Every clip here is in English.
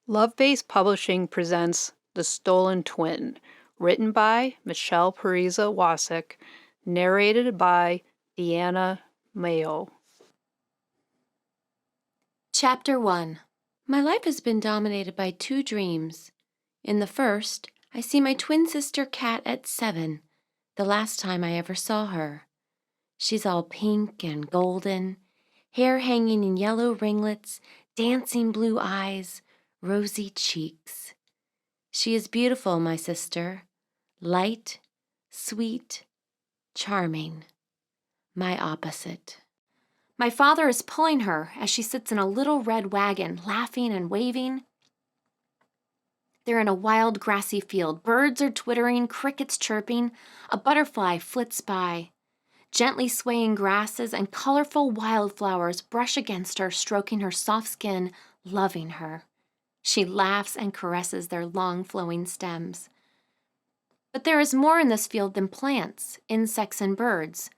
Love Base Publishing presents The Stolen Twin, written by Michelle Parisa Wasik, narrated by Deanna Mayo. Chapter 1. My life has been dominated by two dreams. In the first, I see my twin sister Kat at 7, the last time I ever saw her. She's all pink and golden, hair hanging in yellow ringlets, dancing blue eyes, rosy cheeks. She is beautiful, my sister, light, sweet, charming, my opposite. My father is pulling her as she sits in a little red wagon, laughing and waving. They're in a wild, grassy field. Birds are twittering, crickets chirping. A butterfly flits by. Gently swaying grasses and colorful wildflowers brush against her, stroking her soft skin, loving her. She laughs and caresses their long, flowing stems. But there is more in this field than plants, insects, and birds.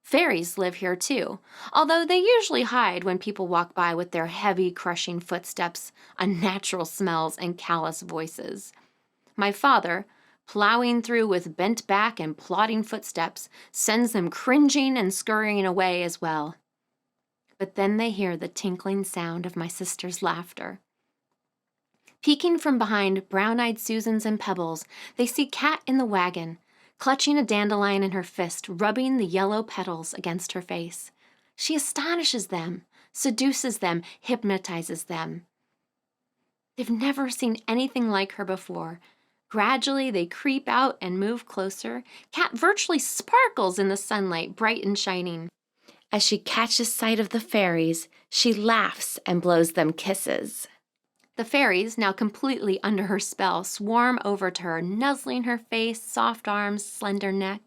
Fairies live here too, although they usually hide when people walk by with their heavy, crushing footsteps, unnatural smells, and callous voices. My father, plowing through with bent back and plodding footsteps, sends them cringing and scurrying away as well. But then they hear the tinkling sound of my sister's laughter. Peeking from behind brown-eyed Susans and Pebbles, they see Kat in the wagon, clutching a dandelion in her fist, rubbing the yellow petals against her face. She astonishes them, seduces them, hypnotizes them. They've never seen anything like her before. Gradually, they creep out and move closer. Kat virtually sparkles in the sunlight, bright and shining. As she catches sight of the fairies, she laughs and blows them kisses. The fairies, now completely under her spell, swarm over to her, nuzzling her face, soft arms, slender neck.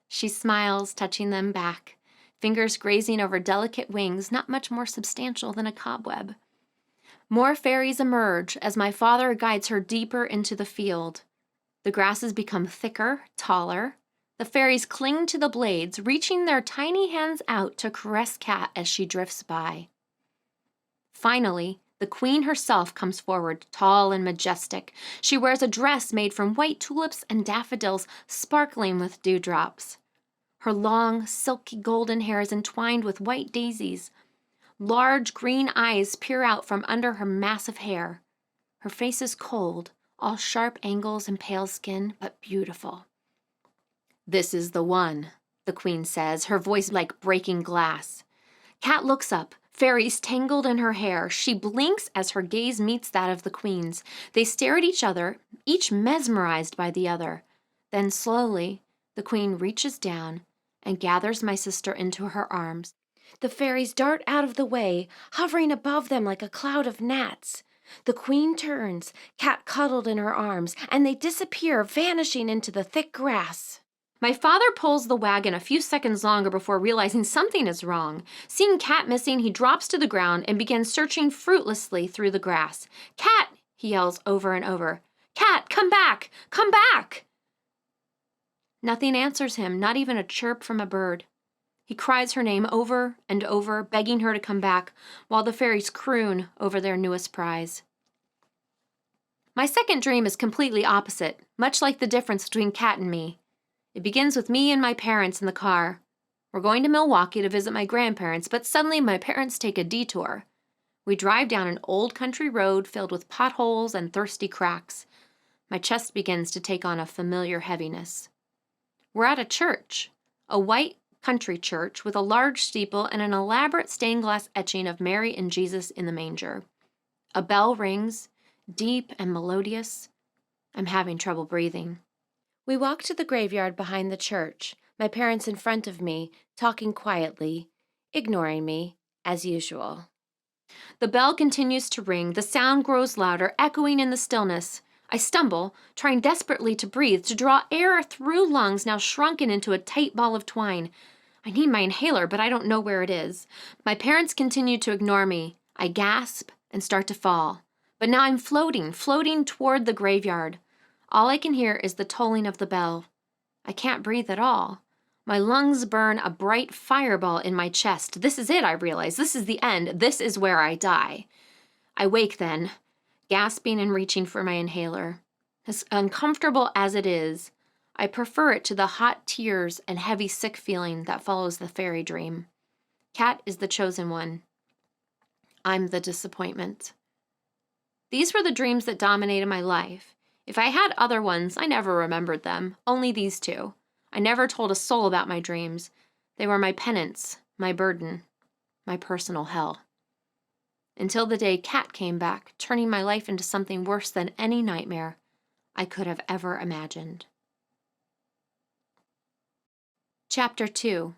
She smiles, touching them back, fingers grazing over delicate wings not much more substantial than a cobweb. More fairies emerge as my father guides her deeper into the field. The grasses become thicker, taller. The fairies cling to the blades, reaching their tiny hands out to caress Kat as she drifts by. Finally, the queen herself comes forward, tall and majestic. She wears a dress made from white tulips and daffodils, sparkling with dewdrops. Her long, silky golden hair is entwined with white daisies. Large green eyes peer out from under her massive hair. Her face is cold, all sharp angles and pale skin, but beautiful. "This is the one," the queen says, her voice like breaking glass. Kat looks up, fairies tangled in her hair. She blinks as her gaze meets that of the queen's. They stare at each other, each mesmerized by the other. Then slowly, the queen reaches down and gathers my sister into her arms. The fairies dart out of the way, hovering above them like a cloud of gnats. The queen turns, Kat cuddled in her arms, and they disappear, vanishing into the thick grass. My father pulls the wagon a few seconds longer before realizing something is wrong. Seeing Kat missing, he drops to the ground and begins searching fruitlessly through the grass. "Kat!" he yells over and over. "Kat, come back! Come back!" Nothing answers him, not even a chirp from a bird. He cries her name over and over, begging her to come back, while the fairies croon over their newest prize. My second dream is completely opposite, much like the difference between Kat and me. It begins with me and my parents in the car. We're going to Milwaukee to visit my grandparents, but suddenly my parents take a detour. We drive down an old country road filled with potholes and thirsty cracks. My chest begins to take on a familiar heaviness. We're at a church, a white country church with a large steeple and an elaborate stained glass etching of Mary and Jesus in the manger. A bell rings, deep and melodious. I'm having trouble breathing. We walk to the graveyard behind the church, my parents in front of me, talking quietly, ignoring me, as usual. The bell continues to ring. The sound grows louder, echoing in the stillness. I stumble, trying desperately to breathe, to draw air through lungs now shrunken into a tight ball of twine. I need my inhaler, but I don't know where it is. My parents continue to ignore me. I gasp and start to fall. But now I'm floating toward the graveyard. All I can hear is the tolling of the bell. I can't breathe at all. My lungs burn a bright fireball in my chest. This is it, I realize. This is the end. This is where I die. I wake then, gasping and reaching for my inhaler. As uncomfortable as it is, I prefer it to the hot tears and heavy sick feeling that follows the fairy dream. Kat is the chosen one. I'm the disappointment. These were the dreams that dominated my life. If I had other ones, I never remembered them, only these two. I never told a soul about my dreams. They were my penance, my burden, my personal hell. Until the day Kat came back, turning my life into something worse than any nightmare I could have ever imagined. Chapter 2.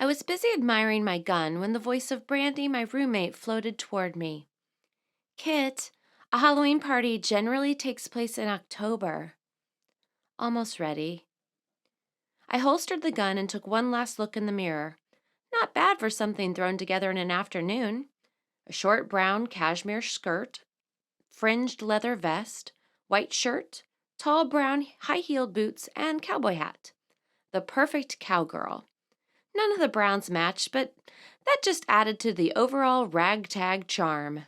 I was busy admiring my gun when the voice of Brandy, my roommate, floated toward me. Kit, a Halloween party generally takes place in October. Almost ready. I holstered the gun and took one last look in the mirror. Not bad for something thrown together in an afternoon. A short brown cashmere skirt, fringed leather vest, white shirt, tall brown high-heeled boots, and cowboy hat. The perfect cowgirl. None of the browns matched, but that just added to the overall ragtag charm.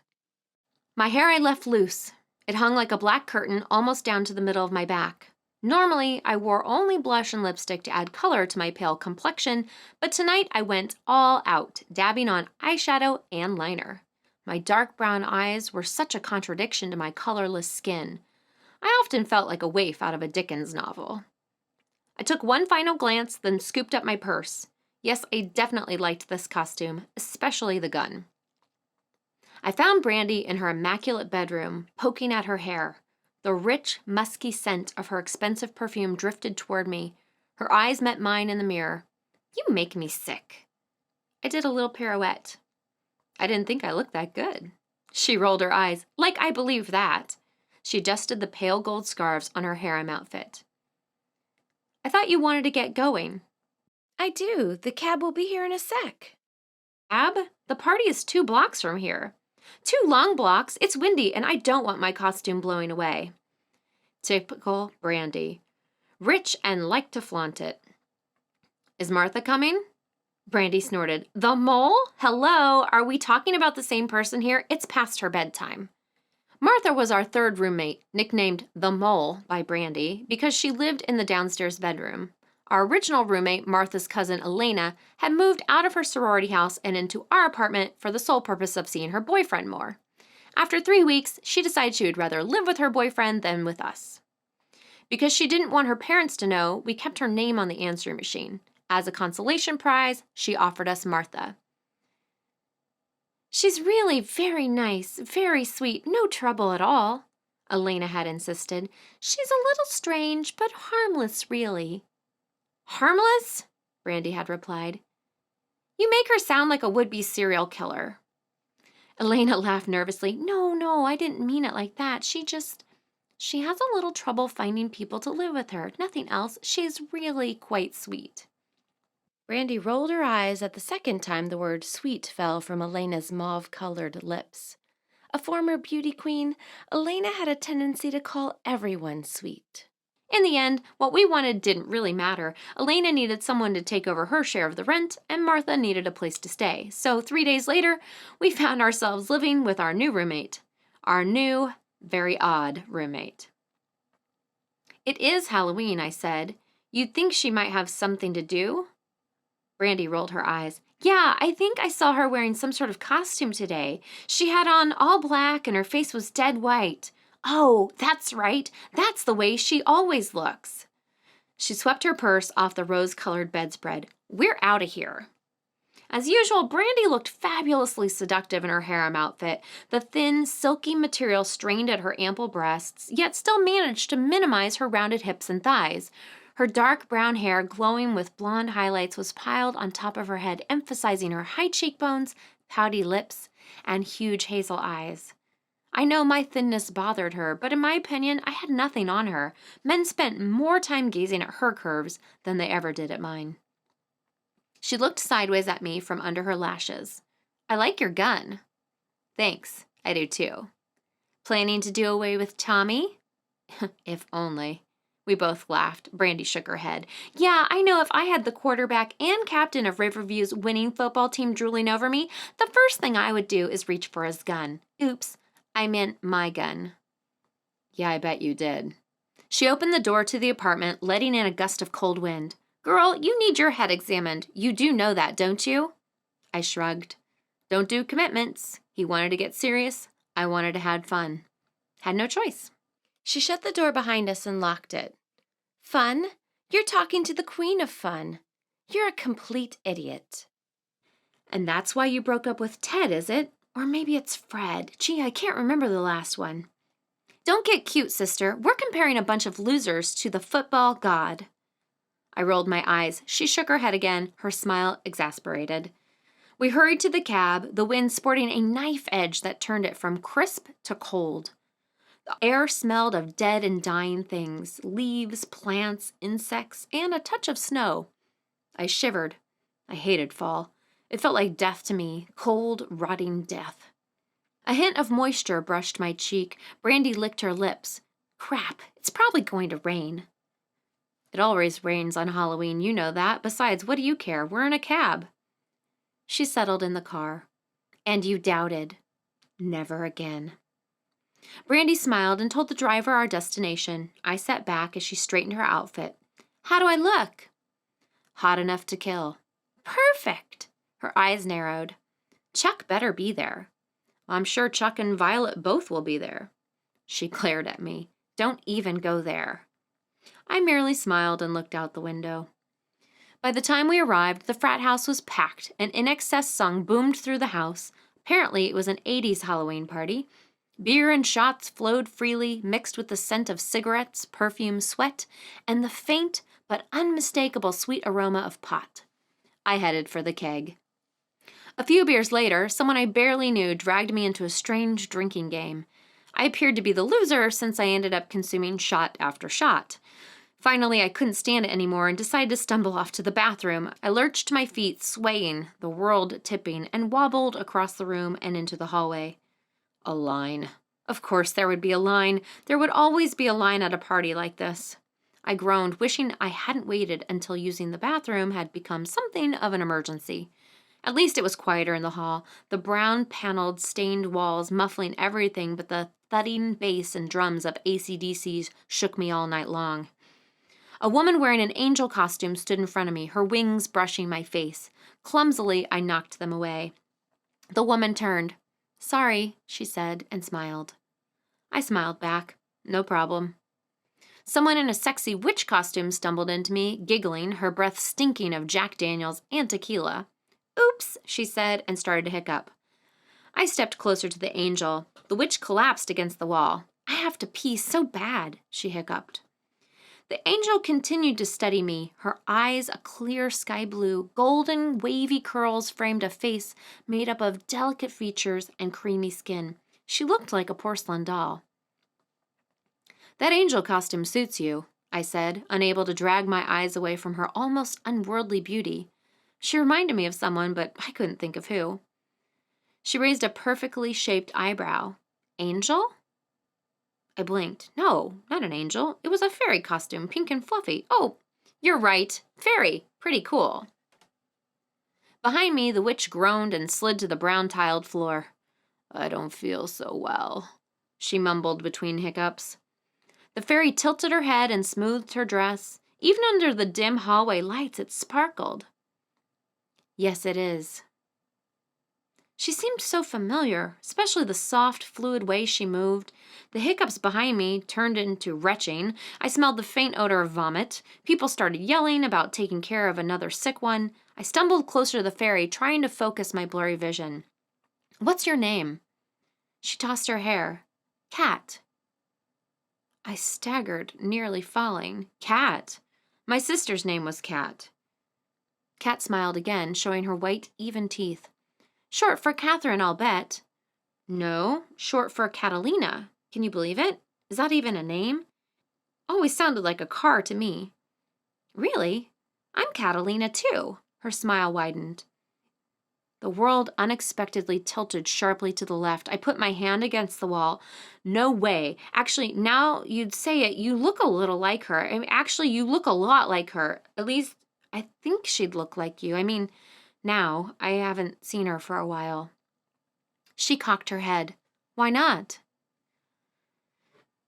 My hair I left loose. It hung like a black curtain almost down to the middle of my back. Normally, I wore only blush and lipstick to add color to my pale complexion, but tonight I went all out, dabbing on eyeshadow and liner. My dark brown eyes were such a contradiction to my colorless skin. I often felt like a waif out of a Dickens novel. I took one final glance, then scooped up my purse. Yes, I definitely liked this costume, especially the gun. I found Brandy in her immaculate bedroom, poking at her hair. The rich, musky scent of her expensive perfume drifted toward me. Her eyes met mine in the mirror. You make me sick. I did a little pirouette. I didn't think I looked that good. She rolled her eyes. Like I believed that. She adjusted the pale gold scarves on her harem outfit. I thought you wanted to get going. I do. The cab will be here in a sec. Cab? The party is 2 blocks from here. 2 long blocks. It's windy, and I don't want my costume blowing away. Typical Brandy. Rich and like to flaunt it. Is Martha coming? Brandy snorted. The mole? Hello? Are we talking about the same person here? It's past her bedtime. Martha was our third roommate, nicknamed the Mole by Brandy, because she lived in the downstairs bedroom. Our original roommate, Martha's cousin Elena, had moved out of her sorority house and into our apartment for the sole purpose of seeing her boyfriend more. After 3 weeks, she decided she would rather live with her boyfriend than with us. Because she didn't want her parents to know, we kept her name on the answering machine. As a consolation prize, she offered us Martha. She's really very nice, very sweet, no trouble at all, Elena had insisted. She's a little strange, but harmless, really. Harmless? Brandy had replied. You make her sound like a would-be serial killer. Elena laughed nervously. No, I didn't mean it like that. She has a little trouble finding people to live with her. Nothing else. She's really quite sweet. Brandy rolled her eyes at the second time the word sweet fell from Elena's mauve-colored lips. A former beauty queen, Elena had a tendency to call everyone sweet. In the end, what we wanted didn't really matter. Elena needed someone to take over her share of the rent, and Martha needed a place to stay. So 3 days later, we found ourselves living with our new roommate. Our new, very odd roommate. It is Halloween, I said. You'd think she might have something to do? Brandy rolled her eyes. Yeah, I think I saw her wearing some sort of costume today. She had on all black and her face was dead white. Oh, that's right. That's the way she always looks. She swept her purse off the rose-colored bedspread. We're out of here. As usual, Brandy looked fabulously seductive in her harem outfit. The thin, silky material strained at her ample breasts, yet still managed to minimize her rounded hips and thighs. Her dark brown hair, glowing with blonde highlights, was piled on top of her head, emphasizing her high cheekbones, pouty lips, and huge hazel eyes. I know my thinness bothered her, but in my opinion, I had nothing on her. Men spent more time gazing at her curves than they ever did at mine. She looked sideways at me from under her lashes. I like your gun. Thanks, I do too. Planning to do away with Tommy? If only. We both laughed. Brandy shook her head. Yeah, I know if I had the quarterback and captain of Riverview's winning football team drooling over me, the first thing I would do is reach for his gun. Oops, I meant my gun. Yeah, I bet you did. She opened the door to the apartment, letting in a gust of cold wind. Girl, you need your head examined. You do know that, don't you? I shrugged. Don't do commitments. He wanted to get serious. I wanted to have fun. Had no choice. She shut the door behind us and locked it. Fun? You're talking to the queen of fun. You're a complete idiot. And that's why you broke up with Ted, is it? Or maybe it's Fred. Gee, I can't remember the last one. Don't get cute, sister. We're comparing a bunch of losers to the football god. I rolled my eyes. She shook her head again, her smile exasperated. We hurried to the cab, the wind sporting a knife edge that turned it from crisp to cold. The air smelled of dead and dying things, leaves, plants, insects, and a touch of snow. I shivered. I hated fall. It felt like death to me, cold, rotting death. A hint of moisture brushed my cheek. Brandy licked her lips. Crap, it's probably going to rain. It always rains on Halloween, you know that. Besides, what do you care? We're in a cab. She settled in the car. And you doubted. Never again. Brandy smiled and told the driver our destination. I sat back as she straightened her outfit. How do I look? Hot enough to kill. Perfect. Her eyes narrowed. Chuck better be there. I'm sure Chuck and Violet both will be there. She glared at me. Don't even go there. I merely smiled and looked out the window. By the time we arrived, the frat house was packed. An In Excess song boomed through the house. Apparently, it was an 80s Halloween party. Beer and shots flowed freely, mixed with the scent of cigarettes, perfume, sweat, and the faint but unmistakable sweet aroma of pot. I headed for the keg. A few beers later, someone I barely knew dragged me into a strange drinking game. I appeared to be the loser since I ended up consuming shot after shot. Finally, I couldn't stand it anymore and decided to stumble off to the bathroom. I lurched to my feet, swaying, the world tipping, and wobbled across the room and into the hallway. A line. Of course there would be a line. There would always be a line at a party like this. I groaned, wishing I hadn't waited until using the bathroom had become something of an emergency. At least it was quieter in the hall, the brown-paneled, stained walls muffling everything but the thudding bass and drums of AC/DCs shook me all night long. A woman wearing an angel costume stood in front of me, her wings brushing my face. Clumsily, I knocked them away. The woman turned. Sorry, she said, and smiled. I smiled back. No problem. Someone in a sexy witch costume stumbled into me, giggling, her breath stinking of Jack Daniels and tequila. Oops, she said, and started to hiccup. I stepped closer to the angel. The witch collapsed against the wall. I have to pee so bad, she hiccuped. The angel continued to study me, her eyes a clear sky blue, golden, wavy curls framed a face made up of delicate features and creamy skin. She looked like a porcelain doll. That angel costume suits you, I said, unable to drag my eyes away from her almost unworldly beauty. She reminded me of someone, but I couldn't think of who. She raised a perfectly shaped eyebrow. Angel? I blinked. No, not an angel. It was a fairy costume, pink and fluffy. Oh, you're right. Fairy. Pretty cool. Behind me, the witch groaned and slid to the brown-tiled floor. I don't feel so well, she mumbled between hiccups. The fairy tilted her head and smoothed her dress. Even under the dim hallway lights, it sparkled. Yes, it is. She seemed so familiar, especially the soft, fluid way she moved. The hiccups behind me turned into retching. I smelled the faint odor of vomit. People started yelling about taking care of another sick one. I stumbled closer to the fairy, trying to focus my blurry vision. What's your name? She tossed her hair. Cat. I staggered, nearly falling. Cat. My sister's name was Cat. Cat smiled again, showing her white, even teeth. Short for Catherine, I'll bet. No, short for Catalina. Can you believe it? Is that even a name? Always sounded like a car to me. Really? I'm Catalina, too. Her smile widened. The world unexpectedly tilted sharply to the left. I put my hand against the wall. No way. Actually, now you'd say it, you look a little like her. I mean, actually, you look a lot like her. At least, I think she'd look like you. I mean, now, I haven't seen her for a while. She cocked her head. Why not?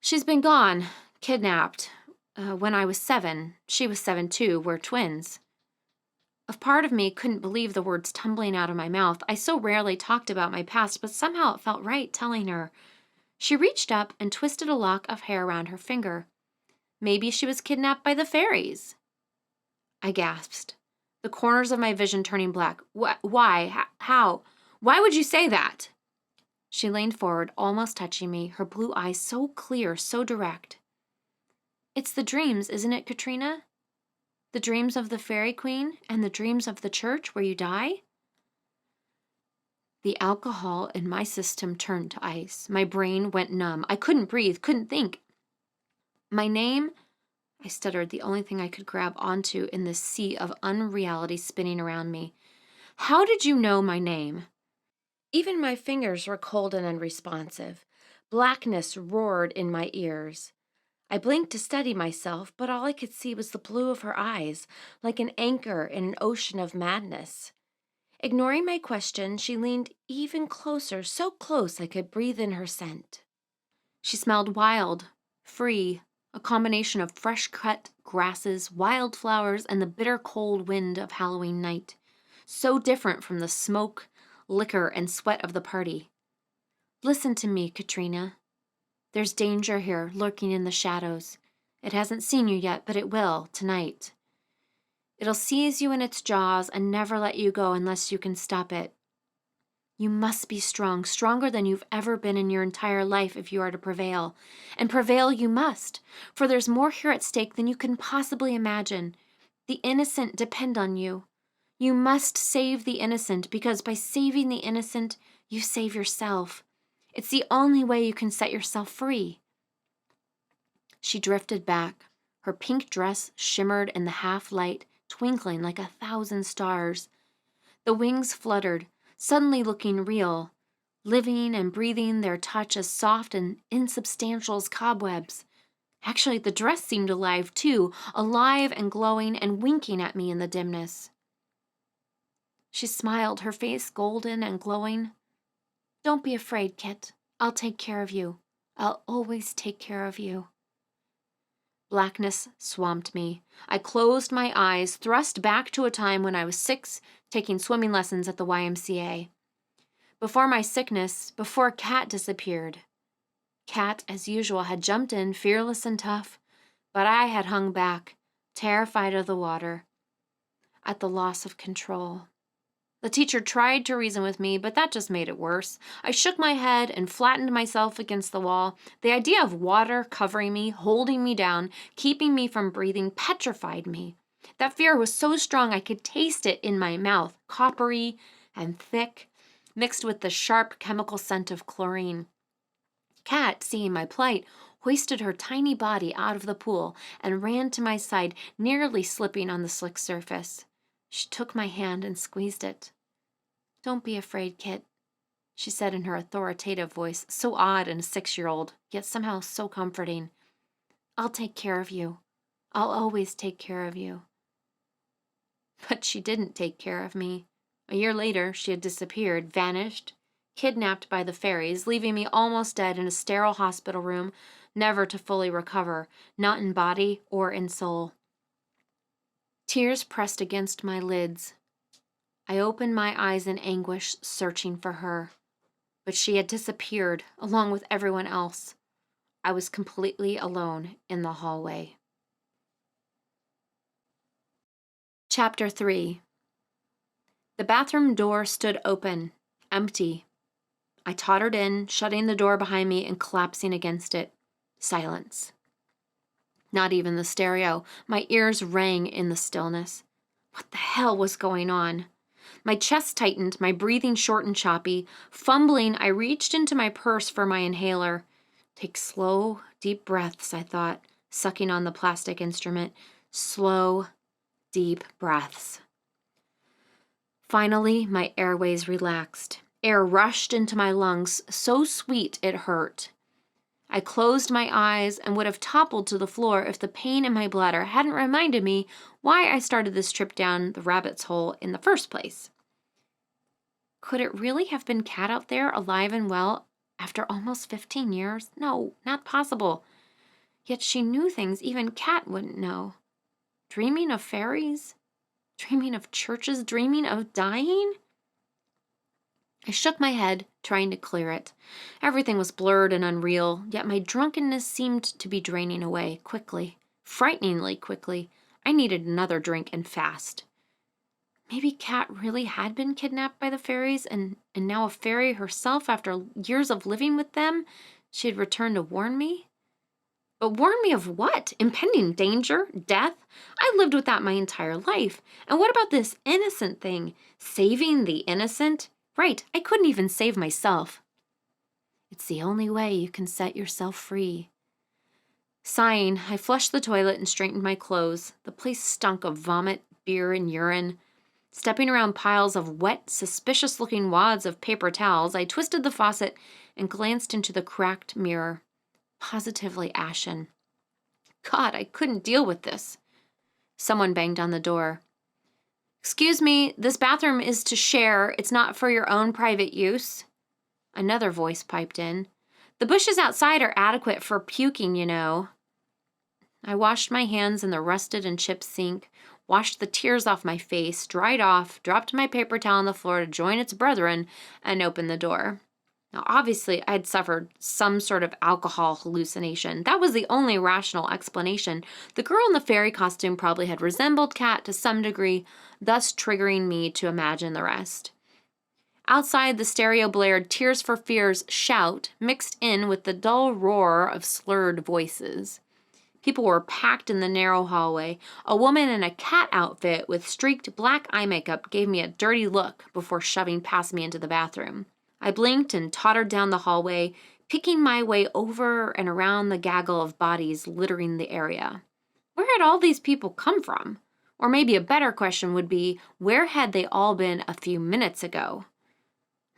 She's been gone, kidnapped. When I was 7. She was 7 too. We're twins. A part of me couldn't believe the words tumbling out of my mouth. I so rarely talked about my past, but somehow it felt right telling her. She reached up and twisted a lock of hair around her finger. Maybe she was kidnapped by the fairies. I gasped, the corners of my vision turning black. Why? How? Why would you say that? She leaned forward, almost touching me, her blue eyes so clear, so direct. It's the dreams, isn't it, Katrina? The dreams of the fairy queen and the dreams of the church where you die? The alcohol in my system turned to ice. My brain went numb. I couldn't breathe, couldn't think. My name, I stuttered, the only thing I could grab onto in this sea of unreality spinning around me. How did you know my name? Even my fingers were cold and unresponsive. Blackness roared in my ears. I blinked to steady myself, but all I could see was the blue of her eyes, like an anchor in an ocean of madness. Ignoring my question, she leaned even closer, so close I could breathe in her scent. She smelled wild, free, a combination of fresh-cut grasses, wildflowers, and the bitter cold wind of Halloween night, so different from the smoke, liquor, and sweat of the party. Listen to me, Katrina. There's danger here, lurking in the shadows. It hasn't seen you yet, but it will, tonight. It'll seize you in its jaws and never let you go unless you can stop it. You must be strong, stronger than you've ever been in your entire life if you are to prevail. And prevail you must, for there's more here at stake than you can possibly imagine. The innocent depend on you. You must save the innocent, because by saving the innocent, you save yourself. It's the only way you can set yourself free. She drifted back. Her pink dress shimmered in the half-light, twinkling like 1,000 stars. The wings fluttered, suddenly looking real, living and breathing, their touch as soft and insubstantial as cobwebs. Actually, the dress seemed alive too, alive and glowing and winking at me in the dimness. She smiled, her face golden and glowing. Don't be afraid, Kit. I'll take care of you. I'll always take care of you. Blackness swamped me. I closed my eyes, thrust back to a time when I was 6, taking swimming lessons at the YMCA. Before my sickness, before Kat disappeared. Kat, as usual, had jumped in, fearless and tough, but I had hung back, terrified of the water, at the loss of control. The teacher tried to reason with me, but that just made it worse. I shook my head and flattened myself against the wall. The idea of water covering me, holding me down, keeping me from breathing, petrified me. That fear was so strong I could taste it in my mouth, coppery and thick, mixed with the sharp chemical scent of chlorine. Kat, seeing my plight, hoisted her tiny body out of the pool and ran to my side, nearly slipping on the slick surface. She took my hand and squeezed it. Don't be afraid, Kit, she said in her authoritative voice, so odd in a 6-year-old, yet somehow so comforting. I'll take care of you. I'll always take care of you. But she didn't take care of me. A year later, she had disappeared, vanished, kidnapped by the fairies, leaving me almost dead in a sterile hospital room, never to fully recover, not in body or in soul. Tears pressed against my lids. I opened my eyes in anguish, searching for her. But she had disappeared, along with everyone else. I was completely alone in the hallway. Chapter 3. The bathroom door stood open, empty. I tottered in, shutting the door behind me and collapsing against it. Silence. Not even the stereo. My ears rang in the stillness. What the hell was going on? My chest tightened, my breathing short and choppy. Fumbling, I reached into my purse for my inhaler. Take slow, deep breaths, I thought, sucking on the plastic instrument. Slow, deep breaths. Finally, my airways relaxed. Air rushed into my lungs, so sweet it hurt. I closed my eyes and would have toppled to the floor if the pain in my bladder hadn't reminded me why I started this trip down the rabbit's hole in the first place. Could it really have been Kat out there, alive and well, after almost 15 years? No, not possible. Yet she knew things even Kat wouldn't know. Dreaming of fairies? Dreaming of churches? Dreaming of dying? I shook my head, trying to clear it. Everything was blurred and unreal, yet my drunkenness seemed to be draining away quickly, frighteningly quickly. I needed another drink and fast. Maybe Kat really had been kidnapped by the fairies and now a fairy herself after years of living with them. She had returned to warn me. But warn me of what? Impending danger? Death? I lived with that my entire life. And what about this innocent thing? Saving the innocent? Right, I couldn't even save myself. It's the only way you can set yourself free. Sighing, I flushed the toilet and straightened my clothes. The place stunk of vomit, beer, and urine. Stepping around piles of wet, suspicious-looking wads of paper towels, I twisted the faucet and glanced into the cracked mirror. Positively ashen. God, I couldn't deal with this. Someone banged on the door. "Excuse me, this bathroom is to share. It's not for your own private use." Another voice piped in. "The bushes outside are adequate for puking, you know." I washed my hands in the rusted and chipped sink, washed the tears off my face, dried off, dropped my paper towel on the floor to join its brethren, and opened the door. Now, obviously, I had suffered some sort of alcohol hallucination. That was the only rational explanation. The girl in the fairy costume probably had resembled Kat to some degree, thus triggering me to imagine the rest. Outside, the stereo blared Tears for Fears shout, mixed in with the dull roar of slurred voices. People were packed in the narrow hallway. A woman in a cat outfit with streaked black eye makeup gave me a dirty look before shoving past me into the bathroom. I blinked and tottered down the hallway, picking my way over and around the gaggle of bodies littering the area. Where had all these people come from? Or maybe a better question would be, where had they all been a few minutes ago?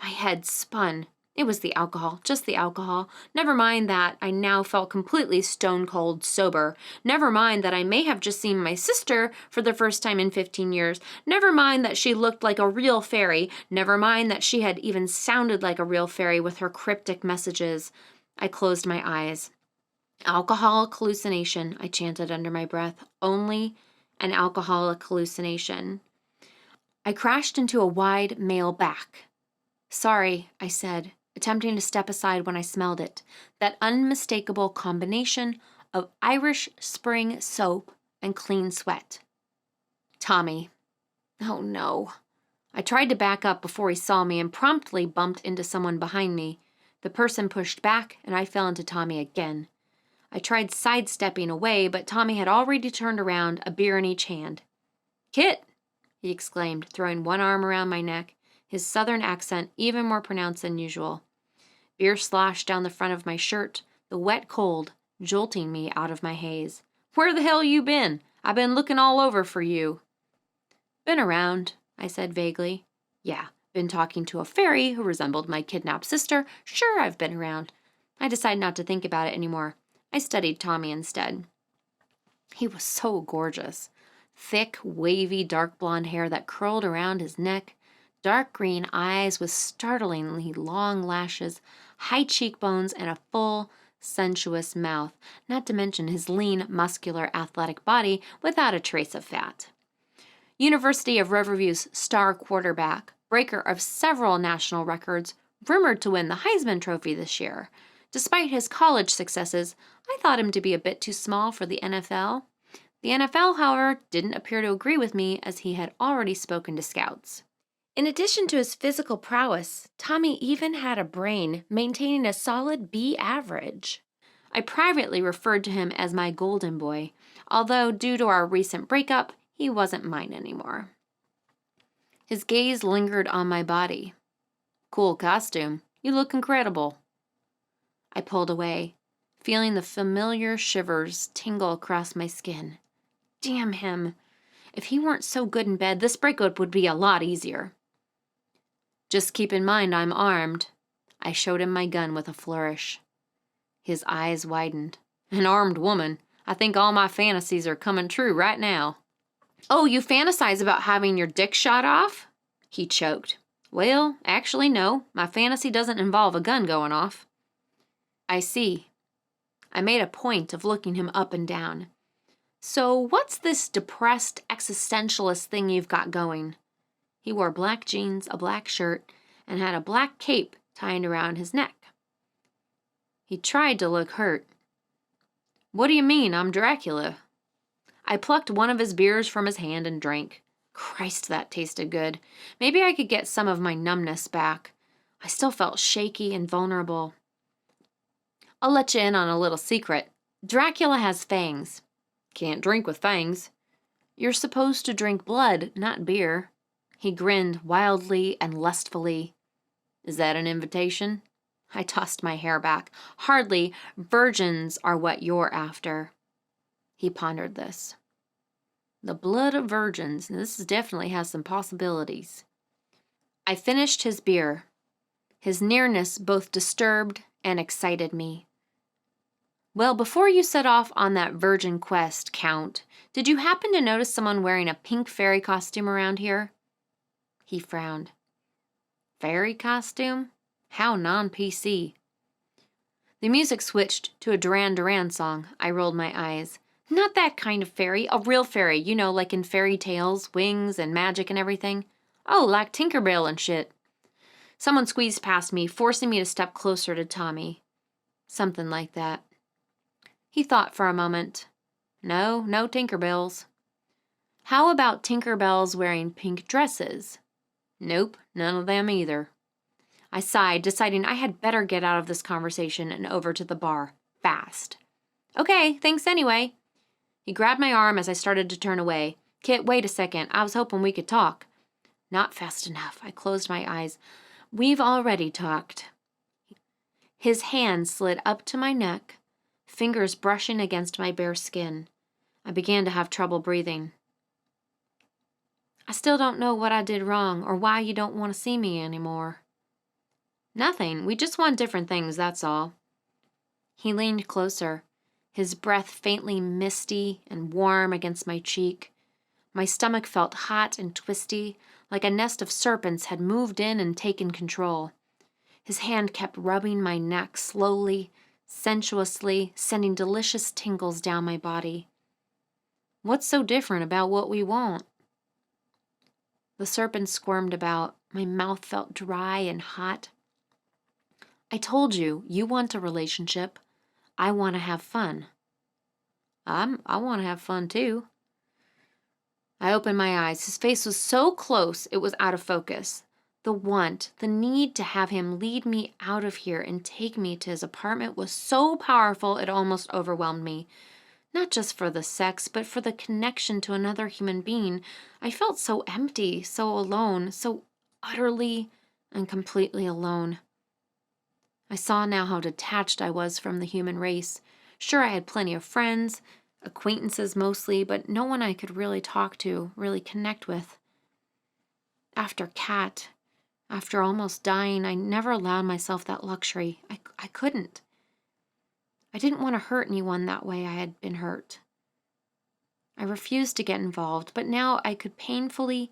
My head spun. It was the alcohol, just the alcohol. Never mind that I now felt completely stone-cold sober. Never mind that I may have just seen my sister for the first time in 15 years. Never mind that she looked like a real fairy. Never mind that she had even sounded like a real fairy with her cryptic messages. I closed my eyes. "Alcoholic hallucination," I chanted under my breath. "Only an alcoholic hallucination." I crashed into a wide male back. "Sorry," I said, attempting to step aside when I smelled it. That unmistakable combination of Irish Spring soap and clean sweat. Tommy. Oh no. I tried to back up before he saw me and promptly bumped into someone behind me. The person pushed back and I fell into Tommy again. I tried sidestepping away, but Tommy had already turned around, a beer in each hand. "Kit!" he exclaimed, throwing one arm around my neck, his southern accent even more pronounced than usual. Beer sloshed down the front of my shirt, the wet cold jolting me out of my haze. "Where the hell you been? I've been looking all over for you." "Been around," I said vaguely. "Yeah, been talking to a fairy who resembled my kidnapped sister. Sure, I've been around." I decided not to think about it anymore. I studied Tommy instead. He was so gorgeous. Thick, wavy, dark blonde hair that curled around his neck, dark green eyes with startlingly long lashes, high cheekbones, and a full, sensuous mouth, not to mention his lean, muscular, athletic body without a trace of fat. University of Riverview's star quarterback, breaker of several national records, rumored to win the Heisman Trophy this year. Despite his college successes, I thought him to be a bit too small for the NFL. The NFL, however, didn't appear to agree with me as he had already spoken to scouts. In addition to his physical prowess, Tommy even had a brain, maintaining a solid B average. I privately referred to him as my golden boy, although due to our recent breakup, he wasn't mine anymore. His gaze lingered on my body. "Cool costume. You look incredible." I pulled away, feeling the familiar shivers tingle across my skin. Damn him. If he weren't so good in bed, this breakup would be a lot easier. Just keep in mind I'm armed. I showed him my gun with a flourish. His eyes widened. An armed woman. I think all my fantasies are coming true right now. Oh, you fantasize about having your dick shot off? He choked. Well, actually, no. My fantasy doesn't involve a gun going off. I see. I made a point of looking him up and down. So what's this depressed existentialist thing you've got going? He wore black jeans, a black shirt, and had a black cape tied around his neck. He tried to look hurt. What do you mean, I'm Dracula? I plucked one of his beers from his hand and drank. Christ, that tasted good. Maybe I could get some of my numbness back. I still felt shaky and vulnerable. I'll let you in on a little secret. Dracula has fangs. Can't drink with fangs. You're supposed to drink blood, not beer. He grinned wildly and lustfully. Is that an invitation? I tossed my hair back. Hardly. Virgins are what you're after. He pondered this. The blood of virgins. This definitely has some possibilities. I finished his beer. His nearness both disturbed and excited me. Well, before you set off on that virgin quest, Count, did you happen to notice someone wearing a pink fairy costume around here? He frowned. Fairy costume? How non-PC. The music switched to a Duran Duran song. I rolled my eyes. Not that kind of fairy, a real fairy, you know, like in fairy tales, wings and magic and everything. Oh, like Tinkerbell and shit. Someone squeezed past me, forcing me to step closer to Tommy. Something like that. He thought for a moment. No Tinkerbells. How about Tinkerbells wearing pink dresses? Nope, none of them either. I sighed, deciding I had better get out of this conversation and over to the bar, fast. Okay, thanks anyway. He grabbed my arm as I started to turn away. Kit, wait a second, I was hoping we could talk. Not fast enough. I closed my eyes. We've already talked. His hand slid up to my neck, fingers brushing against my bare skin. I began to have trouble breathing. I still don't know what I did wrong or why you don't want to see me anymore. Nothing. We just want different things, that's all. He leaned closer, his breath faintly misty and warm against my cheek. My stomach felt hot and twisty, like a nest of serpents had moved in and taken control. His hand kept rubbing my neck slowly, sensuously, sending delicious tingles down my body. What's so different about what we want? The serpents squirmed about. My mouth felt dry and hot. I told you, you want a relationship. I want to have fun. I want to have fun too. I opened my eyes. His face was so close it was out of focus. The want, the need to have him lead me out of here and take me to his apartment was so powerful it almost overwhelmed me. Not just for the sex, but for the connection to another human being. I felt so empty, so alone, so utterly and completely alone. I saw now how detached I was from the human race. Sure, I had plenty of friends, acquaintances mostly, but no one I could really talk to, really connect with. After Kat, after almost dying, I never allowed myself that luxury. I couldn't. I didn't want to hurt anyone that way I had been hurt. I refused to get involved, but now I could painfully,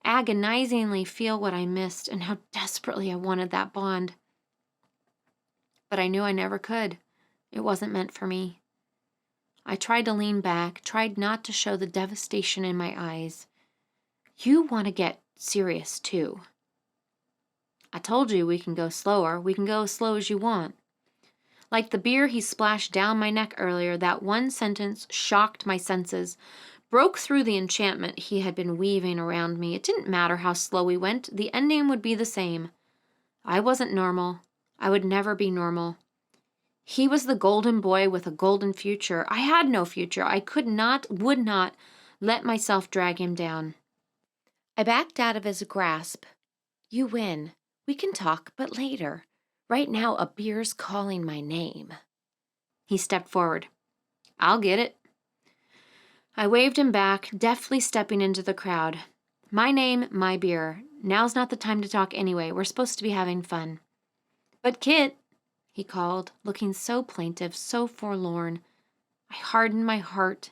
agonizingly feel what I missed and how desperately I wanted that bond. But I knew I never could. It wasn't meant for me. I tried to lean back, tried not to show the devastation in my eyes. You want to get serious, too. I told you we can go slower. We can go as slow as you want. Like the beer he splashed down my neck earlier, that one sentence shocked my senses, broke through the enchantment he had been weaving around me. It didn't matter how slow we went. The ending would be the same. I wasn't normal. I would never be normal. He was the golden boy with a golden future. I had no future. I could not, would not let myself drag him down. I backed out of his grasp. You win. We can talk, but later. Right now, a beer's calling my name. He stepped forward. I'll get it. I waved him back, deftly stepping into the crowd. My name, my beer. Now's not the time to talk anyway. We're supposed to be having fun. But Kit, he called, looking so plaintive, so forlorn. I hardened my heart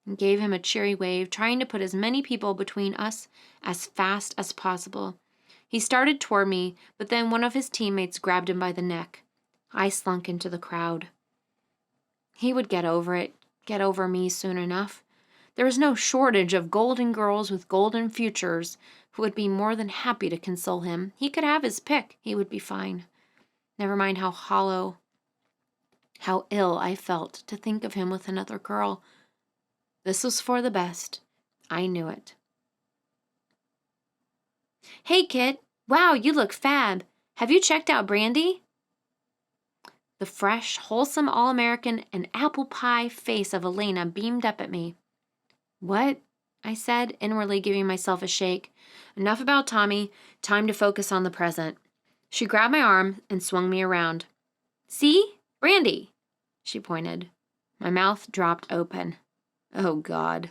and gave him a cheery wave, trying to put as many people between us as fast as possible. He started toward me, but then one of his teammates grabbed him by the neck. I slunk into the crowd. He would get over it, get over me soon enough. There was no shortage of golden girls with golden futures who would be more than happy to console him. He could have his pick. He would be fine. Never mind how hollow, how ill I felt to think of him with another girl. This was for the best. I knew it. Hey, kid. Wow, you look fab. Have you checked out Brandy? The fresh, wholesome All-American and apple pie face of Elena beamed up at me. What? I said, inwardly giving myself a shake. Enough about Tommy. Time to focus on the present. She grabbed my arm and swung me around. See? Brandy, she pointed. My mouth dropped open. Oh, God.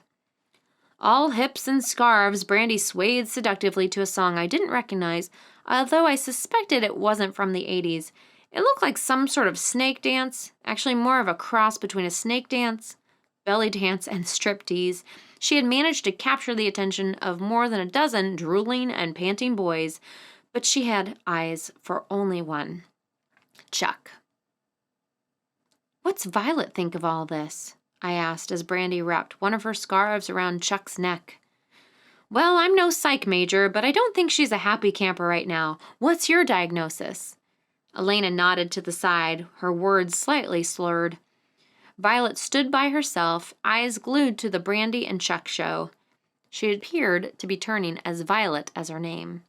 All hips and scarves, Brandy swayed seductively to a song I didn't recognize, although I suspected it wasn't from the 80s. It looked like some sort of snake dance, actually more of a cross between a snake dance, belly dance, and striptease. She had managed to capture the attention of more than a dozen drooling and panting boys, but she had eyes for only one. Chuck. What's Violet think of all this? I asked as Brandy wrapped one of her scarves around Chuck's neck. Well, I'm no psych major, but I don't think she's a happy camper right now. What's your diagnosis? Elena nodded to the side, her words slightly slurred. Violet stood by herself, eyes glued to the Brandy and Chuck show. She appeared to be turning as Violet as her name.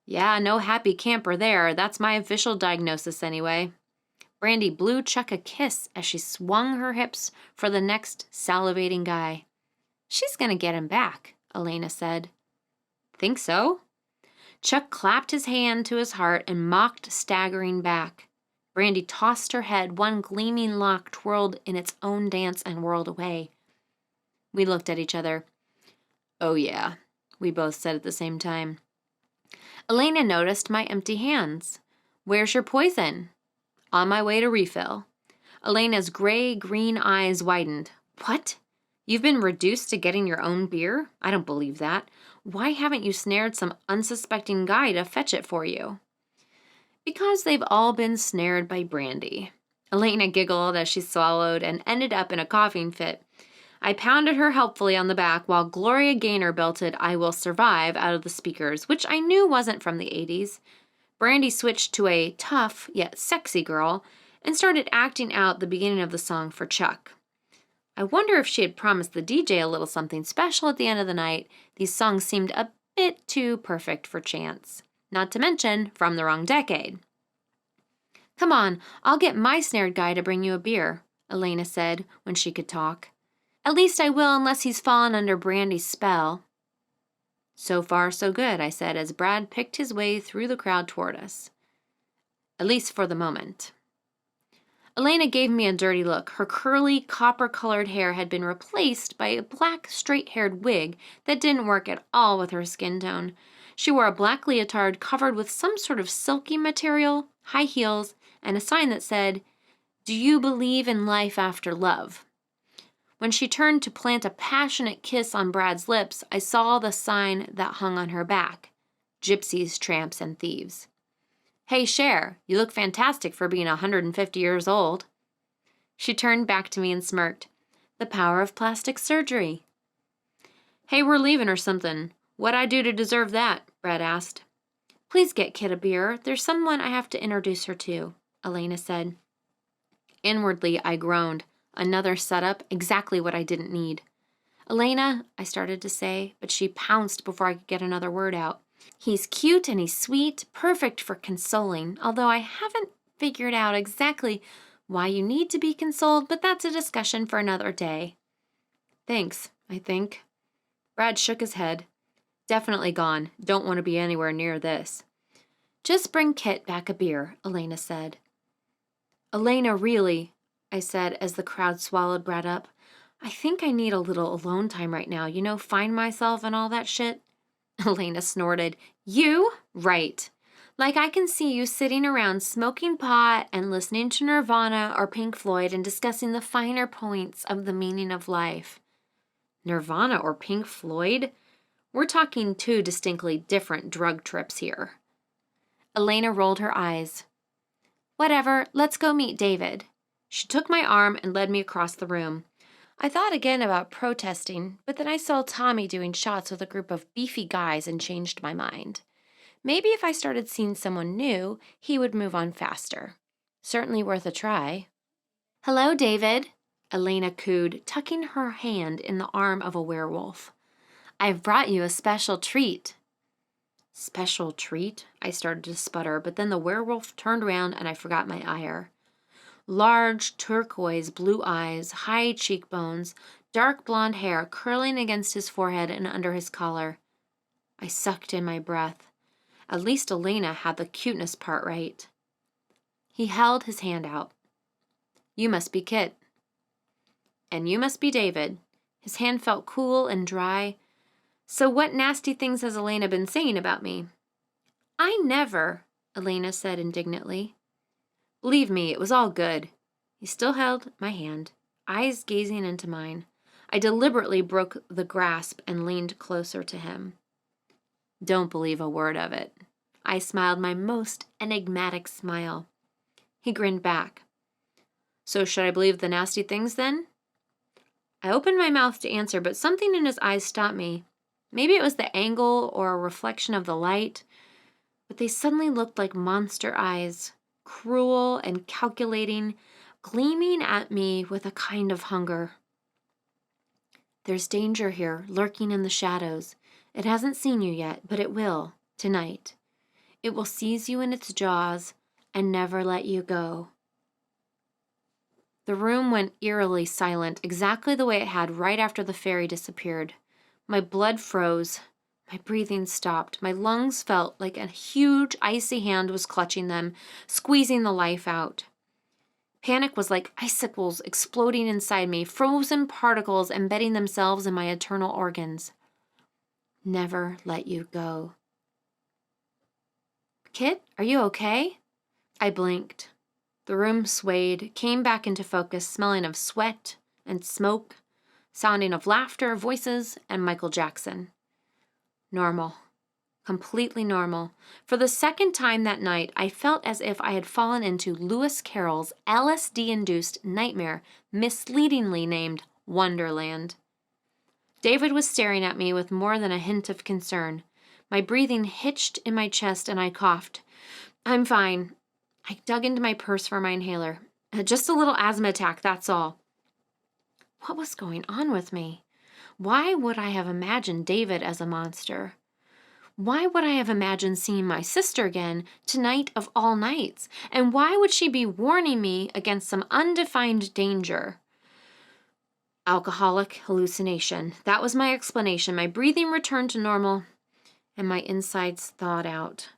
Yeah, no happy camper there. That's my official diagnosis anyway. Brandy blew Chuck a kiss as she swung her hips for the next salivating guy. She's gonna get him back, Elena said. Think so? Chuck clapped his hand to his heart and mocked, staggering back. Brandy tossed her head, one gleaming lock twirled in its own dance and whirled away. We looked at each other. Oh yeah, we both said at the same time. Elena noticed my empty hands. Where's your poison? On my way to refill. Elena's gray-green eyes widened. What? You've been reduced to getting your own beer? I don't believe that. Why haven't you snared some unsuspecting guy to fetch it for you? Because they've all been snared by Brandy. Elena giggled as she swallowed and ended up in a coughing fit. I pounded her helpfully on the back while Gloria Gaynor belted I Will Survive out of the speakers, which I knew wasn't from the 80s. Brandy switched to a tough yet sexy girl and started acting out the beginning of the song for Chuck. I wonder if she had promised the DJ a little something special at the end of the night. These songs seemed a bit too perfect for chance. Not to mention, from the wrong decade. Come on, I'll get my snared guy to bring you a beer, Elena said when she could talk. At least I will unless he's fallen under Brandy's spell. So far, so good, I said as Brad picked his way through the crowd toward us. At least for the moment. Elena gave me a dirty look. Her curly, copper-colored hair had been replaced by a black, straight-haired wig that didn't work at all with her skin tone. She wore a black leotard covered with some sort of silky material, high heels, and a sign that said, "Do you believe in life after love?" When she turned to plant a passionate kiss on Brad's lips, I saw the sign that hung on her back. Gypsies, tramps, and thieves. Hey, Cher, you look fantastic for being 150 years old. She turned back to me and smirked. The power of plastic surgery. Hey, we're leaving or something. What'd I do to deserve that? Brad asked. Please get Kit a beer. There's someone I have to introduce her to, Elena said. Inwardly, I groaned. Another setup, exactly what I didn't need. Elena, I started to say, but she pounced before I could get another word out. He's cute and he's sweet, perfect for consoling, although I haven't figured out exactly why you need to be consoled, but that's a discussion for another day. Thanks, I think. Brad shook his head. Definitely gone. Don't want to be anywhere near this. Just bring Kit back a beer, Elena said. Elena, really, I said as the crowd swallowed Brad up. I think I need a little alone time right now, find myself and all that shit. Elena snorted. You? Right. Like I can see you sitting around smoking pot and listening to Nirvana or Pink Floyd and discussing the finer points of the meaning of life. Nirvana or Pink Floyd? We're talking two distinctly different drug trips here. Elena rolled her eyes. Whatever, let's go meet David. She took my arm and led me across the room. I thought again about protesting, but then I saw Tommy doing shots with a group of beefy guys and changed my mind. Maybe if I started seeing someone new, he would move on faster. Certainly worth a try. Hello, David, Elena cooed, tucking her hand in the arm of a werewolf. I've brought you a special treat. Special treat? I started to sputter, but then the werewolf turned around and I forgot my ire. Large, turquoise blue eyes, high cheekbones, dark blonde hair curling against his forehead and under his collar. I sucked in my breath. At least Elena had the cuteness part right. He held his hand out. You must be Kit. And you must be David. His hand felt cool and dry. So what nasty things has Elena been saying about me? I never, Elena said indignantly. Believe me, it was all good. He still held my hand, eyes gazing into mine. I deliberately broke the grasp and leaned closer to him. Don't believe a word of it. I smiled my most enigmatic smile. He grinned back. So should I believe the nasty things then? I opened my mouth to answer, but something in his eyes stopped me. Maybe it was the angle or a reflection of the light, but they suddenly looked like monster eyes, cruel and calculating, gleaming at me with a kind of hunger. There's danger here, lurking in the shadows. It hasn't seen you yet, but it will, tonight. It will seize you in its jaws and never let you go. The room went eerily silent, exactly the way it had right after the fairy disappeared. My blood froze. My breathing stopped. My lungs felt like a huge, icy hand was clutching them, squeezing the life out. Panic was like icicles exploding inside me, frozen particles embedding themselves in my eternal organs. Never let you go. Kit, are you okay? I blinked. The room swayed, came back into focus, smelling of sweat and smoke, sounding of laughter, voices, and Michael Jackson. Normal. Completely normal. For the second time that night, I felt as if I had fallen into Lewis Carroll's LSD-induced nightmare, misleadingly named Wonderland. David was staring at me with more than a hint of concern. My breathing hitched in my chest and I coughed. I'm fine. I dug into my purse for my inhaler. Just a little asthma attack, that's all. What was going on with me? Why would I have imagined David as a monster? Why would I have imagined seeing my sister again tonight of all nights? And why would she be warning me against some undefined danger? Alcoholic hallucination. That was my explanation. My breathing returned to normal and my insides thawed out.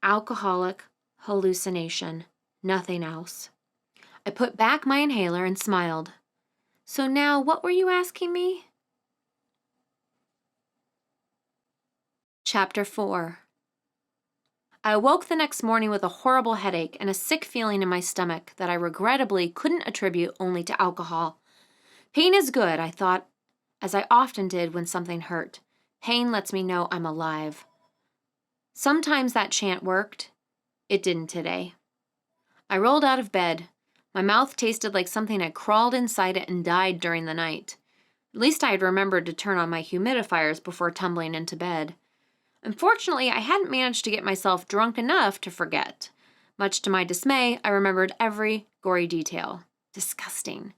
Alcoholic hallucination. Nothing else. I put back my inhaler and smiled. So now, what were you asking me? Chapter 4. I awoke the next morning with a horrible headache and a sick feeling in my stomach that I regrettably couldn't attribute only to alcohol. Pain is good, I thought, as I often did when something hurt. Pain lets me know I'm alive. Sometimes that chant worked. It didn't today. I rolled out of bed. My mouth tasted like something had crawled inside it and died during the night. At least I had remembered to turn on my humidifiers before tumbling into bed. Unfortunately, I hadn't managed to get myself drunk enough to forget. Much to my dismay, I remembered every gory detail. Disgusting.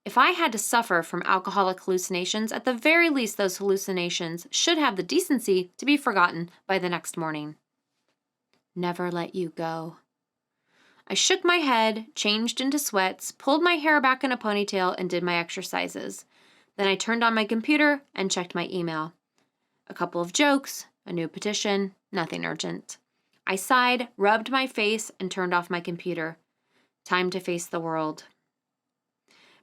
If I had to suffer from alcoholic hallucinations, at the very least those hallucinations should have the decency to be forgotten by the next morning. Never let you go. I shook my head, changed into sweats, pulled my hair back in a ponytail, and did my exercises. Then I turned on my computer and checked my email. A couple of jokes, a new petition, nothing urgent. I sighed, rubbed my face, and turned off my computer. Time to face the world.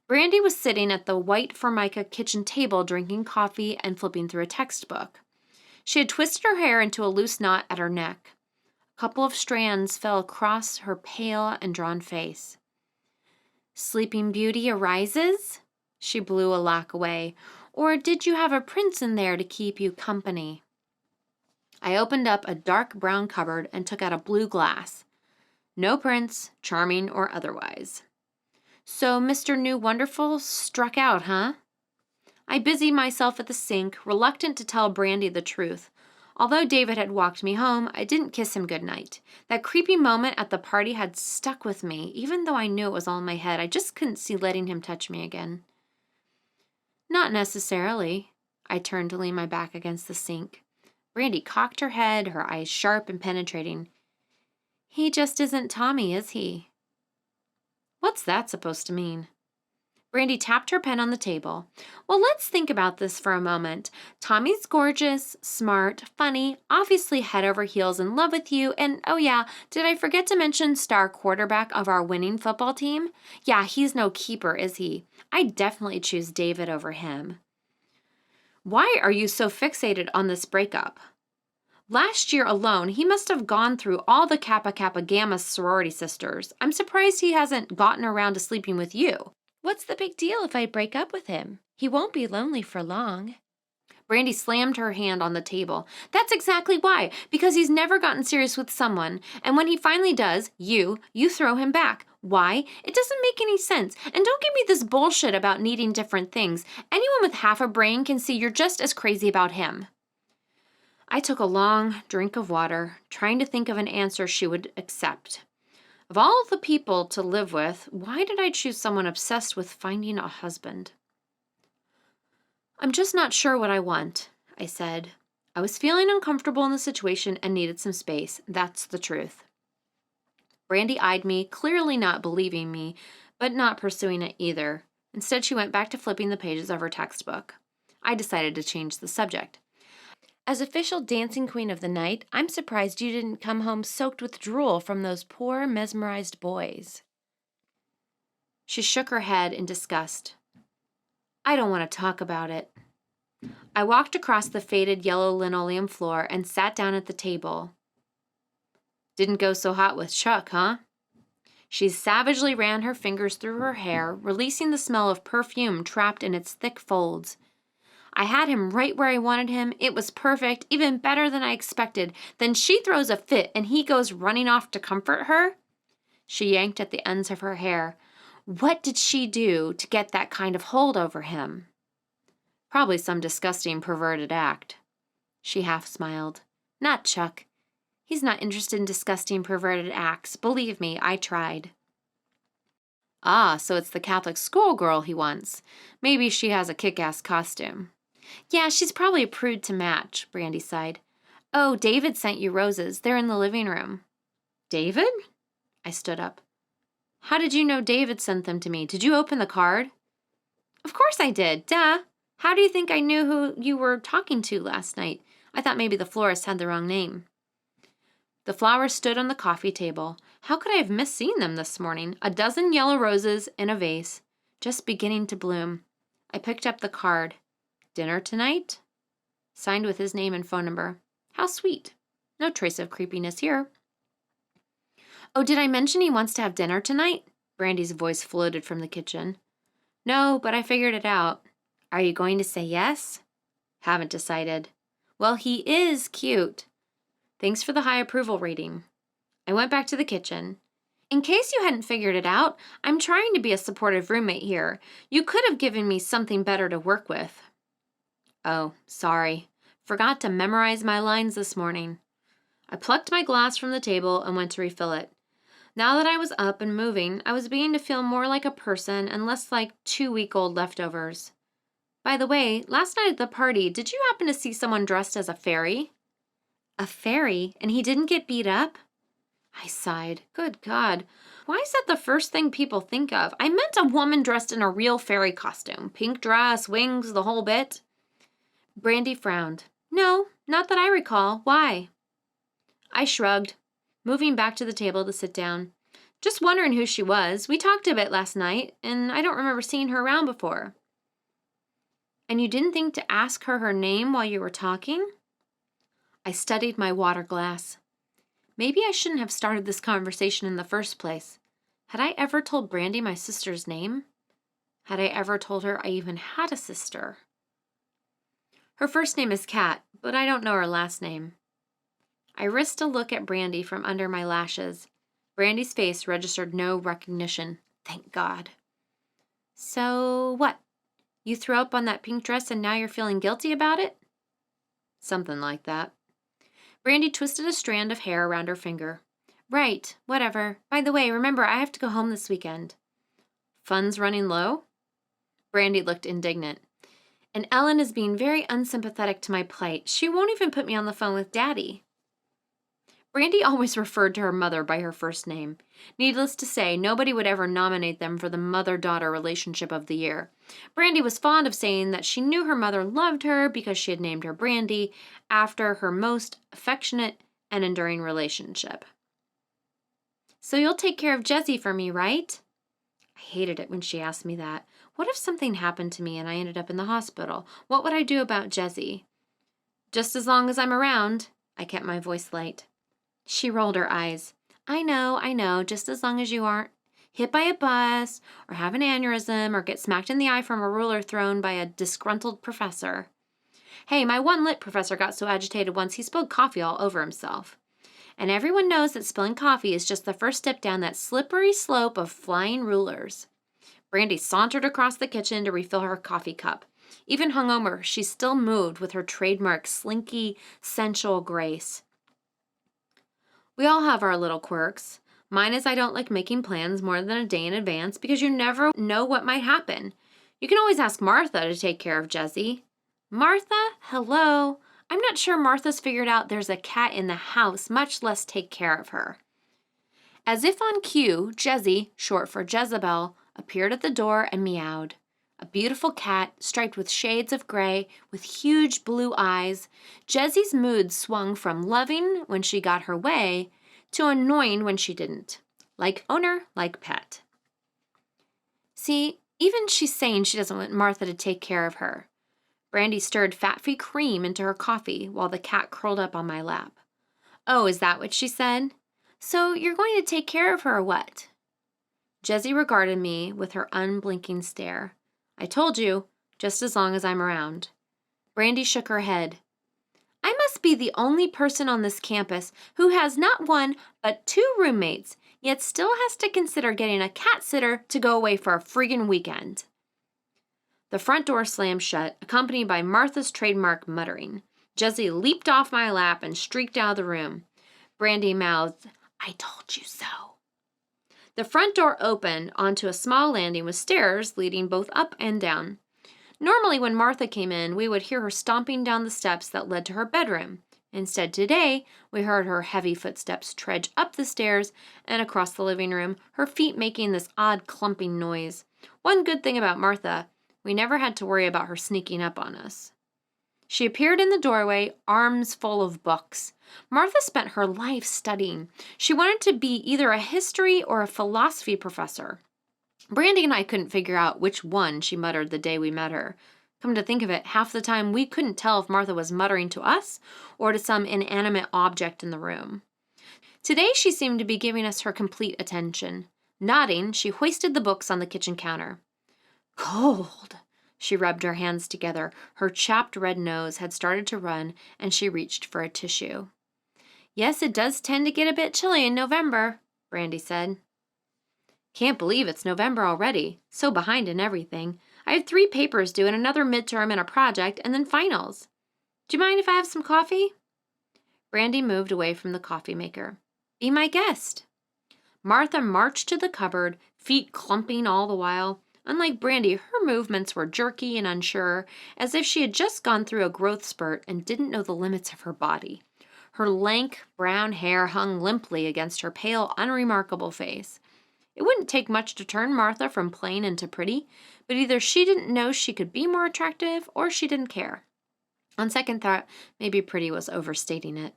Brandy was sitting at the white Formica kitchen table drinking coffee and flipping through a textbook. She had twisted her hair into a loose knot at her neck. A couple of strands fell across her pale and drawn face. Sleeping Beauty arises? She blew a lock away. Or did you have a prince in there to keep you company? I opened up a dark brown cupboard and took out a blue glass. No prince, charming or otherwise. So Mr. New Wonderful struck out, huh? I busied myself at the sink, reluctant to tell Brandy the truth. Although David had walked me home, I didn't kiss him goodnight. That creepy moment at the party had stuck with me, even though I knew it was all in my head. I just couldn't see letting him touch me again. Not necessarily. I turned to lean my back against the sink. Brandy cocked her head, her eyes sharp and penetrating. He just isn't Tommy, is he? What's that supposed to mean? Brandy tapped her pen on the table. Well, let's think about this for a moment. Tommy's gorgeous, smart, funny, obviously head over heels in love with you, and oh yeah, did I forget to mention star quarterback of our winning football team? Yeah, he's no keeper, is he? I'd definitely choose David over him. Why are you so fixated on this breakup? Last year alone, he must have gone through all the Kappa Kappa Gamma sorority sisters. I'm surprised he hasn't gotten around to sleeping with you. What's the big deal if I break up with him? He won't be lonely for long. Brandy slammed her hand on the table. That's exactly why, because he's never gotten serious with someone, and when he finally does, you throw him back. Why? It doesn't make any sense. And don't give me this bullshit about needing different things. Anyone with half a brain can see you're just as crazy about him. I took a long drink of water, trying to think of an answer she would accept. Of all the people to live with, why did I choose someone obsessed with finding a husband? I'm just not sure what I want, I said. I was feeling uncomfortable in the situation and needed some space. That's the truth. Brandy eyed me, clearly not believing me, but not pursuing it either. Instead, she went back to flipping the pages of her textbook. I decided to change the subject. As official dancing queen of the night, I'm surprised you didn't come home soaked with drool from those poor, mesmerized boys. She shook her head in disgust. I don't want to talk about it. I walked across the faded yellow linoleum floor and sat down at the table. Didn't go so hot with Chuck, huh? She savagely ran her fingers through her hair, releasing the smell of perfume trapped in its thick folds. I had him right where I wanted him. It was perfect, even better than I expected. Then she throws a fit and he goes running off to comfort her. She yanked at the ends of her hair. What did she do to get that kind of hold over him? Probably some disgusting, perverted act. She half smiled. Not Chuck. He's not interested in disgusting, perverted acts. Believe me, I tried. Ah, so it's the Catholic schoolgirl he wants. Maybe she has a kick-ass costume. Yeah, she's probably a prude to match, Brandy sighed. Oh, David sent you roses. They're in the living room. David? I stood up. How did you know David sent them to me? Did you open the card? Of course I did. Duh. How do you think I knew who you were talking to last night? I thought maybe the florist had the wrong name. The flowers stood on the coffee table. How could I have missed seeing them this morning? A dozen yellow roses in a vase, just beginning to bloom. I picked up the card. Dinner tonight? Signed with his name and phone number. How sweet. No trace of creepiness here. Oh, did I mention he wants to have dinner tonight? Brandy's voice floated from the kitchen. No, but I figured it out. Are you going to say yes? Haven't decided. Well, he is cute. Thanks for the high approval rating. I went back to the kitchen. In case you hadn't figured it out, I'm trying to be a supportive roommate here. You could have given me something better to work with. Oh, sorry. Forgot to memorize my lines this morning. I plucked my glass from the table and went to refill it. Now that I was up and moving, I was beginning to feel more like a person and less like 2-week-old leftovers. By the way, last night at the party, did you happen to see someone dressed as a fairy? A fairy? And he didn't get beat up? I sighed. Good God. Why is that the first thing people think of? I meant a woman dressed in a real fairy costume. Pink dress, wings, the whole bit. Brandy frowned. No, not that I recall. Why? I shrugged, moving back to the table to sit down. Just wondering who she was. We talked a bit last night, and I don't remember seeing her around before. And you didn't think to ask her name while you were talking? I studied my water glass. Maybe I shouldn't have started this conversation in the first place. Had I ever told Brandy my sister's name? Had I ever told her I even had a sister? Her first name is Kat, but I don't know her last name. I risked a look at Brandy from under my lashes. Brandy's face registered no recognition. Thank God. So what? You threw up on that pink dress and now you're feeling guilty about it? Something like that. Brandy twisted a strand of hair around her finger. Right, whatever. By the way, remember, I have to go home this weekend. Funds running low? Brandy looked indignant. And Ellen is being very unsympathetic to my plight. She won't even put me on the phone with Daddy. Brandy always referred to her mother by her first name. Needless to say, nobody would ever nominate them for the mother-daughter relationship of the year. Brandy was fond of saying that she knew her mother loved her because she had named her Brandy after her most affectionate and enduring relationship. So you'll take care of Jessie for me, right? I hated it when she asked me that. What if something happened to me and I ended up in the hospital? What would I do about Jessie? Just as long as I'm around. I kept my voice light. She rolled her eyes. I know, just as long as you aren't hit by a bus, or have an aneurysm, or get smacked in the eye from a ruler thrown by a disgruntled professor. Hey, my one lit professor got so agitated once he spilled coffee all over himself. And everyone knows that spilling coffee is just the first step down that slippery slope of flying rulers. Brandy sauntered across the kitchen to refill her coffee cup. Even hungover, she still moved with her trademark slinky, sensual grace. We all have our little quirks. Mine is I don't like making plans more than a day in advance because you never know what might happen. You can always ask Martha to take care of Jessie. Martha? Hello? I'm not sure Martha's figured out there's a cat in the house, much less take care of her. As if on cue, Jessie, short for Jezebel, appeared at the door and meowed. A beautiful cat, striped with shades of gray, with huge blue eyes, Jessie's mood swung from loving when she got her way to annoying when she didn't. Like owner, like pet. See, even she's saying she doesn't want Martha to take care of her. Brandy stirred fat-free cream into her coffee while the cat curled up on my lap. Oh, is that what she said? So you're going to take care of her or what? Jessie regarded me with her unblinking stare. I told you, just as long as I'm around. Brandy shook her head. I must be the only person on this campus who has not one but 2 roommates, yet still has to consider getting a cat sitter to go away for a friggin' weekend. The front door slammed shut, accompanied by Martha's trademark muttering. Jessie leaped off my lap and streaked out of the room. Brandy mouthed, I told you so. The front door opened onto a small landing with stairs leading both up and down. Normally when Martha came in, we would hear her stomping down the steps that led to her bedroom. Instead today, we heard her heavy footsteps trudge up the stairs and across the living room, her feet making this odd clumping noise. One good thing about Martha, we never had to worry about her sneaking up on us. She appeared in the doorway, arms full of books. Martha spent her life studying. She wanted to be either a history or a philosophy professor. Brandy and I couldn't figure out which one she muttered the day we met her. Come to think of it, half the time we couldn't tell if Martha was muttering to us or to some inanimate object in the room. Today she seemed to be giving us her complete attention. Nodding, she hoisted the books on the kitchen counter. Cold. She rubbed her hands together. Her chapped red nose had started to run, and she reached for a tissue. Yes, it does tend to get a bit chilly in November, Brandy said. Can't believe it's November already. So behind in everything. I have 3 papers due and another midterm and a project, and then finals. Do you mind if I have some coffee? Brandy moved away from the coffee maker. Be my guest. Martha marched to the cupboard, feet clumping all the while. Unlike Brandy, her movements were jerky and unsure, as if she had just gone through a growth spurt and didn't know the limits of her body. Her lank, brown hair hung limply against her pale, unremarkable face. It wouldn't take much to turn Martha from plain into pretty, but either she didn't know she could be more attractive or she didn't care. On second thought, maybe pretty was overstating it.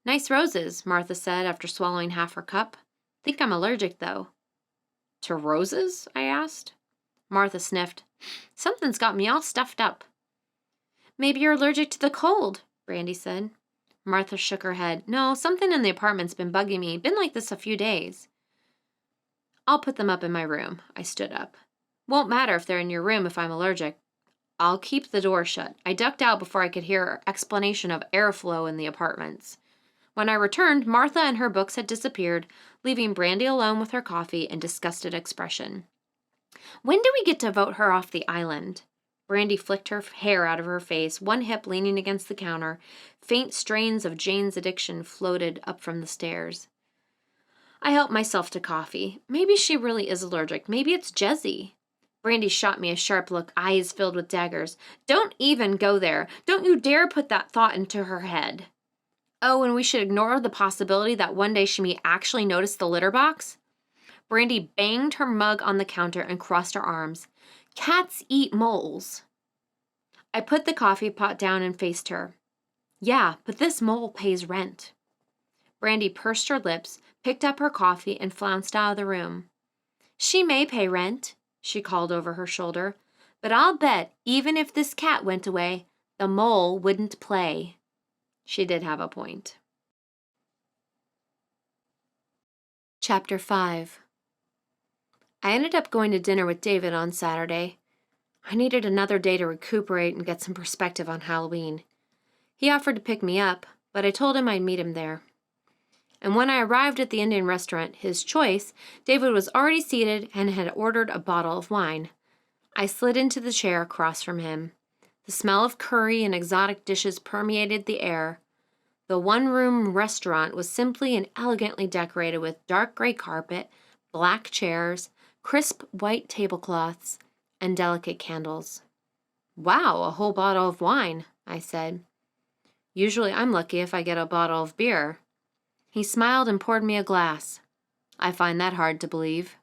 Nice roses, Martha said after swallowing half her cup. Think I'm allergic, though. To roses? I asked. Martha sniffed. Something's got me all stuffed up. Maybe you're allergic to the cold, Brandy said. Martha shook her head. No, something in the apartment's been bugging me. Been like this a few days. I'll put them up in my room. I stood up. Won't matter if they're in your room if I'm allergic. I'll keep the door shut. I ducked out before I could hear her explanation of airflow in the apartments. When I returned, Martha and her books had disappeared, leaving Brandy alone with her coffee and disgusted expression. When do we get to vote her off the island? Brandy flicked her hair out of her face, one hip leaning against the counter. Faint strains of Jane's addiction floated up from the stairs. I helped myself to coffee. Maybe she really is allergic. Maybe it's Jessie. Brandy shot me a sharp look, eyes filled with daggers. Don't even go there. Don't you dare put that thought into her head. Oh, and we should ignore the possibility that one day she may actually notice the litter box? Brandy banged her mug on the counter and crossed her arms. Cats eat moles. I put the coffee pot down and faced her. Yeah, but this mole pays rent. Brandy pursed her lips, picked up her coffee, and flounced out of the room. She may pay rent, she called over her shoulder, but I'll bet even if this cat went away, the mole wouldn't play. She did have a point. Chapter 5. I ended up going to dinner with David on Saturday. I needed another day to recuperate and get some perspective on Halloween. He offered to pick me up, but I told him I'd meet him there. And when I arrived at the Indian restaurant, his choice, David was already seated and had ordered a bottle of wine. I slid into the chair across from him. The smell of curry and exotic dishes permeated the air. The one-room restaurant was simply and elegantly decorated with dark gray carpet, black chairs, crisp white tablecloths, and delicate candles. Wow, a whole bottle of wine, I said. Usually I'm lucky if I get a bottle of beer. He smiled and poured me a glass. I find that hard to believe.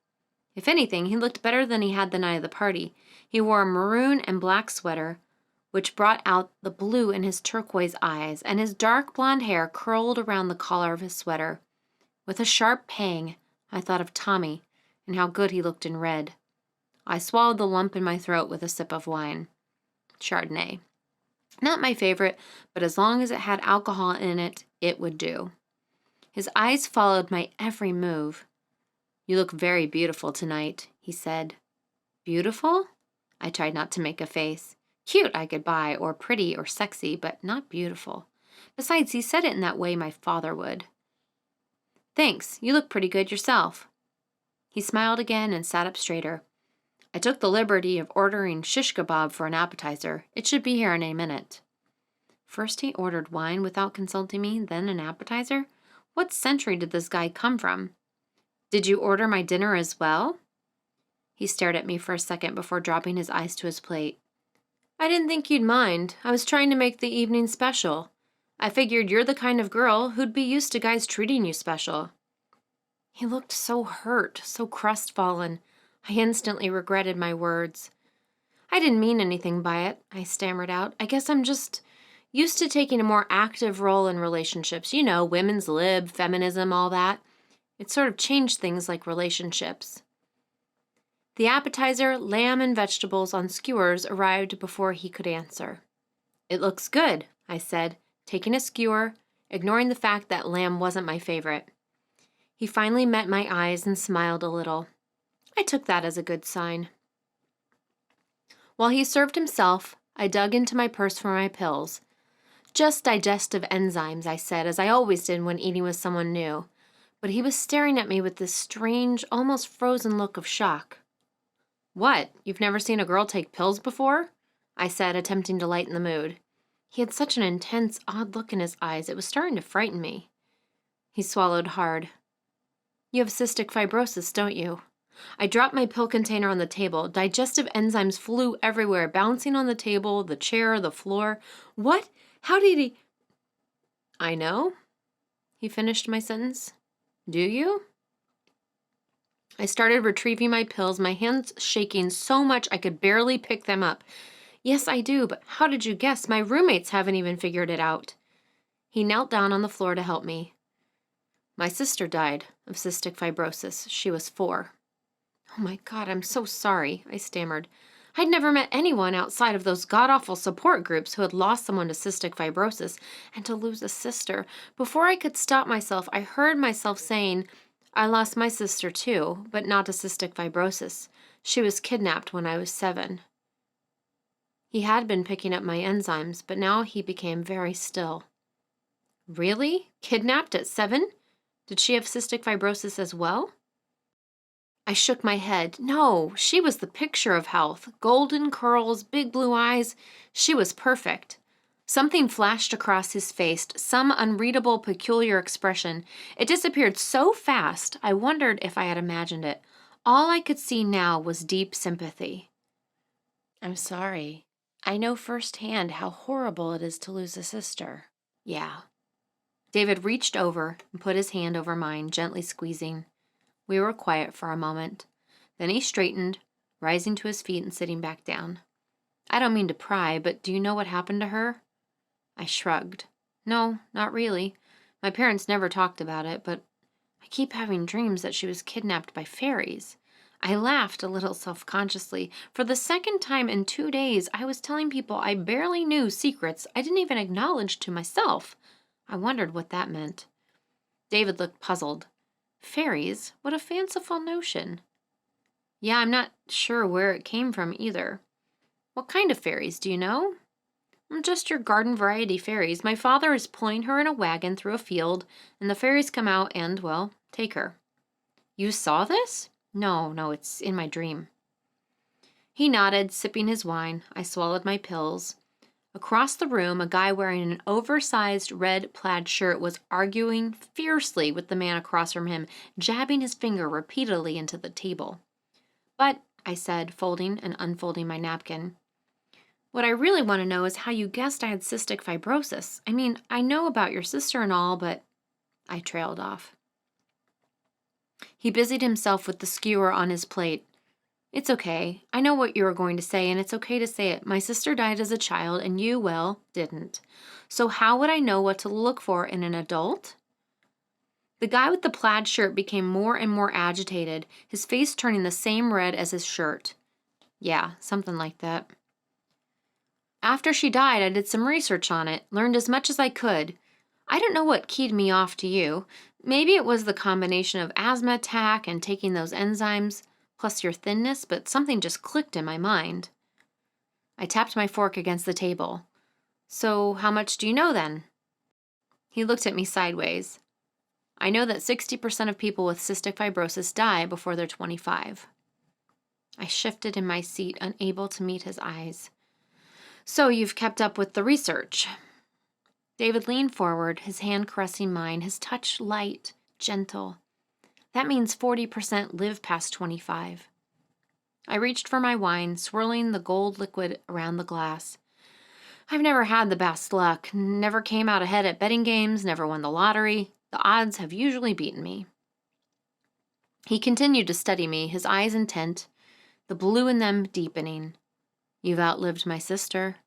If anything, he looked better than he had the night of the party. He wore a maroon and black sweater, which brought out the blue in his turquoise eyes, and his dark blonde hair curled around the collar of his sweater. With a sharp pang, I thought of Tommy and how good he looked in red. I swallowed the lump in my throat with a sip of wine. Chardonnay. Not my favorite, but as long as it had alcohol in it, it would do. His eyes followed my every move. You look very beautiful tonight, he said. Beautiful? I tried not to make a face. Cute I could buy, or pretty or sexy, but not beautiful. Besides, he said it in that way my father would. Thanks, you look pretty good yourself. He smiled again and sat up straighter. I took the liberty of ordering shish kebab for an appetizer. It should be here in a minute. First he ordered wine without consulting me, then an appetizer? What century did this guy come from? Did you order my dinner as well? He stared at me for a second before dropping his eyes to his plate. I didn't think you'd mind. I was trying to make the evening special. I figured you're the kind of girl who'd be used to guys treating you special. He looked so hurt, so crestfallen. I instantly regretted my words. I didn't mean anything by it, I stammered out. I guess I'm just used to taking a more active role in relationships. You know, women's lib, feminism, all that. It sort of changed things like relationships. The appetizer, lamb and vegetables on skewers, arrived before he could answer. It looks good, I said, taking a skewer, ignoring the fact that lamb wasn't my favorite. He finally met my eyes and smiled a little. I took that as a good sign. While he served himself, I dug into my purse for my pills. Just digestive enzymes, I said, as I always did when eating with someone new. But he was staring at me with this strange, almost frozen look of shock. What, you've never seen a girl take pills before? I said, attempting to lighten the mood. He had such an intense, odd look in his eyes, it was starting to frighten me. He swallowed hard. You have cystic fibrosis, don't you? I dropped my pill container on the table. Digestive enzymes flew everywhere, bouncing on the table, the chair, the floor. What? How did he... I know. He finished my sentence. Do you? I started retrieving my pills, my hands shaking so much I could barely pick them up. Yes, I do, but how did you guess? My roommates haven't even figured it out. He knelt down on the floor to help me. My sister died of cystic fibrosis. She was 4. Oh my God, I'm so sorry, I stammered. I'd never met anyone outside of those god-awful support groups who had lost someone to cystic fibrosis, and to lose a sister. Before I could stop myself, I heard myself saying, I lost my sister too, but not to cystic fibrosis. She was kidnapped when I was 7. He had been picking up my enzymes, but now he became very still. Really? Kidnapped at 7? Did she have cystic fibrosis as well? I shook my head. No, she was the picture of health. Golden curls, big blue eyes. She was perfect. Something flashed across his face, some unreadable, peculiar expression. It disappeared so fast, I wondered if I had imagined it. All I could see now was deep sympathy. I'm sorry. I know firsthand how horrible it is to lose a sister. Yeah. David reached over and put his hand over mine, gently squeezing. We were quiet for a moment. Then he straightened, rising to his feet and sitting back down. I don't mean to pry, but do you know what happened to her? I shrugged. No, not really. My parents never talked about it, but I keep having dreams that she was kidnapped by fairies. I laughed a little self-consciously. For the second time in 2 days, I was telling people I barely knew secrets I didn't even acknowledge to myself. I wondered what that meant. David looked puzzled. Fairies? What a fanciful notion. Yeah, I'm not sure where it came from either. What kind of fairies, do you know? Just your garden variety fairies. My father is pulling her in a wagon through a field, and the fairies come out and, well, take her. You saw this? No, it's in my dream. He nodded, sipping his wine. I swallowed my pills. Across the room, a guy wearing an oversized red plaid shirt was arguing fiercely with the man across from him, jabbing his finger repeatedly into the table. But, I said, folding and unfolding my napkin, what I really want to know is how you guessed I had cystic fibrosis. I mean, I know about your sister and all, but I trailed off. He busied himself with the skewer on his plate. It's okay. I know what you were going to say, and it's okay to say it. My sister died as a child, and you, well, didn't. So how would I know what to look for in an adult? The guy with the plaid shirt became more and more agitated, his face turning the same red as his shirt. Yeah, something like that. After she died, I did some research on it, learned as much as I could. I don't know what keyed me off to you. Maybe it was the combination of asthma attack and taking those enzymes, plus your thinness, but something just clicked in my mind. I tapped my fork against the table. So how much do you know then? He looked at me sideways. I know that 60% of people with cystic fibrosis die before they're 25. I shifted in my seat, unable to meet his eyes. So you've kept up with the research. David leaned forward, his hand caressing mine, his touch light, gentle. That means 40% live past 25. I reached for my wine, swirling the gold liquid around the glass. I've never had the best luck, never came out ahead at betting games, never won the lottery. The odds have usually beaten me. He continued to study me, his eyes intent, the blue in them deepening. You've outlived my sister.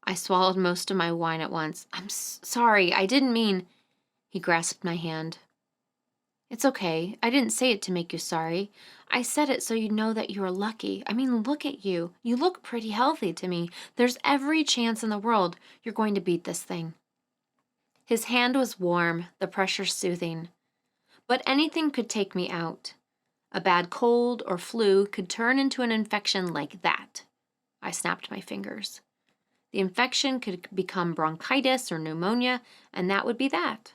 I swallowed most of my wine at once. I'm sorry, I didn't mean... He grasped my hand. It's okay. I didn't say it to make you sorry. I said it so you'd know that you were lucky. I mean, look at you. You look pretty healthy to me. There's every chance in the world you're going to beat this thing. His hand was warm, the pressure soothing. But anything could take me out. A bad cold or flu could turn into an infection like that. I snapped my fingers. The infection could become bronchitis or pneumonia, and that would be that.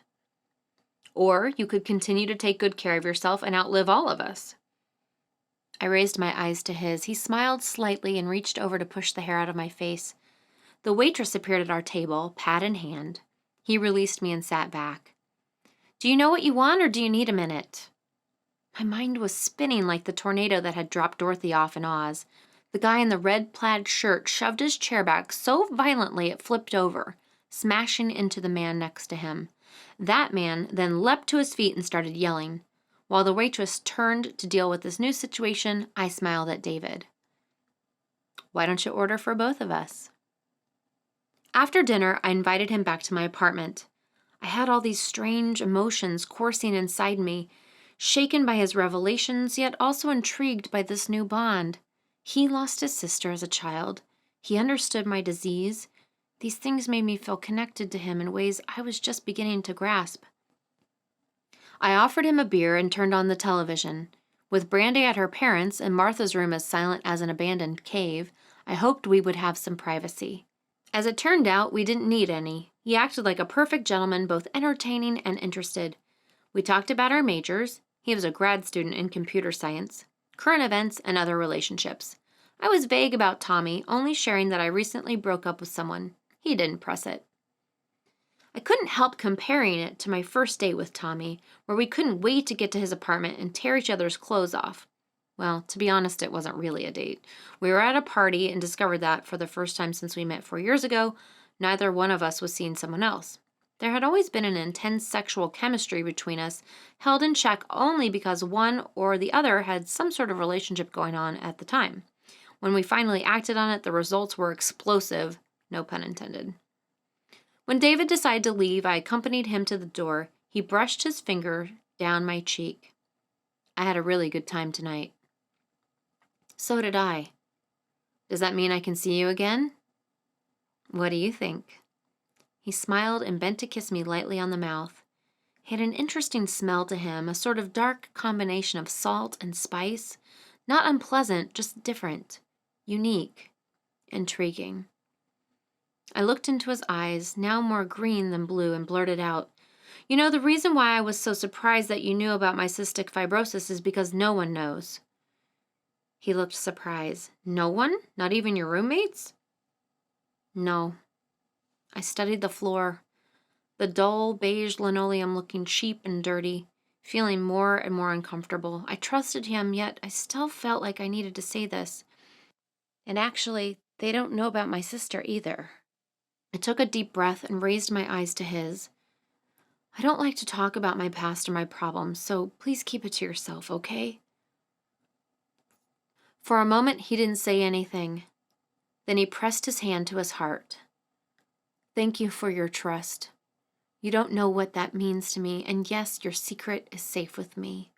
Or you could continue to take good care of yourself and outlive all of us. I raised my eyes to his. He smiled slightly and reached over to push the hair out of my face. The waitress appeared at our table, pad in hand. He released me and sat back. Do you know what you want, or do you need a minute? My mind was spinning like the tornado that had dropped Dorothy off in Oz. The guy in the red plaid shirt shoved his chair back so violently it flipped over, smashing into the man next to him. That man then leapt to his feet and started yelling. While the waitress turned to deal with this new situation, I smiled at David. Why don't you order for both of us? After dinner, I invited him back to my apartment. I had all these strange emotions coursing inside me, shaken by his revelations, yet also intrigued by this new bond. He lost his sister as a child. He understood my disease. These things made me feel connected to him in ways I was just beginning to grasp. I offered him a beer and turned on the television. With Brandy at her parents' and Martha's room as silent as an abandoned cave, I hoped we would have some privacy. As it turned out, we didn't need any. He acted like a perfect gentleman, both entertaining and interested. We talked about our majors. He was a grad student in computer science, current events, and other relationships. I was vague about Tommy, only sharing that I recently broke up with someone. He didn't press it. I couldn't help comparing it to my first date with Tommy, where we couldn't wait to get to his apartment and tear each other's clothes off. Well, to be honest, it wasn't really a date. We were at a party and discovered that, for the first time since we met 4 years ago, neither one of us was seeing someone else. There had always been an intense sexual chemistry between us, held in check only because one or the other had some sort of relationship going on at the time. When we finally acted on it, the results were explosive, no pun intended. When David decided to leave, I accompanied him to the door. He brushed his finger down my cheek. I had a really good time tonight. So did I. Does that mean I can see you again? What do you think? He smiled and bent to kiss me lightly on the mouth. He had an interesting smell to him, a sort of dark combination of salt and spice. Not unpleasant, just different, unique, intriguing. I looked into his eyes, now more green than blue, and blurted out, "You know, the reason why I was so surprised that you knew about my cystic fibrosis is because no one knows." He looked surprised. "No one? Not even your roommates?" "No." I studied the floor, the dull beige linoleum looking cheap and dirty, feeling more and more uncomfortable. I trusted him, yet I still felt like I needed to say this. And actually, they don't know about my sister either. I took a deep breath and raised my eyes to his. "I don't like to talk about my past or my problems, so please keep it to yourself, okay?" For a moment, he didn't say anything. Then he pressed his hand to his heart. "Thank you for your trust. You don't know what that means to me, and yes, your secret is safe with me."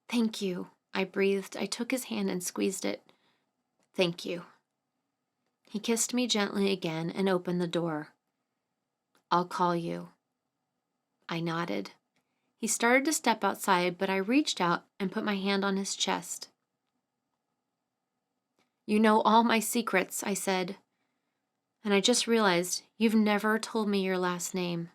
"Thank you," I breathed. I took his hand and squeezed it. "Thank you." He kissed me gently again and opened the door. "I'll call you." I nodded. He started to step outside, but I reached out and put my hand on his chest. "You know all my secrets," I said. "And I just realized you've never told me your last name."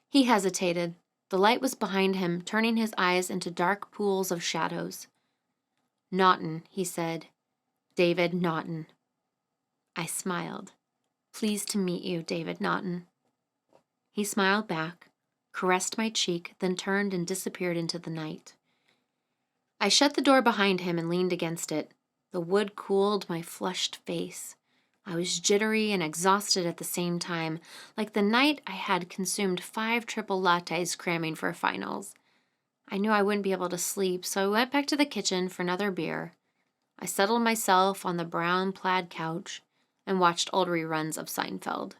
He hesitated. The light was behind him, turning his eyes into dark pools of shadows. "Naughton," he said. "David Naughton." I smiled. "Pleased to meet you, David Naughton." He smiled back, caressed my cheek, then turned and disappeared into the night. I shut the door behind him and leaned against it. The wood cooled my flushed face. I was jittery and exhausted at the same time, like the night I had consumed 5 triple lattes cramming for finals. I knew I wouldn't be able to sleep, so I went back to the kitchen for another beer. I settled myself on the brown plaid couch and watched old reruns of Seinfeld.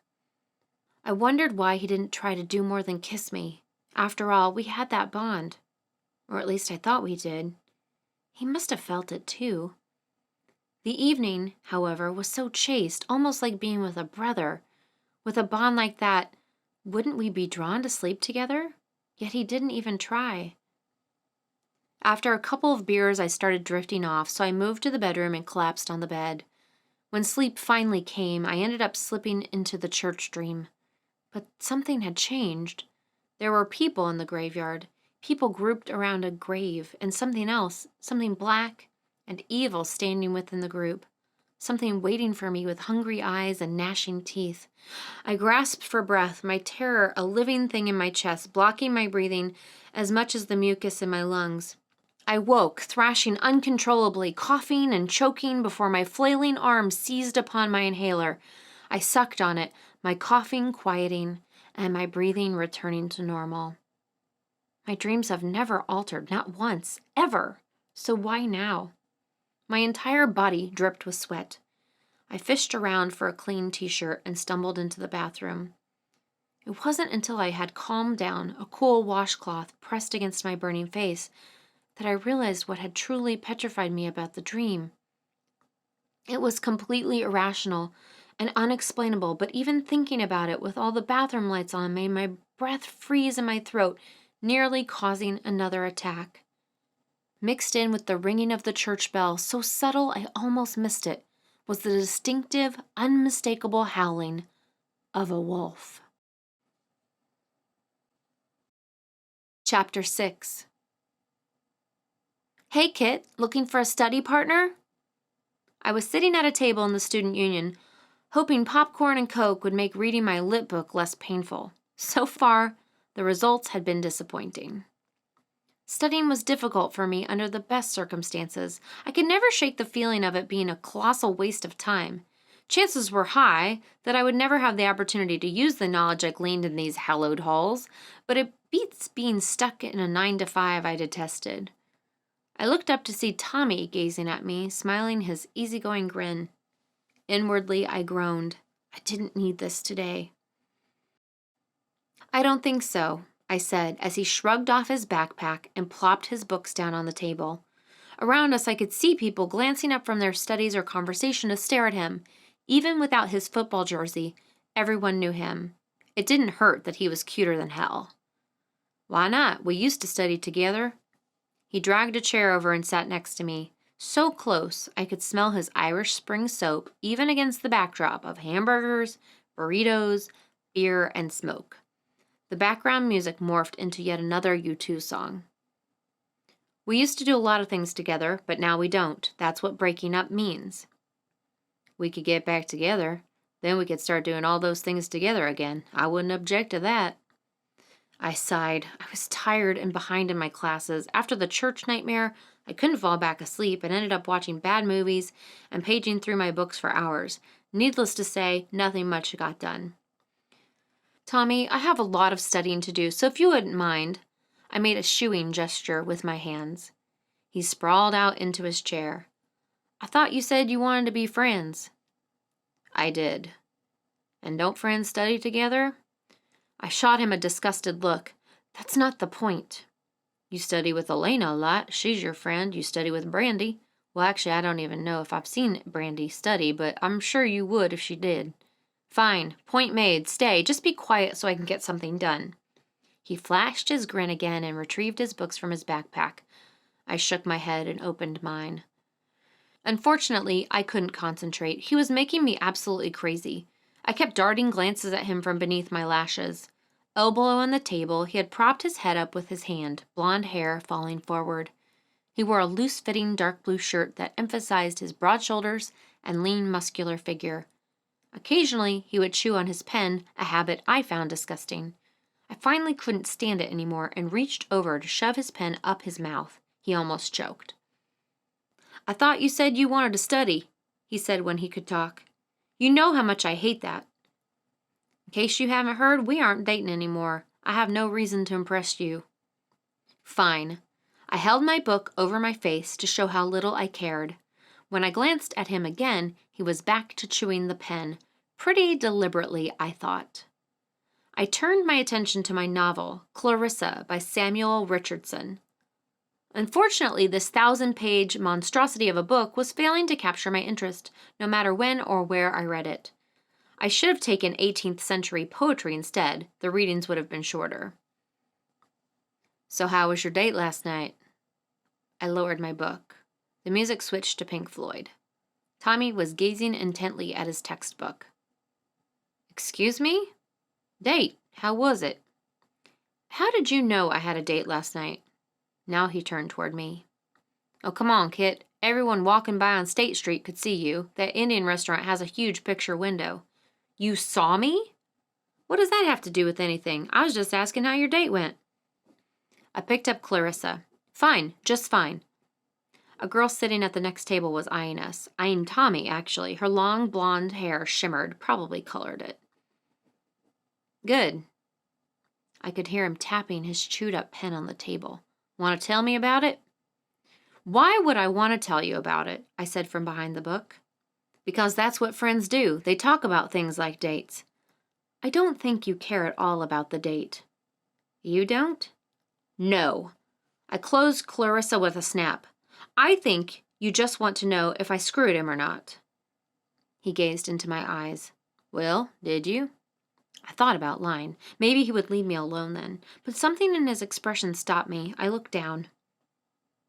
I wondered why he didn't try to do more than kiss me. After all, we had that bond. Or at least I thought we did. He must have felt it too. The evening, however, was so chaste, almost like being with a brother. With a bond like that, wouldn't we be drawn to sleep together? Yet he didn't even try. After a couple of beers, I started drifting off, so I moved to the bedroom and collapsed on the bed. When sleep finally came, I ended up slipping into the church dream. But something had changed. There were people in the graveyard, people grouped around a grave, and something else, something black and evil standing within the group, something waiting for me with hungry eyes and gnashing teeth. I grasped for breath, my terror a living thing in my chest, blocking my breathing as much as the mucus in my lungs. I woke, thrashing uncontrollably, coughing and choking before my flailing arm seized upon my inhaler. I sucked on it, my coughing quieting and my breathing returning to normal. My dreams have never altered, not once, ever. So why now? My entire body dripped with sweat. I fished around for a clean t-shirt and stumbled into the bathroom. It wasn't until I had calmed down, a cool washcloth pressed against my burning face, that I realized what had truly petrified me about the dream. It was completely irrational and unexplainable, but even thinking about it with all the bathroom lights on made my breath freeze in my throat, nearly causing another attack. Mixed in with the ringing of the church bell, so subtle I almost missed it, was the distinctive, unmistakable howling of a wolf. Chapter 6. Hey, Kit, looking for a study partner? I was sitting at a table in the student union, hoping popcorn and Coke would make reading my lit book less painful. So far, the results had been disappointing. Studying was difficult for me under the best circumstances. I could never shake the feeling of it being a colossal waste of time. Chances were high that I would never have the opportunity to use the knowledge I gleaned in these hallowed halls, but it beats being stuck in a 9 to 5 I detested. I looked up to see Tommy gazing at me, smiling his easygoing grin. Inwardly, I groaned. I didn't need this today. I don't think so, I said as he shrugged off his backpack and plopped his books down on the table. Around us, I could see people glancing up from their studies or conversation to stare at him. Even without his football jersey, everyone knew him. It didn't hurt that he was cuter than hell. Why not? We used to study together. He dragged a chair over and sat next to me. So close, I could smell his Irish Spring soap even against the backdrop of hamburgers, burritos, beer, and smoke. The background music morphed into yet another U2 song. We used to do a lot of things together, but now we don't. That's what breaking up means. We could get back together. Then we could start doing all those things together again. I wouldn't object to that. I sighed. I was tired and behind in my classes. After the church nightmare, I couldn't fall back asleep and ended up watching bad movies and paging through my books for hours. Needless to say, nothing much got done. Tommy, I have a lot of studying to do, so if you wouldn't mind. I made a shooing gesture with my hands. He sprawled out into his chair. I thought you said you wanted to be friends. I did. And don't friends study together? I shot him a disgusted look. That's not the point. You study with Elena a lot. She's your friend. You study with Brandy. Well, actually, I don't even know if I've seen Brandy study, but I'm sure you would if she did. Fine. Point made. Stay. Just be quiet so I can get something done. He flashed his grin again and retrieved his books from his backpack. I shook my head and opened mine. Unfortunately, I couldn't concentrate. He was making me absolutely crazy. I kept darting glances at him from beneath my lashes. Elbow on the table, he had propped his head up with his hand, blonde hair falling forward. He wore a loose-fitting dark blue shirt that emphasized his broad shoulders and lean, muscular figure. Occasionally, he would chew on his pen, a habit I found disgusting. I finally couldn't stand it anymore and reached over to shove his pen up his mouth. He almost choked. I thought you said you wanted to study, he said when he could talk. You know how much I hate that. In case you haven't heard, we aren't dating anymore. I have no reason to impress you. Fine. I held my book over my face to show how little I cared. When I glanced at him again, he was back to chewing the pen. Pretty deliberately, I thought. I turned my attention to my novel, Clarissa, by Samuel Richardson. Unfortunately, this 1,000-page monstrosity of a book was failing to capture my interest, no matter when or where I read it. I should have taken 18th century poetry instead. The readings would have been shorter. So how was your date last night? I lowered my book. The music switched to Pink Floyd. Tommy was gazing intently at his textbook. Excuse me? Date. How was it? How did you know I had a date last night? Now he turned toward me. Oh, come on, Kit. Everyone walking by on State Street could see you. That Indian restaurant has a huge picture window. You saw me? What does that have to do with anything? I was just asking how your date went. I picked up Clarissa. Fine, just fine. A girl sitting at the next table was eyeing us. Eyeing Tommy, actually. Her long blonde hair shimmered, probably colored it. Good. I could hear him tapping his chewed-up pen on the table. Want to tell me about it? Why would I want to tell you about it? I said from behind the book. Because that's what friends do. They talk about things like dates. I don't think you care at all about the date. You don't? No. I closed Clarissa with a snap. I think you just want to know if I screwed him or not. He gazed into my eyes. Well, did you? I thought about lying. Maybe he would leave me alone then. But something in his expression stopped me. I looked down.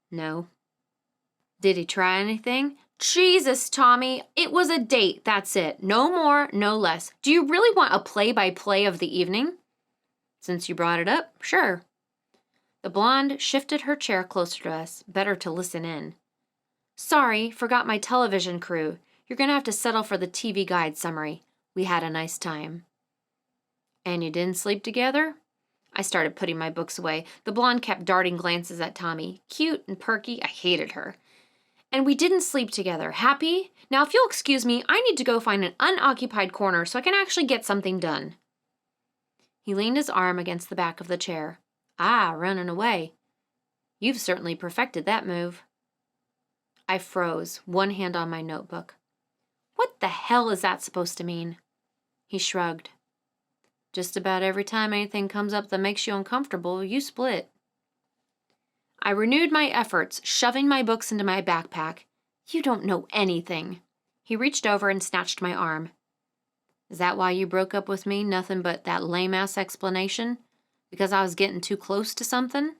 No. Did he try anything? Jesus, Tommy. It was a date, that's it. No more, no less. Do you really want a play-by-play of the evening? Since you brought it up, sure. The blonde shifted her chair closer to us, better to listen in. Sorry, forgot my television crew. You're gonna have to settle for the TV guide summary. We had a nice time. And you didn't sleep together? I started putting my books away. The blonde kept darting glances at Tommy. Cute and perky, I hated her. And we didn't sleep together. Happy? Now, if you'll excuse me, I need to go find an unoccupied corner so I can actually get something done. He leaned his arm against the back of the chair. Ah, running away. You've certainly perfected that move. I froze, one hand on my notebook. What the hell is that supposed to mean? He shrugged. Just about every time anything comes up that makes you uncomfortable, you split. I renewed my efforts, shoving my books into my backpack. You don't know anything. He reached over and snatched my arm. Is that why you broke up with me? Nothing but that lame-ass explanation? Because I was getting too close to something?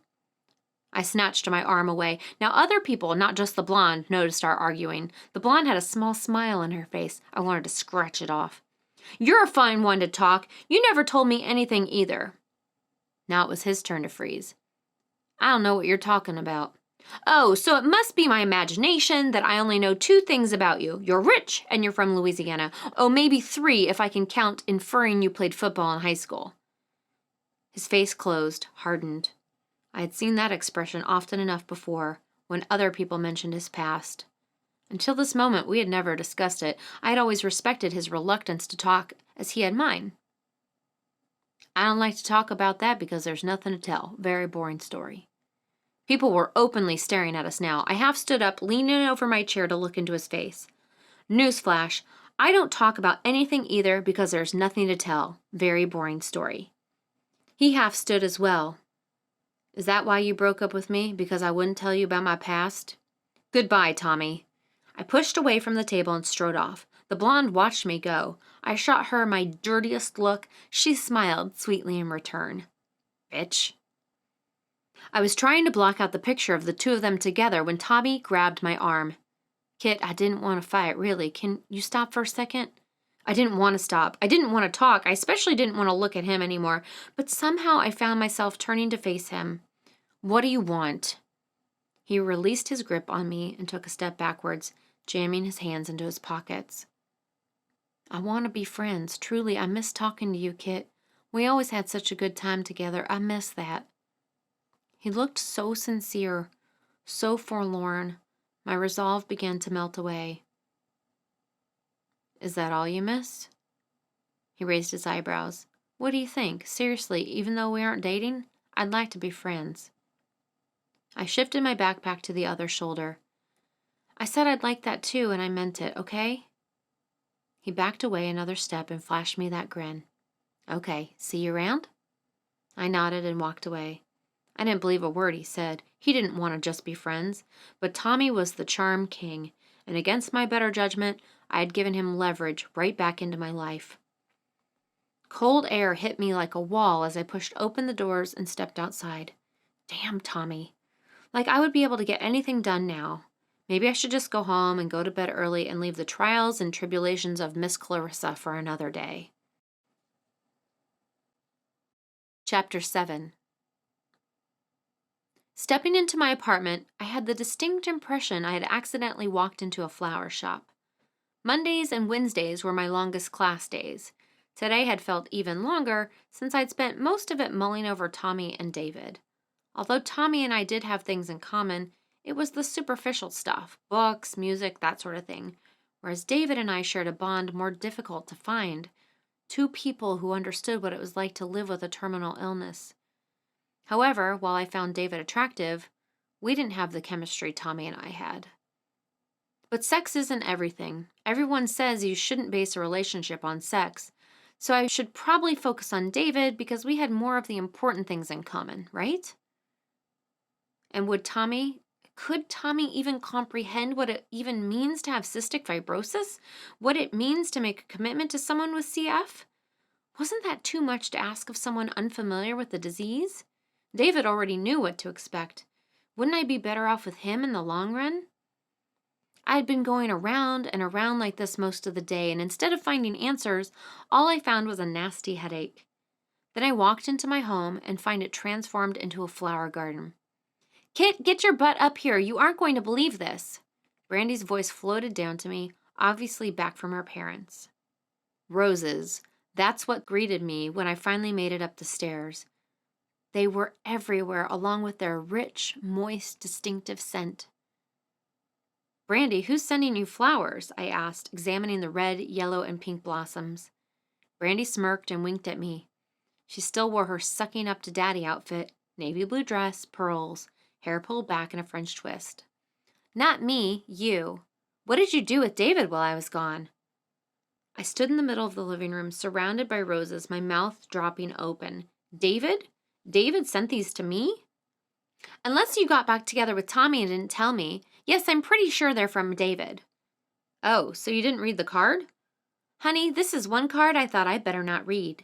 I snatched my arm away. Now other people, not just the blonde, noticed our arguing. The blonde had a small smile on her face. I wanted to scratch it off. You're a fine one to talk. You never told me anything either. Now it was his turn to freeze. I don't know what you're talking about. Oh, so it must be my imagination that I only know 2 things about you. You're rich and you're from Louisiana. Oh, maybe 3 if I can count inferring you played football in high school. His face closed, hardened. I had seen that expression often enough before, when other people mentioned his past. Until this moment, we had never discussed it. I had always respected his reluctance to talk as he had mine. I don't like to talk about that because there's nothing to tell. Very boring story. People were openly staring at us now. I half stood up, leaning over my chair to look into his face. Newsflash, I don't talk about anything either because there's nothing to tell. Very boring story. He half stood as well. Is that why you broke up with me? Because I wouldn't tell you about my past? Goodbye, Tommy. I pushed away from the table and strode off. The blonde watched me go. I shot her my dirtiest look. She smiled sweetly in return. Bitch. I was trying to block out the picture of the 2 of them together when Tommy grabbed my arm. Kit, I didn't want to fight, really. Can you stop for a second? I didn't want to stop. I didn't want to talk. I especially didn't want to look at him anymore. But somehow I found myself turning to face him. What do you want? He released his grip on me and took a step backwards, jamming his hands into his pockets. I want to be friends. Truly, I miss talking to you, Kit. We always had such a good time together. I miss that. He looked so sincere, so forlorn. My resolve began to melt away. Is that all you miss? He raised his eyebrows. What do you think? Seriously, even though we aren't dating, I'd like to be friends. I shifted my backpack to the other shoulder. I said I'd like that too, and I meant it, okay? He backed away another step and flashed me that grin. Okay, see you around? I nodded and walked away. I didn't believe a word he said. He didn't want to just be friends. But Tommy was the charm king, and against my better judgment, I had given him leverage right back into my life. Cold air hit me like a wall as I pushed open the doors and stepped outside. Damn, Tommy. Like I would be able to get anything done now. Maybe I should just go home and go to bed early and leave the trials and tribulations of Miss Clarissa for another day. Chapter 7. Stepping into my apartment, I had the distinct impression I had accidentally walked into a flower shop. Mondays and Wednesdays were my longest class days. Today had felt even longer since I'd spent most of it mulling over Tommy and David. Although Tommy and I did have things in common, it was the superficial stuff, books, music, that sort of thing, whereas David and I shared a bond more difficult to find, 2 people who understood what it was like to live with a terminal illness. However, while I found David attractive, we didn't have the chemistry Tommy and I had. But sex isn't everything. Everyone says you shouldn't base a relationship on sex, so I should probably focus on David because we had more of the important things in common, right? And could Tommy even comprehend what it even means to have cystic fibrosis? What it means to make a commitment to someone with CF? Wasn't that too much to ask of someone unfamiliar with the disease? David already knew what to expect. Wouldn't I be better off with him in the long run? I had been going around and around like this most of the day, and instead of finding answers, all I found was a nasty headache. Then I walked into my home and find it transformed into a flower garden. Kit, get your butt up here. You aren't going to believe this. Brandy's voice floated down to me, obviously back from her parents. Roses. That's what greeted me when I finally made it up the stairs. They were everywhere, along with their rich, moist, distinctive scent. Brandy, who's sending you flowers? I asked, examining the red, yellow, and pink blossoms. Brandy smirked and winked at me. She still wore her sucking up to daddy outfit, navy blue dress, pearls, hair pulled back in a French twist. Not me, you. What did you do with David while I was gone? I stood in the middle of the living room, surrounded by roses, my mouth dropping open. David? David sent these to me? Unless you got back together with Tommy and didn't tell me. Yes, I'm pretty sure they're from David. Oh, so you didn't read the card? Honey, this is one card I thought I'd better not read.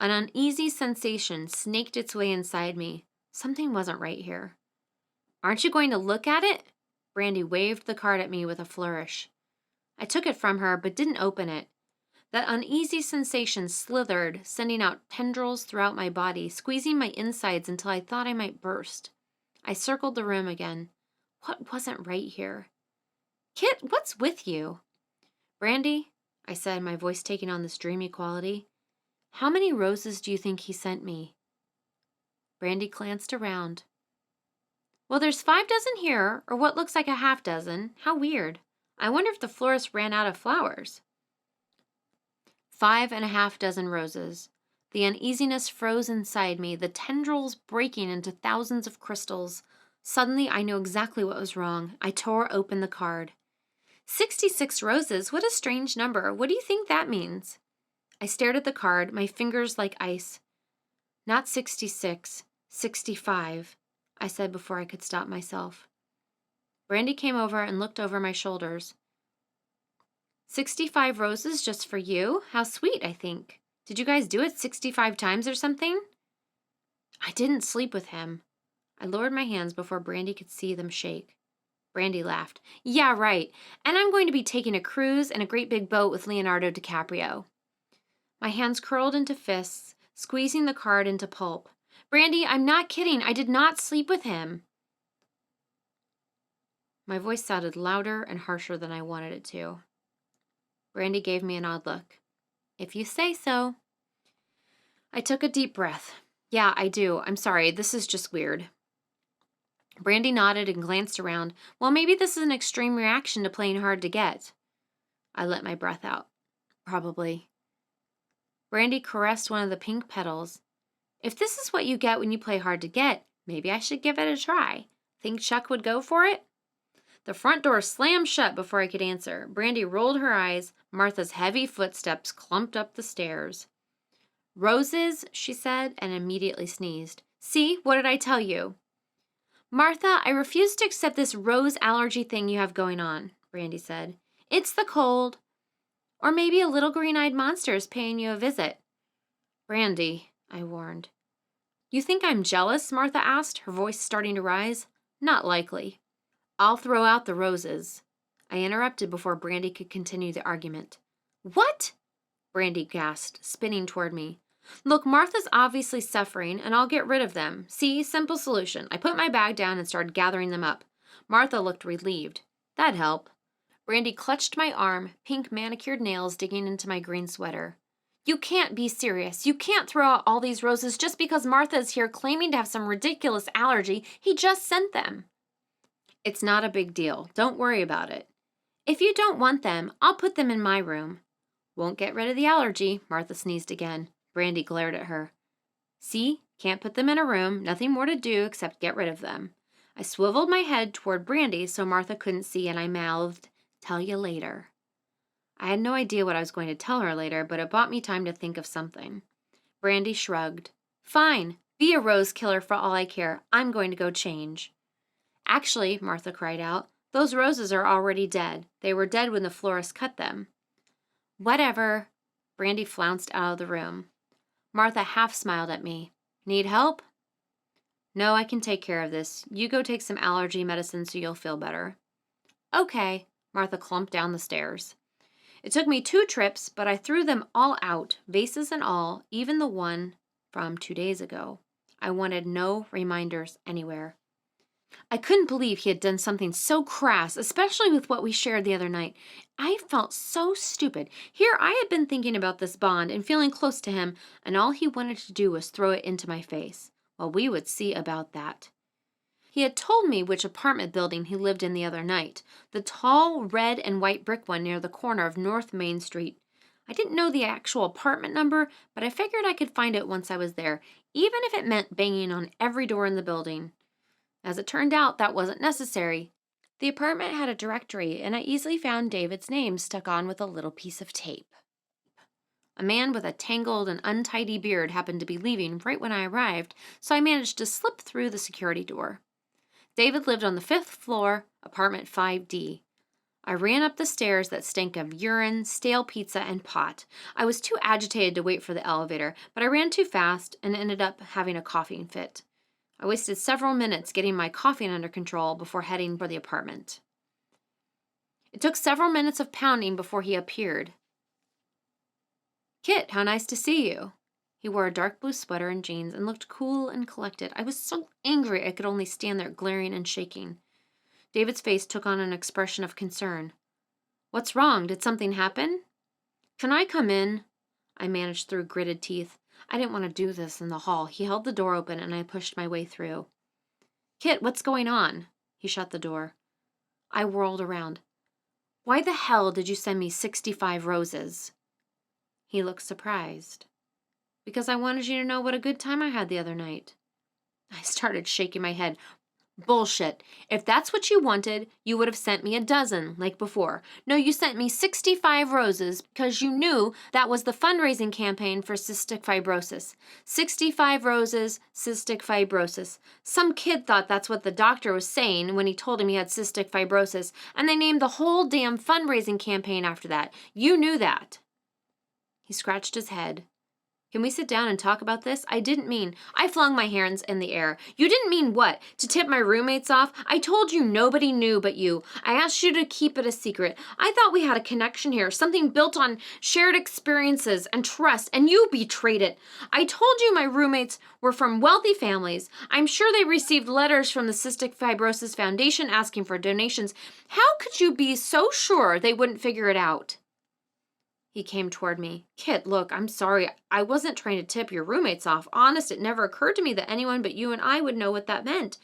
An uneasy sensation snaked its way inside me. Something wasn't right here. Aren't you going to look at it? Brandy waved the card at me with a flourish. I took it from her, but didn't open it. That uneasy sensation slithered, sending out tendrils throughout my body, squeezing my insides until I thought I might burst. I circled the room again. What wasn't right here? Kit, what's with you? Brandy, I said, my voice taking on this dreamy quality, how many roses do you think he sent me? Brandy glanced around. Well, there's 5 dozen here, or what looks like a half dozen. How weird. I wonder if the florist ran out of flowers. 5.5 dozen roses. The uneasiness froze inside me, the tendrils breaking into thousands of crystals. Suddenly, I knew exactly what was wrong. I tore open the card. 66 roses? What a strange number. What do you think that means? I stared at the card, my fingers like ice. Not 66, 65, I said before I could stop myself. Brandy came over and looked over my shoulders. 65 roses just for you? How sweet, I think. Did you guys do it 65 times or something? I didn't sleep with him. I lowered my hands before Brandy could see them shake. Brandy laughed. Yeah, right. And I'm going to be taking a cruise in a great big boat with Leonardo DiCaprio. My hands curled into fists, squeezing the card into pulp. Brandy, I'm not kidding. I did not sleep with him. My voice sounded louder and harsher than I wanted it to. Brandy gave me an odd look. If you say so. I took a deep breath. Yeah, I do. I'm sorry. This is just weird. Brandy nodded and glanced around. Well, maybe this is an extreme reaction to playing hard to get. I let my breath out. Probably. Brandy caressed one of the pink petals. If this is what you get when you play hard to get, maybe I should give it a try. Think Chuck would go for it? The front door slammed shut before I could answer. Brandy rolled her eyes. Martha's heavy footsteps clumped up the stairs. Roses, she said, and immediately sneezed. See, what did I tell you? Martha, I refuse to accept this rose allergy thing you have going on, Brandy said. It's the cold. Or maybe a little green-eyed monster is paying you a visit. Brandy, I warned. You think I'm jealous? Martha asked, her voice starting to rise. Not likely. I'll throw out the roses. I interrupted before Brandy could continue the argument. What? Brandy gasped, spinning toward me. Look, Martha's obviously suffering, and I'll get rid of them. See, simple solution. I put my bag down and started gathering them up. Martha looked relieved. That'd help. Brandy clutched my arm, pink manicured nails digging into my green sweater. You can't be serious. You can't throw out all these roses just because Martha is here claiming to have some ridiculous allergy. He just sent them. It's not a big deal. Don't worry about it. If you don't want them, I'll put them in my room. Won't get rid of the allergy, Martha sneezed again. Brandy glared at her. See? Can't put them in a room. Nothing more to do except get rid of them. I swiveled my head toward Brandy so Martha couldn't see, and I mouthed, Tell you later. I had no idea what I was going to tell her later, but it bought me time to think of something. Brandy shrugged. Fine. Be a rose killer for all I care. I'm going to go change. Actually, Martha cried out, those roses are already dead. They were dead when the florist cut them. Whatever. Brandy flounced out of the room. Martha half smiled at me. Need help? No, I can take care of this. You go take some allergy medicine so you'll feel better. Okay. Martha clumped down the stairs. It took me 2 trips, but I threw them all out, vases and all, even the one from 2 days ago. I wanted no reminders anywhere. I couldn't believe he had done something so crass, especially with what we shared the other night. I felt so stupid. Here I had been thinking about this bond and feeling close to him, and all he wanted to do was throw it into my face. Well, we would see about that. He had told me which apartment building he lived in the other night, the tall red and white brick one near the corner of North Main Street. I didn't know the actual apartment number, but I figured I could find it once I was there, even if it meant banging on every door in the building. As it turned out, that wasn't necessary. The apartment had a directory, and I easily found David's name stuck on with a little piece of tape. A man with a tangled and untidy beard happened to be leaving right when I arrived, so I managed to slip through the security door. David lived on the 5th floor, apartment 5D. I ran up the stairs that stank of urine, stale pizza, and pot. I was too agitated to wait for the elevator, but I ran too fast and ended up having a coughing fit. I wasted several minutes getting my coughing under control before heading for the apartment. It took several minutes of pounding before he appeared. Kit, how nice to see you. He wore a dark blue sweater and jeans and looked cool and collected. I was so angry I could only stand there glaring and shaking. David's face took on an expression of concern. What's wrong? Did something happen? Can I come in? I managed through gritted teeth. I didn't want to do this in the hall. He held the door open and I pushed my way through. Kit, what's going on? He shut the door. I whirled around. Why the hell did you send me 65 roses? He looked surprised. Because I wanted you to know what a good time I had the other night. I started shaking my head. Bullshit. If that's what you wanted, you would have sent me a dozen, like before. No, you sent me 65 roses because you knew that was the fundraising campaign for cystic fibrosis. 65 roses, cystic fibrosis. Some kid thought that's what the doctor was saying when he told him he had cystic fibrosis, and they named the whole damn fundraising campaign after that. You knew that. He scratched his head. Can we sit down and talk about this? I didn't mean. I flung my hands in the air. You didn't mean what? To tip my roommates off? I told you nobody knew but you. I asked you to keep it a secret. I thought we had a connection here, something built on shared experiences and trust, and you betrayed it. I told you my roommates were from wealthy families. I'm sure they received letters from the Cystic Fibrosis Foundation asking for donations. How could you be so sure they wouldn't figure it out? He came toward me. Kit, look, I'm sorry. I wasn't trying to tip your roommates off. Honest, it never occurred to me that anyone but you and I would know what that meant.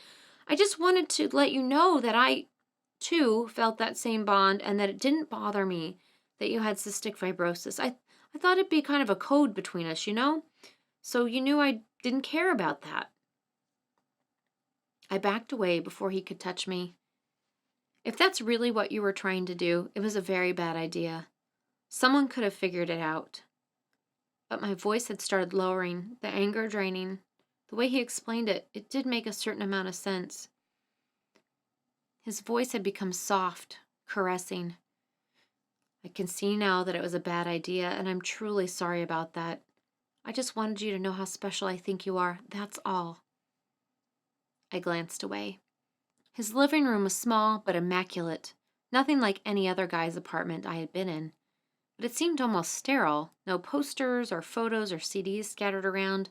I just wanted to let you know that I, too, felt that same bond and that it didn't bother me that you had cystic fibrosis. I thought it'd be kind of a code between us, you know? So you knew I didn't care about that. I backed away before he could touch me. If that's really what you were trying to do, it was a very bad idea. Someone could have figured it out. But my voice had started lowering, the anger draining. The way he explained it, it did make a certain amount of sense. His voice had become soft, caressing. I can see now that it was a bad idea, and I'm truly sorry about that. I just wanted you to know how special I think you are, that's all. I glanced away. His living room was small but immaculate, nothing like any other guy's apartment I had been in. But it seemed almost sterile, no posters or photos or CDs scattered around.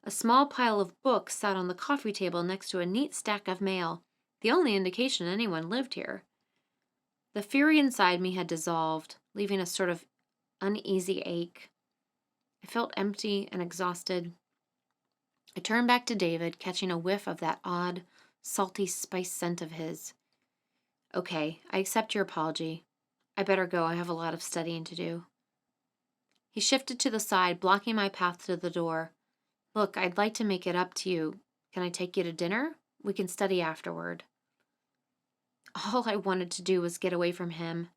A small pile of books sat on the coffee table next to a neat stack of mail, the only indication anyone lived here. The fury inside me had dissolved, leaving a sort of uneasy ache. I felt empty and exhausted. I turned back to David, catching a whiff of that odd, salty spice scent of his. Okay, I accept your apology. I better go. I have a lot of studying to do. He shifted to the side, blocking my path to the door. Look, I'd like to make it up to you. Can I take you to dinner? We can study afterward. All I wanted to do was get away from him.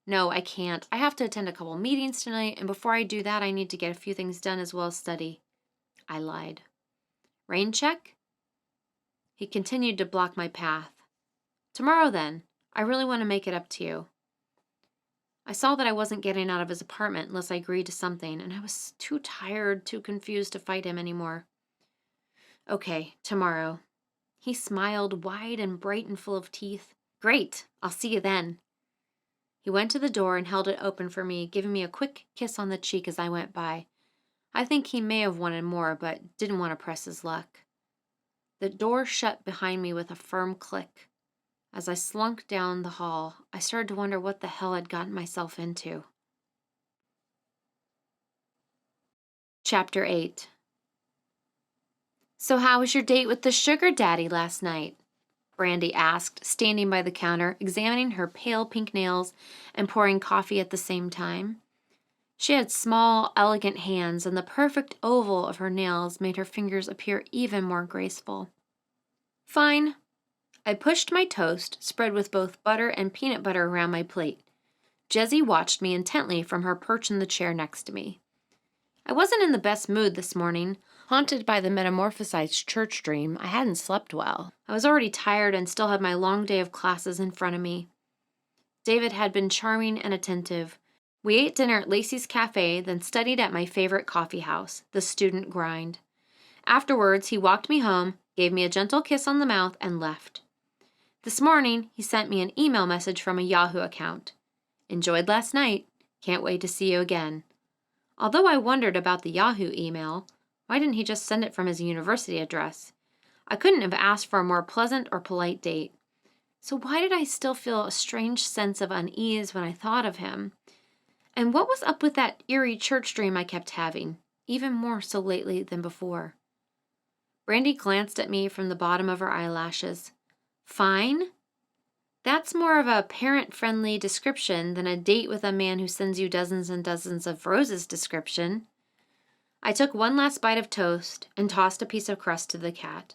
No, I can't. I have to attend a couple meetings tonight, and before I do that, I need to get a few things done as well as study. I lied. Rain check? He continued to block my path. Tomorrow then. I really want to make it up to you. I saw that I wasn't getting out of his apartment unless I agreed to something, and I was too tired, too confused to fight him anymore. Okay, tomorrow. He smiled, wide and bright and full of teeth. Great, I'll see you then. He went to the door and held it open for me, giving me a quick kiss on the cheek as I went by. I think he may have wanted more, but didn't want to press his luck. The door shut behind me with a firm click. As I slunk down the hall, I started to wonder what the hell I'd gotten myself into. Chapter 8. So how was your date with the sugar daddy last night? Brandy asked, standing by the counter, examining her pale pink nails and pouring coffee at the same time. She had small, elegant hands, and the perfect oval of her nails made her fingers appear even more graceful. Fine. I pushed my toast, spread with both butter and peanut butter, around my plate. Jessie watched me intently from her perch in the chair next to me. I wasn't in the best mood this morning. Haunted by the metamorphosized church dream, I hadn't slept well. I was already tired and still had my long day of classes in front of me. David had been charming and attentive. We ate dinner at Lacey's Cafe, then studied at my favorite coffee house, the Student Grind. Afterwards, he walked me home, gave me a gentle kiss on the mouth, and left. This morning, he sent me an email message from a Yahoo account. Enjoyed last night. Can't wait to see you again. Although I wondered about the Yahoo email, why didn't he just send it from his university address? I couldn't have asked for a more pleasant or polite date. So why did I still feel a strange sense of unease when I thought of him? And what was up with that eerie church dream I kept having, even more so lately than before? Brandy glanced at me from the bottom of her eyelashes. Fine? That's more of a parent-friendly description than a date with a man who sends you dozens and dozens of roses description. I took one last bite of toast and tossed a piece of crust to the cat.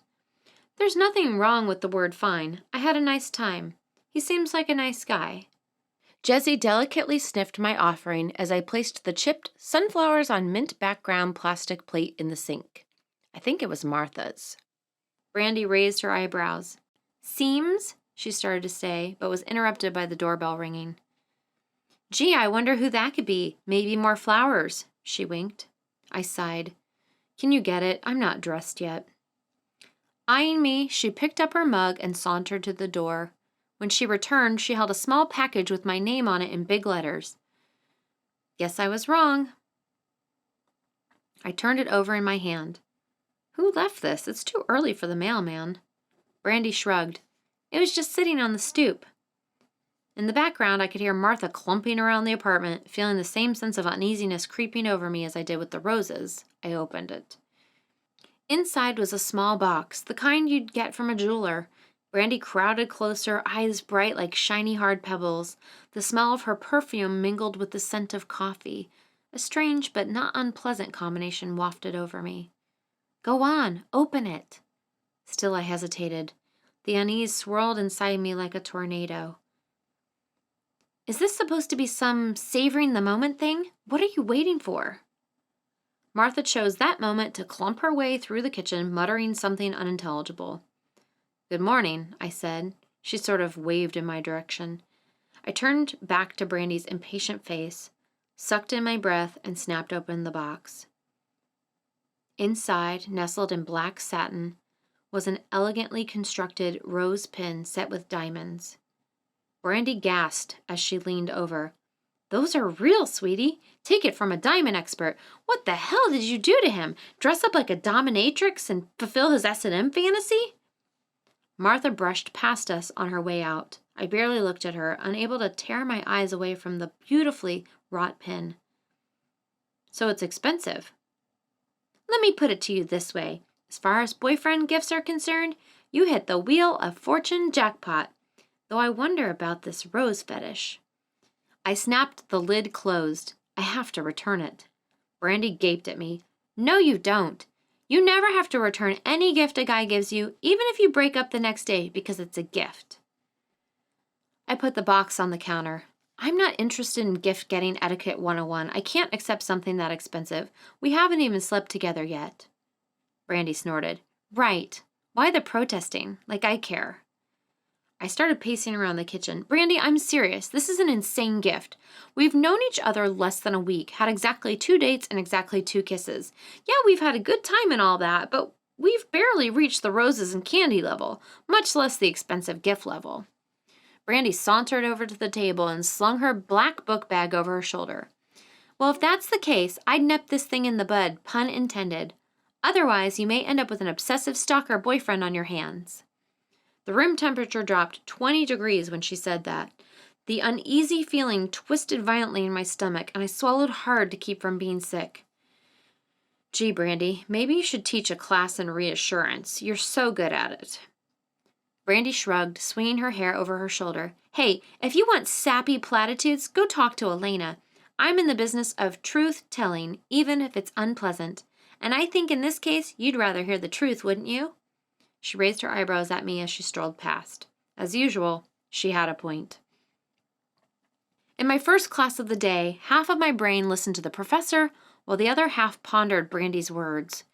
There's nothing wrong with the word fine. I had a nice time. He seems like a nice guy. Jessie delicately sniffed my offering as I placed the chipped sunflowers on mint background plastic plate in the sink. I think it was Martha's. Brandy raised her eyebrows. Seems, she started to say, but was interrupted by the doorbell ringing. Gee, I wonder who that could be. Maybe more flowers, she winked. I sighed. Can you get it? I'm not dressed yet. Eyeing me, she picked up her mug and sauntered to the door. When she returned, she held a small package with my name on it in big letters. Guess I was wrong. I turned it over in my hand. Who left this? It's too early for the mailman. Brandy shrugged. It was just sitting on the stoop. In the background, I could hear Martha clumping around the apartment, feeling the same sense of uneasiness creeping over me as I did with the roses. I opened it. Inside was a small box, the kind you'd get from a jeweler. Brandy crowded closer, eyes bright like shiny hard pebbles. The smell of her perfume mingled with the scent of coffee. A strange but not unpleasant combination wafted over me. Go on, open it. Still I hesitated. The unease swirled inside me like a tornado. Is this supposed to be some savoring the moment thing? What are you waiting for? Martha chose that moment to clump her way through the kitchen, muttering something unintelligible. Good morning, I said. She sort of waved in my direction. I turned back to Brandy's impatient face, sucked in my breath, and snapped open the box. Inside, nestled in black satin, was an elegantly constructed rose pin set with diamonds. Brandy gasped as she leaned over. Those are real, sweetie. Take it from a diamond expert. What the hell did you do to him? Dress up like a dominatrix and fulfill his S&M fantasy? Martha brushed past us on her way out. I barely looked at her, unable to tear my eyes away from the beautifully wrought pin. So it's expensive. Let me put it to you this way. As far as boyfriend gifts are concerned, you hit the Wheel of Fortune jackpot. Though I wonder about this rose fetish. I snapped the lid closed. I have to return it. Brandy gaped at me. No, you don't. You never have to return any gift a guy gives you, even if you break up the next day because it's a gift. I put the box on the counter. I'm not interested in gift-getting etiquette 101. I can't accept something that expensive. We haven't even slept together yet. Brandy snorted. Right. Why the protesting? Like I care. I started pacing around the kitchen. Brandy, I'm serious. This is an insane gift. We've known each other less than a week, had exactly 2 dates and exactly 2 kisses. Yeah, we've had a good time and all that, but we've barely reached the roses and candy level, much less the expensive gift level. Brandy sauntered over to the table and slung her black book bag over her shoulder. Well, if that's the case, I'd nip this thing in the bud, pun intended. Otherwise, you may end up with an obsessive stalker boyfriend on your hands. The room temperature dropped 20 degrees when she said that. The uneasy feeling twisted violently in my stomach, and I swallowed hard to keep from being sick. Gee, Brandy, maybe you should teach a class in reassurance. You're so good at it. Brandy shrugged, swinging her hair over her shoulder. Hey, if you want sappy platitudes, go talk to Elena. I'm in the business of truth-telling, even if it's unpleasant. And I think in this case, you'd rather hear the truth, wouldn't you? She raised her eyebrows at me as she strolled past. As usual, she had a point. In my first class of the day, half of my brain listened to the professor, while the other half pondered Brandy's words.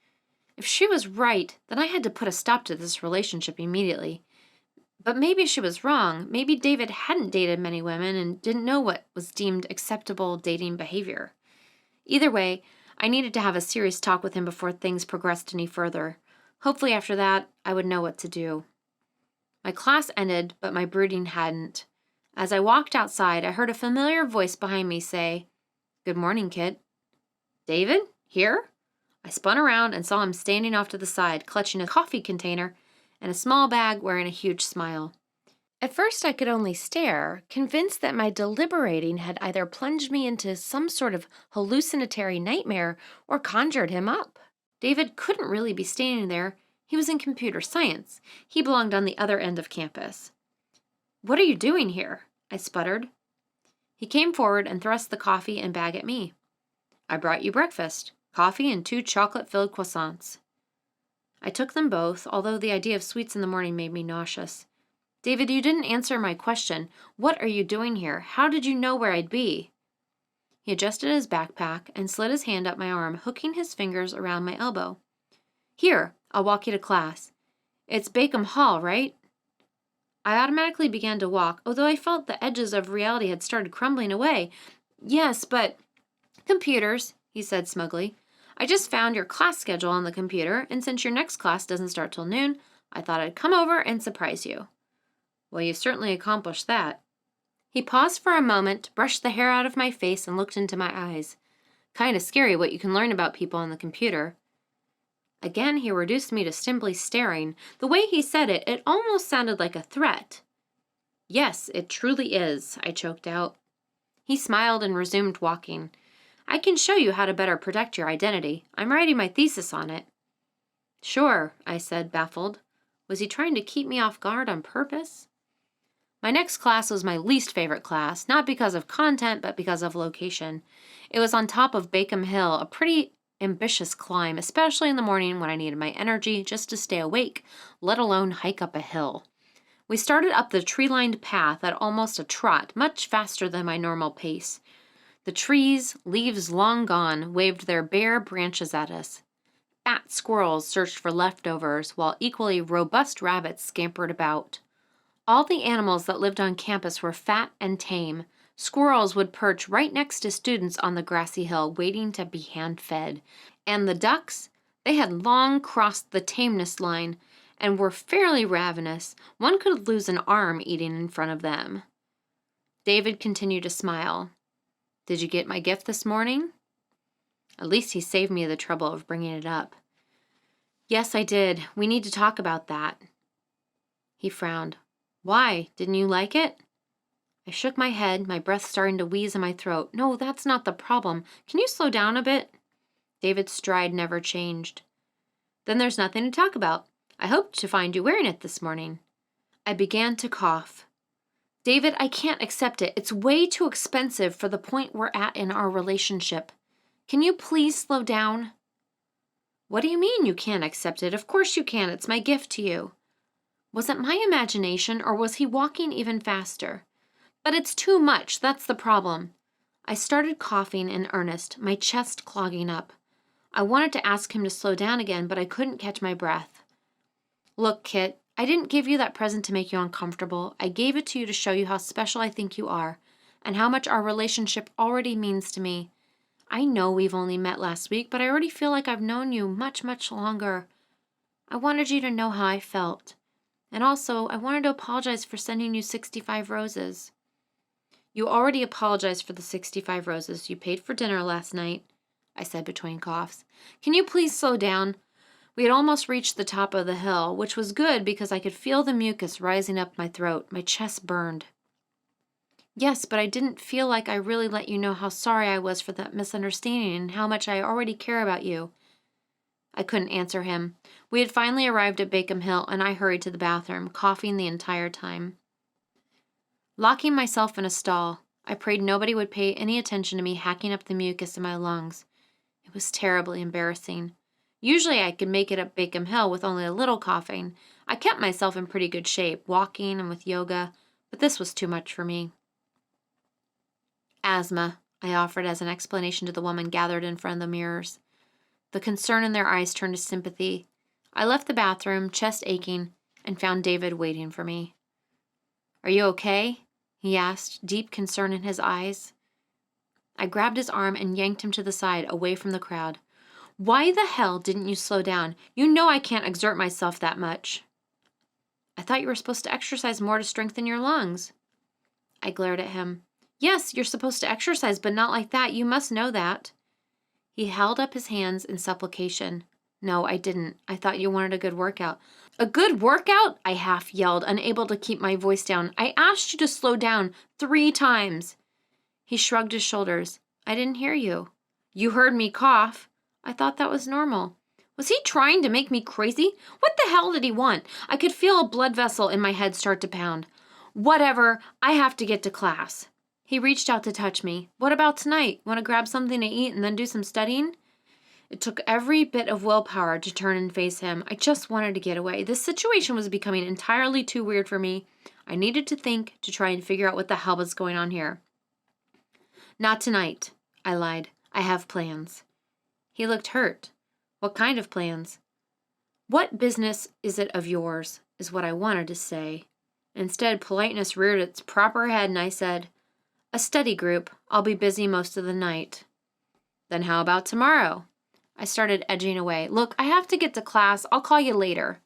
If she was right, then I had to put a stop to this relationship immediately. But maybe she was wrong. Maybe David hadn't dated many women and didn't know what was deemed acceptable dating behavior. Either way, I needed to have a serious talk with him before things progressed any further. Hopefully after that, I would know what to do. My class ended, but my brooding hadn't. As I walked outside, I heard a familiar voice behind me say, "Good morning, kid." "David? Here?" I spun around and saw him standing off to the side, clutching a coffee container and a small bag, wearing a huge smile. At first I could only stare, convinced that my deliberating had either plunged me into some sort of hallucinatory nightmare or conjured him up. David couldn't really be standing there. He was in computer science. He belonged on the other end of campus. "What are you doing here?" I sputtered. He came forward and thrust the coffee and bag at me. "I brought you breakfast, coffee and 2 chocolate-filled croissants." I took them both, although the idea of sweets in the morning made me nauseous. "David, you didn't answer my question. What are you doing here? How did you know where I'd be?" He adjusted his backpack and slid his hand up my arm, hooking his fingers around my elbow. "Here, I'll walk you to class. It's Bakeham Hall, right?" I automatically began to walk, although I felt the edges of reality had started crumbling away. "Yes, but—" "Computers," he said smugly. "I just found your class schedule on the computer, and since your next class doesn't start till noon, I thought I'd come over and surprise you." "Well, you certainly accomplished that." He paused for a moment, brushed the hair out of my face, and looked into my eyes. "Kinda scary what you can learn about people on the computer." Again, he reduced me to simply staring. The way he said it, it almost sounded like a threat. "Yes, it truly is," I choked out. He smiled and resumed walking. "I can show you how to better protect your identity. I'm writing my thesis on it." "Sure," I said, baffled. Was he trying to keep me off guard on purpose? My next class was my least favorite class, not because of content, but because of location. It was on top of Bakeham Hill, a pretty ambitious climb, especially in the morning when I needed my energy just to stay awake, let alone hike up a hill. We started up the tree-lined path at almost a trot, much faster than my normal pace. The trees, leaves long gone, waved their bare branches at us. Fat squirrels searched for leftovers, while equally robust rabbits scampered about. All the animals that lived on campus were fat and tame. Squirrels would perch right next to students on the grassy hill, waiting to be hand-fed. And the ducks? They had long crossed the tameness line and were fairly ravenous. One could lose an arm eating in front of them. David continued to smile. "Did you get my gift this morning?" At least he saved me the trouble of bringing it up. "Yes, I did. We need to talk about that." He frowned. "Why? Didn't you like it?" I shook my head, my breath starting to wheeze in my throat. "No, that's not the problem. Can you slow down a bit?" David's stride never changed. "Then there's nothing to talk about. I hoped to find you wearing it this morning." I began to cough. "David, I can't accept it. It's way too expensive for the point we're at in our relationship. Can you please slow down?" "What do you mean you can't accept it? Of course you can. It's my gift to you." Was it my imagination, or was he walking even faster? "But it's too much. That's the problem." I started coughing in earnest, my chest clogging up. I wanted to ask him to slow down again, but I couldn't catch my breath. Look, Kit, I didn't give you that present to make you uncomfortable. I gave it to you to show you how special I think you are, and how much our relationship already means to me. I know we've only met last week, but I already feel like I've known you much, much longer. I wanted you to know how I felt. And also, I wanted to apologize for sending you 65 roses. You already apologized for the 65 roses you paid for dinner last night, I said between coughs. Can you please slow down? We had almost reached the top of the hill, which was good because I could feel the mucus rising up my throat. My chest burned. Yes, but I didn't feel like I really let you know how sorry I was for that misunderstanding and how much I already care about you. I couldn't answer him. We had finally arrived at Bacon Hill, and I hurried to the bathroom, coughing the entire time. Locking myself in a stall, I prayed nobody would pay any attention to me hacking up the mucus in my lungs. It was terribly embarrassing. Usually I could make it up Bacon Hill with only a little coughing. I kept myself in pretty good shape, walking and with yoga, but this was too much for me. Asthma, I offered as an explanation to the woman gathered in front of the mirrors. The concern in their eyes turned to sympathy. I left the bathroom, chest aching, and found David waiting for me. Are you okay? He asked, deep concern in his eyes. I grabbed his arm and yanked him to the side, away from the crowd. Why the hell didn't you slow down? You know I can't exert myself that much. I thought you were supposed to exercise more to strengthen your lungs. I glared at him. Yes, you're supposed to exercise, but not like that. You must know that. He held up his hands in supplication. No, I didn't. I thought you wanted a good workout. A good workout? I half yelled, unable to keep my voice down. I asked you to slow down 3 times. He shrugged his shoulders. I didn't hear you. You heard me cough. I thought that was normal. Was he trying to make me crazy? What the hell did he want? I could feel a blood vessel in my head start to pound. Whatever, I have to get to class. He reached out to touch me. What about tonight? Want to grab something to eat and then do some studying? It took every bit of willpower to turn and face him. I just wanted to get away. This situation was becoming entirely too weird for me. I needed to think to try and figure out what the hell was going on here. Not tonight, I lied. I have plans. He looked hurt. What kind of plans? What business is it of yours, is what I wanted to say. Instead, politeness reared its proper head and I said, a study group. I'll be busy most of the night. Then how about tomorrow? I started edging away. Look, I have to get to class. I'll call you later.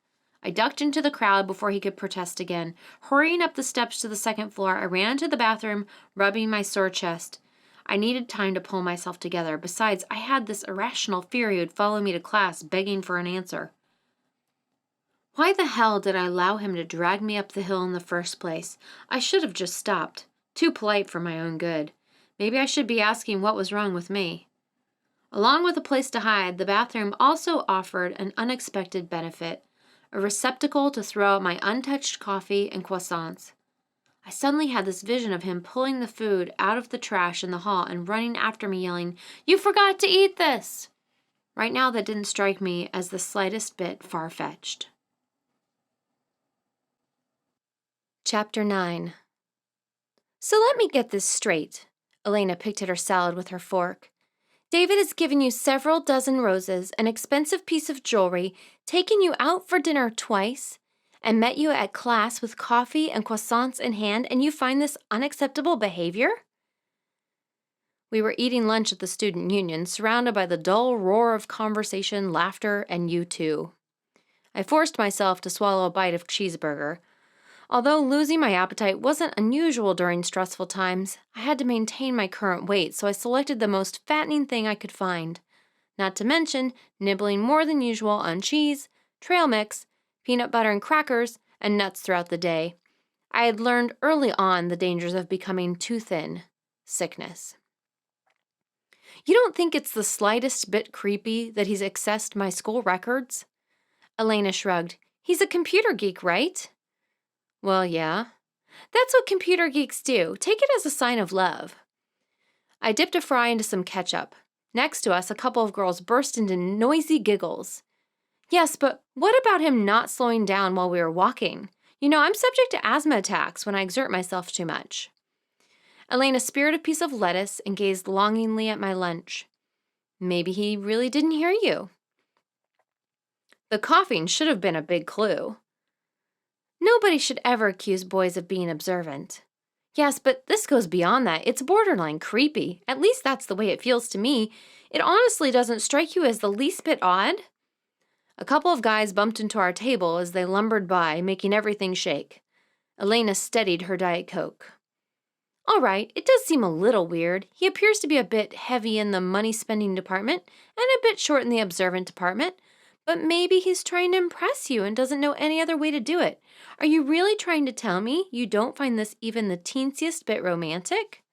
I ducked into the crowd before he could protest again. Hurrying up the steps to the second floor, I ran into the bathroom, rubbing my sore chest. I needed time to pull myself together. Besides, I had this irrational fear he would follow me to class, begging for an answer. Why the hell did I allow him to drag me up the hill in the first place? I should have just stopped. Too polite for my own good. Maybe I should be asking what was wrong with me. Along with a place to hide, the bathroom also offered an unexpected benefit, a receptacle to throw out my untouched coffee and croissants. I suddenly had this vision of him pulling the food out of the trash in the hall and running after me yelling, "You forgot to eat this!" Right now that didn't strike me as the slightest bit far-fetched. Chapter 9. So let me get this straight. Elena picked at her salad with her fork. David has given you several dozen roses, an expensive piece of jewelry, taken you out for dinner twice, and met you at class with coffee and croissants in hand, and you find this unacceptable behavior? We were eating lunch at the student union, surrounded by the dull roar of conversation, laughter, and you too. I forced myself to swallow a bite of cheeseburger. Although losing my appetite wasn't unusual during stressful times, I had to maintain my current weight, so I selected the most fattening thing I could find. Not to mention nibbling more than usual on cheese, trail mix, peanut butter and crackers, and nuts throughout the day. I had learned early on the dangers of becoming too thin. Sickness. You don't think it's the slightest bit creepy that he's accessed my school records? Elena shrugged. He's a computer geek, right? Well, yeah. That's what computer geeks do. Take it as a sign of love. I dipped a fry into some ketchup. Next to us, a couple of girls burst into noisy giggles. Yes, but what about him not slowing down while we were walking? You know, I'm subject to asthma attacks when I exert myself too much. Elena speared a piece of lettuce and gazed longingly at my lunch. Maybe he really didn't hear you. The coughing should have been a big clue. Nobody should ever accuse boys of being observant. Yes, but this goes beyond that. It's borderline creepy. At least that's the way it feels to me. It honestly doesn't strike you as the least bit odd? A couple of guys bumped into our table as they lumbered by, making everything shake. Elena steadied her Diet Coke. All right, it does seem a little weird. He appears to be a bit heavy in the money-spending department and a bit short in the observant department. But maybe he's trying to impress you and doesn't know any other way to do it. Are you really trying to tell me you don't find this even the teensiest bit romantic?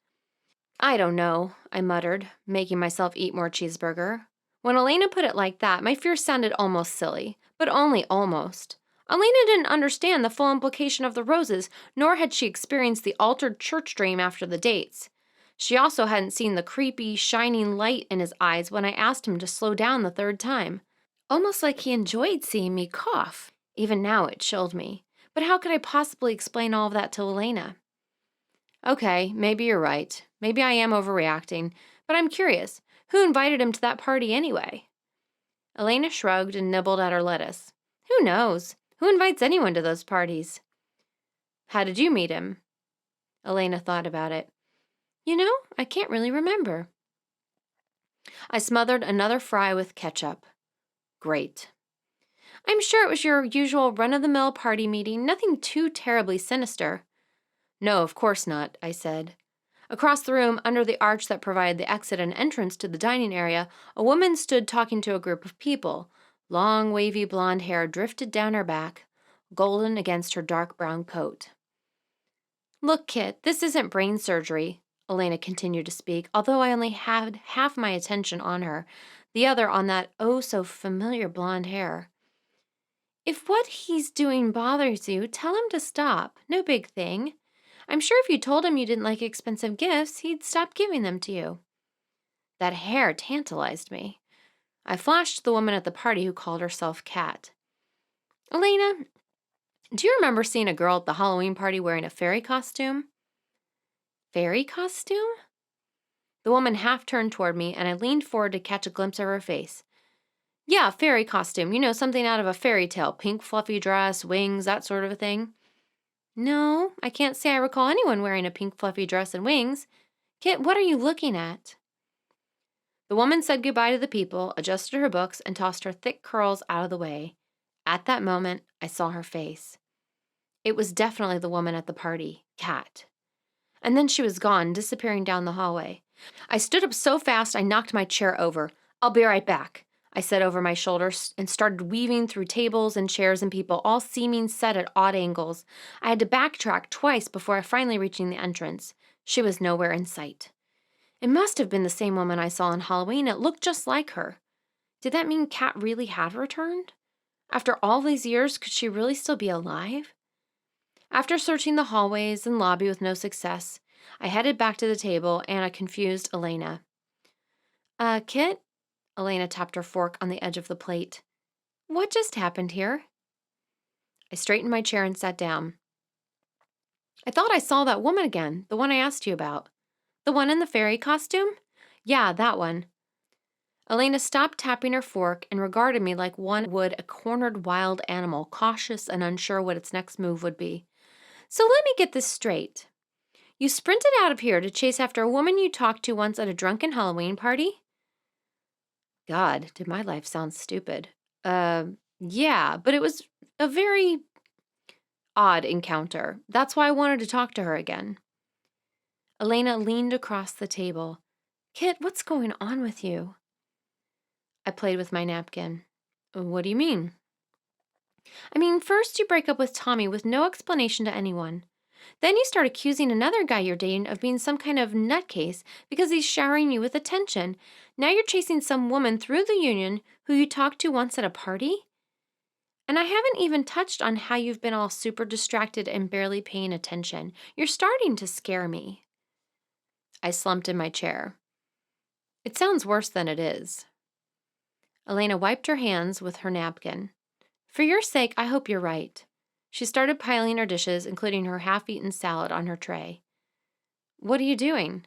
I don't know, I muttered, making myself eat more cheeseburger. When Elena put it like that, my fear sounded almost silly, but only almost. Elena didn't understand the full implication of the roses, nor had she experienced the altered church dream after the dates. She also hadn't seen the creepy, shining light in his eyes when I asked him to slow down the third time. Almost like he enjoyed seeing me cough. Even now it chilled me. But how could I possibly explain all of that to Elena? Okay, maybe you're right. Maybe I am overreacting. But I'm curious. Who invited him to that party anyway? Elena shrugged and nibbled at her lettuce. Who knows? Who invites anyone to those parties? How did you meet him? Elena thought about it. You know, I can't really remember. I smothered another fry with ketchup. Great. I'm sure it was your usual run-of-the-mill party meeting, nothing too terribly sinister. No, of course not, I said. Across the room, under the arch that provided the exit and entrance to the dining area, a woman stood talking to a group of people. Long, wavy blonde hair drifted down her back, golden against her dark brown coat. Look, Kit, this isn't brain surgery, Elena continued to speak, although I only had half my attention on her, the other on that oh-so-familiar blonde hair. If what he's doing bothers you, tell him to stop. No big thing. I'm sure if you told him you didn't like expensive gifts, he'd stop giving them to you. That hair tantalized me. I flashed to the woman at the party who called herself Kat. Elena, do you remember seeing a girl at the Halloween party wearing a fairy costume? Fairy costume? The woman half turned toward me, and I leaned forward to catch a glimpse of her face. Yeah, fairy costume. You know, something out of a fairy tale. Pink fluffy dress, wings, that sort of a thing. No, I can't say I recall anyone wearing a pink fluffy dress and wings. Kit, what are you looking at? The woman said goodbye to the people, adjusted her books, and tossed her thick curls out of the way. At that moment, I saw her face. It was definitely the woman at the party, Kat. And then she was gone, disappearing down the hallway. I stood up so fast I knocked my chair over. I'll be right back, I said over my shoulder, and started weaving through tables and chairs and people, all seeming set at odd angles. I had to backtrack twice before finally reaching the entrance. She was nowhere in sight. It must have been the same woman I saw on Halloween. It looked just like her. Did that mean Kat really had returned? After all these years, could she really still be alive? After searching the hallways and lobby with no success, I headed back to the table and a confused Elena. Kit? Elena tapped her fork on the edge of the plate. What just happened here? I straightened my chair and sat down. I thought I saw that woman again, the one I asked you about. The one in the fairy costume? Yeah, that one. Elena stopped tapping her fork and regarded me like one would a cornered wild animal, cautious and unsure what its next move would be. So let me get this straight. You sprinted out of here to chase after a woman you talked to once at a drunken Halloween party? God, did my life sound stupid? Yeah, but it was a very odd encounter. That's why I wanted to talk to her again. Elena leaned across the table. Kit, what's going on with you? I played with my napkin. What do you mean? I mean, first you break up with Tommy with no explanation to anyone. Then you start accusing another guy you're dating of being some kind of nutcase because he's showering you with attention. Now you're chasing some woman through the union who you talked to once at a party? And I haven't even touched on how you've been all super distracted and barely paying attention. You're starting to scare me. I slumped in my chair. It sounds worse than it is. Elena wiped her hands with her napkin. For your sake, I hope you're right. She started piling her dishes, including her half-eaten salad, on her tray. What are you doing?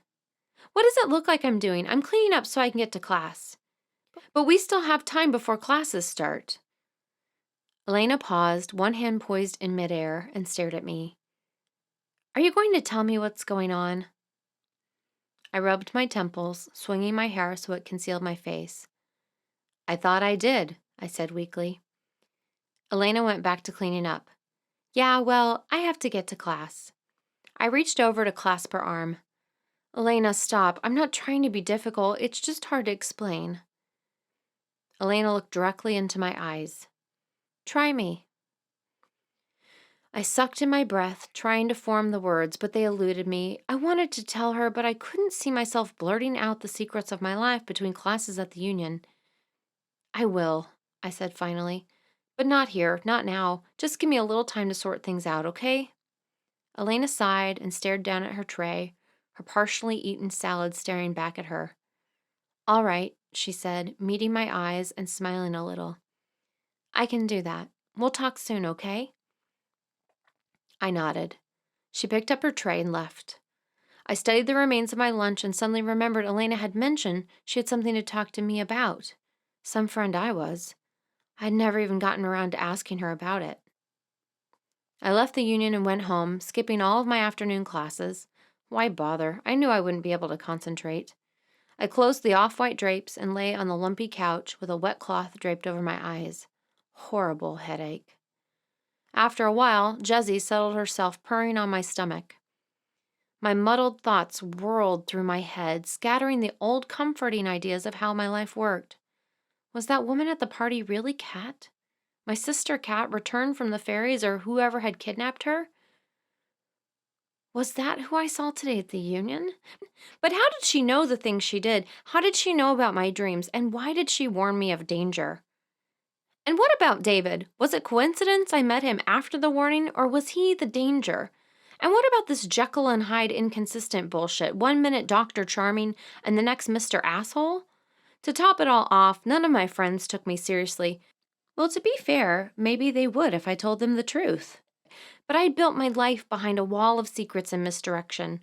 What does it look like I'm doing? I'm cleaning up so I can get to class. But we still have time before classes start. Elena paused, one hand poised in midair, and stared at me. Are you going to tell me what's going on? I rubbed my temples, swinging my hair so it concealed my face. I thought I did, I said weakly. Elena went back to cleaning up. Yeah, well, I have to get to class. I reached over to clasp her arm. Elena, stop. I'm not trying to be difficult. It's just hard to explain. Elena looked directly into my eyes. Try me. I sucked in my breath, trying to form the words, but they eluded me. I wanted to tell her, but I couldn't see myself blurting out the secrets of my life between classes at the union. I will, I said finally. But not here, not now. Just give me a little time to sort things out, okay? Elena sighed and stared down at her tray, her partially eaten salad staring back at her. All right, she said, meeting my eyes and smiling a little. I can do that. We'll talk soon, okay? I nodded. She picked up her tray and left. I studied the remains of my lunch and suddenly remembered Elena had mentioned she had something to talk to me about. Some friend I was. I had never even gotten around to asking her about it. I left the union and went home, skipping all of my afternoon classes. Why bother? I knew I wouldn't be able to concentrate. I closed the off-white drapes and lay on the lumpy couch with a wet cloth draped over my eyes. Horrible headache. After a while, Jessie settled herself purring on my stomach. My muddled thoughts whirled through my head, scattering the old comforting ideas of how my life worked. Was that woman at the party really Kat? My sister Kat returned from the fairies or whoever had kidnapped her? Was that who I saw today at the union? But how did she know the things she did? How did she know about my dreams? And why did she warn me of danger? And what about David? Was it coincidence I met him after the warning, or was he the danger? And what about this Jekyll and Hyde inconsistent bullshit? 1 minute Dr. Charming and the next Mr. Asshole? To top it all off, none of my friends took me seriously. Well, to be fair, maybe they would if I told them the truth. But I had built my life behind a wall of secrets and misdirection.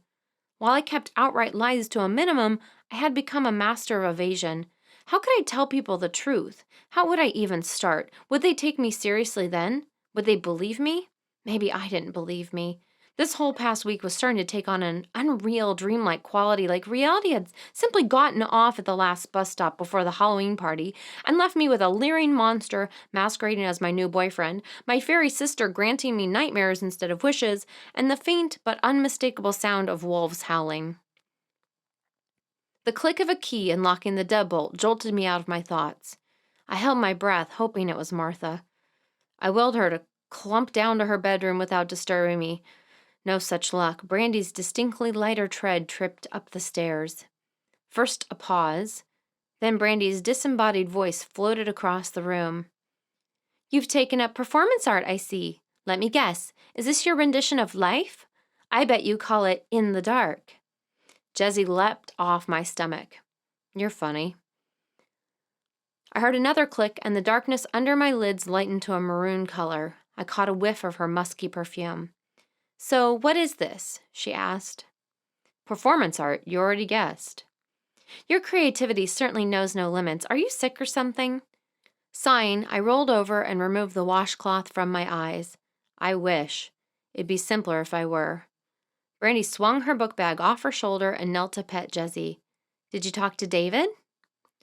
While I kept outright lies to a minimum, I had become a master of evasion. How could I tell people the truth? How would I even start? Would they take me seriously then? Would they believe me? Maybe I didn't believe me. This whole past week was starting to take on an unreal, dreamlike quality, like reality had simply gotten off at the last bus stop before the Halloween party and left me with a leering monster masquerading as my new boyfriend, my fairy sister granting me nightmares instead of wishes, and the faint but unmistakable sound of wolves howling. The click of a key unlocking the deadbolt jolted me out of my thoughts. I held my breath, hoping it was Martha. I willed her to clump down to her bedroom without disturbing me. No such luck. Brandy's distinctly lighter tread tripped up the stairs. First a pause, then Brandy's disembodied voice floated across the room. You've taken up performance art, I see. Let me guess. Is this your rendition of life? I bet you call it In the Dark. Jessie leapt off my stomach. You're funny. I heard another click, and the darkness under my lids lightened to a maroon color. I caught a whiff of her musky perfume. So, what is this? She asked. Performance art, you already guessed. Your creativity certainly knows no limits. Are you sick or something? Sighing, I rolled over and removed the washcloth from my eyes. I wish. It'd be simpler if I were. Brandy swung her book bag off her shoulder and knelt to pet Jessie. Did you talk to David?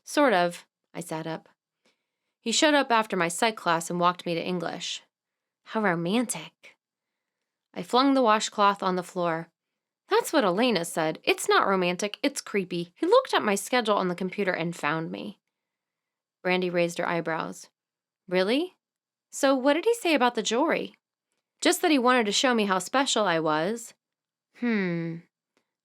Sort of. I sat up. He showed up after my psych class and walked me to English. How romantic. I flung the washcloth on the floor. That's what Elena said. It's not romantic, it's creepy. He looked at my schedule on the computer and found me. Brandy raised her eyebrows. Really? So what did he say about the jewelry? Just that he wanted to show me how special I was.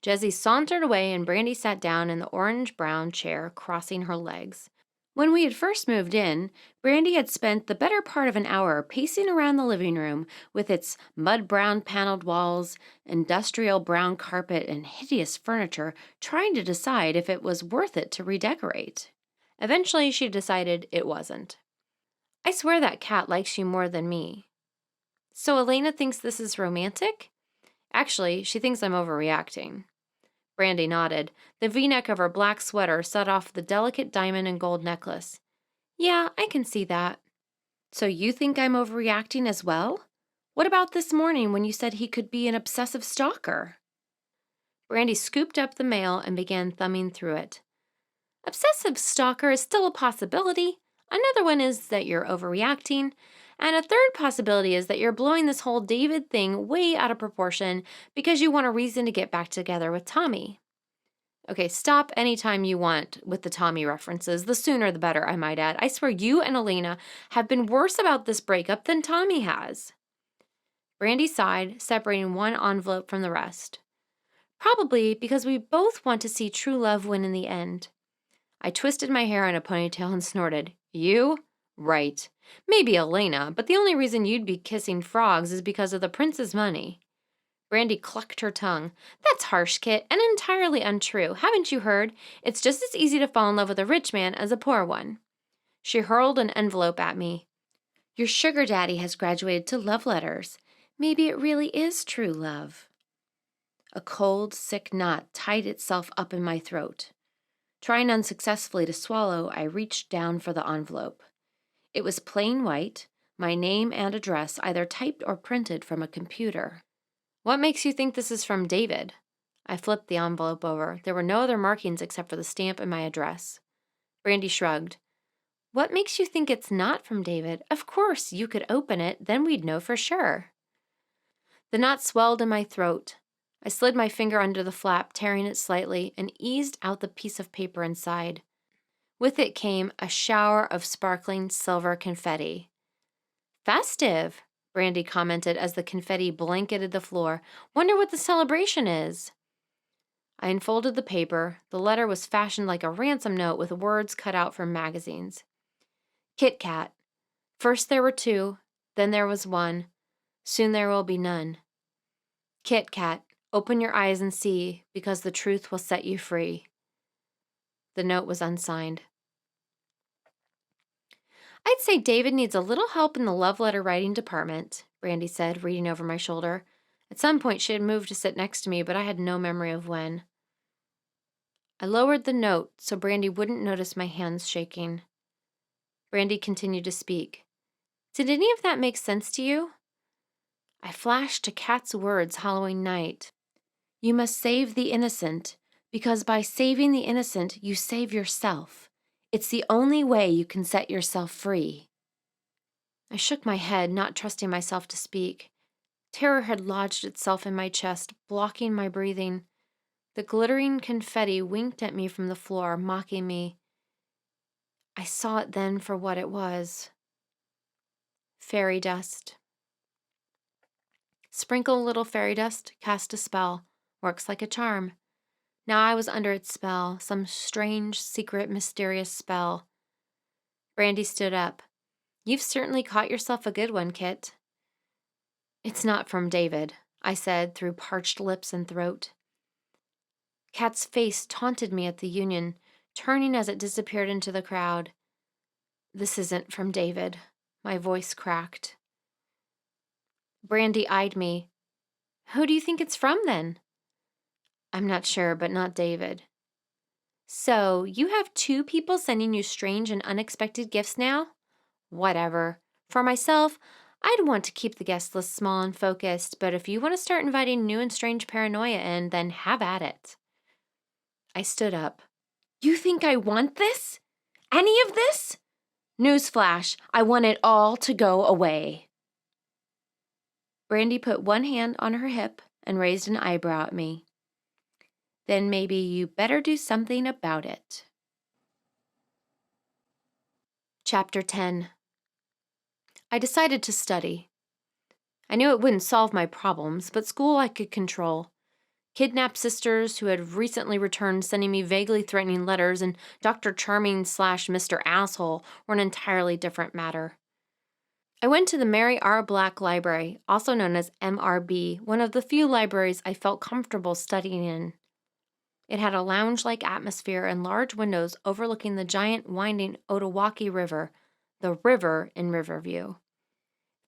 Jessie sauntered away and Brandy sat down in the orange-brown chair, crossing her legs. When we had first moved in, Brandy had spent the better part of an hour pacing around the living room with its mud-brown paneled walls, industrial brown carpet, and hideous furniture, trying to decide if it was worth it to redecorate. Eventually, she decided it wasn't. I swear that cat likes you more than me. So Elena thinks this is romantic? Actually, she thinks I'm overreacting. Brandy nodded. The V-neck of her black sweater set off the delicate diamond and gold necklace. Yeah, I can see that. So you think I'm overreacting as well? What about this morning when you said he could be an obsessive stalker? Brandy scooped up the mail and began thumbing through it. Obsessive stalker is still a possibility. Another one is that you're overreacting. And a third possibility is that you're blowing this whole David thing way out of proportion because you want a reason to get back together with Tommy. Okay, stop anytime you want with the Tommy references. The sooner the better, I might add. I swear you and Elena have been worse about this breakup than Tommy has. Brandy sighed, separating one envelope from the rest. Probably because we both want to see true love win in the end. I twisted my hair in a ponytail and snorted. You? Right. Maybe Elena, but the only reason you'd be kissing frogs is because of the prince's money. Brandy clucked her tongue. That's harsh, Kit, and entirely untrue. Haven't you heard? It's just as easy to fall in love with a rich man as a poor one. She hurled an envelope at me. Your sugar daddy has graduated to love letters. Maybe it really is true love. A cold, sick knot tied itself up in my throat. Trying unsuccessfully to swallow, I reached down for the envelope. It was plain white, my name and address either typed or printed from a computer. What makes you think this is from David? I flipped the envelope over. There were no other markings except for the stamp and my address. Brandy shrugged. What makes you think it's not from David? Of course, you could open it, then we'd know for sure. The knot swelled in my throat. I slid my finger under the flap, tearing it slightly, and eased out the piece of paper inside. With it came a shower of sparkling silver confetti. Festive, Brandy commented as the confetti blanketed the floor. Wonder what the celebration is. I unfolded the paper. The letter was fashioned like a ransom note with words cut out from magazines. Kit Kat. First there were two, then there was one. Soon there will be none. Kit Kat. Open your eyes and see, because the truth will set you free. The note was unsigned. I'd say David needs a little help in the love letter writing department, Brandy said, reading over my shoulder. At some point she had moved to sit next to me, but I had no memory of when. I lowered the note so Brandy wouldn't notice my hands shaking. Brandy continued to speak. Did any of that make sense to you? I flashed to Kat's words Halloween night. You must save the innocent, because by saving the innocent, you save yourself. It's the only way you can set yourself free. I shook my head, not trusting myself to speak. Terror had lodged itself in my chest, blocking my breathing. The glittering confetti winked at me from the floor, mocking me. I saw it then for what it was. Fairy dust. Sprinkle a little fairy dust, cast a spell. Works like a charm. Now I was under its spell, some strange, secret, mysterious spell. Brandy stood up. You've certainly caught yourself a good one, Kit. It's not from David, I said through parched lips and throat. Kat's face taunted me at the union, turning as it disappeared into the crowd. This isn't from David. My voice cracked. Brandy eyed me. Who do you think it's from, then? I'm not sure, but not David. So, you have two people sending you strange and unexpected gifts now? Whatever. For myself, I'd want to keep the guest list small and focused, but if you want to start inviting new and strange paranoia in, then have at it. I stood up. You think I want this? Any of this? Newsflash, I want it all to go away. Brandy put one hand on her hip and raised an eyebrow at me. Then maybe you better do something about it. Chapter 10. I decided to study. I knew it wouldn't solve my problems, but school I could control. Kidnapped sisters who had recently returned sending me vaguely threatening letters and Dr. Charming / Mr. Asshole were an entirely different matter. I went to the Mary R. Black Library, also known as MRB, one of the few libraries I felt comfortable studying in. It had a lounge-like atmosphere and large windows overlooking the giant winding Ottawaukie River, the river in Riverview.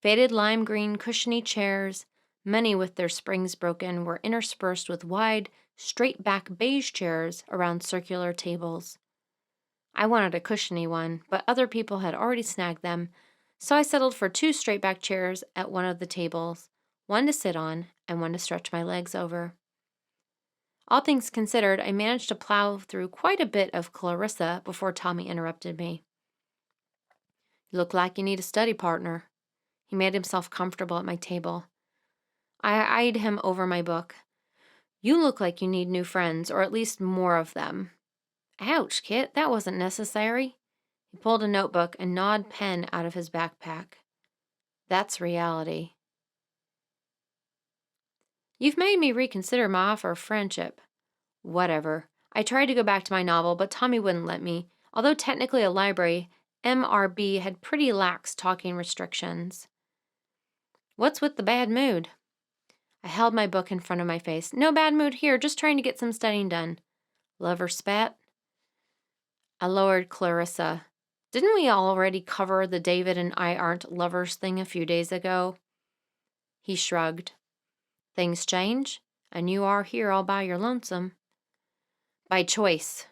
Faded lime green cushiony chairs, many with their springs broken, were interspersed with wide, straight-back beige chairs around circular tables. I wanted a cushiony one, but other people had already snagged them, So I settled for 2 straight back chairs at one of the tables, one to sit on and one to stretch my legs over. All things considered, I managed to plow through quite a bit of Clarissa before Tommy interrupted me. You look like you need a study partner. He made himself comfortable at my table. I eyed him over my book. You look like you need new friends, or at least more of them. Ouch, Kit, that wasn't necessary. He pulled a notebook and gnawed pen out of his backpack. That's reality. You've made me reconsider my offer of friendship. Whatever. I tried to go back to my novel, but Tommy wouldn't let me. Although technically a library, MRB had pretty lax talking restrictions. What's with the bad mood? I held my book in front of my face. No bad mood here, just trying to get some studying done. Lover spat? I lowered Clarissa. Didn't we already cover the David and I aren't lovers thing a few days ago? He shrugged. Things change, and you are here all by your lonesome. By choice.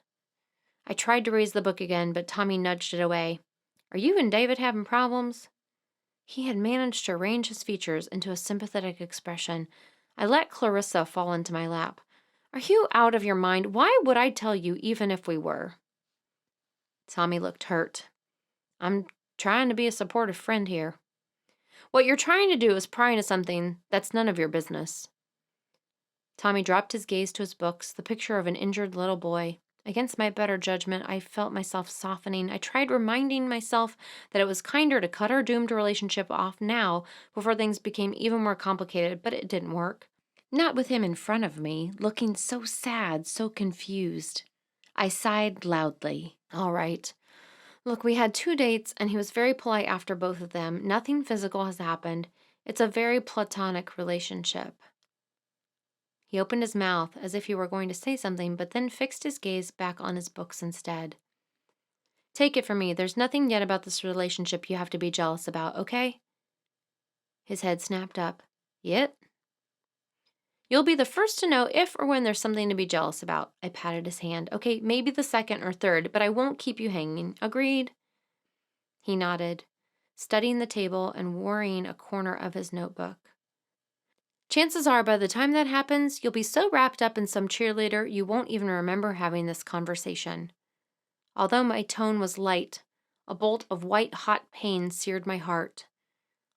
I tried to raise the book again, but Tommy nudged it away. Are you and David having problems? He had managed to arrange his features into a sympathetic expression. I let Clarissa fall into my lap. Are you out of your mind? Why would I tell you even if we were? Tommy looked hurt. I'm trying to be a supportive friend here. What you're trying to do is pry into something that's none of your business. Tommy dropped his gaze to his books, the picture of an injured little boy. Against my better judgment, I felt myself softening. I tried reminding myself that it was kinder to cut our doomed relationship off now before things became even more complicated, but it didn't work. Not with him in front of me, looking so sad, so confused. I sighed loudly. All right. Look, we had 2 dates, and he was very polite after both of them. Nothing physical has happened. It's a very platonic relationship. He opened his mouth as if he were going to say something, but then fixed his gaze back on his books instead. Take it from me, there's nothing yet about this relationship you have to be jealous about, okay? His head snapped up. Yet? You'll be the first to know if or when there's something to be jealous about. I patted his hand. Okay, maybe the second or third, but I won't keep you hanging. Agreed? He nodded, studying the table and worrying a corner of his notebook. Chances are by the time that happens, you'll be so wrapped up in some cheerleader you won't even remember having this conversation. Although my tone was light, a bolt of white-hot pain seared my heart.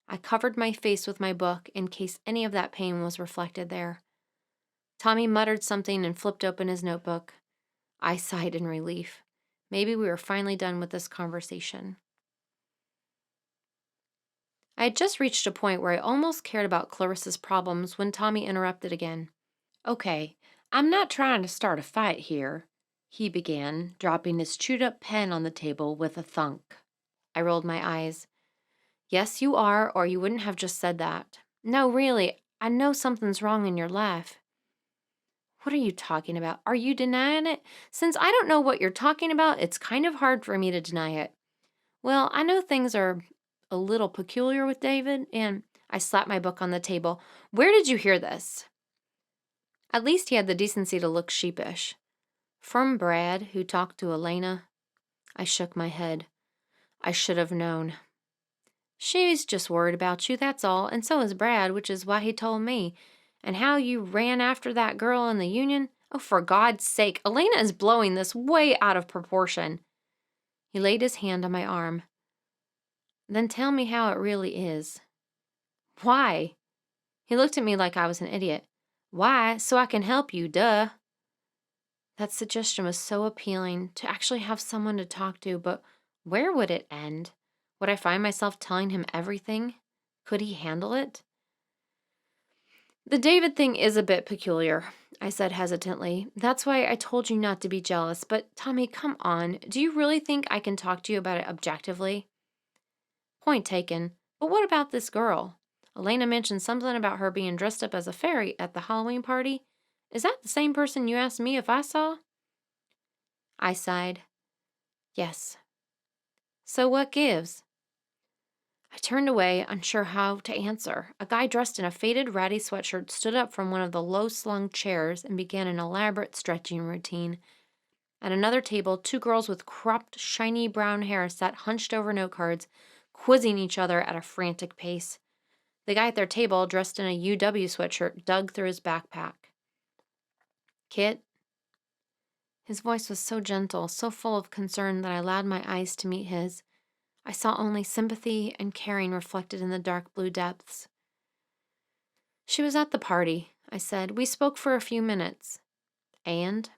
I covered my face with my book in case any of that pain was reflected there. Tommy muttered something and flipped open his notebook. I sighed in relief. Maybe we were finally done with this conversation. I had just reached a point where I almost cared about Clarissa's problems when Tommy interrupted again. Okay, I'm not trying to start a fight here, he began, dropping his chewed-up pen on the table with a thunk. I rolled my eyes. Yes, you are, or you wouldn't have just said that. No, really, I know something's wrong in your life. What are you talking about? Are you denying it? Since I don't know what you're talking about, it's kind of hard for me to deny it. Well, I know things are a little peculiar with David, and I slapped my book on the table. Where did you hear this? At least he had the decency to look sheepish. From Brad, who talked to Elena. I shook my head. I should have known. She's just worried about you, that's all, and so is Brad, which is why he told me. And how you ran after that girl in the union? Oh, for God's sake, Elena is blowing this way out of proportion. He laid his hand on my arm. Then tell me how it really is. Why? He looked at me like I was an idiot. Why? So I can help you, duh. That suggestion was so appealing, to actually have someone to talk to, but where would it end? Would I find myself telling him everything? Could he handle it? The David thing is a bit peculiar, I said hesitantly. That's why I told you not to be jealous. But, Tommy, come on. Do you really think I can talk to you about it objectively? Point taken. But what about this girl? Elena mentioned something about her being dressed up as a fairy at the Halloween party. Is that the same person you asked me if I saw? I sighed. Yes. So what gives? I turned away, unsure how to answer. A guy dressed in a faded, ratty sweatshirt stood up from one of the low-slung chairs and began an elaborate stretching routine. At another table, 2 girls with cropped, shiny brown hair sat hunched over note cards, whizzing each other at a frantic pace. The guy at their table, dressed in a UW sweatshirt, dug through his backpack. Kit? His voice was so gentle, so full of concern that I allowed my eyes to meet his. I saw only sympathy and caring reflected in the dark blue depths. She was at the party, I said. We spoke for a few minutes. And?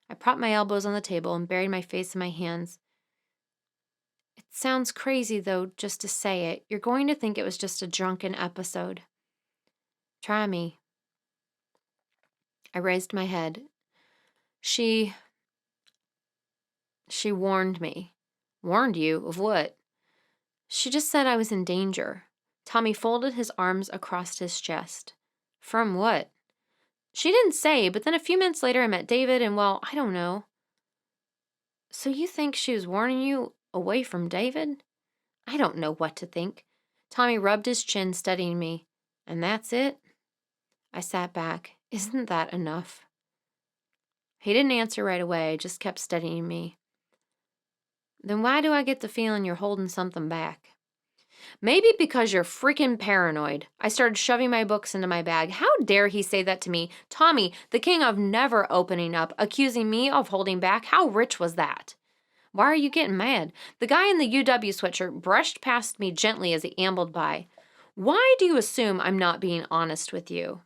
I propped my elbows on the table and buried my face in my hands. It sounds crazy, though, just to say it. You're going to think it was just a drunken episode. Try me. I raised my head. She warned me. Warned you? Of what? She just said I was in danger. Tommy folded his arms across his chest. From what? She didn't say, but then a few minutes later I met David and, well, I don't know. So you think she was warning you away from David? I don't know what to think. Tommy rubbed his chin, studying me. And that's it? I sat back. Isn't that enough? He didn't answer right away, just kept studying me. Then why do I get the feeling you're holding something back? Maybe because you're freaking paranoid. I started shoving my books into my bag. How dare he say that to me? Tommy, the king of never opening up, accusing me of holding back. How rich was that? Why are you getting mad? The guy in the UW sweatshirt brushed past me gently as he ambled by. Why do you assume I'm not being honest with you?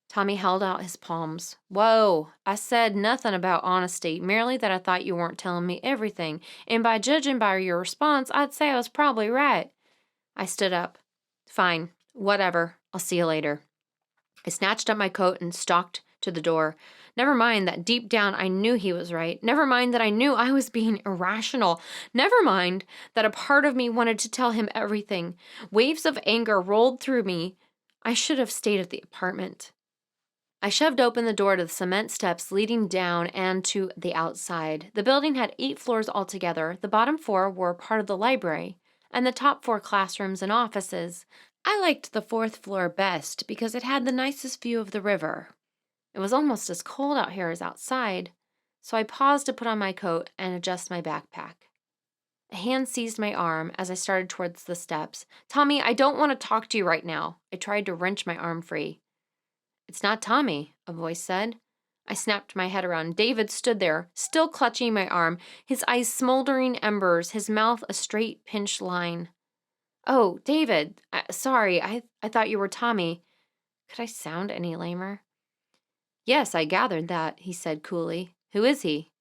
Tommy held out his palms. Whoa, I said nothing about honesty, merely that I thought you weren't telling me everything, and by judging by your response, I'd say I was probably right. I stood up. Fine, whatever, I'll see you later. I snatched up my coat and stalked to the door. Never mind that deep down I knew he was right. Never mind that I knew I was being irrational. Never mind that a part of me wanted to tell him everything. Waves of anger rolled through me. I should have stayed at the apartment. I shoved open the door to the cement steps leading down and to the outside. The building had 8 floors altogether. The bottom 4 were part of the library, and the top 4 classrooms and offices. I liked the 4th floor best because it had the nicest view of the river. It was almost as cold out here as outside, so I paused to put on my coat and adjust my backpack. A hand seized my arm as I started towards the steps. Tommy, I don't want to talk to you right now. I tried to wrench my arm free. It's not Tommy, a voice said. I snapped my head around. David stood there, still clutching my arm, his eyes smoldering embers, his mouth a straight, pinched line. Oh, David, sorry, I thought you were Tommy. Could I sound any lamer? Yes, I gathered that, he said coolly. Who is he?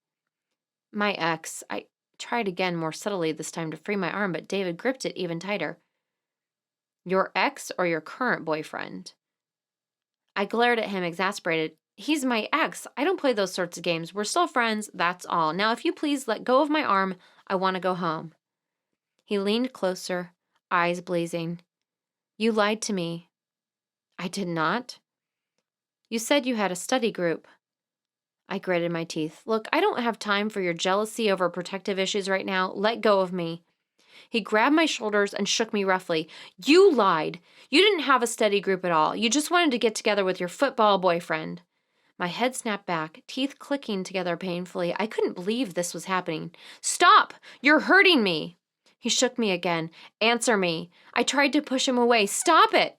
My ex. I tried again more subtly this time to free my arm, but David gripped it even tighter. Your ex or your current boyfriend? I glared at him, exasperated. He's my ex. I don't play those sorts of games. We're still friends, that's all. Now, if you please let go of my arm, I want to go home. He leaned closer, eyes blazing. You lied to me. I did not. You said you had a study group. I gritted my teeth. Look, I don't have time for your jealousy over protective issues right now. Let go of me. He grabbed my shoulders and shook me roughly. You lied. You didn't have a study group at all. You just wanted to get together with your football boyfriend. My head snapped back, teeth clicking together painfully. I couldn't believe this was happening. Stop! You're hurting me! He shook me again. Answer me. I tried to push him away. Stop it!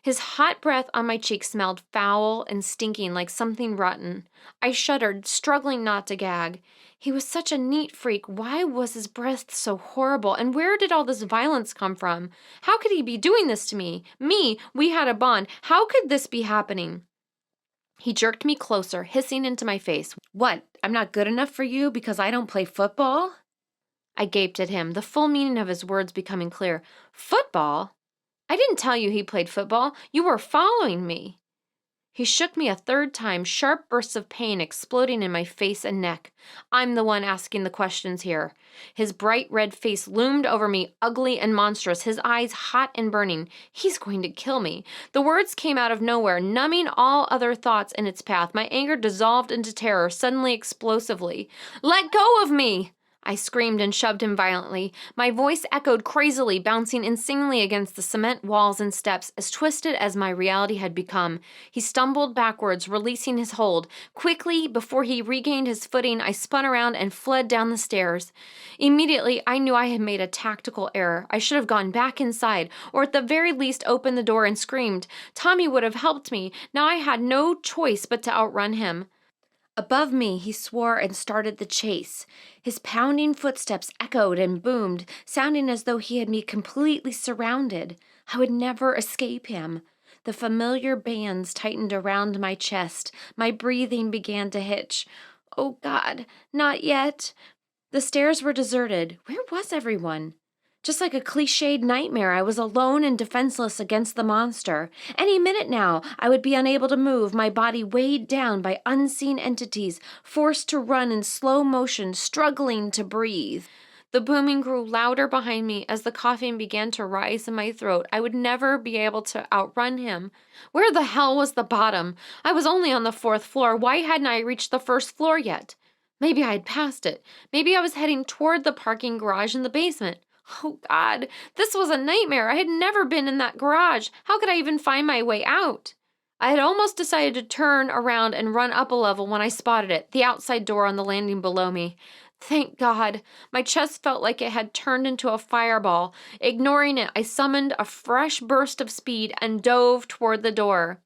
His hot breath on my cheek smelled foul and stinking like something rotten. I shuddered, struggling not to gag. He was such a neat freak. Why was his breath so horrible? And where did all this violence come from? How could he be doing this to me? Me, we had a bond. How could this be happening? He jerked me closer, hissing into my face. What, I'm not good enough for you because I don't play football? I gaped at him, the full meaning of his words becoming clear. Football? I didn't tell you he played football. You were following me. He shook me a third time, sharp bursts of pain exploding in my face and neck. I'm the one asking the questions here. His bright red face loomed over me, ugly and monstrous, his eyes hot and burning. He's going to kill me. The words came out of nowhere, numbing all other thoughts in its path. My anger dissolved into terror, suddenly explosively. Let go of me! I screamed and shoved him violently. My voice echoed crazily, bouncing insanely against the cement walls and steps, as twisted as my reality had become. He stumbled backwards, releasing his hold. Quickly, before he regained his footing, I spun around and fled down the stairs. Immediately, I knew I had made a tactical error. I should have gone back inside, or at the very least opened the door and screamed. Tommy would have helped me. Now I had no choice but to outrun him. Above me, he swore and started the chase. His pounding footsteps echoed and boomed, sounding as though he had me completely surrounded. I would never escape him. The familiar bands tightened around my chest. My breathing began to hitch. Oh God, not yet. The stairs were deserted. Where was everyone? Just like a cliched nightmare, I was alone and defenseless against the monster. Any minute now, I would be unable to move, my body weighed down by unseen entities, forced to run in slow motion, struggling to breathe. The booming grew louder behind me as the coughing began to rise in my throat. I would never be able to outrun him. Where the hell was the bottom? I was only on the 4th floor. Why hadn't I reached the 1st floor yet? Maybe I had passed it. Maybe I was heading toward the parking garage in the basement. Oh, God, this was a nightmare. I had never been in that garage. How could I even find my way out? I had almost decided to turn around and run up a level when I spotted it, the outside door on the landing below me. Thank God. My chest felt like it had turned into a fireball. Ignoring it, I summoned a fresh burst of speed and dove toward the door.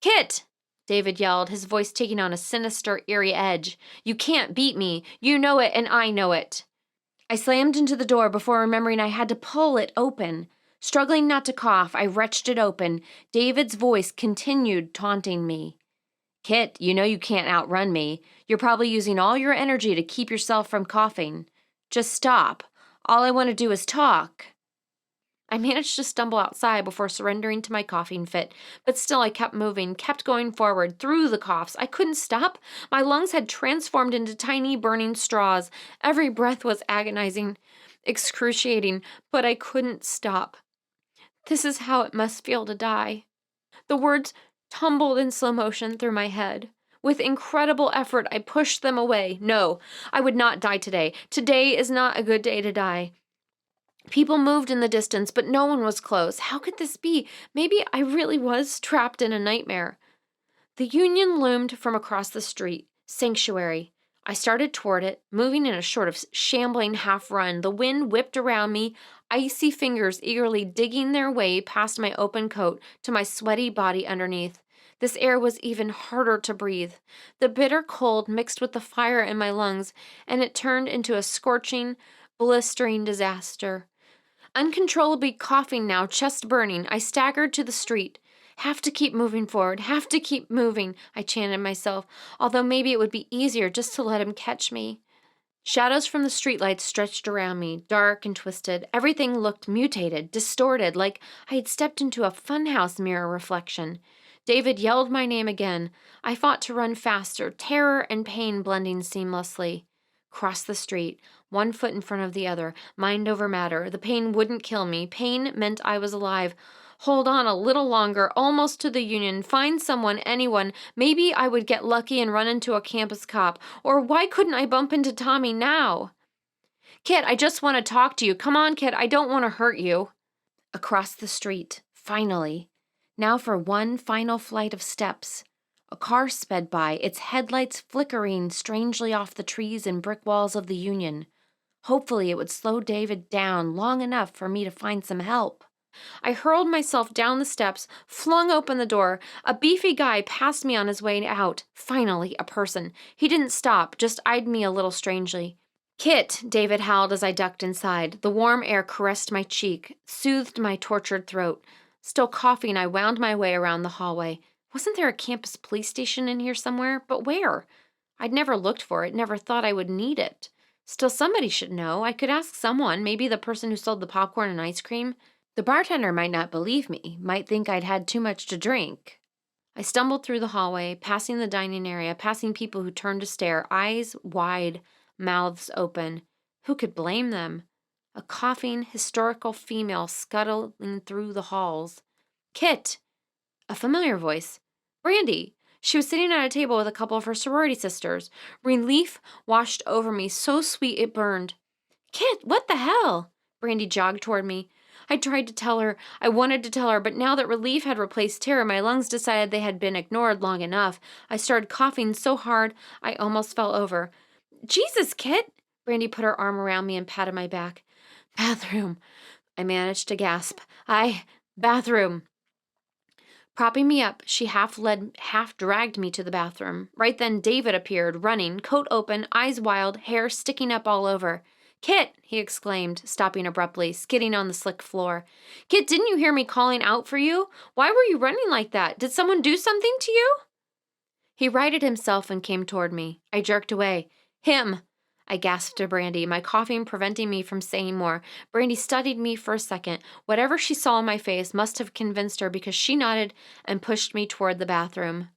Kit! David yelled, his voice taking on a sinister, eerie edge. You can't beat me. You know it, and I know it. I slammed into the door before remembering I had to pull it open. Struggling not to cough, I wrenched it open. David's voice continued taunting me. Kit, you know you can't outrun me. You're probably using all your energy to keep yourself from coughing. Just stop. All I want to do is talk. I managed to stumble outside before surrendering to my coughing fit, but still I kept moving, kept going forward, through the coughs. I couldn't stop. My lungs had transformed into tiny burning straws. Every breath was agonizing, excruciating, but I couldn't stop. This is how it must feel to die. The words tumbled in slow motion through my head. With incredible effort, I pushed them away. No, I would not die today. Today is not a good day to die. People moved in the distance, but no one was close. How could this be? Maybe I really was trapped in a nightmare. The Union loomed from across the street. Sanctuary. I started toward it, moving in a sort of shambling half-run. The wind whipped around me, icy fingers eagerly digging their way past my open coat to my sweaty body underneath. This air was even harder to breathe. The bitter cold mixed with the fire in my lungs, and it turned into a scorching, blistering disaster. Uncontrollably coughing now, chest burning, I staggered to the street. Have to keep moving forward, have to keep moving, I chanted myself, although maybe it would be easier just to let him catch me. Shadows from the streetlights stretched around me, dark and twisted. Everything looked mutated, distorted, like I had stepped into a funhouse mirror reflection. David yelled my name again. I fought to run faster, terror and pain blending seamlessly. Crossed the street, one foot in front of the other, mind over matter. The pain wouldn't kill me. Pain meant I was alive. Hold on a little longer, almost to the Union. Find someone, anyone. Maybe I would get lucky and run into a campus cop. Or why couldn't I bump into Tommy now? Kit, I just want to talk to you. Come on, Kit, I don't want to hurt you. Across the street, finally. Now for one final flight of steps. A car sped by, its headlights flickering strangely off the trees and brick walls of the Union. Hopefully it would slow David down long enough for me to find some help. I hurled myself down the steps, flung open the door. A beefy guy passed me on his way out. Finally, a person. He didn't stop, just eyed me a little strangely. Kit, David howled as I ducked inside. The warm air caressed my cheek, soothed my tortured throat. Still coughing, I wound my way around the hallway. Wasn't there a campus police station in here somewhere? But where? I'd never looked for it, never thought I would need it. Still, somebody should know. I could ask someone, maybe the person who sold the popcorn and ice cream. The bartender might not believe me, might think I'd had too much to drink. I stumbled through the hallway, passing the dining area, passing people who turned to stare, eyes wide, mouths open. Who could blame them? A coughing, hysterical female scuttling through the halls. Kit! A familiar voice. Brandy! She was sitting at a table with a couple of her sorority sisters. Relief washed over me, so sweet it burned. Kit, what the hell? Brandy jogged toward me. I tried to tell her. I wanted to tell her, but now that relief had replaced terror, my lungs decided they had been ignored long enough. I started coughing so hard I almost fell over. Jesus, Kit! Brandy put her arm around me and patted my back. Bathroom. I managed to gasp. Bathroom. Propping me up, she half dragged me to the bathroom. Right then, David appeared, running, coat open, eyes wild, hair sticking up all over. Kit, he exclaimed, stopping abruptly, skidding on the slick floor. Kit, didn't you hear me calling out for you? Why were you running like that? Did someone do something to you? He righted himself and came toward me. I jerked away. Him! I gasped to Brandy, my coughing preventing me from saying more. Brandy studied me for a second. Whatever she saw in my face must have convinced her because she nodded and pushed me toward the bathroom.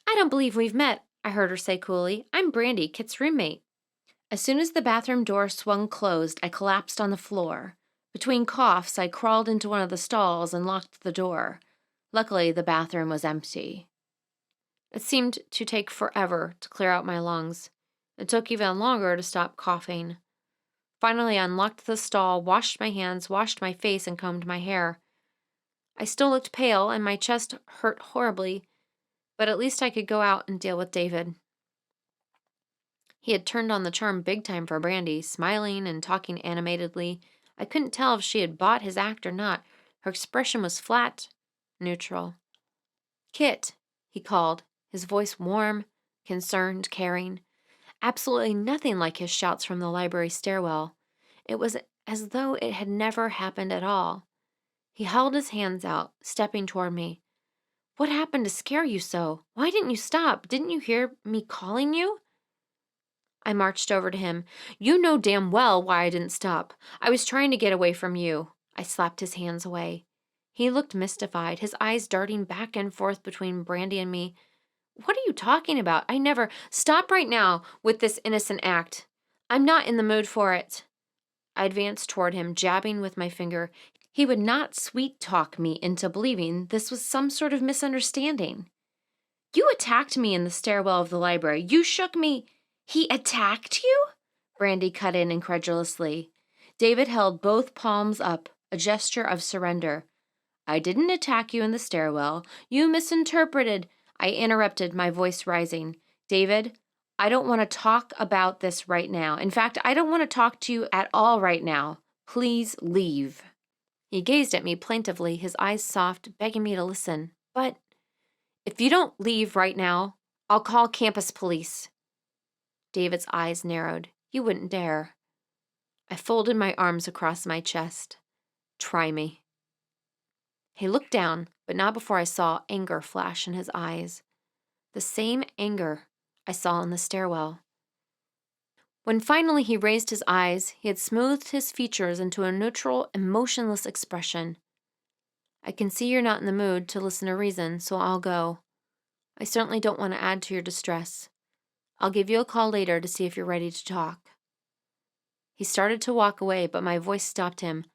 I don't believe we've met, I heard her say coolly. I'm Brandy, Kit's roommate. As soon as the bathroom door swung closed, I collapsed on the floor. Between coughs, I crawled into one of the stalls and locked the door. Luckily, the bathroom was empty. It seemed to take forever to clear out my lungs. It took even longer to stop coughing. Finally, I unlocked the stall, washed my hands, washed my face, and combed my hair. I still looked pale, and my chest hurt horribly, but at least I could go out and deal with David. He had turned on the charm big time for Brandy, smiling and talking animatedly. I couldn't tell if she had bought his act or not. Her expression was flat, neutral. Kit, he called, his voice warm, concerned, caring. Absolutely nothing like his shouts from the library stairwell. It was as though it had never happened at all. He held his hands out, stepping toward me. What happened to scare you so? Why didn't you stop? Didn't you hear me calling you? I marched over to him. You know damn well why I didn't stop. I was trying to get away from you. I slapped his hands away. He looked mystified, his eyes darting back and forth between Brandy and me. What are you talking about? I never... Stop right now with this innocent act. I'm not in the mood for it. I advanced toward him, jabbing with my finger. He would not sweet-talk me into believing this was some sort of misunderstanding. You attacked me in the stairwell of the library. You shook me. He attacked you? Brandy cut in incredulously. David held both palms up, a gesture of surrender. I didn't attack you in the stairwell. You misinterpreted... I interrupted, my voice rising. David, I don't want to talk about this right now. In fact, I don't want to talk to you at all right now. Please leave. He gazed at me plaintively, his eyes soft, begging me to listen. But if you don't leave right now, I'll call campus police. David's eyes narrowed. You wouldn't dare. I folded my arms across my chest. Try me. He looked down, but not before I saw anger flash in his eyes. The same anger I saw in the stairwell. When finally he raised his eyes, he had smoothed his features into a neutral, emotionless expression. I can see you're not in the mood to listen to reason, so I'll go. I certainly don't want to add to your distress. I'll give you a call later to see if you're ready to talk. He started to walk away, but my voice stopped him.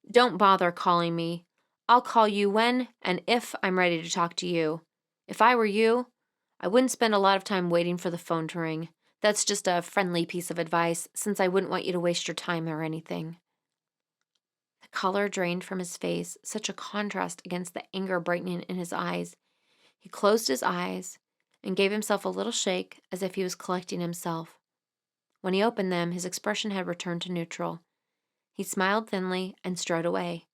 Don't bother calling me. I'll call you when and if I'm ready to talk to you. If I were you, I wouldn't spend a lot of time waiting for the phone to ring. That's just a friendly piece of advice, since I wouldn't want you to waste your time or anything. The color drained from his face, such a contrast against the anger brightening in his eyes. He closed his eyes and gave himself a little shake as if he was collecting himself. When he opened them, his expression had returned to neutral. He smiled thinly and strode away.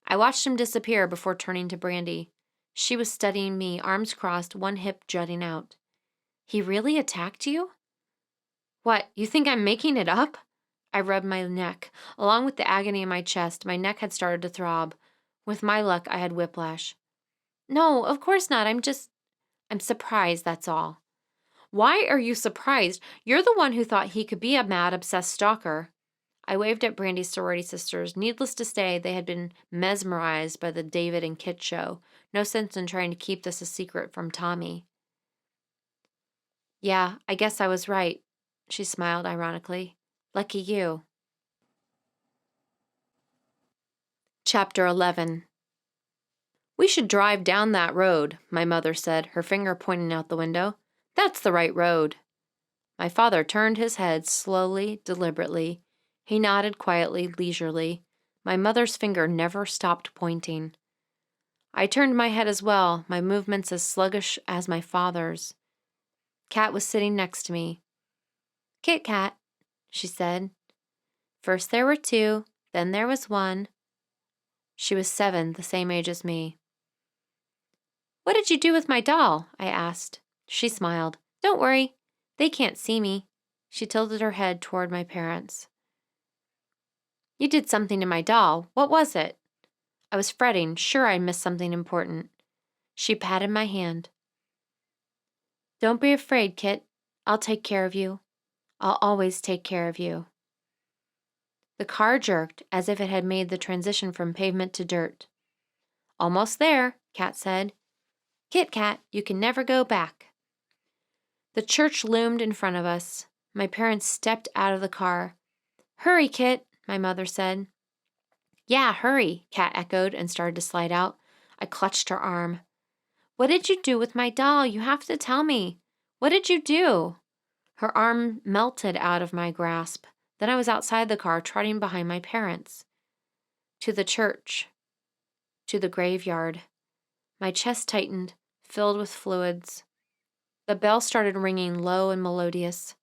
I watched him disappear before turning to Brandy. She was studying me, arms crossed, one hip jutting out. He really attacked you? What, you think I'm making it up? I rubbed my neck. Along with the agony in my chest, my neck had started to throb. With my luck, I had whiplash. No, of course not. I'm surprised, that's all. Why are you surprised? You're the one who thought he could be a mad, obsessed stalker. I waved at Brandy's sorority sisters. Needless to say, they had been mesmerized by the David and Kit show. No sense in trying to keep this a secret from Tommy. Yeah, I guess I was right, she smiled ironically. Lucky you. Chapter 11. "We should drive down that road," my mother said, her finger pointing out the window. "That's the right road." My father turned his head slowly, deliberately. He nodded quietly, leisurely. My mother's finger never stopped pointing. I turned my head as well, my movements as sluggish as my father's. Kat was sitting next to me. "Kit Kat," she said. "First there were 2, then there was 1. She was 7, the same age as me. "What did you do with my doll?" I asked. She smiled. "Don't worry. They can't see me." She tilted her head toward my parents. "You did something to my doll. What was it?" I was fretting, sure I missed something important. She patted my hand. "Don't be afraid, Kit. I'll take care of you. I'll always take care of you." The car jerked as if it had made the transition from pavement to dirt. "Almost there," Kat said. "Kit Kat, you can never go back." The church loomed in front of us. My parents stepped out of the car. "Hurry, Kit," my mother said. "Yeah, hurry," Kat echoed and started to slide out. I clutched her arm. "What did you do with my doll? You have to tell me. What did you do?" Her arm melted out of my grasp. Then I was outside the car, trotting behind my parents. To the church. To the graveyard. My chest tightened, filled with fluids. The bell started ringing low and melodious.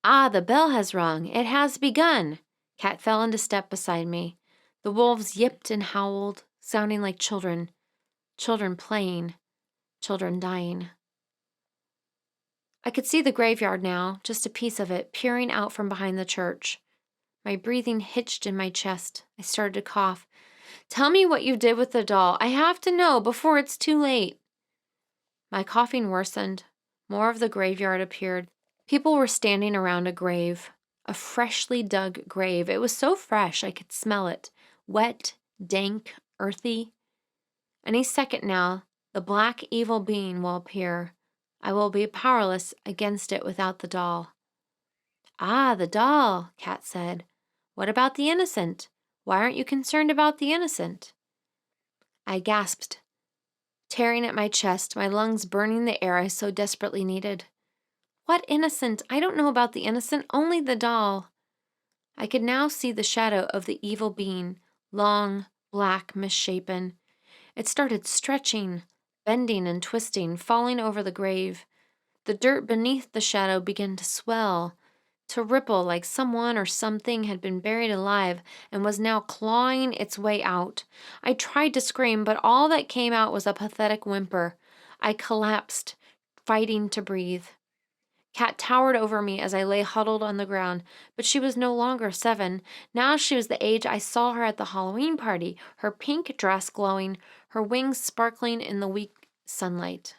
"Ah, the bell has rung. It has begun." Kat fell into step beside me. The wolves yipped and howled, sounding like children. Children playing. Children dying. I could see the graveyard now, just a piece of it, peering out from behind the church. My breathing hitched in my chest. I started to cough. "Tell me what you did with the doll. I have to know before it's too late." My coughing worsened. More of the graveyard appeared. People were standing around a grave. A freshly dug grave. It was so fresh I could smell it. Wet, dank, earthy. Any second now, the black evil being will appear. I will be powerless against it without the doll. "Ah, the doll," Kat said. "What about the innocent? Why aren't you concerned about the innocent?" I gasped, tearing at my chest, my lungs burning the air I so desperately needed. "What innocent? I don't know about the innocent, only the doll." I could now see the shadow of the evil being, long, black, misshapen. It started stretching, bending and twisting, falling over the grave. The dirt beneath the shadow began to swell, to ripple like someone or something had been buried alive and was now clawing its way out. I tried to scream, but all that came out was a pathetic whimper. I collapsed, fighting to breathe. Kat towered over me as I lay huddled on the ground, but she was no longer 7. Now she was the age I saw her at the Halloween party, her pink dress glowing, her wings sparkling in the weak sunlight.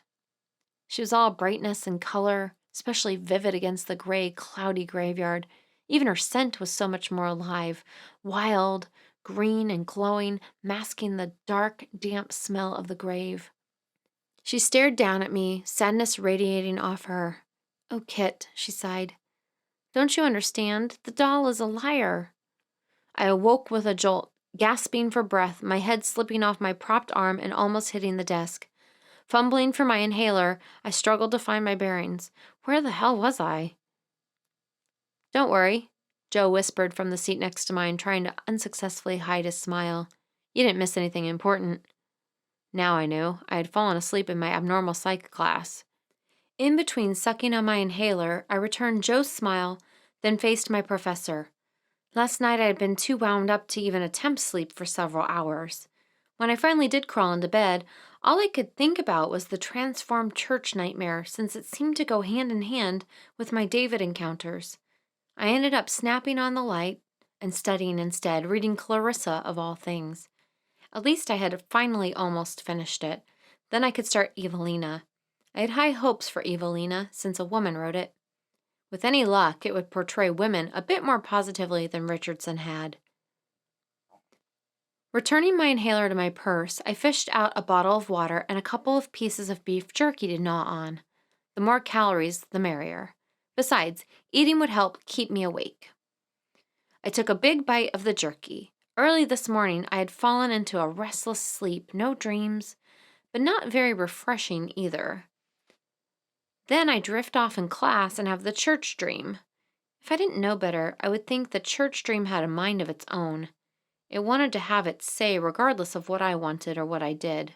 She was all brightness and color, especially vivid against the gray, cloudy graveyard. Even her scent was so much more alive, wild, green and glowing, masking the dark, damp smell of the grave. She stared down at me, sadness radiating off her. "Oh, Kit," she sighed. "Don't you understand? The doll is a liar." I awoke with a jolt, gasping for breath, my head slipping off my propped arm and almost hitting the desk. Fumbling for my inhaler, I struggled to find my bearings. Where the hell was I? "Don't worry," Joe whispered from the seat next to mine, trying to unsuccessfully hide his smile. "You didn't miss anything important." Now I knew. I had fallen asleep in my abnormal psych class. In between sucking on my inhaler, I returned Joe's smile, then faced my professor. Last night I had been too wound up to even attempt sleep for several hours. When I finally did crawl into bed, all I could think about was the transformed church nightmare, since it seemed to go hand in hand with my David encounters. I ended up snapping on the light and studying instead, reading Clarissa of all things. At least I had finally almost finished it. Then I could start Evelina. I had high hopes for Evelina, since a woman wrote it. With any luck, it would portray women a bit more positively than Richardson had. Returning my inhaler to my purse, I fished out a bottle of water and a couple of pieces of beef jerky to gnaw on. The more calories, the merrier. Besides, eating would help keep me awake. I took a big bite of the jerky. Early this morning, I had fallen into a restless sleep, no dreams. but not very refreshing either. Then I drift off in class and have the church dream. If I didn't know better, I would think the church dream had a mind of its own. It wanted to have its say regardless of what I wanted or what I did.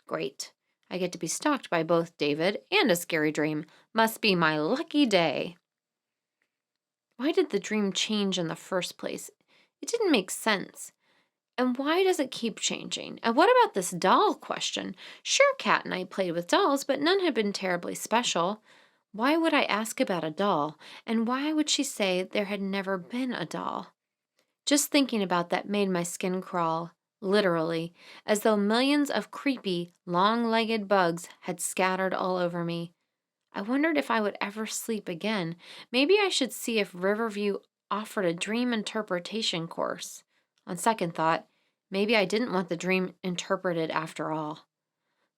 Great. I get to be stalked by both David and a scary dream. Must be my lucky day. Why did the dream change in the first place? It didn't make sense. And why does it keep changing? And what about this doll question? Sure, Kat and I played with dolls, but none had been terribly special. Why would I ask about a doll? And why would she say there had never been a doll? Just thinking about that made my skin crawl, literally, as though millions of creepy, long-legged bugs had scattered all over me. I wondered if I would ever sleep again. Maybe I should see if Riverview offered a dream interpretation course. On second thought, maybe I didn't want the dream interpreted after all.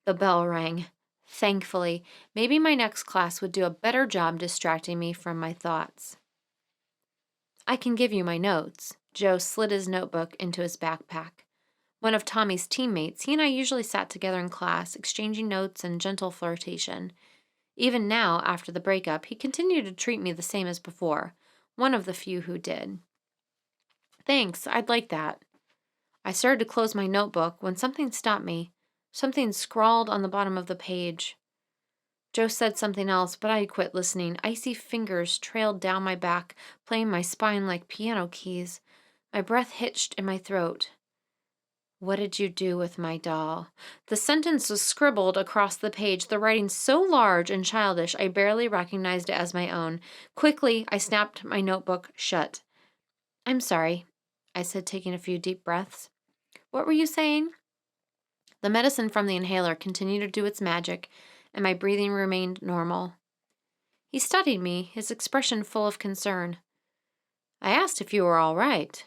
The bell rang. Thankfully, maybe my next class would do a better job distracting me from my thoughts. I can give you my notes. Joe slid his notebook into his backpack. One of Tommy's teammates, he and I usually sat together in class, exchanging notes and gentle flirtation. Even now, after the breakup, he continued to treat me the same as before, one of the few who did. Thanks, I'd like that. I started to close my notebook when something stopped me. Something scrawled on the bottom of the page. Joe said something else, but I quit listening. Icy fingers trailed down my back, playing my spine like piano keys. My breath hitched in my throat. What did you do with my doll? The sentence was scribbled across the page, the writing so large and childish I barely recognized it as my own. Quickly, I snapped my notebook shut. I'm sorry, I said, taking a few deep breaths. What were you saying? The medicine from the inhaler continued to do its magic, and my breathing remained normal. He studied me, his expression full of concern. I asked if you were all right.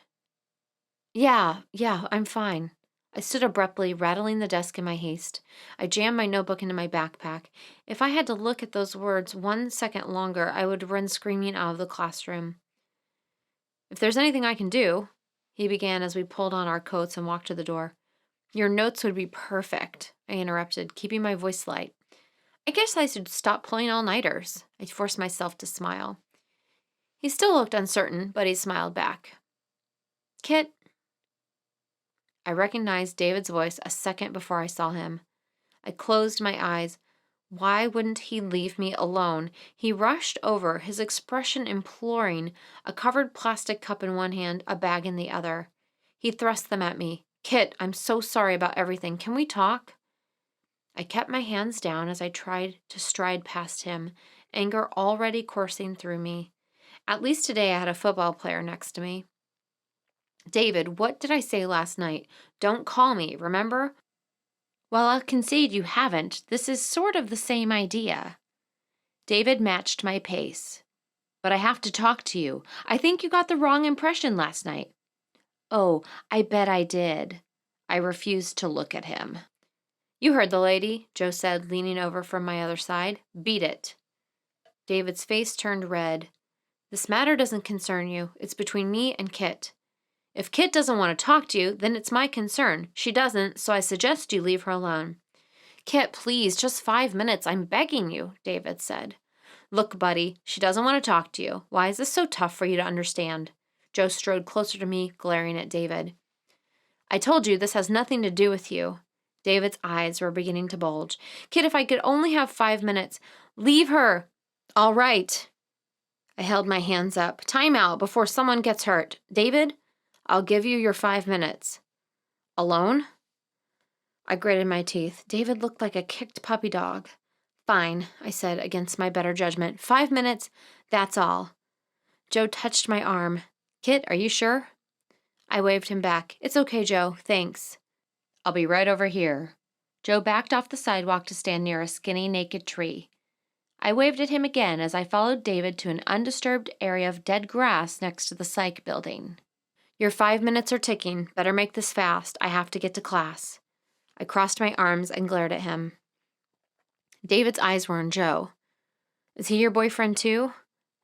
Yeah, I'm fine. I stood abruptly, rattling the desk in my haste. I jammed my notebook into my backpack. If I had to look at those words 1 second longer, I would run screaming out of the classroom. If there's anything I can do, he began as we pulled on our coats and walked to the door. Your notes would be perfect, I interrupted, keeping my voice light. I guess I should stop pulling all-nighters. I forced myself to smile. He still looked uncertain, but he smiled back. Kit. I recognized David's voice a second before I saw him. I closed my eyes. Why wouldn't he leave me alone? He rushed over, his expression imploring, a covered plastic cup in one hand, a bag in the other. He thrust them at me. Kit, I'm so sorry about everything. Can we talk? I kept my hands down as I tried to stride past him, anger already coursing through me. At least today I had a football player next to me. David, what did I say last night? Don't call me, remember? Well, I'll concede you haven't. This is sort of the same idea. David matched my pace. But I have to talk to you. I think you got the wrong impression last night. Oh, I bet I did. I refused to look at him. You heard the lady, Joe said, leaning over from my other side. Beat it. David's face turned red. This matter doesn't concern you. It's between me and Kit. If Kit doesn't want to talk to you, then it's my concern. She doesn't, so I suggest you leave her alone. Kit, please, just 5 minutes. I'm begging you, David said. Look, buddy, she doesn't want to talk to you. Why is this so tough for you to understand? Joe strode closer to me, glaring at David. I told you this has nothing to do with you. David's eyes were beginning to bulge. Kit, if I could only have 5 minutes. Leave her. All right. I held my hands up. Time out before someone gets hurt. David, I'll give you your 5 minutes. Alone? I gritted my teeth. David looked like a kicked puppy dog. Fine, I said against my better judgment. 5 minutes, that's all. Joe touched my arm. Kit, are you sure? I waved him back. It's okay, Joe. Thanks. I'll be right over here. Joe backed off the sidewalk to stand near a skinny, naked tree. I waved at him again as I followed David to an undisturbed area of dead grass next to the psych building. Your 5 minutes are ticking. Better make this fast. I have to get to class. I crossed my arms and glared at him. David's eyes were on Joe. Is he your boyfriend too?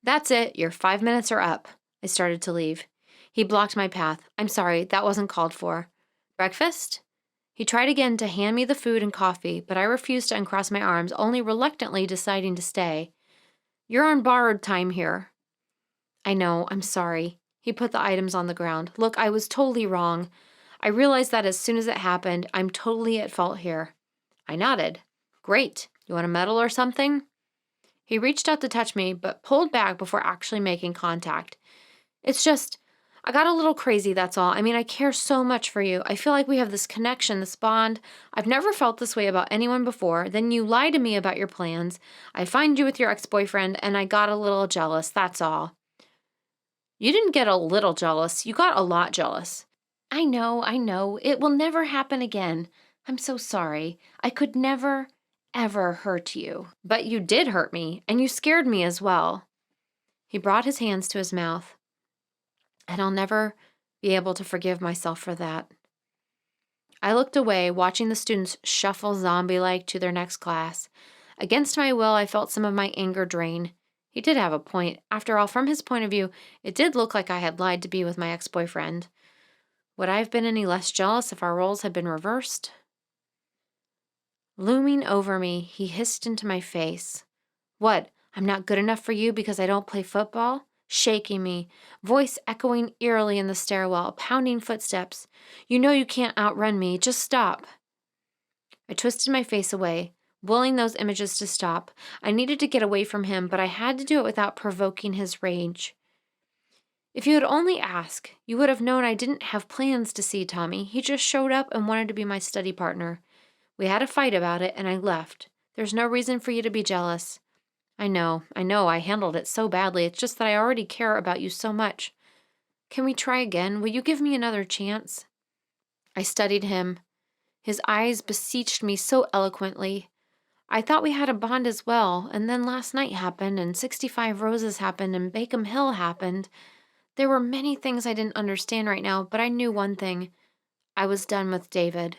That's it. Your 5 minutes are up. I started to leave. He blocked my path. I'm sorry, that wasn't called for. Breakfast? He tried again to hand me the food and coffee, but I refused to uncross my arms, only reluctantly deciding to stay. You're on borrowed time here. I know, I'm sorry. He put the items on the ground. Look, I was totally wrong. I realized that as soon as it happened. I'm totally at fault here. I nodded. Great. You want a medal or something? He reached out to touch me, but pulled back before actually making contact. It's just, I got a little crazy, that's all. I mean, I care so much for you. I feel like we have this connection, this bond. I've never felt this way about anyone before. Then you lie to me about your plans. I find you with your ex-boyfriend, and I got a little jealous, that's all. You didn't get a little jealous. You got a lot jealous. I know. It will never happen again. I'm so sorry. I could never, ever hurt you. But you did hurt me, and you scared me as well. He brought his hands to his mouth, and I'll never be able to forgive myself for that. I looked away, watching the students shuffle zombie-like to their next class. Against my will, I felt some of my anger drain. He did have a point. After all, from his point of view, it did look like I had lied to be with my ex-boyfriend. Would I have been any less jealous if our roles had been reversed? Looming over me, he hissed into my face. What, I'm not good enough for you because I don't play football? Shaking me, voice echoing eerily in the stairwell, pounding footsteps. You know you can't outrun me, just stop. I twisted my face away, willing those images to stop. I needed to get away from him, but I had to do it without provoking his rage. If you had only asked, you would have known I didn't have plans to see Tommy. He just showed up and wanted to be my study partner. We had a fight about it, and I left. There's no reason for you to be jealous. I know, I handled it so badly. It's just that I already care about you so much. Can we try again? Will you give me another chance? I studied him. His eyes beseeched me so eloquently. I thought we had a bond as well, and then last night happened, and 65 Roses happened, and Bacon Hill happened. There were many things I didn't understand right now, but I knew one thing. I was done with David.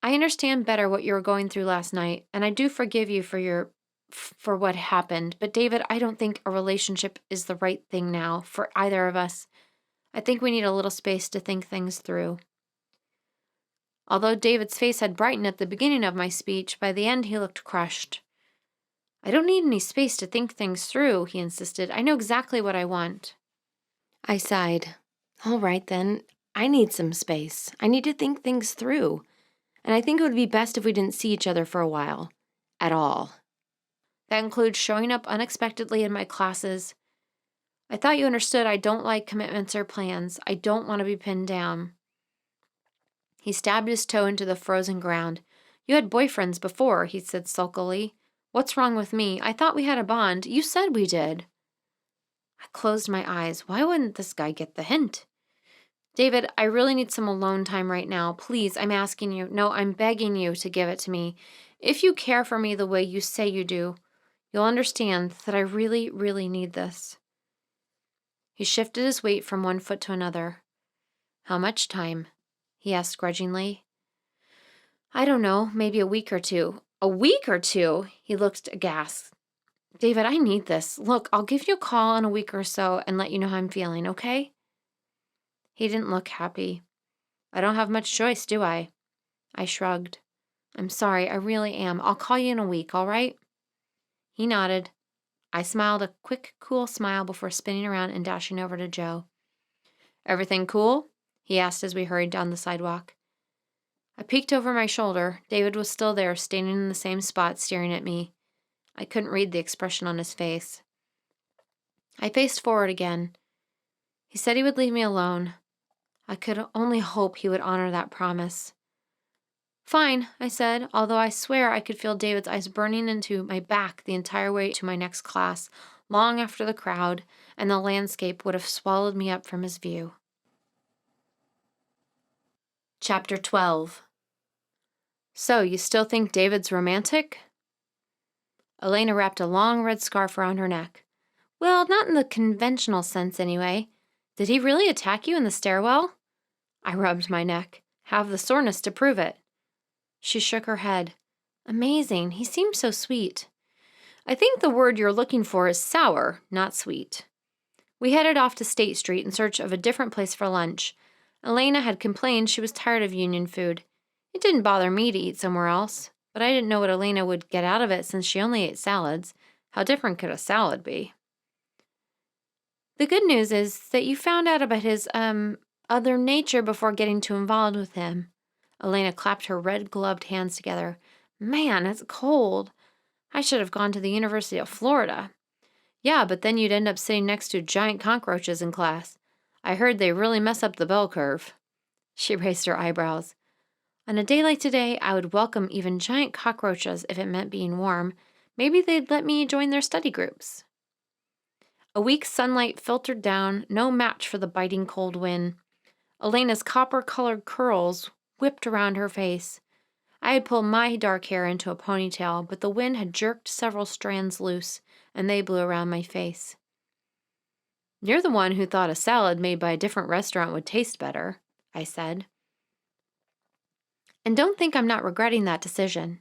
I understand better what you were going through last night, and I do forgive you for what happened. But David, I don't think a relationship is the right thing now for either of us. I think we need a little space to think things through. Although David's face had brightened at the beginning of my speech, by the end he looked crushed. I don't need any space to think things through, he insisted. I know exactly what I want. I sighed. All right, then. I need some space. I need to think things through. And I think it would be best if we didn't see each other for a while. At all. That includes showing up unexpectedly in my classes. I thought you understood I don't like commitments or plans. I don't want to be pinned down. He stabbed his toe into the frozen ground. You had boyfriends before, he said sulkily. What's wrong with me? I thought we had a bond. You said we did. I closed my eyes. Why wouldn't this guy get the hint? David, I really need some alone time right now. Please, I'm asking you. No, I'm begging you to give it to me. If you care for me the way you say you do, you'll understand that I really, really need this. He shifted his weight from one foot to another. How much time? He asked grudgingly. I don't know, maybe a week or two. A week or two? He looked aghast. David, I need this. Look, I'll give you a call in a week or so and let you know how I'm feeling, okay? He didn't look happy. I don't have much choice, do I? I shrugged. I'm sorry, I really am. I'll call you in a week, all right? He nodded. I smiled a quick, cool smile before spinning around and dashing over to Joe. Everything cool? He asked as we hurried down the sidewalk. I peeked over my shoulder. David was still there, standing in the same spot, staring at me. I couldn't read the expression on his face. I faced forward again. He said he would leave me alone. I could only hope he would honor that promise. Fine, I said, although I swear I could feel David's eyes burning into my back the entire way to my next class, long after the crowd and the landscape would have swallowed me up from his view. Chapter 12. So, you still think David's romantic? Elena wrapped a long red scarf around her neck. Well, not in the conventional sense anyway. Did he really attack you in the stairwell? I rubbed my neck. Have the soreness to prove it. She shook her head. Amazing. He seemed so sweet. I think the word you're looking for is sour, not sweet. We headed off to State Street in search of a different place for lunch. Elena had complained she was tired of union food. It didn't bother me to eat somewhere else, but I didn't know what Elena would get out of it since she only ate salads. How different could a salad be? The good news is that you found out about his, other nature before getting too involved with him. Elena clapped her red-gloved hands together. Man, it's cold. I should have gone to the University of Florida. Yeah, but then you'd end up sitting next to giant cockroaches in class. I heard they really mess up the bell curve. She raised her eyebrows. On a day like today, I would welcome even giant cockroaches if it meant being warm. Maybe they'd let me join their study groups. A weak sunlight filtered down, no match for the biting cold wind. Elena's copper-colored curls whipped around her face. I had pulled my dark hair into a ponytail, but the wind had jerked several strands loose, and they blew around my face. You're the one who thought a salad made by a different restaurant would taste better, I said. And don't think I'm not regretting that decision.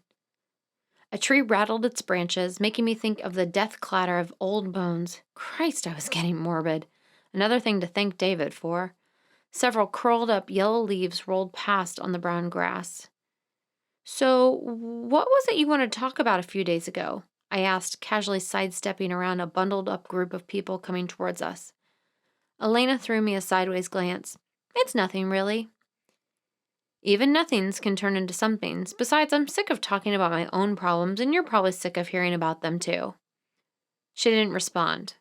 A tree rattled its branches, making me think of the death clatter of old bones. Christ, I was getting morbid. Another thing to thank David for. Several curled up yellow leaves rolled past on the brown grass. So, what was it you wanted to talk about a few days ago? I asked, casually sidestepping around a bundled up group of people coming towards us. Elena threw me a sideways glance. It's nothing, really. Even nothings can turn into somethings. Besides, I'm sick of talking about my own problems, and you're probably sick of hearing about them too. She didn't respond.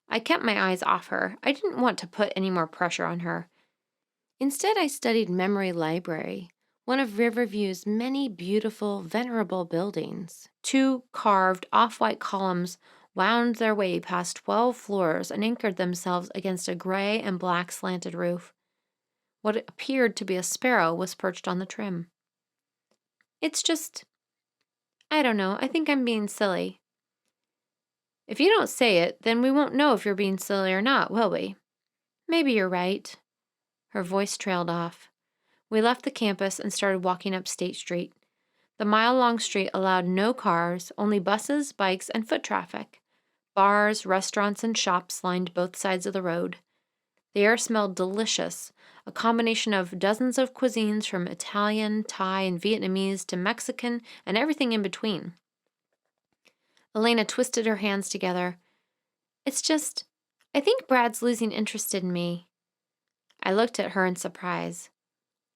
I kept my eyes off her. I didn't want to put any more pressure on her. Instead, I studied Memory Library, one of Riverview's many beautiful, venerable buildings. 2 carved, off-white columns wound their way past 12 floors and anchored themselves against a gray and black slanted roof. What appeared to be a sparrow was perched on the trim. It's just, I don't know, I think I'm being silly. If you don't say it, then we won't know if you're being silly or not, will we? Maybe you're right. Her voice trailed off. We left the campus and started walking up State Street. The mile-long street allowed no cars, only buses, bikes, and foot traffic. Bars, restaurants, and shops lined both sides of the road. The air smelled delicious, a combination of dozens of cuisines from Italian, Thai, and Vietnamese to Mexican and everything in between. Elena twisted her hands together. It's just, I think Brad's losing interest in me. I looked at her in surprise.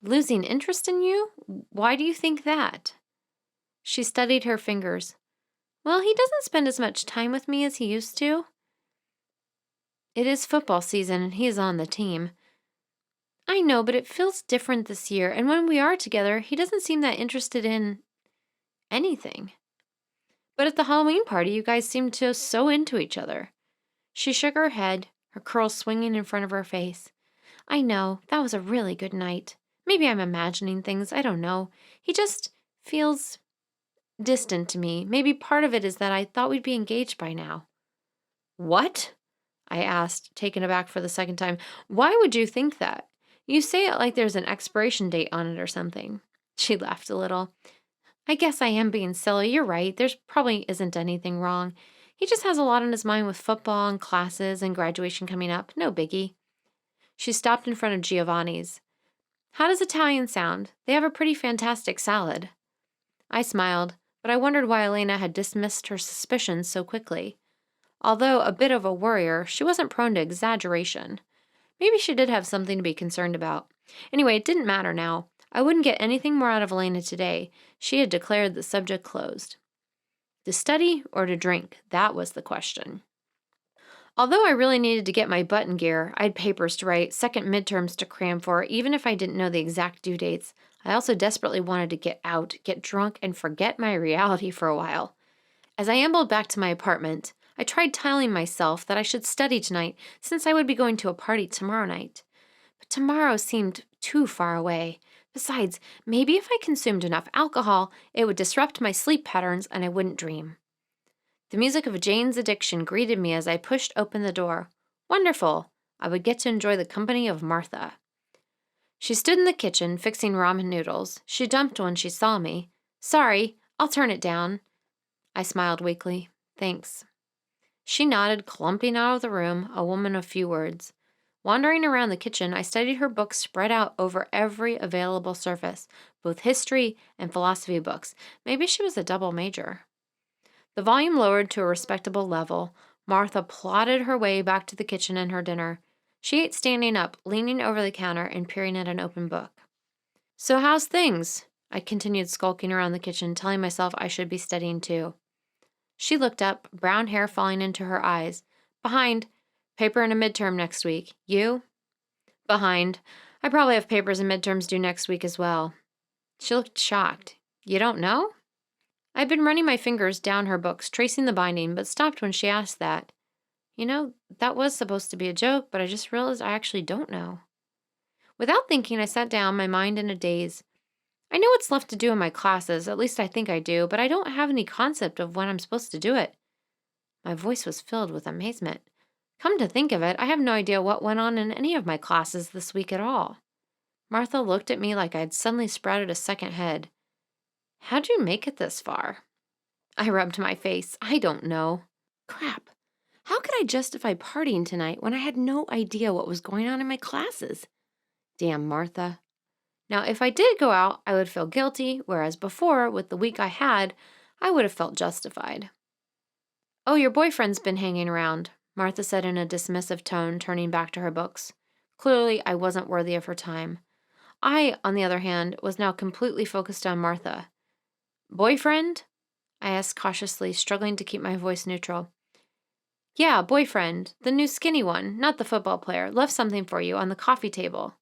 Losing interest in you? Why do you think that? She studied her fingers. Well, he doesn't spend as much time with me as he used to. It is football season and he is on the team. I know, but it feels different this year, and when we are together, he doesn't seem that interested in anything. But at the Halloween party, you guys seemed so into each other. She shook her head, her curls swinging in front of her face. I know, that was a really good night. Maybe I'm imagining things, I don't know. He just feels distant to me. Maybe part of it is that I thought we'd be engaged by now. What? I asked, taken aback for the second time. Why would you think that? You say it like there's an expiration date on it or something. She laughed a little. I guess I am being silly. You're right. There's probably isn't anything wrong. He just has a lot on his mind with football and classes and graduation coming up. No biggie. She stopped in front of Giovanni's. How does Italian sound? They have a pretty fantastic salad. I smiled, but I wondered why Elena had dismissed her suspicions so quickly. Although a bit of a worrier, she wasn't prone to exaggeration. Maybe she did have something to be concerned about. Anyway, it didn't matter now. I wouldn't get anything more out of Elena today. She had declared the subject closed. To study or to drink? That was the question. Although I really needed to get my butt in gear, I had papers to write, second midterms to cram for, even if I didn't know the exact due dates. I also desperately wanted to get out, get drunk, and forget my reality for a while. As I ambled back to my apartment, I tried telling myself that I should study tonight since I would be going to a party tomorrow night. But tomorrow seemed too far away. Besides, maybe if I consumed enough alcohol, it would disrupt my sleep patterns and I wouldn't dream. The music of Jane's Addiction greeted me as I pushed open the door. Wonderful! I would get to enjoy the company of Martha. She stood in the kitchen, fixing ramen noodles. She jumped when she saw me. Sorry, I'll turn it down. I smiled weakly. Thanks. She nodded, clumping out of the room, a woman of few words. Wandering around the kitchen, I studied her books spread out over every available surface, both history and philosophy books. Maybe she was a double major. The volume lowered to a respectable level, Martha plodded her way back to the kitchen and her dinner. She ate standing up, leaning over the counter and peering at an open book. "So how's things?" I continued skulking around the kitchen, telling myself I should be studying too. She looked up, brown hair falling into her eyes. "Behind. Paper and a midterm next week. You?" "Behind. I probably have papers and midterms due next week as well." She looked shocked. "You don't know?" I'd been running my fingers down her books, tracing the binding, but stopped when she asked that. That was supposed to be a joke, but I just realized I actually don't know. Without thinking, I sat down, my mind in a daze. I know what's left to do in my classes, at least I think I do, but I don't have any concept of when I'm supposed to do it. My voice was filled with amazement. Come to think of it, I have no idea what went on in any of my classes this week at all. Martha looked at me like I'd suddenly sprouted a second head. "How'd you make it this far?" I rubbed my face. "I don't know." Crap. How could I justify partying tonight when I had no idea what was going on in my classes? Damn Martha. Now, if I did go out, I would feel guilty, whereas before, with the week I had, I would have felt justified. "Oh, your boyfriend's been hanging around," Martha said in a dismissive tone, turning back to her books. Clearly, I wasn't worthy of her time. I, on the other hand, was now completely focused on Martha. "Boyfriend?" I asked cautiously, struggling to keep my voice neutral. "Yeah, boyfriend. The new skinny one, not the football player. Left something for you on the coffee table."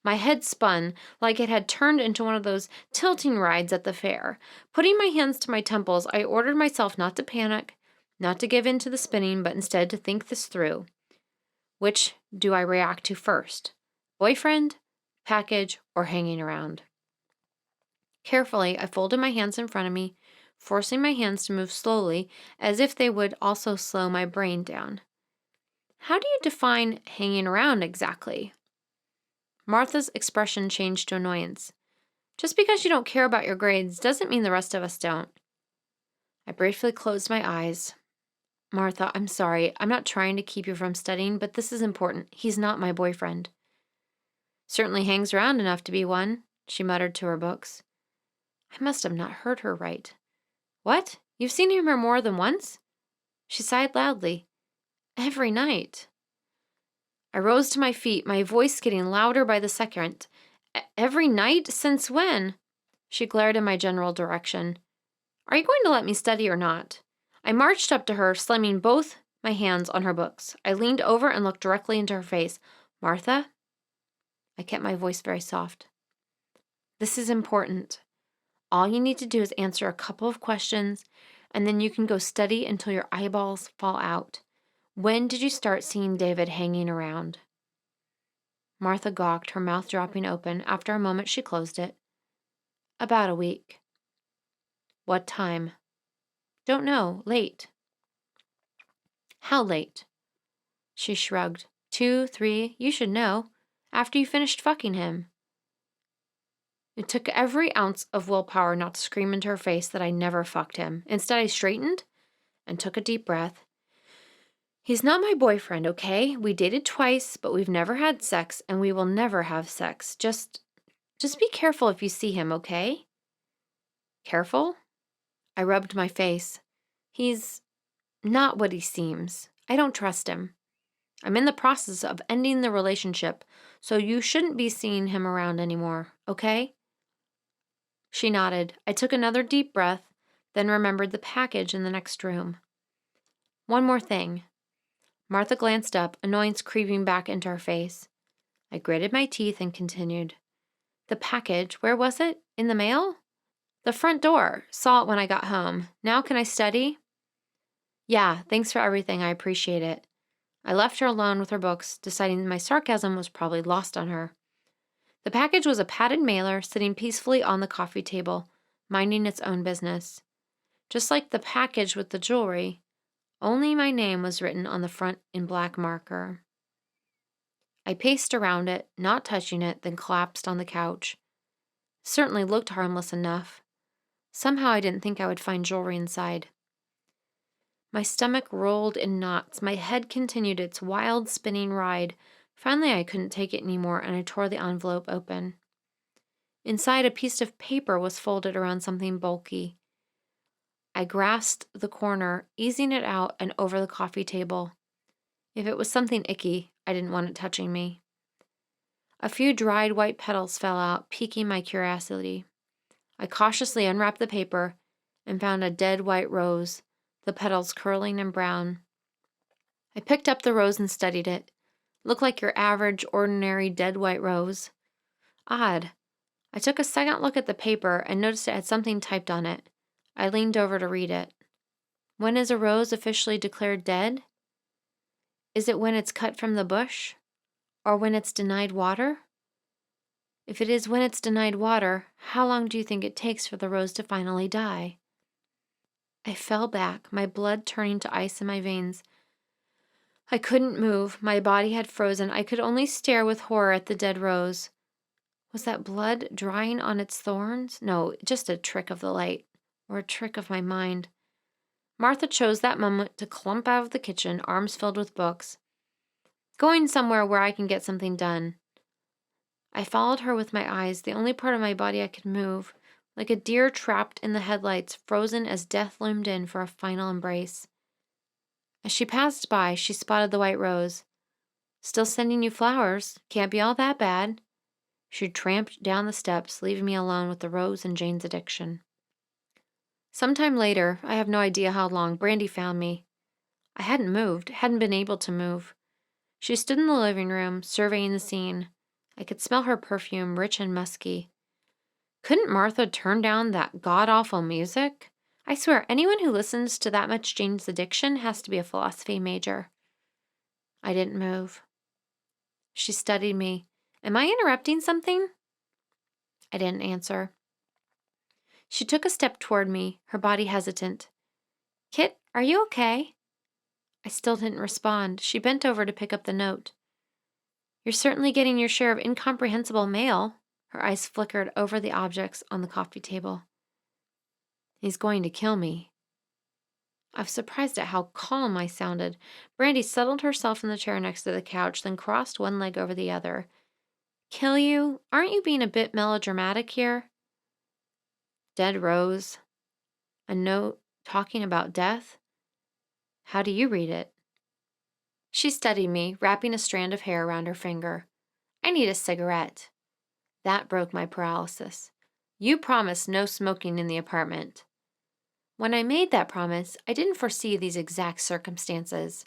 My head spun like it had turned into one of those tilting rides at the fair. Putting my hands to my temples, I ordered myself not to panic, not to give in to the spinning, but instead to think this through. Which do I react to first? Boyfriend, package, or hanging around? Carefully, I folded my hands in front of me, forcing my hands to move slowly, as if they would also slow my brain down. How do you define hanging around exactly? Martha's expression changed to annoyance. "Just because you don't care about your grades doesn't mean the rest of us don't." I briefly closed my eyes. "Martha, I'm sorry. I'm not trying to keep you from studying, but this is important. He's not my boyfriend." "Certainly hangs around enough to be one," she muttered to her books. I must have not heard her right. "What? You've seen him here more than once?" She sighed loudly. "Every night." I rose to my feet, my voice getting louder by the second. "Every night? Since when?" She glared in my general direction. "Are you going to let me study or not?" I marched up to her, slamming both my hands on her books. I leaned over and looked directly into her face. "Martha?" I kept my voice very soft. "This is important. All you need to do is answer a couple of questions, and then you can go study until your eyeballs fall out. When did you start seeing David hanging around?" Martha gawked, her mouth dropping open. After a moment, she closed it. "About a week." "What time?" "Don't know. Late." "How late?" She shrugged. 2, 3, you should know. After you finished fucking him." It took every ounce of willpower not to scream into her face that I never fucked him. Instead, I straightened and took a deep breath. "He's not my boyfriend, okay? We dated twice, but we've never had sex, and we will never have sex. Just be careful if you see him, okay?" "Careful?" I rubbed my face. "He's not what he seems. I don't trust him. I'm in the process of ending the relationship, so you shouldn't be seeing him around anymore, okay?" She nodded. I took another deep breath, then remembered the package in the next room. "One more thing." Martha glanced up, annoyance creeping back into her face. I gritted my teeth and continued. "The package, where was it? In the mail?" "The front door. Saw it when I got home. Now can I study?" "Yeah, thanks for everything. I appreciate it." I left her alone with her books, deciding my sarcasm was probably lost on her. The package was a padded mailer sitting peacefully on the coffee table, minding its own business. Just like the package with the jewelry, only my name was written on the front in black marker. I paced around it, not touching it, then collapsed on the couch. Certainly looked harmless enough. Somehow I didn't think I would find jewelry inside. My stomach rolled in knots. My head continued its wild spinning ride, Finally, I couldn't take it anymore, and I tore the envelope open. Inside, a piece of paper was folded around something bulky. I grasped the corner, easing it out and over the coffee table. If it was something icky, I didn't want it touching me. A few dried white petals fell out, piquing my curiosity. I cautiously unwrapped the paper and found a dead white rose, the petals curling and brown. I picked up the rose and studied it. Looked like your average, ordinary dead white rose. Odd. I took a second look at the paper and noticed it had something typed on it. I leaned over to read it. When is a rose officially declared dead? Is it when it's cut from the bush? Or when it's denied water? If it is when it's denied water, how long do you think it takes for the rose to finally die? I fell back, my blood turning to ice in my veins. I couldn't move. My body had frozen. I could only stare with horror at the dead rose. Was that blood drying on its thorns? No, just a trick of the light, or a trick of my mind. Martha chose that moment to clump out of the kitchen, arms filled with books. Going somewhere where I can get something done. I followed her with my eyes, the only part of my body I could move, like a deer trapped in the headlights, frozen as death loomed in for a final embrace. As she passed by, she spotted the white rose. Still sending you flowers. Can't be all that bad. She tramped down the steps, leaving me alone with the rose and Jane's addiction. Sometime later, I have no idea how long, Brandy found me. I hadn't moved, hadn't been able to move. She stood in the living room, surveying the scene. I could smell her perfume, rich and musky. Couldn't Martha turn down that god-awful music? I swear, anyone who listens to that much Jane's addiction has to be a philosophy major. I didn't move. She studied me. Am I interrupting something? I didn't answer. She took a step toward me, her body hesitant. Kit, are you okay? I still didn't respond. She bent over to pick up the note. You're certainly getting your share of incomprehensible mail. Her eyes flickered over the objects on the coffee table. He's going to kill me. I was surprised at how calm I sounded. Brandy settled herself in the chair next to the couch, then crossed one leg over the other. Kill you? Aren't you being a bit melodramatic here? Dead rose. A note talking about death? How do you read it? She studied me, wrapping a strand of hair around her finger. I need a cigarette. That broke my paralysis. You promised no smoking in the apartment. When I made that promise, I didn't foresee these exact circumstances.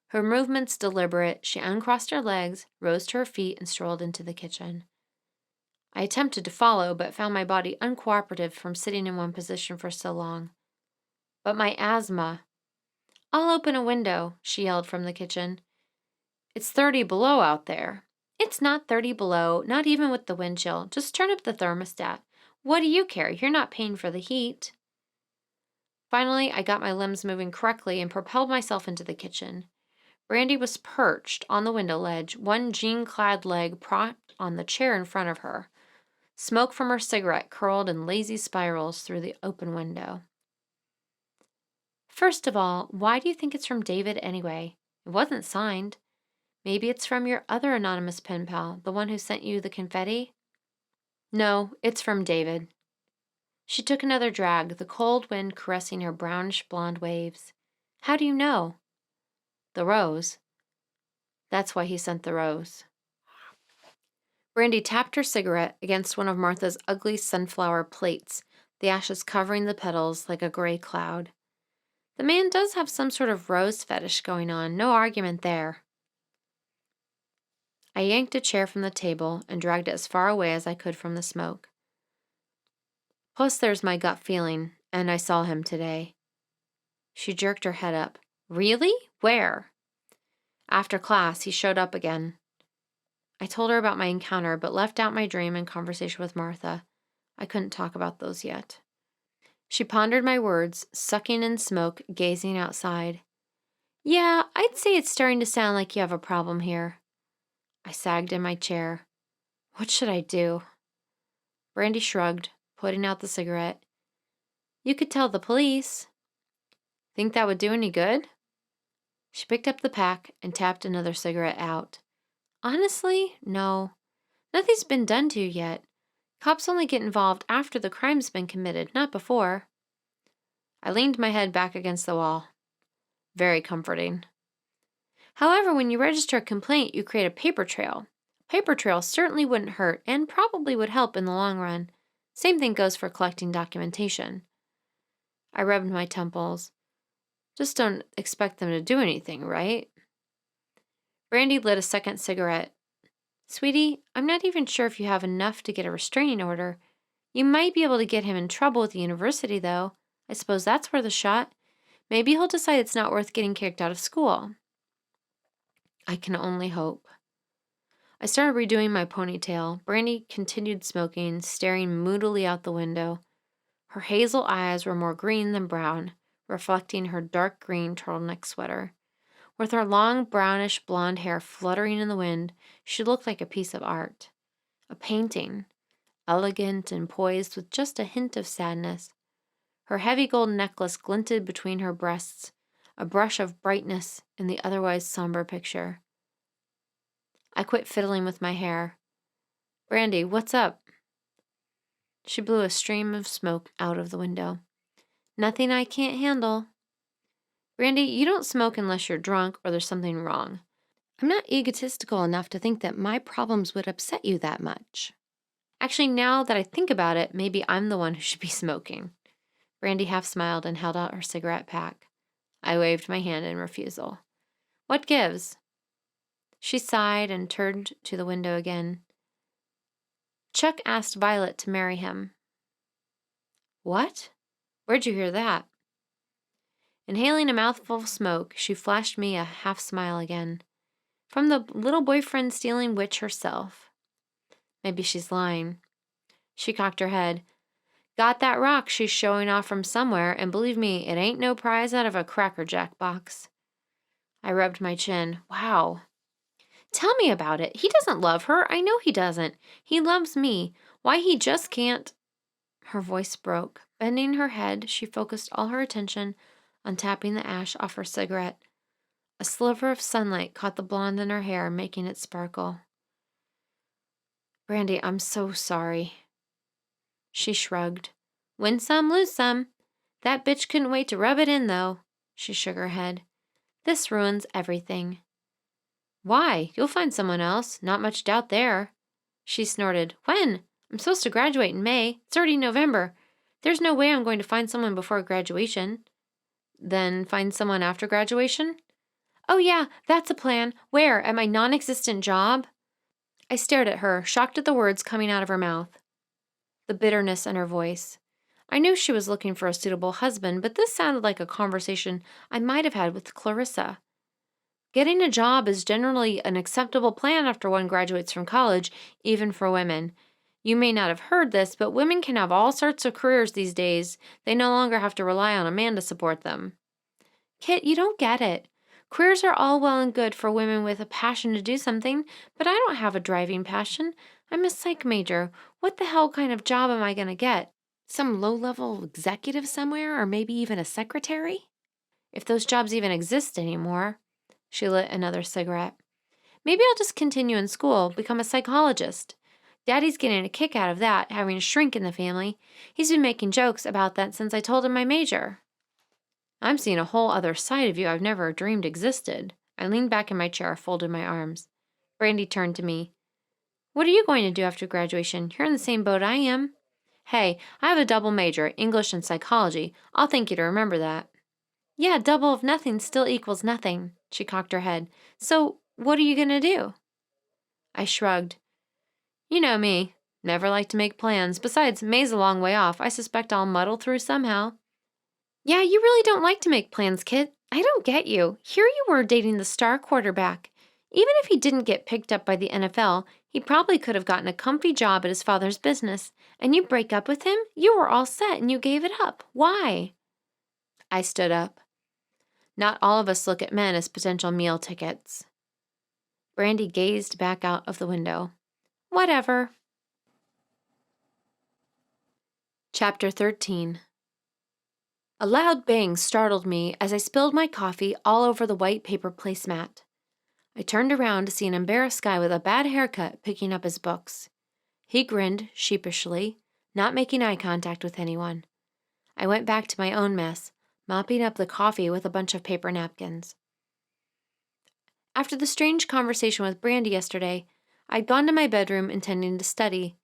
Her movements deliberate, she uncrossed her legs, rose to her feet, and strolled into the kitchen. I attempted to follow, but found my body uncooperative from sitting in one position for so long. But my asthma. I'll open a window, she yelled from the kitchen. It's 30 below out there. It's not 30 below, not even with the wind chill. Just turn up the thermostat. What do you care? You're not paying for the heat. Finally, I got my limbs moving correctly and propelled myself into the kitchen. Brandy was perched on the window ledge, one jean-clad leg propped on the chair in front of her. Smoke from her cigarette curled in lazy spirals through the open window. First of all, why do you think it's from David anyway? It wasn't signed. Maybe it's from your other anonymous pen pal, the one who sent you the confetti? No, it's from David. She took another drag, the cold wind caressing her brownish blonde waves. How do you know? The rose. That's why he sent the rose. Brandy tapped her cigarette against one of Martha's ugly sunflower plates, the ashes covering the petals like a gray cloud. The man does have some sort of rose fetish going on, no argument there. I yanked a chair from the table and dragged it as far away as I could from the smoke. Plus there's my gut feeling, and I saw him today. She jerked her head up. Really? Where? After class, he showed up again. I told her about my encounter, but left out my dream and conversation with Martha. I couldn't talk about those yet. She pondered my words, sucking in smoke, gazing outside. Yeah, I'd say it's starting to sound like you have a problem here. I sagged in my chair. What should I do? Brandy shrugged, putting out the cigarette. You could tell the police. Think that would do any good? She picked up the pack and tapped another cigarette out. Honestly, no. Nothing's been done to you yet. Cops only get involved after the crime's been committed, not before. I leaned my head back against the wall. Very comforting. However, when you register a complaint, you create a paper trail. A paper trail certainly wouldn't hurt and probably would help in the long run. Same thing goes for collecting documentation. I rubbed my temples. Just don't expect them to do anything, right? Brandy lit a second cigarette. Sweetie, I'm not even sure if you have enough to get a restraining order. You might be able to get him in trouble with the university, though. I suppose that's worth a shot. Maybe he'll decide it's not worth getting kicked out of school. I can only hope. I started redoing my ponytail. Brandy continued smoking, staring moodily out the window. Her hazel eyes were more green than brown, reflecting her dark green turtleneck sweater. With her long brownish blonde hair fluttering in the wind, she looked like a piece of art. A painting, elegant and poised with just a hint of sadness. Her heavy gold necklace glinted between her breasts, a brush of brightness in the otherwise somber picture. I quit fiddling with my hair. Brandy, what's up? She blew a stream of smoke out of the window. Nothing I can't handle. Brandy, you don't smoke unless you're drunk or there's something wrong. I'm not egotistical enough to think that my problems would upset you that much. Actually, now that I think about it, maybe I'm the one who should be smoking. Brandy half smiled and held out her cigarette pack. I waved my hand in refusal. What gives? She sighed and turned to the window again. Chuck asked Violet to marry him. What? Where'd you hear that? Inhaling a mouthful of smoke, she flashed me a half smile again. From the little boyfriend stealing witch herself. Maybe she's lying. She cocked her head. Got that rock she's showing off from somewhere, and believe me, it ain't no prize out of a Cracker Jack box. I rubbed my chin. Wow. Tell me about it. He doesn't love her. I know he doesn't. He loves me. Why he just can't... Her voice broke. Bending her head, she focused all her attention on tapping the ash off her cigarette. A sliver of sunlight caught the blonde in her hair, making it sparkle. Brandy, I'm so sorry. She shrugged. Win some, lose some. That bitch couldn't wait to rub it in, though. She shook her head. This ruins everything. Why? You'll find someone else. Not much doubt there. She snorted. When? I'm supposed to graduate in May. It's already November. There's no way I'm going to find someone before graduation. Then find someone after graduation? Oh yeah, that's a plan. Where? At my non-existent job? I stared at her, shocked at the words coming out of her mouth. The bitterness in her voice. I knew she was looking for a suitable husband, but this sounded like a conversation I might have had with Clarissa. Getting a job is generally an acceptable plan after one graduates from college, even for women. You may not have heard this, but women can have all sorts of careers these days. They no longer have to rely on a man to support them. Kit, you don't get it. Careers are all well and good for women with a passion to do something, but I don't have a driving passion. I'm a psych major. What the hell kind of job am I going to get? Some low-level executive somewhere, or maybe even a secretary? If those jobs even exist anymore. She lit another cigarette. Maybe I'll just continue in school, become a psychologist. Daddy's getting a kick out of that, having a shrink in the family. He's been making jokes about that since I told him my major. I'm seeing a whole other side of you I've never dreamed existed. I leaned back in my chair, folded my arms. Brandy turned to me. What are you going to do after graduation? You're in the same boat I am. Hey, I have a double major, English and psychology. I'll thank you to remember that. Yeah, double of nothing still equals nothing. She cocked her head. So, what are you going to do? I shrugged. You know me. Never like to make plans. Besides, May's a long way off. I suspect I'll muddle through somehow. Yeah, you really don't like to make plans, Kit. I don't get you. Here you were dating the star quarterback. Even if he didn't get picked up by the NFL, he probably could have gotten a comfy job at his father's business. And you break up with him? You were all set and you gave it up. Why? I stood up. Not all of us look at men as potential meal tickets. Brandy gazed back out of the window. Whatever. Chapter 13. A loud bang startled me as I spilled my coffee all over the white paper placemat. I turned around to see an embarrassed guy with a bad haircut picking up his books. He grinned sheepishly, not making eye contact with anyone. I went back to my own mess, mopping up the coffee with a bunch of paper napkins. After the strange conversation with Brandy yesterday, I'd gone to my bedroom intending to study.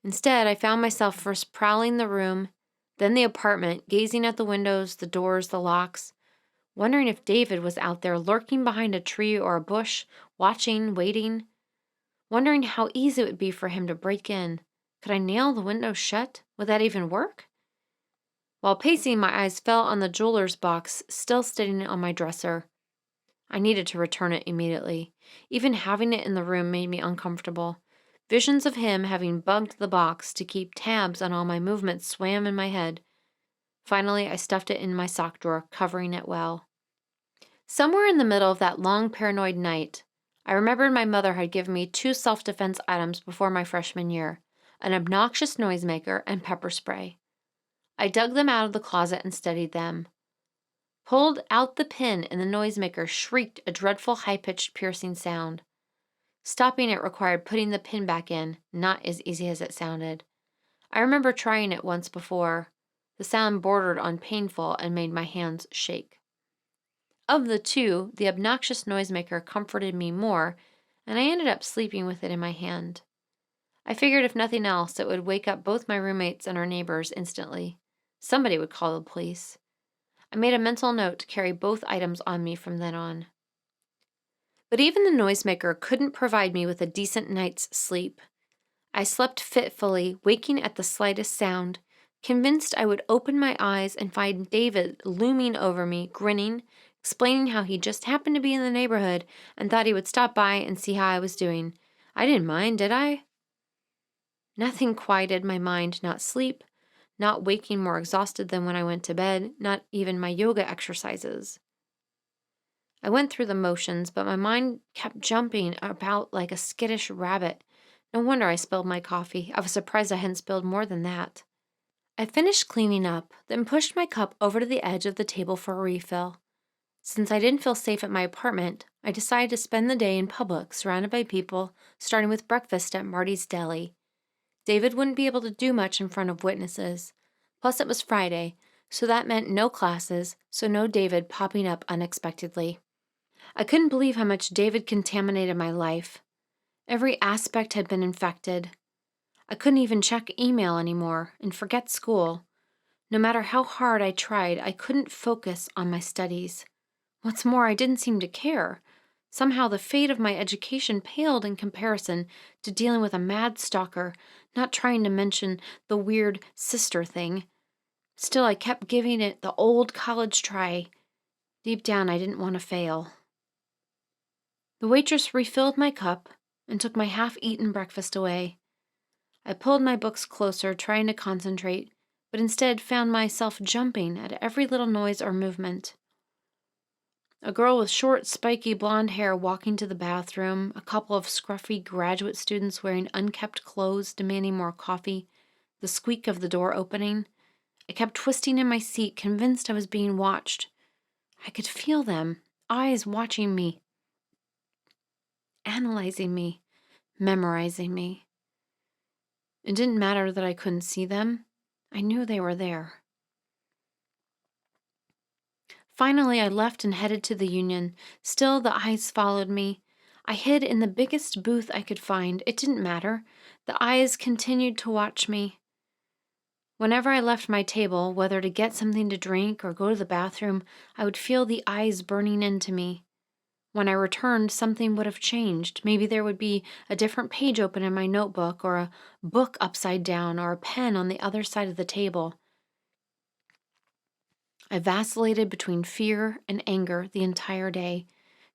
Instead, I found myself first prowling the room, then the apartment, gazing at the windows, the doors, the locks, wondering if David was out there lurking behind a tree or a bush, watching, waiting, wondering how easy it would be for him to break in. Could I nail the window shut? Would that even work? While pacing, my eyes fell on the jeweler's box still sitting on my dresser. I needed to return it immediately. Even having it in the room made me uncomfortable. Visions of him having bugged the box to keep tabs on all my movements swam in my head. Finally, I stuffed it in my sock drawer, covering it well. Somewhere in the middle of that long paranoid night, I remembered my mother had given me 2 self-defense items before my freshman year, an obnoxious noisemaker and pepper spray. I dug them out of the closet and studied them. Pulled out the pin and the noisemaker shrieked a dreadful high-pitched piercing sound. Stopping it required putting the pin back in, not as easy as it sounded. I remember trying it once before. The sound bordered on painful and made my hands shake. Of the 2, the obnoxious noisemaker comforted me more, and I ended up sleeping with it in my hand. I figured if nothing else, it would wake up both my roommates and our neighbors instantly. Somebody would call the police. I made a mental note to carry both items on me from then on. But even the noisemaker couldn't provide me with a decent night's sleep. I slept fitfully, waking at the slightest sound, convinced I would open my eyes and find David looming over me, grinning, explaining how he just happened to be in the neighborhood and thought he would stop by and see how I was doing. I didn't mind, did I? Nothing quieted my mind, not sleep, not waking more exhausted than when I went to bed, not even my yoga exercises. I went through the motions, but my mind kept jumping about like a skittish rabbit. No wonder I spilled my coffee. I was surprised I hadn't spilled more than that. I finished cleaning up, then pushed my cup over to the edge of the table for a refill. Since I didn't feel safe at my apartment, I decided to spend the day in public, surrounded by people, starting with breakfast at Marty's Deli. David wouldn't be able to do much in front of witnesses. Plus, it was Friday, so that meant no classes, so no David popping up unexpectedly. I couldn't believe how much David contaminated my life. Every aspect had been infected. I couldn't even check email anymore and forget school. No matter how hard I tried, I couldn't focus on my studies. What's more, I didn't seem to care. Somehow the fate of my education paled in comparison to dealing with a mad stalker, not trying to mention the weird sister thing. Still, I kept giving it the old college try. Deep down, I didn't want to fail. The waitress refilled my cup and took my half-eaten breakfast away. I pulled my books closer, trying to concentrate, but instead found myself jumping at every little noise or movement. A girl with short, spiky blonde hair walking to the bathroom, a couple of scruffy graduate students wearing unkempt clothes demanding more coffee, the squeak of the door opening. I kept twisting in my seat, convinced I was being watched. I could feel them, eyes watching me, analyzing me, memorizing me. It didn't matter that I couldn't see them. I knew they were there. Finally, I left and headed to the union. Still, the eyes followed me. I hid in the biggest booth I could find. It didn't matter. The eyes continued to watch me. Whenever I left my table, whether to get something to drink or go to the bathroom, I would feel the eyes burning into me. When I returned, something would have changed. Maybe there would be a different page open in my notebook, or a book upside down, or a pen on the other side of the table. I vacillated between fear and anger the entire day.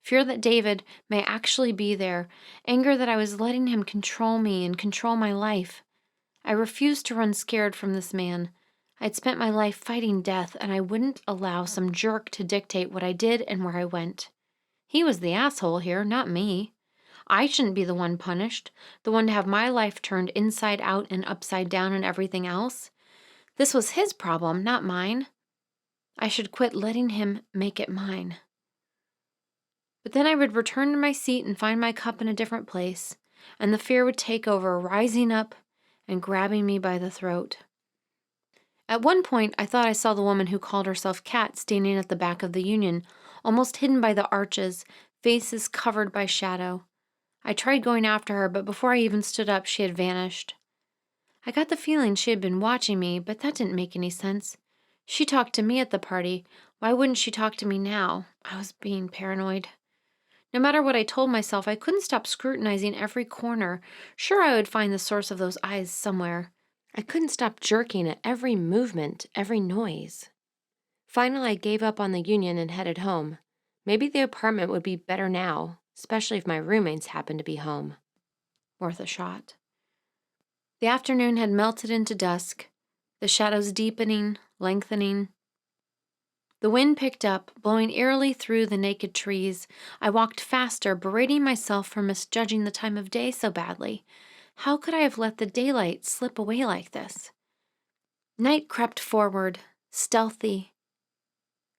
Fear that David may actually be there, anger that I was letting him control me and control my life. I refused to run scared from this man. I'd spent my life fighting death, and I wouldn't allow some jerk to dictate what I did and where I went. He was the asshole here, not me. I shouldn't be the one punished, the one to have my life turned inside out and upside down and everything else. This was his problem, not mine. I should quit letting him make it mine. But then I would return to my seat and find my cup in a different place, and the fear would take over, rising up and grabbing me by the throat. At one point, I thought I saw the woman who called herself Kat standing at the back of the Union, almost hidden by the arches, faces covered by shadow. I tried going after her, but before I even stood up, she had vanished. I got the feeling she had been watching me, but that didn't make any sense. She talked to me at the party. Why wouldn't she talk to me now? I was being paranoid. No matter what I told myself, I couldn't stop scrutinizing every corner. Sure, I would find the source of those eyes somewhere. I couldn't stop jerking at every movement, every noise. Finally, I gave up on the Union and headed home. Maybe the apartment would be better now, especially if my roommates happened to be home. Worth a shot. The afternoon had melted into dusk, the shadows deepening, lengthening. The wind picked up, blowing eerily through the naked trees. I walked faster, berating myself for misjudging the time of day so badly. How could I have let the daylight slip away like this? Night crept forward, stealthy,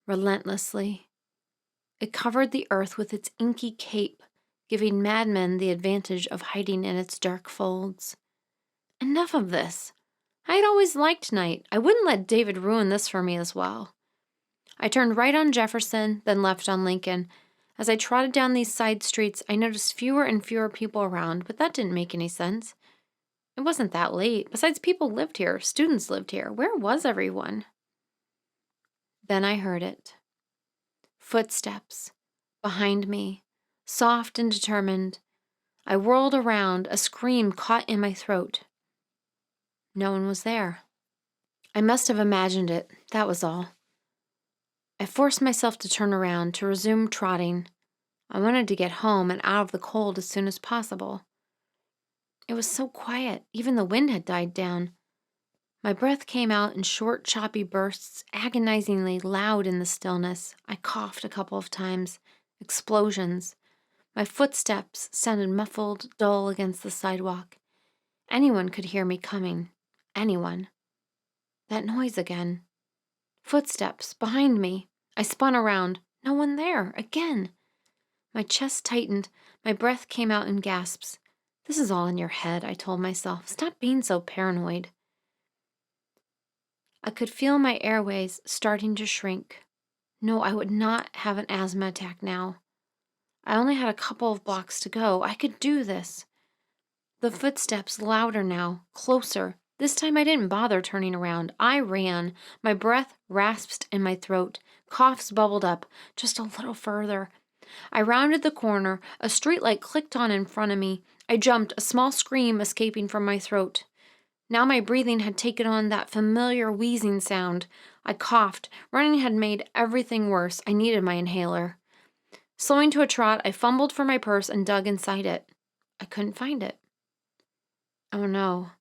relentlessly. It covered the earth with its inky cape, giving madmen the advantage of hiding in its dark folds. Enough of this. I had always liked night. I wouldn't let David ruin this for me as well. I turned right on Jefferson, then left on Lincoln. As I trotted down these side streets, I noticed fewer and fewer people around, but that didn't make any sense. It wasn't that late. Besides, people lived here. Students lived here. Where was everyone? Then I heard it. Footsteps. Behind me. Soft and determined. I whirled around, a scream caught in my throat. No one was there. I must have imagined it. That was all. I forced myself to turn around, to resume trotting. I wanted to get home and out of the cold as soon as possible. It was so quiet. Even the wind had died down. My breath came out in short, choppy bursts, agonizingly loud in the stillness. I coughed a couple of times. Explosions. My footsteps sounded muffled, dull against the sidewalk. Anyone could hear me coming. Anyone. That noise again. Footsteps behind me. I spun around. No one there. Again. My chest tightened. My breath came out in gasps. This is all in your head, I told myself. Stop being so paranoid. I could feel my airways starting to shrink. No, I would not have an asthma attack now. I only had a couple of blocks to go. I could do this. The footsteps louder now, closer. This time I didn't bother turning around. I ran. My breath rasped in my throat. Coughs bubbled up, just a little further. I rounded the corner. A streetlight clicked on in front of me. I jumped, a small scream escaping from my throat. Now my breathing had taken on that familiar wheezing sound. I coughed. Running had made everything worse. I needed my inhaler. Slowing to a trot, I fumbled for my purse and dug inside it. I couldn't find it. Oh no.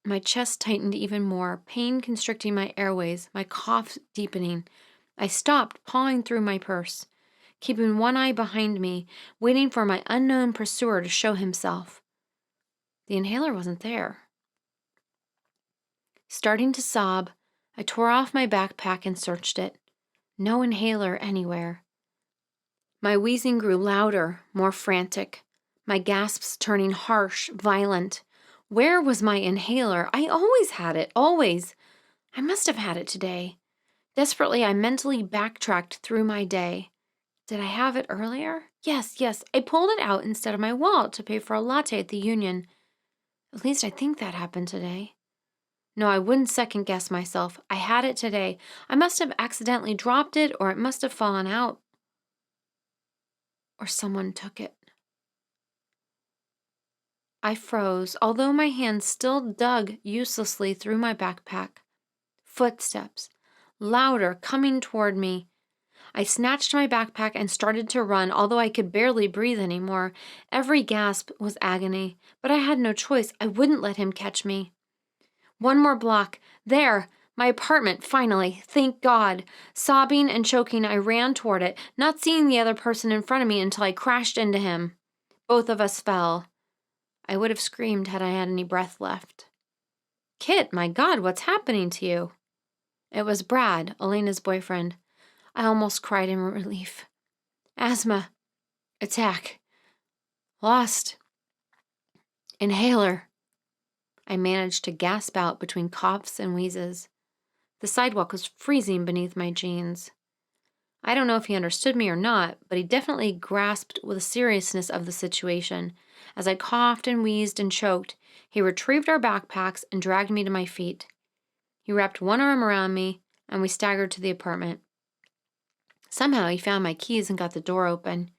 My chest tightened even more, pain constricting my airways, my cough deepening. I stopped, pawing through my purse, keeping one eye behind me, waiting for my unknown pursuer to show himself. The inhaler wasn't there. Starting to sob, I tore off my backpack and searched it. No inhaler anywhere. My wheezing grew louder, more frantic, my gasps turning harsh, violent. Where was my inhaler? I always had it, always. I must have had it today. Desperately, I mentally backtracked through my day. Did I have it earlier? Yes. I pulled it out instead of my wallet to pay for a latte at the Union. At least I think that happened today. No, I wouldn't second guess myself. I had it today. I must have accidentally dropped it, or it must have fallen out. Or someone took it. I froze, although my hands still dug uselessly through my backpack. Footsteps, louder, coming toward me. I snatched my backpack and started to run, although I could barely breathe anymore. Every gasp was agony, but I had no choice. I wouldn't let him catch me. One more block. There! My apartment, finally. Thank God. Sobbing and choking, I ran toward it, not seeing the other person in front of me until I crashed into him. Both of us fell. I would have screamed had I had any breath left. Kit, my God, what's happening to you? It was Brad, Elena's boyfriend. I almost cried in relief. Asthma. Attack. Lost. Inhaler. I managed to gasp out between coughs and wheezes. The sidewalk was freezing beneath my jeans. I don't know if he understood me or not, but he definitely grasped the seriousness of the situation. As I coughed and wheezed and choked, he retrieved our backpacks and dragged me to my feet. He wrapped one arm around me, and we staggered to the apartment. Somehow he found my keys and got the door open.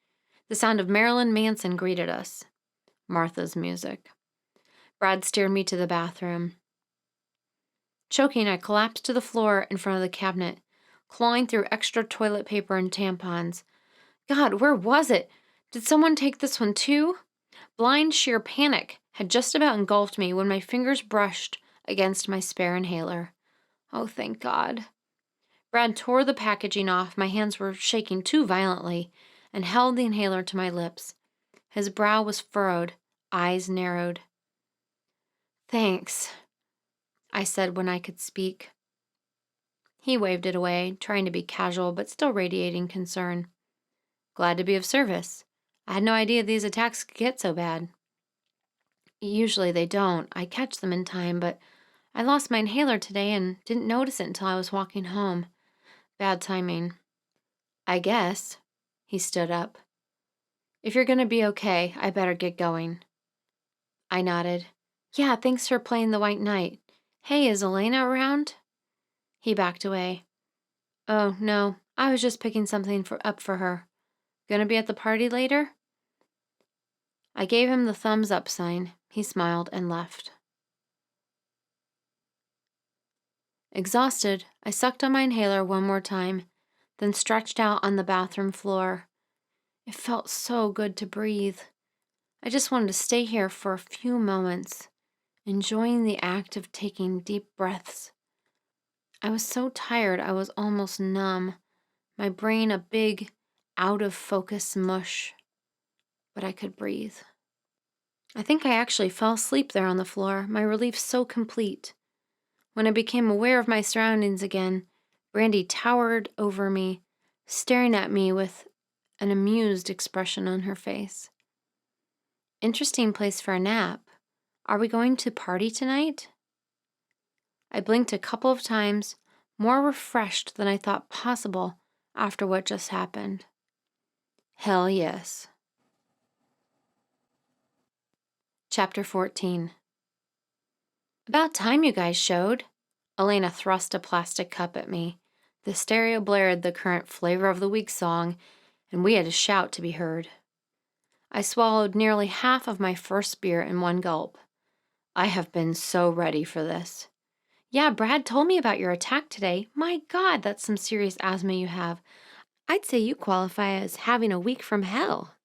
The sound of Marilyn Manson greeted us. Martha's music. Brad steered me to the bathroom. Choking, I collapsed to the floor in front of the cabinet, clawing through extra toilet paper and tampons. God, where was it? Did someone take this one too? Blind sheer panic had just about engulfed me when my fingers brushed against my spare inhaler. Oh, thank God. Brad tore the packaging off. My hands were shaking too violently and held the inhaler to my lips. His brow was furrowed, eyes narrowed. Thanks, I said when I could speak. He waved it away, trying to be casual but still radiating concern. Glad to be of service. I had no idea these attacks could get so bad. Usually they don't. I catch them in time, but I lost my inhaler today and didn't notice it until I was walking home. Bad timing. I guess. He stood up. If you're going to be okay, I better get going. I nodded. Yeah, thanks for playing the White Knight. Hey, is Elena around? He backed away. Oh, no, I was just picking something up for her. Gonna be at the party later? I gave him the thumbs up sign. He smiled and left. Exhausted, I sucked on my inhaler one more time, then stretched out on the bathroom floor. It felt so good to breathe. I just wanted to stay here for a few moments, enjoying the act of taking deep breaths. I was so tired I was almost numb, my brain a big, out-of-focus mush. But I could breathe. I think I actually fell asleep there on the floor, my relief so complete. When I became aware of my surroundings again, Brandy towered over me, staring at me with an amused expression on her face. Interesting place for a nap. Are we going to party tonight? I blinked a couple of times, more refreshed than I thought possible after what just happened. Hell yes. Chapter 14. About time you guys showed. Elena thrust a plastic cup at me. The stereo blared the current Flavor of the Week song, and we had to shout to be heard. I swallowed nearly half of my first beer in one gulp. I have been so ready for this. Yeah, Brad told me about your attack today. My God, that's some serious asthma you have. I'd say you qualify as having a week from hell.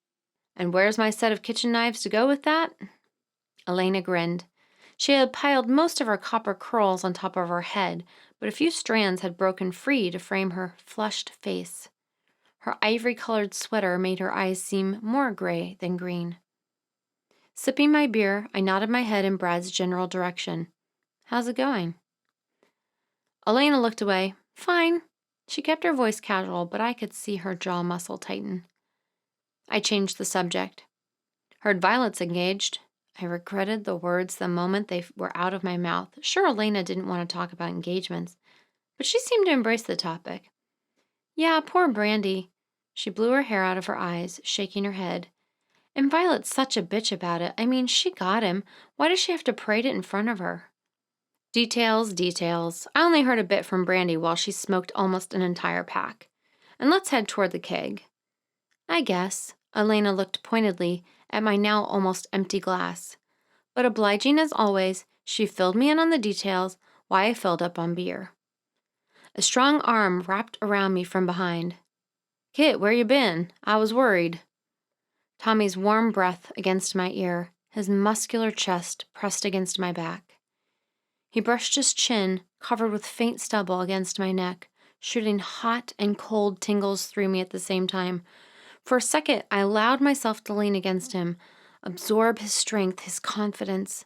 And where's my set of kitchen knives to go with that? Elena grinned. She had piled most of her copper curls on top of her head, but a few strands had broken free to frame her flushed face. Her ivory-colored sweater made her eyes seem more gray than green. Sipping my beer, I nodded my head in Brad's general direction. How's it going? Elena looked away. Fine. She kept her voice casual, but I could see her jaw muscle tighten. I changed the subject. Heard Violet's engaged. I regretted the words the moment they were out of my mouth. Sure, Elena didn't want to talk about engagements, but she seemed to embrace the topic. Yeah, poor Brandy. She blew her hair out of her eyes, shaking her head. And Violet's such a bitch about it. I mean, she got him. Why does she have to parade it in front of her? Details. I only heard a bit from Brandy while she smoked almost an entire pack. And let's head toward the keg. I guess. Elena looked pointedly at my now almost empty glass. But obliging as always, she filled me in on the details while I filled up on beer. A strong arm wrapped around me from behind. Kit, where you been? I was worried. Tommy's warm breath against my ear, his muscular chest pressed against my back. He brushed his chin, covered with faint stubble, against my neck, shooting hot and cold tingles through me at the same time. For a second, I allowed myself to lean against him, absorb his strength, his confidence.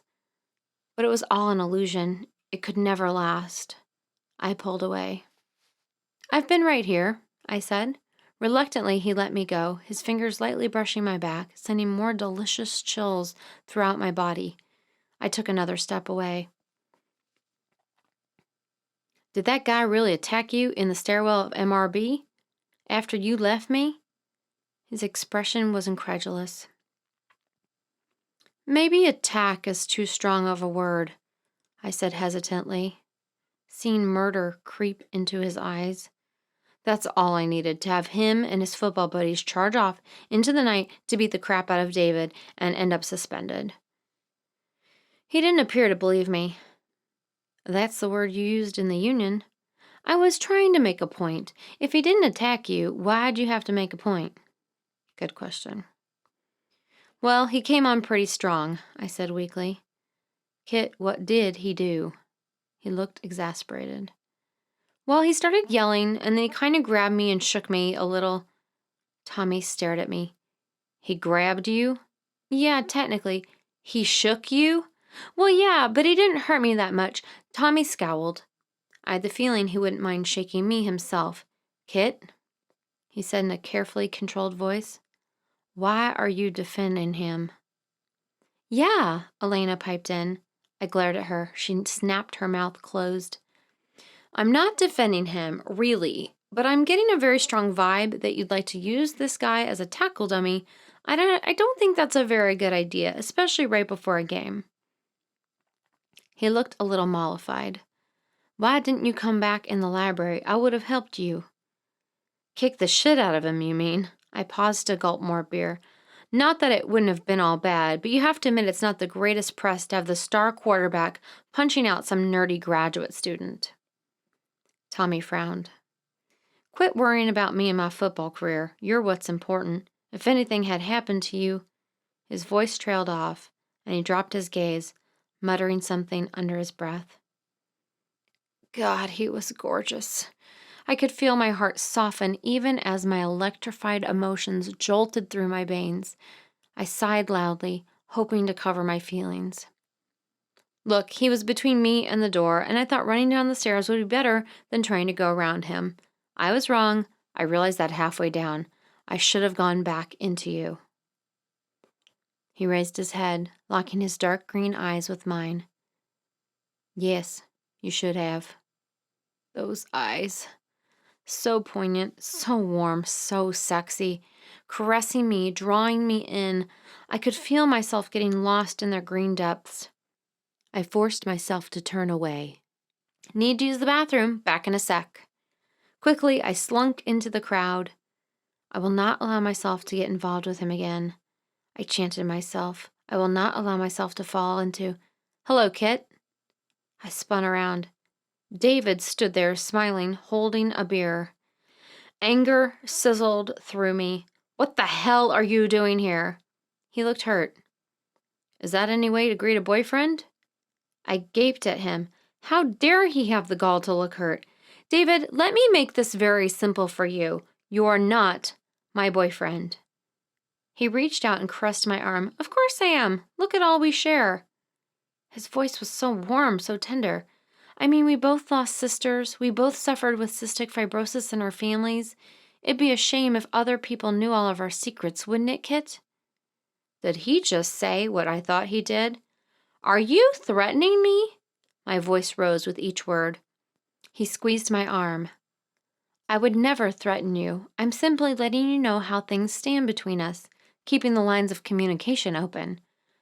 But it was all an illusion. It could never last. I pulled away. I've been right here, I said, Reluctantly, he let me go, his fingers lightly brushing my back, sending more delicious chills throughout my body. I took another step away. Did that guy really attack you in the stairwell of MRB? After you left me? His expression was incredulous. Maybe attack is too strong of a word, I said hesitantly, seeing murder creep into his eyes. That's all I needed, to have him and his football buddies charge off into the night to beat the crap out of David and end up suspended. He didn't appear to believe me. That's the word you used in the union. I was trying to make a point. If he didn't attack you, why'd you have to make a point? Good question. Well, he came on pretty strong, I said weakly. Kit, what did he do? He looked exasperated. Well, he started yelling, and then he kind of grabbed me and shook me a little. Tommy stared at me. He grabbed you? Yeah, technically. He shook you? Well, yeah, but he didn't hurt me that much. Tommy scowled. I had the feeling he wouldn't mind shaking me himself. Kit, he said in a carefully controlled voice, why are you defending him? Yeah, Elena piped in. I glared at her. She snapped her mouth closed. I'm not defending him, really, but I'm getting a very strong vibe that you'd like to use this guy as a tackle dummy. I don't think that's a very good idea, especially right before a game. He looked a little mollified. Why didn't you come back in the library? I would have helped you. Kick the shit out of him, you mean? I paused to gulp more beer. Not that it wouldn't have been all bad, but you have to admit it's not the greatest press to have the star quarterback punching out some nerdy graduate student. Tommy frowned. Quit worrying about me and my football career. You're what's important. If anything had happened to you... His voice trailed off, and he dropped his gaze, muttering something under his breath. God, he was gorgeous. I could feel my heart soften even as my electrified emotions jolted through my veins. I sighed loudly, hoping to cover my feelings. Look, he was between me and the door, and I thought running down the stairs would be better than trying to go around him. I was wrong. I realized that halfway down. I should have gone back into you. He raised his head, locking his dark green eyes with mine. Yes, you should have. Those eyes. So poignant, so warm, so sexy. Caressing me, drawing me in. I could feel myself getting lost in their green depths. I forced myself to turn away. Need to use the bathroom. Back in a sec. Quickly, I slunk into the crowd. I will not allow myself to get involved with him again. I chanted myself. I will not allow myself to fall into, Hello, Kit. I spun around. David stood there, smiling, holding a beer. Anger sizzled through me. What the hell are you doing here? He looked hurt. Is that any way to greet a boyfriend? I gaped at him. How dare he have the gall to look hurt? David, let me make this very simple for you. You're not my boyfriend. He reached out and caressed my arm. Of course I am. Look at all we share. His voice was so warm, so tender. I mean, we both lost sisters. We both suffered with cystic fibrosis in our families. It'd be a shame if other people knew all of our secrets, wouldn't it, Kit? Did he just say what I thought he did? Are you threatening me? My voice rose with each word. He squeezed my arm. I would never threaten you. I'm simply letting you know how things stand between us, keeping the lines of communication open.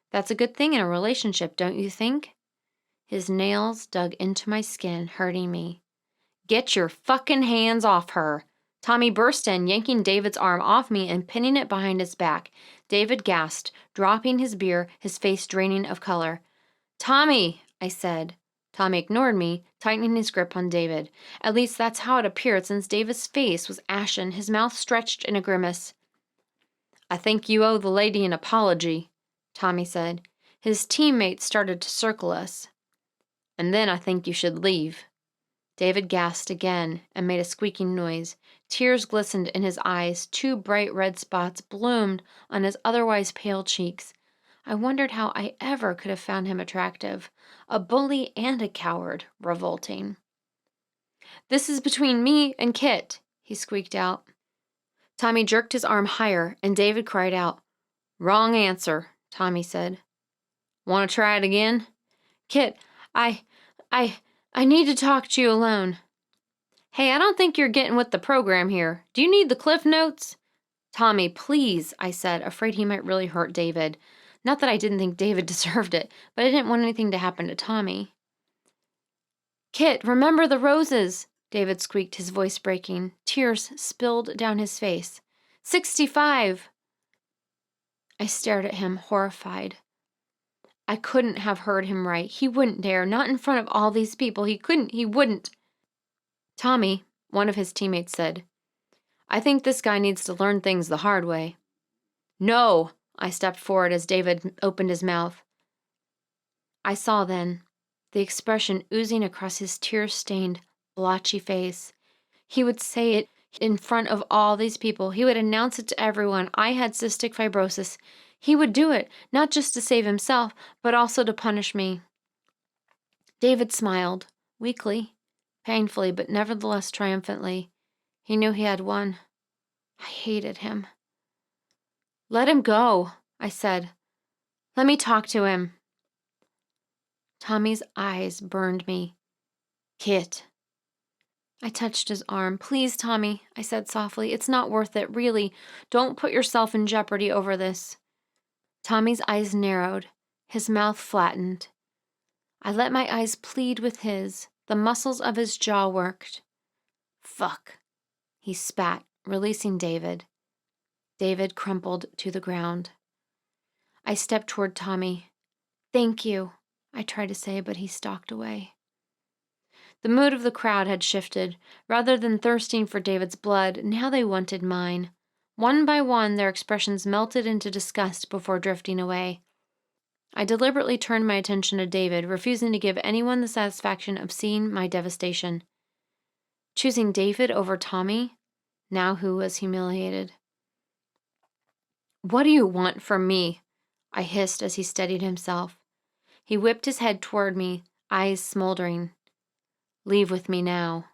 That's a good thing in a relationship, don't you think? His nails dug into my skin, hurting me. Get your fucking hands off her. Tommy burst in, yanking David's arm off me and pinning it behind his back. David gasped, dropping his beer, his face draining of color. Tommy, I said. Tommy ignored me, tightening his grip on David. At least that's how it appeared, since David's face was ashen, his mouth stretched in a grimace. I think you owe the lady an apology, Tommy said. His teammates started to circle us. And then I think you should leave. David gasped again and made a squeaking noise. Tears glistened in his eyes. 2 bright red spots bloomed on his otherwise pale cheeks. I wondered how I ever could have found him attractive. A bully and a coward. Revolting. This is between me and Kit, he squeaked out. Tommy jerked his arm higher, and David cried out. Wrong answer, Tommy said. Want to try it again? Kit, I, I, I need to talk to you alone. Hey, I don't think you're getting with the program here. Do you need the Cliff Notes? Tommy, please, I said, afraid he might really hurt David. Not that I didn't think David deserved it, but I didn't want anything to happen to Tommy. Kit, remember the roses, David squeaked, his voice breaking. Tears spilled down his face. 65! I stared at him, horrified. I couldn't have heard him right. He wouldn't dare, not in front of all these people. He wouldn't. Tommy, one of his teammates said, I think this guy needs to learn things the hard way. No, I stepped forward as David opened his mouth. I saw then the expression oozing across his tear-stained, blotchy face. He would say it in front of all these people. He would announce it to everyone. I had cystic fibrosis. He would do it, not just to save himself, but also to punish me. David smiled, weakly, painfully, but nevertheless triumphantly. He knew he had won. I hated him. Let him go, I said. Let me talk to him. Tommy's eyes burned me. Kit. I touched his arm. Please, Tommy, I said softly. It's not worth it, really. Don't put yourself in jeopardy over this. Tommy's eyes narrowed, his mouth flattened. I let my eyes plead with his. The muscles of his jaw worked. Fuck, he spat, releasing David. David crumpled to the ground. I stepped toward Tommy. Thank you, I tried to say, but he stalked away. The mood of the crowd had shifted. Rather than thirsting for David's blood, now they wanted mine. One by one, their expressions melted into disgust before drifting away. I deliberately turned my attention to David, refusing to give anyone the satisfaction of seeing my devastation. Choosing David over Tommy, now who was humiliated. What do you want from me? I hissed as he steadied himself. He whipped his head toward me, eyes smoldering. Leave with me now.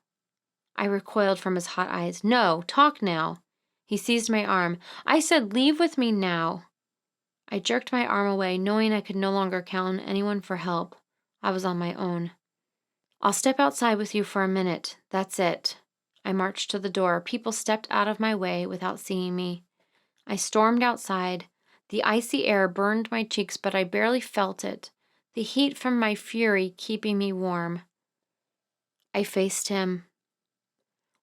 I recoiled from his hot eyes. No, talk now. He seized my arm. I said, leave with me now. I jerked my arm away, knowing I could no longer count on anyone for help. I was on my own. I'll step outside with you for a minute. That's it. I marched to the door. People stepped out of my way without seeing me. I stormed outside. The icy air burned my cheeks, but I barely felt it, the heat from my fury keeping me warm. I faced him.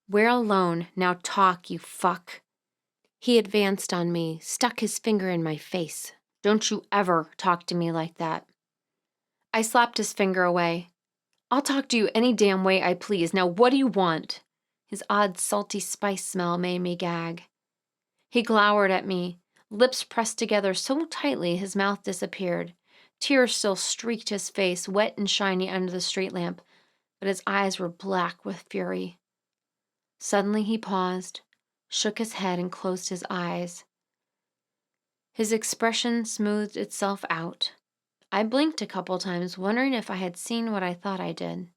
We're alone. Now talk, you fuck. He advanced on me, stuck his finger in my face. Don't you ever talk to me like that. I slapped his finger away. I'll talk to you any damn way I please. Now what do you want? His odd salty spice smell made me gag. He glowered at me, lips pressed together so tightly his mouth disappeared. Tears still streaked his face, wet and shiny under the street lamp, but his eyes were black with fury. Suddenly he paused, shook his head, and closed his eyes. His expression smoothed itself out. I blinked a couple times, wondering if I had seen what I thought I did.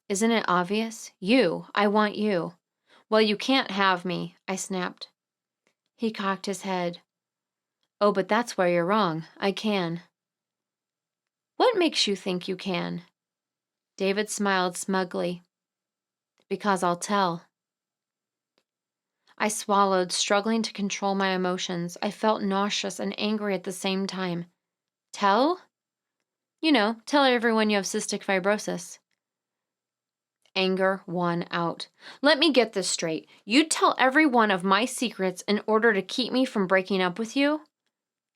Isn't it obvious? You. I want you. Well, you can't have me, I snapped. He cocked his head. Oh, but that's where you're wrong. I can. What makes you think you can? David smiled smugly. Because I'll tell. I swallowed, struggling to control my emotions. I felt nauseous and angry at the same time. Tell? You know, tell everyone you have cystic fibrosis. Anger won out. Let me get this straight. You'd tell every one of my secrets in order to keep me from breaking up with you?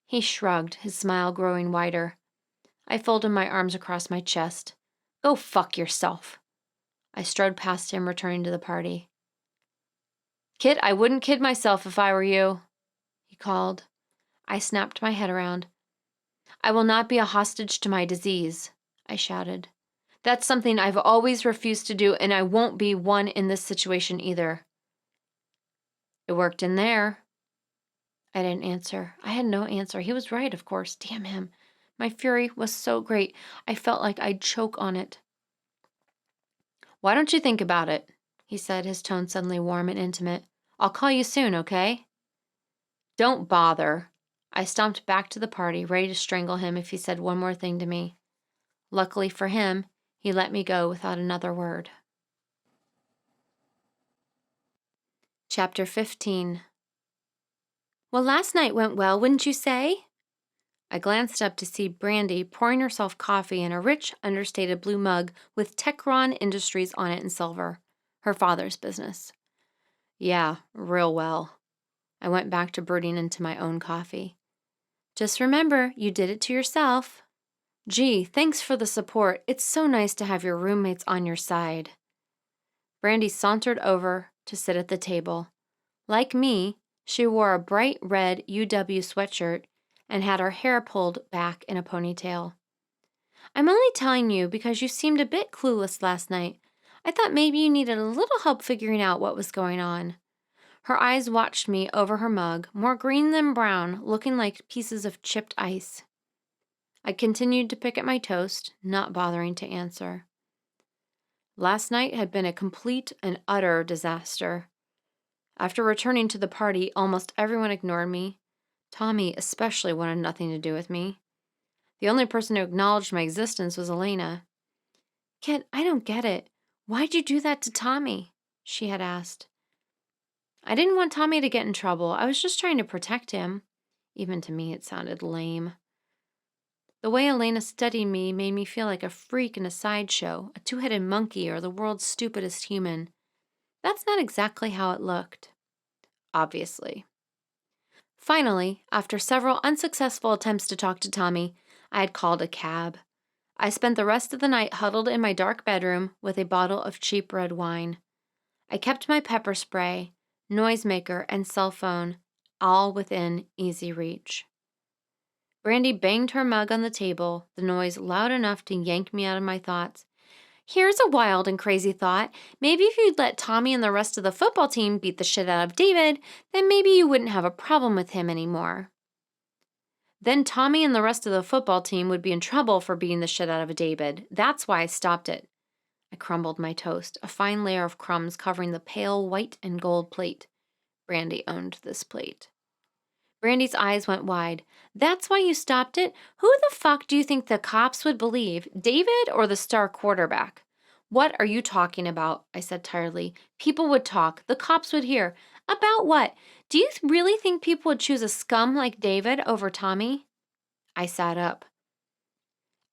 He shrugged, his smile growing wider. I folded my arms across my chest. Go fuck yourself. I strode past him, returning to the party. Kit, I wouldn't kid myself if I were you, he called. I snapped my head around. I will not be a hostage to my disease, I shouted. That's something I've always refused to do, and I won't be one in this situation either. It worked in there. I didn't answer. I had no answer. He was right, of course. Damn him. My fury was so great, I felt like I'd choke on it. Why don't you think about it? He said, his tone suddenly warm and intimate. I'll call you soon, okay? Don't bother. I stomped back to the party, ready to strangle him if he said one more thing to me. Luckily for him, he let me go without another word. Chapter 15. Well, last night went well, wouldn't you say? I glanced up to see Brandy pouring herself coffee in a rich, understated blue mug with Techron Industries on it in silver, her father's business. Yeah, real well. I went back to brooding into my own coffee. Just remember, you did it to yourself. Gee, thanks for the support. It's so nice to have your roommates on your side. Brandy sauntered over to sit at the table. Like me, she wore a bright red UW sweatshirt and had her hair pulled back in a ponytail. I'm only telling you because you seemed a bit clueless last night. I thought maybe you needed a little help figuring out what was going on. Her eyes watched me over her mug, more green than brown, looking like pieces of chipped ice. I continued to pick at my toast, not bothering to answer. Last night had been a complete and utter disaster. After returning to the party, almost everyone ignored me. Tommy especially wanted nothing to do with me. The only person who acknowledged my existence was Elena. Kit, I don't get it. Why'd you do that to Tommy? She had asked. I didn't want Tommy to get in trouble. I was just trying to protect him. Even to me, it sounded lame. The way Elena studied me made me feel like a freak in a sideshow, a two-headed monkey, or the world's stupidest human. That's not exactly how it looked. Obviously. Finally, after several unsuccessful attempts to talk to Tommy, I had called a cab. I spent the rest of the night huddled in my dark bedroom with a bottle of cheap red wine. I kept my pepper spray, noisemaker, and cell phone all within easy reach. Brandy banged her mug on the table, the noise loud enough to yank me out of my thoughts. Here's a wild and crazy thought. Maybe if you'd let Tommy and the rest of the football team beat the shit out of David, then maybe you wouldn't have a problem with him anymore. Then Tommy and the rest of the football team would be in trouble for beating the shit out of David. That's why I stopped it. I crumbled my toast, a fine layer of crumbs covering the pale white and gold plate. Brandy owned this plate. Brandy's eyes went wide. That's why you stopped it? Who the fuck do you think the cops would believe, David or the star quarterback? What are you talking about? I said tiredly. People would talk. The cops would hear. About what? Do you really think people would choose a scum like David over Tommy? I sat up.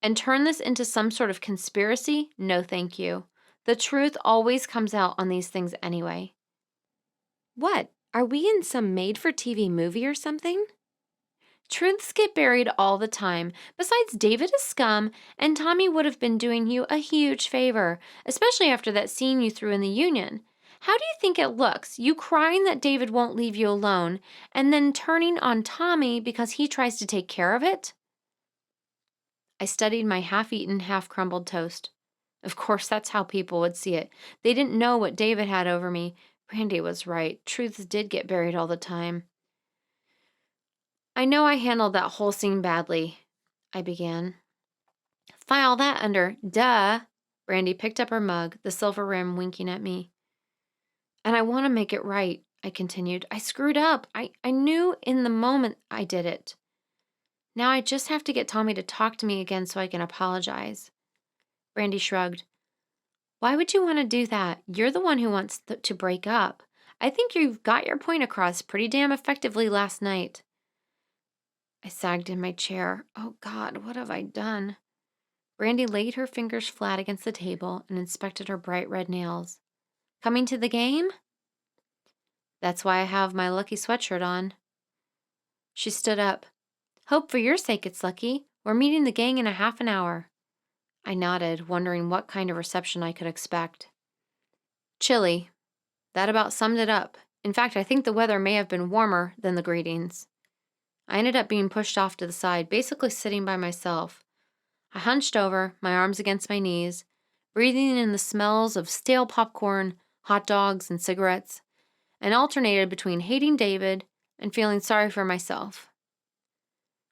And turn this into some sort of conspiracy? No, thank you. The truth always comes out on these things anyway. What? Are we in some made-for-TV movie or something? Truths get buried all the time. Besides, David is scum, and Tommy would have been doing you a huge favor, especially after that scene you threw in the Union. How do you think it looks? You crying that David won't leave you alone, and then turning on Tommy because he tries to take care of it? I studied my half-eaten, half-crumbled toast. Of course, that's how people would see it. They didn't know what David had over me. Brandy was right. Truths did get buried all the time. I know I handled that whole scene badly, I began. File that under duh. Brandy picked up her mug, the silver rim winking at me. And I want to make it right, I continued. I screwed up. I knew in the moment I did it. Now I just have to get Tommy to talk to me again so I can apologize. Brandy shrugged. Why would you want to do that? You're the one who wants to break up. I think you've got your point across pretty damn effectively last night. I sagged in my chair. Oh, God, what have I done? Brandy laid her fingers flat against the table and inspected her bright red nails. Coming to the game? That's why I have my lucky sweatshirt on. She stood up. Hope for your sake it's lucky. We're meeting the gang in a half an hour. I nodded, wondering what kind of reception I could expect. Chilly. That about summed it up. In fact, I think the weather may have been warmer than the greetings. I ended up being pushed off to the side, basically sitting by myself. I hunched over, my arms against my knees, breathing in the smells of stale popcorn, hot dogs, and cigarettes, and alternated between hating David and feeling sorry for myself.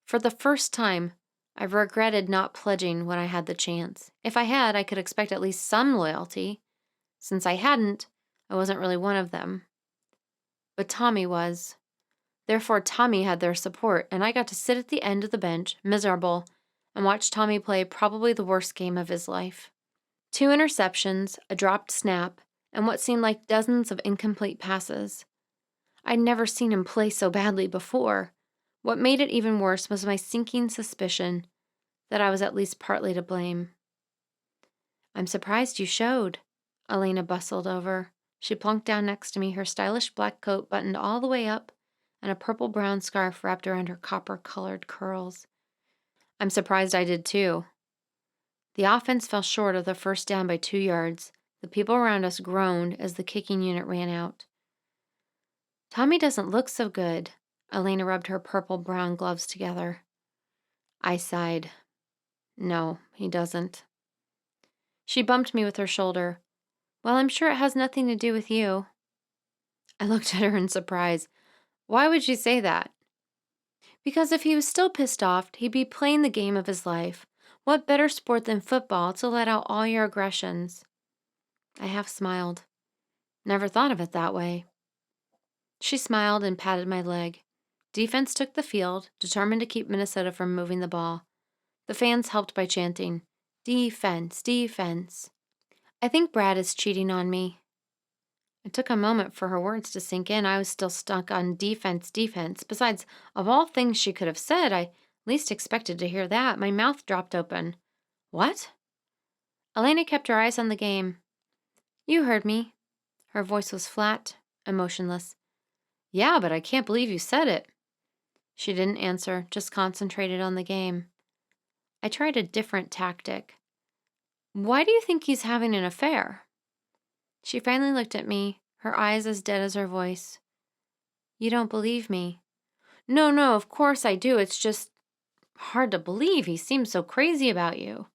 For the first time, I regretted not pledging when I had the chance. If I had, I could expect at least some loyalty. Since I hadn't, I wasn't really one of them. but Tommy was. Therefore, Tommy had their support, and I got to sit at the end of the bench, miserable, and watch Tommy play probably the worst game of his life. 2 interceptions, a dropped snap, and what seemed like dozens of incomplete passes. I'd never seen him play so badly before. What made it even worse was my sinking suspicion that I was at least partly to blame. "I'm surprised you showed." Elena bustled over. She plunked down next to me, her stylish black coat buttoned all the way up and a purple-brown scarf wrapped around her copper-colored curls. "I'm surprised I did too." The offense fell short of the first down by 2 yards. The people around us groaned as the kicking unit ran out. "Tommy doesn't look so good." Elena rubbed her purple-brown gloves together. I sighed. "No, he doesn't." She bumped me with her shoulder. "Well, I'm sure it has nothing to do with you." I looked at her in surprise. "Why would you say that?" "Because if he was still pissed off, he'd be playing the game of his life. What better sport than football to let out all your aggressions?" I half smiled. "Never thought of it that way." She smiled and patted my leg. Defense took the field, determined to keep Minnesota from moving the ball. The fans helped by chanting, "Defense, defense." "I think Brad is cheating on me." It took a moment for her words to sink in. I was still stuck on defense, defense. Besides, of all things she could have said, I least expected to hear that. My mouth dropped open. "What?" Elena kept her eyes on the game. "You heard me." Her voice was flat, emotionless. "Yeah, but I can't believe you said it." She didn't answer, just concentrated on the game. I tried a different tactic. "Why do you think he's having an affair?" She finally looked at me, her eyes as dead as her voice. "You don't believe me." "No, no, of course I do. It's just hard to believe. He seems so crazy about you."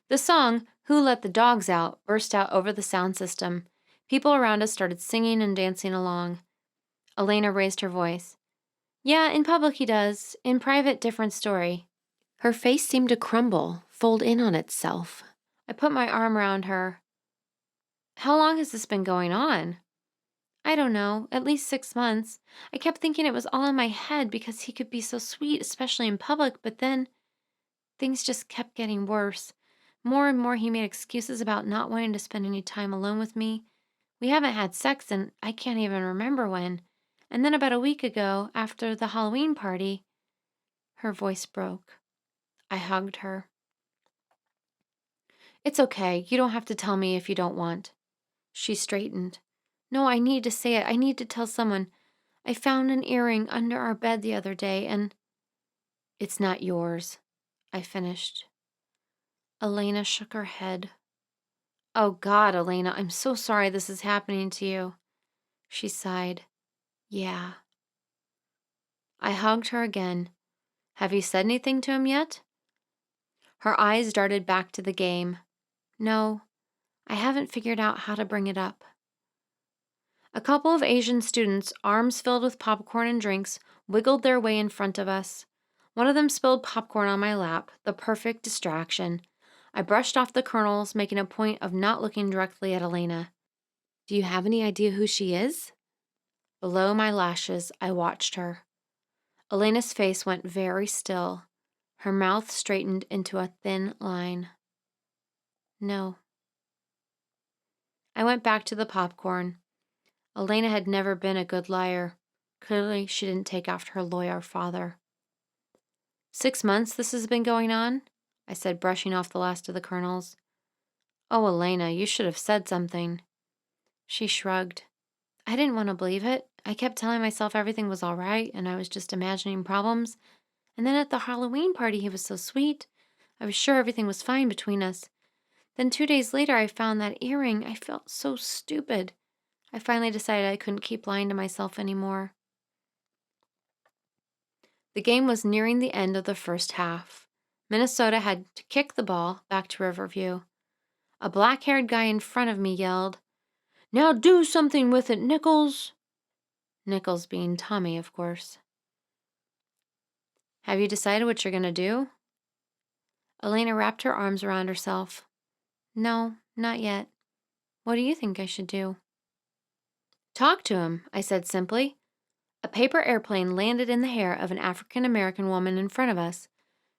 The song, "Who Let the Dogs Out," burst out over the sound system. People around us started singing and dancing along. Elena raised her voice. "Yeah, in public he does. In private, different story." Her face seemed to crumble, fold in on itself. I put my arm around her. "How long has this been going on?" "I don't know. At least 6 months. I kept thinking it was all in my head because he could be so sweet, especially in public, but then things just kept getting worse. More and more he made excuses about not wanting to spend any time alone with me. We haven't had sex and I can't even remember when. And then about a week ago, after the Halloween party," her voice broke. I hugged her. "It's okay. You don't have to tell me if you don't want." She straightened. "No, I need to say it. I need to tell someone. I found an earring under our bed the other day and—" "It's not yours," I finished. Elena shook her head. "Oh God, Elena, I'm so sorry this is happening to you." She sighed. "Yeah." I hugged her again. "Have you said anything to him yet?" Her eyes darted back to the game. "No, I haven't figured out how to bring it up." A couple of Asian students, arms filled with popcorn and drinks, wiggled their way in front of us. One of them spilled popcorn on my lap, the perfect distraction. I brushed off the kernels, making a point of not looking directly at Elena. "Do you have any idea who she is?" Below my lashes, I watched her. Elena's face went very still. Her mouth straightened into a thin line. "No." I went back to the popcorn. Elena had never been a good liar. Clearly, she didn't take after her lawyer father. 6 months this has been going on?" I said, brushing off the last of the kernels. "Oh, Elena, you should have said something." She shrugged. "I didn't want to believe it. I kept telling myself everything was all right and I was just imagining problems. And then at the Halloween party, he was so sweet. I was sure everything was fine between us. Then 2 days later, I found that earring. I felt so stupid. I finally decided I couldn't keep lying to myself anymore." The game was nearing the end of the first half. Minnesota had to kick the ball back to Riverview. A black-haired guy in front of me yelled, "Now do something with it, Nichols." Nichols being Tommy, of course. "Have you decided what you're going to do?" Elena wrapped her arms around herself. "No, not yet. What do you think I should do?" Talk to him, I said simply. A paper airplane landed in the hair of an African American woman in front of us.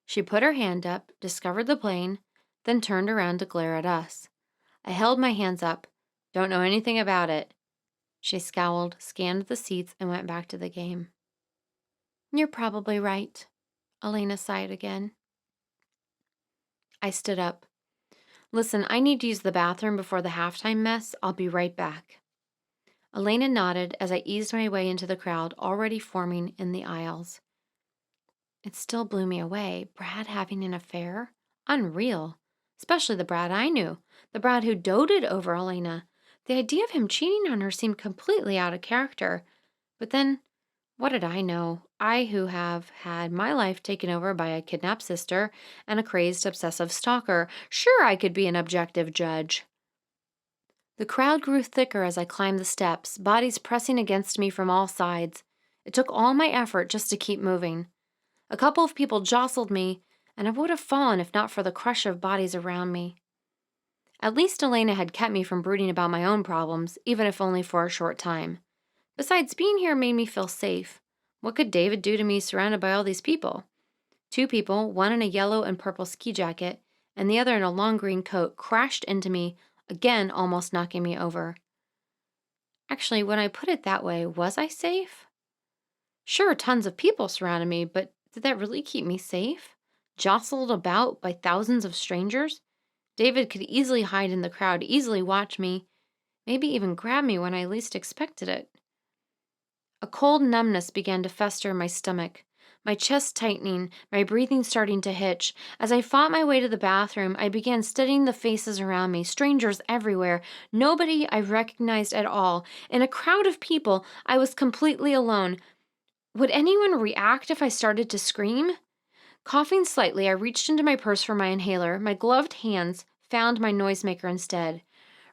She put her hand up, discovered the plane, then turned around to glare at us. I held my hands up. Don't know anything about it. She scowled, scanned the seats, and went back to the game. You're probably right. Elena sighed again. I stood up. Listen, I need to use the bathroom before the halftime mess. I'll be right back. Elena nodded as I eased my way into the crowd already forming in the aisles. It still blew me away. Brad having an affair? Unreal. Especially the Brad I knew. The Brad who doted over Elena. The idea of him cheating on her seemed completely out of character. But then, what did I know? I who have had my life taken over by a kidnapped sister and a crazed, obsessive stalker. Sure, I could be an objective judge. The crowd grew thicker as I climbed the steps, bodies pressing against me from all sides. It took all my effort just to keep moving. A couple of people jostled me, and I would have fallen if not for the crush of bodies around me. At least Elena had kept me from brooding about my own problems, even if only for a short time. Besides, being here made me feel safe. What could David do to me surrounded by all these people? Two people, one in a yellow and purple ski jacket, and the other in a long green coat, crashed into me, again almost knocking me over. Actually, when I put it that way, was I safe? Sure, tons of people surrounded me, but did that really keep me safe? Jostled about by thousands of strangers? David could easily hide in the crowd, easily watch me, maybe even grab me when I least expected it. A cold numbness began to fester in my stomach, my chest tightening, my breathing starting to hitch. As I fought my way to the bathroom, I began studying the faces around me, strangers everywhere, nobody I recognized at all. In a crowd of people, I was completely alone. Would anyone react if I started to scream? Coughing slightly, I reached into my purse for my inhaler. My gloved hands found my noisemaker instead.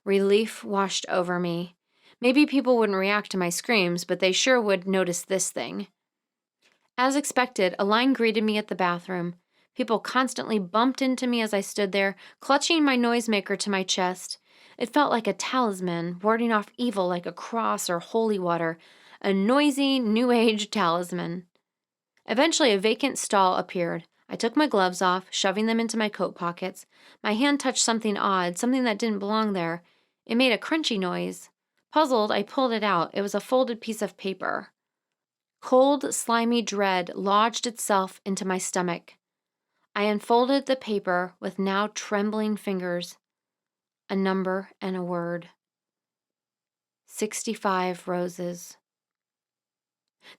Relief washed over me. Maybe people wouldn't react to my screams, but they sure would notice this thing. As expected, a line greeted me at the bathroom. People constantly bumped into me as I stood there, clutching my noisemaker to my chest. It felt like a talisman, warding off evil like a cross or holy water, a noisy, new age talisman. Eventually, a vacant stall appeared. I took my gloves off, shoving them into my coat pockets. My hand touched something odd, something that didn't belong there. It made a crunchy noise. Puzzled, I pulled it out. It was a folded piece of paper. Cold, slimy dread lodged itself into my stomach. I unfolded the paper with now trembling fingers. A number and a word. 65 roses.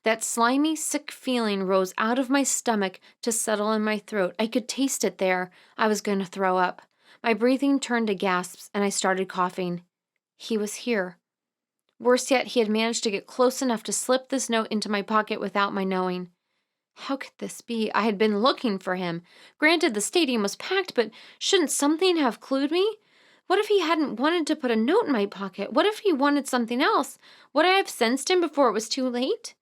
That slimy, sick feeling rose out of my stomach to settle in my throat. I could taste it there. I was going to throw up. My breathing turned to gasps, and I started coughing. He was here. Worse yet, he had managed to get close enough to slip this note into my pocket without my knowing. How could this be? I had been looking for him. Granted, the stadium was packed, but shouldn't something have clued me? What if he hadn't wanted to put a note in my pocket? What if he wanted something else? Would I have sensed him before it was too late?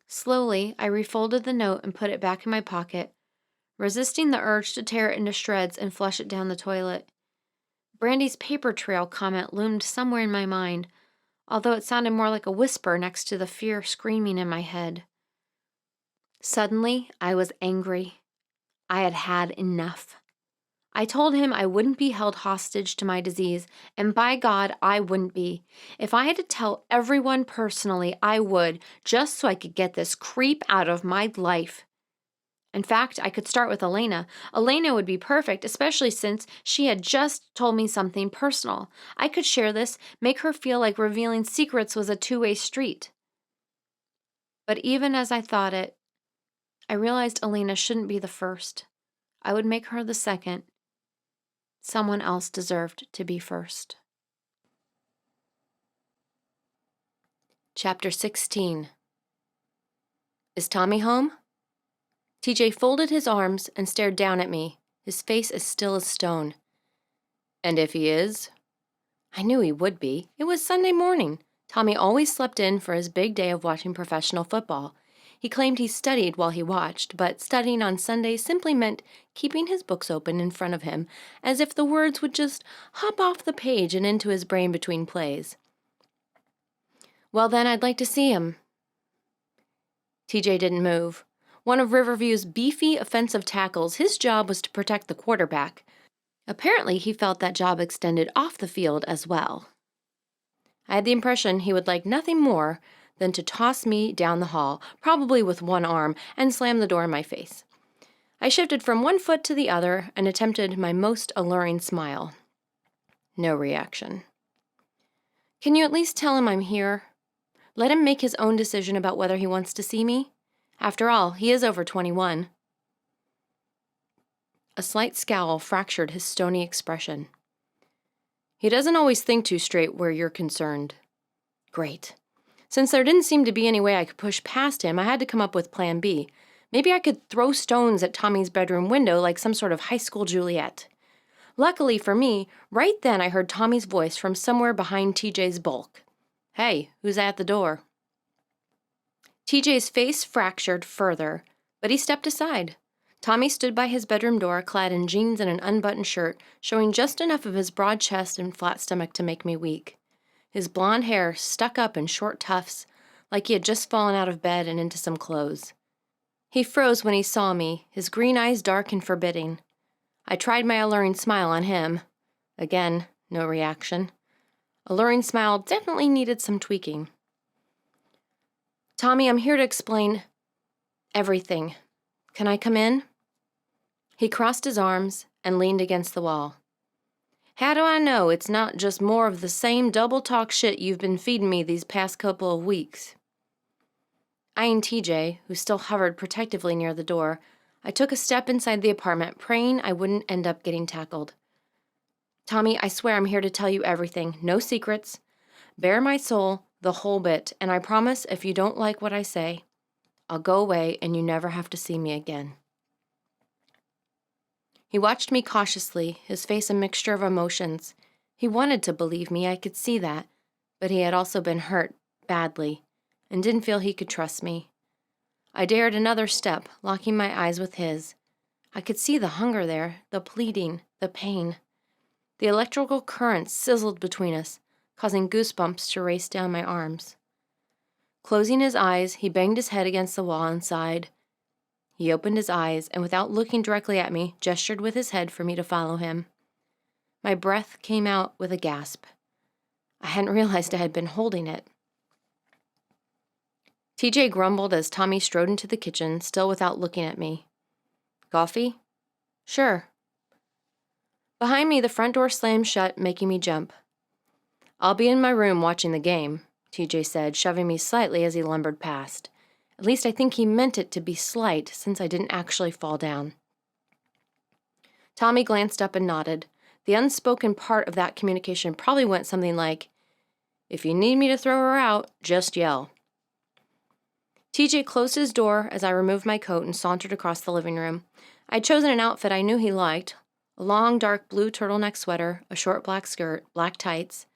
Slowly, I refolded the note and put it back in my pocket, resisting the urge to tear it into shreds and flush it down the toilet. Brandy's paper trail comment loomed somewhere in my mind, although it sounded more like a whisper next to the fear screaming in my head. Suddenly, I was angry. I had had enough. I told him I wouldn't be held hostage to my disease, and by God, I wouldn't be. If I had to tell everyone personally, I would, just so I could get this creep out of my life. In fact, I could start with Elena. Elena would be perfect, especially since she had just told me something personal. I could share this, make her feel like revealing secrets was a two-way street. But even as I thought it, I realized Elena shouldn't be the first. I would make her the second. Someone else deserved to be first. Chapter 16. Is Tommy home? TJ folded his arms and stared down at me, his face as still as stone. And if he is? I knew he would be. It was Sunday morning. Tommy always slept in for his big day of watching professional football. He claimed he studied while he watched, but studying on Sunday simply meant keeping his books open in front of him, as if the words would just hop off the page and into his brain between plays. Well, then I'd like to see him. TJ didn't move. One of Riverview's beefy offensive tackles, his job was to protect the quarterback. Apparently, he felt that job extended off the field as well. I had the impression he would like nothing more than to toss me down the hall, probably with one arm, and slam the door in my face. I shifted from one foot to the other and attempted my most alluring smile. No reaction. Can you at least tell him I'm here? Let him make his own decision about whether he wants to see me. After all, he is over 21. A slight scowl fractured his stony expression. He doesn't always think too straight where you're concerned. Great. Since there didn't seem to be any way I could push past him, I had to come up with plan B. Maybe I could throw stones at Tommy's bedroom window like some sort of high school Juliet. Luckily for me, right then I heard Tommy's voice from somewhere behind TJ's bulk. Hey, who's at the door? TJ's face fractured further, but he stepped aside. Tommy stood by his bedroom door, clad in jeans and an unbuttoned shirt, showing just enough of his broad chest and flat stomach to make me weak. His blonde hair stuck up in short tufts, like he had just fallen out of bed and into some clothes. He froze when he saw me, his green eyes dark and forbidding. I tried my alluring smile on him. Again, no reaction. Alluring smile definitely needed some tweaking. Tommy, I'm here to explain everything. Can I come in? He crossed his arms and leaned against the wall. How do I know it's not just more of the same double talk shit you've been feeding me these past couple of weeks? Eyeing TJ, who still hovered protectively near the door, I took a step inside the apartment, praying I wouldn't end up getting tackled. Tommy, I swear I'm here to tell you everything. No secrets. Bare my soul, the whole bit, and I promise if you don't like what I say, I'll go away and you never have to see me again. He watched me cautiously, his face a mixture of emotions. He wanted to believe me, I could see that, but he had also been hurt badly and didn't feel he could trust me. I dared another step, locking my eyes with his. I could see the hunger there, the pleading, the pain. The electrical currents sizzled between us, causing goosebumps to race down my arms. Closing his eyes, he banged his head against the wall and sighed. He opened his eyes and, without looking directly at me, gestured with his head for me to follow him. My breath came out with a gasp. I hadn't realized I had been holding it. TJ grumbled as Tommy strode into the kitchen, still without looking at me. Coffee? Sure. Behind me, the front door slammed shut, making me jump. I'll be in my room watching the game, TJ said, shoving me slightly as he lumbered past. At least I think he meant it to be slight, since I didn't actually fall down. Tommy glanced up and nodded. The unspoken part of that communication probably went something like, "If you need me to throw her out, just yell." TJ closed his door as I removed my coat and sauntered across the living room. I'd chosen an outfit I knew he liked, a long dark blue turtleneck sweater, a short black skirt, black tights,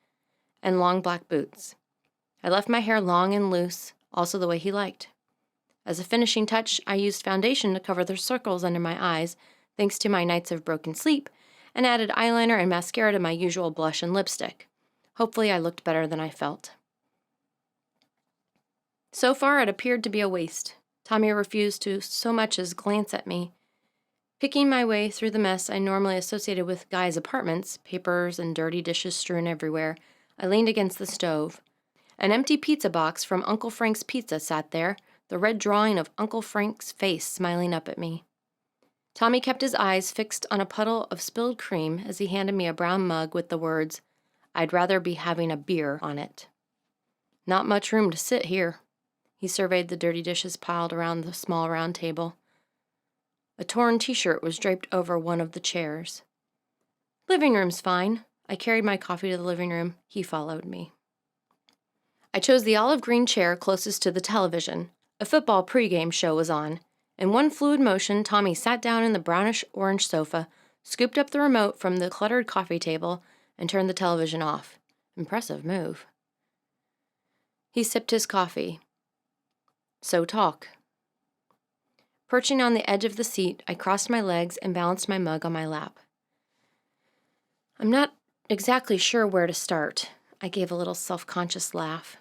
and long black boots. I left my hair long and loose, also the way he liked. As a finishing touch, I used foundation to cover the circles under my eyes, thanks to my nights of broken sleep, and added eyeliner and mascara to my usual blush and lipstick. Hopefully I looked better than I felt. So far, it appeared to be a waste. Tommy refused to so much as glance at me. Picking my way through the mess I normally associated with guys' apartments, papers and dirty dishes strewn everywhere, I leaned against the stove. An empty pizza box from Uncle Frank's Pizza sat there, the red drawing of Uncle Frank's face smiling up at me. Tommy kept his eyes fixed on a puddle of spilled cream as he handed me a brown mug with the words, "I'd rather be having a beer," on it. Not much room to sit here. He surveyed the dirty dishes piled around the small round table. A torn t-shirt was draped over one of the chairs. Living room's fine. I carried my coffee to the living room. He followed me. I chose the olive green chair closest to the television. A football pregame show was on. In one fluid motion, Tommy sat down in the brownish-orange sofa, scooped up the remote from the cluttered coffee table, and turned the television off. Impressive move. He sipped his coffee. So talk. Perching on the edge of the seat, I crossed my legs and balanced my mug on my lap. I'm not exactly sure where to start. I gave a little self-conscious laugh.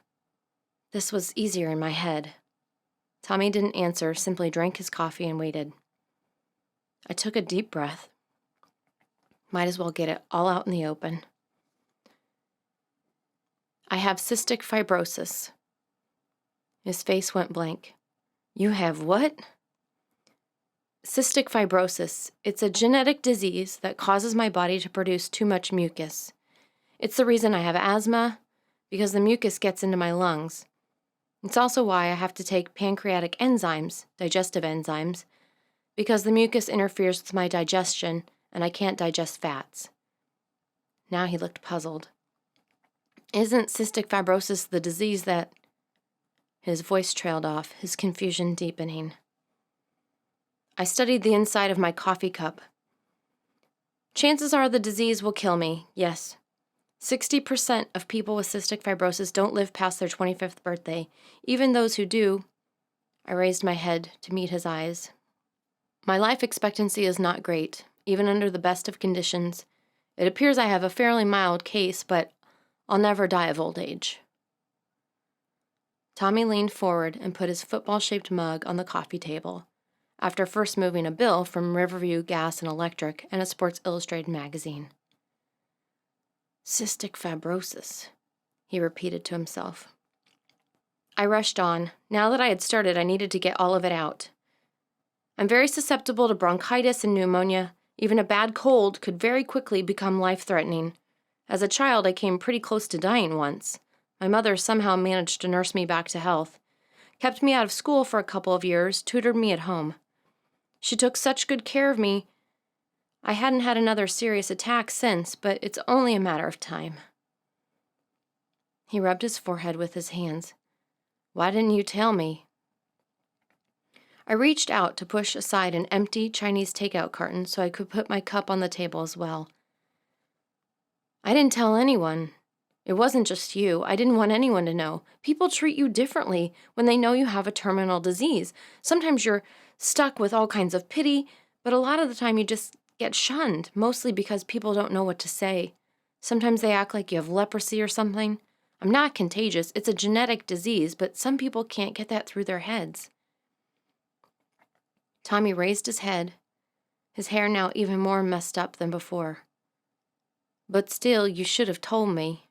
This was easier in my head. Tommy didn't answer, simply drank his coffee and waited. I took a deep breath. Might as well get it all out in the open. I have cystic fibrosis. His face went blank. You have what? Cystic fibrosis. It's a genetic disease that causes my body to produce too much mucus. It's the reason I have asthma, because the mucus gets into my lungs. It's also why I have to take pancreatic enzymes, digestive enzymes, because the mucus interferes with my digestion and I can't digest fats. Now he looked puzzled. Isn't cystic fibrosis the disease that... His voice trailed off, his confusion deepening. I studied the inside of my coffee cup. Chances are the disease will kill me, yes. 60% of people with cystic fibrosis don't live past their 25th birthday. Even those who do... I raised my head to meet his eyes. My life expectancy is not great, even under the best of conditions. It appears I have a fairly mild case, but I'll never die of old age. Tommy leaned forward and put his football-shaped mug on the coffee table, after first moving a bill from Riverview Gas and Electric and a Sports Illustrated magazine. Cystic fibrosis, he repeated to himself. I rushed on. Now that I had started, I needed to get all of it out. I'm very susceptible to bronchitis and pneumonia. Even a bad cold could very quickly become life-threatening. As a child, I came pretty close to dying once. My mother somehow managed to nurse me back to health, kept me out of school for a couple of years, tutored me at home. She took such good care of me. I hadn't had another serious attack since, but it's only a matter of time. He rubbed his forehead with his hands. Why didn't you tell me? I reached out to push aside an empty Chinese takeout carton so I could put my cup on the table as well. I didn't tell anyone. It wasn't just you. I didn't want anyone to know. People treat you differently when they know you have a terminal disease. Sometimes you're stuck with all kinds of pity, but a lot of the time you just get shunned, mostly because people don't know what to say. Sometimes they act like you have leprosy or something. I'm not contagious. It's a genetic disease, but some people can't get that through their heads. Tommy raised his head, his hair now even more messed up than before. But still, you should have told me.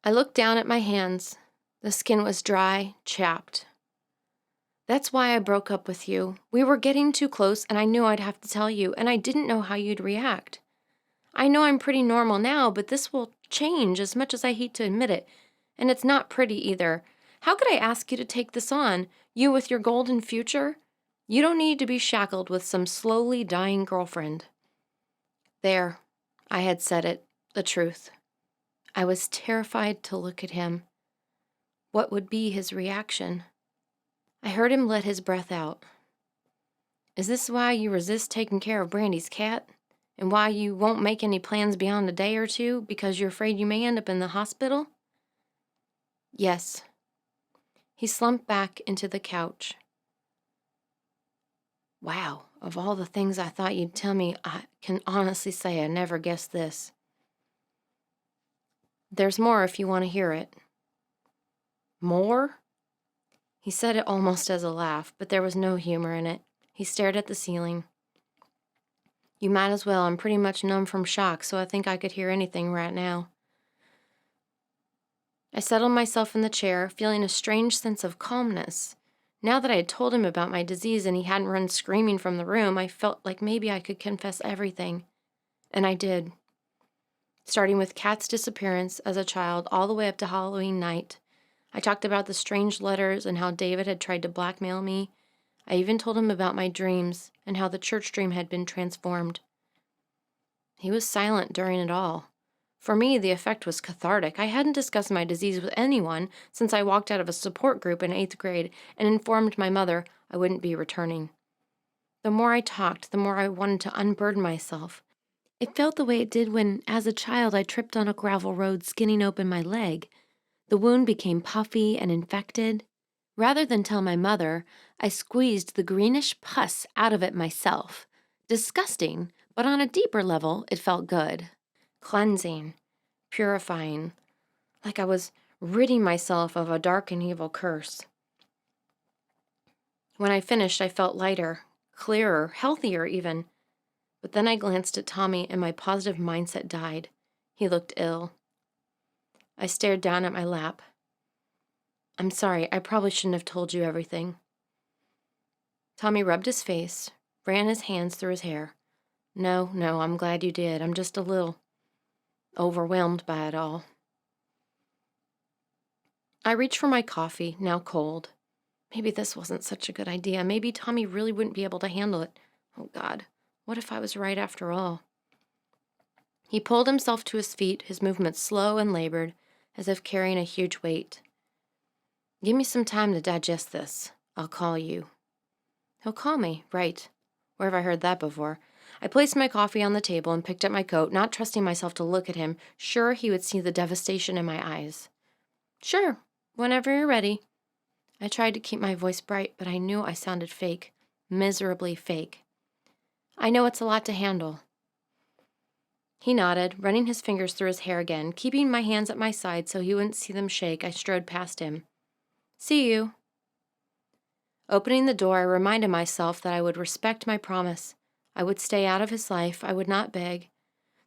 I looked down at my hands. The skin was dry, chapped. That's why I broke up with you. We were getting too close, and I knew I'd have to tell you, and I didn't know how you'd react. I know I'm pretty normal now, but this will change as much as I hate to admit it. And it's not pretty either. How could I ask you to take this on, you with your golden future? You don't need to be shackled with some slowly dying girlfriend. There, I had said it, the truth. I was terrified to look at him. What would be his reaction? I heard him let his breath out. Is this why you resist taking care of Brandy's cat? And why you won't make any plans beyond a day or two because you're afraid you may end up in the hospital? Yes. He slumped back into the couch. Wow, of all the things I thought you'd tell me, I can honestly say I never guessed this. There's more if you want to hear it. More? He said it almost as a laugh, but there was no humor in it. He stared at the ceiling. You might as well. I'm pretty much numb from shock, so I think I could hear anything right now. I settled myself in the chair, feeling a strange sense of calmness. Now that I had told him about my disease and he hadn't run screaming from the room, I felt like maybe I could confess everything. And I did. Starting with Kat's disappearance as a child all the way up to Halloween night. I talked about the strange letters and how David had tried to blackmail me. I even told him about my dreams and how the church dream had been transformed. He was silent during it all. For me, the effect was cathartic. I hadn't discussed my disease with anyone since I walked out of a support group in 8th grade and informed my mother I wouldn't be returning. The more I talked, the more I wanted to unburden myself. It felt the way it did when, as a child, I tripped on a gravel road skinning open my leg. The wound became puffy and infected. Rather than tell my mother, I squeezed the greenish pus out of it myself. Disgusting, but on a deeper level, it felt good. Cleansing, purifying, like I was ridding myself of a dark and evil curse. When I finished, I felt lighter, clearer, healthier even. But then I glanced at Tommy and my positive mindset died. He looked ill. I stared down at my lap. I'm sorry, I probably shouldn't have told you everything. Tommy rubbed his face, ran his hands through his hair. No, I'm glad you did. I'm just a little overwhelmed by it all. I reached for my coffee, now cold. Maybe this wasn't such a good idea. Maybe Tommy really wouldn't be able to handle it. Oh, God, what if I was right after all? He pulled himself to his feet, his movements slow and labored, as if carrying a huge weight. Give me some time to digest this. I'll call you. He'll call me, right. Where have I heard that before? I placed my coffee on the table and picked up my coat, not trusting myself to look at him, sure he would see the devastation in my eyes. Sure, whenever you're ready. I tried to keep my voice bright, but I knew I sounded fake, miserably fake. I know it's a lot to handle. He nodded, running his fingers through his hair again. Keeping my hands at my side so he wouldn't see them shake, I strode past him. See you. Opening the door, I reminded myself that I would respect my promise. I would stay out of his life. I would not beg.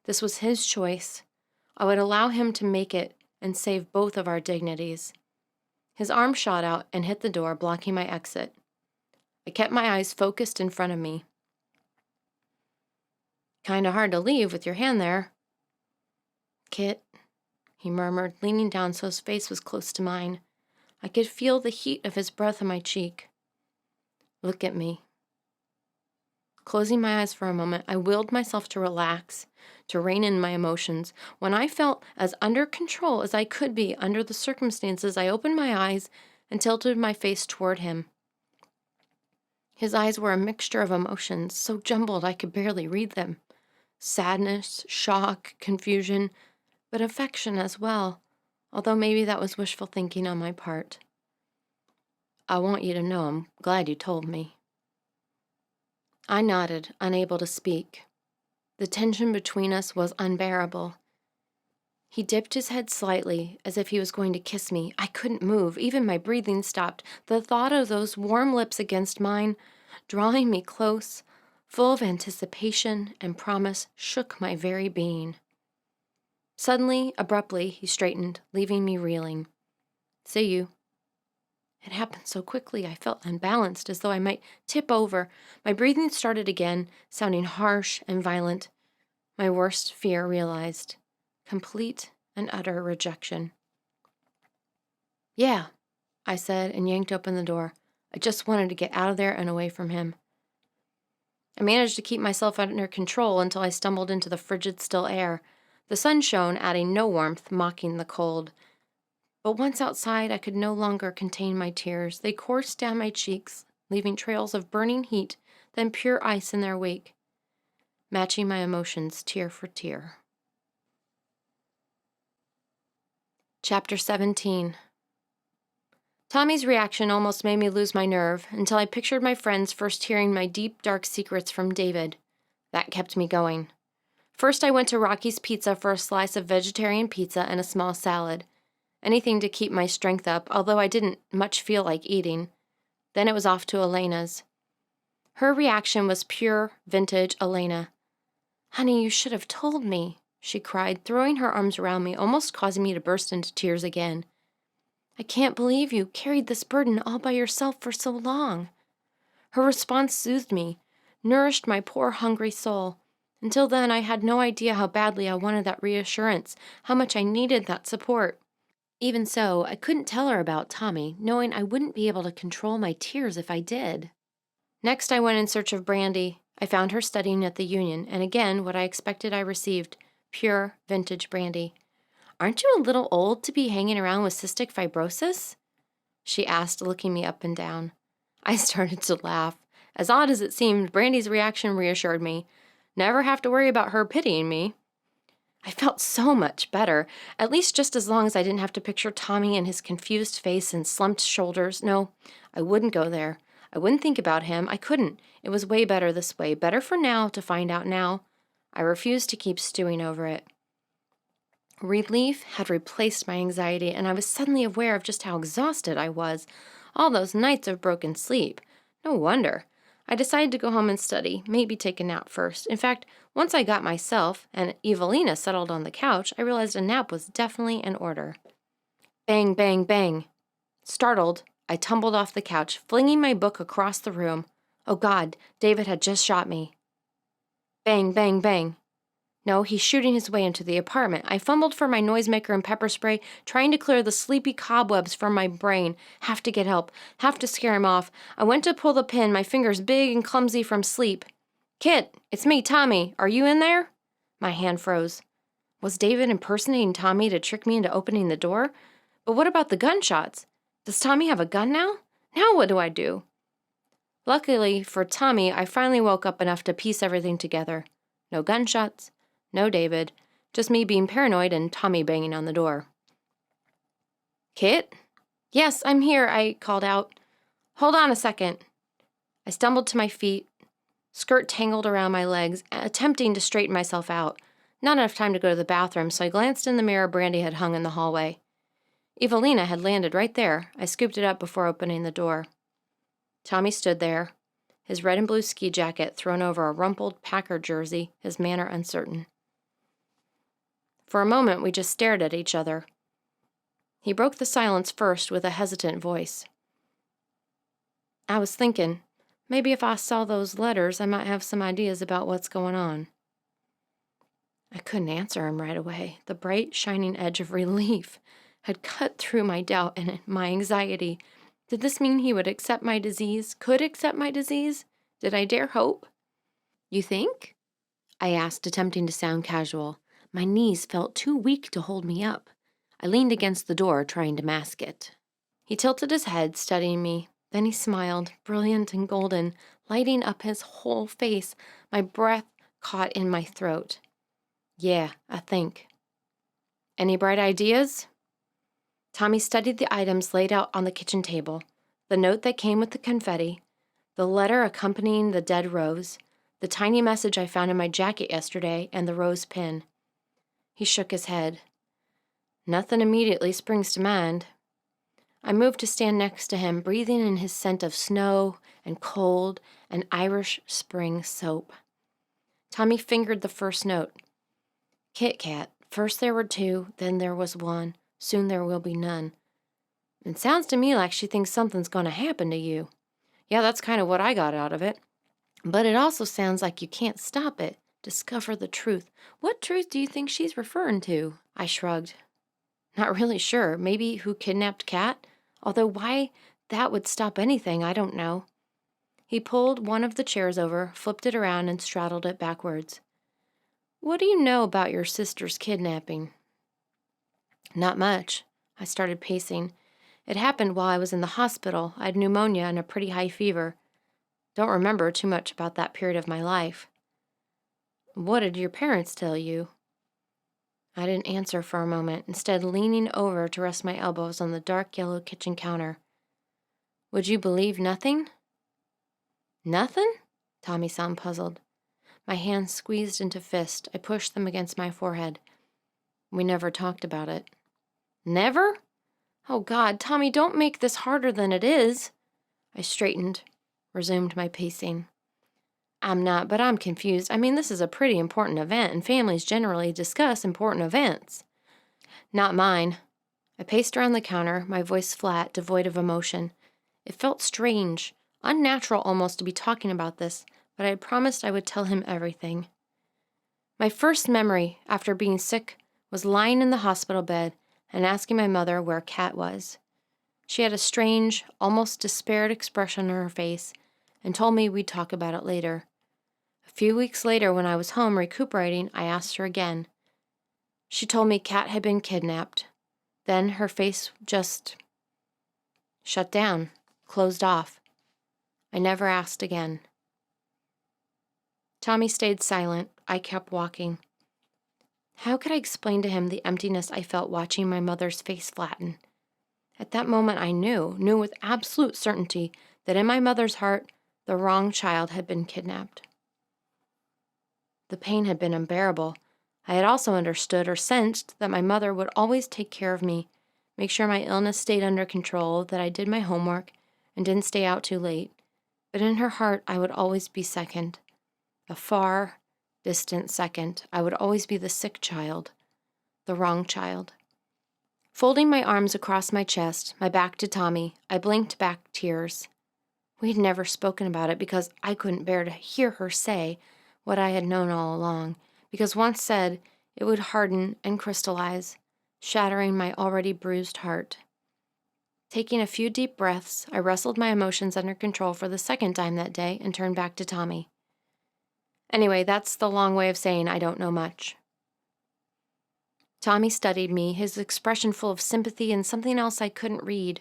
This was his choice. I would allow him to make it and save both of our dignities. His arm shot out and hit the door, blocking my exit. I kept my eyes focused in front of me. Kinda hard to leave with your hand there. Kit, he murmured, leaning down so his face was close to mine. I could feel the heat of his breath on my cheek. Look at me. Closing my eyes for a moment, I willed myself to relax, to rein in my emotions. When I felt as under control as I could be under the circumstances, I opened my eyes and tilted my face toward him. His eyes were a mixture of emotions, so jumbled I could barely read them. Sadness, shock, confusion, but affection as well, although maybe that was wishful thinking on my part. I want you to know I'm glad you told me. I nodded, unable to speak. The tension between us was unbearable. He dipped his head slightly, as if he was going to kiss me. I couldn't move. Even my breathing stopped. The thought of those warm lips against mine, drawing me close, full of anticipation and promise, shook my very being. Suddenly, abruptly, he straightened, leaving me reeling. See you. It happened so quickly, I felt unbalanced, as though I might tip over. My breathing started again, sounding harsh and violent. My worst fear realized. Complete and utter rejection. Yeah, I said, and yanked open the door. I just wanted to get out of there and away from him. I managed to keep myself under control until I stumbled into the frigid, still air. The sun shone, adding no warmth, mocking the cold. But once outside, I could no longer contain my tears. They coursed down my cheeks, leaving trails of burning heat, then pure ice in their wake, matching my emotions tear for tear. Chapter 17. Tommy's reaction almost made me lose my nerve until I pictured my friends first hearing my deep, dark secrets from David. That kept me going. First, I went to Rocky's Pizza for a slice of vegetarian pizza and a small salad. Anything to keep my strength up, although I didn't much feel like eating. Then it was off to Elena's. Her reaction was pure, vintage Elena. Honey, you should have told me, she cried, throwing her arms around me, almost causing me to burst into tears again. I can't believe you carried this burden all by yourself for so long. Her response soothed me, nourished my poor, hungry soul. Until then, I had no idea how badly I wanted that reassurance, how much I needed that support. Even so, I couldn't tell her about Tommy, knowing I wouldn't be able to control my tears if I did. Next, I went in search of Brandy. I found her studying at the Union, and again, what I expected I received, pure, vintage Brandy. Aren't you a little old to be hanging around with cystic fibrosis? She asked, looking me up and down. I started to laugh. As odd as it seemed, Brandy's reaction reassured me. Never have to worry about her pitying me. I felt so much better, at least just as long as I didn't have to picture Tommy and his confused face and slumped shoulders. No, I wouldn't go there. I wouldn't think about him. I couldn't. It was way better this way. Better for now to find out now. I refused to keep stewing over it. Relief had replaced my anxiety, and I was suddenly aware of just how exhausted I was. All those nights of broken sleep. No wonder. I decided to go home and study, maybe take a nap first. In fact, once I got myself and Evelina settled on the couch, I realized a nap was definitely in order. Bang, bang, bang. Startled, I tumbled off the couch, flinging my book across the room. Oh God, David had just shot me. Bang, bang, bang. No, he's shooting his way into the apartment. I fumbled for my noisemaker and pepper spray, trying to clear the sleepy cobwebs from my brain. Have to get help. Have to scare him off. I went to pull the pin, my fingers big and clumsy from sleep. Kit, it's me, Tommy. Are you in there? My hand froze. Was David impersonating Tommy to trick me into opening the door? But what about the gunshots? Does Tommy have a gun now? Now what do I do? Luckily for Tommy, I finally woke up enough to piece everything together. No gunshots. No, David. Just me being paranoid and Tommy banging on the door. Kit? Yes, I'm here, I called out. Hold on a second. I stumbled to my feet, skirt tangled around my legs, attempting to straighten myself out. Not enough time to go to the bathroom, so I glanced in the mirror Brandy had hung in the hallway. Evelina had landed right there. I scooped it up before opening the door. Tommy stood there, his red and blue ski jacket thrown over a rumpled Packer jersey, his manner uncertain. For a moment, we just stared at each other. He broke the silence first with a hesitant voice. I was thinking, maybe if I saw those letters, I might have some ideas about what's going on. I couldn't answer him right away. The bright, shining edge of relief had cut through my doubt and my anxiety. Did this mean he would accept my disease? Could accept my disease? Did I dare hope? You think? I asked, attempting to sound casual. My knees felt too weak to hold me up. I leaned against the door, trying to mask it. He tilted his head, studying me. Then he smiled, brilliant and golden, lighting up his whole face. My breath caught in my throat. Yeah, I think. Any bright ideas? Tommy studied the items laid out on the kitchen table, the note that came with the confetti, the letter accompanying the dead rose, the tiny message I found in my jacket yesterday, and the rose pin. He shook his head. Nothing immediately springs to mind. I moved to stand next to him, breathing in his scent of snow and cold and Irish spring soap. Tommy fingered the first note. Kit Kat. First there were 2, then there was 1. Soon there will be none. It sounds to me like she thinks something's going to happen to you. Yeah, that's kind of what I got out of it. But it also sounds like you can't stop it. Discover the truth. What truth do you think she's referring to? I shrugged. Not really sure. Maybe who kidnapped Kat? Although why that would stop anything, I don't know. He pulled one of the chairs over, flipped it around, and straddled it backwards. What do you know about your sister's kidnapping? Not much. I started pacing. It happened while I was in the hospital. I had pneumonia and a pretty high fever. Don't remember too much about that period of my life. What did your parents tell you? I didn't answer for a moment, instead leaning over to rest my elbows on the dark yellow kitchen counter. Would you believe nothing? Nothing? Tommy sounded puzzled. My hands squeezed into fist. I pushed them against my forehead. We never talked about it. Never? Oh, God, Tommy, don't make this harder than it is. I straightened, resumed my pacing. I'm not, but I'm confused. I mean, this is a pretty important event, and families generally discuss important events. Not mine. I paced around the counter, my voice flat, devoid of emotion. It felt strange, unnatural almost to be talking about this, but I had promised I would tell him everything. My first memory after being sick was lying in the hospital bed and asking my mother where Kat was. She had a strange, almost despaired expression on her face and told me we'd talk about it later. A few weeks later, when I was home recuperating, I asked her again. She told me Kat had been kidnapped. Then her face just shut down, closed off. I never asked again. Tommy stayed silent. I kept walking. How could I explain to him the emptiness I felt watching my mother's face flatten? At that moment I knew with absolute certainty that in my mother's heart, the wrong child had been kidnapped. The pain had been unbearable. I had also understood or sensed that my mother would always take care of me, make sure my illness stayed under control, that I did my homework, and didn't stay out too late. But in her heart, I would always be second. A far, distant second. I would always be the sick child, the wrong child. Folding my arms across my chest, my back to Tommy, I blinked back tears. We had never spoken about it because I couldn't bear to hear her say what I had known all along, because once said, it would harden and crystallize, shattering my already bruised heart. Taking a few deep breaths, I wrestled my emotions under control for the second time that day and turned back to Tommy. Anyway, that's the long way of saying I don't know much. Tommy studied me, his expression full of sympathy and something else I couldn't read.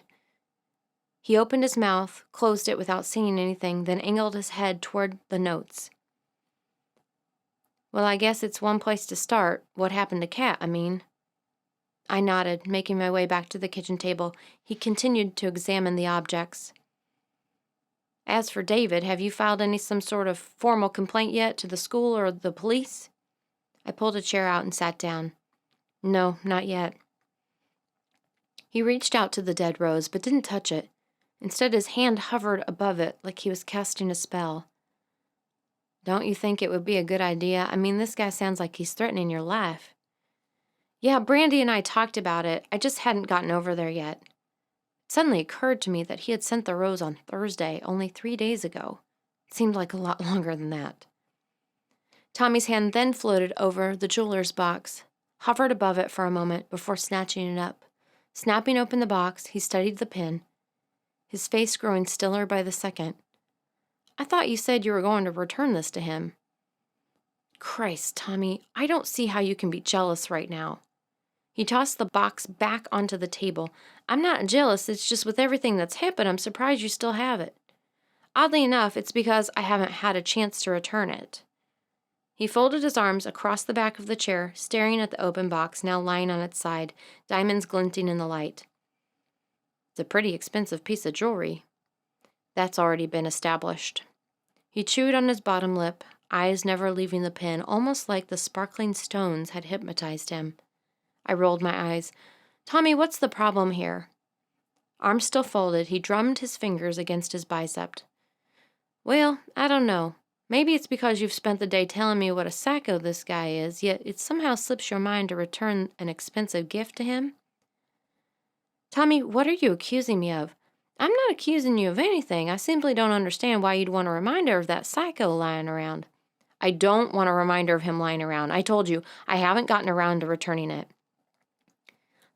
He opened his mouth, closed it without saying anything, then angled his head toward the notes. Well, I guess it's one place to start. What happened to Kat, I mean. I nodded, making my way back to the kitchen table. He continued to examine the objects. As for David, have you filed some sort of formal complaint yet to the school or the police? I pulled a chair out and sat down. No, not yet. He reached out to the dead rose, but didn't touch it. Instead, his hand hovered above it like he was casting a spell. Don't you think it would be a good idea? I mean, this guy sounds like he's threatening your life. Yeah, Brandy and I talked about it. I just hadn't gotten over there yet. It suddenly occurred to me that he had sent the rose on Thursday, only 3 days ago. It seemed like a lot longer than that. Tommy's hand then floated over the jeweler's box, hovered above it for a moment before snatching it up. Snapping open the box, he studied the pin, his face growing stiller by the second. I thought you said you were going to return this to him. Christ, Tommy, I don't see how you can be jealous right now. He tossed the box back onto the table. I'm not jealous, it's just with everything that's happened, I'm surprised you still have it. Oddly enough, it's because I haven't had a chance to return it. He folded his arms across the back of the chair, staring at the open box now lying on its side, diamonds glinting in the light. It's a pretty expensive piece of jewelry. That's already been established. He chewed on his bottom lip, eyes never leaving the pin, almost like the sparkling stones had hypnotized him. I rolled my eyes. Tommy, what's the problem here? Arms still folded, he drummed his fingers against his bicep. Well, I don't know. Maybe it's because you've spent the day telling me what a psycho this guy is, yet it somehow slips your mind to return an expensive gift to him. Tommy, what are you accusing me of? I'm not accusing you of anything. I simply don't understand why you'd want a reminder of that psycho lying around. I don't want a reminder of him lying around. I told you, I haven't gotten around to returning it.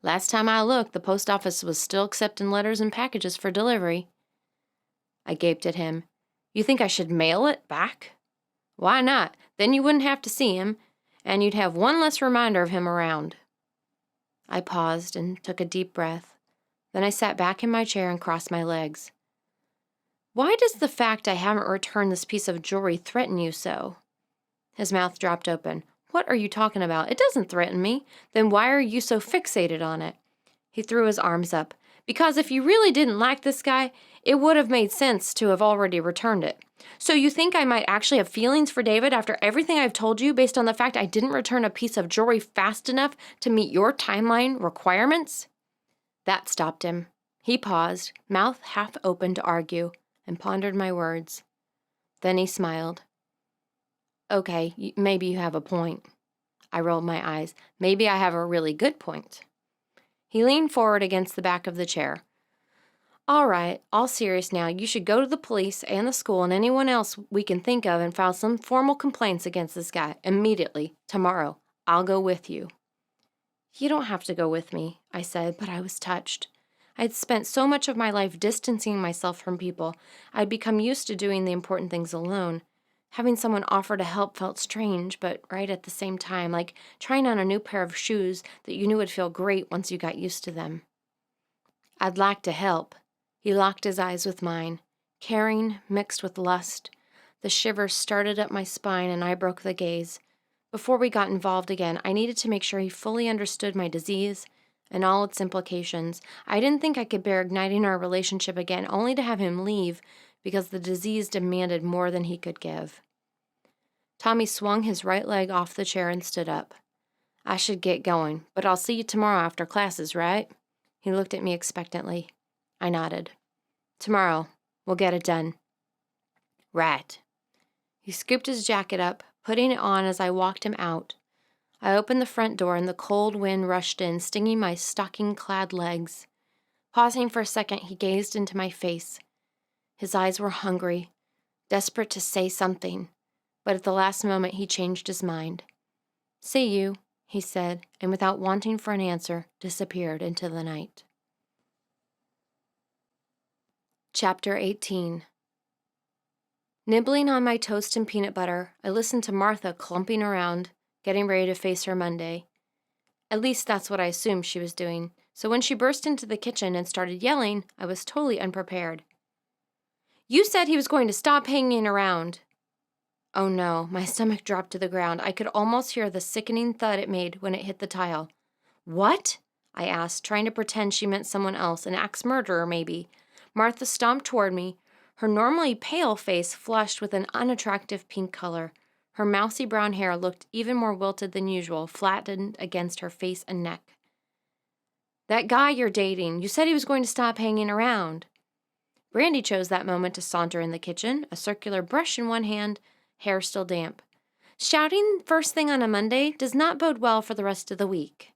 Last time I looked, the post office was still accepting letters and packages for delivery. I gaped at him. You think I should mail it back? Why not? Then you wouldn't have to see him, and you'd have one less reminder of him around. I paused and took a deep breath. Then I sat back in my chair and crossed my legs. Why does the fact I haven't returned this piece of jewelry threaten you so? His mouth dropped open. What are you talking about? It doesn't threaten me. Then why are you so fixated on it? He threw his arms up. Because if you really didn't like this guy, it would have made sense to have already returned it. So you think I might actually have feelings for David after everything I've told you based on the fact I didn't return a piece of jewelry fast enough to meet your timeline requirements? That stopped him. He paused, mouth half open to argue, and pondered my words. Then he smiled. Okay, maybe you have a point. I rolled my eyes. Maybe I have a really good point. He leaned forward against the back of the chair. All right, all serious now. You should go to the police and the school and anyone else we can think of and file some formal complaints against this guy immediately, tomorrow. I'll go with you. You don't have to go with me, I said, but I was touched. I'd spent so much of my life distancing myself from people. I'd become used to doing the important things alone. Having someone offer to help felt strange, but right at the same time, like trying on a new pair of shoes that you knew would feel great once you got used to them. I'd like to help. He locked his eyes with mine, caring mixed with lust. The shivers started up my spine and I broke the gaze. Before we got involved again, I needed to make sure he fully understood my disease and all its implications. I didn't think I could bear igniting our relationship again, only to have him leave because the disease demanded more than he could give. Tommy swung his right leg off the chair and stood up. I should get going, but I'll see you tomorrow after classes, right? He looked at me expectantly. I nodded. Tomorrow, we'll get it done. Right. He scooped his jacket up, putting it on as I walked him out. I opened the front door and the cold wind rushed in, stinging my stocking-clad legs. Pausing for a second, he gazed into my face. His eyes were hungry, desperate to say something, but at the last moment he changed his mind. See you, he said, and without wanting for an answer, disappeared into the night. Chapter 18. Nibbling on my toast and peanut butter, I listened to Martha clumping around, getting ready to face her Monday. At least that's what I assumed she was doing, so when she burst into the kitchen and started yelling, I was totally unprepared. You said he was going to stop hanging around. Oh no, my stomach dropped to the ground. I could almost hear the sickening thud it made when it hit the tile. What? I asked, trying to pretend she meant someone else, an axe murderer maybe. Martha stomped toward me, her normally pale face flushed with an unattractive pink color. Her mousy brown hair looked even more wilted than usual, flattened against her face and neck. That guy you're dating, you said he was going to stop hanging around. Brandy chose that moment to saunter in the kitchen, a circular brush in one hand, hair still damp. Shouting first thing on a Monday does not bode well for the rest of the week.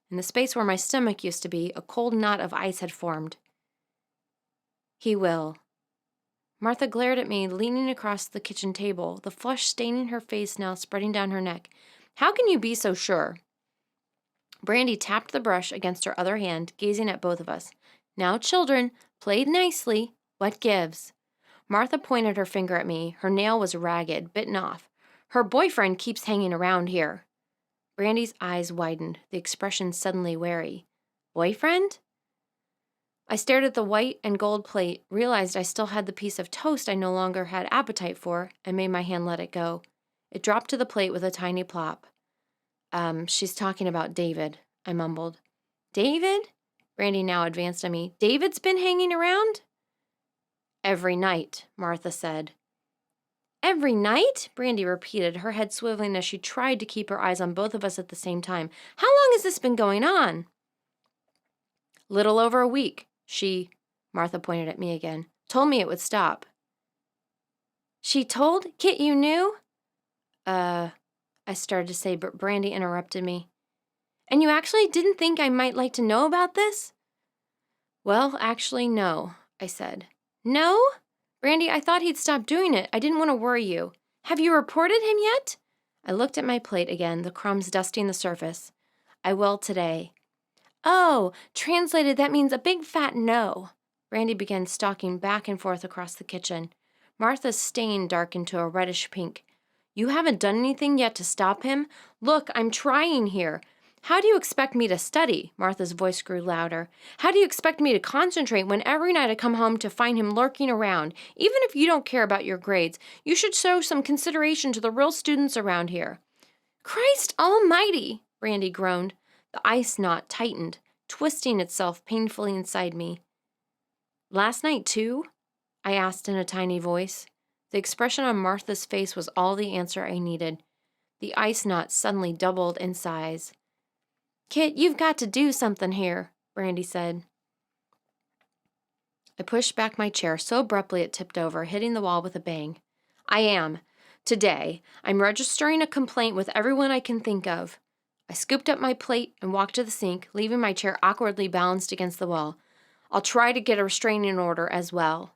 In the space where my stomach used to be, a cold knot of ice had formed. He will. Martha glared at me, leaning across the kitchen table, the flush staining her face now spreading down her neck. How can you be so sure? Brandy tapped the brush against her other hand, gazing at both of us. Now, children, play nicely. What gives? Martha pointed her finger at me. Her nail was ragged, bitten off. Her boyfriend keeps hanging around here. Brandy's eyes widened, the expression suddenly wary. Boyfriend? I stared at the white and gold plate, realized I still had the piece of toast I no longer had appetite for, and made my hand let it go. It dropped to the plate with a tiny plop. She's talking about David, I mumbled. David? Brandy now advanced on me. David's been hanging around? Every night, Martha said. Every night? Brandy repeated, her head swiveling as she tried to keep her eyes on both of us at the same time. How long has this been going on? Little over a week. Martha pointed at me again, told me it would stop. She told? Kit, you knew? I started to say, but Brandy interrupted me. And you actually didn't think I might like to know about this? Well, actually, no, I said. No? Brandy, I thought he'd stop doing it. I didn't want to worry you. Have you reported him yet? I looked at my plate again, the crumbs dusting the surface. I will today. Oh, translated, that means a big fat no. Brandy began stalking back and forth across the kitchen. Martha's stain darkened to a reddish pink. You haven't done anything yet to stop him? Look, I'm trying here. How do you expect me to study? Martha's voice grew louder. How do you expect me to concentrate when every night I come home to find him lurking around? Even if you don't care about your grades, you should show some consideration to the real students around here. Christ almighty, Brandy groaned. The ice knot tightened, twisting itself painfully inside me. Last night, too? I asked in a tiny voice. The expression on Martha's face was all the answer I needed. The ice knot suddenly doubled in size. Kit, you've got to do something here, Brandy said. I pushed back my chair so abruptly it tipped over, hitting the wall with a bang. I am. Today, I'm registering a complaint with everyone I can think of. I scooped up my plate and walked to the sink, leaving my chair awkwardly balanced against the wall. I'll try to get a restraining order as well.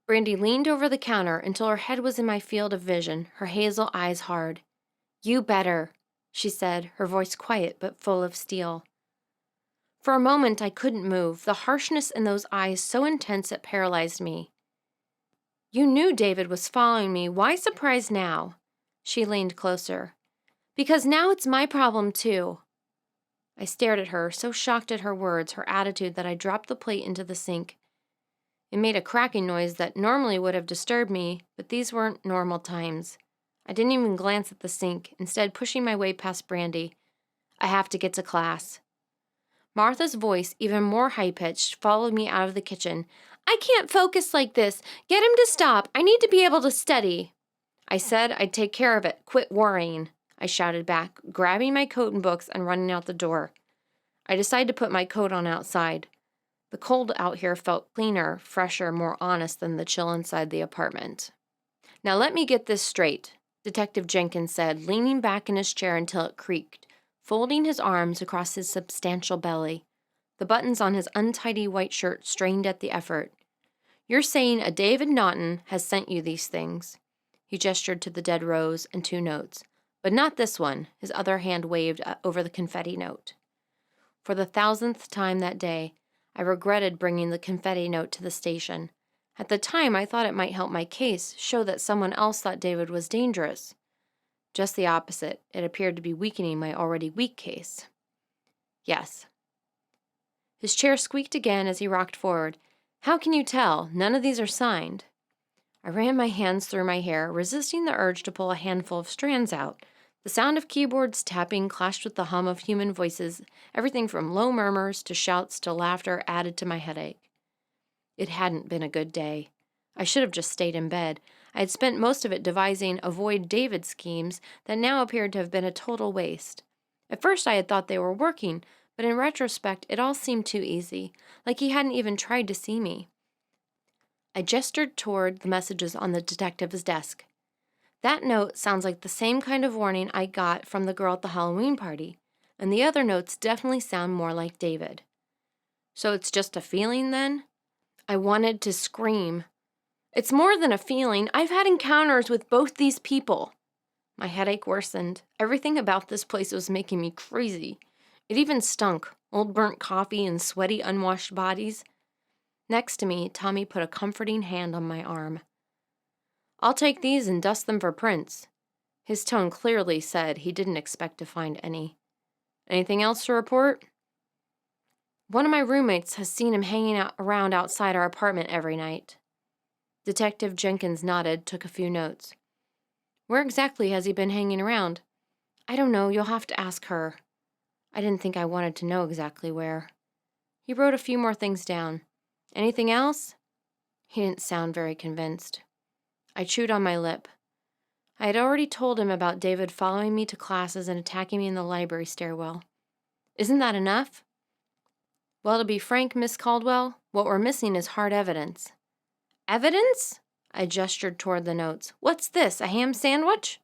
Brandy leaned over the counter until her head was in my field of vision, her hazel eyes hard. You better, she said, her voice quiet but full of steel. For a moment I couldn't move, the harshness in those eyes so intense it paralyzed me. You knew David was following me. Why surprise now? She leaned closer. Because now it's my problem too. I stared at her, so shocked at her words, her attitude, that I dropped the plate into the sink. It made a cracking noise that normally would have disturbed me, but these weren't normal times. I didn't even glance at the sink, instead pushing my way past Brandy. I have to get to class. Martha's voice, even more high-pitched, followed me out of the kitchen. I can't focus like this. Get him to stop. I need to be able to study. I said I'd take care of it. Quit worrying. I shouted back, grabbing my coat and books and running out the door. I decided to put my coat on outside. The cold out here felt cleaner, fresher, more honest than the chill inside the apartment. Now let me get this straight, Detective Jenkins said, leaning back in his chair until it creaked, folding his arms across his substantial belly. The buttons on his untidy white shirt strained at the effort. You're saying a David Naughton has sent you these things. He gestured to the dead rose and 2 notes. But not this one. His other hand waved over the confetti note. For the 1,000th time that day, I regretted bringing the confetti note to the station. At the time, I thought it might help my case, show that someone else thought David was dangerous. Just the opposite. It appeared to be weakening my already weak case. Yes. His chair squeaked again as he rocked forward. How can you tell? None of these are signed. I ran my hands through my hair, resisting the urge to pull a handful of strands out. The sound of keyboards tapping clashed with the hum of human voices. Everything from low murmurs to shouts to laughter added to my headache. It hadn't been a good day. I should have just stayed in bed. I had spent most of it devising avoid David schemes that now appeared to have been a total waste. At first I had thought they were working, but in retrospect it all seemed too easy, like he hadn't even tried to see me. I gestured toward the messages on the detective's desk. That note sounds like the same kind of warning I got from the girl at the Halloween party, and the other notes definitely sound more like David. So it's just a feeling then? I wanted to scream. It's more than a feeling. I've had encounters with both these people. My headache worsened. Everything about this place was making me crazy. It even stunk. Old burnt coffee and sweaty, unwashed bodies. Next to me, Tommy put a comforting hand on my arm. I'll take these and dust them for prints. His tone clearly said he didn't expect to find any. Anything else to report? One of my roommates has seen him hanging around outside our apartment every night. Detective Jenkins nodded, took a few notes. Where exactly has he been hanging around? I don't know, you'll have to ask her. I didn't think I wanted to know exactly where. He wrote a few more things down. Anything else? He didn't sound very convinced. I chewed on my lip. I had already told him about David following me to classes and attacking me in the library stairwell. Isn't that enough? Well, to be frank, Miss Caldwell, what we're missing is hard evidence. Evidence? I gestured toward the notes. What's this, a ham sandwich?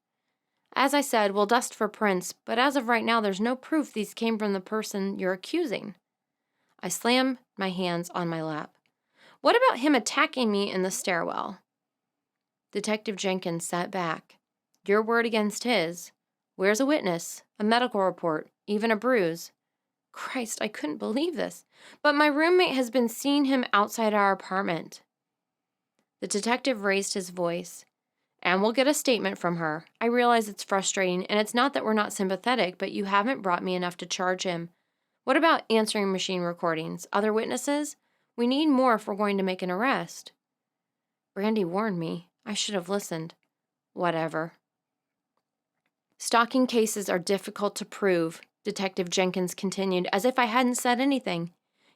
As I said, we'll dust for prints, but as of right now, there's no proof these came from the person you're accusing. I slammed my hands on my lap. What about him attacking me in the stairwell? Detective Jenkins sat back. Your word against his. Where's a witness? A medical report? Even a bruise? Christ, I couldn't believe this. But my roommate has been seeing him outside our apartment. The detective raised his voice. And we'll get a statement from her. I realize it's frustrating, and it's not that we're not sympathetic, but you haven't brought me enough to charge him. What about answering machine recordings? Other witnesses? We need more if we're going to make an arrest. Brandy warned me. I should have listened. Whatever. Stalking cases are difficult to prove, Detective Jenkins continued, as if I hadn't said anything.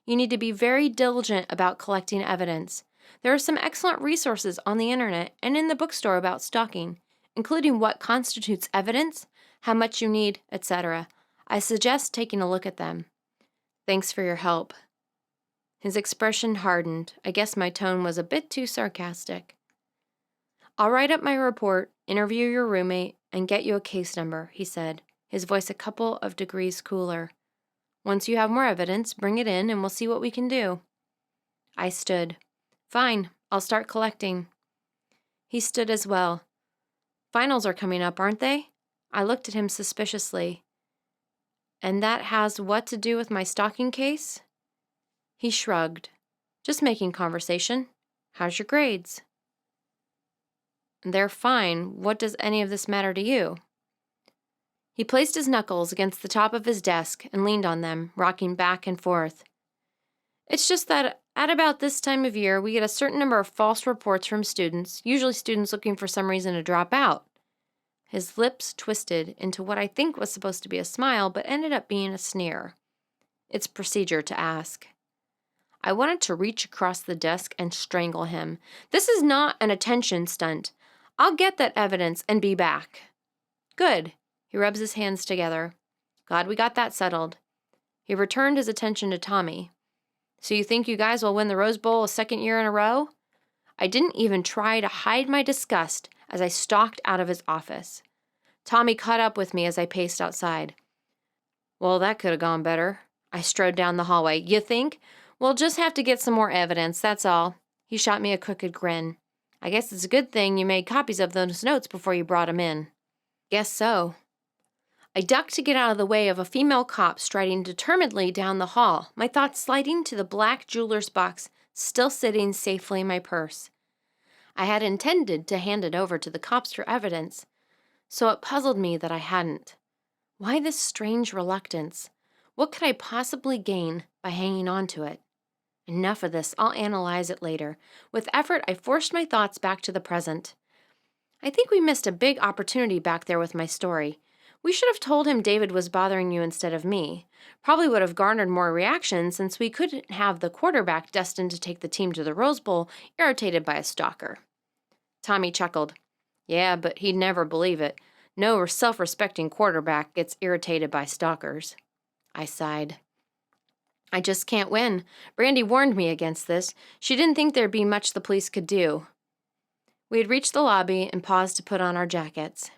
You need to be very diligent about collecting evidence. There are some excellent resources on the internet and in the bookstore about stalking, including what constitutes evidence, how much you need, etc. I suggest taking a look at them. Thanks for your help. His expression hardened. I guess my tone was a bit too sarcastic. I'll write up my report, interview your roommate, and get you a case number, he said, his voice a couple of degrees cooler. Once you have more evidence, bring it in and we'll see what we can do. I stood. Fine, I'll start collecting. He stood as well. Finals are coming up, aren't they? I looked at him suspiciously. And that has what to do with my stalking case? He shrugged. Just making conversation. How's your grades? They're fine. What does any of this matter to you? He placed his knuckles against the top of his desk and leaned on them, rocking back and forth. It's just that at about this time of year, we get a certain number of false reports from students, usually students looking for some reason to drop out. His lips twisted into what I think was supposed to be a smile, but ended up being a sneer. It's procedure to ask. I wanted to reach across the desk and strangle him. This is not an attention stunt. I'll get that evidence and be back. Good. He rubs his hands together. Glad we got that settled. He returned his attention to Tommy. So you think you guys will win the Rose Bowl a second year in a row? I didn't even try to hide my disgust as I stalked out of his office. Tommy caught up with me as I paced outside. Well, that could have gone better. I strode down the hallway. You think? We'll just have to get some more evidence, that's all. He shot me a crooked grin. I guess it's a good thing you made copies of those notes before you brought 'em in. Guess so. I ducked to get out of the way of a female cop striding determinedly down the hall, my thoughts sliding to the black jeweler's box still sitting safely in my purse. I had intended to hand it over to the cops for evidence, so it puzzled me that I hadn't. Why this strange reluctance? What could I possibly gain by hanging on to it? Enough of this, I'll analyze it later. With effort, I forced my thoughts back to the present. I think we missed a big opportunity back there with my story. We should have told him David was bothering you instead of me. Probably would have garnered more reaction since we couldn't have the quarterback destined to take the team to the Rose Bowl irritated by a stalker. Tommy chuckled. Yeah, but he'd never believe it. No self-respecting quarterback gets irritated by stalkers. I sighed. I just can't win. Brandy warned me against this. She didn't think there'd be much the police could do. We had reached the lobby and paused to put on our jackets.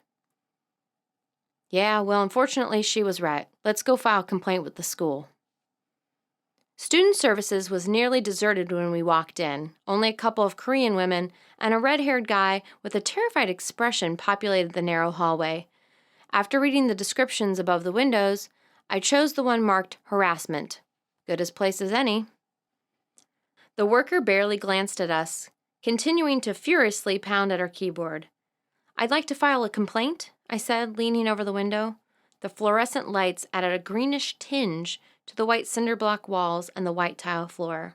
Yeah, well, unfortunately, she was right. Let's go file a complaint with the school. Student services was nearly deserted when we walked in. Only a couple of Korean women and a red-haired guy with a terrified expression populated the narrow hallway. After reading the descriptions above the windows, I chose the one marked harassment. Good as place as any. The worker barely glanced at us, continuing to furiously pound at her keyboard. I'd like to file a complaint, I said, leaning over the window. The fluorescent lights added a greenish tinge to the white cinder block walls and the white tile floor.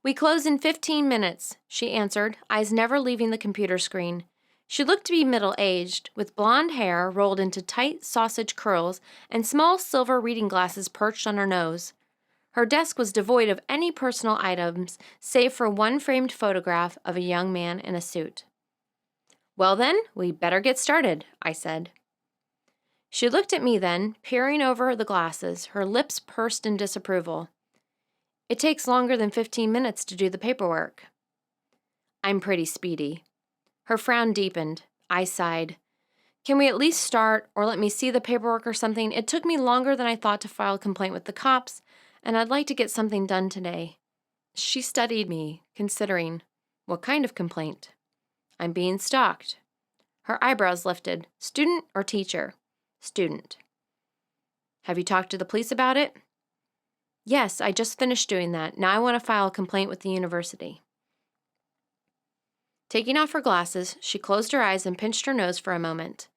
We close in 15 minutes, she answered, eyes never leaving the computer screen. She looked to be middle-aged, with blonde hair rolled into tight sausage curls and small silver reading glasses perched on her nose. Her desk was devoid of any personal items, save for one framed photograph of a young man in a suit. Well then, we better get started, I said. She looked at me then, peering over the glasses, her lips pursed in disapproval. It takes longer than 15 minutes to do the paperwork. I'm pretty speedy. Her frown deepened. I sighed. Can we at least start, or let me see the paperwork or something? It took me longer than I thought to file a complaint with the cops, and I'd like to get something done today. She studied me, considering. What kind of complaint? I'm being stalked. Her eyebrows lifted. Student or teacher? Student. Have you talked to the police about it? Yes, I just finished doing that. Now I want to file a complaint with the university. Taking off her glasses, she closed her eyes and pinched her nose for a moment.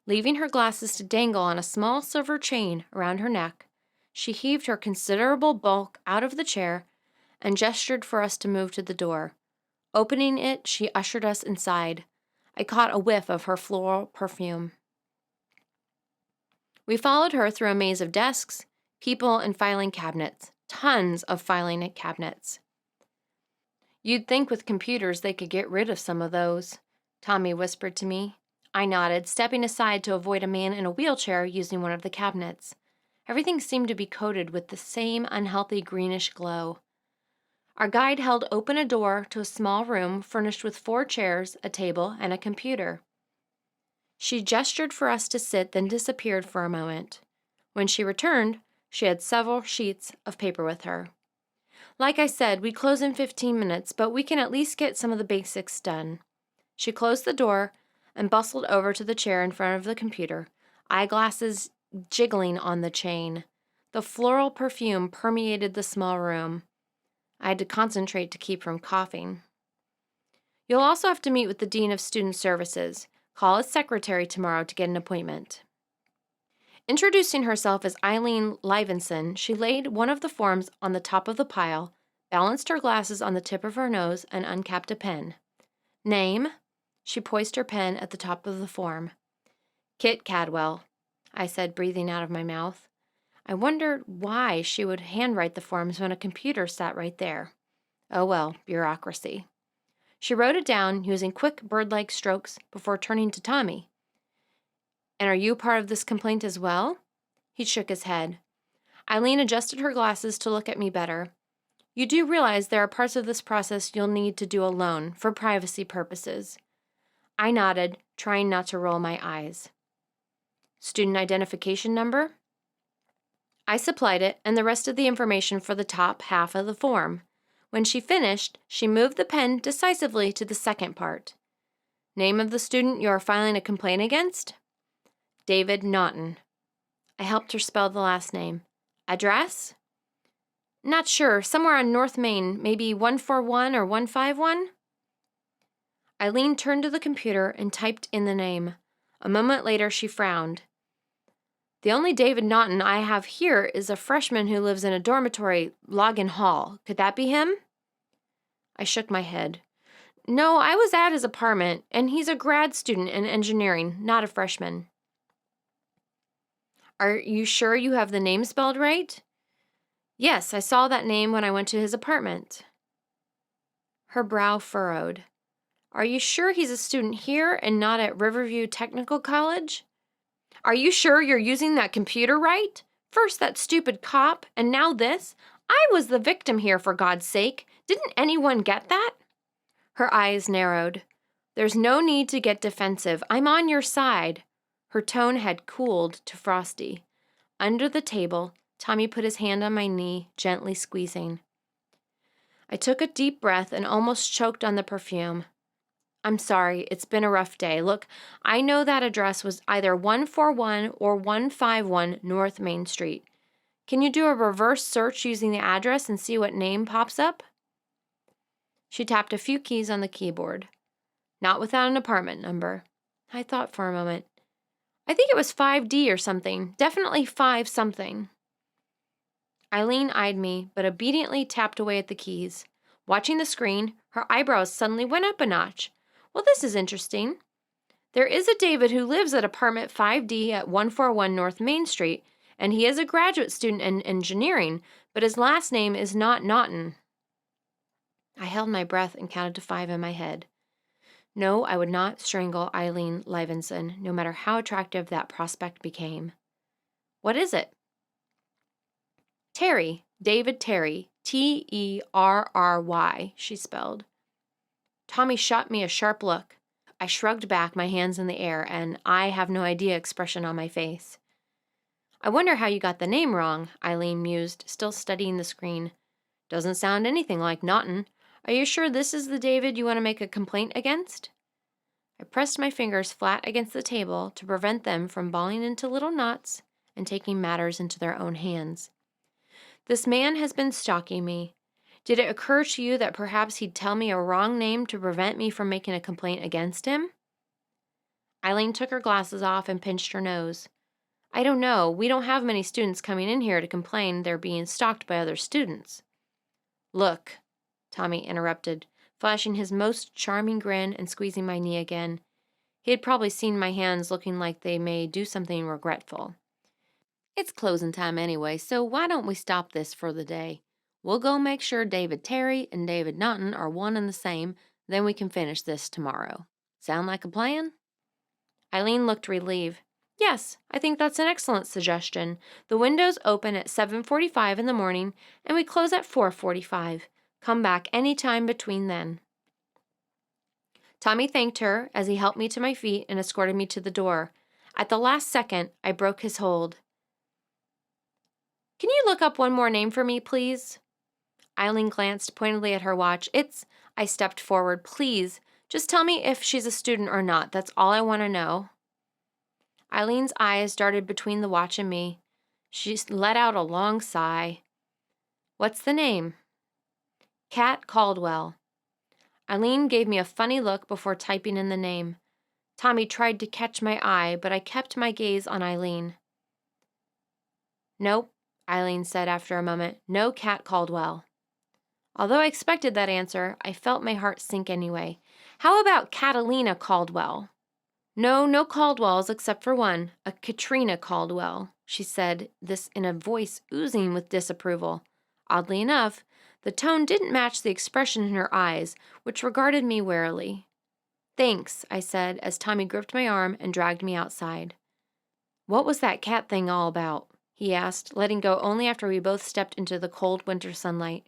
Leaving her glasses to dangle on a small silver chain around her neck, she heaved her considerable bulk out of the chair and gestured for us to move to the door. Opening it, she ushered us inside. I caught a whiff of her floral perfume. We followed her through a maze of desks, people, and filing cabinets. Tons of filing cabinets. You'd think with computers they could get rid of some of those, Tommy whispered to me. I nodded, stepping aside to avoid a man in a wheelchair using one of the cabinets. Everything seemed to be coated with the same unhealthy greenish glow. Our guide held open a door to a small room furnished with 4 chairs, a table, and a computer. She gestured for us to sit, then disappeared for a moment. When she returned, she had several sheets of paper with her. Like I said, we close in 15 minutes, but we can at least get some of the basics done. She closed the door and bustled over to the chair in front of the computer, eyeglasses jiggling on the chain. The floral perfume permeated the small room. I had to concentrate to keep from coughing. You'll also have to meet with the Dean of Student Services. Call his secretary tomorrow to get an appointment. Introducing herself as Eileen Livenson, she laid one of the forms on the top of the pile, balanced her glasses on the tip of her nose, and uncapped a pen. Name? She poised her pen at the top of the form. Kit Caldwell, I said, breathing out of my mouth. I wondered why she would handwrite the forms when a computer sat right there. Oh well, bureaucracy. She wrote it down using quick bird-like strokes before turning to Tommy. And are you part of this complaint as well? He shook his head. Eileen adjusted her glasses to look at me better. You do realize there are parts of this process you'll need to do alone, for privacy purposes. I nodded, trying not to roll my eyes. Student identification number? I supplied it and the rest of the information for the top half of the form. When she finished, she moved the pen decisively to the second part. Name of the student you are filing a complaint against? David Naughton. I helped her spell the last name. Address? Not sure. Somewhere on North Main, maybe 141 or 151? Eileen turned to the computer and typed in the name. A moment later, she frowned. The only David Naughton I have here is a freshman who lives in a dormitory, Logan Hall. Could that be him? I shook my head. No, I was at his apartment, and he's a grad student in engineering, not a freshman. Are you sure you have the name spelled right? Yes, I saw that name when I went to his apartment. Her brow furrowed. Are you sure he's a student here and not at Riverview Technical College? Are you sure you're using that computer right? First that stupid cop, and now this? I was the victim here, for God's sake. Didn't anyone get that? Her eyes narrowed. There's no need to get defensive. I'm on your side. Her tone had cooled to frosty. Under the table, Tommy put his hand on my knee, gently squeezing. I took a deep breath and almost choked on the perfume. I'm sorry, it's been a rough day. Look, I know that address was either 141 or 151 North Main Street. Can you do a reverse search using the address and see what name pops up? She tapped a few keys on the keyboard. Not without an apartment number. I thought for a moment. I think it was 5D or something. Definitely 5 something. Eileen eyed me, but obediently tapped away at the keys. Watching the screen, her eyebrows suddenly went up a notch. Well, this is interesting. There is a David who lives at apartment 5D at 141 North Main Street, and he is a graduate student in engineering, but his last name is not Naughton. I held my breath and counted to 5 in my head. No, I would not strangle Eileen Livenson, no matter how attractive that prospect became. What is it? Terry, David Terry, Terry, she spelled. Tommy shot me a sharp look. I shrugged back, my hands in the air, and I have no idea expression on my face. I wonder how you got the name wrong, Eileen mused, still studying the screen. Doesn't sound anything like Naughton. Are you sure this is the David you want to make a complaint against? I pressed my fingers flat against the table to prevent them from balling into little knots and taking matters into their own hands. This man has been stalking me. Did it occur to you that perhaps he'd tell me a wrong name to prevent me from making a complaint against him? Eileen took her glasses off and pinched her nose. I don't know. We don't have many students coming in here to complain they're being stalked by other students. Look, Tommy interrupted, flashing his most charming grin and squeezing my knee again. He had probably seen my hands looking like they may do something regretful. It's closing time anyway, so why don't we stop this for the day? We'll go make sure David Terry and David Naughton are one and the same, then we can finish this tomorrow. Sound like a plan? Eileen looked relieved. Yes, I think that's an excellent suggestion. The windows open at 7:45 in the morning, and we close at 4:45. Come back any time between then. Tommy thanked her as he helped me to my feet and escorted me to the door. At the last second, I broke his hold. Can you look up one more name for me, please? Eileen glanced pointedly at her watch. I stepped forward. Please, just tell me if she's a student or not. That's all I want to know. Eileen's eyes darted between the watch and me. She let out a long sigh. What's the name? Kat Caldwell. Eileen gave me a funny look before typing in the name. Tommy tried to catch my eye, but I kept my gaze on Eileen. Nope, Eileen said after a moment. No Kat Caldwell. Although I expected that answer, I felt my heart sink anyway. How about Catalina Caldwell? No Caldwells except for one, a Katrina Caldwell, she said, this in a voice oozing with disapproval. Oddly enough, the tone didn't match the expression in her eyes, which regarded me warily. Thanks, I said as Tommy gripped my arm and dragged me outside. "What was that cat thing all about?" he asked, letting go only after we both stepped into the cold winter sunlight.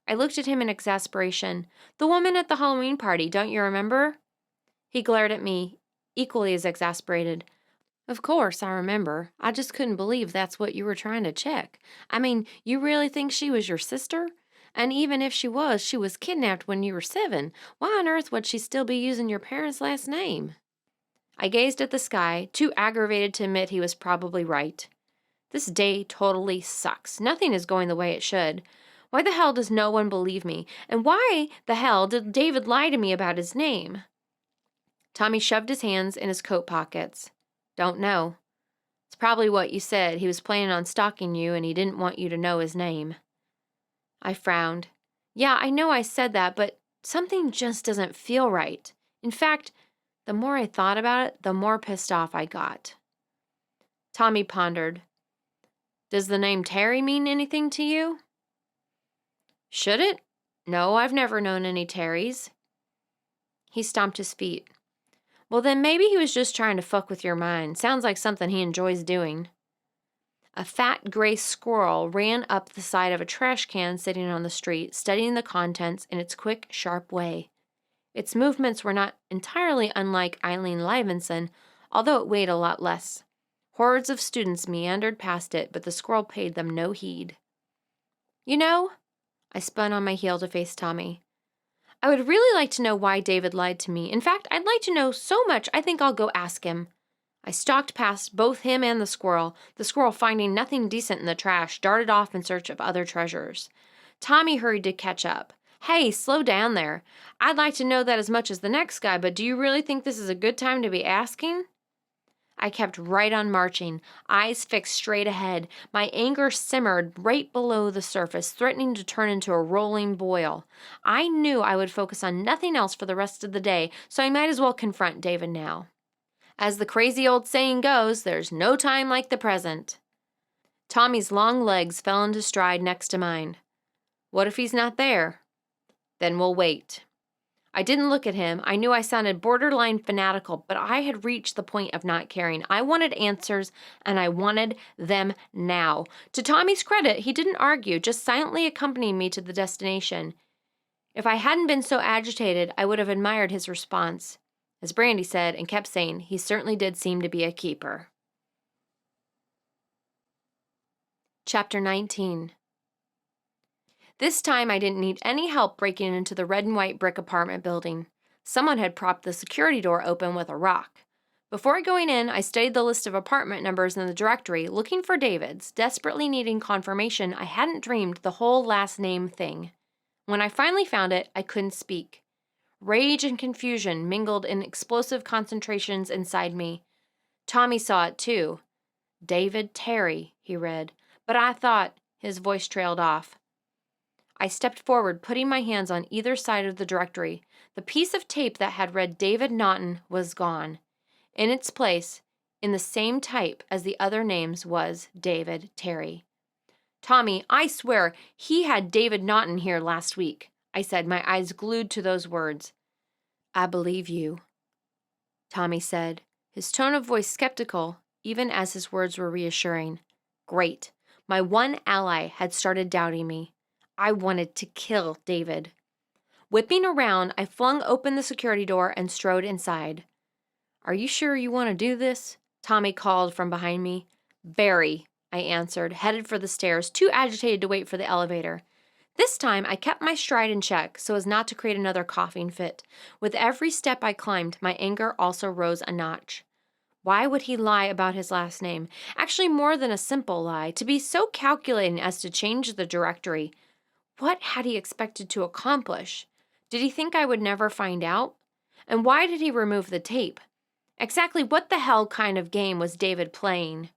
I looked at him in exasperation. "The woman at the Halloween party, don't you remember?" He glared at me, equally as exasperated. "Of course, I remember. I just couldn't believe that's what you were trying to check. I mean, you really think she was your sister? And even if she was kidnapped when you were 7. Why on earth would she still be using your parents' last name?" I gazed at the sky, too aggravated to admit he was probably right. This day totally sucks. Nothing is going the way it should. Why the hell does no one believe me? And why the hell did David lie to me about his name? Tommy shoved his hands in his coat pockets. "Don't know. It's probably what you said. He was planning on stalking you and he didn't want you to know his name." I frowned. "Yeah, I know I said that, but something just doesn't feel right. In fact, the more I thought about it, the more pissed off I got." Tommy pondered. "Does the name Terry mean anything to you?" "Should it? No, I've never known any Terrys." He stomped his feet. "Well, then maybe he was just trying to fuck with your mind. Sounds like something he enjoys doing." A fat gray squirrel ran up the side of a trash can sitting on the street, studying the contents in its quick, sharp way. Its movements were not entirely unlike Eileen Livenson, although it weighed a lot less. Hordes of students meandered past it, but the squirrel paid them no heed. "You know," I spun on my heel to face Tommy, "I would really like to know why David lied to me. In fact, I'd like to know so much I think I'll go ask him." I stalked past both him and the squirrel. The squirrel, finding nothing decent in the trash, darted off in search of other treasures. Tommy hurried to catch up. "Hey, slow down there. I'd like to know that as much as the next guy, but do you really think this is a good time to be asking?" I kept right on marching, eyes fixed straight ahead. My anger simmered right below the surface, threatening to turn into a rolling boil. I knew I would focus on nothing else for the rest of the day, so I might as well confront David now. As the crazy old saying goes, there's no time like the present. Tommy's long legs fell into stride next to mine. "What if he's not there?" "Then we'll wait." I didn't look at him. I knew I sounded borderline fanatical, but I had reached the point of not caring. I wanted answers, and I wanted them now. To Tommy's credit, he didn't argue, just silently accompanied me to the destination. If I hadn't been so agitated, I would have admired his response. As Brandy said and kept saying, he certainly did seem to be a keeper. Chapter 19. This time I didn't need any help breaking into the red and white brick apartment building. Someone had propped the security door open with a rock. Before going in, I studied the list of apartment numbers in the directory, looking for David's, desperately needing confirmation I hadn't dreamed the whole last name thing. When I finally found it, I couldn't speak. Rage and confusion mingled in explosive concentrations inside me. Tommy saw it too. "David Terry," he read. "But I thought—" His voice trailed off. I stepped forward, putting my hands on either side of the directory. The piece of tape that had read David Naughton was gone. In its place, in the same type as the other names, was David Terry. "Tommy, I swear, he had David Naughton here last week," I said, my eyes glued to those words. "I believe you," Tommy said, his tone of voice skeptical, even as his words were reassuring. Great. My one ally had started doubting me. I wanted to kill David. Whipping around, I flung open the security door and strode inside. "Are you sure you want to do this?" Tommy called from behind me. "Very," I answered, headed for the stairs, too agitated to wait for the elevator. This time, I kept my stride in check so as not to create another coughing fit. With every step I climbed, my anger also rose a notch. Why would he lie about his last name? Actually, more than a simple lie, to be so calculating as to change the directory. What had he expected to accomplish? Did he think I would never find out? And why did he remove the tape? Exactly what the hell kind of game was David playing?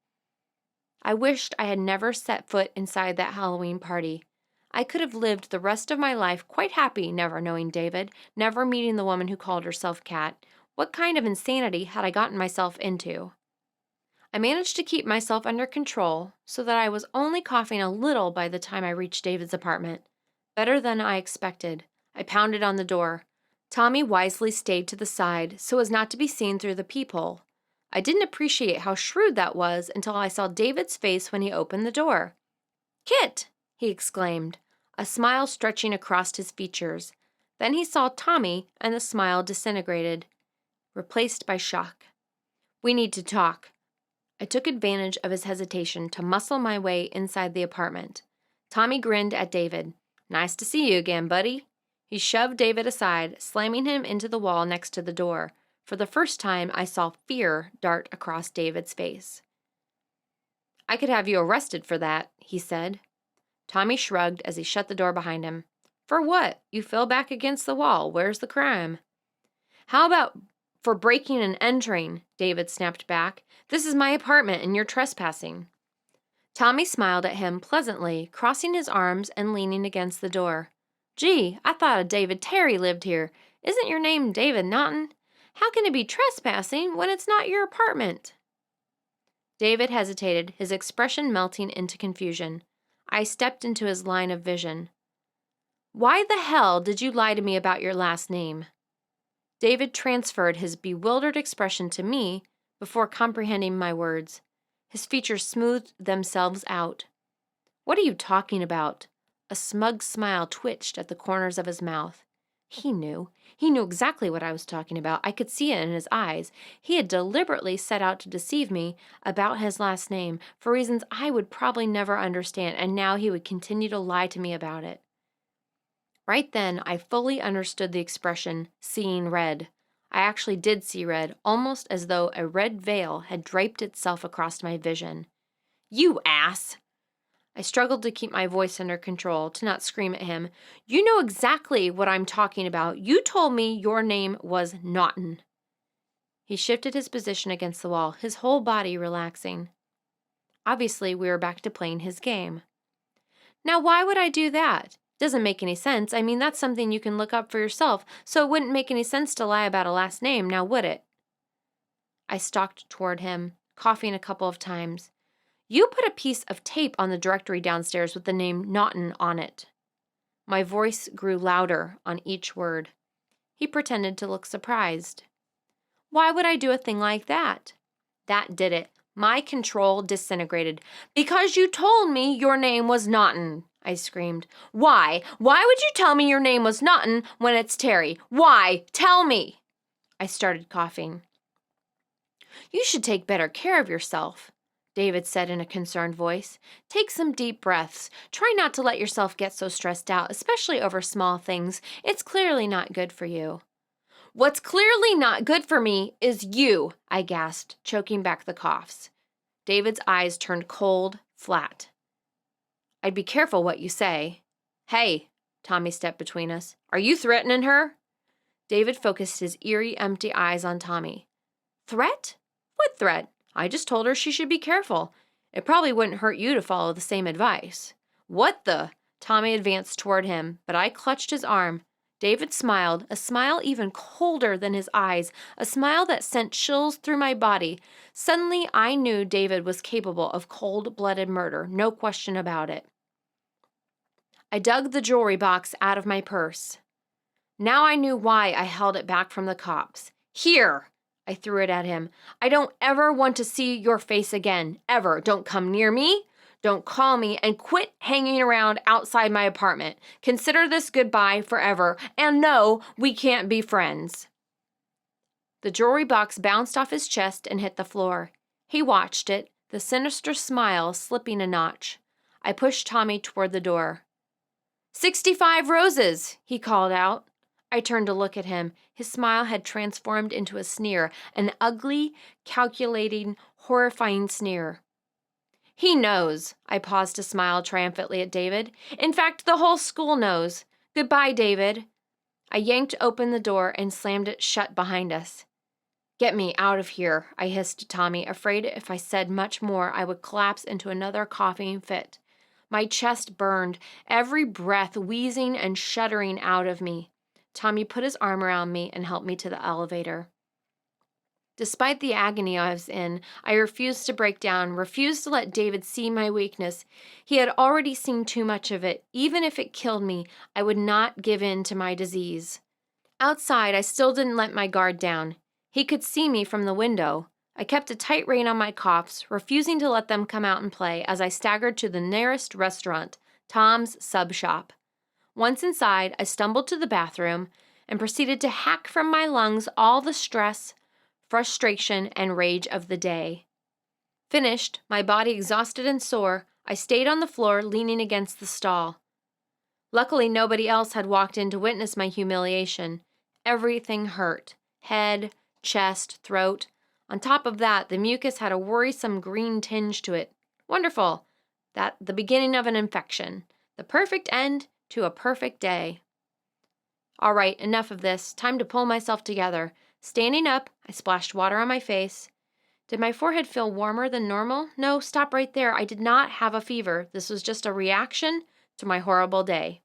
I wished I had never set foot inside that Halloween party. I could have lived the rest of my life quite happy never knowing David, never meeting the woman who called herself Kat. What kind of insanity had I gotten myself into? I managed to keep myself under control so that I was only coughing a little by the time I reached David's apartment. Better than I expected. I pounded on the door. Tommy wisely stayed to the side so as not to be seen through the peephole. I didn't appreciate how shrewd that was until I saw David's face when he opened the door. "Kit!" he exclaimed, a smile stretching across his features. Then he saw Tommy, and the smile disintegrated, replaced by shock. "We need to talk." I took advantage of his hesitation to muscle my way inside the apartment. Tommy grinned at David. "Nice to see you again, buddy." He shoved David aside, slamming him into the wall next to the door. For the first time, I saw fear dart across David's face. "I could have you arrested for that," he said. Tommy shrugged as he shut the door behind him. "For what? You fell back against the wall. Where's the crime?" "How about for breaking and entering?" David snapped back. "This is my apartment and you're trespassing." Tommy smiled at him pleasantly, crossing his arms and leaning against the door. "Gee, I thought a David Terry lived here. Isn't your name David Naughton? How can it be trespassing when it's not your apartment?" David hesitated, his expression melting into confusion. I stepped into his line of vision. "Why the hell did you lie to me about your last name?" David transferred his bewildered expression to me before comprehending my words. His features smoothed themselves out. "What are you talking about?" A smug smile twitched at the corners of his mouth. He knew. He knew exactly what I was talking about. I could see it in his eyes. He had deliberately set out to deceive me about his last name for reasons I would probably never understand, and now he would continue to lie to me about it. Right then, I fully understood the expression, seeing red. I actually did see red, almost as though a red veil had draped itself across my vision. "You ass!" I struggled to keep my voice under control, to not scream at him. "You know exactly what I'm talking about. You told me your name was Naughton." He shifted his position against the wall, his whole body relaxing. Obviously, we were back to playing his game. "Now, why would I do that? Doesn't make any sense. I mean, that's something you can look up for yourself, so it wouldn't make any sense to lie about a last name, now would it?" I stalked toward him, coughing a couple of times. "You put a piece of tape on the directory downstairs with the name Naughton on it." My voice grew louder on each word. He pretended to look surprised. "Why would I do a thing like that?" That did it. My control disintegrated. "Because you told me your name was Naughton," I screamed. "Why? Why would you tell me your name was Naughton when it's Terry? Why? Tell me!" I started coughing. "You should take better care of yourself," David said in a concerned voice. "Take some deep breaths. Try not to let yourself get so stressed out, especially over small things. It's clearly not good for you." "What's clearly not good for me is you," I gasped, choking back the coughs. David's eyes turned cold, flat. "I'd be careful what you say." "Hey," Tommy stepped between us. "Are you threatening her?" David focused his eerie, empty eyes on Tommy. "Threat? What threat? I just told her she should be careful. It probably wouldn't hurt you to follow the same advice." "What the?" Tommy advanced toward him, but I clutched his arm. David smiled, a smile even colder than his eyes, a smile that sent chills through my body. Suddenly, I knew David was capable of cold-blooded murder, no question about it. I dug the jewelry box out of my purse. Now I knew why I held it back from the cops. "Here!" I threw it at him. "I don't ever want to see your face again. Ever. Don't come near me. Don't call me, and quit hanging around outside my apartment. Consider this goodbye forever. And no, we can't be friends." The jewelry box bounced off his chest and hit the floor. He watched it, the sinister smile slipping a notch. I pushed Tommy toward the door. 65 roses, he called out. I turned to look at him. His smile had transformed into a sneer, an ugly, calculating, horrifying sneer. "He knows." I paused to smile triumphantly at David. "In fact, the whole school knows. Goodbye, David." I yanked open the door and slammed it shut behind us. "Get me out of here," I hissed to Tommy, afraid if I said much more I would collapse into another coughing fit. My chest burned, every breath wheezing and shuddering out of me. Tommy put his arm around me and helped me to the elevator. Despite the agony I was in, I refused to break down, refused to let David see my weakness. He had already seen too much of it. Even if it killed me, I would not give in to my disease. Outside, I still didn't let my guard down. He could see me from the window. I kept a tight rein on my coughs, refusing to let them come out and play as I staggered to the nearest restaurant, Tom's Sub Shop. Once inside, I stumbled to the bathroom and proceeded to hack from my lungs all the stress, frustration, and rage of the day. Finished, my body exhausted and sore, I stayed on the floor leaning against the stall. Luckily, nobody else had walked in to witness my humiliation. Everything hurt. Head, chest, throat. On top of that, the mucus had a worrisome green tinge to it. Wonderful. That the beginning of an infection. The perfect end to a perfect day. All right, enough of this. Time to pull myself together. Standing up, I splashed water on my face. Did my forehead feel warmer than normal? No, stop right there. I did not have a fever. This was just a reaction to my horrible day.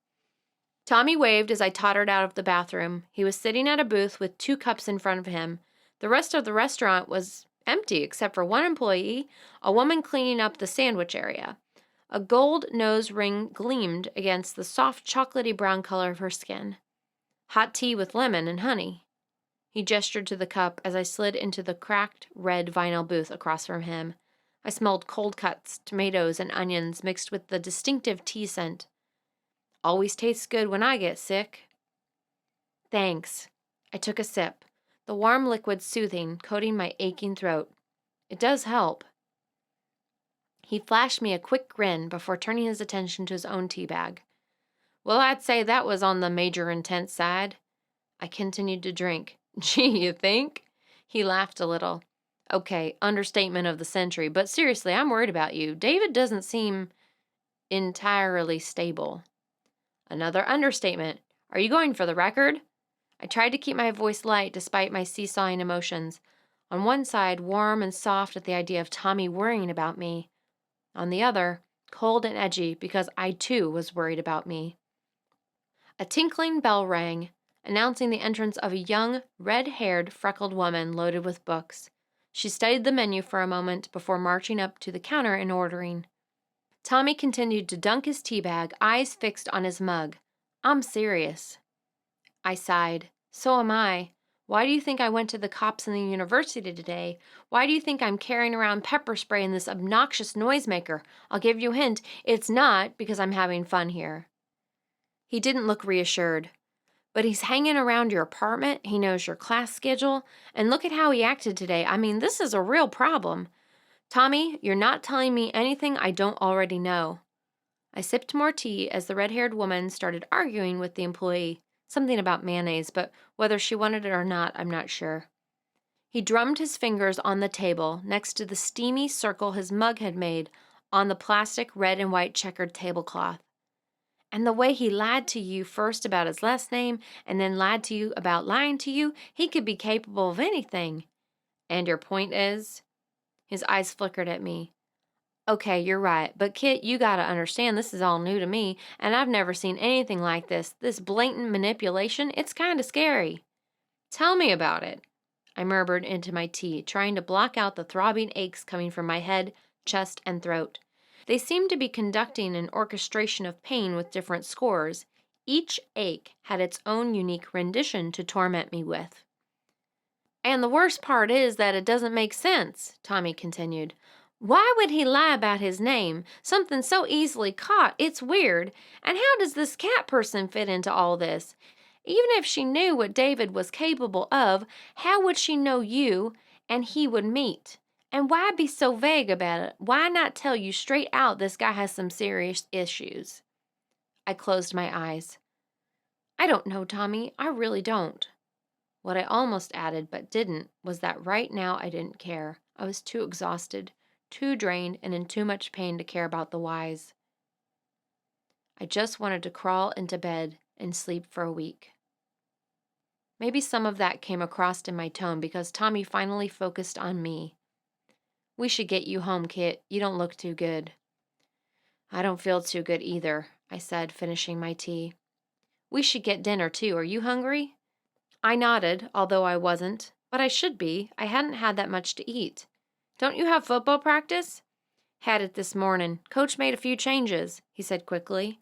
Tommy waved as I tottered out of the bathroom. He was sitting at a booth with 2 cups in front of him. The rest of the restaurant was empty except for one employee, a woman cleaning up the sandwich area. A gold nose ring gleamed against the soft chocolatey brown color of her skin. Hot tea with lemon and honey. He gestured to the cup as I slid into the cracked red vinyl booth across from him. I smelled cold cuts, tomatoes, and onions mixed with the distinctive tea scent. Always tastes good when I get sick. Thanks. I took a sip, the warm liquid soothing, coating my aching throat. It does help. He flashed me a quick grin before turning his attention to his own tea bag. Well, I'd say that was on the major intense side. I continued to drink. Gee, you think? He laughed a little. Okay, understatement of the century, but seriously, I'm worried about you. David doesn't seem entirely stable. Another understatement. Are you going for the record? I tried to keep my voice light despite my seesawing emotions. On one side, warm and soft at the idea of Tommy worrying about me. On the other, cold and edgy because I too was worried about me. A tinkling bell rang, announcing the entrance of a young, red-haired, freckled woman loaded with books. She studied the menu for a moment before marching up to the counter and ordering. Tommy continued to dunk his tea bag, eyes fixed on his mug. I'm serious. I sighed. So am I. Why do you think I went to the cops in the university today? Why do you think I'm carrying around pepper spray and this obnoxious noisemaker? I'll give you a hint. It's not because I'm having fun here. He didn't look reassured. But he's hanging around your apartment. He knows your class schedule. And look at how he acted today. I mean, this is a real problem. Tommy, you're not telling me anything I don't already know. I sipped more tea as the red-haired woman started arguing with the employee. Something about mayonnaise, but whether she wanted it or not, I'm not sure. He drummed his fingers on the table next to the steamy circle his mug had made on the plastic red and white checkered tablecloth. And the way he lied to you first about his last name and then lied to you about lying to you, he could be capable of anything. And your point is? His eyes flickered at me. Okay, you're right, but Kit, you gotta understand this is all new to me, and I've never seen anything like this. This blatant manipulation, it's kinda scary. Tell me about it. I murmured into my tea, trying to block out the throbbing aches coming from my head, chest, and throat. They seemed to be conducting an orchestration of pain with different scores. Each ache had its own unique rendition to torment me with. And the worst part is that it doesn't make sense, Tommy continued. Why would he lie about his name? Something so easily caught, it's weird. And how does this cat person fit into all this? Even if she knew what David was capable of, how would she know you and he would meet? And why be so vague about it? Why not tell you straight out this guy has some serious issues? I closed my eyes. I don't know, Tommy. I really don't. What I almost added but didn't was that right now I didn't care. I was too exhausted, too drained, and in too much pain to care about the whys. I just wanted to crawl into bed and sleep for a week. Maybe some of that came across in my tone because Tommy finally focused on me. We should get you home, Kit. You don't look too good. I don't feel too good either, I said, finishing my tea. We should get dinner, too. Are you hungry? I nodded, although I wasn't. But I should be. I hadn't had that much to eat. Don't you have football practice? Had it this morning. Coach made a few changes, he said quickly.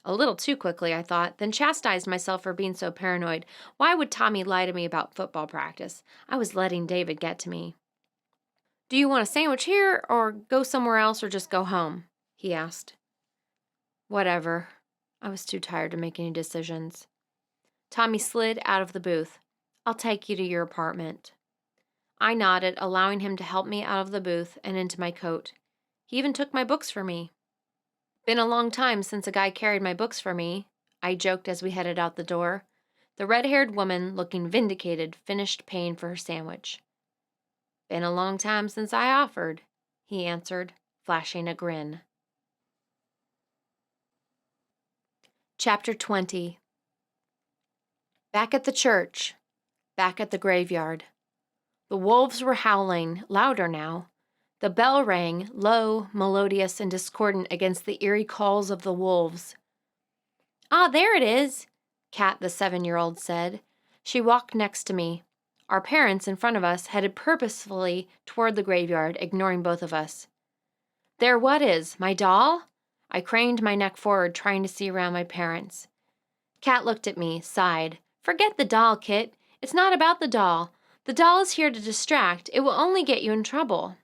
A little too quickly, I thought, then chastised myself for being so paranoid. Why would Tommy lie to me about football practice? I was letting David get to me. Do you want a sandwich here, or go somewhere else, or just go home? He asked. Whatever. I was too tired to make any decisions. Tommy slid out of the booth. I'll take you to your apartment. I nodded, allowing him to help me out of the booth and into my coat. He even took my books for me. Been a long time since a guy carried my books for me, I joked as we headed out the door. The red-haired woman, looking vindicated, finished paying for her sandwich. Been a long time since I offered, he answered, flashing a grin. Chapter 20. Back at the church. Back at the graveyard. The wolves were howling, louder now. The bell rang, low, melodious, and discordant against the eerie calls of the wolves. Ah, there it is, Kat, the 7-year-old, said. She walked next to me. Our parents, in front of us, headed purposefully toward the graveyard, ignoring both of us. There what is? My doll? I craned my neck forward, trying to see around my parents. Kat looked at me, sighed. Forget the doll, Kit. It's not about the doll. The doll is here to distract. It will only get you in trouble.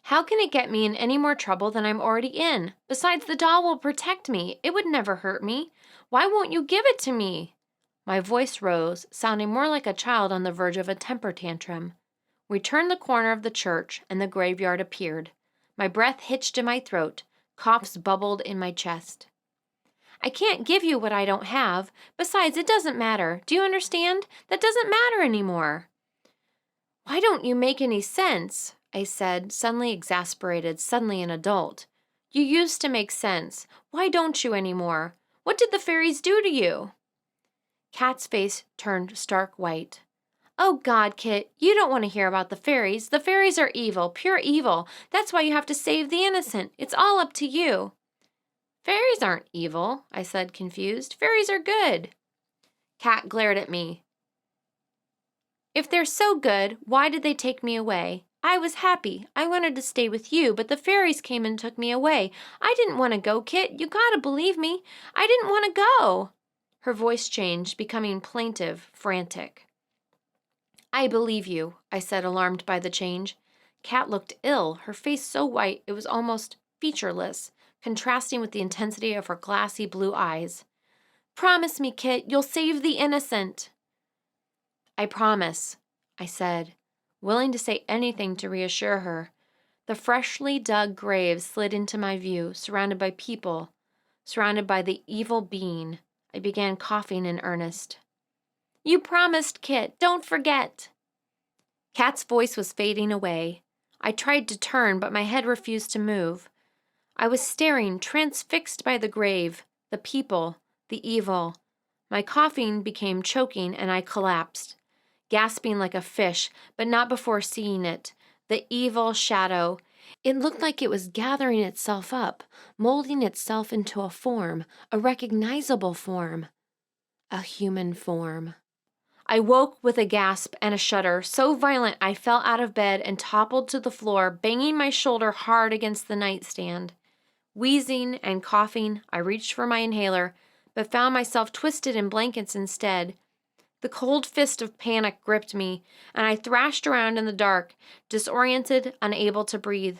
How can it get me in any more trouble than I'm already in? Besides, the doll will protect me. It would never hurt me. Why won't you give it to me? My voice rose, sounding more like a child on the verge of a temper tantrum. We turned the corner of the church, and the graveyard appeared. My breath hitched in my throat. Coughs bubbled in my chest. I can't give you what I don't have. Besides, it doesn't matter. Do you understand? That doesn't matter anymore. Why don't you make any sense? I said, suddenly exasperated, suddenly an adult. You used to make sense. Why don't you anymore? What did the fairies do to you? Kat's face turned stark white. Oh, God, Kit, you don't want to hear about the fairies. The fairies are evil, pure evil. That's why you have to save the innocent. It's all up to you. Fairies aren't evil, I said, confused. Fairies are good. Kat glared at me. If they're so good, why did they take me away? I was happy. I wanted to stay with you, but the fairies came and took me away. I didn't want to go, Kit. You gotta believe me. I didn't want to go. Her voice changed, becoming plaintive, frantic. I believe you, I said, alarmed by the change. Kat looked ill, her face so white it was almost featureless, contrasting with the intensity of her glassy blue eyes. Promise me, Kit, you'll save the innocent. I promise, I said, willing to say anything to reassure her. The freshly dug grave slid into my view, surrounded by people, surrounded by the evil being. I began coughing in earnest. You promised, Kit. Don't forget. Kat's voice was fading away. I tried to turn, but my head refused to move. I was staring, transfixed by the grave, the people, the evil. My coughing became choking, and I collapsed, gasping like a fish, but not before seeing it. The evil shadow. It looked like it was gathering itself up, molding itself into a form, a recognizable form, a human form. I woke with a gasp and a shudder, so violent I fell out of bed and toppled to the floor, banging my shoulder hard against the nightstand. Wheezing and coughing, I reached for my inhaler, but found myself twisted in blankets instead. The cold fist of panic gripped me, and I thrashed around in the dark, disoriented, unable to breathe.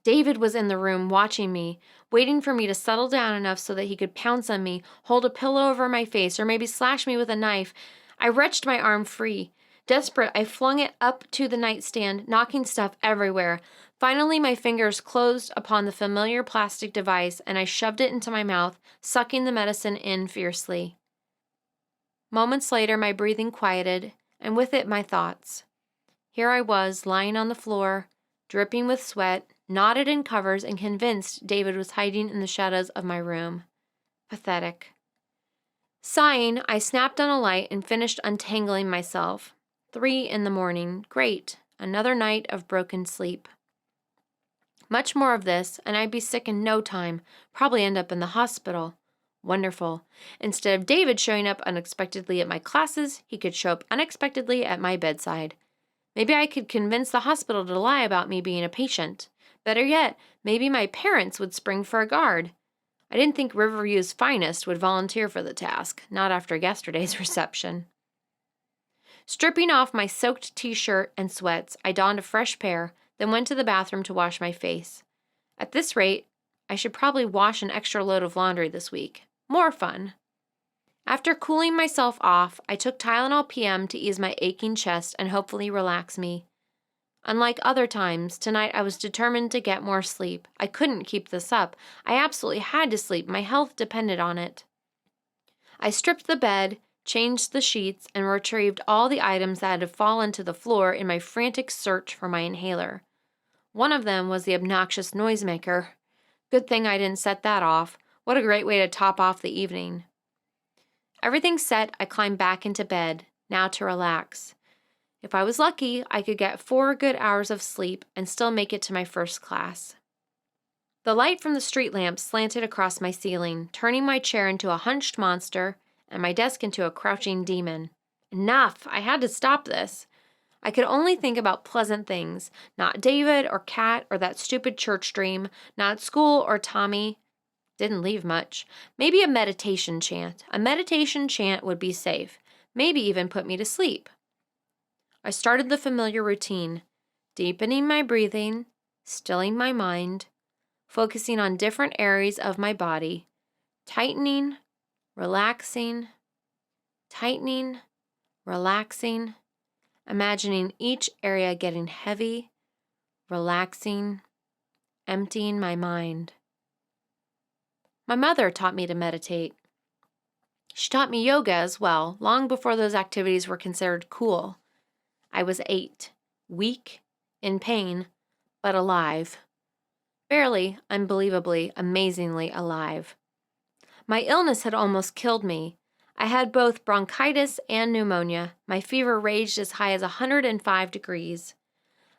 David was in the room watching me, waiting for me to settle down enough so that he could pounce on me, hold a pillow over my face, or maybe slash me with a knife. I wrenched my arm free. Desperate, I flung it up to the nightstand, knocking stuff everywhere. Finally, my fingers closed upon the familiar plastic device, and I shoved it into my mouth, sucking the medicine in fiercely. Moments later, my breathing quieted, and with it my thoughts. Here I was, lying on the floor, dripping with sweat, knotted in covers, and convinced David was hiding in the shadows of my room. Pathetic. Sighing, I snapped on a light and finished untangling myself. 3 a.m. Great. Another night of broken sleep. Much more of this, and I'd be sick in no time, probably end up in the hospital. Wonderful. Instead of David showing up unexpectedly at my classes, he could show up unexpectedly at my bedside. Maybe I could convince the hospital to lie about me being a patient. Better yet, maybe my parents would spring for a guard. I didn't think Riverview's finest would volunteer for the task, not after yesterday's reception. Stripping off my soaked t-shirt and sweats, I donned a fresh pair, then went to the bathroom to wash my face. At this rate, I should probably wash an extra load of laundry this week. More fun. After cooling myself off, I took Tylenol PM to ease my aching chest and hopefully relax me. Unlike other times, tonight I was determined to get more sleep. I couldn't keep this up. I absolutely had to sleep. My health depended on it. I stripped the bed, changed the sheets, and retrieved all the items that had fallen to the floor in my frantic search for my inhaler. One of them was the obnoxious noisemaker. Good thing I didn't set that off. What a great way to top off the evening. Everything set, I climbed back into bed, now to relax. If I was lucky, I could get 4 good hours of sleep and still make it to my first class. The light from the street lamp slanted across my ceiling, turning my chair into a hunched monster and my desk into a crouching demon. Enough! I had to stop this. I could only think about pleasant things, not David or Kat or that stupid church dream, not school or Tommy. Didn't leave much. Maybe a meditation chant. A meditation chant would be safe. Maybe even put me to sleep. I started the familiar routine, deepening my breathing, stilling my mind, focusing on different areas of my body, tightening, relaxing, imagining each area getting heavy, relaxing, emptying my mind. My mother taught me to meditate. She taught me yoga as well, long before those activities were considered cool. I was 8, weak, in pain, but alive. Barely, unbelievably, amazingly alive. My illness had almost killed me. I had both bronchitis and pneumonia. My fever raged as high as 105 degrees.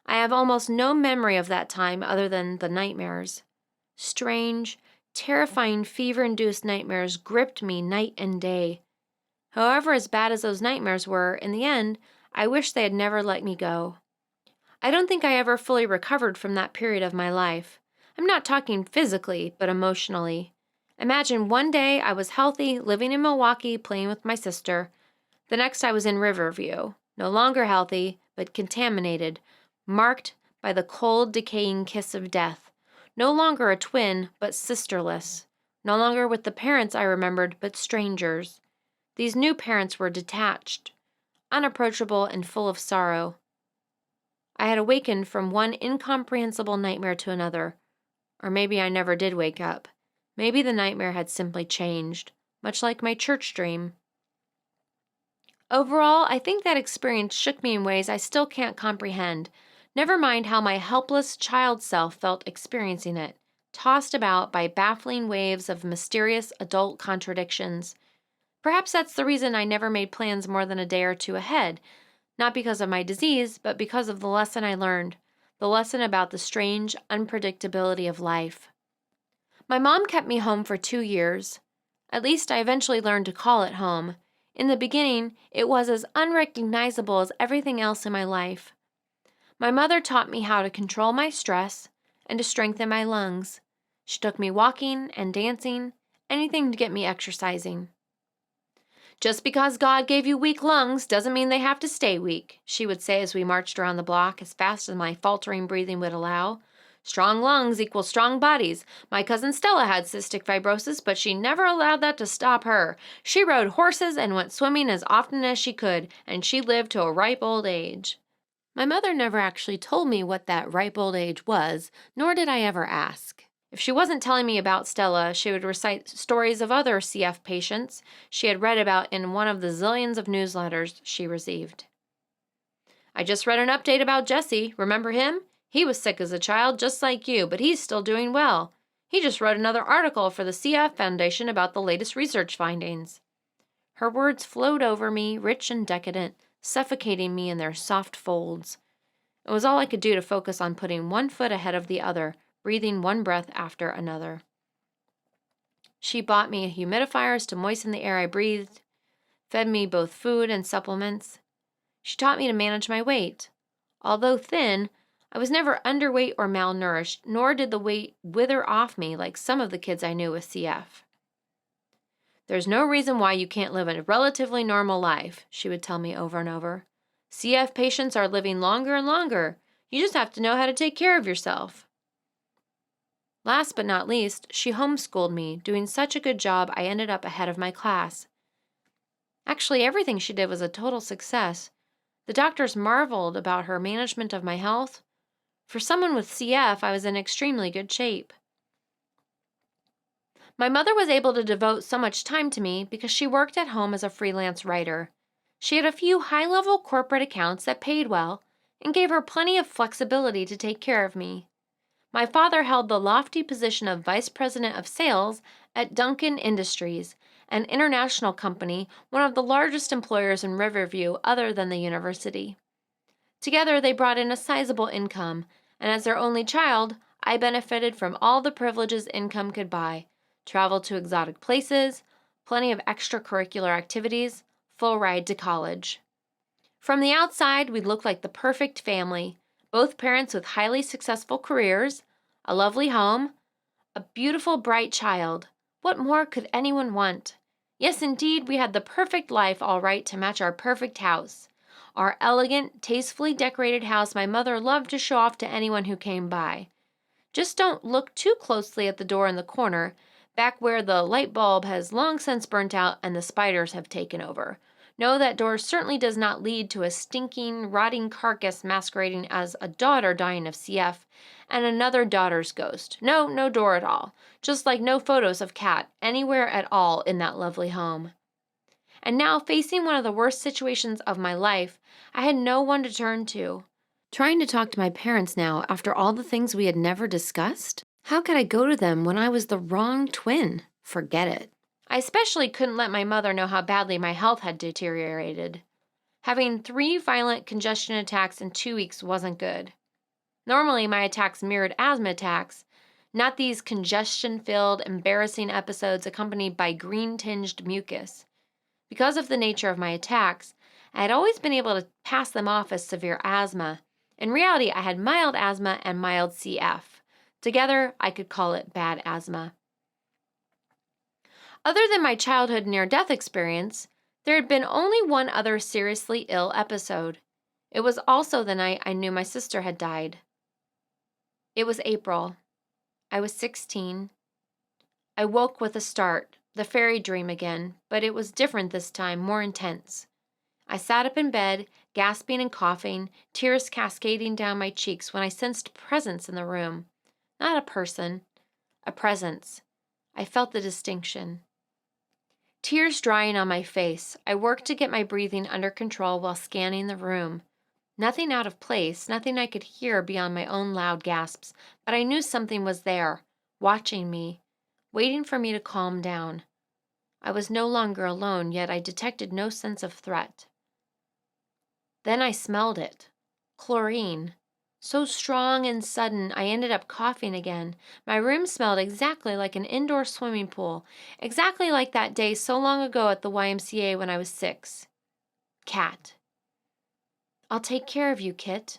I have almost no memory of that time other than the nightmares. Strange, terrifying fever-induced nightmares gripped me night and day. However, as bad as those nightmares were, in the end, I wish they had never let me go. I don't think I ever fully recovered from that period of my life. I'm not talking physically, but emotionally. Imagine one day I was healthy, living in Milwaukee, playing with my sister. The next I was in Riverview, no longer healthy, but contaminated, marked by the cold, decaying kiss of death. No longer a twin, but sisterless. No longer with the parents I remembered, but strangers. These new parents were detached, unapproachable, and full of sorrow. I had awakened from one incomprehensible nightmare to another. Or maybe I never did wake up. Maybe the nightmare had simply changed, much like my church dream. Overall, I think that experience shook me in ways I still can't comprehend. Never mind how my helpless child self felt experiencing it, tossed about by baffling waves of mysterious adult contradictions. Perhaps that's the reason I never made plans more than a day or two ahead, not because of my disease, but because of the lesson I learned, the lesson about the strange unpredictability of life. My mom kept me home for 2 years. At least I eventually learned to call it home. In the beginning, it was as unrecognizable as everything else in my life. My mother taught me how to control my stress and to strengthen my lungs. She took me walking and dancing, anything to get me exercising. "Just because God gave you weak lungs doesn't mean they have to stay weak," she would say as we marched around the block as fast as my faltering breathing would allow. "Strong lungs equal strong bodies. My cousin Stella had cystic fibrosis, but she never allowed that to stop her. She rode horses and went swimming as often as she could, and she lived to a ripe old age." My mother never actually told me what that ripe old age was, nor did I ever ask. If she wasn't telling me about Stella, she would recite stories of other CF patients she had read about in one of the zillions of newsletters she received. "I just read an update about Jesse. Remember him? He was sick as a child, just like you, but he's still doing well. He just wrote another article for the CF Foundation about the latest research findings." Her words flowed over me, rich and decadent, suffocating me in their soft folds. It was all I could do to focus on putting one foot ahead of the other, breathing one breath after another. She bought me humidifiers to moisten the air I breathed, fed me both food and supplements. She taught me to manage my weight. Although thin, I was never underweight or malnourished, nor did the weight wither off me like some of the kids I knew with CF. "There's no reason why you can't live a relatively normal life," she would tell me over and over. CF patients are living longer and longer. You just have to know how to take care of yourself. Last but not least, she homeschooled me, doing such a good job I ended up ahead of my class. Actually, everything she did was a total success. The doctors marveled about her management of my health. For someone with CF, I was in extremely good shape. My mother was able to devote so much time to me because she worked at home as a freelance writer. She had a few high-level corporate accounts that paid well and gave her plenty of flexibility to take care of me. My father held the lofty position of Vice President of Sales at Duncan Industries, an international company, one of the largest employers in Riverview other than the university. Together, they brought in a sizable income, and as their only child, I benefited from all the privileges income could buy: travel to exotic places, plenty of extracurricular activities, full ride to college. From the outside, we looked like the perfect family, both parents with highly successful careers, a lovely home, a beautiful, bright child. What more could anyone want? Yes, indeed, we had the perfect life, all right, to match our perfect house. Our elegant, tastefully decorated house my mother loved to show off to anyone who came by. Just don't look too closely at the door in the corner, back where the light bulb has long since burnt out and the spiders have taken over. No, that door certainly does not lead to a stinking, rotting carcass masquerading as a daughter dying of CF and another daughter's ghost. No, no door at all. Just like no photos of Kat anywhere at all in that lovely home. And now, facing one of the worst situations of my life, I had no one to turn to. Trying to talk to my parents now after all the things we had never discussed? How could I go to them when I was the wrong twin? Forget it. I especially couldn't let my mother know how badly my health had deteriorated. Having 3 violent congestion attacks in 2 weeks wasn't good. Normally, my attacks mirrored asthma attacks, not these congestion-filled, embarrassing episodes accompanied by green-tinged mucus. Because of the nature of my attacks, I had always been able to pass them off as severe asthma. In reality, I had mild asthma and mild CF. Together, I could call it bad asthma. Other than my childhood near-death experience, there had been only one other seriously ill episode. It was also the night I knew my sister had died. It was April. I was 16. I woke with a start, the fairy dream again, but it was different this time, more intense. I sat up in bed, gasping and coughing, tears cascading down my cheeks when I sensed presence in the room. Not a person, a presence. I felt the distinction. Tears drying on my face, I worked to get my breathing under control while scanning the room. Nothing out of place, nothing I could hear beyond my own loud gasps, but I knew something was there, watching me, waiting for me to calm down. I was no longer alone, yet I detected no sense of threat. Then I smelled it. Chlorine. So strong and sudden, I ended up coughing again. My room smelled exactly like an indoor swimming pool, exactly like that day so long ago at the YMCA when I was 6. Kat. "I'll take care of you, Kit."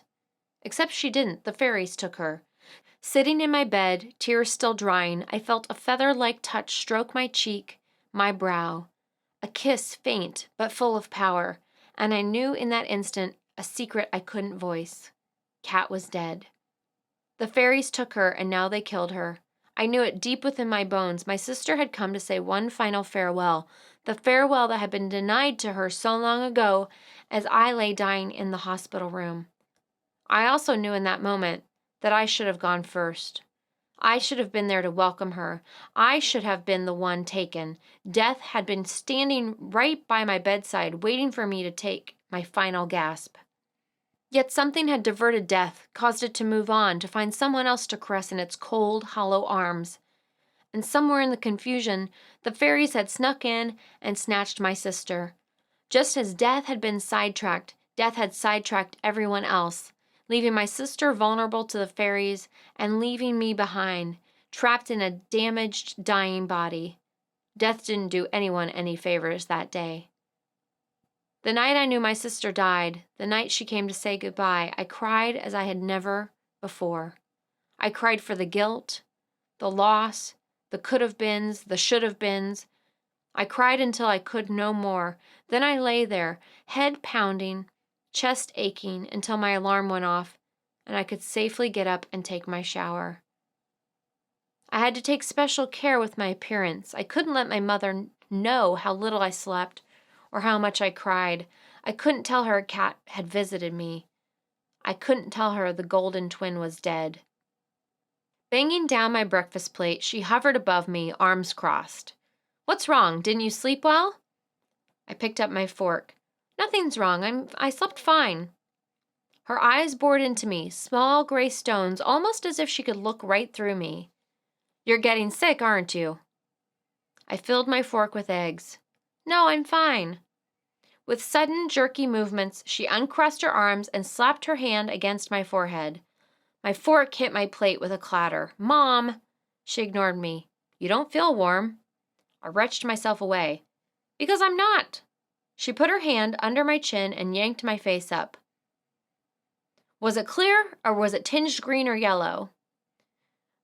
Except she didn't. The fairies took her. Sitting in my bed, tears still drying, I felt a feather-like touch stroke my cheek, my brow. A kiss, faint but full of power, and I knew in that instant a secret I couldn't voice. Kat was dead. The fairies took her, and now they killed her. I knew it deep within my bones. My sister had come to say one final farewell, the farewell that had been denied to her so long ago as I lay dying in the hospital room. I also knew in that moment that I should have gone first. I should have been there to welcome her. I should have been the one taken. Death had been standing right by my bedside, waiting for me to take my final gasp. Yet something had diverted death, caused it to move on, to find someone else to caress in its cold, hollow arms. And somewhere in the confusion, the fairies had snuck in and snatched my sister. Just as death had been sidetracked, death had sidetracked everyone else, leaving my sister vulnerable to the fairies and leaving me behind, trapped in a damaged, dying body. Death didn't do anyone any favors that day. The night I knew my sister died, the night she came to say goodbye, I cried as I had never before. I cried for the guilt, the loss, the could-have-beens, the should-have-beens. I cried until I could no more. Then I lay there, head pounding, chest aching until my alarm went off and I could safely get up and take my shower. I had to take special care with my appearance. I couldn't let my mother know how little I slept or how much I cried. I couldn't tell her a cat had visited me. I couldn't tell her the golden twin was dead. Banging down my breakfast plate, she hovered above me, arms crossed. "What's wrong? Didn't you sleep well?" I picked up my fork. "Nothing's wrong. I slept fine." Her eyes bored into me, small gray stones, almost as if she could look right through me. "You're getting sick, aren't you?" I filled my fork with eggs. "No, I'm fine." With sudden, jerky movements, she uncrossed her arms and slapped her hand against my forehead. My fork hit my plate with a clatter. "Mom!" She ignored me. "You don't feel warm." I wrenched myself away. "Because I'm not." She put her hand under my chin and yanked my face up. "Was it clear, or was it tinged green or yellow?"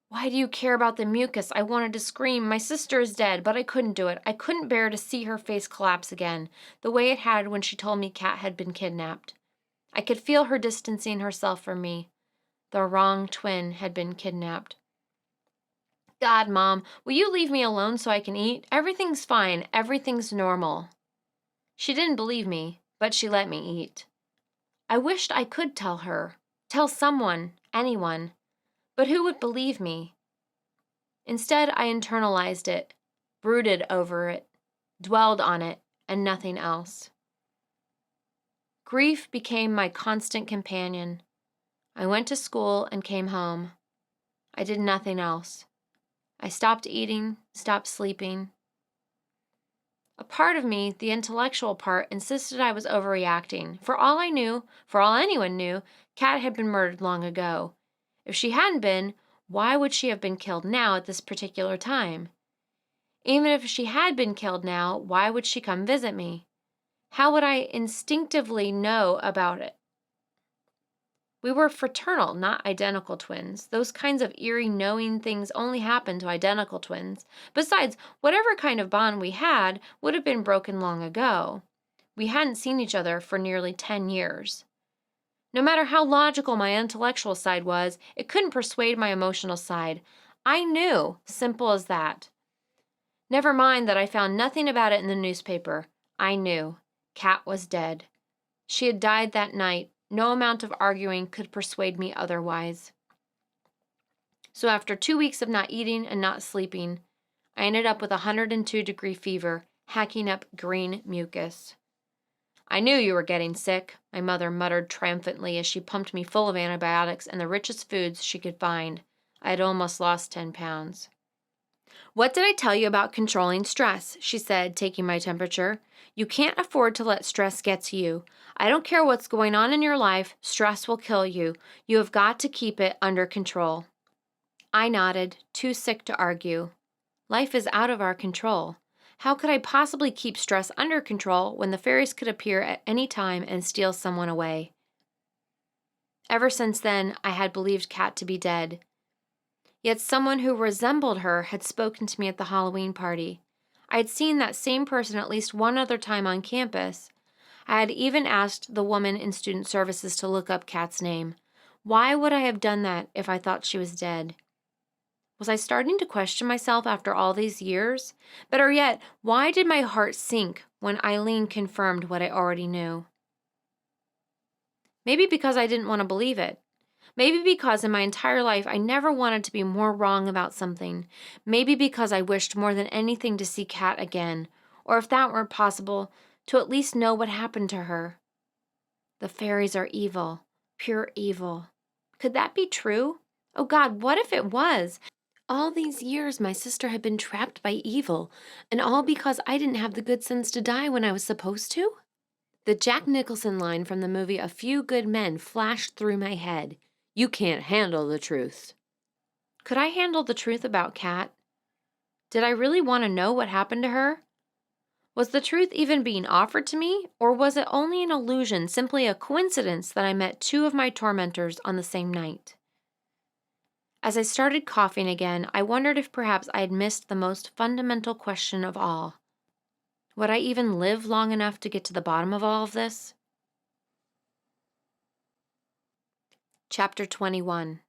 "Why do you care about the mucus?" I wanted to scream. My sister is dead, but I couldn't do it. I couldn't bear to see her face collapse again, the way it had when she told me Kat had been kidnapped. I could feel her distancing herself from me. The wrong twin had been kidnapped. "God, Mom, will you leave me alone so I can eat? Everything's fine. Everything's normal." She didn't believe me, but she let me eat. I wished I could tell her, tell someone, anyone, but who would believe me? Instead, I internalized it, brooded over it, dwelled on it, and nothing else. Grief became my constant companion. I went to school and came home. I did nothing else. I stopped eating, stopped sleeping. A part of me, the intellectual part, insisted I was overreacting. For all I knew, for all anyone knew, Kat had been murdered long ago. If she hadn't been, why would she have been killed now at this particular time? Even if she had been killed now, why would she come visit me? How would I instinctively know about it? We were fraternal, not identical twins. Those kinds of eerie knowing things only happen to identical twins. Besides, whatever kind of bond we had would have been broken long ago. We hadn't seen each other for nearly 10 years. No matter how logical my intellectual side was, it couldn't persuade my emotional side. I knew, simple as that. Never mind that I found nothing about it in the newspaper. I knew. Kat was dead. She had died that night. No amount of arguing could persuade me otherwise. So after 2 weeks of not eating and not sleeping, I ended up with a 102-degree fever, hacking up green mucus. "I knew you were getting sick," my mother muttered triumphantly as she pumped me full of antibiotics and the richest foods she could find. I had almost lost 10 pounds. "What did I tell you about controlling stress?" she said, taking my temperature. "You can't afford to let stress get to you. I don't care what's going on in your life, stress will kill you. You have got to keep it under control." I nodded, too sick to argue. Life is out of our control. How could I possibly keep stress under control when the fairies could appear at any time and steal someone away? Ever since then, I had believed Kat to be dead. Yet someone who resembled her had spoken to me at the Halloween party. I had seen that same person at least one other time on campus. I had even asked the woman in student services to look up Kat's name. Why would I have done that if I thought she was dead? Was I starting to question myself after all these years? Better yet, why did my heart sink when Eileen confirmed what I already knew? Maybe because I didn't want to believe it. Maybe because in my entire life I never wanted to be more wrong about something. Maybe because I wished more than anything to see Kat again, or if that weren't possible, to at least know what happened to her. The fairies are evil, pure evil. Could that be true? Oh God, what if it was? All these years my sister had been trapped by evil, and all because I didn't have the good sense to die when I was supposed to? The Jack Nicholson line from the movie A Few Good Men flashed through my head. "You can't handle the truth." Could I handle the truth about Kat? Did I really want to know what happened to her? Was the truth even being offered to me, or was it only an illusion, simply a coincidence that I met two of my tormentors on the same night? As I started coughing again, I wondered if perhaps I had missed the most fundamental question of all. Would I even live long enough to get to the bottom of all of this? Chapter 21.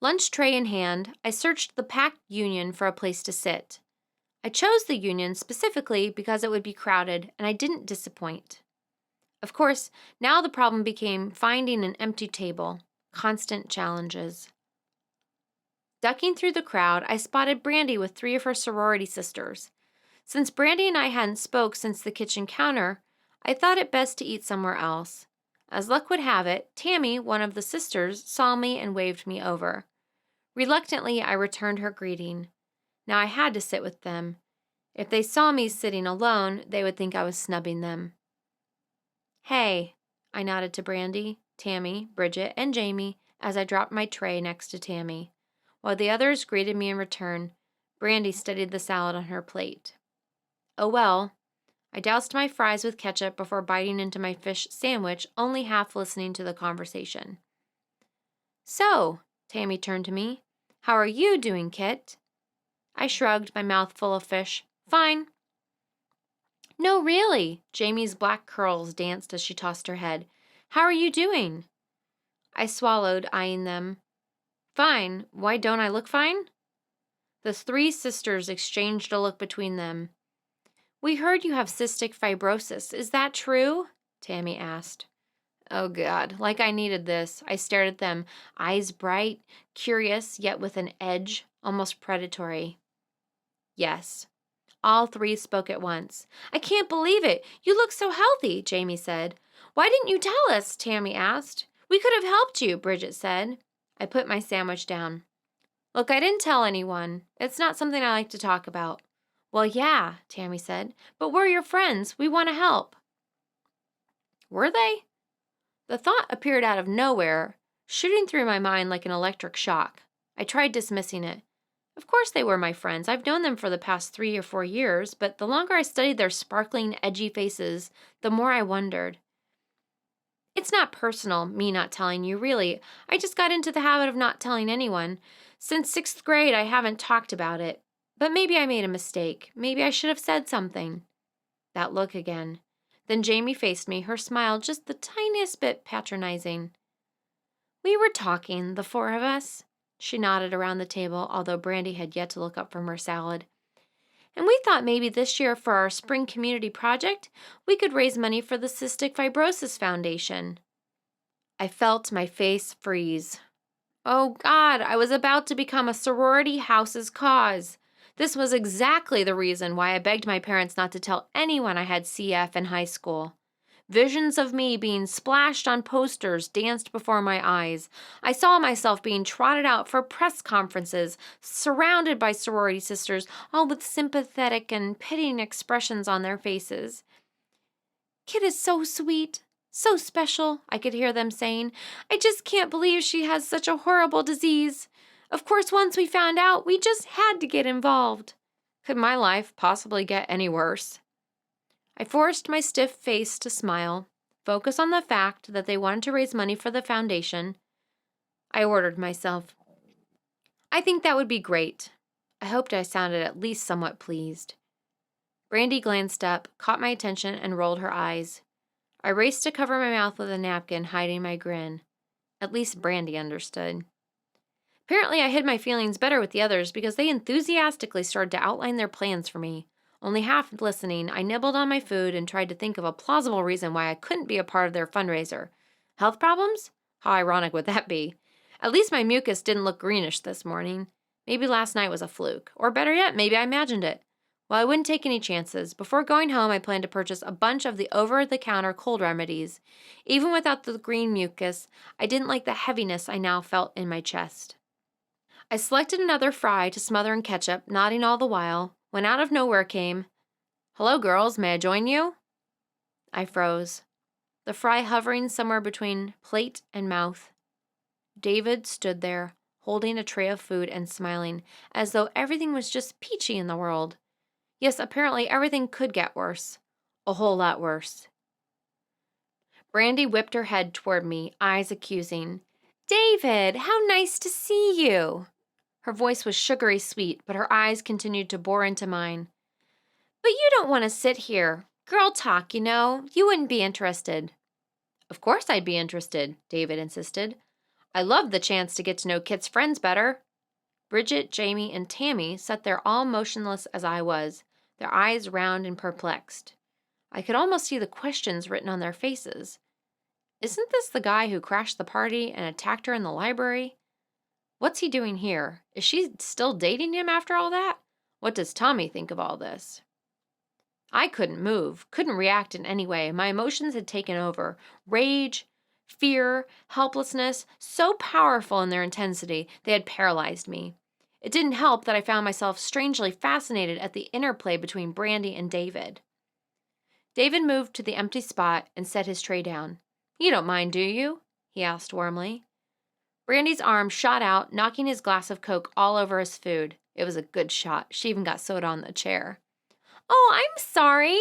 Lunch tray in hand, I searched the packed Union for a place to sit. I chose the Union specifically because it would be crowded, and I didn't disappoint. Of course, now the problem became finding an empty table. Constant challenges. Ducking through the crowd, I spotted Brandy with 3 of her sorority sisters. Since Brandy and I hadn't spoke since the kitchen counter, I thought it best to eat somewhere else. As luck would have it, Tammy, one of the sisters, saw me and waved me over. Reluctantly, I returned her greeting. Now I had to sit with them. If they saw me sitting alone, they would think I was snubbing them. Hey, I nodded to Brandy, Tammy, Bridget, and Jamie as I dropped my tray next to Tammy. While the others greeted me in return, Brandy studied the salad on her plate. Oh well. I doused my fries with ketchup before biting into my fish sandwich, only half listening to the conversation. So, Tammy turned to me. How are you doing, Kit? I shrugged, my mouth full of fish. Fine. No, really. Jamie's black curls danced as she tossed her head. How are you doing? I swallowed, eyeing them. Fine. Why don't I look fine? The 3 sisters exchanged a look between them. We heard you have cystic fibrosis. Is that true? Tammy asked. Oh, God, like I needed this. I stared at them, eyes bright, curious, yet with an edge, almost predatory. Yes. All 3 spoke at once. I can't believe it. You look so healthy, Jamie said. Why didn't you tell us? Tammy asked. We could have helped you, Bridget said. I put my sandwich down. Look, I didn't tell anyone. It's not something I like to talk about. Well, yeah, Tammy said, but we're your friends. We want to help. Were they? The thought appeared out of nowhere, shooting through my mind like an electric shock. I tried dismissing it. Of course they were my friends. I've known them for the past 3 or 4 years, but the longer I studied their sparkling, edgy faces, the more I wondered. It's not personal, me not telling you, really. I just got into the habit of not telling anyone. Since 6th grade, I haven't talked about it. But maybe I made a mistake. Maybe I should have said something. That look again. Then Jamie faced me, her smile just the tiniest bit patronizing. We were talking, the 4 of us. She nodded around the table, although Brandy had yet to look up from her salad. And we thought maybe this year for our spring community project, we could raise money for the Cystic Fibrosis Foundation. I felt my face freeze. Oh God, I was about to become a sorority house's cause. This was exactly the reason why I begged my parents not to tell anyone I had CF in high school. Visions of me being splashed on posters danced before my eyes. I saw myself being trotted out for press conferences, surrounded by sorority sisters, all with sympathetic and pitying expressions on their faces. Kit is so sweet, so special, I could hear them saying. I just can't believe she has such a horrible disease. Of course, once we found out, we just had to get involved. Could my life possibly get any worse? I forced my stiff face to smile, focus on the fact that they wanted to raise money for the foundation. I ordered myself. I think that would be great. I hoped I sounded at least somewhat pleased. Brandy glanced up, caught my attention, and rolled her eyes. I raced to cover my mouth with a napkin, hiding my grin. At least Brandy understood. Apparently, I hid my feelings better with the others because they enthusiastically started to outline their plans for me. Only half listening, I nibbled on my food and tried to think of a plausible reason why I couldn't be a part of their fundraiser. Health problems? How ironic would that be? At least my mucus didn't look greenish this morning. Maybe last night was a fluke. Or better yet, maybe I imagined it. Well, I wouldn't take any chances. Before going home, I planned to purchase a bunch of the over-the-counter cold remedies. Even without the green mucus, I didn't like the heaviness I now felt in my chest. I selected another fry to smother in ketchup, nodding all the while, when out of nowhere came, "Hello, girls, may I join you?" I froze, the fry hovering somewhere between plate and mouth. David stood there, holding a tray of food and smiling, as though everything was just peachy in the world. Yes, apparently everything could get worse. A whole lot worse. Brandy whipped her head toward me, eyes accusing. "David, how nice to see you!" Her voice was sugary sweet, but her eyes continued to bore into mine. "But you don't want to sit here. Girl talk, you know. You wouldn't be interested." Of course I'd be interested, David insisted. I loved the chance to get to know Kit's friends better. Bridget, Jamie, and Tammy sat there all motionless as I was, their eyes round and perplexed. I could almost see the questions written on their faces. Isn't this the guy who crashed the party and attacked her in the library? What's he doing here? Is she still dating him after all that? What does Tommy think of all this? I couldn't move, couldn't react in any way. My emotions had taken over. Rage, fear, helplessness, so powerful in their intensity, they had paralyzed me. It didn't help that I found myself strangely fascinated at the interplay between Brandy and David. David moved to the empty spot and set his tray down. You don't mind, do you? He asked warmly. Brandy's arm shot out, knocking his glass of Coke all over his food. It was a good shot. She even got soda on the chair. Oh, I'm sorry,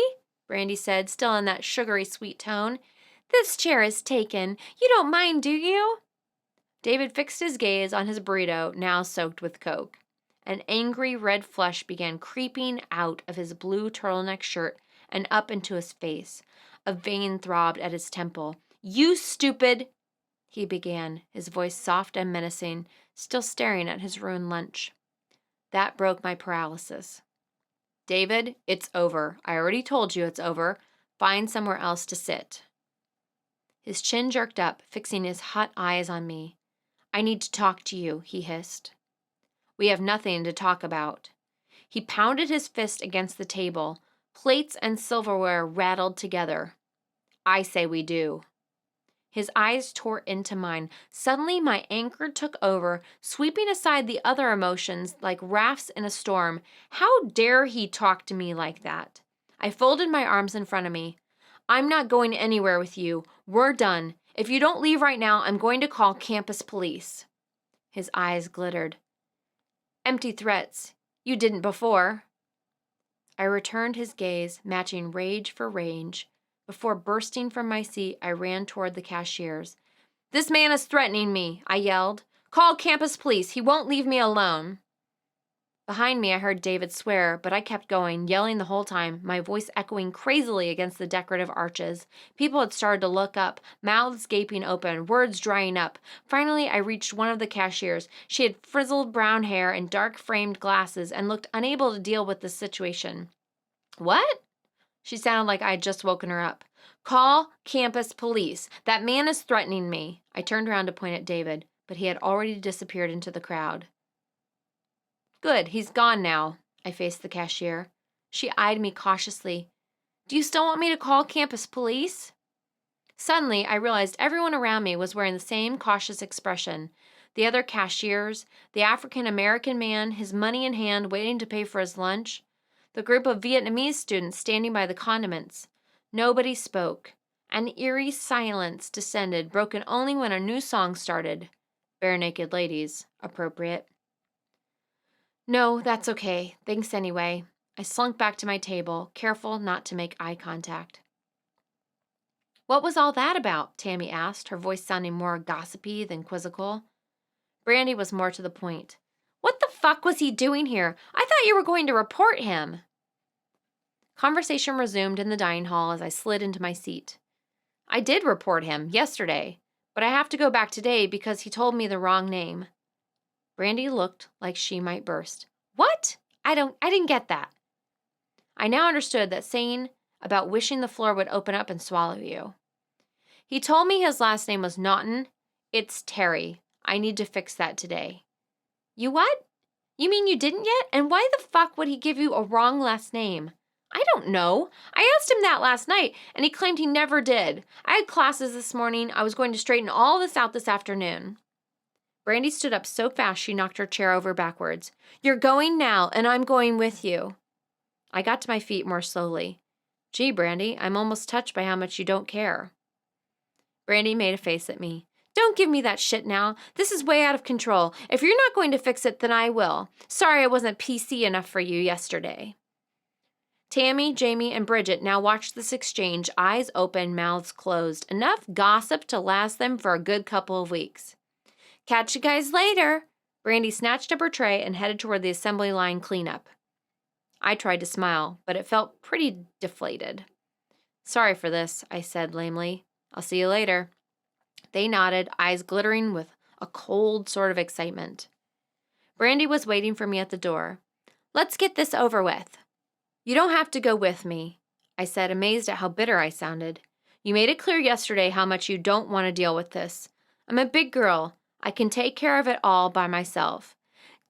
Brandy said, still in that sugary sweet tone. This chair is taken. You don't mind, do you? David fixed his gaze on his burrito, now soaked with Coke. An angry red flush began creeping out of his blue turtleneck shirt and up into his face. A vein throbbed at his temple. You stupid, he began, his voice soft and menacing, still staring at his ruined lunch. That broke my paralysis. David, it's over. I already told you it's over. Find somewhere else to sit. His chin jerked up, fixing his hot eyes on me. I need to talk to you, he hissed. We have nothing to talk about. He pounded his fist against the table. Plates and silverware rattled together. I say we do. His eyes tore into mine. Suddenly, my anger took over, sweeping aside the other emotions like rafts in a storm. How dare he talk to me like that? I folded my arms in front of me. I'm not going anywhere with you. We're done. If you don't leave right now, I'm going to call campus police. His eyes glittered. Empty threats. You didn't before. I returned his gaze, matching rage for rage. Before bursting from my seat, I ran toward the cashiers. This man is threatening me, I yelled. Call campus police. He won't leave me alone. Behind me, I heard David swear, but I kept going, yelling the whole time, my voice echoing crazily against the decorative arches. People had started to look up, mouths gaping open, words drying up. Finally, I reached one of the cashiers. She had frizzled brown hair and dark-framed glasses and looked unable to deal with the situation. What? She sounded like I had just woken her up. Call campus police. That man is threatening me. I turned around to point at David, but he had already disappeared into the crowd. Good, he's gone now. I faced the cashier. She eyed me cautiously. Do you still want me to call campus police? Suddenly, I realized everyone around me was wearing the same cautious expression. The other cashiers, the African-American man, his money in hand, waiting to pay for his lunch, the group of Vietnamese students standing by the condiments. Nobody spoke. An eerie silence descended, broken only when a new song started. Bare Naked Ladies, appropriate. No, that's okay. Thanks anyway. I slunk back to my table, careful not to make eye contact. What was all that about? Tammy asked, her voice sounding more gossipy than quizzical. Brandy was more to the point. What the fuck was he doing here? I thought you were going to report him. Conversation resumed in the dining hall as I slid into my seat. I did report him yesterday, but I have to go back today because he told me the wrong name. Brandy looked like she might burst. What? I didn't get that. I now understood that saying about wishing the floor would open up and swallow you. He told me his last name was Naughton. It's Terry. I need to fix that today. You what? You mean you didn't yet? And why the fuck would he give you a wrong last name? I don't know. I asked him that last night, and he claimed he never did. I had classes this morning. I was going to straighten all this out this afternoon. Brandy stood up so fast she knocked her chair over backwards. You're going now, and I'm going with you. I got to my feet more slowly. Gee, Brandy, I'm almost touched by how much you don't care. Brandy made a face at me. Don't give me that shit now. This is way out of control. If you're not going to fix it, then I will. Sorry I wasn't PC enough for you yesterday. Tammy, Jamie, and Bridget now watched this exchange, eyes open, mouths closed. Enough gossip to last them for a good couple of weeks. Catch you guys later. Brandy snatched up her tray and headed toward the assembly line cleanup. I tried to smile, but it felt pretty deflated. Sorry for this, I said lamely. I'll see you later." They nodded, eyes glittering with a cold sort of excitement. Brandy was waiting for me at the door. "Let's get this over with." "You don't have to go with me," I said, amazed at how bitter I sounded. "You made it clear yesterday how much you don't want to deal with this. I'm a big girl. I can take care of it all by myself."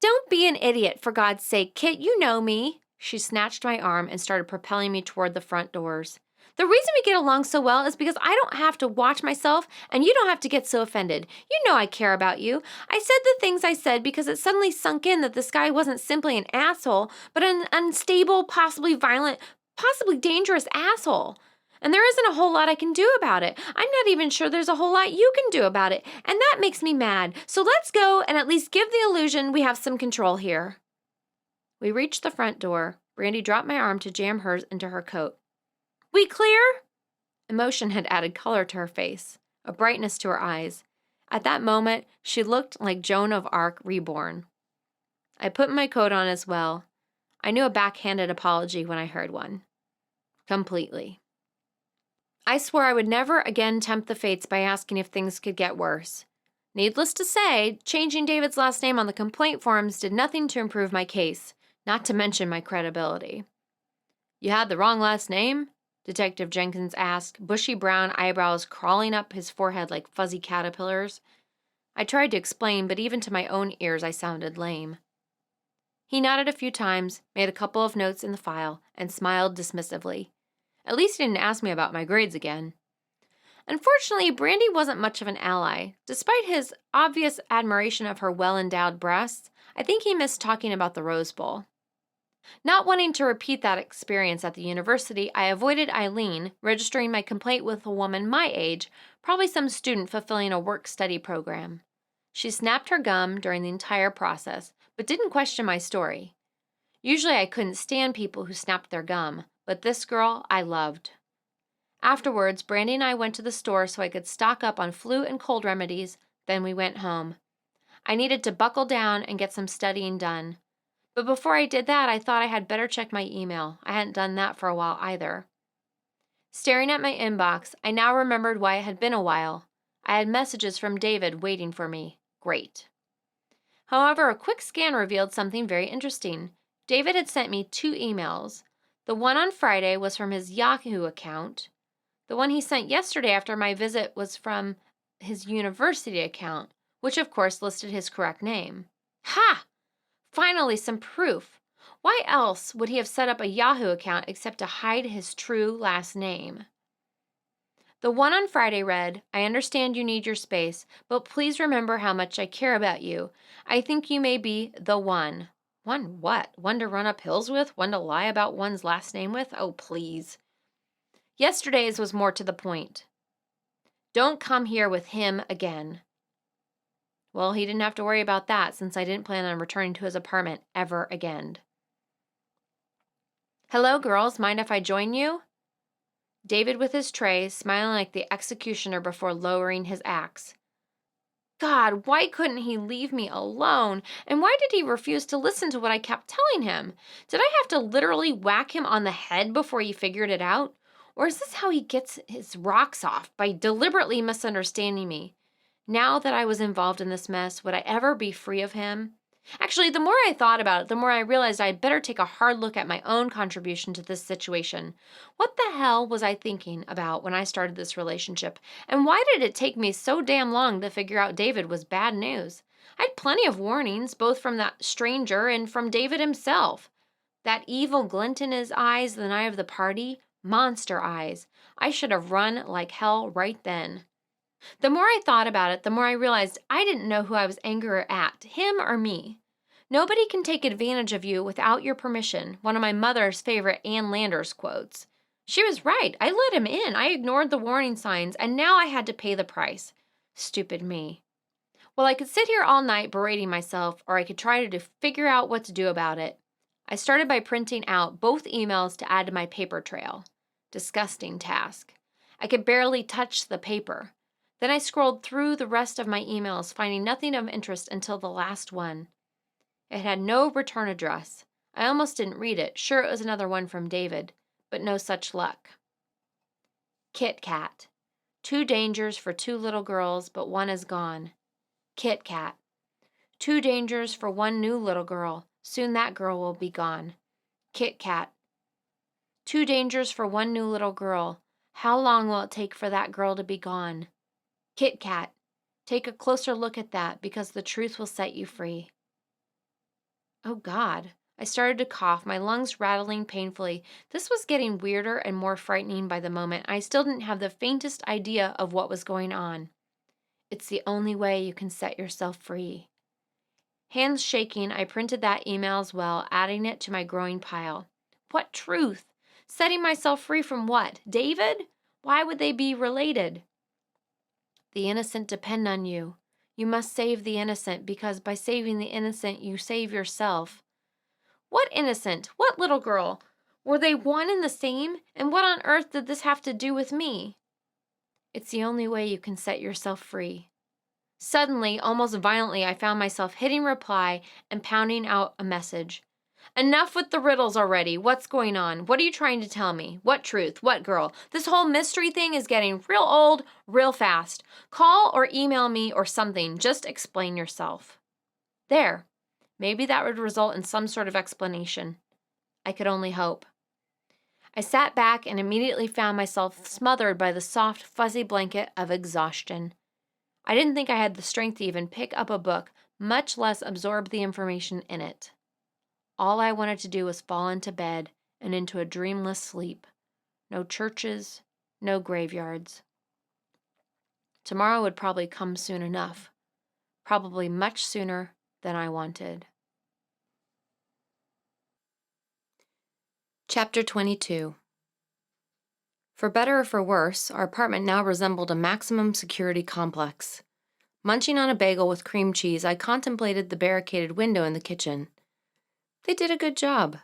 "Don't be an idiot, for God's sake, Kit. You know me." She snatched my arm and started propelling me toward the front doors. "The reason we get along so well is because I don't have to watch myself and you don't have to get so offended. You know I care about you. I said the things I said because it suddenly sunk in that this guy wasn't simply an asshole, but an unstable, possibly violent, possibly dangerous asshole. And there isn't a whole lot I can do about it. I'm not even sure there's a whole lot you can do about it, and that makes me mad. So let's go and at least give the illusion we have some control here." We reached the front door. Brandy dropped my arm to jam hers into her coat. "We clear?" Emotion had added color to her face, a brightness to her eyes. At that moment, she looked like Joan of Arc reborn. I put my coat on as well. I knew a backhanded apology when I heard one. Completely. I swore I would never again tempt the fates by asking if things could get worse. Needless to say, changing David's last name on the complaint forms did nothing to improve my case, not to mention my credibility. "You had the wrong last name?" Detective Jenkins asked, bushy brown eyebrows crawling up his forehead like fuzzy caterpillars. I tried to explain, but even to my own ears I sounded lame. He nodded a few times, made a couple of notes in the file, and smiled dismissively. At least he didn't ask me about my grades again. Unfortunately, Brandy wasn't much of an ally. Despite his obvious admiration of her well-endowed breasts, I think he missed talking about the Rose Bowl. Not wanting to repeat that experience at the university, I avoided Eileen, registering my complaint with a woman my age, probably some student fulfilling a work-study program. She snapped her gum during the entire process, but didn't question my story. Usually I couldn't stand people who snapped their gum, but this girl I loved. Afterwards, Brandy and I went to the store so I could stock up on flu and cold remedies, then we went home. I needed to buckle down and get some studying done. But before I did that, I thought I had better check my email. I hadn't done that for a while either. Staring at my inbox, I now remembered why it had been a while. I had messages from David waiting for me. Great. However, a quick scan revealed something very interesting. David had sent me 2 emails. The one on Friday was from his Yahoo account. The one he sent yesterday after my visit was from his university account, which of course listed his correct name. Ha! Finally, some proof. Why else would he have set up a Yahoo account except to hide his true last name? The one on Friday read, "I understand you need your space, but please remember how much I care about you. I think you may be the one." One what? One to run up hills with? One to lie about one's last name with? Oh, please. Yesterday's was more to the point. "Don't come here with him again." Well, he didn't have to worry about that since I didn't plan on returning to his apartment ever again. "Hello, girls. Mind if I join you?" David with his tray, smiling like the executioner before lowering his axe. God, why couldn't he leave me alone? And why did he refuse to listen to what I kept telling him? Did I have to literally whack him on the head before he figured it out? Or is this how he gets his rocks off, by deliberately misunderstanding me? Now that I was involved in this mess, would I ever be free of him? Actually, the more I thought about it, the more I realized I'd better take a hard look at my own contribution to this situation. What the hell was I thinking about when I started this relationship? And why did it take me so damn long to figure out David was bad news? I had plenty of warnings, both from that stranger and from David himself. That evil glint in his eyes the night of the party, monster eyes. I should have run like hell right then. The more I thought about it, the more I realized I didn't know who I was angrier at, him or me. "Nobody can take advantage of you without your permission," one of my mother's favorite Ann Landers quotes. She was right. I let him in. I ignored the warning signs, and now I had to pay the price. Stupid me. Well, I could sit here all night berating myself, or I could try to figure out what to do about it. I started by printing out both emails to add to my paper trail. Disgusting task. I could barely touch the paper. Then I scrolled through the rest of my emails, finding nothing of interest until the last one. It had no return address. I almost didn't read it, sure it was another one from David, but no such luck. Kit Kat. 2 dangers for 2 little girls, but one is gone. Kit Kat. 2 dangers for 1 new little girl. Soon that girl will be gone. Kit Kat. 2 dangers for 1 new little girl. How long will it take for that girl to be gone? Kit Kat. Take a closer look at that, because the truth will set you free. Oh God. I started to cough, my lungs rattling painfully. This was getting weirder and more frightening by the moment. I still didn't have the faintest idea of what was going on. It's the only way you can set yourself free. Hands shaking, I printed that email as well, adding it to my growing pile. What truth? Setting myself free from what? David? Why would they be related? The innocent depend on you. You must save the innocent, because by saving the innocent, you save yourself. What innocent? What little girl? Were they one and the same? And what on earth did this have to do with me? It's the only way you can set yourself free. Suddenly, almost violently, I found myself hitting reply and pounding out a message. Enough with the riddles already. What's going on? What are you trying to tell me? What truth? What girl? This whole mystery thing is getting real old, real fast. Call or email me or something. Just explain yourself. There. Maybe that would result in some sort of explanation. I could only hope. I sat back and immediately found myself smothered by the soft, fuzzy blanket of exhaustion. I didn't think I had the strength to even pick up a book, much less absorb the information in it. All I wanted to do was fall into bed and into a dreamless sleep. No churches, no graveyards. Tomorrow would probably come soon enough. Probably much sooner than I wanted. Chapter 22. For better or for worse, our apartment now resembled a maximum security complex. Munching on a bagel with cream cheese, I contemplated the barricaded window in the kitchen. They did a good job.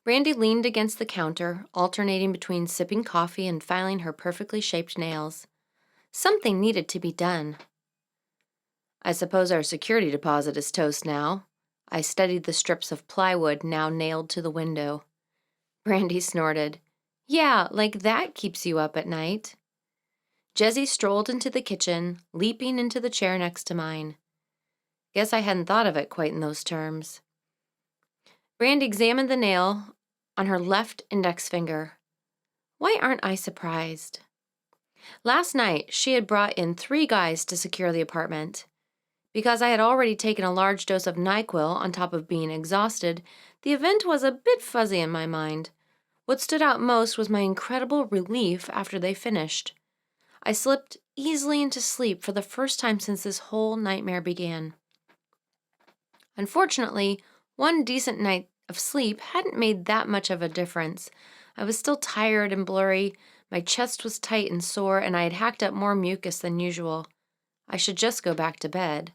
Brandy leaned against the counter, alternating between sipping coffee and filing her perfectly shaped nails. Something needed to be done. I suppose our security deposit is toast now. I studied the strips of plywood now nailed to the window. Brandy snorted. Yeah, like that keeps you up at night. Jessie strolled into the kitchen, leaping into the chair next to mine. Guess I hadn't thought of it quite in those terms. Brandy examined the nail on her left index finger. Why aren't I surprised? Last night, she had brought in 3 guys to secure the apartment. Because I had already taken a large dose of NyQuil on top of being exhausted, the event was a bit fuzzy in my mind. What stood out most was my incredible relief after they finished. I slipped easily into sleep for the first time since this whole nightmare began. Unfortunately, one decent night of sleep hadn't made that much of a difference. I was still tired and blurry, my chest was tight and sore, and I had hacked up more mucus than usual. I should just go back to bed.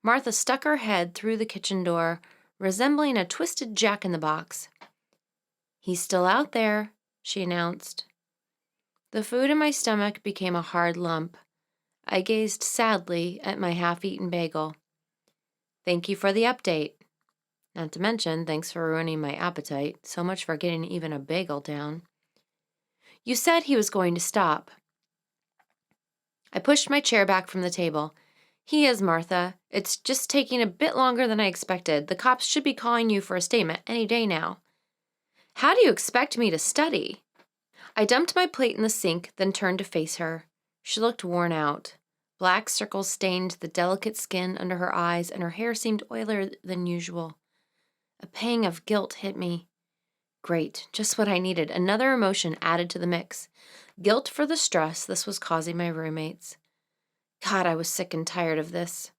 Martha stuck her head through the kitchen door, resembling a twisted jack-in-the-box. He's still out there, she announced. The food in my stomach became a hard lump. I gazed sadly at my half-eaten bagel. Thank you for the update. Not to mention, thanks for ruining my appetite. So much for getting even a bagel down. You said he was going to stop. I pushed my chair back from the table. He is, Martha. It's just taking a bit longer than I expected. The cops should be calling you for a statement any day now. How do you expect me to study? I dumped my plate in the sink, then turned to face her. She looked worn out. Black circles stained the delicate skin under her eyes, and her hair seemed oilier than usual. A pang of guilt hit me. Great, just what I needed. Another emotion added to the mix. Guilt for the stress this was causing my roommates. God, I was sick and tired of this.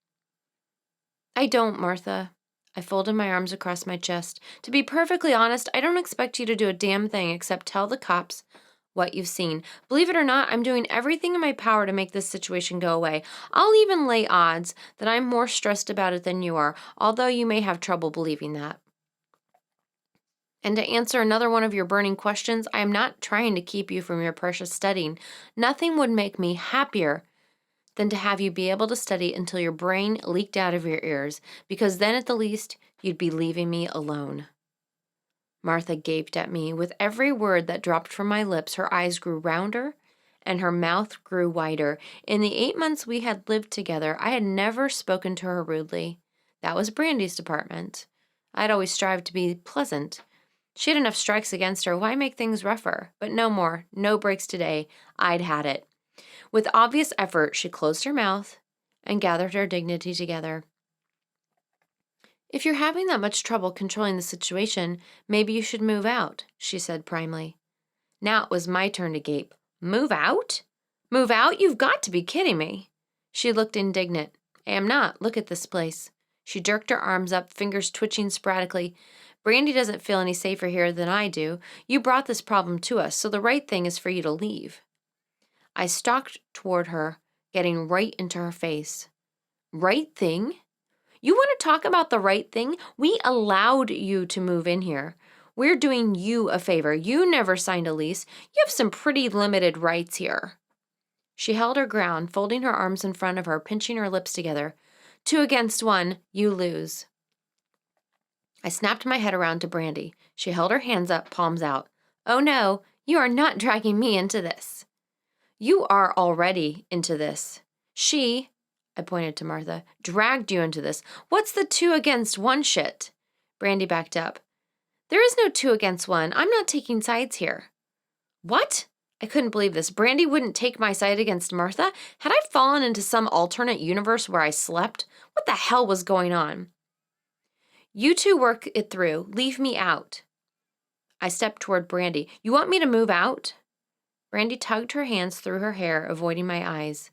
I don't, Martha. I folded my arms across my chest. To be perfectly honest, I don't expect you to do a damn thing except tell the cops what you've seen. Believe it or not, I'm doing everything in my power to make this situation go away. I'll even lay odds that I'm more stressed about it than you are, although you may have trouble believing that. And to answer another one of your burning questions, I am not trying to keep you from your precious studying. Nothing would make me happier than to have you be able to study until your brain leaked out of your ears, because then at the least you'd be leaving me alone. Martha gaped at me. With every word that dropped from my lips, her eyes grew rounder and her mouth grew wider. In the 8 months we had lived together, I had never spoken to her rudely. That was Brandy's department. I'd always strived to be pleasant. She had enough strikes against her. Why make things rougher? But no more. No breaks today. I'd had it. With obvious effort, she closed her mouth and gathered her dignity together. If you're having that much trouble controlling the situation, maybe you should move out, she said primly. Now it was my turn to gape. Move out? Move out? You've got to be kidding me. She looked indignant. I am not. Look at this place. She jerked her arms up, fingers twitching sporadically. Brandy doesn't feel any safer here than I do. You brought this problem to us, so the right thing is for you to leave. I stalked toward her, getting right into her face. Right thing? You want to talk about the right thing? We allowed you to move in here. We're doing you a favor. You never signed a lease. You have some pretty limited rights here. She held her ground, folding her arms in front of her, pinching her lips together. 2 against 1, you lose. I snapped my head around to Brandy. She held her hands up, palms out. Oh no, you are not dragging me into this. You are already into this. She, I pointed to Martha, dragged you into this. What's the 2 against 1 shit? Brandy backed up. There is no 2 against 1. I'm not taking sides here. What? I couldn't believe this. Brandy wouldn't take my side against Martha? Had I fallen into some alternate universe where I slept? What the hell was going on? You two work it through. Leave me out. I stepped toward Brandy. You want me to move out? Brandy tugged her hands through her hair, avoiding my eyes.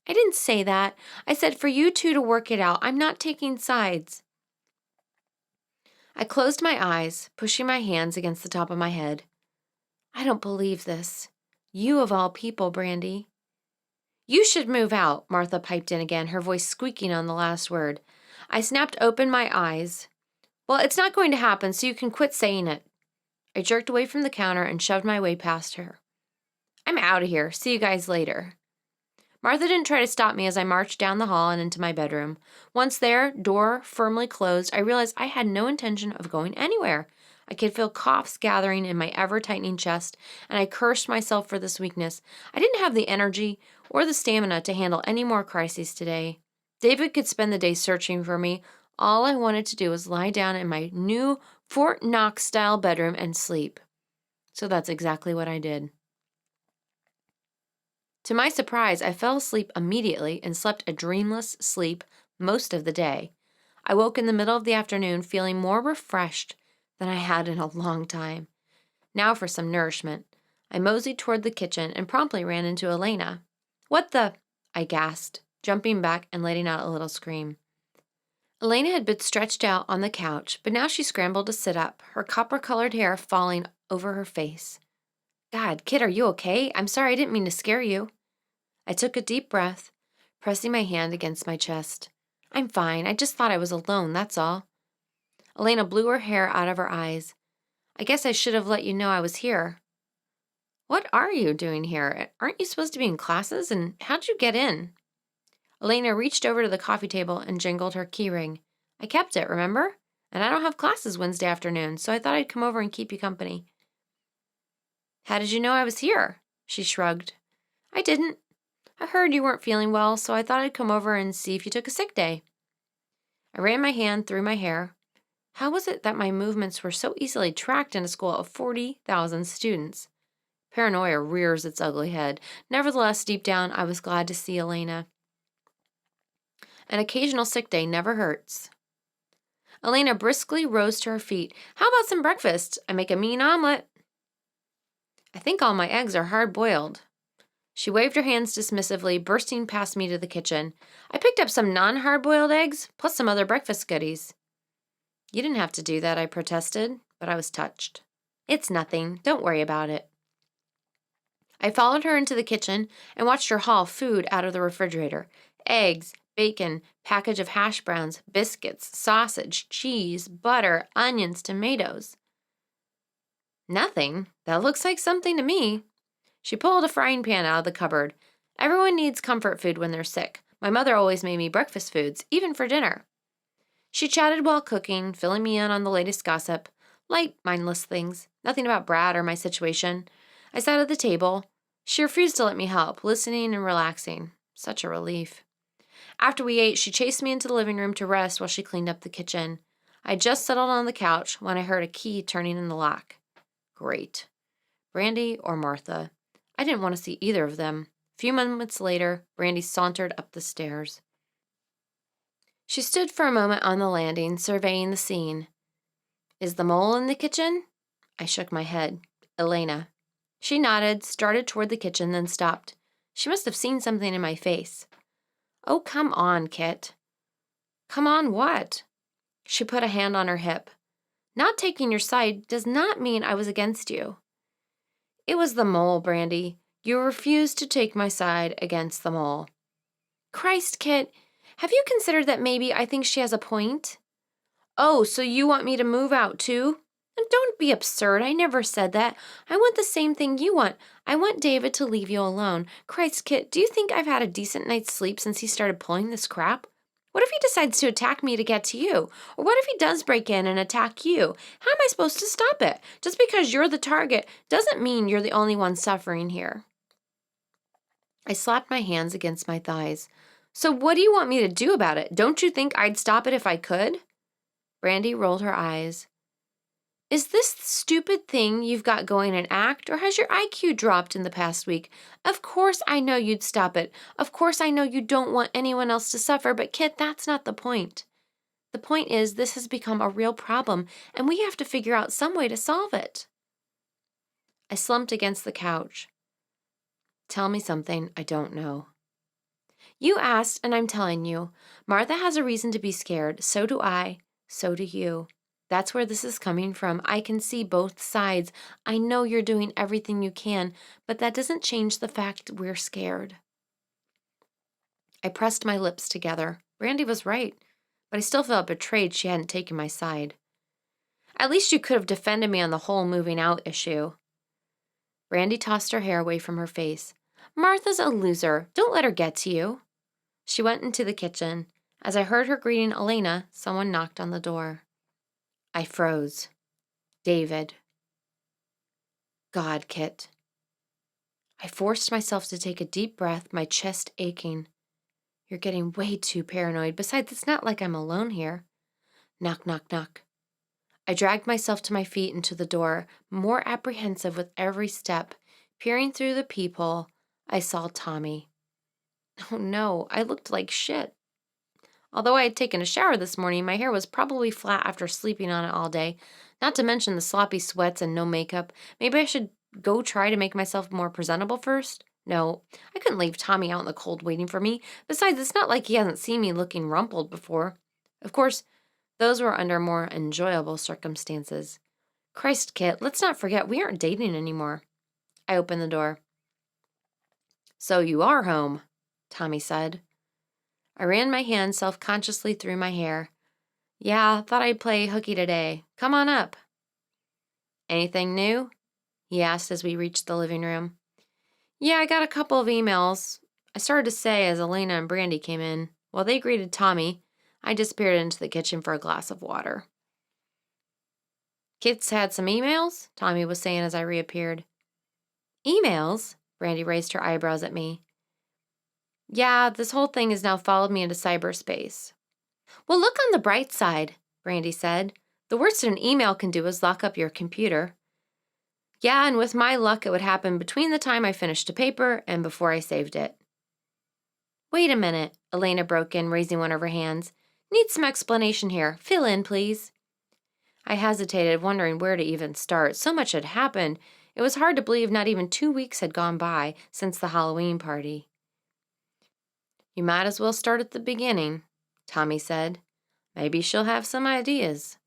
I didn't say that. I said for you two to work it out. I'm not taking sides. I closed my eyes, pushing my hands against the top of my head. I don't believe this. You of all people, Brandy. You should move out, Martha piped in again, her voice squeaking on the last word. I snapped open my eyes. Well, it's not going to happen, so you can quit saying it. I jerked away from the counter and shoved my way past her. I'm out of here. See you guys later. Martha didn't try to stop me as I marched down the hall and into my bedroom. Once there, door firmly closed, I realized I had no intention of going anywhere. I could feel coughs gathering in my ever-tightening chest, and I cursed myself for this weakness. I didn't have the energy or the stamina to handle any more crises today. David could spend the day searching for me. All I wanted to do was lie down in my new Fort Knox-style bedroom and sleep. So that's exactly what I did. To my surprise, I fell asleep immediately and slept a dreamless sleep most of the day. I woke in the middle of the afternoon feeling more refreshed than I had in a long time. Now for some nourishment. I moseyed toward the kitchen and promptly ran into Elena. What the? I gasped, jumping back and letting out a little scream. Elena had been stretched out on the couch, but now she scrambled to sit up, her copper-colored hair falling over her face. God, kid, are you okay? I'm sorry, I didn't mean to scare you. I took a deep breath, pressing my hand against my chest. I'm fine. I just thought I was alone, that's all. Elena blew her hair out of her eyes. I guess I should have let you know I was here. What are you doing here? Aren't you supposed to be in classes? And how'd you get in? Elena reached over to the coffee table and jingled her keyring. I kept it, remember? And I don't have classes Wednesday afternoon, so I thought I'd come over and keep you company. How did you know I was here? She shrugged. I didn't. I heard you weren't feeling well, so I thought I'd come over and see if you took a sick day. I ran my hand through my hair. How was it that my movements were so easily tracked in a school of 40,000 students? Paranoia rears its ugly head. Nevertheless, deep down, I was glad to see Elena. An occasional sick day never hurts. Elena briskly rose to her feet. How about some breakfast? I make a mean omelet. I think all my eggs are hard-boiled. She waved her hands dismissively, bursting past me to the kitchen. I picked up some non-hard-boiled eggs, plus some other breakfast goodies. You didn't have to do that, I protested, but I was touched. It's nothing. Don't worry about it. I followed her into the kitchen and watched her haul food out of the refrigerator. Eggs, bacon, package of hash browns, biscuits, sausage, cheese, butter, onions, tomatoes. Nothing. That looks like something to me. She pulled a frying pan out of the cupboard. Everyone needs comfort food when they're sick. My mother always made me breakfast foods, even for dinner. She chatted while cooking, filling me in on the latest gossip. Light, mindless things. Nothing about Brad or my situation. I sat at the table, She refused to let me help, listening and relaxing. Such a relief. After we ate, she chased me into the living room to rest while she cleaned up the kitchen. I had just settled on the couch when I heard a key turning in the lock. Great. Brandy or Martha. I didn't want to see either of them. A few moments later, Brandy sauntered up the stairs. She stood for a moment on the landing, surveying the scene. Is the mole in the kitchen? I shook my head. Elena. She nodded, started toward the kitchen, then stopped. She must have seen something in my face. Oh, come on, Kit. Come on what? She put a hand on her hip. Not taking your side does not mean I was against you. It was the mole, Brandy. You refused to take my side against the mole. Christ, Kit, have you considered that maybe I think she has a point? Oh, so you want me to move out too? And don't be absurd. I never said that. I want the same thing you want. I want David to leave you alone. Christ, Kit, do you think I've had a decent night's sleep since he started pulling this crap? What if he decides to attack me to get to you? Or what if he does break in and attack you? How am I supposed to stop it? Just because you're the target doesn't mean you're the only one suffering here. I slapped my hands against my thighs. So what do you want me to do about it? Don't you think I'd stop it if I could? Brandy rolled her eyes. Is this stupid thing you've got going an act, or has your IQ dropped in the past week? Of course I know you'd stop it. Of course I know you don't want anyone else to suffer, but Kit, that's not the point. The point is this has become a real problem, and we have to figure out some way to solve it. I slumped against the couch. Tell me something I don't know. You asked, and I'm telling you. Martha has a reason to be scared. So do I. So do you. That's where this is coming from. I can see both sides. I know you're doing everything you can, but that doesn't change the fact we're scared. I pressed my lips together. Brandy was right, but I still felt betrayed she hadn't taken my side. At least you could have defended me on the whole moving out issue. Brandy tossed her hair away from her face. Martha's a loser. Don't let her get to you. She went into the kitchen. As I heard her greeting Elena, someone knocked on the door. I froze. David. God, Kit. I forced myself to take a deep breath, my chest aching. You're getting way too paranoid. Besides, it's not like I'm alone here. Knock, knock, knock. I dragged myself to my feet and to the door, more apprehensive with every step. Peering through the peephole, I saw Tommy. Oh no, I looked like shit. Although I had taken a shower this morning, my hair was probably flat after sleeping on it all day, not to mention the sloppy sweats and no makeup. Maybe I should go try to make myself more presentable first? No, I couldn't leave Tommy out in the cold waiting for me. Besides, it's not like he hasn't seen me looking rumpled before. Of course, those were under more enjoyable circumstances. Christ, Kit, let's not forget we aren't dating anymore. I opened the door. So you are home, Tommy said. I ran my hand self-consciously through my hair. Yeah, thought I'd play hooky today. Come on up. Anything new? He asked as we reached the living room. Yeah, I got a couple of emails. I started to say as Elena and Brandy came in. While they greeted Tommy, I disappeared into the kitchen for a glass of water. Kit's had some emails? Tommy was saying as I reappeared. Emails? Brandy raised her eyebrows at me. Yeah, this whole thing has now followed me into cyberspace. Well, look on the bright side, Brandy said. The worst an email can do is lock up your computer. Yeah, and with my luck, it would happen between the time I finished a paper and before I saved it. Wait a minute, Elena broke in, raising one of her hands. Need some explanation here. Fill in, please. I hesitated, wondering where to even start. So much had happened. It was hard to believe not even 2 weeks had gone by since the Halloween party. You might as well start at the beginning, Tommy said. Maybe she'll have some ideas.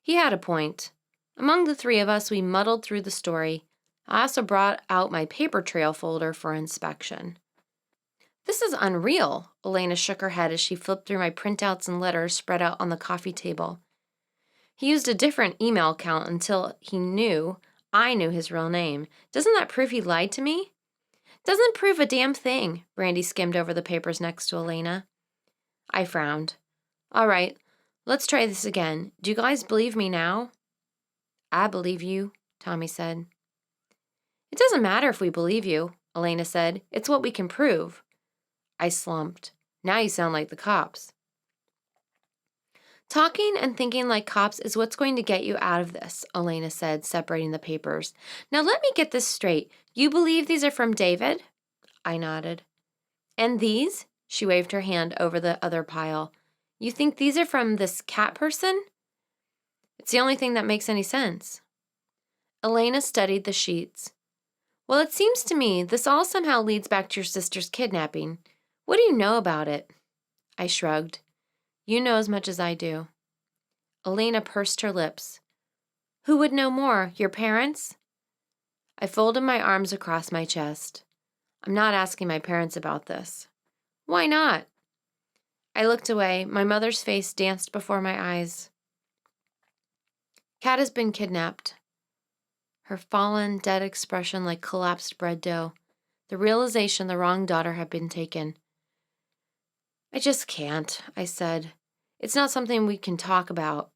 He had a point. Among the three of us, we muddled through the story. I also brought out my paper trail folder for inspection. This is unreal, Elena shook her head as she flipped through my printouts and letters spread out on the coffee table. He used a different email account until I knew his real name. Doesn't that prove he lied to me? Doesn't prove a damn thing, Brandy skimmed over the papers next to Elena. I frowned. All right, let's try this again. Do you guys believe me now? I believe you, Tommy said. It doesn't matter if we believe you, Elena said. It's what we can prove. I slumped. Now you sound like the cops. Talking and thinking like cops is what's going to get you out of this, Elena said, separating the papers. Now let me get this straight. You believe these are from David? I nodded. And these? She waved her hand over the other pile. You think these are from this cat person? It's the only thing that makes any sense. Elena studied the sheets. Well, it seems to me this all somehow leads back to your sister's kidnapping. What do you know about it? I shrugged. You know as much as I do. Elena pursed her lips. Who would know more, your parents? I folded my arms across my chest. I'm not asking my parents about this. Why not? I looked away. My mother's face danced before my eyes. Kat has been kidnapped. Her fallen, dead expression like collapsed bread dough. The realization the wrong daughter had been taken. I just can't, I said. It's not something we can talk about.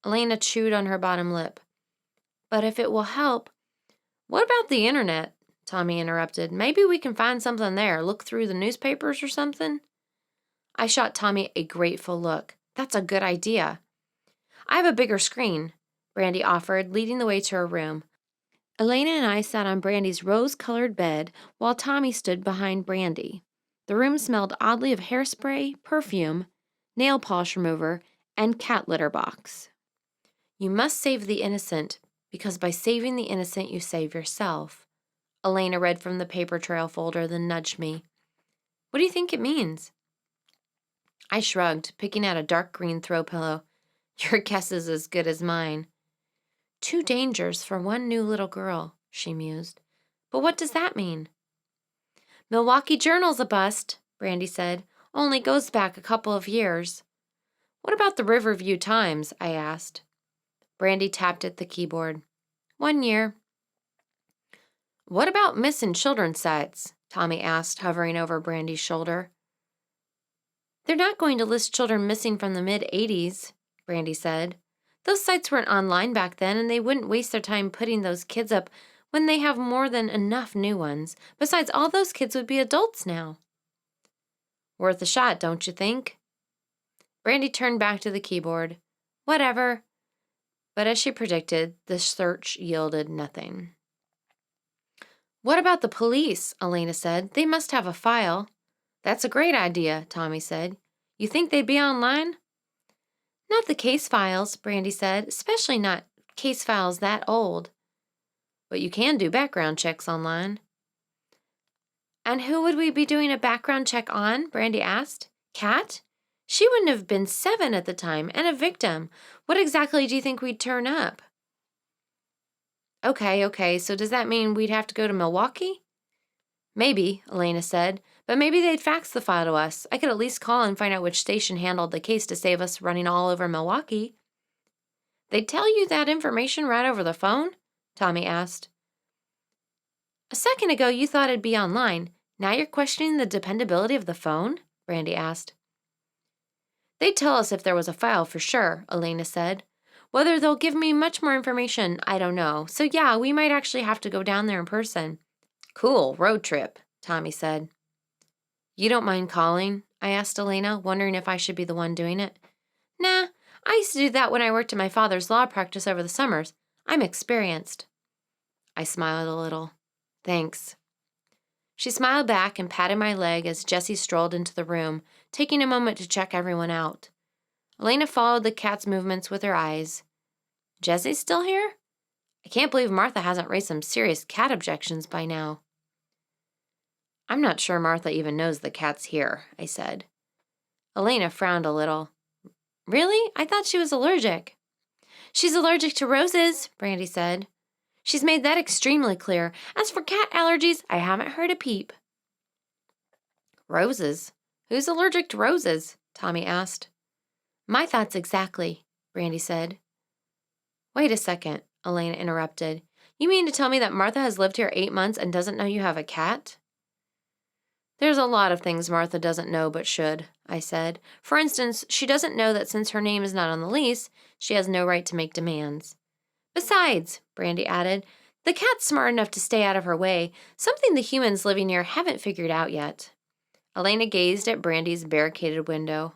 Elena chewed on her bottom lip. But if it will help... What about the internet? Tommy interrupted. Maybe we can find something there. Look through the newspapers or something? I shot Tommy a grateful look. That's a good idea. I have a bigger screen, Brandy offered, leading the way to her room. Elena and I sat on Brandy's rose-colored bed while Tommy stood behind Brandy. The room smelled oddly of hairspray, perfume, nail polish remover, and cat litter box. You must save the innocent, because by saving the innocent, you save yourself. Elena read from the paper trail folder, then nudged me. What do you think it means? I shrugged, picking out a dark green throw pillow. Your guess is as good as mine. 2 dangers for one new little girl, she mused. But what does that mean? Milwaukee Journal's a bust, Brandy said. Only goes back a couple of years. What about the Riverview Times? I asked. Brandy tapped at the keyboard. 1 year. What about missing children sites? Tommy asked, hovering over Brandy's shoulder. They're not going to list children missing from the mid-'80s, Brandy said. Those sites weren't online back then, and they wouldn't waste their time putting those kids up when they have more than enough new ones. Besides, all those kids would be adults now. Worth a shot, don't you think? Brandy turned back to the keyboard. Whatever. But as she predicted, the search yielded nothing. What about the police? Elena said. They must have a file. That's a great idea, Tommy said. You think they'd be online? Not the case files, Brandy said, especially not case files that old. But you can do background checks online. And who would we be doing a background check on? Brandy asked. Kat? She wouldn't have been 7 at the time, and a victim. What exactly do you think we'd turn up? Okay, so does that mean we'd have to go to Milwaukee? Maybe, Elena said, but maybe they'd fax the file to us. I could at least call and find out which station handled the case to save us running all over Milwaukee. They'd tell you that information right over the phone? Tommy asked. A second ago you thought it'd be online. Now you're questioning the dependability of the phone? Brandy asked. They'd tell us if there was a file for sure, Elena said. Whether they'll give me much more information, I don't know. So yeah, we might actually have to go down there in person. Cool, road trip, Tommy said. You don't mind calling? I asked Elena, wondering if I should be the one doing it. Nah, I used to do that when I worked at my father's law practice over the summers. I'm experienced. I smiled a little. Thanks. She smiled back and patted my leg as Jessie strolled into the room, taking a moment to check everyone out. Elena followed the cat's movements with her eyes. Jessie's still here? I can't believe Martha hasn't raised some serious cat objections by now. I'm not sure Martha even knows the cat's here, I said. Elena frowned a little. Really? I thought she was allergic. She's allergic to roses, Brandy said. She's made that extremely clear. As for cat allergies, I haven't heard a peep. Roses? Who's allergic to roses? Tommy asked. My thoughts exactly, Brandy said. Wait a second, Elena interrupted. You mean to tell me that Martha has lived here 8 months and doesn't know you have a cat? There's a lot of things Martha doesn't know but should, I said. For instance, she doesn't know that since her name is not on the lease, she has no right to make demands. Besides, Brandy added, The cat's smart enough to stay out of her way, something the humans living near haven't figured out yet. Elena gazed at Brandy's barricaded window.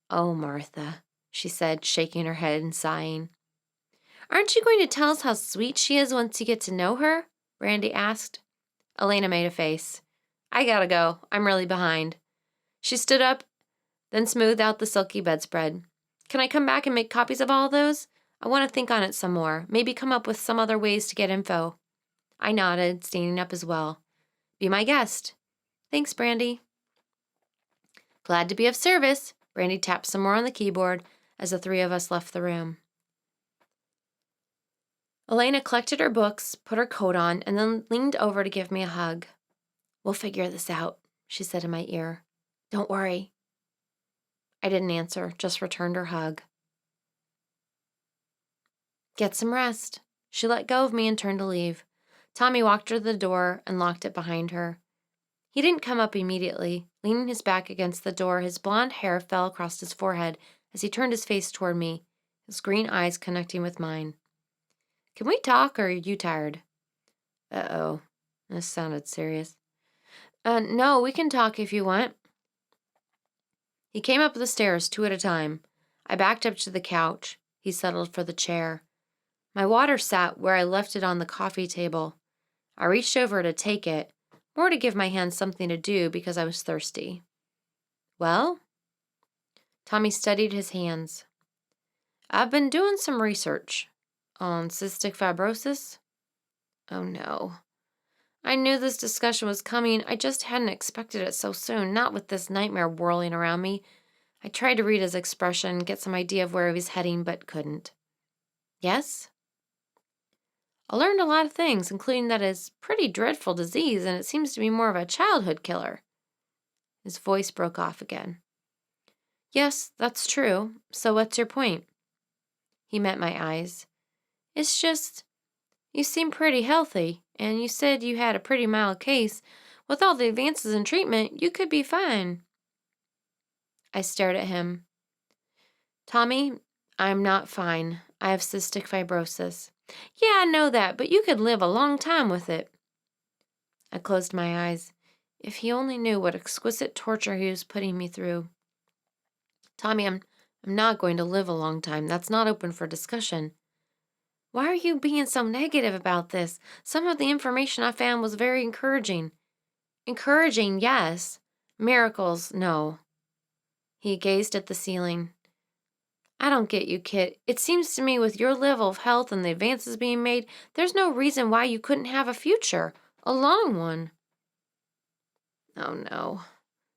Oh, Martha, she said, shaking her head and sighing. Aren't you going to tell us how sweet she is once you get to know her? Brandy asked. Elena made a face. I gotta go. I'm really behind. She stood up, then smoothed out the silky bedspread. Can I come back and make copies of all those? I want to think on it some more, maybe come up with some other ways to get info. I nodded, standing up as well. Be my guest. Thanks, Brandy. Glad to be of service. Brandy tapped some more on the keyboard as the three of us left the room. Elena collected her books, put her coat on, and then leaned over to give me a hug. We'll figure this out, she said in my ear. Don't worry. I didn't answer, just returned her hug. Get some rest. She let go of me and turned to leave. Tommy walked her to the door and locked it behind her. He didn't come up immediately. Leaning his back against the door, his blonde hair fell across his forehead as he turned his face toward me, his green eyes connecting with mine. Can we talk, or are you tired? Uh-oh. This sounded serious. No, we can talk if you want. He came up the stairs 2 at a time. I backed up to the couch. He settled for the chair. My water sat where I left it on the coffee table. I reached over to take it, more to give my hands something to do because I was thirsty. Well? Tommy studied his hands. I've been doing some research. On cystic fibrosis? Oh no. I knew this discussion was coming. I just hadn't expected it so soon, not with this nightmare whirling around me. I tried to read his expression, get some idea of where he was heading, but couldn't. Yes? I learned a lot of things, including that it's a pretty dreadful disease, and it seems to be more of a childhood killer. His voice broke off again. Yes, that's true. So what's your point? He met my eyes. It's just, you seem pretty healthy, and you said you had a pretty mild case. With all the advances in treatment, you could be fine. I stared at him. Tommy, I'm not fine. I have cystic fibrosis. Yeah, I know that, but you could live a long time with it. I closed my eyes. If he only knew what exquisite torture he was putting me through. Tommy, I'm not going to live a long time. That's not open for discussion. Why are you being so negative about this? Some of the information I found was very encouraging. Encouraging, yes. Miracles, no. He gazed at the ceiling. I don't get you, Kit. It seems to me with your level of health and the advances being made, there's no reason why you couldn't have a future. A long one. Oh, no.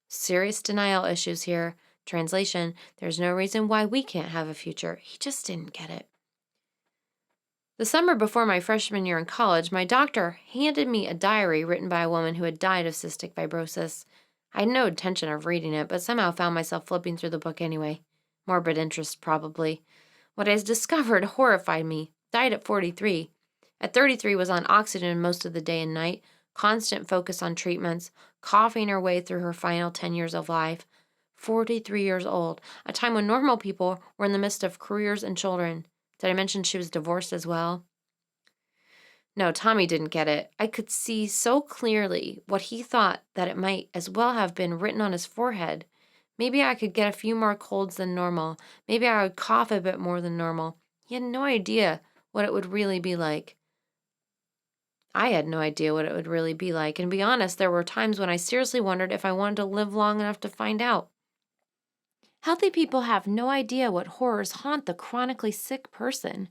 Serious denial issues here. Translation, there's no reason why we can't have a future. He just didn't get it. The summer before my freshman year in college, my doctor handed me a diary written by a woman who had died of cystic fibrosis. I had no intention of reading it, but somehow found myself flipping through the book anyway. Morbid interest, probably. What I had discovered horrified me. Died at 43. At 33 was on oxygen most of the day and night, constant focus on treatments, coughing her way through her final 10 years of life. 43 years old, a time when normal people were in the midst of careers and children. Did I mention she was divorced as well? No, Tommy didn't get it. I could see so clearly what he thought that it might as well have been written on his forehead. Maybe I could get a few more colds than normal. Maybe I would cough a bit more than normal. He had no idea what it would really be like. I had no idea what it would really be like, and to be honest, there were times when I seriously wondered if I wanted to live long enough to find out. Healthy people have no idea what horrors haunt the chronically sick person.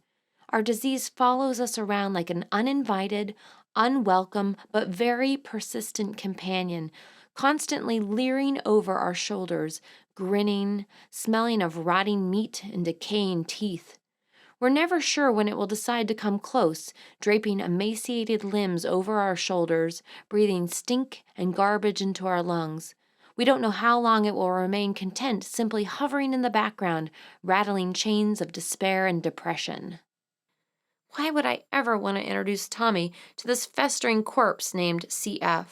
Our disease follows us around like an uninvited, unwelcome, but very persistent companion, constantly leering over our shoulders, grinning, smelling of rotting meat and decaying teeth. We're never sure when it will decide to come close, draping emaciated limbs over our shoulders, breathing stink and garbage into our lungs. We don't know how long it will remain content, simply hovering in the background, rattling chains of despair and depression. Why would I ever want to introduce Tommy to this festering corpse named CF?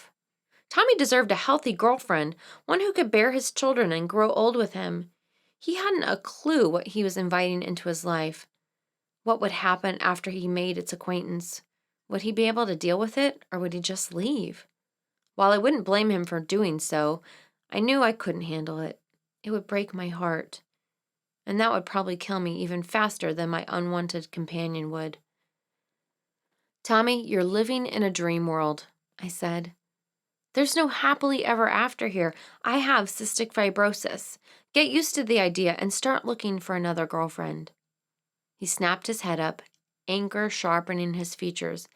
Tommy deserved a healthy girlfriend, one who could bear his children and grow old with him. He hadn't a clue what he was inviting into his life, what would happen after he made its acquaintance. Would he be able to deal with it, or would he just leave? While I wouldn't blame him for doing so, I knew I couldn't handle it. It would break my heart, and that would probably kill me even faster than my unwanted companion would. Tommy, you're living in a dream world, I said. There's no happily ever after here. I have cystic fibrosis. Get used to the idea and start looking for another girlfriend. He snapped his head up, anger sharpening his features.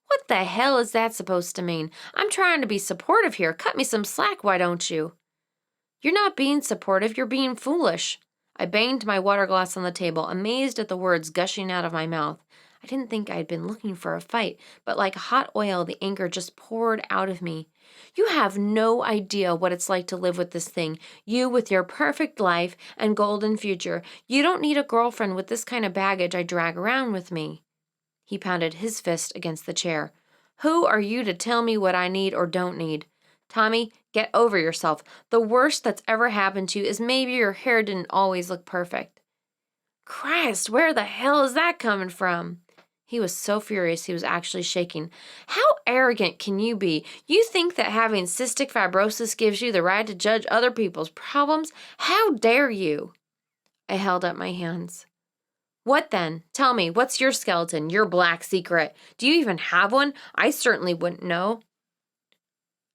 What the hell is that supposed to mean? I'm trying to be supportive here. Cut me some slack, why don't you? You're not being supportive, you're being foolish. I banged my water glass on the table, amazed at the words gushing out of my mouth. I didn't think I had been looking for a fight, but like hot oil, the anger just poured out of me. You have no idea what it's like to live with this thing. You with your perfect life and golden future. You don't need a girlfriend with this kind of baggage I drag around with me. He pounded his fist against the chair. Who are you to tell me what I need or don't need? Tommy, get over yourself. The worst that's ever happened to you is maybe your hair didn't always look perfect. Christ, where the hell is that coming from? He was so furious he was actually shaking. How arrogant can you be? You think that having cystic fibrosis gives you the right to judge other people's problems? How dare you? I held up my hands. What then? Tell me, what's your skeleton, your black secret? Do you even have one? I certainly wouldn't know.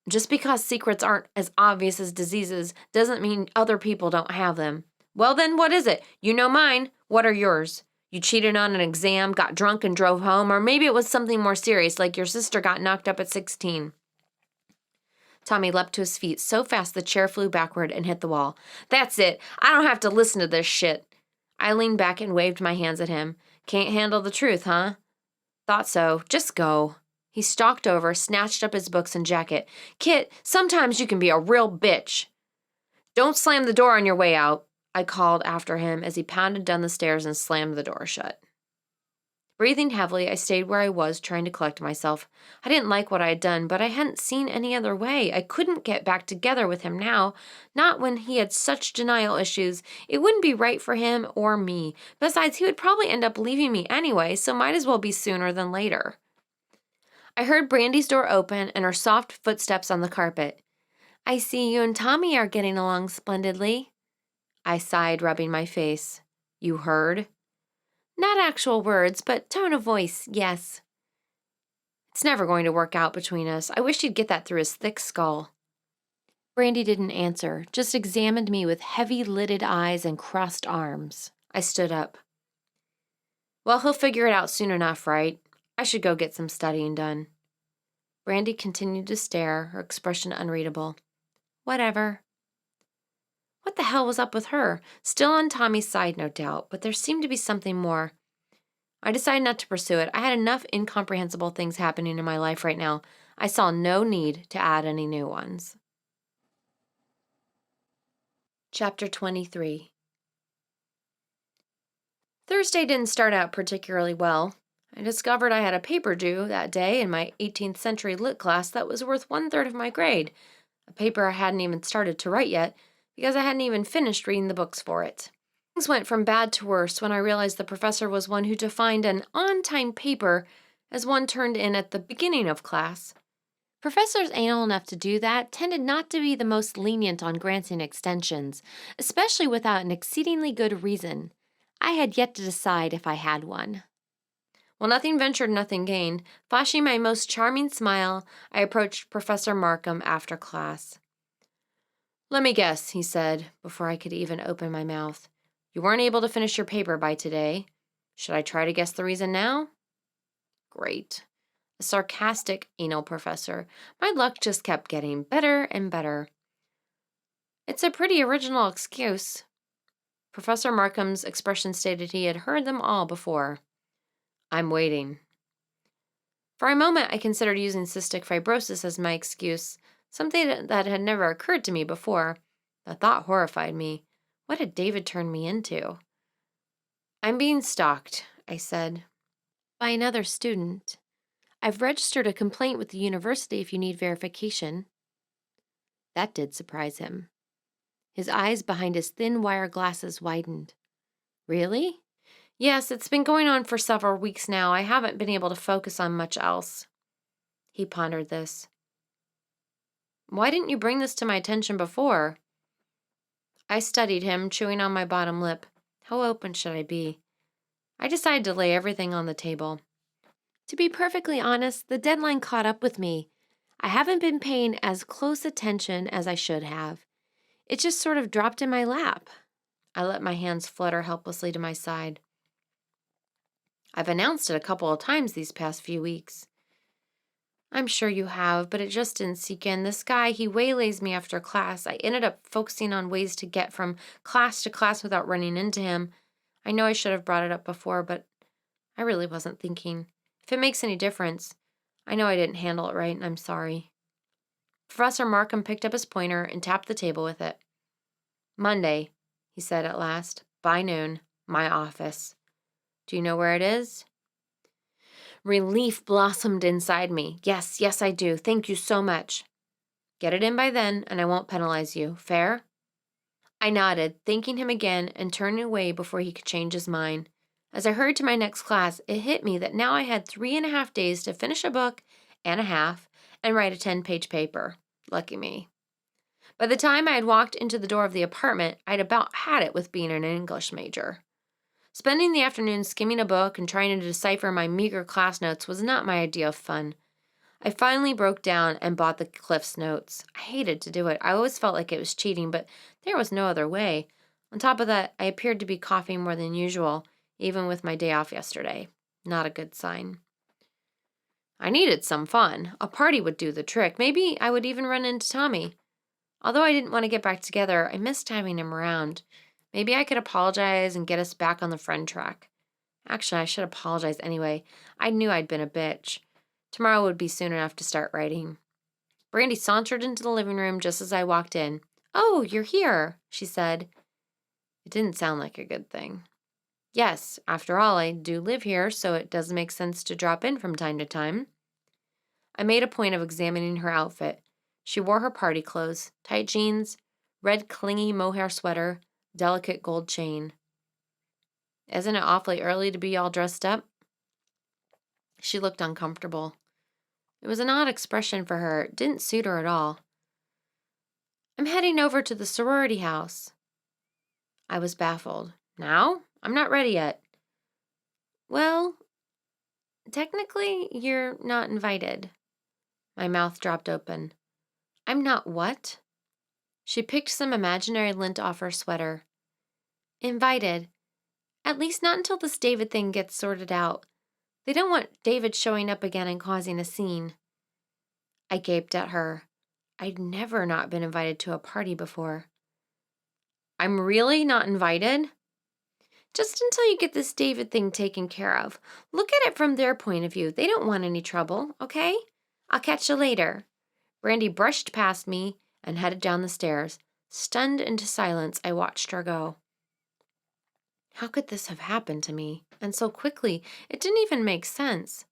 Just because secrets aren't as obvious as diseases doesn't mean other people don't have them. Well then, what is it? You know mine. What are yours? You cheated on an exam, got drunk and drove home, or maybe it was something more serious, like your sister got knocked up at 16. Tommy leapt to his feet so fast the chair flew backward and hit the wall. That's it. I don't have to listen to this shit. I leaned back and waved my hands at him. Can't handle the truth, huh? Thought so. Just go. He stalked over, snatched up his books and jacket. Kit, sometimes you can be a real bitch. Don't slam the door on your way out, I called after him as he pounded down the stairs and slammed the door shut. Breathing heavily, I stayed where I was, trying to collect myself. I didn't like what I had done, but I hadn't seen any other way. I couldn't get back together with him now, not when he had such denial issues. It wouldn't be right for him or me. Besides, he would probably end up leaving me anyway, so might as well be sooner than later. I heard Brandy's door open and her soft footsteps on the carpet. I see you and Tommy are getting along splendidly. I sighed, rubbing my face. You heard? Not actual words, but tone of voice, yes. It's never going to work out between us. I wish he'd get that through his thick skull. Brandy didn't answer, just examined me with heavy-lidded eyes and crossed arms. I stood up. Well, he'll figure it out soon enough, right? I should go get some studying done. Brandy continued to stare, her expression unreadable. Whatever. What the hell was up with her? Still on Tommy's side, no doubt, but there seemed to be something more. I decided not to pursue it. I had enough incomprehensible things happening in my life right now. I saw no need to add any new ones. Chapter 23. Thursday didn't start out particularly well. I discovered I had a paper due that day in my 18th century lit class that was worth 1/3 of my grade, a paper I hadn't even started to write yet because I hadn't even finished reading the books for it. Things went from bad to worse when I realized the professor was one who defined an on-time paper as one turned in at the beginning of class. Professors anal enough to do that tended not to be the most lenient on granting extensions, especially without an exceedingly good reason. I had yet to decide if I had one. Well, nothing ventured, nothing gained. Flashing my most charming smile, I approached Professor Markham after class. Let me guess, he said, before I could even open my mouth. You weren't able to finish your paper by today. Should I try to guess the reason now? Great. A sarcastic, anal professor. My luck just kept getting better and better. It's a pretty original excuse. Professor Markham's expression stated he had heard them all before. I'm waiting. For a moment, I considered using cystic fibrosis as my excuse, something that had never occurred to me before. The thought horrified me. What had David turned me into? I'm being stalked, I said. By another student. I've registered a complaint with the university if you need verification. That did surprise him. His eyes behind his thin wire glasses widened. Really? Yes, it's been going on for several weeks now. I haven't been able to focus on much else. He pondered this. Why didn't you bring this to my attention before? I studied him, chewing on my bottom lip. How open should I be? I decided to lay everything on the table. To be perfectly honest, the deadline caught up with me. I haven't been paying as close attention as I should have. It just sort of dropped in my lap. I let my hands flutter helplessly to my side. I've announced it a couple of times these past few weeks. I'm sure you have, but it just didn't sink in. This guy, he waylays me after class. I ended up focusing on ways to get from class to class without running into him. I know I should have brought it up before, but I really wasn't thinking. If it makes any difference, I know I didn't handle it right, and I'm sorry. Professor Markham picked up his pointer and tapped the table with it. Monday, he said at last, by noon, my office. Do you know where it is? Relief blossomed inside me. Yes, I do. Thank you so much. Get it in by then, and I won't penalize you. Fair? I nodded, thanking him again and turning away before he could change his mind. As I hurried to my next class, it hit me that now I had 3.5 days to finish a book and a half and write a 10-page paper. Lucky me. By the time I had walked into the door of the apartment, I'd about had it with being an English major. Spending the afternoon skimming a book and trying to decipher my meager class notes was not my idea of fun. I finally broke down and bought the Cliff's Notes. I hated to do it. I always felt like it was cheating, but there was no other way. On top of that, I appeared to be coughing more than usual, even with my day off yesterday. Not a good sign. I needed some fun. A party would do the trick. Maybe I would even run into Tommy. Although I didn't want to get back together, I missed having him around. Maybe I could apologize and get us back on the friend track. Actually, I should apologize anyway. I knew I'd been a bitch. Tomorrow would be soon enough to start writing. Brandy sauntered into the living room just as I walked in. Oh, you're here, she said. It didn't sound like a good thing. Yes, after all, I do live here, so it does make sense to drop in from time to time. I made a point of examining her outfit. She wore her party clothes, tight jeans, red clingy mohair sweater, delicate gold chain. Isn't it awfully early to be all dressed up? She looked uncomfortable. It was an odd expression for her. It didn't suit her at all. I'm heading over to the sorority house. I was baffled. Now? I'm not ready yet. Well, technically, you're not invited. My mouth dropped open. I'm not what? She picked some imaginary lint off her sweater. Invited. At least not until this David thing gets sorted out. They don't want David showing up again and causing a scene. I gaped at her. I'd never not been invited to a party before. I'm really not invited? Just until you get this David thing taken care of. Look at it from their point of view. They don't want any trouble, okay? I'll catch you later. Brandy brushed past me and headed down the stairs. Stunned into silence, I watched her go. How could this have happened to me? And so quickly, it didn't even make sense.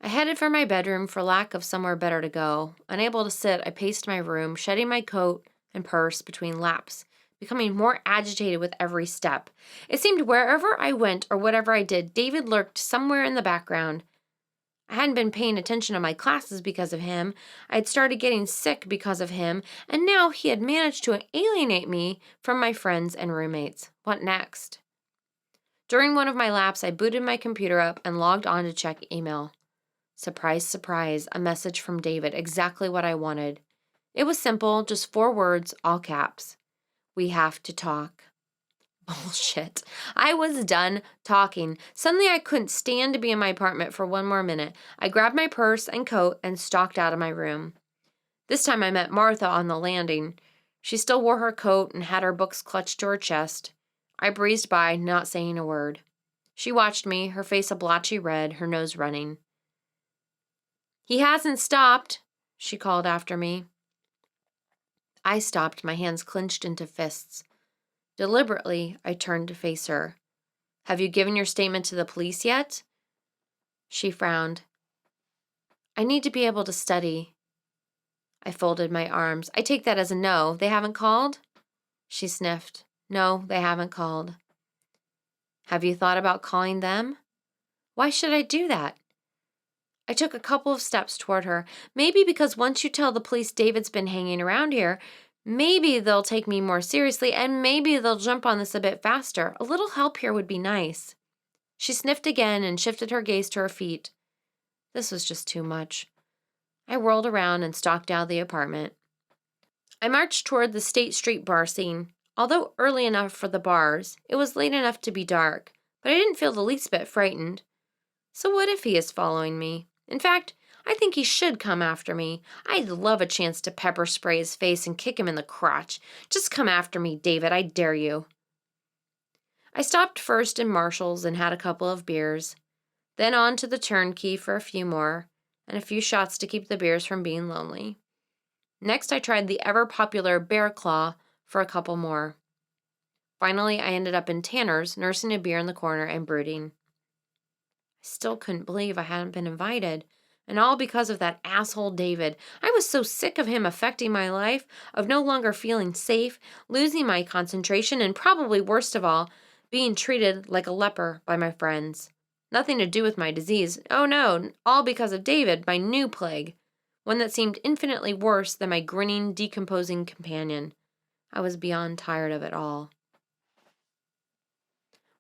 I headed for my bedroom for lack of somewhere better to go. Unable to sit, I paced my room, shedding my coat and purse between laps, becoming more agitated with every step. It seemed wherever I went or whatever I did, David lurked somewhere in the background. I hadn't been paying attention to my classes because of him. I had started getting sick because of him, and now he had managed to alienate me from my friends and roommates. What next? During one of my laps, I booted my computer up and logged on to check email. Surprise, surprise, a message from David, exactly what I wanted. It was simple, just 4 words, all caps. We have to talk. Bullshit. I was done talking. Suddenly I couldn't stand to be in my apartment for one more minute. I grabbed my purse and coat and stalked out of my room. This time I met Martha on the landing. She still wore her coat and had her books clutched to her chest. I breezed by, not saying a word. She watched me, her face a blotchy red, her nose running. He hasn't stopped, she called after me. I stopped, my hands clenched into fists. Deliberately, I turned to face her. Have you given your statement to the police yet? She frowned. I need to be able to study. I folded my arms. I take that as a no. They haven't called? She sniffed. No, they haven't called. Have you thought about calling them? Why should I do that? I took a couple of steps toward her. Maybe because once you tell the police David's been hanging around here, maybe they'll take me more seriously and maybe they'll jump on this a bit faster. A little help here would be nice. She sniffed again and shifted her gaze to her feet. This was just too much. I whirled around and stalked out of the apartment. I marched toward the State Street bar scene. Although early enough for the bars, it was late enough to be dark, but I didn't feel the least bit frightened. So what if he is following me? In fact, I think he should come after me. I'd love a chance to pepper spray his face and kick him in the crotch. Just come after me, David, I dare you. I stopped first in Marshall's and had a couple of beers, then on to the Turnkey for a few more, and a few shots to keep the beers from being lonely. Next, I tried the ever-popular Bear Claw for a couple more. Finally, I ended up in Tanner's, nursing a beer in the corner and brooding. I still couldn't believe I hadn't been invited, and all because of that asshole David. I was so sick of him affecting my life, of no longer feeling safe, losing my concentration, and probably worst of all, being treated like a leper by my friends. Nothing to do with my disease. Oh no, all because of David, my new plague. One that seemed infinitely worse than my grinning, decomposing companion. I was beyond tired of it all.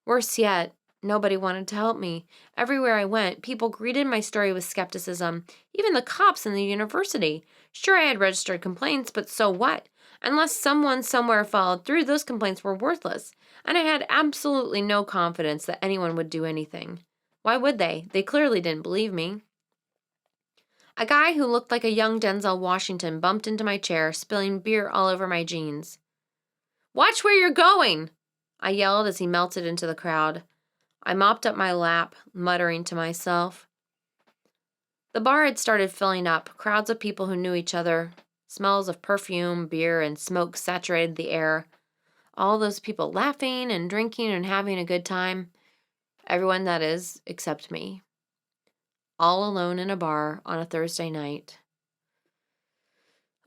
Worse yet, nobody wanted to help me. Everywhere I went, people greeted my story with skepticism, even the cops in the university. Sure, I had registered complaints, but so what? Unless someone somewhere followed through, those complaints were worthless, and I had absolutely no confidence that anyone would do anything. Why would they? They clearly didn't believe me. A guy who looked like a young Denzel Washington bumped into my chair, spilling beer all over my jeans. "Watch where you're going!" I yelled as he melted into the crowd. I mopped up my lap, muttering to myself. The bar had started filling up, crowds of people who knew each other. Smells of perfume, beer, and smoke saturated the air. All those people laughing and drinking and having a good time. Everyone, that is, except me. All alone in a bar on a Thursday night.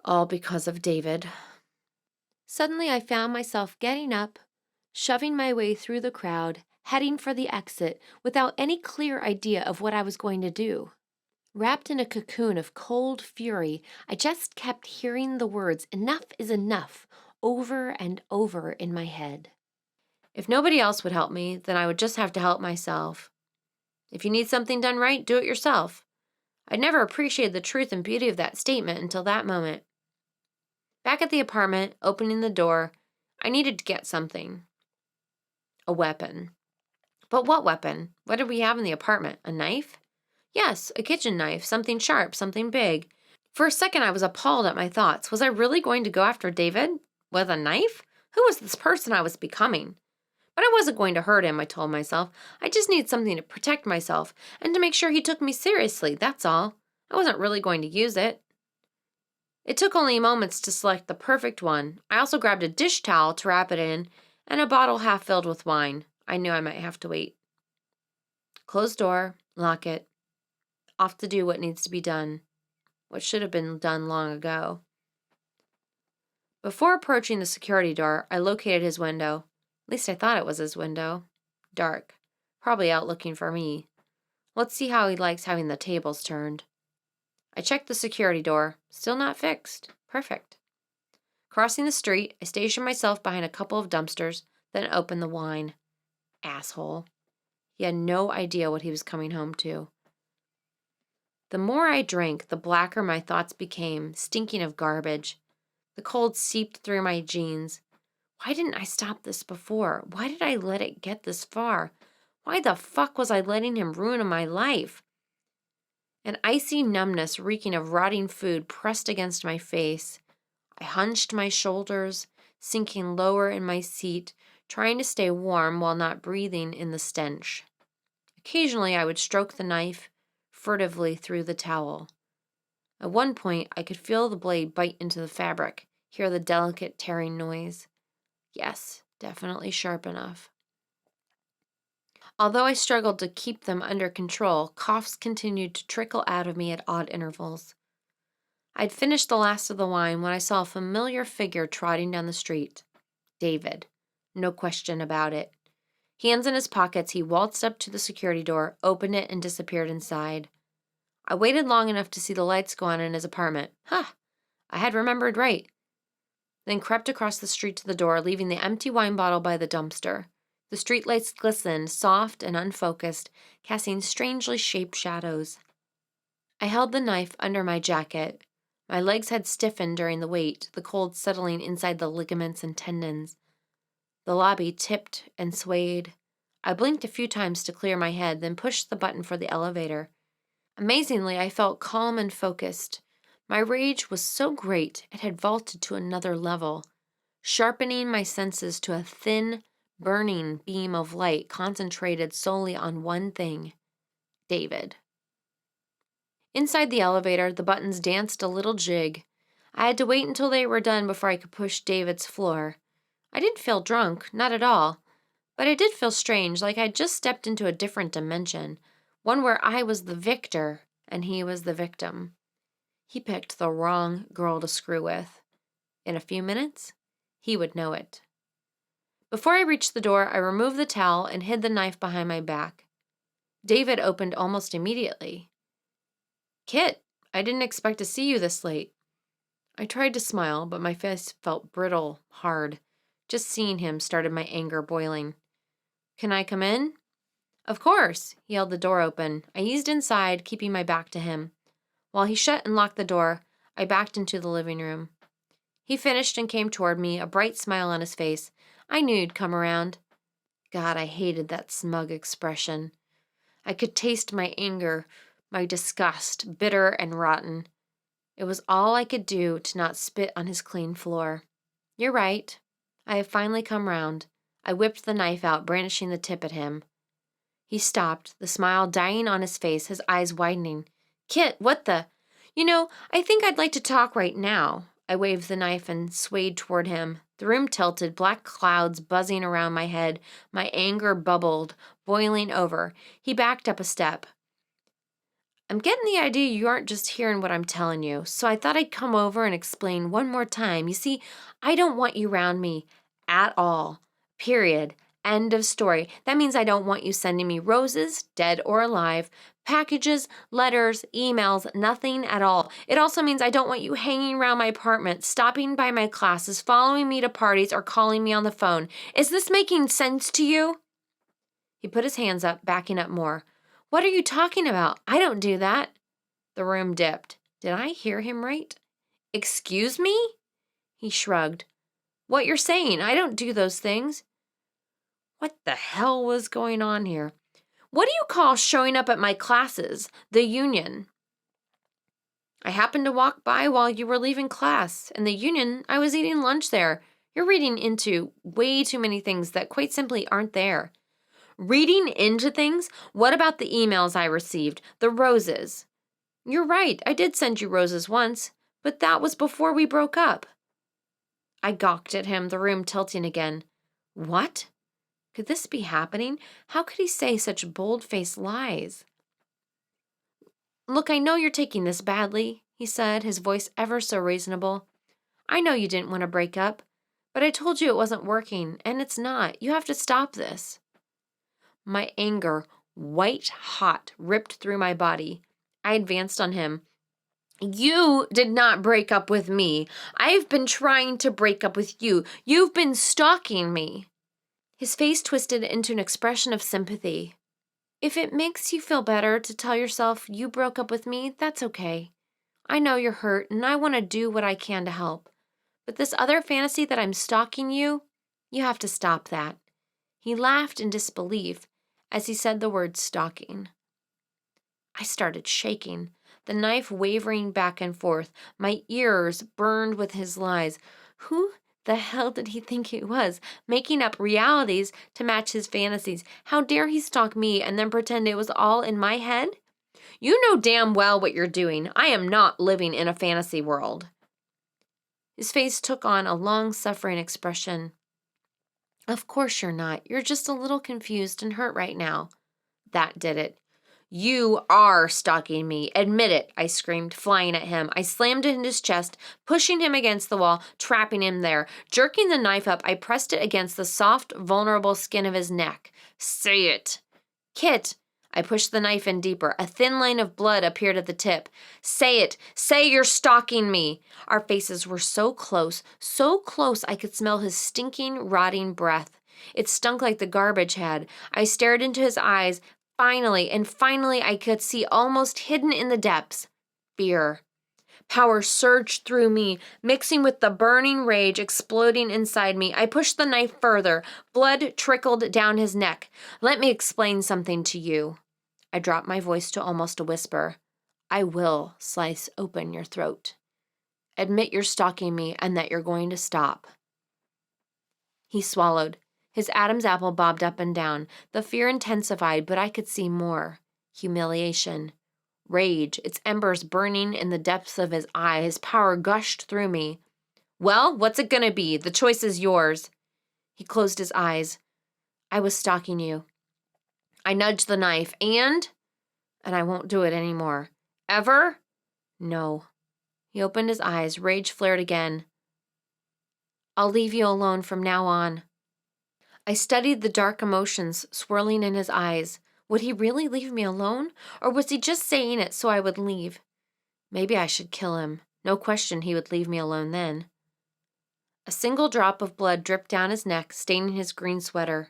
All because of David. Suddenly I found myself getting up, shoving my way through the crowd, heading for the exit without any clear idea of what I was going to do. Wrapped in a cocoon of cold fury, I just kept hearing the words, "Enough is enough," over and over in my head. If nobody else would help me, then I would just have to help myself. If you need something done right, do it yourself. I'd never appreciated the truth and beauty of that statement until that moment. Back at the apartment, opening the door, I needed to get something. A weapon. But what weapon? What did we have in the apartment? A knife? Yes, a kitchen knife, something sharp, something big. For a second I was appalled at my thoughts. Was I really going to go after David? With a knife? Who was this person I was becoming? But I wasn't going to hurt him, I told myself. I just need something to protect myself and to make sure he took me seriously, that's all. I wasn't really going to use it. It took only moments to select the perfect one. I also grabbed a dish towel to wrap it in and a bottle half filled with wine. I knew I might have to wait. Close door, lock it. Off to do what needs to be done. What should have been done long ago. Before approaching the security door, I located his window. At least I thought it was his window. Dark. Probably out looking for me. Let's see how he likes having the tables turned. I checked the security door. Still not fixed. Perfect. Crossing the street, I stationed myself behind a couple of dumpsters, then opened the wine. Asshole. He had no idea what he was coming home to. The more I drank, the blacker my thoughts became, stinking of garbage. The cold seeped through my jeans. Why didn't I stop this before? Why did I let it get this far? Why the fuck was I letting him ruin my life? An icy numbness reeking of rotting food pressed against my face. I hunched my shoulders, sinking lower in my seat, trying to stay warm while not breathing in the stench. Occasionally I would stroke the knife furtively through the towel. At one point I could feel the blade bite into the fabric, hear the delicate tearing noise. Yes, definitely sharp enough. Although I struggled to keep them under control, coughs continued to trickle out of me at odd intervals. I'd finished the last of the wine when I saw a familiar figure trotting down the street. David. No question about it. Hands in his pockets, he waltzed up to the security door, opened it, and disappeared inside. I waited long enough to see the lights go on in his apartment. I had remembered right. Then crept across the street to the door, leaving the empty wine bottle by the dumpster. The streetlights glistened, soft and unfocused, casting strangely shaped shadows. I held the knife under my jacket. My legs had stiffened during the wait, the cold settling inside the ligaments and tendons. The lobby tipped and swayed. I blinked a few times to clear my head, then pushed the button for the elevator. Amazingly, I felt calm and focused. My rage was so great it had vaulted to another level, sharpening my senses to a thin, burning beam of light concentrated solely on one thing: David. Inside the elevator, the buttons danced a little jig. I had to wait until they were done before I could push David's floor. I didn't feel drunk, not at all, but I did feel strange, like I'd just stepped into a different dimension, one where I was the victor and he was the victim. He picked the wrong girl to screw with. In a few minutes, he would know it. Before I reached the door, I removed the towel and hid the knife behind my back. David opened almost immediately. "Kit, I didn't expect to see you this late." I tried to smile, but my face felt brittle, hard. Just seeing him started my anger boiling. "Can I come in?" "Of course." He held the door open. I eased inside, keeping my back to him. While he shut and locked the door, I backed into the living room. He finished and came toward me, a bright smile on his face. I knew he'd come around. God, I hated that smug expression. I could taste my anger, my disgust, bitter and rotten. It was all I could do to not spit on his clean floor. "You're right. I have finally come round." I whipped the knife out, brandishing the tip at him. He stopped, the smile dying on his face, his eyes widening. "Kit, what the—" I think I'd like to talk right now." I waved the knife and swayed toward him. The room tilted, black clouds buzzing around my head. My anger bubbled, boiling over. He backed up a step. "I'm getting the idea you aren't just hearing what I'm telling you, so I thought I'd come over and explain one more time. You see, I don't want you around me at all. Period. End of story. That means I don't want you sending me roses, dead or alive, packages, letters, emails, nothing at all. It also means I don't want you hanging around my apartment, stopping by my classes, following me to parties, or calling me on the phone. Is this making sense to you?" He put his hands up, backing up more. "What are you talking about? I don't do that." The room dipped. Did I hear him right? "Excuse me?" He shrugged. "What you're saying, I don't do those things." What the hell was going on here? "What do you call showing up at my classes, the union?" "I happened to walk by while you were leaving class. And the union, I was eating lunch there. You're reading into way too many things that quite simply aren't there." "Reading into things? What about the emails I received? The roses?" "You're right, I did send you roses once, but that was before we broke up." I gawked at him, the room tilting again. What? Could this be happening? How could he say such bold-faced lies? "Look, I know you're taking this badly," he said, his voice ever so reasonable. "I know you didn't want to break up, but I told you it wasn't working, and it's not. You have to stop this." My anger, white hot, ripped through my body. I advanced on him. "You did not break up with me. I've been trying to break up with you. You've been stalking me." His face twisted into an expression of sympathy. "If it makes you feel better to tell yourself you broke up with me, that's okay. I know you're hurt, and I want to do what I can to help. But this other fantasy that I'm stalking you, you have to stop that." He laughed in disbelief as he said the word stalking. I started shaking, the knife wavering back and forth. My ears burned with his lies. Who the hell did he think he was, making up realities to match his fantasies? How dare he stalk me and then pretend it was all in my head? "You know damn well what you're doing. I am not living in a fantasy world." His face took on a long-suffering expression. "Of course you're not. You're just a little confused and hurt right now." That did it. You are stalking me. Admit it, I screamed, flying at him. I slammed it in his chest, pushing him against the wall, trapping him there. Jerking the knife up, I pressed it against the soft, vulnerable skin of his neck. Say it. Kit. I pushed the knife in deeper. A thin line of blood appeared at the tip. Say it. Say you're stalking me. Our faces were so close I could smell his stinking, rotting breath. It stunk like the garbage had. I stared into his eyes. Finally I could see almost hidden in the depths. Fear. Power surged through me, mixing with the burning rage exploding inside me. I pushed the knife further. Blood trickled down his neck. Let me explain something to you. I dropped my voice to almost a whisper. I will slice open your throat. Admit you're stalking me and that you're going to stop. He swallowed. His Adam's apple bobbed up and down. The fear intensified, but I could see more. Humiliation. Rage, its embers burning in the depths of his eye. His power gushed through me. Well, what's it gonna be? The choice is yours. He closed his eyes. I was stalking you. I nudged the knife, and I won't do it anymore. Ever? No. He opened his eyes. Rage flared again. I'll leave you alone from now on. I studied the dark emotions swirling in his eyes. Would he really leave me alone? Or was he just saying it so I would leave? Maybe I should kill him. No question he would leave me alone then. A single drop of blood dripped down his neck, staining his green sweater.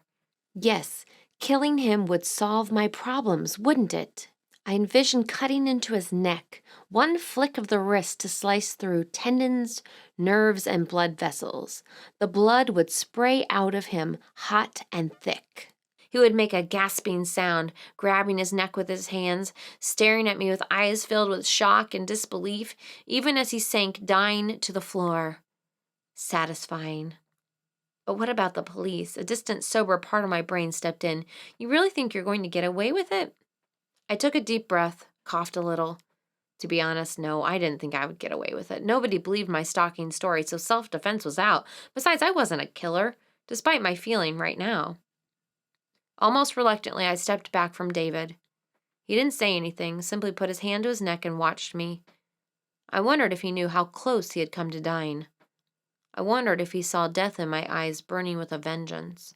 Yes, killing him would solve my problems, wouldn't it? I envisioned cutting into his neck, one flick of the wrist to slice through tendons, nerves, and blood vessels. The blood would spray out of him, hot and thick. He would make a gasping sound, grabbing his neck with his hands, staring at me with eyes filled with shock and disbelief, even as he sank dying to the floor. Satisfying. But what about the police? A distant, sober part of my brain stepped in. You really think you're going to get away with it? I took a deep breath, coughed a little. To be honest, no, I didn't think I would get away with it. Nobody believed my stalking story, so self-defense was out. Besides, I wasn't a killer, despite my feeling right now. Almost reluctantly, I stepped back from David. He didn't say anything, simply put his hand to his neck and watched me. I wondered if he knew how close he had come to dying. I wondered if he saw death in my eyes burning with a vengeance.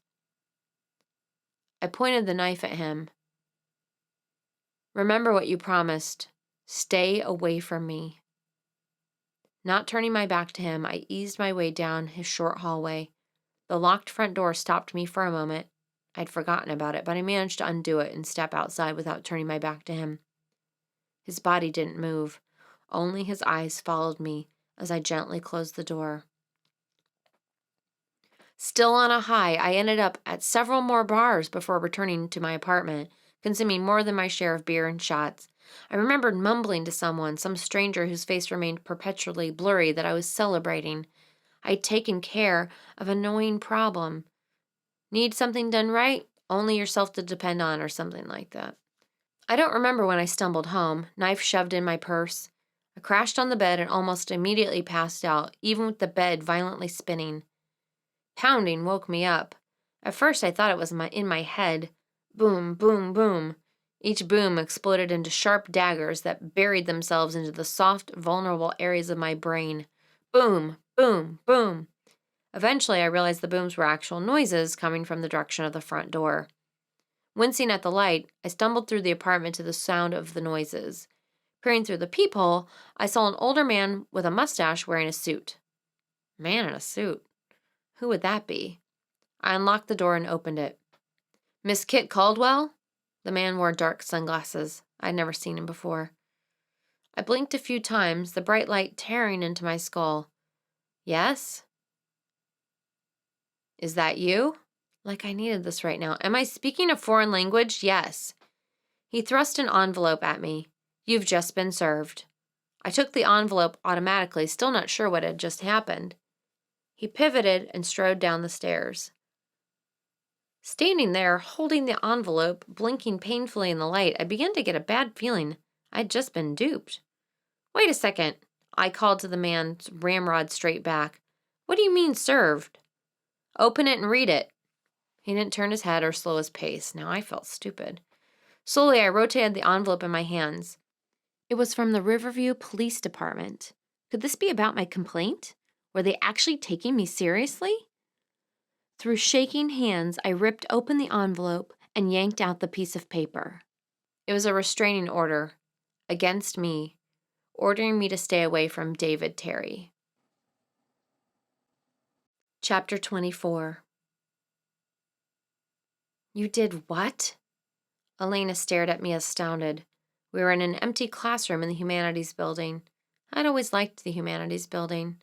I pointed the knife at him. Remember what you promised. Stay away from me. Not turning my back to him, I eased my way down his short hallway. The locked front door stopped me for a moment. I'd forgotten about it, but I managed to undo it and step outside without turning my back to him. His body didn't move. Only his eyes followed me as I gently closed the door. Still on a high, I ended up at several more bars before returning to my apartment, consuming more than my share of beer and shots. I remembered mumbling to someone, some stranger whose face remained perpetually blurry, that I was celebrating. I'd taken care of a gnawing problem. Need something done right? Only yourself to depend on, or something like that. I don't remember when I stumbled home, knife shoved in my purse. I crashed on the bed and almost immediately passed out, even with the bed violently spinning. Pounding woke me up. At first I thought it was in my head. Boom, boom, boom. Each boom exploded into sharp daggers that buried themselves into the soft, vulnerable areas of my brain. Boom, boom, boom. Eventually I realized the booms were actual noises coming from the direction of the front door. Wincing at the light, I stumbled through the apartment to the sound of the noises. Peering through the peephole, I saw an older man with a mustache wearing a suit. Man in a suit. Who would that be? I unlocked the door and opened it. Miss Kit Caldwell? The man wore dark sunglasses. I'd never seen him before. I blinked a few times, the bright light tearing into my skull. Yes? Is that you? Like I needed this right now. Am I speaking a foreign language? Yes. He thrust an envelope at me. You've just been served. I took the envelope automatically, still not sure what had just happened. He pivoted and strode down the stairs. Standing there, holding the envelope, blinking painfully in the light, I began to get a bad feeling. I'd just been duped. Wait a second, I called to the man's ramrod straight back. What do you mean, served? Open it and read it. He didn't turn his head or slow his pace. Now I felt stupid. Slowly, I rotated the envelope in my hands. It was from the Riverview Police Department. Could this be about my complaint? Were they actually taking me seriously? Through shaking hands, I ripped open the envelope and yanked out the piece of paper. It was a restraining order against me, ordering me to stay away from David Terry. Chapter 24. You did what? Elena stared at me astounded. We were in an empty classroom in the humanities building. I'd always liked the humanities building.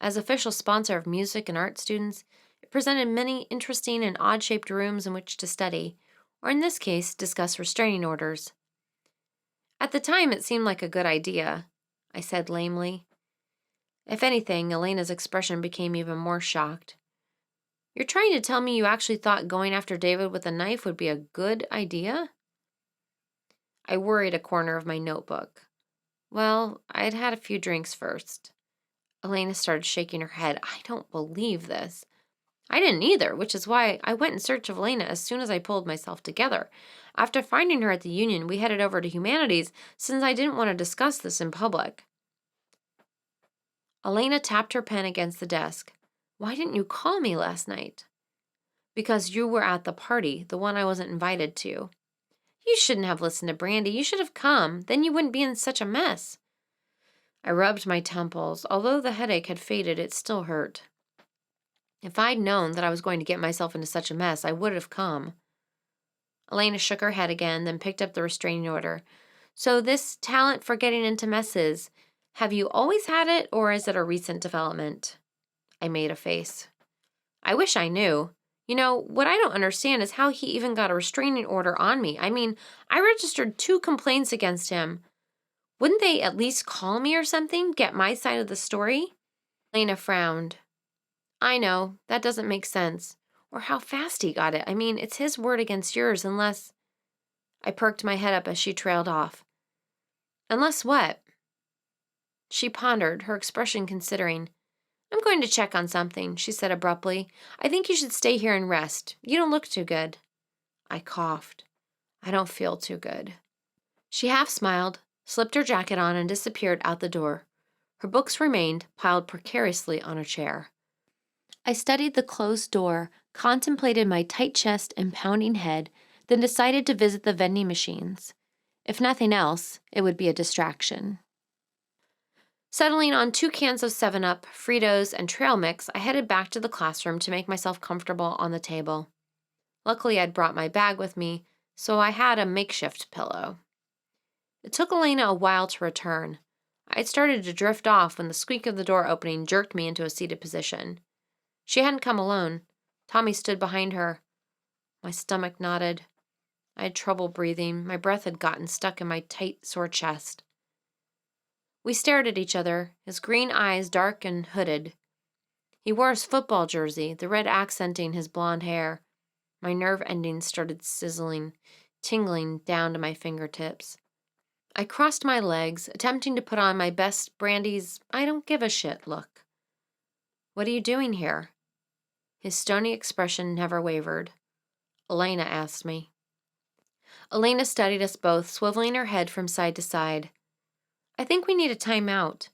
As official sponsor of music and art students, it presented many interesting and odd-shaped rooms in which to study, or in this case, discuss restraining orders. At the time, it seemed like a good idea, I said lamely. If anything, Elena's expression became even more shocked. You're trying to tell me you actually thought going after David with a knife would be a good idea? I worried a corner of my notebook. Well, I'd had a few drinks first. Elena started shaking her head. I don't believe this. I didn't either, which is why I went in search of Elena as soon as I pulled myself together. After finding her at the Union, we headed over to Humanities since I didn't want to discuss this in public. Elena tapped her pen against the desk. Why didn't you call me last night? Because you were at the party, the one I wasn't invited to. You shouldn't have listened to Brandy. You should have come. Then you wouldn't be in such a mess. I rubbed my temples. Although the headache had faded, it still hurt. If I'd known that I was going to get myself into such a mess, I would have come. Elena shook her head again, then picked up the restraining order. So this talent for getting into messes, have you always had it, or is it a recent development? I made a face. I wish I knew. You know, what I don't understand is how he even got a restraining order on me. I mean, I registered 2 complaints against him. Wouldn't they at least call me or something, get my side of the story? Elena frowned. I know, that doesn't make sense. Or how fast he got it. I mean, it's his word against yours unless... I perked my head up as she trailed off. Unless what? She pondered, her expression considering. I'm going to check on something, she said abruptly. I think you should stay here and rest. You don't look too good. I coughed. I don't feel too good. She half smiled, slipped her jacket on, and disappeared out the door. Her books remained piled precariously on a chair. I studied the closed door, contemplated my tight chest and pounding head, then decided to visit the vending machines. If nothing else, it would be a distraction. Settling on 2 cans of 7-Up, Fritos, and trail mix, I headed back to the classroom to make myself comfortable on the table. Luckily, I'd brought my bag with me, so I had a makeshift pillow. It took Elena a while to return. I had started to drift off when the squeak of the door opening jerked me into a seated position. She hadn't come alone. Tommy stood behind her. My stomach knotted. I had trouble breathing. My breath had gotten stuck in my tight, sore chest. We stared at each other, his green eyes dark and hooded. He wore his football jersey, the red accenting his blonde hair. My nerve endings started sizzling, tingling down to my fingertips. I crossed my legs, attempting to put on my best Brandy's I don't give a shit look. What are you doing here? His stony expression never wavered. Elena asked me. Elena studied us both, swiveling her head from side to side. I think we need a timeout.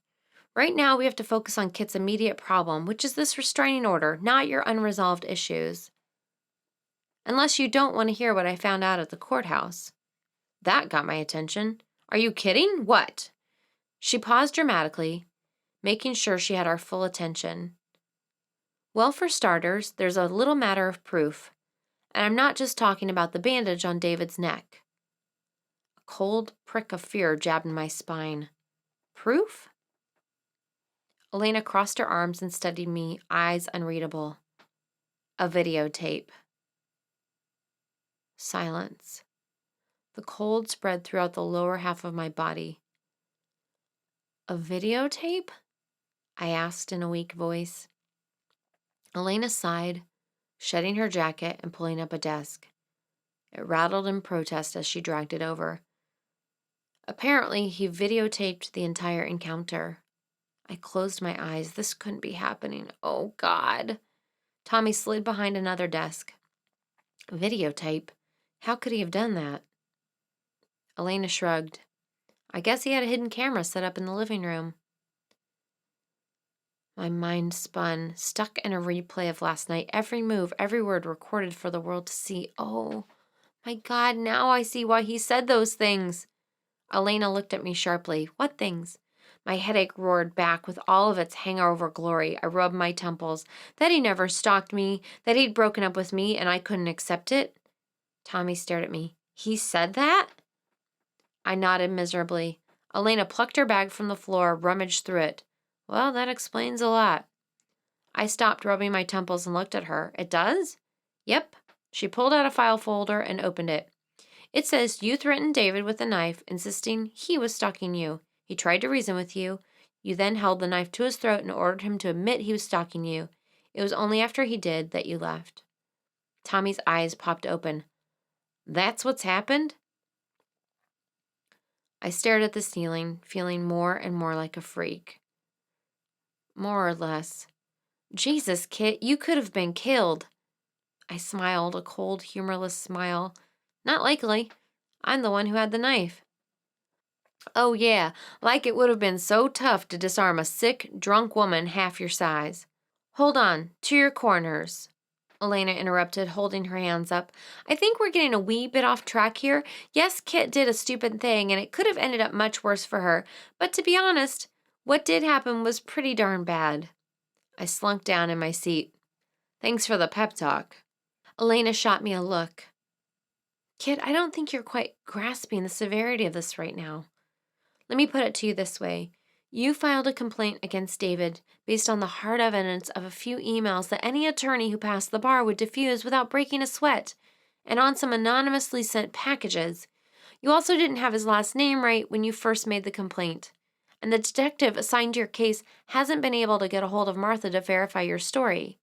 Right now, we have to focus on Kit's immediate problem, which is this restraining order, not your unresolved issues. Unless you don't want to hear what I found out at the courthouse. That got my attention. Are you kidding? What? She paused dramatically, making sure she had our full attention. Well, for starters, there's a little matter of proof. And I'm not just talking about the bandage on David's neck. A cold prick of fear jabbed in my spine. Proof? Elena crossed her arms and studied me, eyes unreadable. A videotape. Silence. The cold spread throughout the lower half of my body. A videotape? I asked in a weak voice. Elena sighed, shedding her jacket and pulling up a desk. It rattled in protest as she dragged it over. Apparently, he videotaped the entire encounter. I closed my eyes. This couldn't be happening. Oh, God. Tommy slid behind another desk. Videotape? How could he have done that? Elena shrugged. I guess he had a hidden camera set up in the living room. My mind spun, stuck in a replay of last night, every move, every word recorded for the world to see. Oh, my God, now I see why he said those things. Elena looked at me sharply. What things? My headache roared back with all of its hangover glory. I rubbed my temples. That he never stalked me, that he'd broken up with me, and I couldn't accept it. Tommy stared at me. He said that? I nodded miserably. Elena plucked her bag from the floor, rummaged through it. Well, that explains a lot. I stopped rubbing my temples and looked at her. It does? Yep. She pulled out a file folder and opened it. It says you threatened David with a knife, insisting he was stalking you. He tried to reason with you. You then held the knife to his throat and ordered him to admit he was stalking you. It was only after he did that you left. Tommy's eyes popped open. That's what's happened? I stared at the ceiling, feeling more and more like a freak. More or less. Jesus, Kit, you could have been killed. I smiled, a cold, humorless smile. Not likely. I'm the one who had the knife. Oh, yeah, like it would have been so tough to disarm a sick, drunk woman half your size. Hold on, to your corners, Elena interrupted, holding her hands up. I think we're getting a wee bit off track here. Yes, Kit did a stupid thing, and it could have ended up much worse for her. But to be honest, what did happen was pretty darn bad. I slunk down in my seat. Thanks for the pep talk. Elena shot me a look. Kit, I don't think you're quite grasping the severity of this right now. Let me put it to you this way. You filed a complaint against David based on the hard evidence of a few emails that any attorney who passed the bar would diffuse without breaking a sweat, and on some anonymously sent packages. You also didn't have his last name right when you first made the complaint. And the detective assigned to your case hasn't been able to get a hold of Martha to verify your story.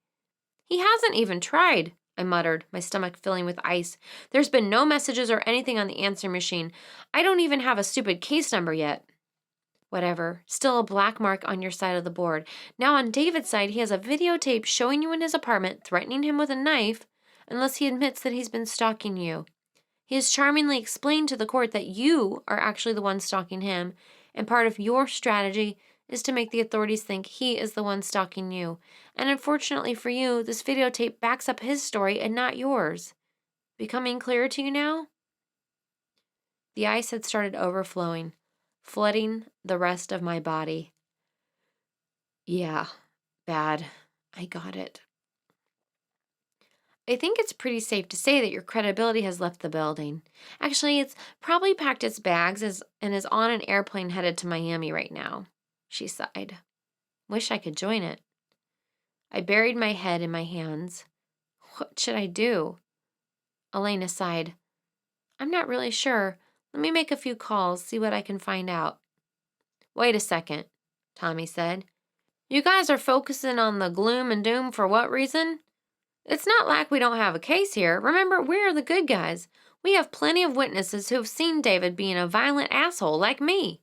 He hasn't even tried, I muttered, my stomach filling with ice. There's been no messages or anything on the answer machine. I don't even have a stupid case number yet. Whatever. Still a black mark on your side of the board. Now on David's side, he has a videotape showing you in his apartment, threatening him with a knife, unless he admits that he's been stalking you. He has charmingly explained to the court that you are actually the one stalking him, and part of your strategy is to make the authorities think he is the one stalking you. And unfortunately for you, this videotape backs up his story and not yours. Becoming clearer to you now? The ice had started overflowing, flooding the rest of my body. Yeah, bad. I got it. I think it's pretty safe to say that your credibility has left the building. Actually, it's probably packed its bags and is on an airplane headed to Miami right now. She sighed. Wish I could join it. I buried my head in my hands. What should I do? Elena sighed. I'm not really sure. Let me make a few calls, see what I can find out. Wait a second, Tommy said. You guys are focusing on the gloom and doom for what reason? It's not like we don't have a case here. Remember, we're the good guys. We have plenty of witnesses who have seen David being a violent asshole like me.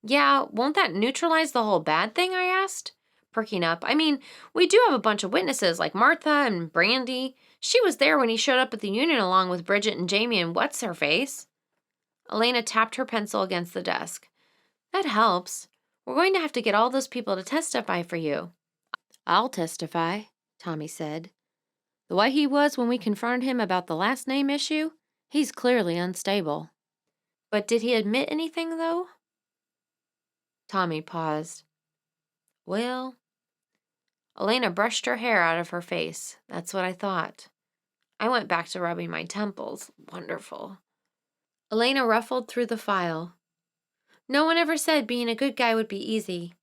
Yeah, won't that neutralize the whole bad thing, I asked, perking up. I mean, we do have a bunch of witnesses like Martha and Brandy. She was there when he showed up at the union along with Bridget and Jamie and what's-her-face. Elena tapped her pencil against the desk. That helps. We're going to have to get all those people to testify for you. I'll testify, Tommy said. The way he was when we confronted him about the last name issue, he's clearly unstable. But did he admit anything, though? Tommy paused. Well, Elena brushed her hair out of her face. That's what I thought. I went back to rubbing my temples. Wonderful. Elena ruffled through the file. No one ever said being a good guy would be easy.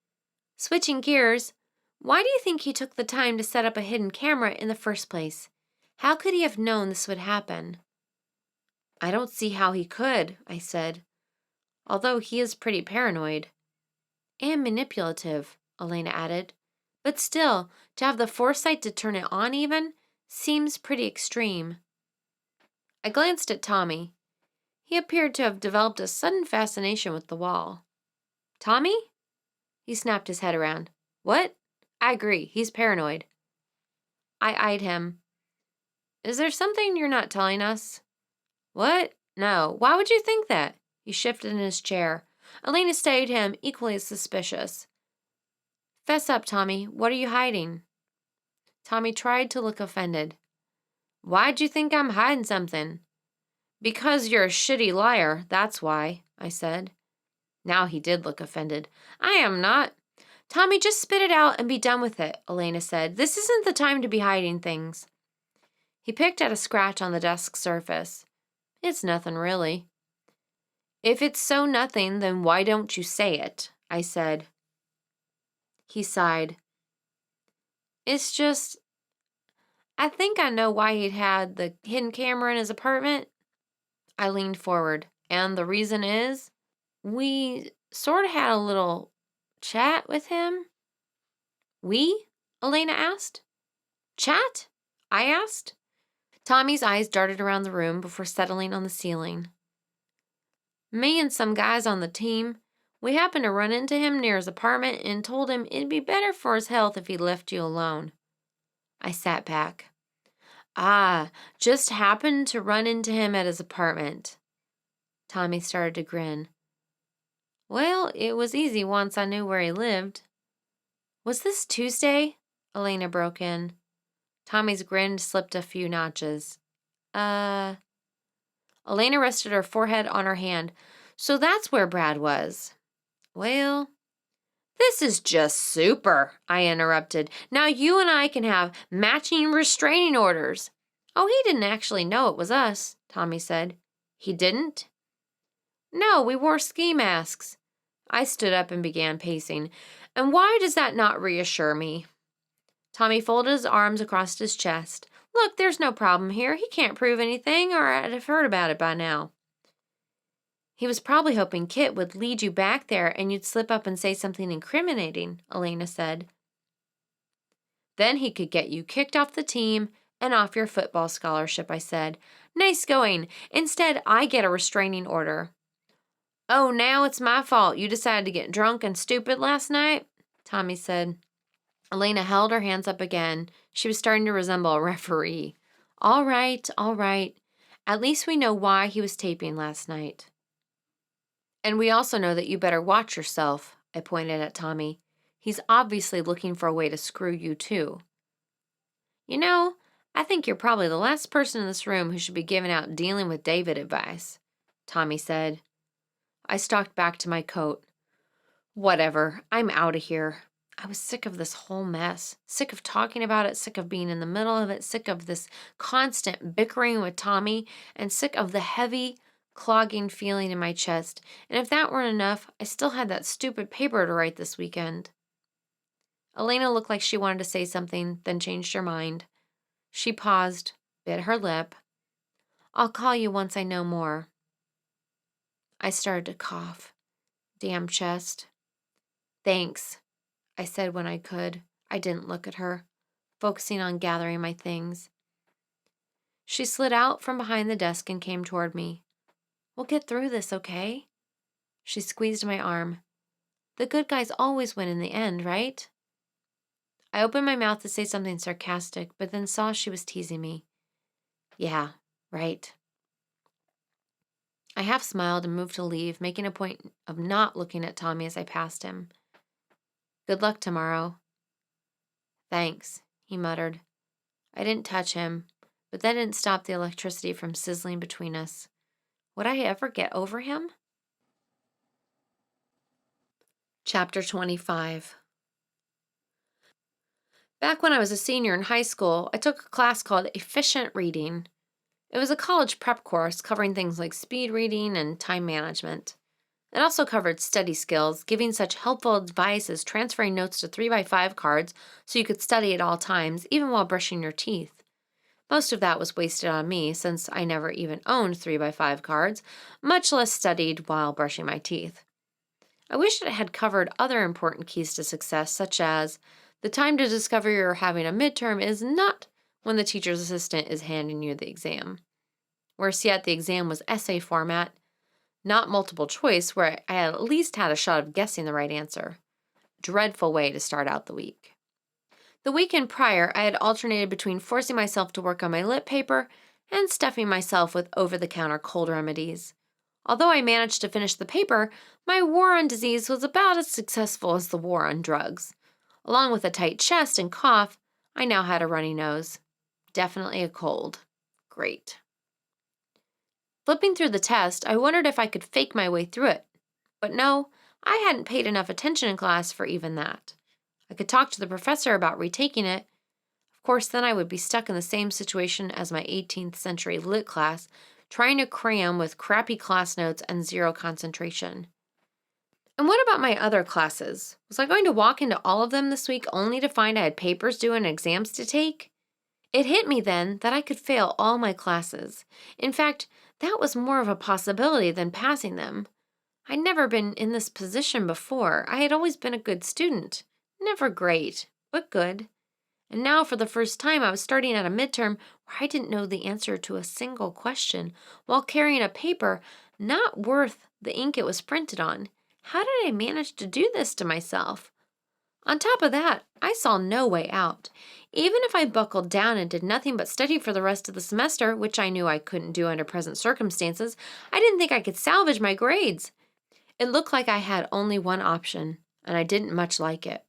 Switching gears, why do you think he took the time to set up a hidden camera in the first place? How could he have known this would happen? I don't see how he could, I said, although he is pretty paranoid. And manipulative, Elena added. But still, to have the foresight to turn it on even seems pretty extreme. I glanced at Tommy. He appeared to have developed a sudden fascination with the wall. Tommy? He snapped his head around. What? I agree, he's paranoid. I eyed him. Is there something you're not telling us? What? No, why would you think that? He shifted in his chair. Elena studied him, equally as suspicious. Fess up, Tommy. What are you hiding? Tommy tried to look offended. Why'd you think I'm hiding something? Because you're a shitty liar, that's why, I said. Now he did look offended. I am not. Tommy, just spit it out and be done with it, Elena said. This isn't the time to be hiding things. He picked at a scratch on the desk surface. It's nothing, really. If it's so nothing, then why don't you say it? I said. He sighed. It's just, I think I know why he'd had the hidden camera in his apartment. I leaned forward. And the reason is, we sort of had a little chat with him. We? Elena asked. Chat? I asked. Tommy's eyes darted around the room before settling on the ceiling. Me and some guys on the team, we happened to run into him near his apartment and told him it'd be better for his health if he left you alone. I sat back. Ah, just happened to run into him at his apartment. Tommy started to grin. Well, it was easy once I knew where he lived. Was this Tuesday? Elena broke in. Tommy's grin slipped a few notches. Elena rested her forehead on her hand. So that's where Brad was. Well, this is just super, I interrupted. Now you and I can have matching restraining orders. Oh, he didn't actually know it was us, Tommy said. He didn't? No, we wore ski masks. I stood up and began pacing. And why does that not reassure me? Tommy folded his arms across his chest. Look, there's no problem here. He can't prove anything, or I'd have heard about it by now. He was probably hoping Kit would lead you back there and you'd slip up and say something incriminating, Elena said. Then he could get you kicked off the team and off your football scholarship, I said. Nice going. Instead, I get a restraining order. Oh, now it's my fault. You decided to get drunk and stupid last night? Tommy said. Elena held her hands up again. She was starting to resemble a referee. All right, all right. At least we know why he was taping last night. And we also know that you better watch yourself, I pointed at Tommy. He's obviously looking for a way to screw you, too. You know, I think you're probably the last person in this room who should be giving out dealing with David advice, Tommy said. I stalked back to my coat. Whatever, I'm out of here. I was sick of this whole mess, sick of talking about it, sick of being in the middle of it, sick of this constant bickering with Tommy, and sick of the heavy, clogging feeling in my chest. And if that weren't enough, I still had that stupid paper to write this weekend. Elena looked like she wanted to say something, then changed her mind. She paused, bit her lip. I'll call you once I know more. I started to cough. Damn chest. Thanks, I said when I could. I didn't look at her, focusing on gathering my things. She slid out from behind the desk and came toward me. We'll get through this, okay? She squeezed my arm. The good guys always win in the end, right? I opened my mouth to say something sarcastic, but then saw she was teasing me. Yeah, right. I half smiled and moved to leave, making a point of not looking at Tommy as I passed him. Good luck tomorrow. Thanks, he muttered. I didn't touch him, but that didn't stop the electricity from sizzling between us. Would I ever get over him? Chapter 25. Back when I was a senior in high school, I took a class called Efficient Reading. It was a college prep course covering things like speed reading and time management. It also covered study skills, giving such helpful advice as transferring notes to 3x5 cards so you could study at all times, even while brushing your teeth. Most of that was wasted on me, since I never even owned 3x5 cards, much less studied while brushing my teeth. I wish it had covered other important keys to success, such as the time to discover you're having a midterm is not when the teacher's assistant is handing you the exam. Worse yet, the exam was essay format, not multiple choice, where I at least had a shot of guessing the right answer. Dreadful way to start out the week. The weekend prior, I had alternated between forcing myself to work on my lip paper and stuffing myself with over-the-counter cold remedies. Although I managed to finish the paper, my war on disease was about as successful as the war on drugs. Along with a tight chest and cough, I now had a runny nose. Definitely a cold. Great. Flipping through the test, I wondered if I could fake my way through it. But no, I hadn't paid enough attention in class for even that. I could talk to the professor about retaking it. Of course, then I would be stuck in the same situation as my 18th century lit class, trying to cram with crappy class notes and zero concentration. And what about my other classes? Was I going to walk into all of them this week only to find I had papers due and exams to take? It hit me then that I could fail all my classes. In fact, that was more of a possibility than passing them. I'd never been in this position before. I had always been a good student. Never great, but good. And now, for the first time, I was starting at a midterm where I didn't know the answer to a single question while carrying a paper not worth the ink it was printed on. How did I manage to do this to myself? On top of that, I saw no way out. Even if I buckled down and did nothing but study for the rest of the semester, which I knew I couldn't do under present circumstances, I didn't think I could salvage my grades. It looked like I had only one option, and I didn't much like it.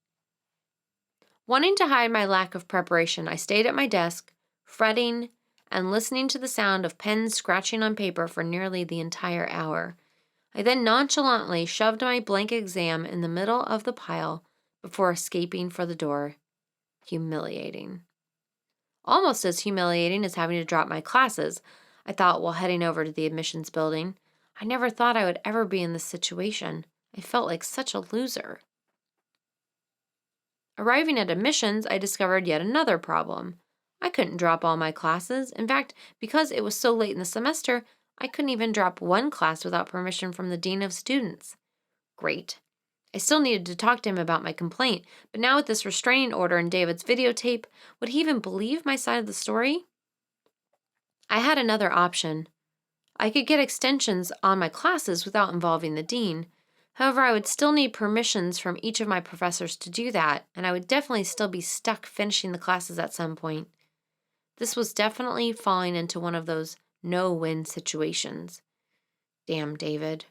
Wanting to hide my lack of preparation, I stayed at my desk, fretting and listening to the sound of pens scratching on paper for nearly the entire hour. I then nonchalantly shoved my blank exam in the middle of the pile before escaping for the door. Humiliating. Almost as humiliating as having to drop my classes, I thought while heading over to the admissions building. I never thought I would ever be in this situation. I felt like such a loser. Arriving at admissions, I discovered yet another problem. I couldn't drop all my classes. In fact, because it was so late in the semester, I couldn't even drop one class without permission from the dean of students. Great. I still needed to talk to him about my complaint, but now with this restraining order and David's videotape, would he even believe my side of the story? I had another option. I could get extensions on my classes without involving the dean. However, I would still need permissions from each of my professors to do that, and I would definitely still be stuck finishing the classes at some point. This was definitely falling into one of those no-win situations. Damn David.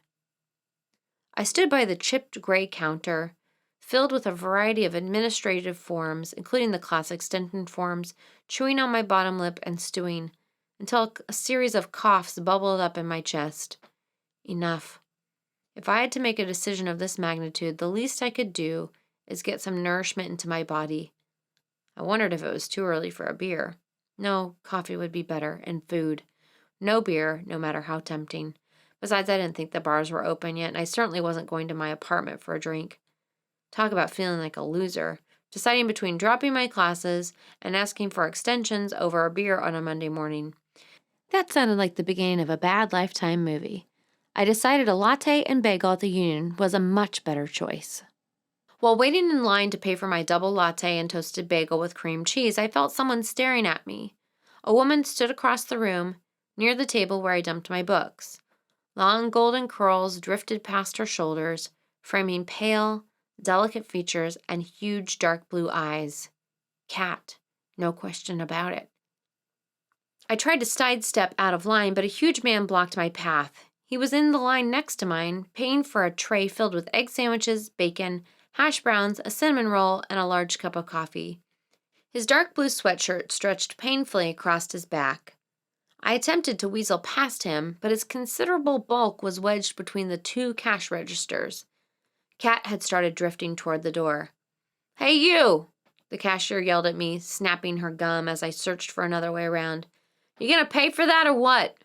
I stood by the chipped gray counter, filled with a variety of administrative forms, including the class extension forms, chewing on my bottom lip and stewing, until a series of coughs bubbled up in my chest. Enough. If I had to make a decision of this magnitude, the least I could do is get some nourishment into my body. I wondered if it was too early for a beer. No, coffee would be better, and food. No beer, no matter how tempting. Besides, I didn't think the bars were open yet, and I certainly wasn't going to my apartment for a drink. Talk about feeling like a loser. Deciding between dropping my classes and asking for extensions over a beer on a Monday morning. That sounded like the beginning of a bad Lifetime movie. I decided a latte and bagel at the Union was a much better choice. While waiting in line to pay for my double latte and toasted bagel with cream cheese, I felt someone staring at me. A woman stood across the room, near the table where I dumped my books. Long golden curls drifted past her shoulders, framing pale, delicate features and huge dark blue eyes. Cat, no question about it. I tried to sidestep out of line, but a huge man blocked my path. He was in the line next to mine, paying for a tray filled with egg sandwiches, bacon, hash browns, a cinnamon roll, and a large cup of coffee. His dark blue sweatshirt stretched painfully across his back. I attempted to weasel past him, but his considerable bulk was wedged between the two cash registers. Kat had started drifting toward the door. "Hey, you!" the cashier yelled at me, snapping her gum as I searched for another way around. "You gonna pay for that or what?"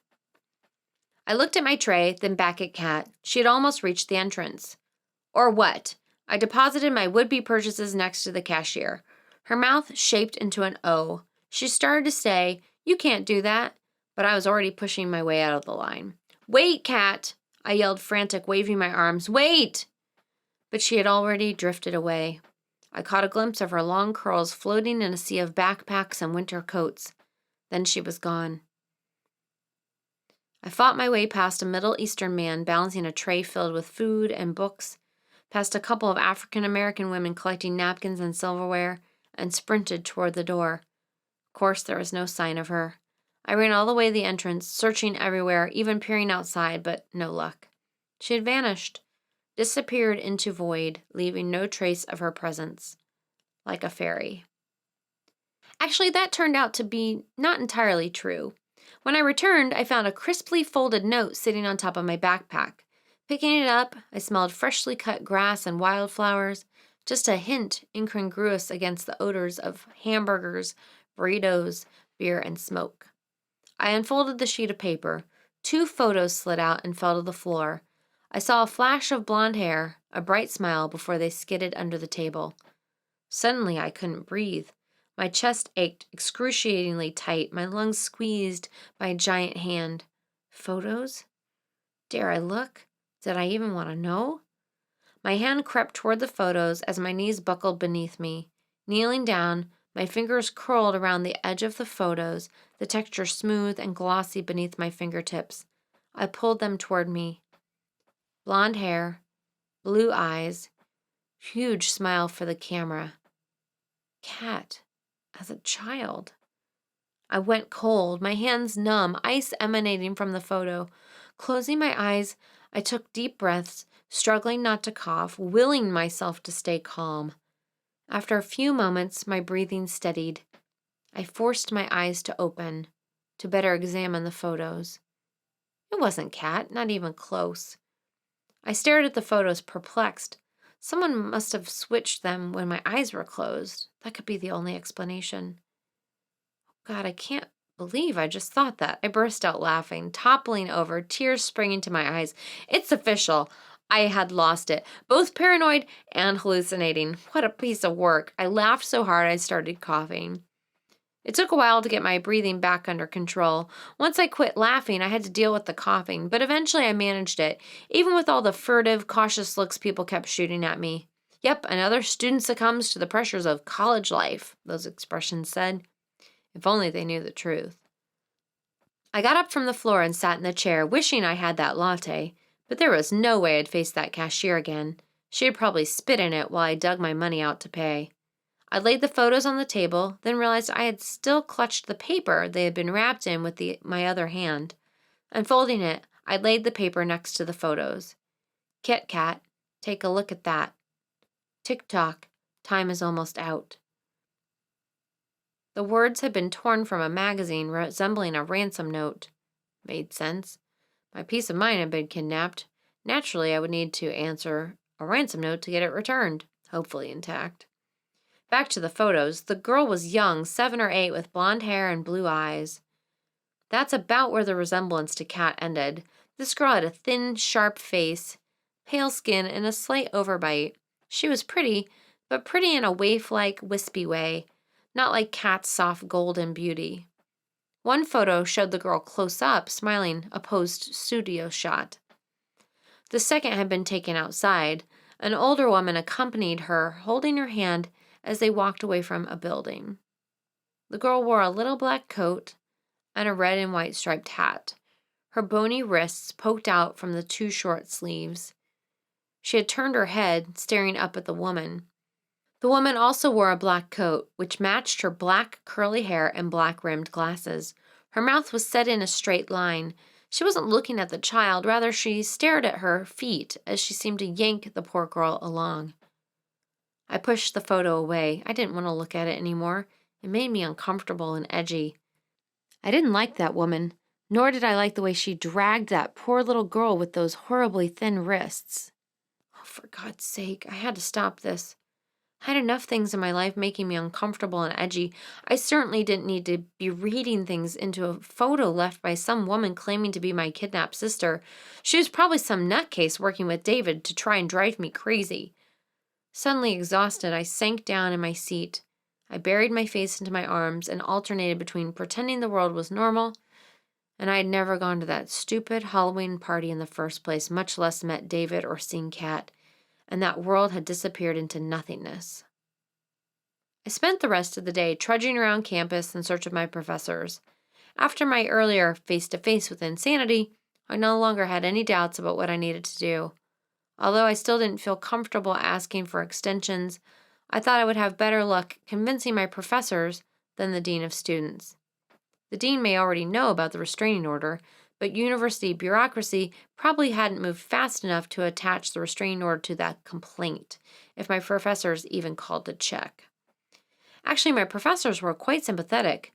I looked at my tray, then back at Kat. She had almost reached the entrance. "Or what?" I deposited my would-be purchases next to the cashier. Her mouth shaped into an O. She started to say, "You can't do that," but I was already pushing my way out of the line. "Wait, Kat!" I yelled, frantic, waving my arms. "Wait!" But she had already drifted away. I caught a glimpse of her long curls floating in a sea of backpacks and winter coats. Then she was gone. I fought my way past a Middle Eastern man balancing a tray filled with food and books, past a couple of African American women collecting napkins and silverware, and sprinted toward the door. Of course, there was no sign of her. I ran all the way to the entrance, searching everywhere, even peering outside, but no luck. She had vanished, disappeared into void, leaving no trace of her presence, like a fairy. Actually, that turned out to be not entirely true. When I returned, I found a crisply folded note sitting on top of my backpack. Picking it up, I smelled freshly cut grass and wildflowers, just a hint incongruous against the odors of hamburgers, burritos, beer, and smoke. I unfolded the sheet of paper. 2 photos slid out and fell to the floor. I saw a flash of blonde hair, a bright smile before they skidded under the table. Suddenly, I couldn't breathe. My chest ached excruciatingly tight, my lungs squeezed by a giant hand. Photos? Dare I look? Did I even want to know? My hand crept toward the photos as my knees buckled beneath me. Kneeling down, my fingers curled around the edge of the photos, the texture smooth and glossy beneath my fingertips. I pulled them toward me. Blonde hair, blue eyes, huge smile for the camera. Cat, as a child. I went cold, my hands numb, ice emanating from the photo. Closing my eyes, I took deep breaths, struggling not to cough, willing myself to stay calm. After a few moments, my breathing steadied. I forced my eyes to open, to better examine the photos. It wasn't Cat, not even close. I stared at the photos, perplexed. Someone must have switched them when my eyes were closed. That could be the only explanation. God, I can't believe I just thought that. I burst out laughing, toppling over, tears springing to my eyes. It's official. I had lost it, both paranoid and hallucinating. What a piece of work. I laughed so hard I started coughing. It took a while to get my breathing back under control. Once I quit laughing, I had to deal with the coughing, but eventually I managed it, even with all the furtive, cautious looks people kept shooting at me. Yep, another student succumbs to the pressures of college life, those expressions said. If only they knew the truth. I got up from the floor and sat in the chair, wishing I had that latte, but there was no way I'd face that cashier again. She'd probably spit in it while I dug my money out to pay. I laid the photos on the table, then realized I had still clutched the paper they had been wrapped in with my other hand. Unfolding it, I laid the paper next to the photos. Kit Kat, take a look at that. Tick-tock, time is almost out. The words had been torn from a magazine resembling a ransom note. Made sense. My peace of mind had been kidnapped. Naturally, I would need to answer a ransom note to get it returned, hopefully intact. Back to the photos. The girl was young, 7 or 8, with blonde hair and blue eyes. That's about where the resemblance to Kat ended. This girl had a thin, sharp face, pale skin, and a slight overbite. She was pretty, but pretty in a waif-like, wispy way, not like Kat's soft golden beauty. One photo showed the girl close up, smiling, a posed studio shot. The second had been taken outside. An older woman accompanied her, holding her hand as they walked away from a building. The girl wore a little black coat and a red and white striped hat. Her bony wrists poked out from the 2 short sleeves. She had turned her head, staring up at the woman. The woman also wore a black coat, which matched her black curly hair and black-rimmed glasses. Her mouth was set in a straight line. She wasn't looking at the child, rather she stared at her feet as she seemed to yank the poor girl along. I pushed the photo away. I didn't want to look at it anymore. It made me uncomfortable and edgy. I didn't like that woman, nor did I like the way she dragged that poor little girl with those horribly thin wrists. Oh, for God's sake, I had to stop this. I had enough things in my life making me uncomfortable and edgy. I certainly didn't need to be reading things into a photo left by some woman claiming to be my kidnapped sister. She was probably some nutcase working with David to try and drive me crazy. Suddenly exhausted, I sank down in my seat. I buried my face into my arms and alternated between pretending the world was normal and I had never gone to that stupid Halloween party in the first place, much less met David or seen Kat, and that world had disappeared into nothingness. I spent the rest of the day trudging around campus in search of my professors. After my earlier face-to-face with insanity, I no longer had any doubts about what I needed to do. Although I still didn't feel comfortable asking for extensions, I thought I would have better luck convincing my professors than the dean of students. The dean may already know about the restraining order, but university bureaucracy probably hadn't moved fast enough to attach the restraining order to that complaint, if my professors even called to check. Actually, my professors were quite sympathetic.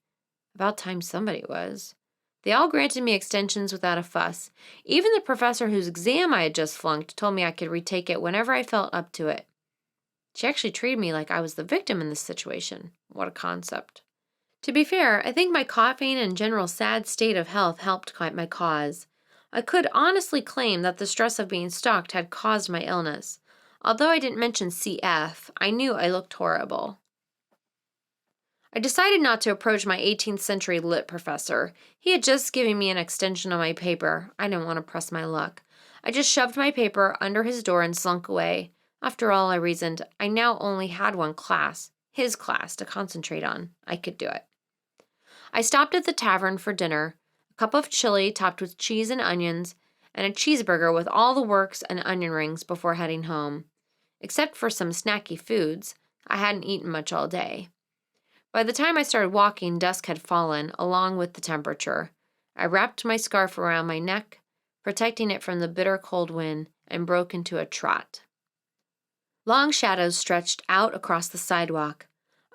About time somebody was. They all granted me extensions without a fuss. Even the professor whose exam I had just flunked told me I could retake it whenever I felt up to it. She actually treated me like I was the victim in this situation. What a concept. To be fair, I think my coughing and general sad state of health helped my cause. I could honestly claim that the stress of being stalked had caused my illness. Although I didn't mention CF, I knew I looked horrible. I decided not to approach my 18th century lit professor. He had just given me an extension on my paper. I didn't want to press my luck. I just shoved my paper under his door and slunk away. After all, I reasoned, I now only had one class, his class, to concentrate on. I could do it. I stopped at the tavern for dinner, a cup of chili topped with cheese and onions, and a cheeseburger with all the works and onion rings before heading home. Except for some snacky foods, I hadn't eaten much all day. By the time I started walking, dusk had fallen, along with the temperature. I wrapped my scarf around my neck, protecting it from the bitter cold wind, and broke into a trot. Long shadows stretched out across the sidewalk.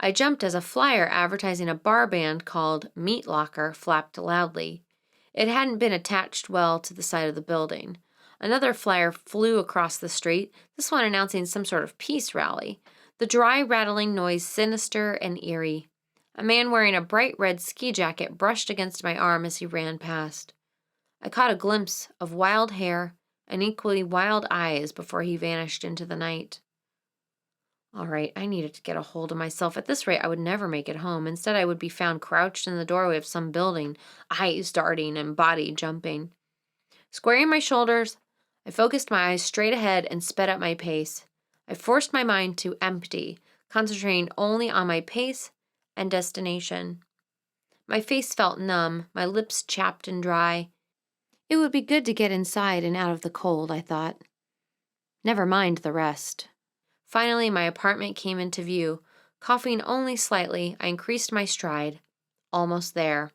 I jumped as a flyer advertising a bar band called Meat Locker flapped loudly. It hadn't been attached well to the side of the building. Another flyer flew across the street, this one announcing some sort of peace rally. The dry, rattling noise sinister and eerie. A man wearing a bright red ski jacket brushed against my arm as he ran past. I caught a glimpse of wild hair and equally wild eyes before he vanished into the night. All right, I needed to get a hold of myself. At this rate, I would never make it home. Instead, I would be found crouched in the doorway of some building, eyes darting and body jumping. Squaring my shoulders, I focused my eyes straight ahead and sped up my pace. I forced my mind to empty, concentrating only on my pace and destination. My face felt numb, my lips chapped and dry. It would be good to get inside and out of the cold, I thought. Never mind the rest. Finally, my apartment came into view. Coughing only slightly, I increased my stride. Almost there.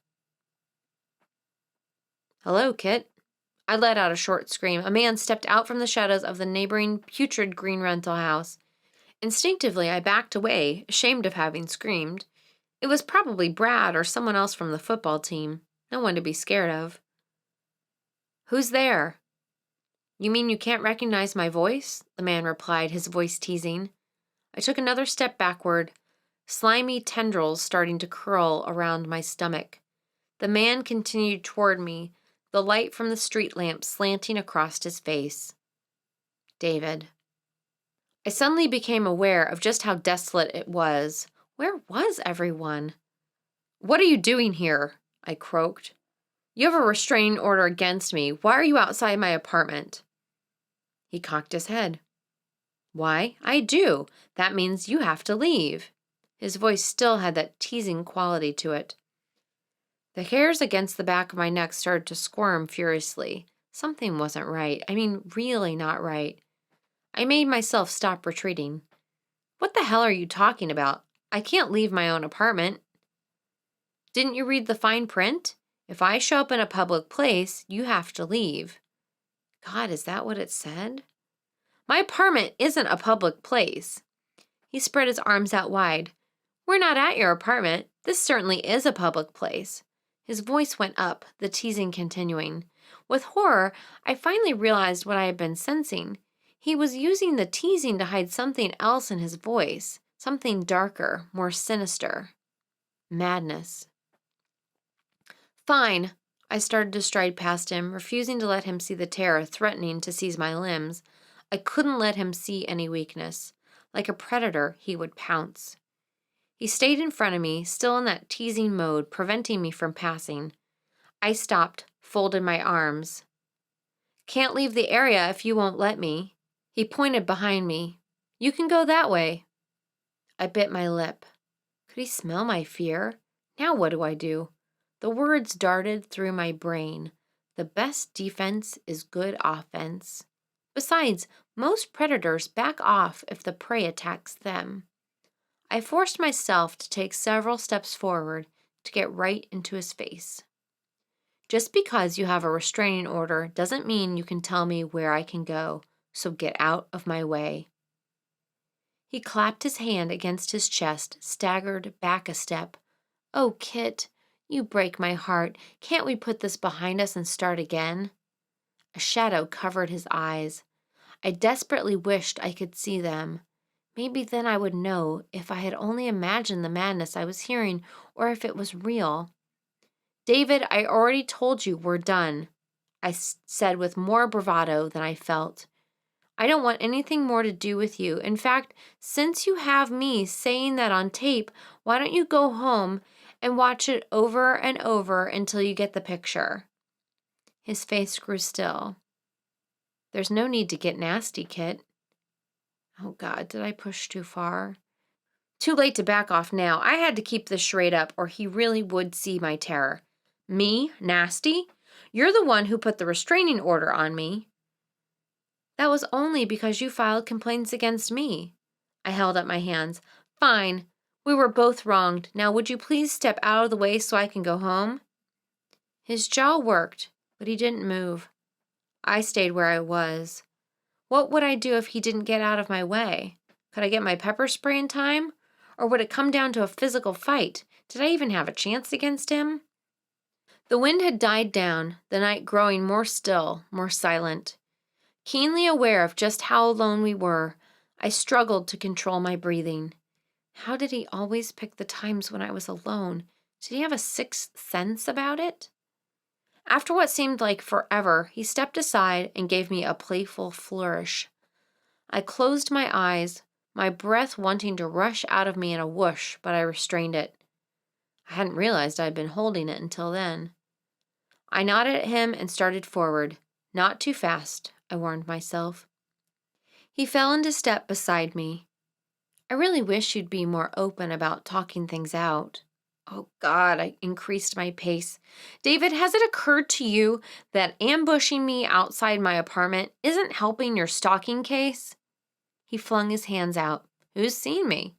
Hello, Kit. I let out a short scream. A man stepped out from the shadows of the neighboring putrid green rental house. Instinctively, I backed away, ashamed of having screamed. It was probably Brad or someone else from the football team. No one to be scared of. Who's there? You mean you can't recognize my voice? The man replied, his voice teasing. I took another step backward, slimy tendrils starting to curl around my stomach. The man continued toward me, the light from the street lamp slanting across his face. David. I suddenly became aware of just how desolate it was. Where was everyone? What are you doing here? I croaked. You have a restraining order against me. Why are you outside my apartment? He cocked his head. Why, I do. That means you have to leave. His voice still had that teasing quality to it. The hairs against the back of my neck started to squirm furiously. Something wasn't right. I mean, really not right. I made myself stop retreating. What the hell are you talking about? I can't leave my own apartment. Didn't you read the fine print? If I show up in a public place, you have to leave. God, is that what it said? My apartment isn't a public place. He spread his arms out wide. We're not at your apartment. This certainly is a public place. His voice went up, the teasing continuing. With horror, I finally realized what I had been sensing. He was using the teasing to hide something else in his voice, something darker, more sinister. Madness. Fine. I started to stride past him, refusing to let him see the terror threatening to seize my limbs. I couldn't let him see any weakness. Like a predator, he would pounce. He stayed in front of me, still in that teasing mode, preventing me from passing. I stopped, folded my arms. Can't leave the area if you won't let me. He pointed behind me. You can go that way. I bit my lip. Could he smell my fear? Now what do I do? The words darted through my brain. The best defense is good offense. Besides, most predators back off if the prey attacks them. I forced myself to take several steps forward, to get right into his face. Just because you have a restraining order doesn't mean you can tell me where I can go, so get out of my way. He clapped his hand against his chest, staggered back a step. Oh, Kit, you break my heart. Can't we put this behind us and start again? A shadow covered his eyes. I desperately wished I could see them. Maybe then I would know if I had only imagined the madness I was hearing or if it was real. David, I already told you we're done, I said with more bravado than I felt. I don't want anything more to do with you. In fact, since you have me saying that on tape, why don't you go home and watch it over and over until you get the picture? His face grew still. There's no need to get nasty, Kit. Oh, God, did I push too far? Too late to back off now. I had to keep this charade up or he really would see my terror. Me? Nasty? You're the one who put the restraining order on me. That was only because you filed complaints against me. I held up my hands. Fine. We were both wronged. Now would you please step out of the way so I can go home? His jaw worked, but he didn't move. I stayed where I was. What would I do if he didn't get out of my way? Could I get my pepper spray in time? Or would it come down to a physical fight? Did I even have a chance against him? The wind had died down, the night growing more still, more silent. Keenly aware of just how alone we were, I struggled to control my breathing. How did he always pick the times when I was alone? Did he have a sixth sense about it? After what seemed like forever, he stepped aside and gave me a playful flourish. I closed my eyes, my breath wanting to rush out of me in a whoosh, but I restrained it. I hadn't realized I'd been holding it until then. I nodded at him and started forward. Not too fast, I warned myself. He fell into step beside me. I really wish you'd be more open about talking things out. Oh, God, I increased my pace. David, has it occurred to you that ambushing me outside my apartment isn't helping your stalking case? He flung his hands out. Who's seen me?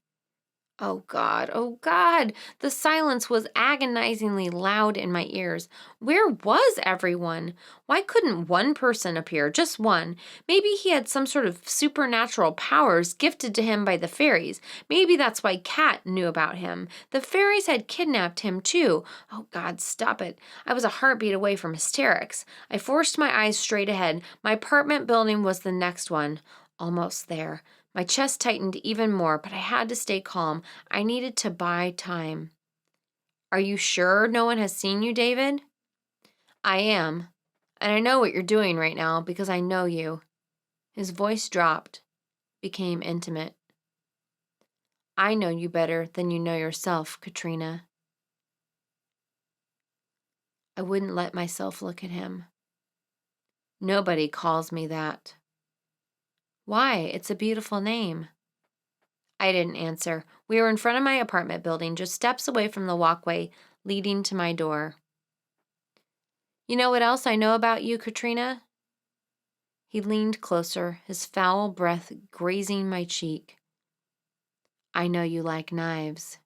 Oh, God, oh, God. The silence was agonizingly loud in my ears. Where was everyone? Why couldn't one person appear? Just one. Maybe he had some sort of supernatural powers gifted to him by the fairies. Maybe that's why Kat knew about him. The fairies had kidnapped him, too. Oh, God, stop it. I was a heartbeat away from hysterics. I forced my eyes straight ahead. My apartment building was the next one. Almost there. My chest tightened even more, but I had to stay calm. I needed to buy time. Are you sure no one has seen you, David? I am. And I know what you're doing right now because I know you. His voice dropped, became intimate. I know you better than you know yourself, Katrina. I wouldn't let myself look at him. Nobody calls me that. Why? It's a beautiful name. I didn't answer. We were in front of my apartment building, just steps away from the walkway leading to my door. You know what else I know about you, Katrina? He leaned closer, his foul breath grazing my cheek. I know you like knives.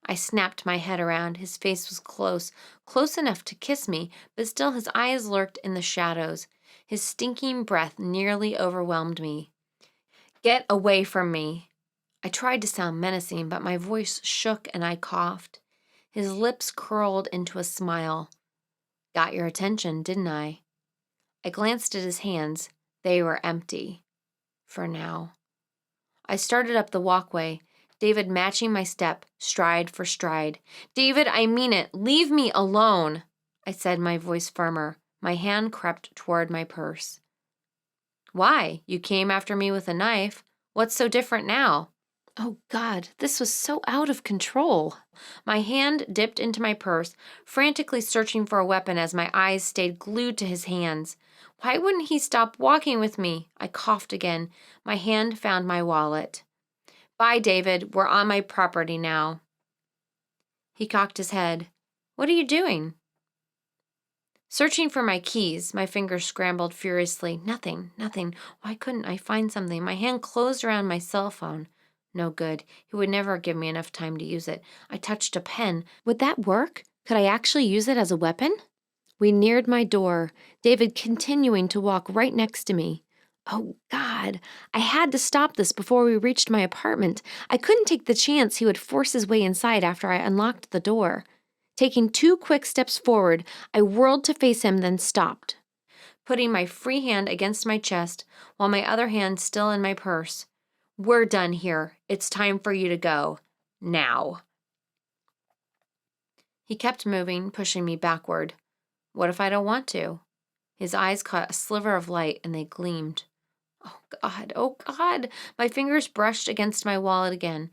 I snapped my head around. His face was close, close enough to kiss me, but still his eyes lurked in the shadows. His stinking breath nearly overwhelmed me. Get away from me. I tried to sound menacing, but my voice shook and I coughed. His lips curled into a smile. Got your attention, didn't I? I glanced at his hands. They were empty. For now. I started up the walkway, David matching my step, stride for stride. David, I mean it. Leave me alone, I said, my voice firmer. My hand crept toward my purse. Why? You came after me with a knife. What's so different now? Oh, God, this was so out of control. My hand dipped into my purse, frantically searching for a weapon as my eyes stayed glued to his hands. Why wouldn't he stop walking with me? I coughed again. My hand found my wallet. Bye, David. We're on my property now. He cocked his head. What are you doing? Searching for my keys, my fingers scrambled furiously. Nothing. Why couldn't I find something? My hand closed around my cell phone. No good. He would never give me enough time to use it. I touched a pen. Would that work? Could I actually use it as a weapon? We neared my door, David continuing to walk right next to me. Oh, God. I had to stop this before we reached my apartment. I couldn't take the chance he would force his way inside after I unlocked the door. Taking 2 quick steps forward, I whirled to face him, then stopped, putting my free hand against my chest while my other hand still in my purse. We're done here. It's time for you to go. Now. He kept moving, pushing me backward. What if I don't want to? His eyes caught a sliver of light and they gleamed. Oh, God. Oh, God. My fingers brushed against my wallet again.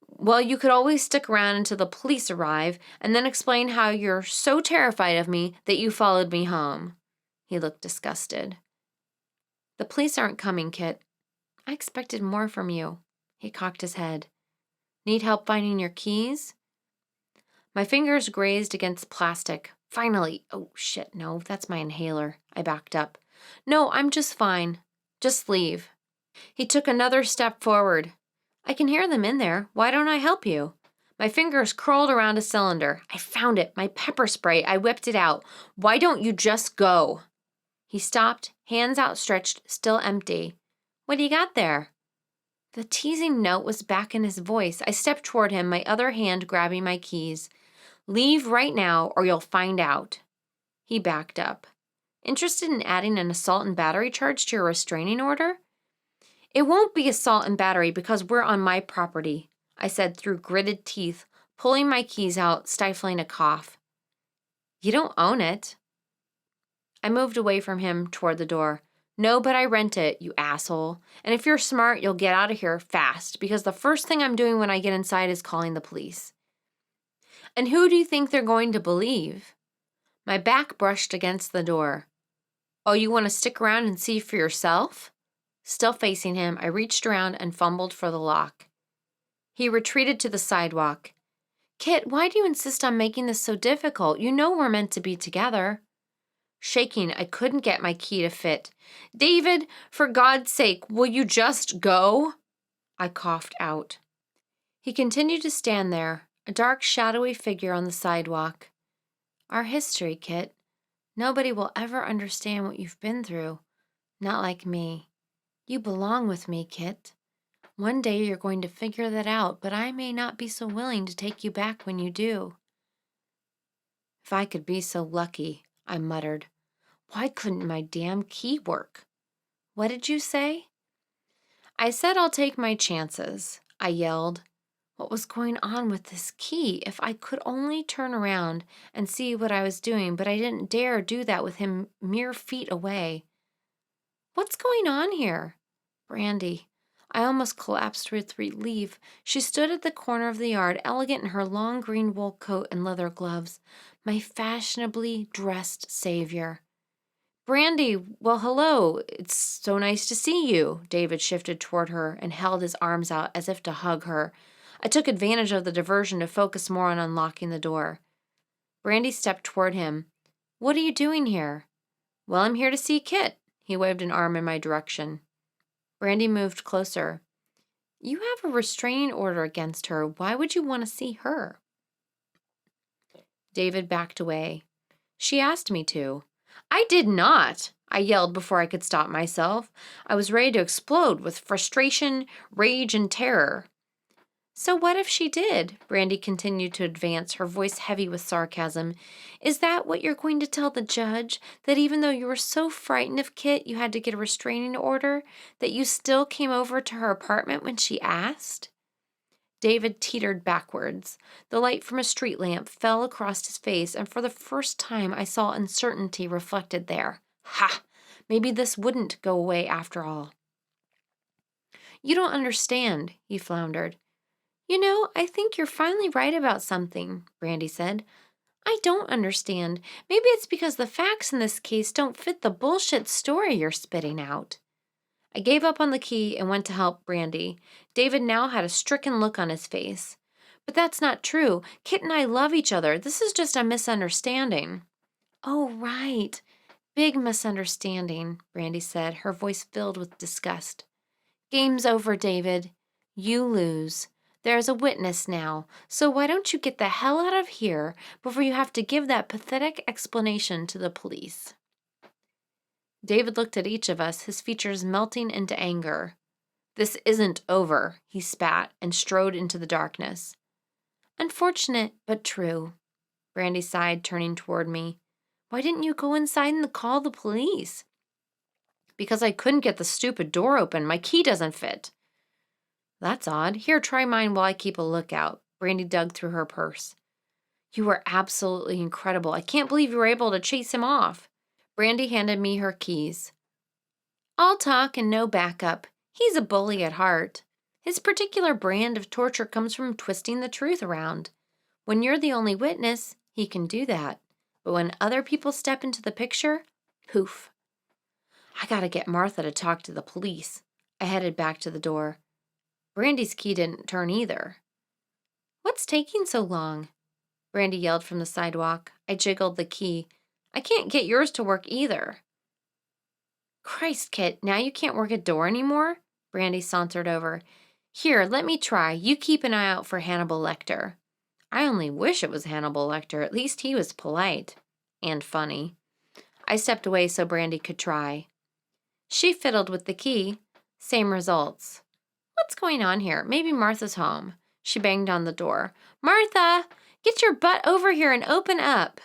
Well, you could always stick around until the police arrive and then explain how you're so terrified of me that you followed me home. He looked disgusted. The police aren't coming, Kit. I expected more from you. He cocked his head. Need help finding your keys? My fingers grazed against plastic. Finally. Oh, shit, no, that's my inhaler. I backed up. No, I'm just fine. Just leave. He took another step forward. I can hear them in there. Why don't I help you? My fingers curled around a cylinder. I found it. My pepper spray. I whipped it out. Why don't you just go? He stopped, hands outstretched, still empty. What do you got there? The teasing note was back in his voice. I stepped toward him, my other hand grabbing my keys. Leave right now or you'll find out. He backed up. Interested in adding an assault and battery charge to your restraining order? It won't be assault and battery because we're on my property, I said through gritted teeth, pulling my keys out, stifling a cough. You don't own it. I moved away from him toward the door. No, but I rent it, you asshole. And if you're smart, you'll get out of here fast, because the first thing I'm doing when I get inside is calling the police. And who do you think they're going to believe? My back brushed against the door. Oh, you want to stick around and see for yourself? Still facing him, I reached around and fumbled for the lock. He retreated to the sidewalk. Kit, why do you insist on making this so difficult? You know we're meant to be together. Shaking, I couldn't get my key to fit. David, for God's sake, will you just go? I coughed out. He continued to stand there, a dark, shadowy figure on the sidewalk. Our history, Kit. Nobody will ever understand what you've been through. Not like me. You belong with me, Kit. One day you're going to figure that out, but I may not be so willing to take you back when you do. If I could be so lucky, I muttered. Why couldn't my damn key work? What did you say? I said I'll take my chances, I yelled. What was going on with this key? If I could only turn around and see what I was doing, but I didn't dare do that with him mere feet away. What's going on here? Brandy. I almost collapsed with relief. She stood at the corner of the yard, elegant in her long green wool coat and leather gloves, my fashionably dressed savior. Brandy, well, hello. It's so nice to see you. David shifted toward her and held his arms out as if to hug her. I took advantage of the diversion to focus more on unlocking the door. Brandy stepped toward him. What are you doing here? Well, I'm here to see Kit. He waved an arm in my direction. Brandy moved closer. You have a restraining order against her. Why would you want to see her? David backed away. She asked me to. I did not, I yelled before I could stop myself. I was ready to explode with frustration, rage, and terror. So what if she did? Brandy continued to advance, her voice heavy with sarcasm. Is that what you're going to tell the judge? That even though you were so frightened of Kit you had to get a restraining order, that you still came over to her apartment when she asked? David teetered backwards. The light from a street lamp fell across his face, and for the first time I saw uncertainty reflected there. Ha! Maybe this wouldn't go away after all. You don't understand, he floundered. You know, I think you're finally right about something, Brandy said. I don't understand. Maybe it's because the facts in this case don't fit the bullshit story you're spitting out. I gave up on the key and went to help Brandy. David now had a stricken look on his face. But that's not true. Kit and I love each other. This is just a misunderstanding. Oh, right. Big misunderstanding, Brandy said, her voice filled with disgust. Game's over, David. You lose. There's a witness now, so why don't you get the hell out of here before you have to give that pathetic explanation to the police? David looked at each of us, his features melting into anger. This isn't over, he spat and strode into the darkness. Unfortunate, but true. Brandy sighed, turning toward me. Why didn't you go inside and call the police? Because I couldn't get the stupid door open. My key doesn't fit. That's odd. Here, try mine while I keep a lookout. Brandy dug through her purse. You were absolutely incredible. I can't believe you were able to chase him off. Brandy handed me her keys. All talk and no backup. He's a bully at heart. His particular brand of torture comes from twisting the truth around. When you're the only witness, he can do that. But when other people step into the picture, poof. I gotta get Martha to talk to the police. I headed back to the door. Brandy's key didn't turn either. What's taking so long? Brandy yelled from the sidewalk. I jiggled the key. I can't get yours to work either. Christ, Kit, now you can't work a door anymore? Brandy sauntered over. Here, let me try. You keep an eye out for Hannibal Lecter. I only wish it was Hannibal Lecter. At least he was polite. And funny. I stepped away so Brandy could try. She fiddled with the key. Same results. What's going on here? Maybe Martha's home. She banged on the door. Martha, get your butt over here and open up.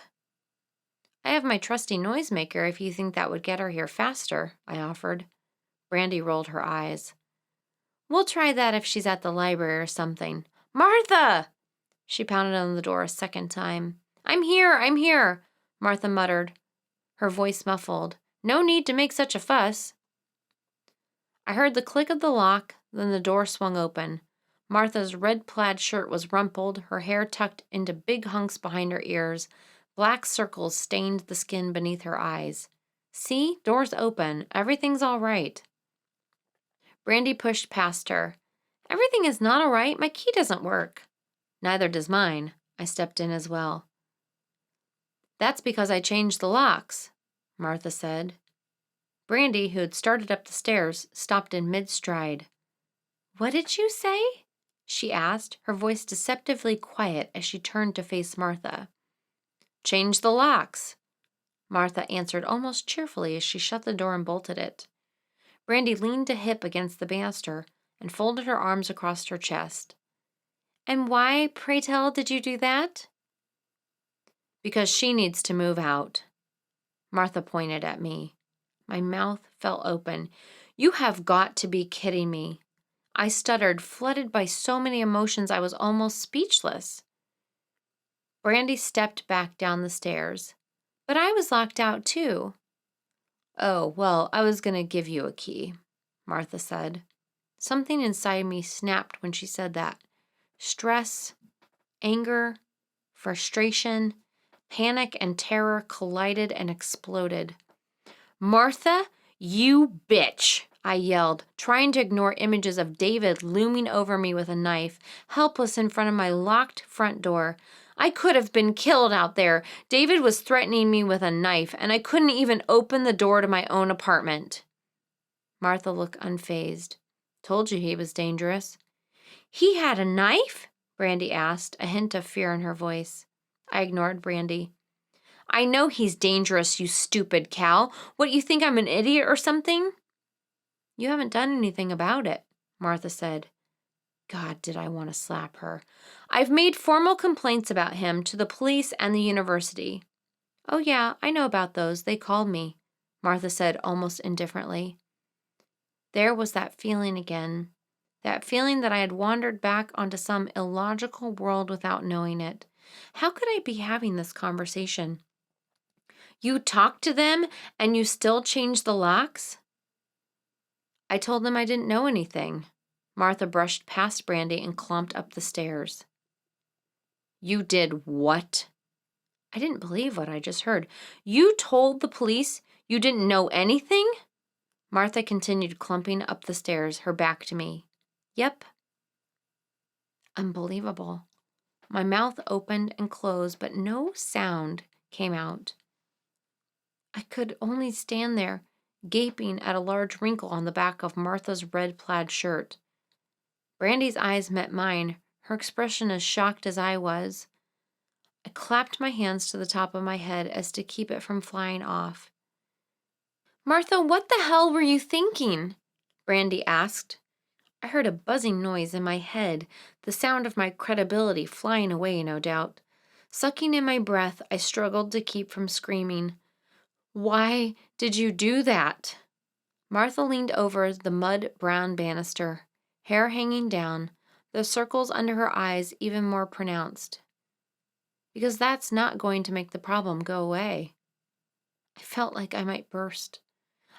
I have my trusty noisemaker if you think that would get her here faster, I offered. Brandy rolled her eyes. We'll try that if she's at the library or something. Martha! She pounded on the door a second time. I'm here, Martha muttered, her voice muffled. No need to make such a fuss. I heard the click of the lock, then the door swung open. Martha's red plaid shirt was rumpled, her hair tucked into big hunks behind her ears. Black circles stained the skin beneath her eyes. See? Door's open. Everything's all right. Brandy pushed past her. Everything is not all right. My key doesn't work. Neither does mine. I stepped in as well. That's because I changed the locks, Martha said. Brandy, who had started up the stairs, stopped in mid-stride. What did you say? She asked, her voice deceptively quiet as she turned to face Martha. Change the locks, Martha answered almost cheerfully as she shut the door and bolted it. Brandy leaned a hip against the banister and folded her arms across her chest. And why, pray tell, did you do that? Because she needs to move out. Martha pointed at me. My mouth fell open. You have got to be kidding me. I stuttered, flooded by so many emotions I was almost speechless. Brandy stepped back down the stairs. But I was locked out too. Oh, well, I was going to give you a key, Martha said. Something inside me snapped when she said that. Stress, anger, frustration, panic, and terror collided and exploded. Martha, you bitch, I yelled, trying to ignore images of David looming over me with a knife, helpless in front of my locked front door. I could have been killed out there. David was threatening me with a knife, and I couldn't even open the door to my own apartment. Martha looked unfazed. Told you he was dangerous. He had a knife? Brandy asked, a hint of fear in her voice. I ignored Brandy. I know he's dangerous, you stupid Cal. What, you think I'm an idiot or something? You haven't done anything about it, Martha said. God, did I want to slap her. I've made formal complaints about him to the police and the university. Oh yeah, I know about those. They called me, Martha said almost indifferently. There was that feeling again. That feeling that I had wandered back onto some illogical world without knowing it. How could I be having this conversation? You talked to them and you still changed the locks? I told them I didn't know anything. Martha brushed past Brandy and clomped up the stairs. You did what? I didn't believe what I just heard. You told the police you didn't know anything? Martha continued clumping up the stairs, her back to me. Yep. Unbelievable. My mouth opened and closed, but no sound came out. I could only stand there, gaping at a large wrinkle on the back of Martha's red plaid shirt. Brandy's eyes met mine, her expression as shocked as I was. I clapped my hands to the top of my head as to keep it from flying off. "Martha, what the hell were you thinking?" Brandy asked. I heard a buzzing noise in my head, the sound of my credibility flying away, no doubt. Sucking in my breath, I struggled to keep from screaming. "Why did you do that?" Martha leaned over the mud-brown banister, hair hanging down, the circles under her eyes even more pronounced. "Because that's not going to make the problem go away." I felt like I might burst.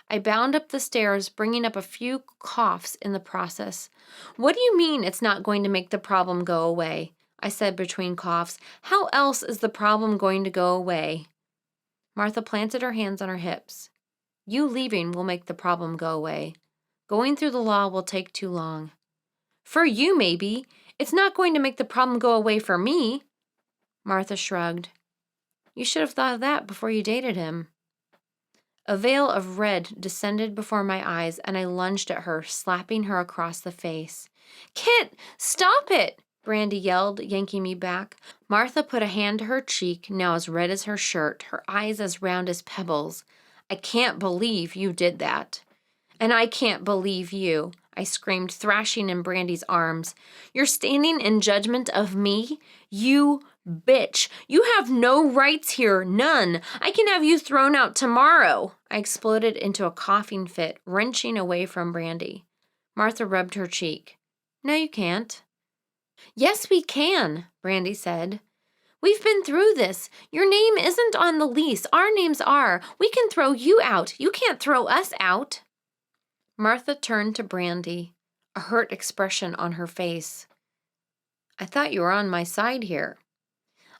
I bound up the stairs, bringing up a few coughs in the process. "What do you mean it's not going to make the problem go away?" I said between coughs. "How else is the problem going to go away?" Martha planted her hands on her hips. "You leaving will make the problem go away. Going through the law will take too long." "For you, maybe. It's not going to make the problem go away for me." Martha shrugged. "You should have thought of that before you dated him." A veil of red descended before my eyes, and I lunged at her, slapping her across the face. "Kit, stop it!" Brandy yelled, yanking me back. Martha put a hand to her cheek, now as red as her shirt, her eyes as round as pebbles. "I can't believe you did that." "And I can't believe you," I screamed, thrashing in Brandy's arms. "You're standing in judgment of me? You bitch! You have no rights here, none. I can have you thrown out tomorrow." I exploded into a coughing fit, wrenching away from Brandy. Martha rubbed her cheek. "No, you can't." "Yes, we can," Brandy said. "We've been through this. Your name isn't on the lease. Our names are. We can throw you out. You can't throw us out." Martha turned to Brandy, a hurt expression on her face. "I thought you were on my side here."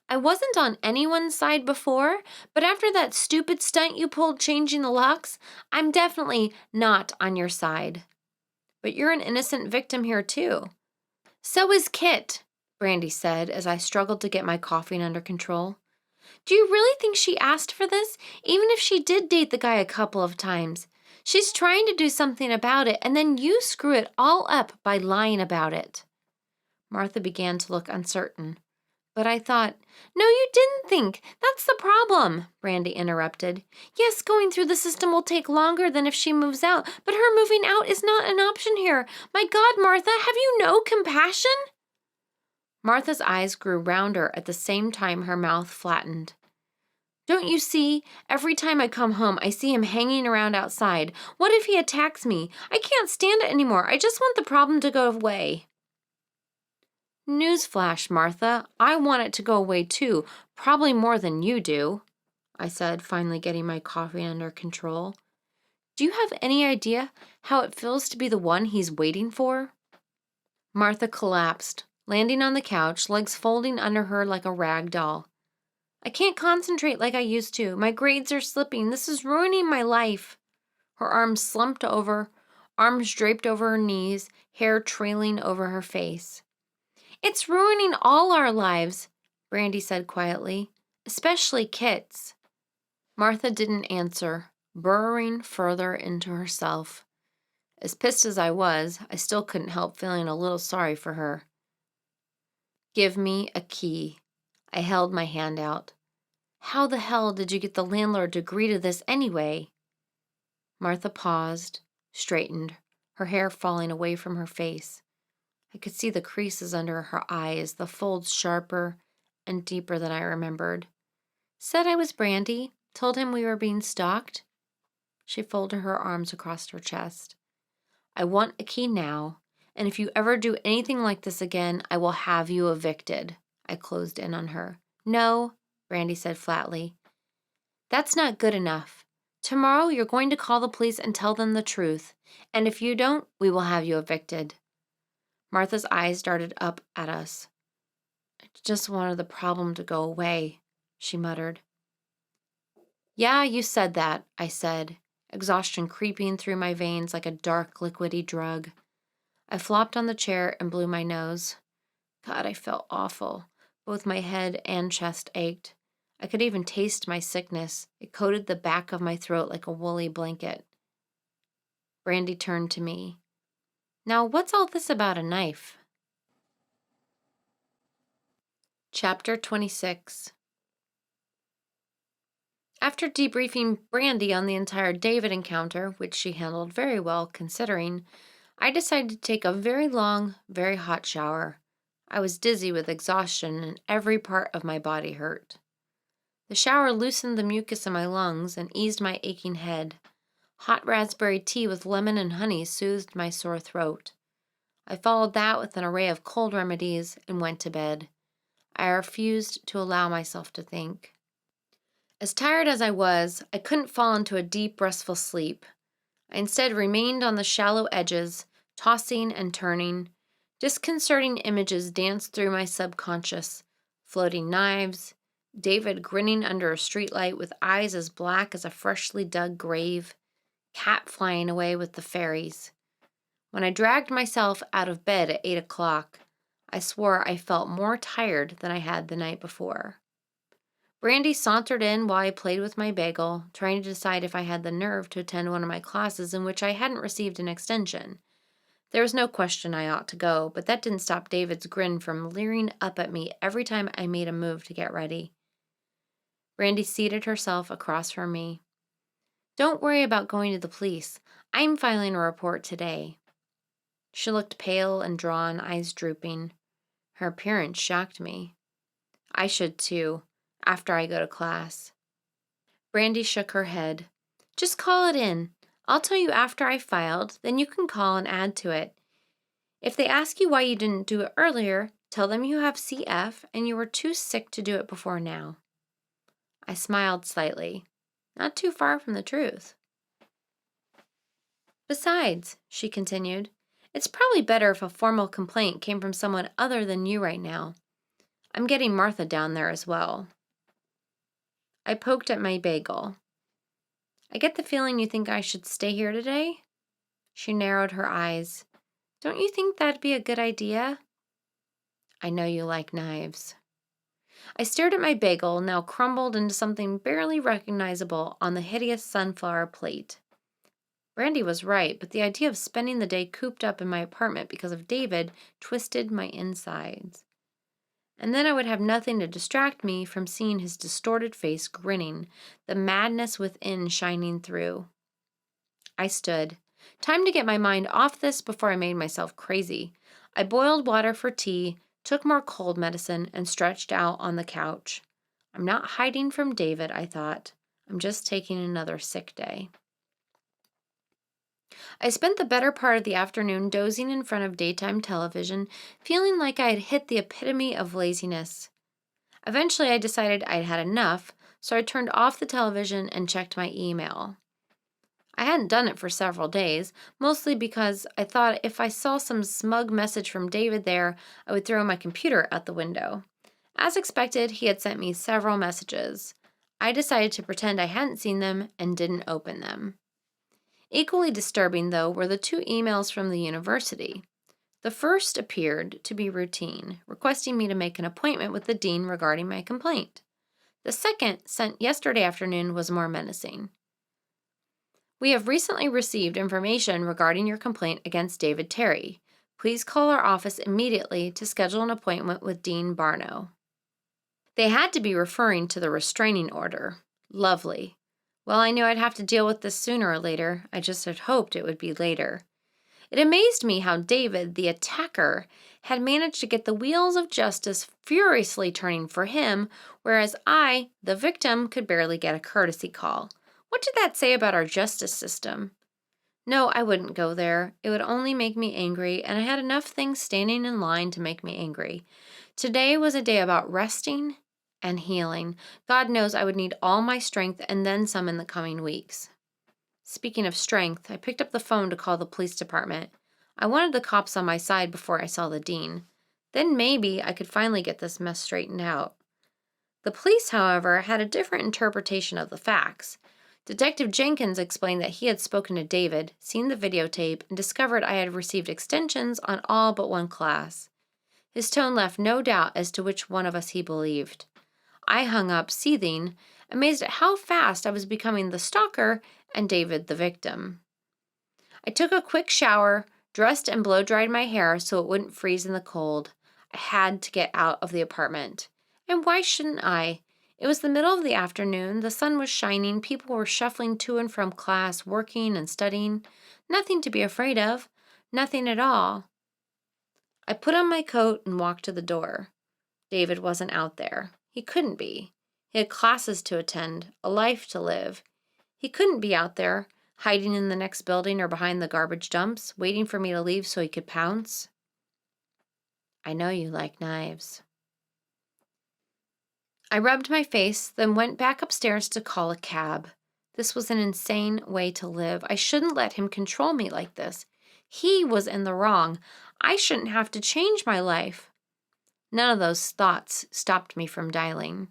"I wasn't on anyone's side before, but after that stupid stunt you pulled changing the locks, I'm definitely not on your side." "But you're an innocent victim here, too." "So is Kit," Brandy said as I struggled to get my coughing under control. "Do you really think she asked for this, even if she did date the guy a couple of times? She's trying to do something about it, and then you screw it all up by lying about it." Martha began to look uncertain. But I thought, "No, you didn't think. That's the problem," Brandy interrupted. "Yes, going through the system will take longer than if she moves out, but her moving out is not an option here. My God, Martha, have you no compassion?" Martha's eyes grew rounder at the same time her mouth flattened. "Don't you see? Every time I come home, I see him hanging around outside. What if he attacks me? I can't stand it anymore. I just want the problem to go away." "Newsflash, Martha. I want it to go away too, probably more than you do," I said, finally getting my coughing under control. "Do you have any idea how it feels to be the one he's waiting for?" Martha collapsed, landing on the couch, legs folding under her like a rag doll. "I can't concentrate like I used to. My grades are slipping. This is ruining my life." Her arms slumped over, arms draped over her knees, hair trailing over her face. "It's ruining all our lives," Brandy said quietly, "especially Kit's." Martha didn't answer, burrowing further into herself. As pissed as I was, I still couldn't help feeling a little sorry for her. "Give me a key." I held my hand out. "How the hell did you get the landlord to agree to this anyway?" Martha paused, straightened, her hair falling away from her face. I could see the creases under her eyes, the folds sharper and deeper than I remembered. "Said I was Brandy, told him we were being stalked." She folded her arms across her chest. "I want a key now, and if you ever do anything like this again, I will have you evicted." I closed in on her. "No," Brandy said flatly. "That's not good enough. Tomorrow you're going to call the police and tell them the truth, and if you don't, we will have you evicted." Martha's eyes darted up at us. "I just wanted the problem to go away," she muttered. "Yeah, you said that," I said, exhaustion creeping through my veins like a dark, liquidy drug. I flopped on the chair and blew my nose. God, I felt awful. Both my head and chest ached. I could even taste my sickness. It coated the back of my throat like a woolly blanket. Brandy turned to me. Now, what's all this about a knife? Chapter 26. After debriefing Brandy on the entire David encounter, which she handled very well considering, I decided to take a very long, very hot shower. I was dizzy with exhaustion and every part of my body hurt. The shower loosened the mucus in my lungs and eased my aching head. Hot raspberry tea with lemon and honey soothed my sore throat. I followed that with an array of cold remedies and went to bed. I refused to allow myself to think. As tired as I was, I couldn't fall into a deep, restful sleep. I instead remained on the shallow edges, tossing and turning. Disconcerting images danced through my subconscious. Floating knives, David grinning under a streetlight with eyes as black as a freshly dug grave, cat flying away with the fairies. When I dragged myself out of bed at 8 o'clock, I swore I felt more tired than I had the night before. Brandy sauntered in while I played with my bagel, trying to decide if I had the nerve to attend one of my classes in which I hadn't received an extension. There was no question I ought to go, but that didn't stop David's grin from leering up at me every time I made a move to get ready. Brandy seated herself across from me. "Don't worry about going to the police. I'm filing a report today." She looked pale and drawn, eyes drooping. Her appearance shocked me. "I should too, after I go to class." Brandy shook her head. "Just call it in. I'll tell you after I've filed, then you can call and add to it. If they ask you why you didn't do it earlier, tell them you have CF and you were too sick to do it before now." I smiled slightly. Not too far from the truth. "Besides," she continued, "it's probably better if a formal complaint came from someone other than you right now. I'm getting Martha down there as well." I poked at my bagel. "I get the feeling you think I should stay here today?" She narrowed her eyes. "Don't you think that'd be a good idea?" "I know you like knives." I stared at my bagel, now crumbled into something barely recognizable on the hideous sunflower plate. Brandy was right, but the idea of spending the day cooped up in my apartment because of David twisted my insides. And then I would have nothing to distract me from seeing his distorted face grinning, the madness within shining through. I stood. Time to get my mind off this before I made myself crazy. I boiled water for tea, took more cold medicine, and stretched out on the couch. I'm not hiding from David, I thought. I'm just taking another sick day. I spent the better part of the afternoon dozing in front of daytime television, feeling like I had hit the epitome of laziness. Eventually, I decided I'd had enough, so I turned off the television and checked my email. I hadn't done it for several days, mostly because I thought if I saw some smug message from David there, I would throw my computer out the window. As expected, he had sent me several messages. I decided to pretend I hadn't seen them and didn't open them. Equally disturbing, though, were the 2 emails from the university. The first appeared to be routine, requesting me to make an appointment with the dean regarding my complaint. The second, sent yesterday afternoon, was more menacing. "We have recently received information regarding your complaint against David Terry. Please call our office immediately to schedule an appointment with Dean Barno." They had to be referring to the restraining order. Lovely. Well, I knew I'd have to deal with this sooner or later. I just had hoped it would be later. It amazed me how David, the attacker, had managed to get the wheels of justice furiously turning for him, whereas I, the victim, could barely get a courtesy call. What did that say about our justice system? No, I wouldn't go there. It would only make me angry, and I had enough things standing in line to make me angry. Today was a day about resting and healing. God knows I would need all my strength and then some in the coming weeks. Speaking of strength, I picked up the phone to call the police department. I wanted the cops on my side before I saw the dean. Then maybe I could finally get this mess straightened out. The police, however, had a different interpretation of the facts. Detective Jenkins explained that he had spoken to David, seen the videotape, and discovered I had received extensions on all but one class. His tone left no doubt as to which one of us he believed. I hung up, seething, amazed at how fast I was becoming the stalker and David the victim. I took a quick shower, dressed and blow-dried my hair so it wouldn't freeze in the cold. I had to get out of the apartment. And why shouldn't I? It was the middle of the afternoon, the sun was shining, people were shuffling to and from class, working and studying. Nothing to be afraid of. Nothing at all. I put on my coat and walked to the door. David wasn't out there. He couldn't be. He had classes to attend, a life to live. He couldn't be out there, hiding in the next building or behind the garbage dumps, waiting for me to leave so he could pounce. I know you like knives. I rubbed my face, then went back upstairs to call a cab. This was an insane way to live. I shouldn't let him control me like this. He was in the wrong. I shouldn't have to change my life. None of those thoughts stopped me from dialing.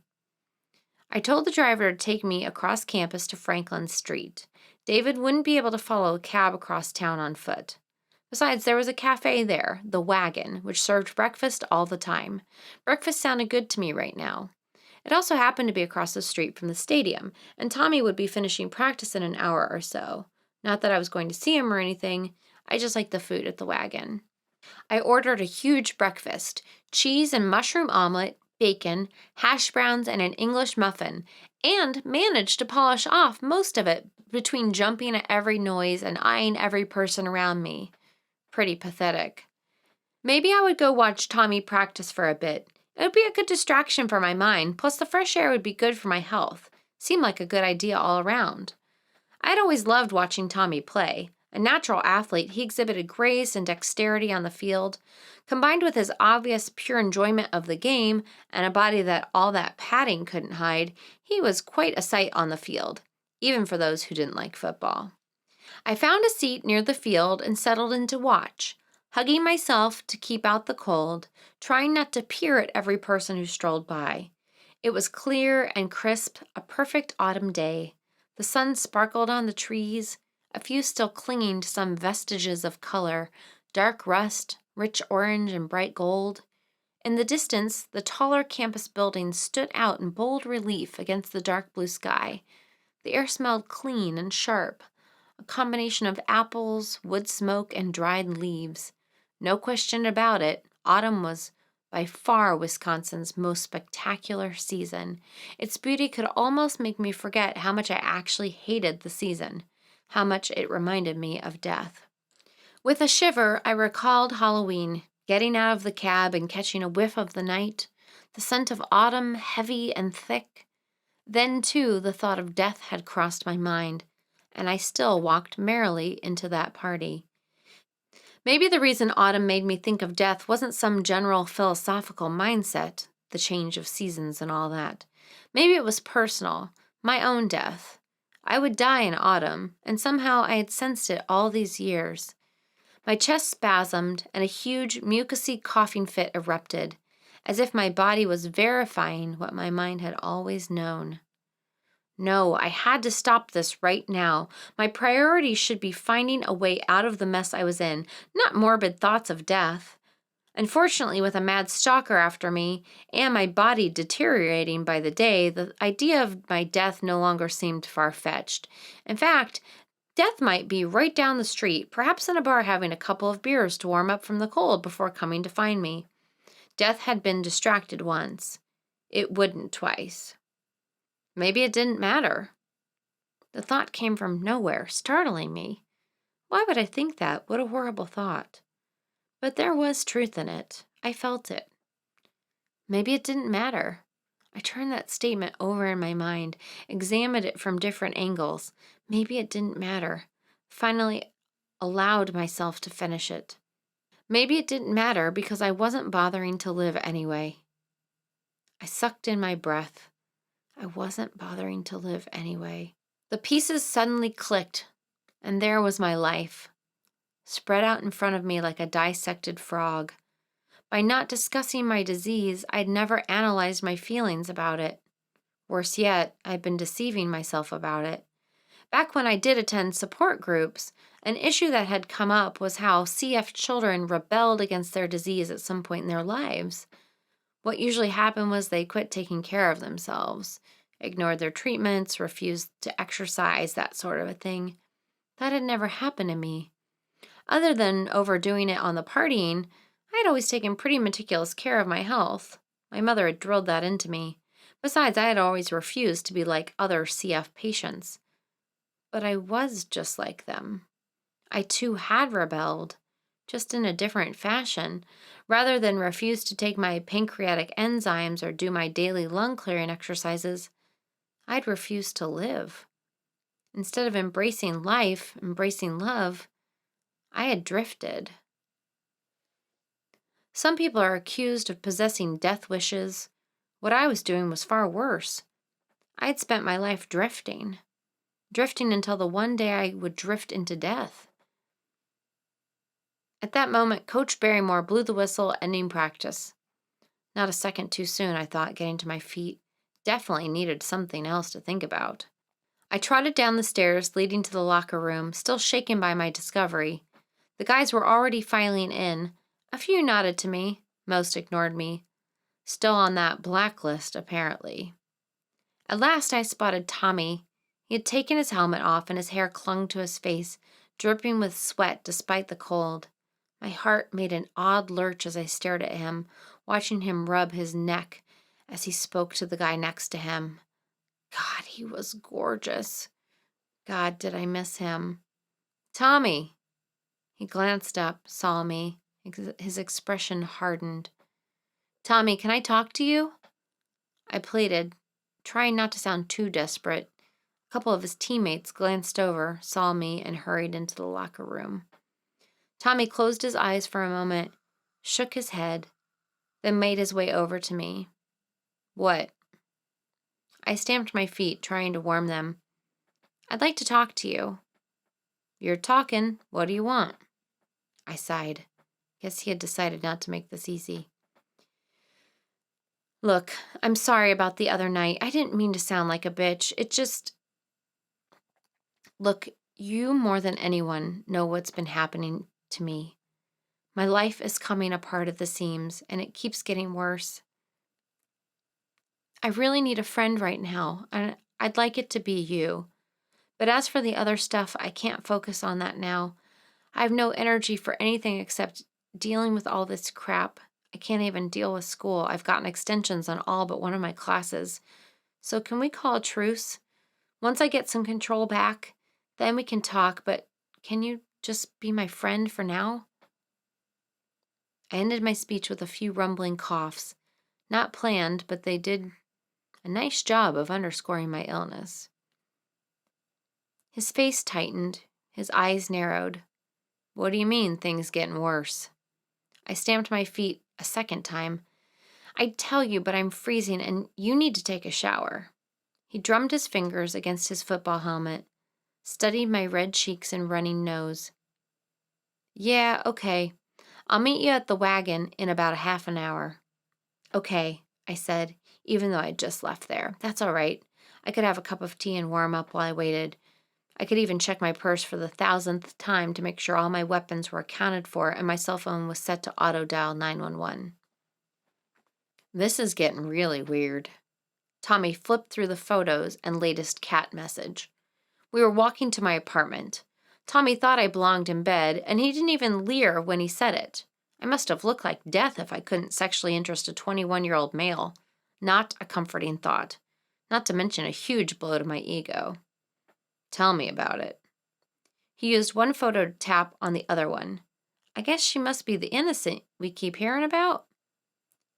I told the driver to take me across campus to Franklin Street. David wouldn't be able to follow a cab across town on foot. Besides, there was a cafe there, the Wagon, which served breakfast all the time. Breakfast sounded good to me right now. It also happened to be across the street from the stadium, and Tommy would be finishing practice in an hour or so. Not that I was going to see him or anything, I just liked the food at the Wagon. I ordered a huge breakfast, cheese and mushroom omelet, bacon, hash browns, and an English muffin, and managed to polish off most of it between jumping at every noise and eyeing every person around me. Pretty pathetic. Maybe I would go watch Tommy practice for a bit. It would be a good distraction for my mind, plus the fresh air would be good for my health. Seemed like a good idea all around. I had always loved watching Tommy play. A natural athlete, he exhibited grace and dexterity on the field. Combined with his obvious pure enjoyment of the game and a body that all that padding couldn't hide, he was quite a sight on the field, even for those who didn't like football. I found a seat near the field and settled in to watch, hugging myself to keep out the cold, trying not to peer at every person who strolled by. It was clear and crisp, a perfect autumn day. The sun sparkled on the trees, a few still clinging to some vestiges of color, dark rust, rich orange, and bright gold. In the distance, the taller campus buildings stood out in bold relief against the dark blue sky. The air smelled clean and sharp, a combination of apples, wood smoke, and dried leaves. No question about it, autumn was by far Wisconsin's most spectacular season. Its beauty could almost make me forget how much I actually hated the season, how much it reminded me of death. With a shiver, I recalled Halloween, getting out of the cab and catching a whiff of the night, the scent of autumn heavy and thick. Then, too, the thought of death had crossed my mind, and I still walked merrily into that party. Maybe the reason autumn made me think of death wasn't some general philosophical mindset, the change of seasons and all that. Maybe it was personal, my own death. I would die in autumn, and somehow I had sensed it all these years. My chest spasmed, and a huge, mucousy coughing fit erupted, as if my body was verifying what my mind had always known. No, I had to stop this right now. My priority should be finding a way out of the mess I was in, not morbid thoughts of death. Unfortunately, with a mad stalker after me and my body deteriorating by the day, the idea of my death no longer seemed far-fetched. In fact, death might be right down the street, perhaps in a bar having a couple of beers to warm up from the cold before coming to find me. Death had been distracted once. It wouldn't twice. Maybe it didn't matter. The thought came from nowhere, startling me. Why would I think that? What a horrible thought. But there was truth in it. I felt it. Maybe it didn't matter. I turned that statement over in my mind, examined it from different angles. Maybe it didn't matter. Finally allowed myself to finish it. Maybe it didn't matter because I wasn't bothering to live anyway. I sucked in my breath. I wasn't bothering to live anyway. The pieces suddenly clicked, and there was my life, spread out in front of me like a dissected frog. By not discussing my disease, I'd never analyzed my feelings about it. Worse yet, I'd been deceiving myself about it. Back when I did attend support groups, an issue that had come up was how CF children rebelled against their disease at some point in their lives. What usually happened was they quit taking care of themselves, ignored their treatments, refused to exercise, that sort of a thing. That had never happened to me. Other than overdoing it on the partying, I had always taken pretty meticulous care of my health. My mother had drilled that into me. Besides, I had always refused to be like other CF patients. But I was just like them. I too had rebelled, just in a different fashion. Rather than refuse to take my pancreatic enzymes or do my daily lung clearing exercises, I'd refused to live. Instead of embracing life, embracing love, I had drifted. Some people are accused of possessing death wishes. What I was doing was far worse. I had spent my life drifting until the one day I would drift into death. At that moment, Coach Barrymore blew the whistle, ending practice. Not a second too soon, I thought, getting to my feet. Definitely needed something else to think about. I trotted down the stairs leading to the locker room, still shaken by my discovery. The guys were already filing in. A few nodded to me. Most ignored me. Still on that blacklist, apparently. At last I spotted Tommy. He had taken his helmet off and his hair clung to his face, dripping with sweat despite the cold. My heart made an odd lurch as I stared at him, watching him rub his neck as he spoke to the guy next to him. God, he was gorgeous. God, did I miss him. Tommy! He glanced up, saw me. His expression hardened. Tommy, can I talk to you? I pleaded, trying not to sound too desperate. A couple of his teammates glanced over, saw me, and hurried into the locker room. Tommy closed his eyes for a moment, shook his head, then made his way over to me. What? I stamped my feet, trying to warm them. I'd like to talk to you. You're talking. What do you want? I sighed. Guess he had decided not to make this easy. Look, I'm sorry about the other night. I didn't mean to sound like a bitch. Look, you more than anyone know what's been happening to me. My life is coming apart at the seams, and it keeps getting worse. I really need a friend right now, and I'd like it to be you. But as for the other stuff, I can't focus on that now. I have no energy for anything except dealing with all this crap. I can't even deal with school. I've gotten extensions on all but one of my classes. So can we call a truce? Once I get some control back, then we can talk, but can you just be my friend for now? I ended my speech with a few rumbling coughs. Not planned, but they did a nice job of underscoring my illness. His face tightened, his eyes narrowed. What do you mean, things getting worse? I stamped my feet a second time. I'd tell you, but I'm freezing and you need to take a shower. He drummed his fingers against his football helmet, studied my red cheeks and running nose. Yeah, okay. I'll meet you at the wagon in about a half an hour. Okay, I said, even though I'd just left there. That's all right. I could have a cup of tea and warm up while I waited. I could even check my purse for the 1,000th time to make sure all my weapons were accounted for and my cell phone was set to auto-dial 911. This is getting really weird. Tommy flipped through the photos and latest cat message. We were walking to my apartment. Tommy thought I belonged in bed, and he didn't even leer when he said it. I must have looked like death if I couldn't sexually interest a 21-year-old male. Not a comforting thought. Not to mention a huge blow to my ego. Tell me about it. He used one photo to tap on the other one. I guess she must be the innocent we keep hearing about.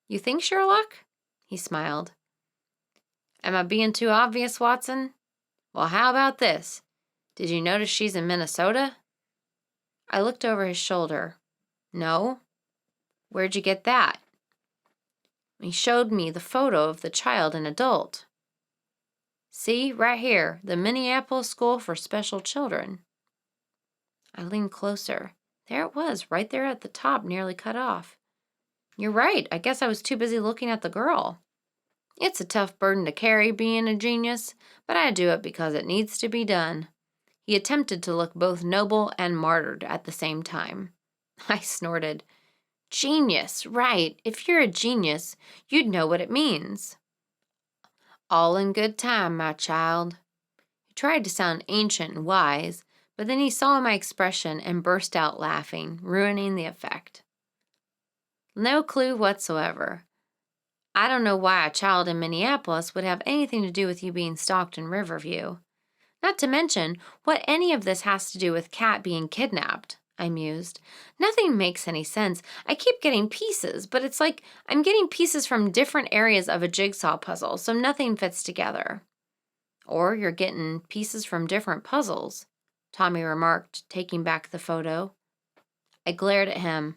You think, Sherlock? He smiled. Am I being too obvious, Watson? Well, how about this? Did you notice she's in Minnesota? I looked over his shoulder. No. Where'd you get that? He showed me the photo of the child and adult. See, right here, the Minneapolis School for Special Children. I leaned closer. There it was, right there at the top, nearly cut off. You're right, I guess I was too busy looking at the girl. It's a tough burden to carry, being a genius, but I do it because it needs to be done. He attempted to look both noble and martyred at the same time. I snorted. Genius, right. If you're a genius, you'd know what it means. All in good time, my child. He tried to sound ancient and wise, But then he saw my expression and burst out laughing, ruining the effect. No clue whatsoever. I don't know why a child in Minneapolis would have anything to do with you being stalked in Riverview. Not to mention what any of this has to do with Kat being kidnapped, I mused. Nothing makes any sense. I keep getting pieces, but it's like I'm getting pieces from different areas of a jigsaw puzzle, so nothing fits together. Or you're getting pieces from different puzzles, Tommy remarked, taking back the photo. I glared at him.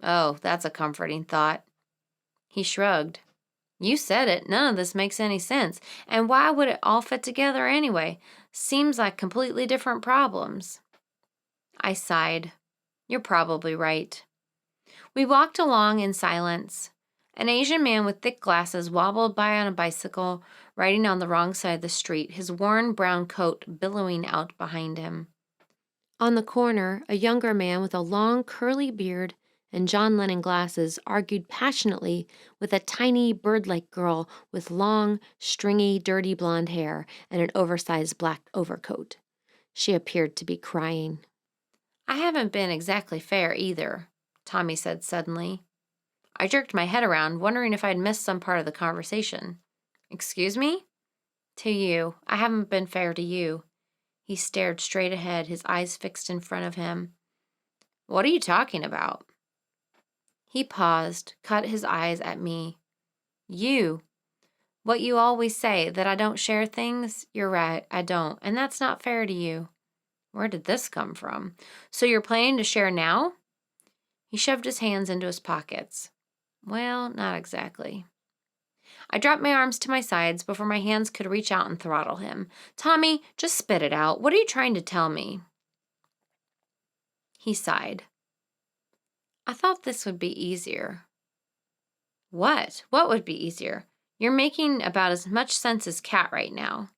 Oh, that's a comforting thought. He shrugged. You said it. None of this makes any sense. And why would it all fit together anyway? Seems like completely different problems. I sighed. You're probably right. We walked along in silence. An Asian man with thick glasses wobbled by on a bicycle, riding on the wrong side of the street, his worn brown coat billowing out behind him. On the corner, a younger man with a long, curly beard and John Lennon glasses argued passionately with a tiny, bird-like girl with long, stringy, dirty blonde hair and an oversized black overcoat. She appeared to be crying. I haven't been exactly fair either, Tommy said suddenly. I jerked my head around, wondering if I'd missed some part of the conversation. Excuse me? To you. I haven't been fair to you. He stared straight ahead, his eyes fixed in front of him. What are you talking about? He paused, cut his eyes at me. You. What you always say, that I don't share things? You're right, I don't, and that's not fair to you. Where did this come from? So you're planning to share now? He shoved his hands into his pockets. Well, not exactly. I dropped my arms to my sides before my hands could reach out and throttle him. Tommy, just spit it out. What are you trying to tell me? He sighed. I thought this would be easier. What? What would be easier? You're making about as much sense as Kat right now.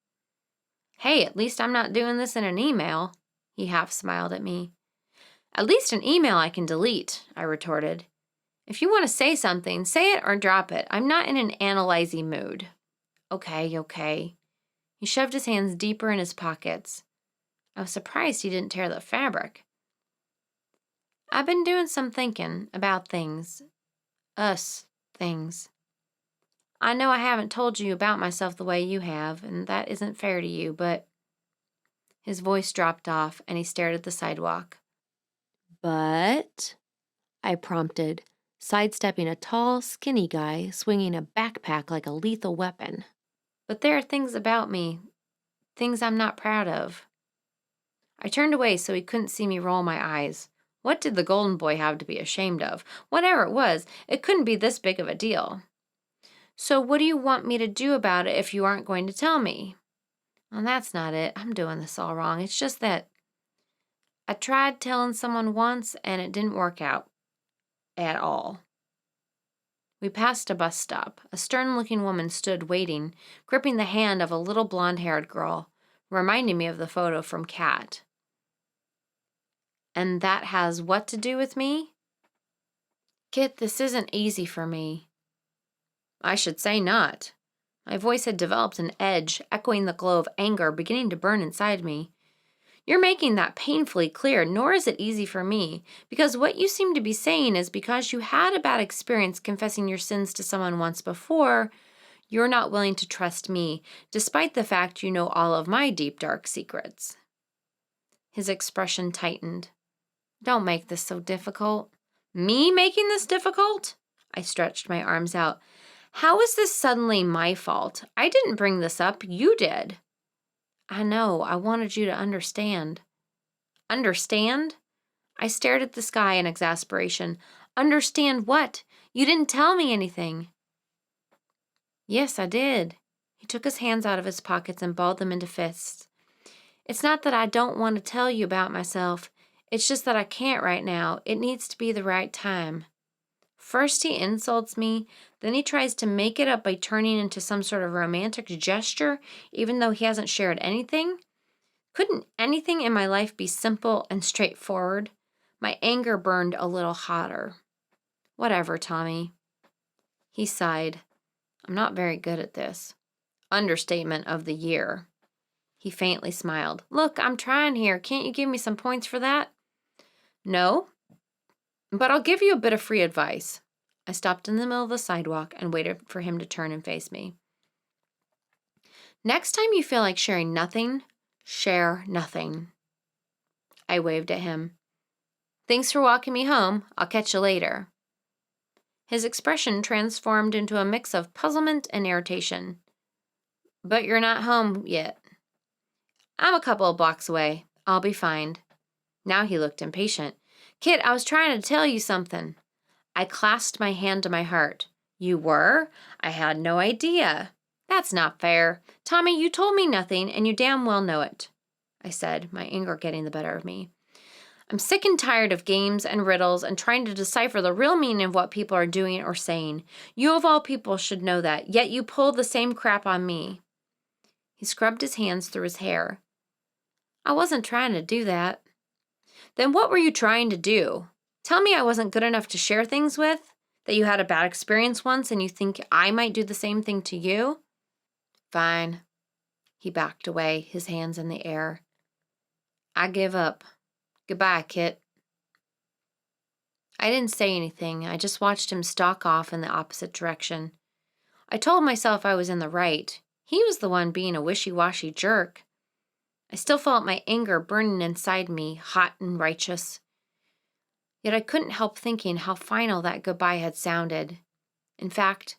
Hey, at least I'm not doing this in an email. He half smiled at me. At least an email I can delete, I retorted. If you want to say something, say it or drop it. I'm not in an analyzing mood. Okay. He shoved his hands deeper in his pockets. I was surprised he didn't tear the fabric. I've been doing some thinking about things. Us things. I know I haven't told you about myself the way you have, and that isn't fair to you, but... His voice dropped off, and he stared at the sidewalk. But... I prompted, sidestepping a tall, skinny guy swinging a backpack like a lethal weapon. But there are things about me, things I'm not proud of. I turned away so he couldn't see me roll my eyes. What did the golden boy have to be ashamed of? Whatever it was, it couldn't be this big of a deal. So what do you want me to do about it if you aren't going to tell me? Well, that's not it. I'm doing this all wrong. It's just that I tried telling someone once and it didn't work out. At all. We passed a bus stop. A stern-looking woman stood waiting, gripping the hand of a little blonde-haired girl, reminding me of the photo from Kat. And that has what to do with me? Kit, this isn't easy for me. I should say not. My voice had developed an edge, echoing the glow of anger beginning to burn inside me. You're making that painfully clear, nor is it easy for me, because what you seem to be saying is because you had a bad experience confessing your sins to someone once before, you're not willing to trust me, despite the fact you know all of my deep, dark secrets. His expression tightened. Don't make this so difficult. Me making this difficult? I stretched my arms out. How is this suddenly my fault? I didn't bring this up, you did. I know, I wanted you to understand. Understand? I stared at the sky in exasperation. Understand what? You didn't tell me anything. Yes, I did. He took his hands out of his pockets and balled them into fists. It's not that I don't want to tell you about myself. It's just that I can't right now. It needs to be the right time. First he insults me, then he tries to make it up by turning into some sort of romantic gesture, even though he hasn't shared anything. Couldn't anything in my life be simple and straightforward? My anger burned a little hotter. Whatever, Tommy. He sighed. I'm not very good at this. Understatement of the year. He faintly smiled. Look, I'm trying here. Can't you give me some points for that? No, but I'll give you a bit of free advice. I stopped in the middle of the sidewalk and waited for him to turn and face me. Next time you feel like sharing nothing, share nothing. I waved at him. Thanks for walking me home. I'll catch you later. His expression transformed into a mix of puzzlement and irritation. But you're not home yet. I'm a couple of blocks away. I'll be fine. Now he looked impatient. Kid, I was trying to tell you something. I clasped my hand to my heart. You were? I had no idea. That's not fair. Tommy, you told me nothing, and you damn well know it, I said, my anger getting the better of me. I'm sick and tired of games and riddles and trying to decipher the real meaning of what people are doing or saying. You of all people should know that, yet you pull the same crap on me. He scrubbed his hands through his hair. I wasn't trying to do that. Then what were you trying to do? Tell me I wasn't good enough to share things with? That you had a bad experience once and you think I might do the same thing to you? Fine. He backed away, his hands in the air. I give up. Goodbye, Kit. I didn't say anything. I just watched him stalk off in the opposite direction. I told myself I was in the right. He was the one being a wishy-washy jerk. I still felt my anger burning inside me, hot and righteous. Yet I couldn't help thinking how final that goodbye had sounded. In fact,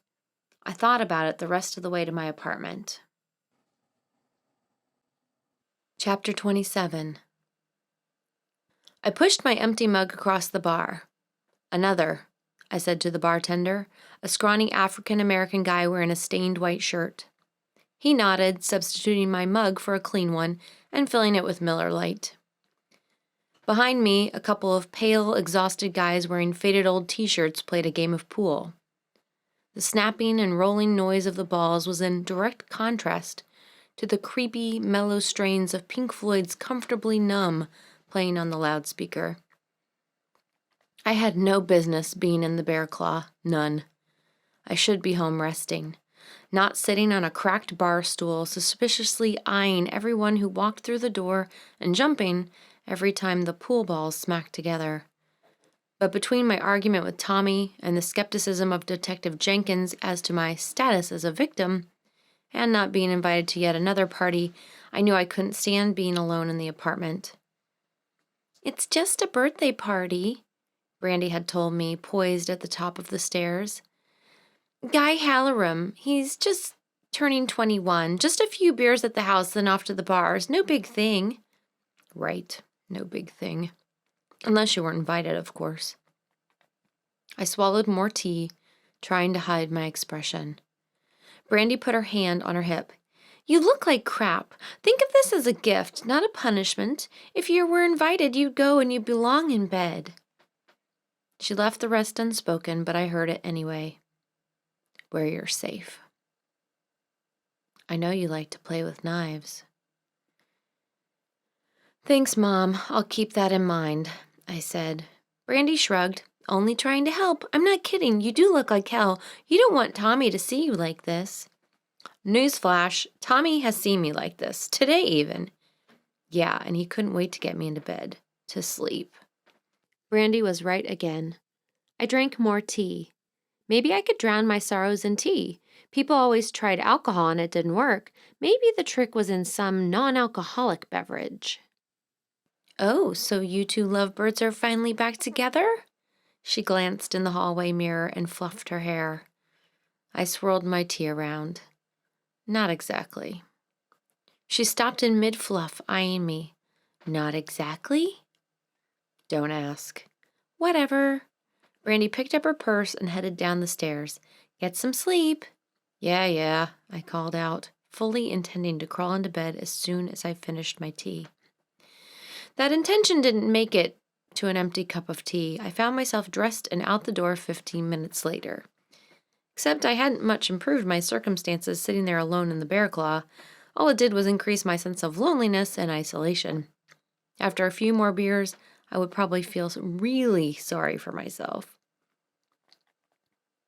I thought about it the rest of the way to my apartment. Chapter 27. I pushed my empty mug across the bar. Another, I said to the bartender, a scrawny African-American guy wearing a stained white shirt. He nodded, substituting my mug for a clean one and filling it with Miller Lite. Behind me, a couple of pale, exhausted guys wearing faded old t-shirts played a game of pool. The snapping and rolling noise of the balls was in direct contrast to the creepy, mellow strains of Pink Floyd's Comfortably Numb playing on the loudspeaker. I had no business being in the Bear Claw, none. I should be home resting, not sitting on a cracked bar stool, suspiciously eyeing everyone who walked through the door and jumping every time the pool balls smacked together. But between my argument with Tommy and the skepticism of Detective Jenkins as to my status as a victim, and not being invited to yet another party, I knew I couldn't stand being alone in the apartment. It's just a birthday party, Brandy had told me, poised at the top of the stairs. Guy Halloran, he's just turning 21. Just a few beers at the house, then off to the bars. No big thing. Right, no big thing. Unless you weren't invited, of course. I swallowed more tea, trying to hide my expression. Brandy put her hand on her hip. You look like crap. Think of this as a gift, not a punishment. If you were invited, you'd go and you belong in bed. She left the rest unspoken, but I heard it anyway. Where you're safe. I know you like to play with knives. Thanks, Mom. I'll keep that in mind, I said. Brandy shrugged. Only trying to help. I'm not kidding. You do look like hell. You don't want Tommy to see you like this. Newsflash, Tommy has seen me like this. Today even. Yeah, and he couldn't wait to get me into bed. To sleep. Brandy was right again. I drank more tea. Maybe I could drown my sorrows in tea. People always tried alcohol and it didn't work. Maybe the trick was in some non-alcoholic beverage. Oh, so you two lovebirds are finally back together? She glanced in the hallway mirror and fluffed her hair. I swirled my tea around. Not exactly. She stopped in mid-fluff, eyeing me. Not exactly? Don't ask. Whatever. Brandy picked up her purse and headed down the stairs. Get some sleep. Yeah, I called out, fully intending to crawl into bed as soon as I finished my tea. That intention didn't make it to an empty cup of tea. I found myself dressed and out the door 15 minutes later. Except I hadn't much improved my circumstances sitting there alone in the Bear Claw. All it did was increase my sense of loneliness and isolation. After a few more beers, I would probably feel really sorry for myself.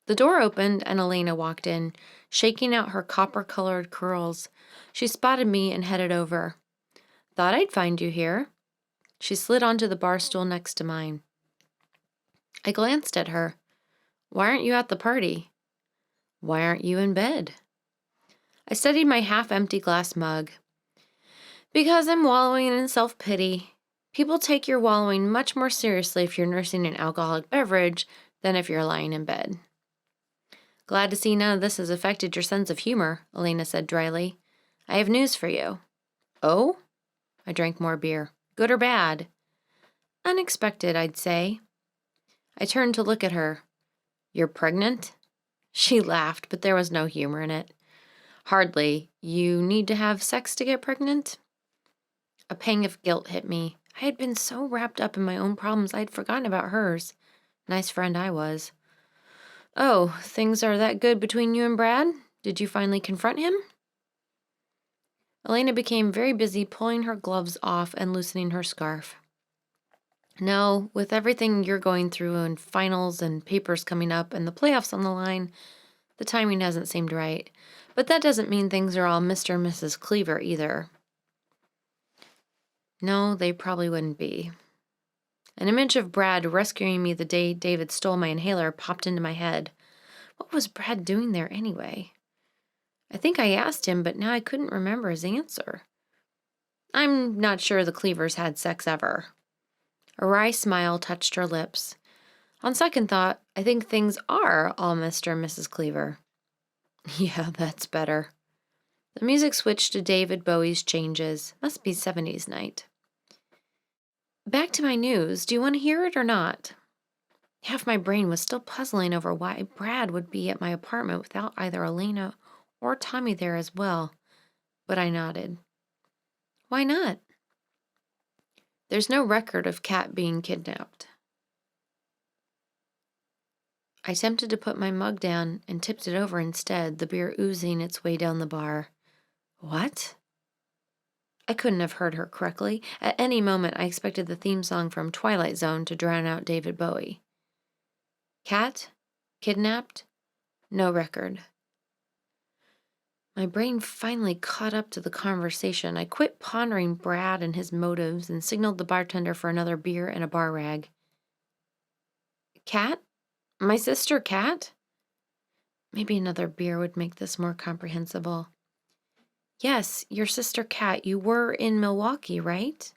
The door opened and Elena walked in, shaking out her copper-colored curls. She spotted me and headed over. "Thought I'd find you here." She slid onto the bar stool next to mine. I glanced at her. "Why aren't you at the party?" "Why aren't you in bed?" I studied my half-empty glass mug. "Because I'm wallowing in self-pity. People take your wallowing much more seriously if you're nursing an alcoholic beverage than if you're lying in bed." "Glad to see none of this has affected your sense of humor," Elena said dryly. "I have news for you." "Oh?" I drank more beer. "Good or bad?" "Unexpected, I'd say." I turned to look at her. "You're pregnant?" She laughed, but there was no humor in it. "Hardly. You need to have sex to get pregnant?" A pang of guilt hit me. I had been so wrapped up in my own problems I'd forgotten about hers. Nice friend I was. "Oh, things are that good between you and Brad? Did you finally confront him?" Elena became very busy pulling her gloves off and loosening her scarf. "No, with everything you're going through and finals and papers coming up and the playoffs on the line, the timing hasn't seemed right. But that doesn't mean things are all Mr. and Mrs. Cleaver either." No, they probably wouldn't be. An image of Brad rescuing me the day David stole my inhaler popped into my head. What was Brad doing there anyway? I think I asked him, but now I couldn't remember his answer. "I'm not sure the Cleavers had sex ever." A wry smile touched her lips. "On second thought, I think things are all Mr. and Mrs. Cleaver." Yeah, that's better. The music switched to David Bowie's Changes. Must be 70s night. "Back to my news. Do you want to hear it or not?" Half my brain was still puzzling over why Brad would be at my apartment without either Elena or Tommy there as well, but I nodded. "Why not?" "There's no record of Kat being kidnapped." I attempted to put my mug down and tipped it over instead, the beer oozing its way down the bar. "What?" I couldn't have heard her correctly. At any moment, I expected the theme song from Twilight Zone to drown out David Bowie. "Kat? Kidnapped? No record." My brain finally caught up to the conversation. I quit pondering Brad and his motives and signaled the bartender for another beer and a bar rag. "Kat? My sister Kat?" Maybe another beer would make this more comprehensible. "Yes, your sister Kat. You were in Milwaukee, right?"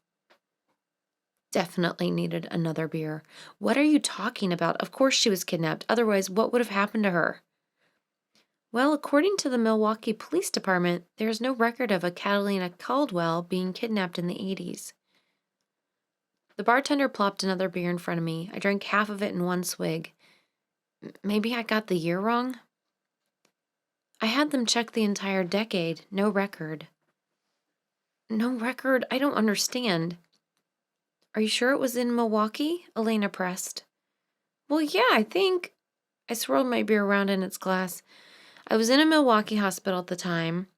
Definitely needed another beer. "What are you talking about? Of course she was kidnapped. Otherwise, what would have happened to her?" "Well, according to the Milwaukee Police Department, there is no record of a Catalina Caldwell being kidnapped in the 80s. The bartender plopped another beer in front of me. I drank half of it in one swig. Maybe I got the year wrong? "I had them check the entire decade. No record." "No record? I don't understand." "Are you sure it was in Milwaukee?" Elena pressed. "Well, yeah, I think." I swirled my beer around in its glass. "I was in a Milwaukee hospital at the time.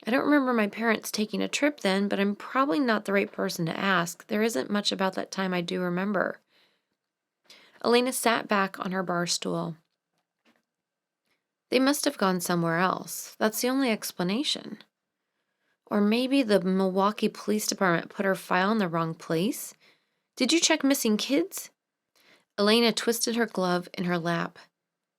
I don't remember my parents taking a trip then, but I'm probably not the right person to ask. There isn't much about that time I do remember." Elena sat back on her bar stool. "They must have gone somewhere else. That's the only explanation. Or maybe the Milwaukee Police Department put her file in the wrong place. Did you check missing kids?" Elena twisted her glove in her lap.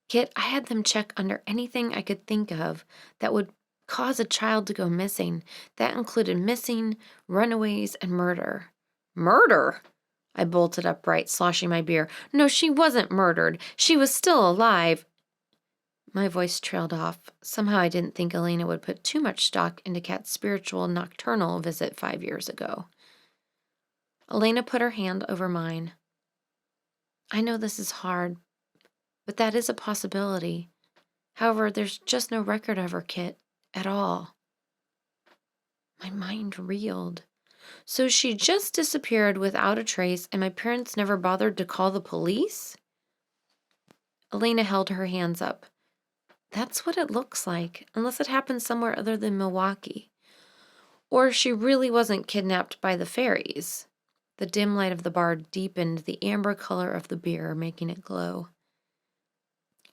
"Kit, I had them check under anything I could think of that would cause a child to go missing. That included missing, runaways, and murder." "Murder?" I bolted upright, sloshing my beer. "No, she wasn't murdered. She was still alive." My voice trailed off. Somehow I didn't think Elena would put too much stock into Kat's spiritual nocturnal visit 5 years ago. Elena put her hand over mine. "I know this is hard, but that is a possibility. However, there's just no record of her, Kit, at all." My mind reeled. So she just disappeared without a trace, and my parents never bothered to call the police? Elena held her hands up. "That's what it looks like, unless it happened somewhere other than Milwaukee. Or she really wasn't kidnapped by the fairies." The dim light of the bar deepened the amber color of the beer, making it glow.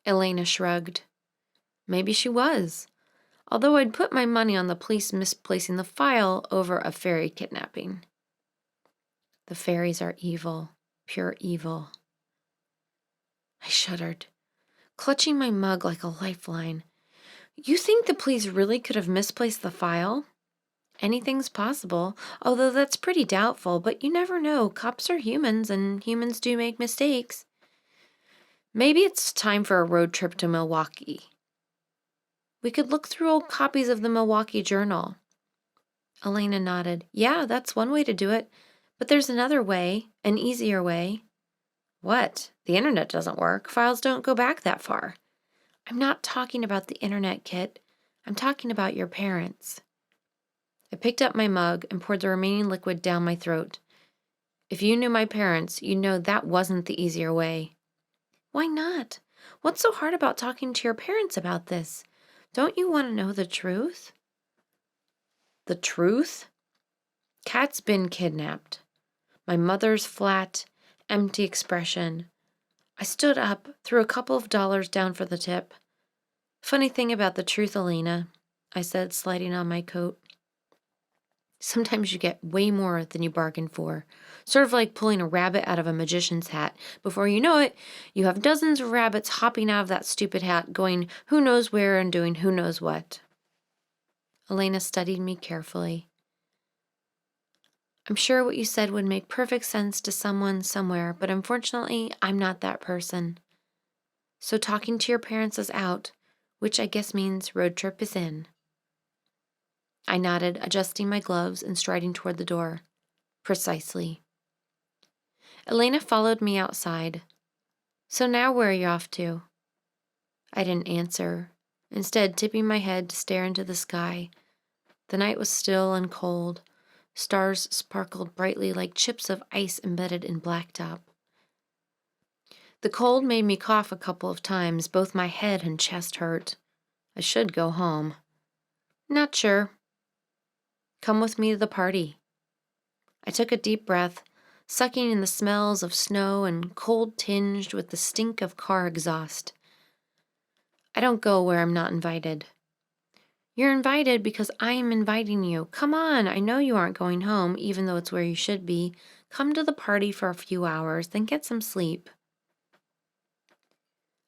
Elena shrugged. Maybe she was, although I'd put my money on the police misplacing the file over a fairy kidnapping. The fairies are evil, pure evil. I shuddered, clutching my mug like a lifeline. You think the police really could have misplaced the file? Anything's possible, although that's pretty doubtful, but you never know. Cops are humans, and humans do make mistakes. Maybe it's time for a road trip to Milwaukee. We could look through old copies of the Milwaukee Journal. Elena nodded. Yeah, that's one way to do it. But there's another way, an easier way. What? The internet doesn't work. Files don't go back that far. I'm not talking about the internet, Kit. I'm talking about your parents. I picked up my mug and poured the remaining liquid down my throat. If you knew my parents, you'd know that wasn't the easier way. Why not? What's so hard about talking to your parents about this? Don't you want to know the truth? The truth? Kat's been kidnapped. My mother's flat, empty expression. I stood up, threw a couple of dollars down for the tip. Funny thing about the truth, Elena, I said, sliding on my coat. Sometimes you get way more than you bargained for. Sort of like pulling a rabbit out of a magician's hat. Before you know it, you have dozens of rabbits hopping out of that stupid hat, going who knows where and doing who knows what. Elena studied me carefully. I'm sure what you said would make perfect sense to someone somewhere, but unfortunately, I'm not that person. So talking to your parents is out, which I guess means road trip is in. I nodded, adjusting my gloves and striding toward the door. Precisely. Elena followed me outside. So now where are you off to? I didn't answer, instead tipping my head to stare into the sky. The night was still and cold. Stars sparkled brightly like chips of ice embedded in blacktop. The cold made me cough a couple of times. Both my head and chest hurt. I should go home. Not sure. Come with me to the party. I took a deep breath, sucking in the smells of snow and cold tinged with the stink of car exhaust. I don't go where I'm not invited. You're invited because I am inviting you. Come on, I know you aren't going home, even though it's where you should be. Come to the party for a few hours, then get some sleep.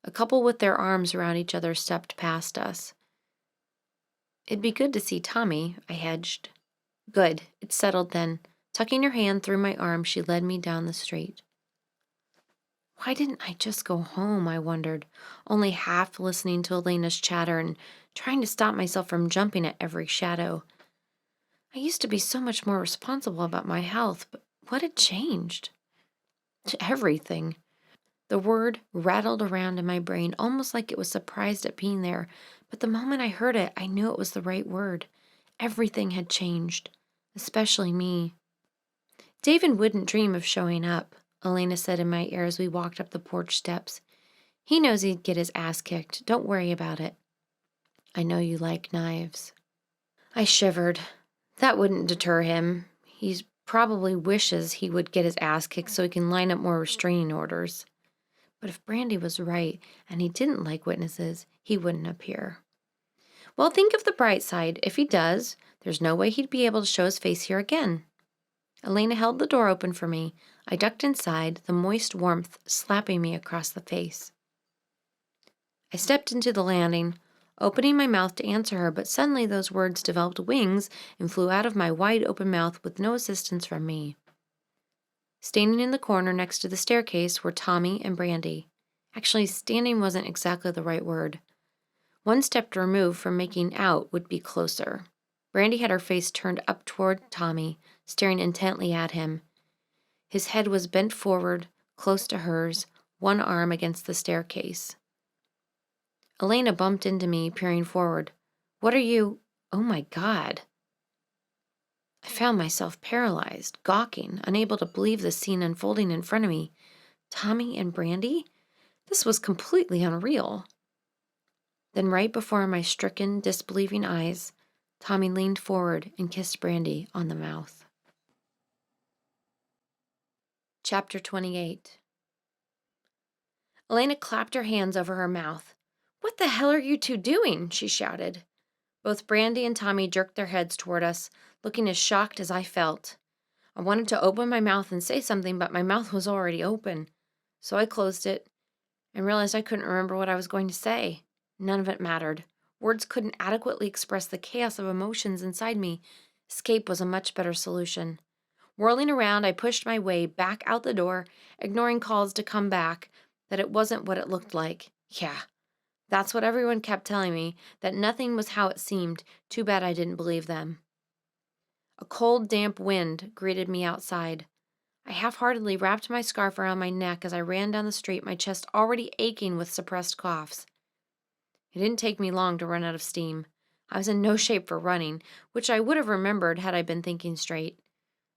A couple with their arms around each other stepped past us. It'd be good to see Tommy, I hedged. Good, it's settled then. Tucking her hand through my arm, she led me down the street. Why didn't I just go home, I wondered, only half listening to Elena's chatter and trying to stop myself from jumping at every shadow. I used to be so much more responsible about my health, but what had changed? Everything. The word rattled around in my brain, almost like it was surprised at being there, but the moment I heard it, I knew it was the right word. Everything had changed, especially me. David wouldn't dream of showing up, Elena said in my ear as we walked up the porch steps. He knows he'd get his ass kicked. Don't worry about it. I know you like knives. I shivered. That wouldn't deter him. He probably wishes he would get his ass kicked so he can line up more restraining orders. But if Brandy was right and he didn't like witnesses, he wouldn't appear. Well, think of the bright side. If he does, there's no way he'd be able to show his face here again. Elena held the door open for me. I ducked inside, the moist warmth slapping me across the face. I stepped into the landing, opening my mouth to answer her, but suddenly those words developed wings and flew out of my wide-open mouth with no assistance from me. Standing in the corner next to the staircase were Tommy and Brandy. Actually, standing wasn't exactly the right word. One step removed from making out would be closer. Brandy had her face turned up toward Tommy, staring intently at him. His head was bent forward, close to hers, one arm against the staircase. Elena bumped into me, peering forward. What are you? Oh my God. I found myself paralyzed, gawking, unable to believe the scene unfolding in front of me. Tommy and Brandy? This was completely unreal. Then right before my stricken, disbelieving eyes, Tommy leaned forward and kissed Brandy on the mouth. Chapter 28. Elena clapped her hands over her mouth. "What the hell are you two doing?" she shouted. Both Brandy and Tommy jerked their heads toward us, looking as shocked as I felt. I wanted to open my mouth and say something, but my mouth was already open. So I closed it and realized I couldn't remember what I was going to say. None of it mattered. Words couldn't adequately express the chaos of emotions inside me. Escape was a much better solution. Whirling around, I pushed my way back out the door, ignoring calls to come back, that it wasn't what it looked like. Yeah, that's what everyone kept telling me, that nothing was how it seemed. Too bad I didn't believe them. A cold, damp wind greeted me outside. I half-heartedly wrapped my scarf around my neck as I ran down the street, my chest already aching with suppressed coughs. It didn't take me long to run out of steam. I was in no shape for running, which I would have remembered had I been thinking straight.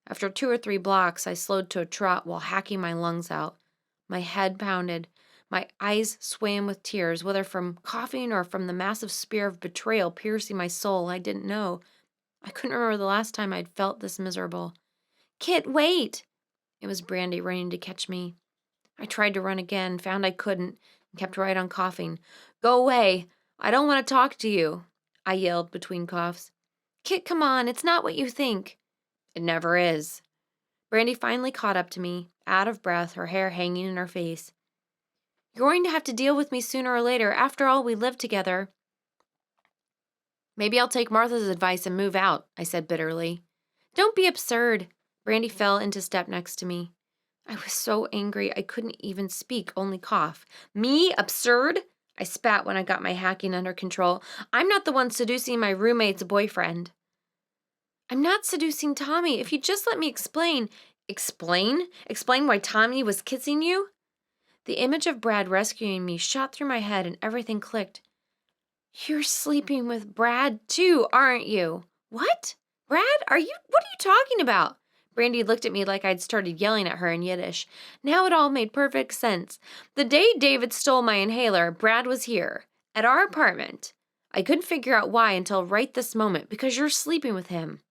After 2 or 3 blocks, I slowed to a trot while hacking my lungs out. My head pounded. My eyes swam with tears, whether from coughing or from the massive spear of betrayal piercing my soul, I didn't know. I couldn't remember the last time I'd felt this miserable. "Kit, wait!" It was Brandy running to catch me. I tried to run again, found I couldn't, and kept right on coughing. "Go away! I don't want to talk to you," I yelled between coughs. "Kit, come on, it's not what you think." "It never is." Brandy finally caught up to me, out of breath, her hair hanging in her face. "You're going to have to deal with me sooner or later. After all, we live together." "Maybe I'll take Martha's advice and move out," I said bitterly. "Don't be absurd." Brandy fell into step next to me. I was so angry I couldn't even speak, only cough. "Me? Absurd?" I spat when I got my hacking under control. "I'm not the one seducing my roommate's boyfriend." "I'm not seducing Tommy. If you just let me explain." "Explain? Explain why Tommy was kissing you?" The image of Brad rescuing me shot through my head and everything clicked. "You're sleeping with Brad too, aren't you?" "What? Brad? What are you talking about?" Brandy looked at me like I'd started yelling at her in Yiddish. Now it all made perfect sense. "The day David stole my inhaler, Brad was here, at our apartment. I couldn't figure out why until right this moment, because you're sleeping with him."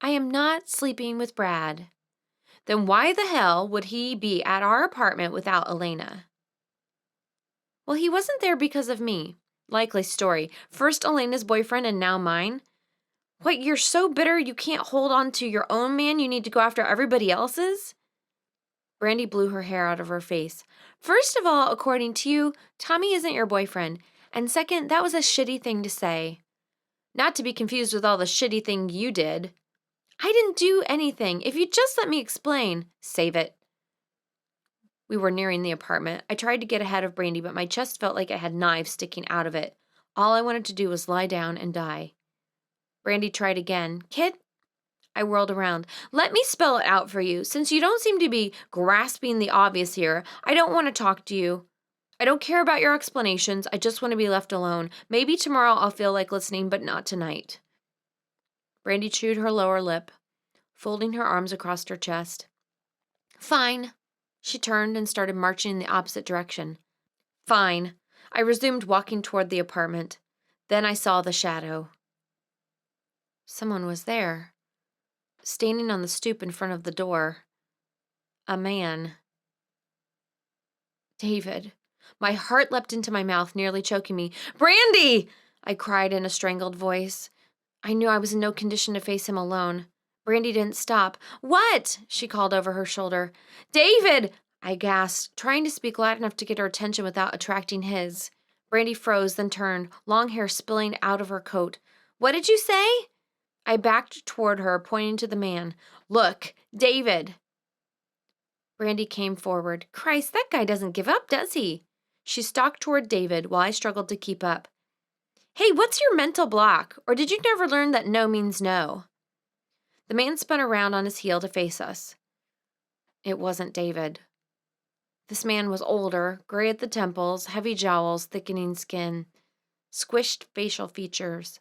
"I am not sleeping with Brad." "Then why the hell would he be at our apartment without Elena?" "Well, he wasn't there because of me." Likely story. First Elena's boyfriend and now mine. What, you're so bitter you can't hold on to your own man, you need to go after everybody else's? Brandy blew her hair out of her face. "First of all, according to you, Tommy isn't your boyfriend. And second, that was a shitty thing to say. Not to be confused with all the shitty thing you did." "I didn't do anything. If you just let me explain." "Save it." We were nearing the apartment. I tried to get ahead of Brandy, but my chest felt like it had knives sticking out of it. All I wanted to do was lie down and die. Brandy tried again. "Kit?" I whirled around. "Let me spell it out for you. Since you don't seem to be grasping the obvious here, I don't want to talk to you. I don't care about your explanations. I just want to be left alone. Maybe tomorrow I'll feel like listening, but not tonight." Brandy chewed her lower lip, folding her arms across her chest. "Fine." She turned and started marching in the opposite direction. "Fine." I resumed walking toward the apartment. Then I saw the shadow. Someone was there, standing on the stoop in front of the door. A man. David. My heart leapt into my mouth, nearly choking me. "Brandy!" I cried in a strangled voice. I knew I was in no condition to face him alone. Brandy didn't stop. "What?" she called over her shoulder. "David!" I gasped, trying to speak loud enough to get her attention without attracting his. Brandy froze, then turned, long hair spilling out of her coat. "What did you say?" I backed toward her, pointing to the man. "Look, David!" Brandy came forward. "Christ, that guy doesn't give up, does he?" She stalked toward David while I struggled to keep up. "Hey, what's your mental block? Or did you never learn that no means no?" The man spun around on his heel to face us. It wasn't David. This man was older, gray at the temples, heavy jowls, thickening skin, squished facial features.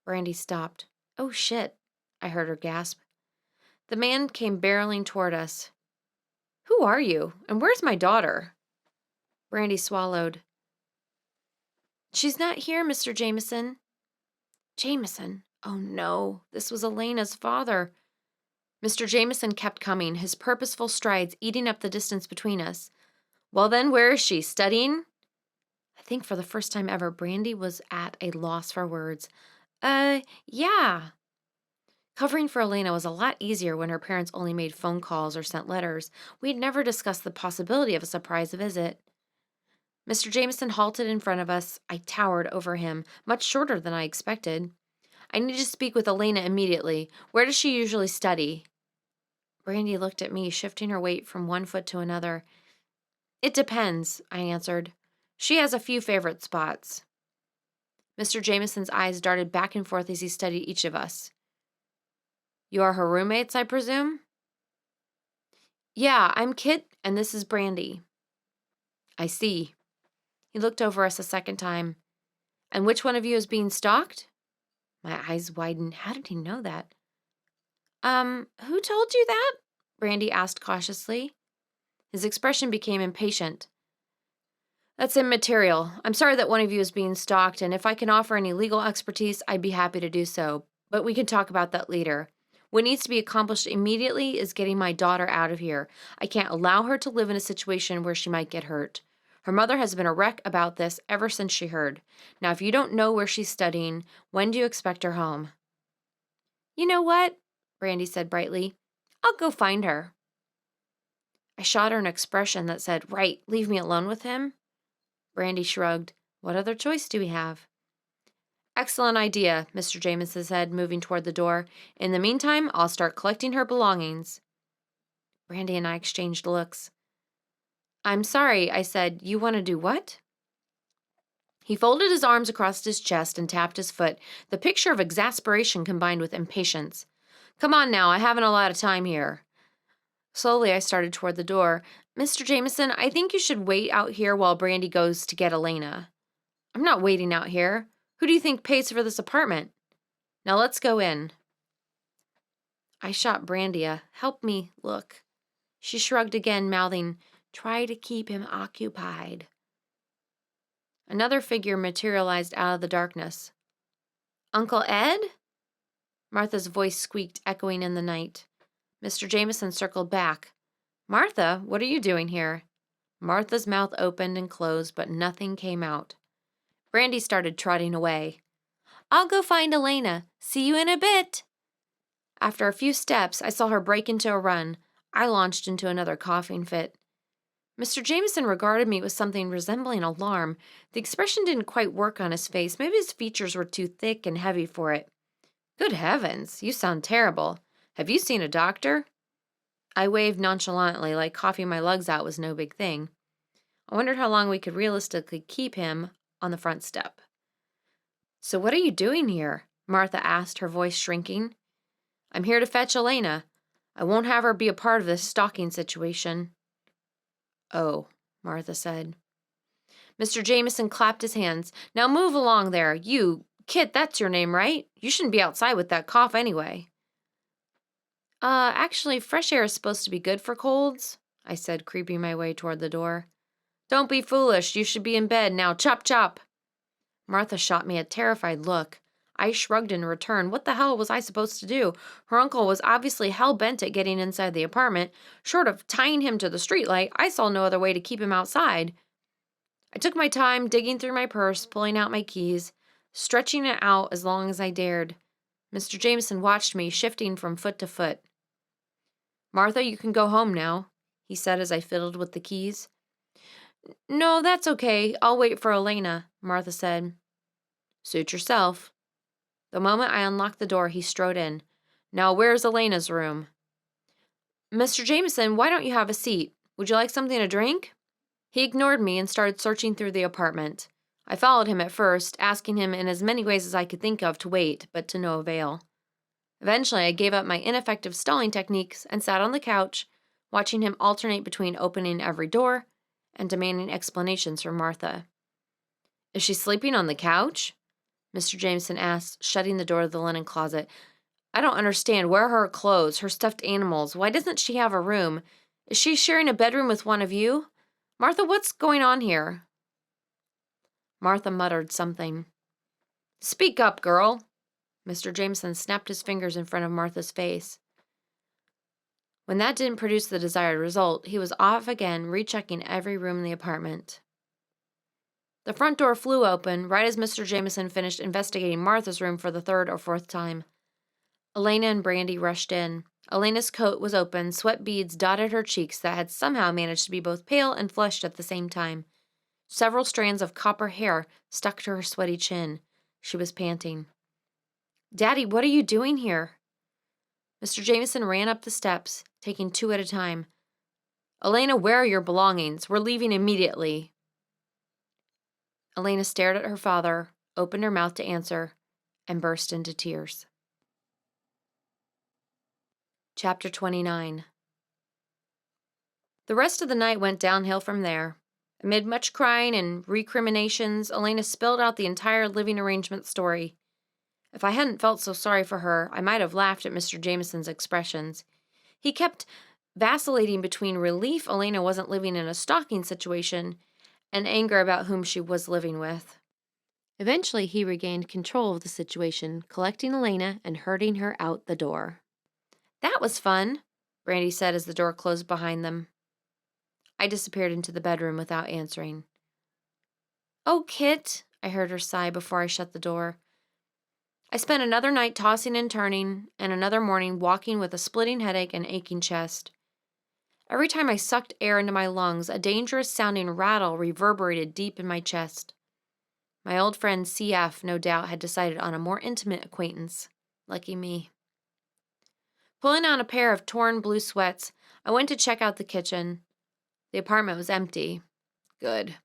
Brandy stopped. "Oh, shit," I heard her gasp. The man came barreling toward us. "Who are you? And where's my daughter?" Brandy swallowed. "She's not here, Mr. Jameson." Jameson? Oh no, this was Elena's father. Mr. Jameson kept coming, his purposeful strides eating up the distance between us. Well then, where is she? Studying? I think for the first time ever, Brandy was at a loss for words. Yeah. Covering for Elena was a lot easier when her parents only made phone calls or sent letters. We had never discussed the possibility of a surprise visit. Mr. Jameson halted in front of us. I towered over him, much shorter than I expected. I need to speak with Elena immediately. Where does she usually study? Brandy looked at me, shifting her weight from one foot to another. It depends, I answered. She has a few favorite spots. Mr. Jameson's eyes darted back and forth as he studied each of us. You are her roommates, I presume? Yeah, I'm Kit, and this is Brandy. I see. He looked over us a second time. And which one of you is being stalked? My eyes widened. How did he know that? Who told you that? Brandy asked cautiously. His expression became impatient. That's immaterial. I'm sorry that one of you is being stalked, and if I can offer any legal expertise, I'd be happy to do so. But we can talk about that later. What needs to be accomplished immediately is getting my daughter out of here. I can't allow her to live in a situation where she might get hurt. Her mother has been a wreck about this ever since she heard. Now, if you don't know where she's studying, when do you expect her home? You know what? Brandy said brightly. I'll go find her. I shot her an expression that said, Right, leave me alone with him. Brandy shrugged. What other choice do we have? Excellent idea, Mr. Jameson said, moving toward the door. In the meantime, I'll start collecting her belongings. Brandy and I exchanged looks. I'm sorry, I said. You want to do what? He folded his arms across his chest and tapped his foot, the picture of exasperation combined with impatience. Come on now, I haven't a lot of time here. Slowly, I started toward the door. Mr. Jameson, I think you should wait out here while Brandy goes to get Elena. I'm not waiting out here. Who do you think pays for this apartment? Now let's go in. I shot Brandy a help me look. She shrugged again, mouthing, Try to keep him occupied. Another figure materialized out of the darkness. Uncle Ed? Martha's voice squeaked, echoing in the night. Mr. Jameson circled back. Martha, what are you doing here? Martha's mouth opened and closed, but nothing came out. Brandy started trotting away. I'll go find Elena. See you in a bit. After a few steps, I saw her break into a run. I launched into another coughing fit. Mr. Jameson regarded me with something resembling alarm. The expression didn't quite work on his face. Maybe his features were too thick and heavy for it. Good heavens, you sound terrible. Have you seen a doctor? I waved nonchalantly, like coughing my lugs out was no big thing. I wondered how long we could realistically keep him on the front step. So what are you doing here? Martha asked, her voice shrinking. I'm here to fetch Elena. I won't have her be a part of this stalking situation. Oh, Martha said. Mr. Jameson clapped his hands. Now move along there. You, Kit, that's your name, right? You shouldn't be outside with that cough anyway. Actually, fresh air is supposed to be good for colds, I said, creeping my way toward the door. Don't be foolish. You should be in bed. Now, chop, chop. Martha shot me a terrified look. I shrugged in return. What the hell was I supposed to do? Her uncle was obviously hell-bent at getting inside the apartment. Short of tying him to the streetlight, I saw no other way to keep him outside. I took my time, digging through my purse, pulling out my keys, stretching it out as long as I dared. Mr. Jameson watched me, shifting from foot to foot. Martha, you can go home now, he said as I fiddled with the keys. No, that's okay. I'll wait for Elena, Martha said. Suit yourself. The moment I unlocked the door, he strode in. Now, where's Elena's room? Mr. Jameson, why don't you have a seat? Would you like something to drink? He ignored me and started searching through the apartment. I followed him at first, asking him in as many ways as I could think of to wait, but to no avail. Eventually, I gave up my ineffective stalling techniques and sat on the couch, watching him alternate between opening every door and demanding explanations from Martha. Is she sleeping on the couch? Mr. Jameson asked, shutting the door of the linen closet. I don't understand. Where are her clothes, her stuffed animals? Why doesn't she have a room? Is she sharing a bedroom with one of you? Martha, what's going on here? Martha muttered something. Speak up, girl. Mr. Jameson snapped his fingers in front of Martha's face. When that didn't produce the desired result, he was off again, rechecking every room in the apartment. The front door flew open right as Mr. Jameson finished investigating Martha's room for the third or fourth time. Elena and Brandy rushed in. Elena's coat was open, sweat beads dotted her cheeks that had somehow managed to be both pale and flushed at the same time. Several strands of copper hair stuck to her sweaty chin. She was panting. "Daddy, what are you doing here?" Mr. Jameson ran up the steps, taking 2 at a time. "Elena, where are your belongings? We're leaving immediately." Elena stared at her father, opened her mouth to answer, and burst into tears. Chapter 29. The rest of the night went downhill from there. Amid much crying and recriminations, Elena spilled out the entire living arrangement story. If I hadn't felt so sorry for her, I might have laughed at Mr. Jameson's expressions. He kept vacillating between relief Elena wasn't living in a stalking situation and anger about whom she was living with. Eventually, he regained control of the situation, collecting Elena and herding her out the door. "That was fun," Brandy said as the door closed behind them. I disappeared into the bedroom without answering. "Oh, Kit," I heard her sigh before I shut the door. I spent another night tossing and turning, and another morning walking with a splitting headache and aching chest. Every time I sucked air into my lungs, a dangerous-sounding rattle reverberated deep in my chest. My old friend CF, no doubt, had decided on a more intimate acquaintance. Lucky me. Pulling on a pair of torn blue sweats, I went to check out the kitchen. The apartment was empty. Good.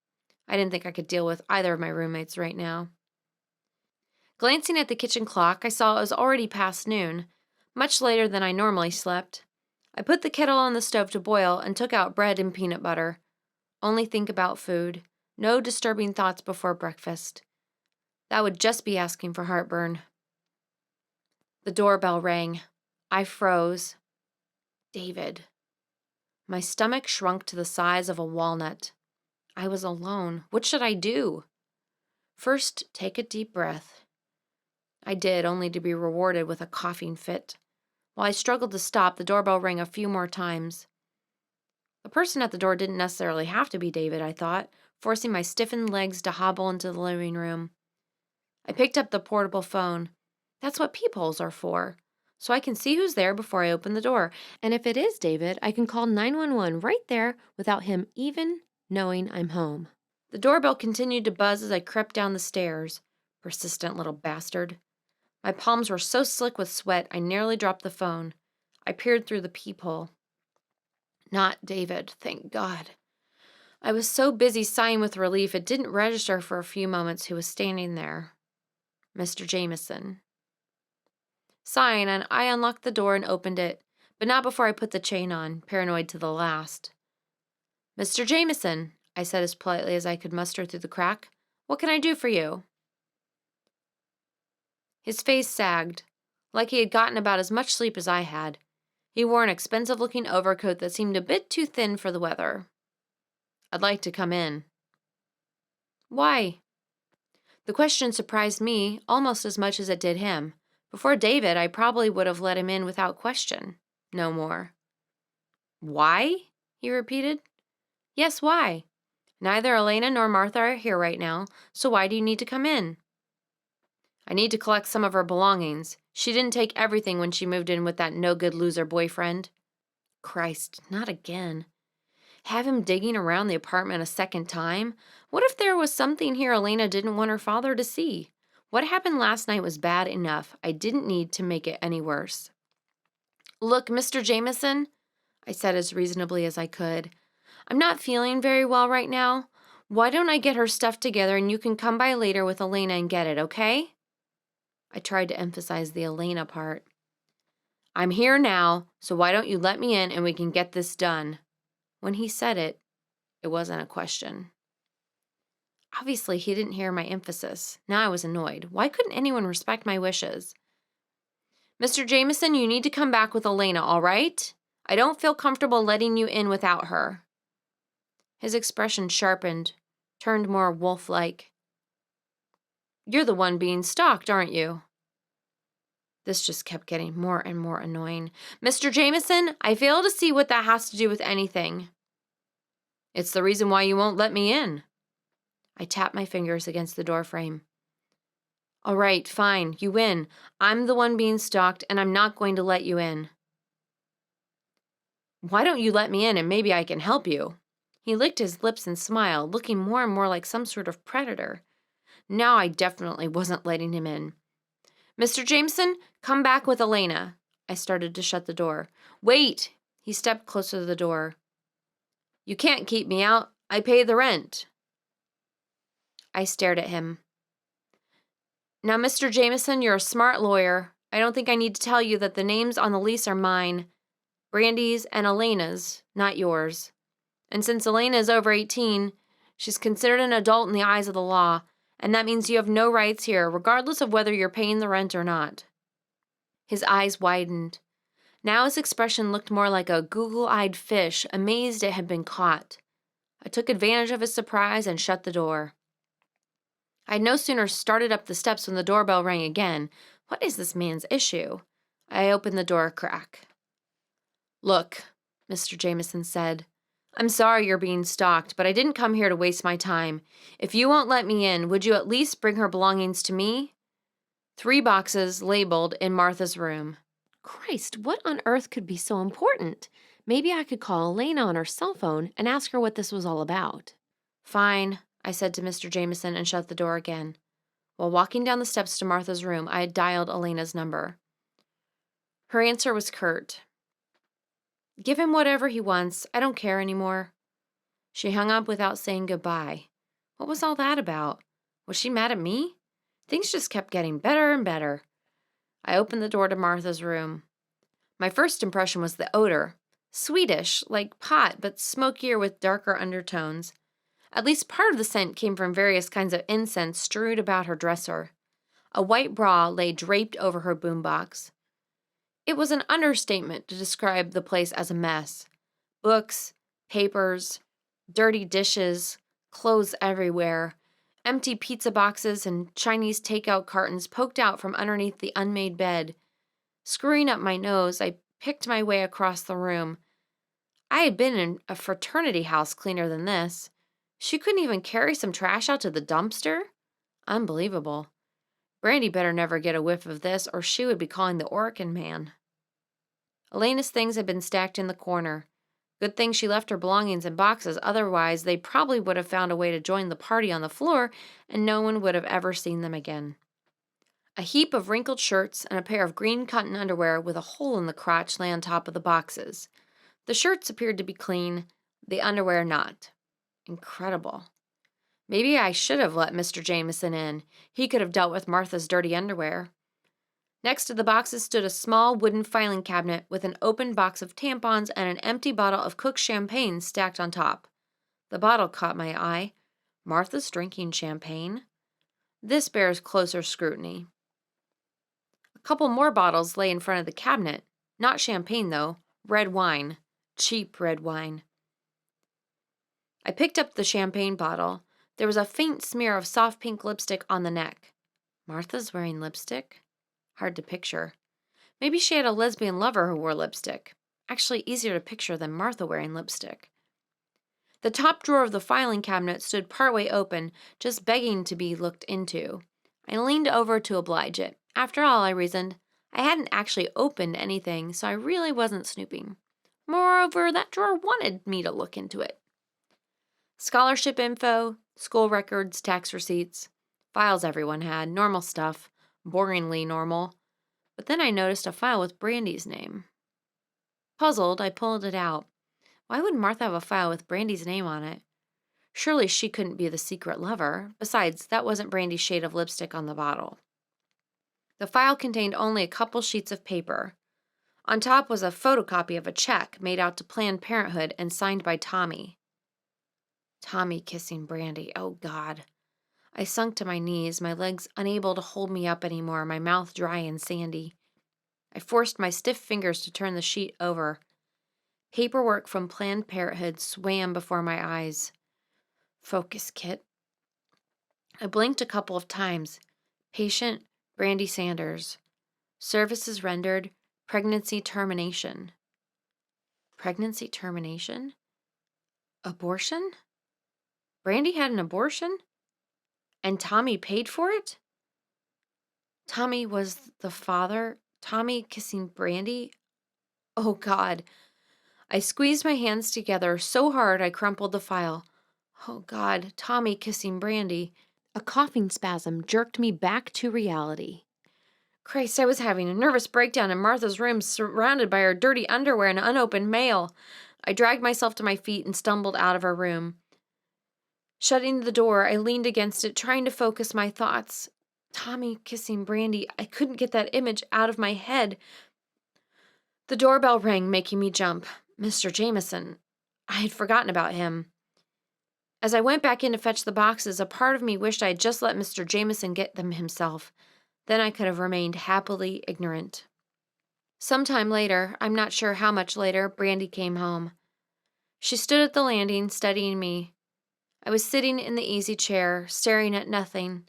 I didn't think I could deal with either of my roommates right now. Glancing at the kitchen clock, I saw it was already past noon, much later than I normally slept. I put the kettle on the stove to boil and took out bread and peanut butter. Only think about food. No disturbing thoughts before breakfast. That would just be asking for heartburn. The doorbell rang. I froze. David. My stomach shrunk to the size of a walnut. I was alone. What should I do? First, take a deep breath. I did, only to be rewarded with a coughing fit. While I struggled to stop, the doorbell rang a few more times. The person at the door didn't necessarily have to be David, I thought, forcing my stiffened legs to hobble into the living room. I picked up the portable phone. That's what peepholes are for, so I can see who's there before I open the door. And if it is David, I can call 911 right there without him even knowing I'm home. The doorbell continued to buzz as I crept down the stairs. Persistent little bastard. My palms were so slick with sweat, I nearly dropped the phone. I peered through the peephole. Not David, thank God. I was so busy sighing with relief, it didn't register for a few moments who was standing there. Mr. Jameson. Sighing, and I unlocked the door and opened it, but not before I put the chain on, paranoid to the last. "Mr. Jameson," I said as politely as I could muster through the crack, "what can I do for you?" His face sagged, like he had gotten about as much sleep as I had. He wore an expensive-looking overcoat that seemed a bit too thin for the weather. "I'd like to come in." "Why?" The question surprised me almost as much as it did him. Before David, I probably would have let him in without question. No more. "Why?" he repeated. "Yes, why? Neither Elena nor Martha are here right now, so why do you need to come in?" "I need to collect some of her belongings. She didn't take everything when she moved in with that no-good loser boyfriend." Christ, not again. Have him digging around the apartment a second time? What if there was something here Elena didn't want her father to see? What happened last night was bad enough. I didn't need to make it any worse. "Look, Mr. Jameson," I said as reasonably as I could, "I'm not feeling very well right now. Why don't I get her stuff together and you can come by later with Elena and get it, okay?" I tried to emphasize the Elena part. "I'm here now, so why don't you let me in and we can get this done?" When he said it, it wasn't a question. Obviously, he didn't hear my emphasis. Now I was annoyed. Why couldn't anyone respect my wishes? "Mr. Jameson, you need to come back with Elena, all right? I don't feel comfortable letting you in without her." His expression sharpened, turned more wolf-like. "You're the one being stalked, aren't you?" This just kept getting more and more annoying. Mr. Jameson, I fail to see what that has to do with anything. It's the reason why you won't let me in. I tapped my fingers against the door frame. All right, fine, you win. I'm the one being stalked, and I'm not going to let you in. Why don't you let me in and maybe I can help you? He licked his lips and smiled, looking more and more like some sort of predator. Now I definitely wasn't letting him in. Mr. Jameson, come back with Elena. I started to shut the door. Wait! He stepped closer to the door. You can't keep me out. I pay the rent. I stared at him. Now, Mr. Jameson, you're a smart lawyer. I don't think I need to tell you that the names on the lease are mine. Brandy's and Elena's, not yours. And since Elena is over 18, she's considered an adult in the eyes of the law, and that means you have no rights here, regardless of whether you're paying the rent or not. His eyes widened. Now his expression looked more like a goggle-eyed fish, amazed it had been caught. I took advantage of his surprise and shut the door. I had no sooner started up the steps when the doorbell rang again. What is this man's issue? I opened the door a crack. Look, Mr. Jameson said. I'm sorry you're being stalked, but I didn't come here to waste my time. If you won't let me in, would you at least bring her belongings to me? 3 boxes labeled in Martha's room. Christ, what on earth could be so important? Maybe I could call Elena on her cell phone and ask her what this was all about. Fine, I said to Mr. Jameson and shut the door again. While walking down the steps to Martha's room, I had dialed Elena's number. Her answer was curt. Give him whatever he wants. I don't care anymore. She hung up without saying goodbye. What was all that about? Was she mad at me? Things just kept getting better and better. I opened the door to Martha's room. My first impression was the odor. Sweetish, like pot, but smokier with darker undertones. At least part of the scent came from various kinds of incense strewed about her dresser. A white bra lay draped over her boombox. It was an understatement to describe the place as a mess. Books, papers, dirty dishes, clothes everywhere, empty pizza boxes and Chinese takeout cartons poked out from underneath the unmade bed. Screwing up my nose, I picked my way across the room. I had been in a fraternity house cleaner than this. She couldn't even carry some trash out to the dumpster? Unbelievable. Brandy better never get a whiff of this, or she would be calling the Oregon man. Elena's things had been stacked in the corner. Good thing she left her belongings in boxes, otherwise they probably would have found a way to join the party on the floor, and no one would have ever seen them again. A heap of wrinkled shirts and a pair of green cotton underwear with a hole in the crotch lay on top of the boxes. The shirts appeared to be clean, the underwear not. Incredible. Maybe I should have let Mr. Jameson in. He could have dealt with Martha's dirty underwear. Next to the boxes stood a small wooden filing cabinet with an open box of tampons and an empty bottle of cooked champagne stacked on top. The bottle caught my eye. Martha's drinking champagne? This bears closer scrutiny. A couple more bottles lay in front of the cabinet. Not champagne, though. Red wine. Cheap red wine. I picked up the champagne bottle. There was a faint smear of soft pink lipstick on the neck. Martha's wearing lipstick? Hard to picture. Maybe she had a lesbian lover who wore lipstick. Actually easier to picture than Martha wearing lipstick. The top drawer of the filing cabinet stood partway open, just begging to be looked into. I leaned over to oblige it. After all, I reasoned, I hadn't actually opened anything, so I really wasn't snooping. Moreover, that drawer wanted me to look into it. Scholarship info, school records, tax receipts, files everyone had, normal stuff, boringly normal. But then I noticed a file with Brandy's name. Puzzled, I pulled it out. Why would Martha have a file with Brandy's name on it? Surely she couldn't be the secret lover. Besides, that wasn't Brandy's shade of lipstick on the bottle. The file contained only a couple sheets of paper. On top was a photocopy of a check made out to Planned Parenthood and signed by Tommy. Tommy kissing Brandy. Oh, God. I sunk to my knees, my legs unable to hold me up anymore, my mouth dry and sandy. I forced my stiff fingers to turn the sheet over. Paperwork from Planned Parenthood swam before my eyes. Focus, Kit. I blinked a couple of times. Patient Brandy Sanders. Services rendered, pregnancy termination. Pregnancy termination? Abortion? Brandy had an abortion? And Tommy paid for it? Tommy was the father? Tommy kissing Brandy? Oh, God. I squeezed my hands together so hard I crumpled the file. Oh, God, Tommy kissing Brandy. A coughing spasm jerked me back to reality. Christ, I was having a nervous breakdown in Martha's room, surrounded by her dirty underwear and unopened mail. I dragged myself to my feet and stumbled out of her room. Shutting the door, I leaned against it, trying to focus my thoughts. Tommy kissing Brandy. I couldn't get that image out of my head. The doorbell rang, making me jump. Mr. Jameson. I had forgotten about him. As I went back in to fetch the boxes, a part of me wished I had just let Mr. Jameson get them himself. Then I could have remained happily ignorant. Sometime later, I'm not sure how much later, Brandy came home. She stood at the landing, studying me. I was sitting in the easy chair, staring at nothing,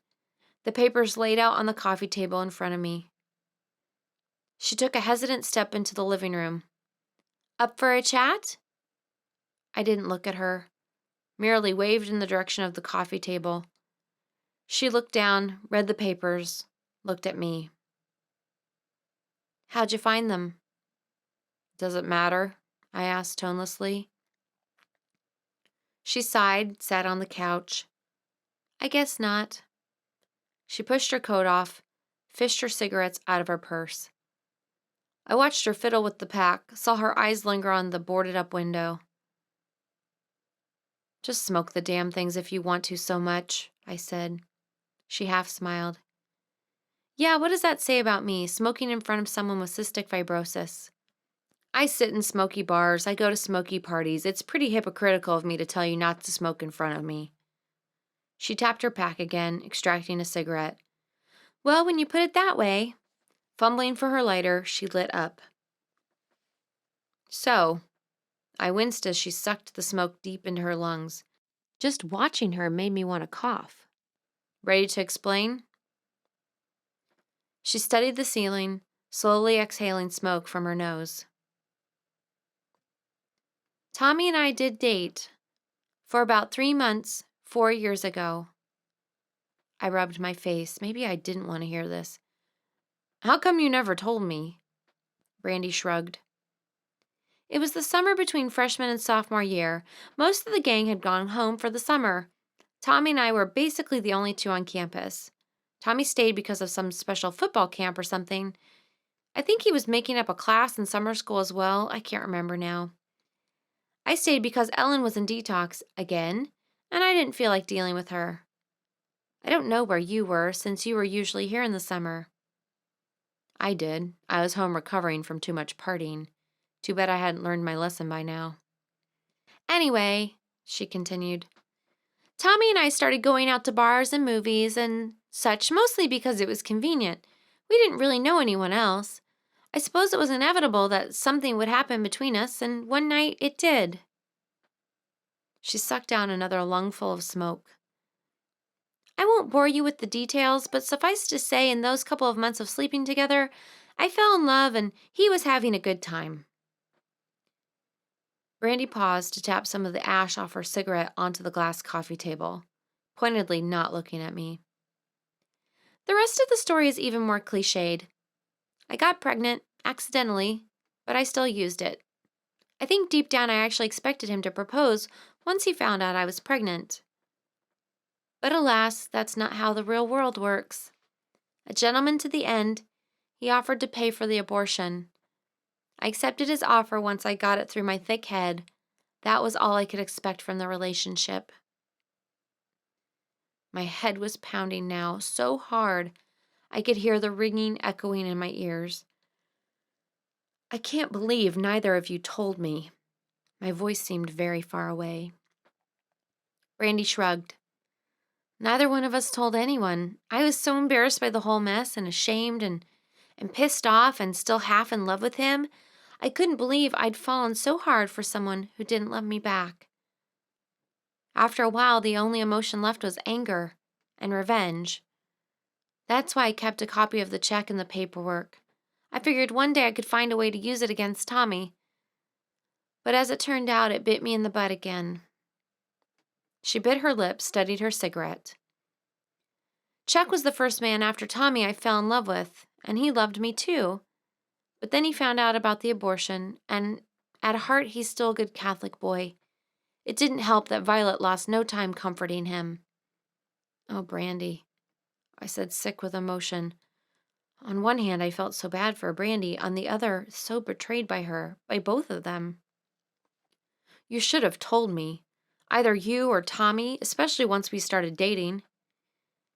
the papers laid out on the coffee table in front of me. She took a hesitant step into the living room. Up for a chat? I didn't look at her, merely waved in the direction of the coffee table. She looked down, read the papers, looked at me. How'd you find them? Does it matter? I asked tonelessly. She sighed, sat on the couch. I guess not. She pushed her coat off, fished her cigarettes out of her purse. I watched her fiddle with the pack, saw her eyes linger on the boarded-up window. Just smoke the damn things if you want to so much, I said. She half smiled. Yeah, what does that say about me, smoking in front of someone with cystic fibrosis? I sit in smoky bars, I go to smoky parties. It's pretty hypocritical of me to tell you not to smoke in front of me. She tapped her pack again, extracting a cigarette. Well, when you put it that way. Fumbling for her lighter, she lit up. So, I winced as she sucked the smoke deep into her lungs. Just watching her made me want to cough. Ready to explain? She studied the ceiling, slowly exhaling smoke from her nose. Tommy and I did date for about 3 months, 4 years ago. I rubbed my face. Maybe I didn't want to hear this. How come you never told me? Brandy shrugged. It was the summer between freshman and sophomore year. Most of the gang had gone home for the summer. Tommy and I were basically the only two on campus. Tommy stayed because of some special football camp or something. I think he was making up a class in summer school as well. I can't remember now. I stayed because Ellen was in detox again, and I didn't feel like dealing with her. I don't know where you were, since you were usually here in the summer. I did. I was home recovering from too much partying. Too bad I hadn't learned my lesson by now. Anyway, she continued, Tommy and I started going out to bars and movies and such, mostly because it was convenient. We didn't really know anyone else. I suppose it was inevitable that something would happen between us, and one night it did. She sucked down another lungful of smoke. I won't bore you with the details, but suffice to say, in those couple of months of sleeping together, I fell in love and he was having a good time. Brandy paused to tap some of the ash off her cigarette onto the glass coffee table, pointedly not looking at me. The rest of the story is even more cliched. I got pregnant, accidentally, but I still used it. I think deep down I actually expected him to propose once he found out I was pregnant. But alas, that's not how the real world works. A gentleman to the end, he offered to pay for the abortion. I accepted his offer once I got it through my thick head. That was all I could expect from the relationship. My head was pounding now so hard I could hear the ringing echoing in my ears. I can't believe neither of you told me. My voice seemed very far away. Brandy shrugged. Neither one of us told anyone. I was so embarrassed by the whole mess and ashamed and pissed off and still half in love with him. I couldn't believe I'd fallen so hard for someone who didn't love me back. After a while, the only emotion left was anger and revenge. That's why I kept a copy of the check and the paperwork. I figured one day I could find a way to use it against Tommy. But as it turned out, it bit me in the butt again. She bit her lip, studied her cigarette. Chuck was the first man after Tommy I fell in love with, and he loved me too. But then he found out about the abortion, and at heart, he's still a good Catholic boy. It didn't help that Violet lost no time comforting him. Oh, Brandy, I said, sick with emotion. On one hand, I felt so bad for Brandy. On the other, so betrayed by her, by both of them. You should have told me. Either you or Tommy, especially once we started dating.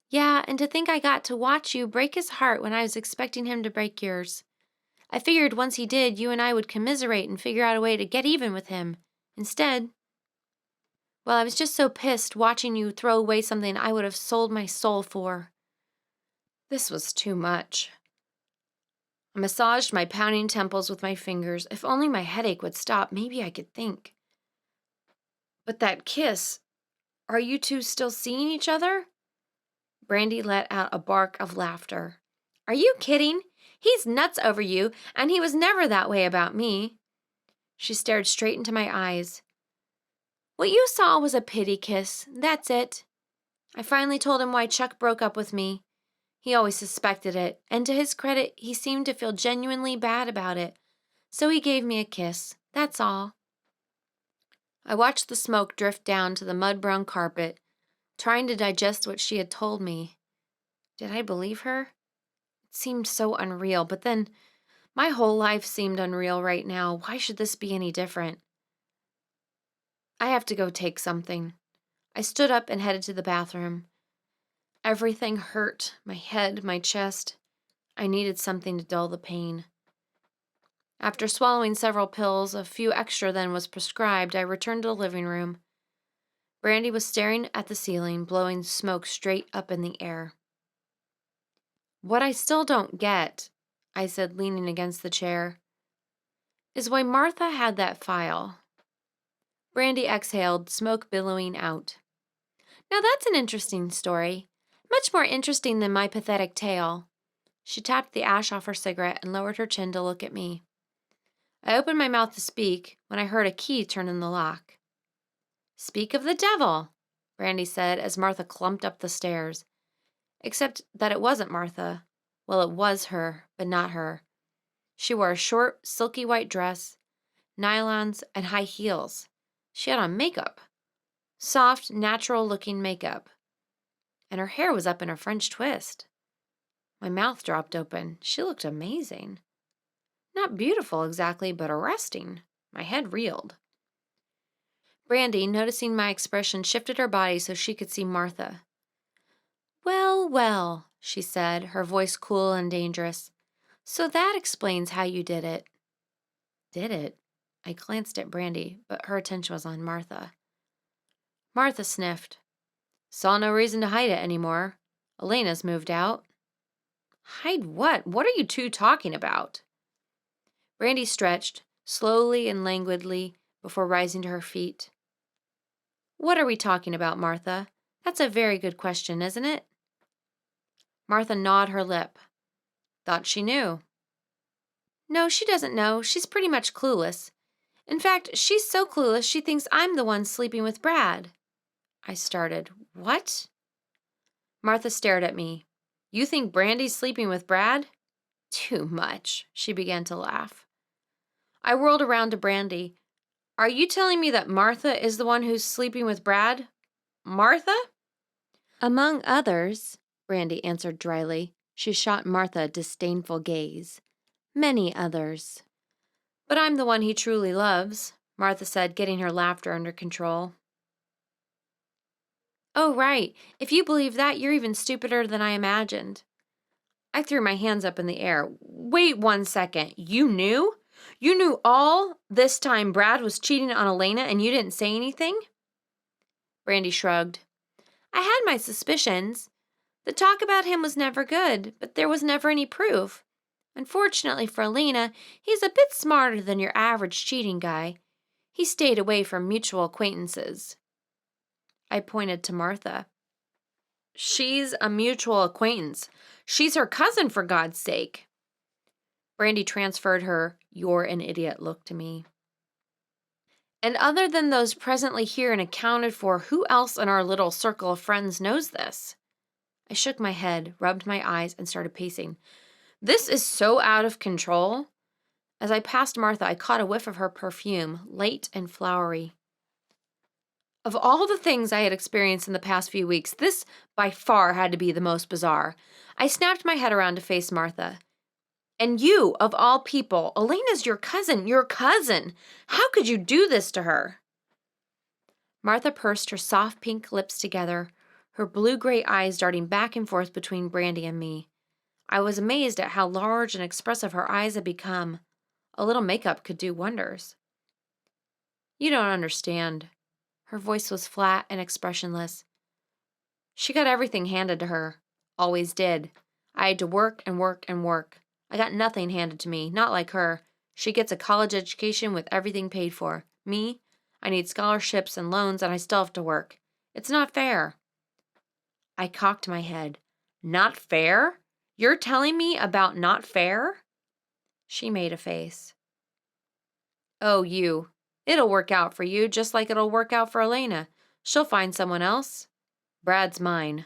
Yeah, and to think I got to watch you break his heart when I was expecting him to break yours. I figured once he did, you and I would commiserate and figure out a way to get even with him. Instead, well, I was just so pissed watching you throw away something I would have sold my soul for. This was too much. I massaged my pounding temples with my fingers. If only my headache would stop, maybe I could think. But that kiss, are you two still seeing each other? Brandy let out a bark of laughter. Are you kidding? He's nuts over you, and he was never that way about me. She stared straight into my eyes. What you saw was a pity kiss. That's it. I finally told him why Chuck broke up with me. He always suspected it, and to his credit, he seemed to feel genuinely bad about it. So he gave me a kiss. That's all. I watched the smoke drift down to the mud-brown carpet, trying to digest what she had told me. Did I believe her? It seemed so unreal, but then my whole life seemed unreal right now. Why should this be any different? I have to go take something. I stood up and headed to the bathroom. Everything hurt, my head, my chest. I needed something to dull the pain. After swallowing several pills, a few extra than was prescribed, I returned to the living room. Brandy was staring at the ceiling, blowing smoke straight up in the air. What I still don't get, I said, leaning against the chair, is why Martha had that file. Brandy exhaled, smoke billowing out. Now that's an interesting story. Much more interesting than my pathetic tale. She tapped the ash off her cigarette and lowered her chin to look at me. I opened my mouth to speak when I heard a key turn in the lock. Speak of the devil, Brandy said as Martha clumped up the stairs. Except that it wasn't Martha. Well, it was her, but not her. She wore a short, silky white dress, nylons, and high heels. She had on makeup. Soft, natural-looking makeup. And her hair was up in a French twist. My mouth dropped open. She looked amazing. Not beautiful exactly, but arresting. My head reeled. Brandy, noticing my expression, shifted her body so she could see Martha. Well, well, she said, her voice cool and dangerous. So that explains how you did it. Did it? I glanced at Brandy, but her attention was on Martha. Martha sniffed. Saw no reason to hide it anymore. Elena's moved out. Hide what? What are you two talking about? Brandy stretched, slowly and languidly, before rising to her feet. What are we talking about, Martha? That's a very good question, isn't it? Martha gnawed her lip. Thought she knew. No, she doesn't know. She's pretty much clueless. In fact, she's so clueless she thinks I'm the one sleeping with Brad. I started. What? Martha stared at me. You think Brandy's sleeping with Brad? Too much. She began to laugh. I whirled around to Brandy. Are you telling me that Martha is the one who's sleeping with Brad? Martha? Among others, Brandy answered dryly. She shot Martha a disdainful gaze. Many others. But I'm the one he truly loves, Martha said, getting her laughter under control. Oh, right. If you believe that, you're even stupider than I imagined. I threw my hands up in the air. Wait 1 second. You knew? You knew all this time Brad was cheating on Elena and you didn't say anything? Brandy shrugged. I had my suspicions. The talk about him was never good, but there was never any proof. Unfortunately for Elena, he's a bit smarter than your average cheating guy. He stayed away from mutual acquaintances. I pointed to Martha. She's a mutual acquaintance. She's her cousin, for God's sake. Brandy transferred her "you're an idiot" look to me. "And other than those presently here and accounted for, who else in our little circle of friends knows this?" I shook my head, rubbed my eyes, and started pacing. "This is so out of control." As I passed Martha, I caught a whiff of her perfume, light and flowery. Of all the things I had experienced in the past few weeks, this by far had to be the most bizarre. I snapped my head around to face Martha. "And you, of all people, Elena's your cousin, your cousin. How could you do this to her?" Martha pursed her soft pink lips together, her blue-gray eyes darting back and forth between Brandy and me. I was amazed at how large and expressive her eyes had become. A little makeup could do wonders. "You don't understand." Her voice was flat and expressionless. "She got everything handed to her. Always did. I had to work and work and work. I got nothing handed to me, not like her. She gets a college education with everything paid for. Me, I need scholarships and loans, and I still have to work. It's not fair." I cocked my head. "Not fair? You're telling me about not fair?" She made a face. "Oh, you. It'll work out for you, just like it'll work out for Elena. She'll find someone else. Brad's mine."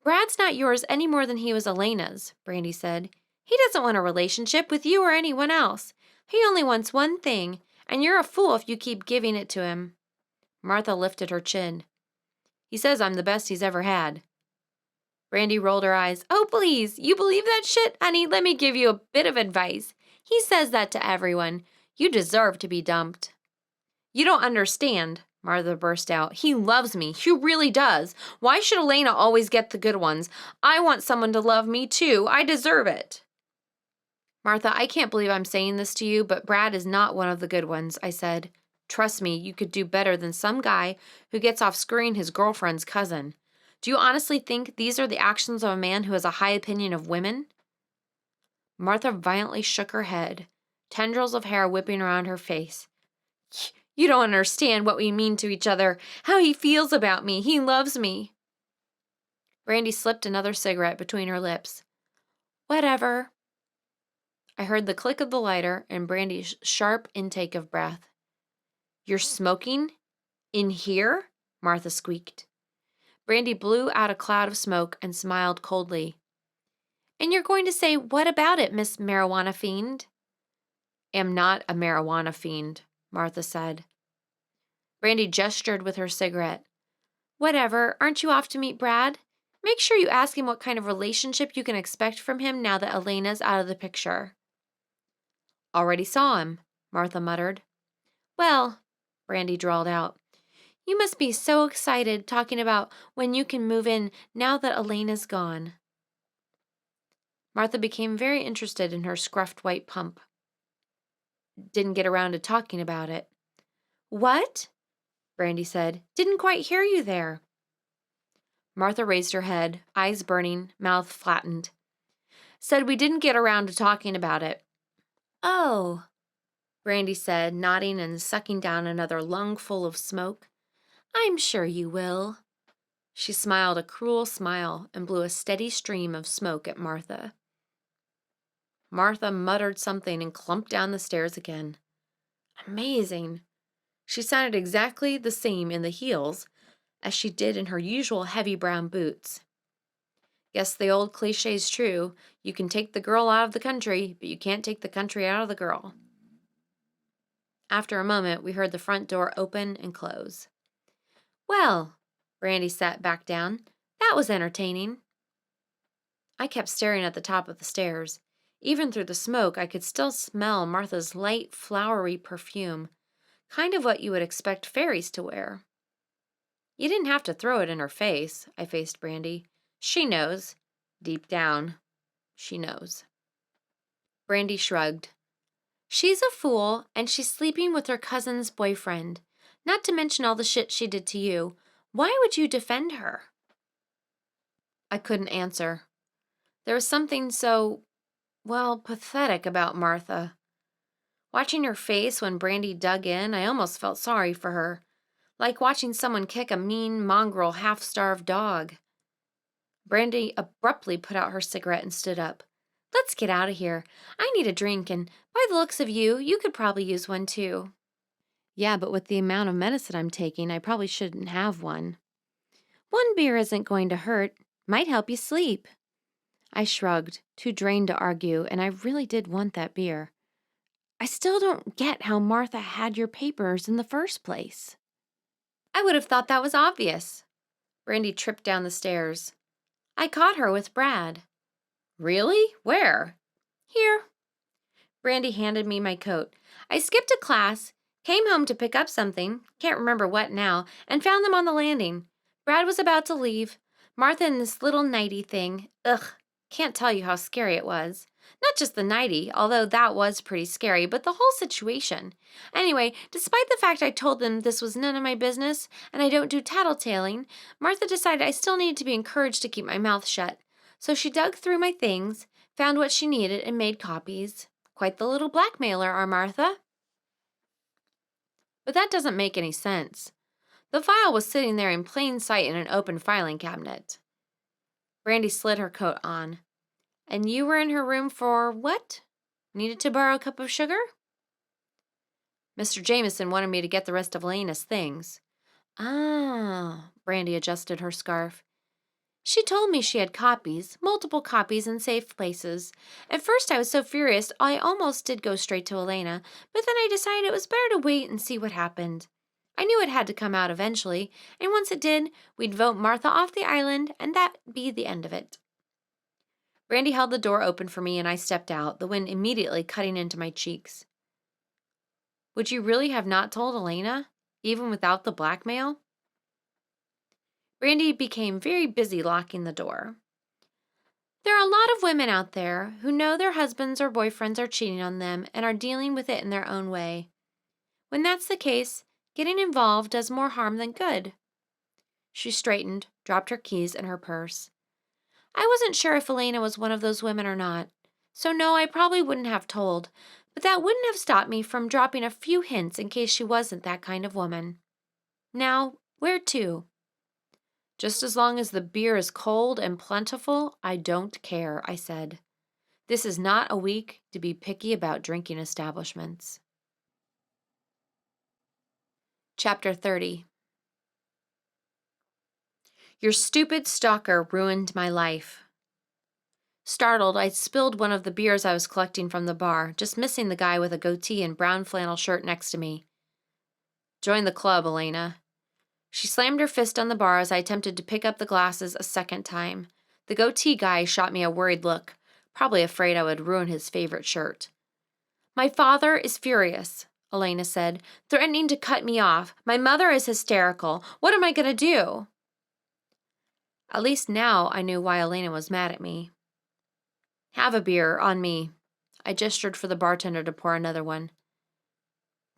"Brad's not yours any more than he was Elena's," Brandy said. "He doesn't want a relationship with you or anyone else. He only wants one thing, and you're a fool if you keep giving it to him." Martha lifted her chin. "He says I'm the best he's ever had." Brandy rolled her eyes. "Oh, please, you believe that shit? Honey, let me give you a bit of advice. He says that to everyone. You deserve to be dumped." "You don't understand," Martha burst out. "He loves me. He really does. Why should Elena always get the good ones? I want someone to love me, too. I deserve it." "Martha, I can't believe I'm saying this to you, but Brad is not one of the good ones," I said. "Trust me, you could do better than some guy who gets off screwing his girlfriend's cousin. Do you honestly think these are the actions of a man who has a high opinion of women?" Martha violently shook her head, tendrils of hair whipping around her face. "You don't understand what we mean to each other, how he feels about me. He loves me." Brandy slipped another cigarette between her lips. "Whatever." I heard the click of the lighter and Brandy's sharp intake of breath. "You're smoking? In here?" Martha squeaked. Brandy blew out a cloud of smoke and smiled coldly. "And you're going to say, 'What about it, Miss Marijuana Fiend?'" "Am not a marijuana fiend," Martha said. Brandy gestured with her cigarette. "Whatever, aren't you off to meet Brad? Make sure you ask him what kind of relationship you can expect from him now that Elena's out of the picture." "Already saw him," Martha muttered. "Well," Brandy drawled out, "you must be so excited talking about when you can move in now that Elena's gone." Martha became very interested in her scruffed white pump. "Didn't get around to talking about it." "What?" Brandy said. "Didn't quite hear you there." Martha raised her head, eyes burning, mouth flattened. "Said we didn't get around to talking about it." "Oh," Brandy said, nodding and sucking down another lungful of smoke. "I'm sure you will." She smiled a cruel smile and blew a steady stream of smoke at Martha. Martha muttered something and clumped down the stairs again. Amazing. She sounded exactly the same in the heels as she did in her usual heavy brown boots. Guess the old cliche's true. You can take the girl out of the country, but you can't take the country out of the girl. After a moment, we heard the front door open and close. "Well," Brandy sat back down, "that was entertaining." I kept staring at the top of the stairs. Even through the smoke, I could still smell Martha's light, flowery perfume, kind of what you would expect fairies to wear. "You didn't have to throw it in her face," I faced Brandy. "She knows. Deep down, she knows." Brandy shrugged. "She's a fool, and she's sleeping with her cousin's boyfriend. Not to mention all the shit she did to you. Why would you defend her?" I couldn't answer. There was something so, well, pathetic about Martha. Watching her face when Brandy dug in, I almost felt sorry for her, like watching someone kick a mean, mongrel, half-starved dog. Brandy abruptly put out her cigarette and stood up. Let's get out of here. I need a drink, and by the looks of you, you could probably use one too. Yeah, but with the amount of medicine I'm taking, I probably shouldn't have one. One beer isn't going to hurt. Might help you sleep. I shrugged, too drained to argue, and I really did want that beer. I still don't get how Martha had your papers in the first place. I would have thought that was obvious. Brandy tripped down the stairs. I caught her with Brad. Really? Where? Here. Brandy handed me my coat. I skipped a class, came home to pick up something, can't remember what now, and found them on the landing. Brad was about to leave. Martha in this little nightie thing. Ugh, can't tell you how scary it was. Not just the nightie, although that was pretty scary, but the whole situation. Anyway, despite the fact I told them this was none of my business and I don't do tattletaling, Martha decided I still needed to be encouraged to keep my mouth shut. So she dug through my things, found what she needed, and made copies. Quite the little blackmailer, our Martha. But that doesn't make any sense. The file was sitting there in plain sight in an open filing cabinet. Brandy slid her coat on. And you were in her room for what? Needed to borrow a cup of sugar? Mr. Jameson wanted me to get the rest of Elena's things. Ah, Brandy adjusted her scarf. She told me she had copies, multiple copies in safe places. At first I was so furious I almost did go straight to Elena, but then I decided it was better to wait and see what happened. I knew it had to come out eventually, and once it did, we'd vote Martha off the island, and that'd be the end of it. Brandy held the door open for me and I stepped out, the wind immediately cutting into my cheeks. Would you really have not told Elena, even without the blackmail? Brandy became very busy locking the door. There are a lot of women out there who know their husbands or boyfriends are cheating on them and are dealing with it in their own way. When that's the case, getting involved does more harm than good. She straightened, dropped her keys and her purse. I wasn't sure if Elena was one of those women or not, so no, I probably wouldn't have told, but that wouldn't have stopped me from dropping a few hints in case she wasn't that kind of woman. Now, where to? Just as long as the beer is cold and plentiful, I don't care, I said. This is not a week to be picky about drinking establishments. Chapter 30. Your stupid stalker ruined my life. Startled, I spilled one of the beers I was collecting from the bar, just missing the guy with a goatee and brown flannel shirt next to me. Join the club, Elena. She slammed her fist on the bar as I attempted to pick up the glasses a second time. The goatee guy shot me a worried look, probably afraid I would ruin his favorite shirt. My father is furious, Elena said, threatening to cut me off. My mother is hysterical. What am I going to do? At least now I knew why Elena was mad at me. Have a beer, on me. I gestured for the bartender to pour another one.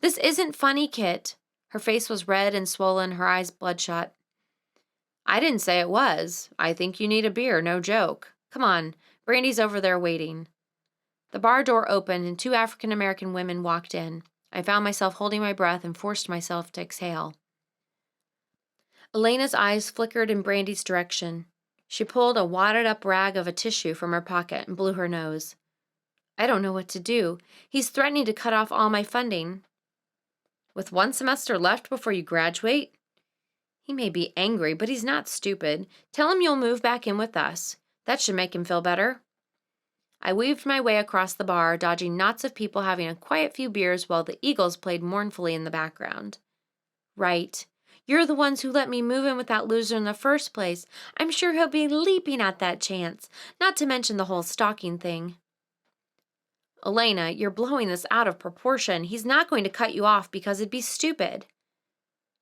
This isn't funny, Kit. Her face was red and swollen, her eyes bloodshot. I didn't say it was. I think you need a beer, no joke. Come on, Brandy's over there waiting. The bar door opened and two African-American women walked in. I found myself holding my breath and forced myself to exhale. Elena's eyes flickered in Brandy's direction. She pulled a wadded-up rag of a tissue from her pocket and blew her nose. I don't know what to do. He's threatening to cut off all my funding. With one semester left before you graduate? He may be angry, but he's not stupid. Tell him you'll move back in with us. That should make him feel better. I weaved my way across the bar, dodging knots of people having a quiet few beers while the Eagles played mournfully in the background. Right. You're the ones who let me move in with that loser in the first place. I'm sure he'll be leaping at that chance, not to mention the whole stalking thing. Elena, you're blowing this out of proportion. He's not going to cut you off because it'd be stupid.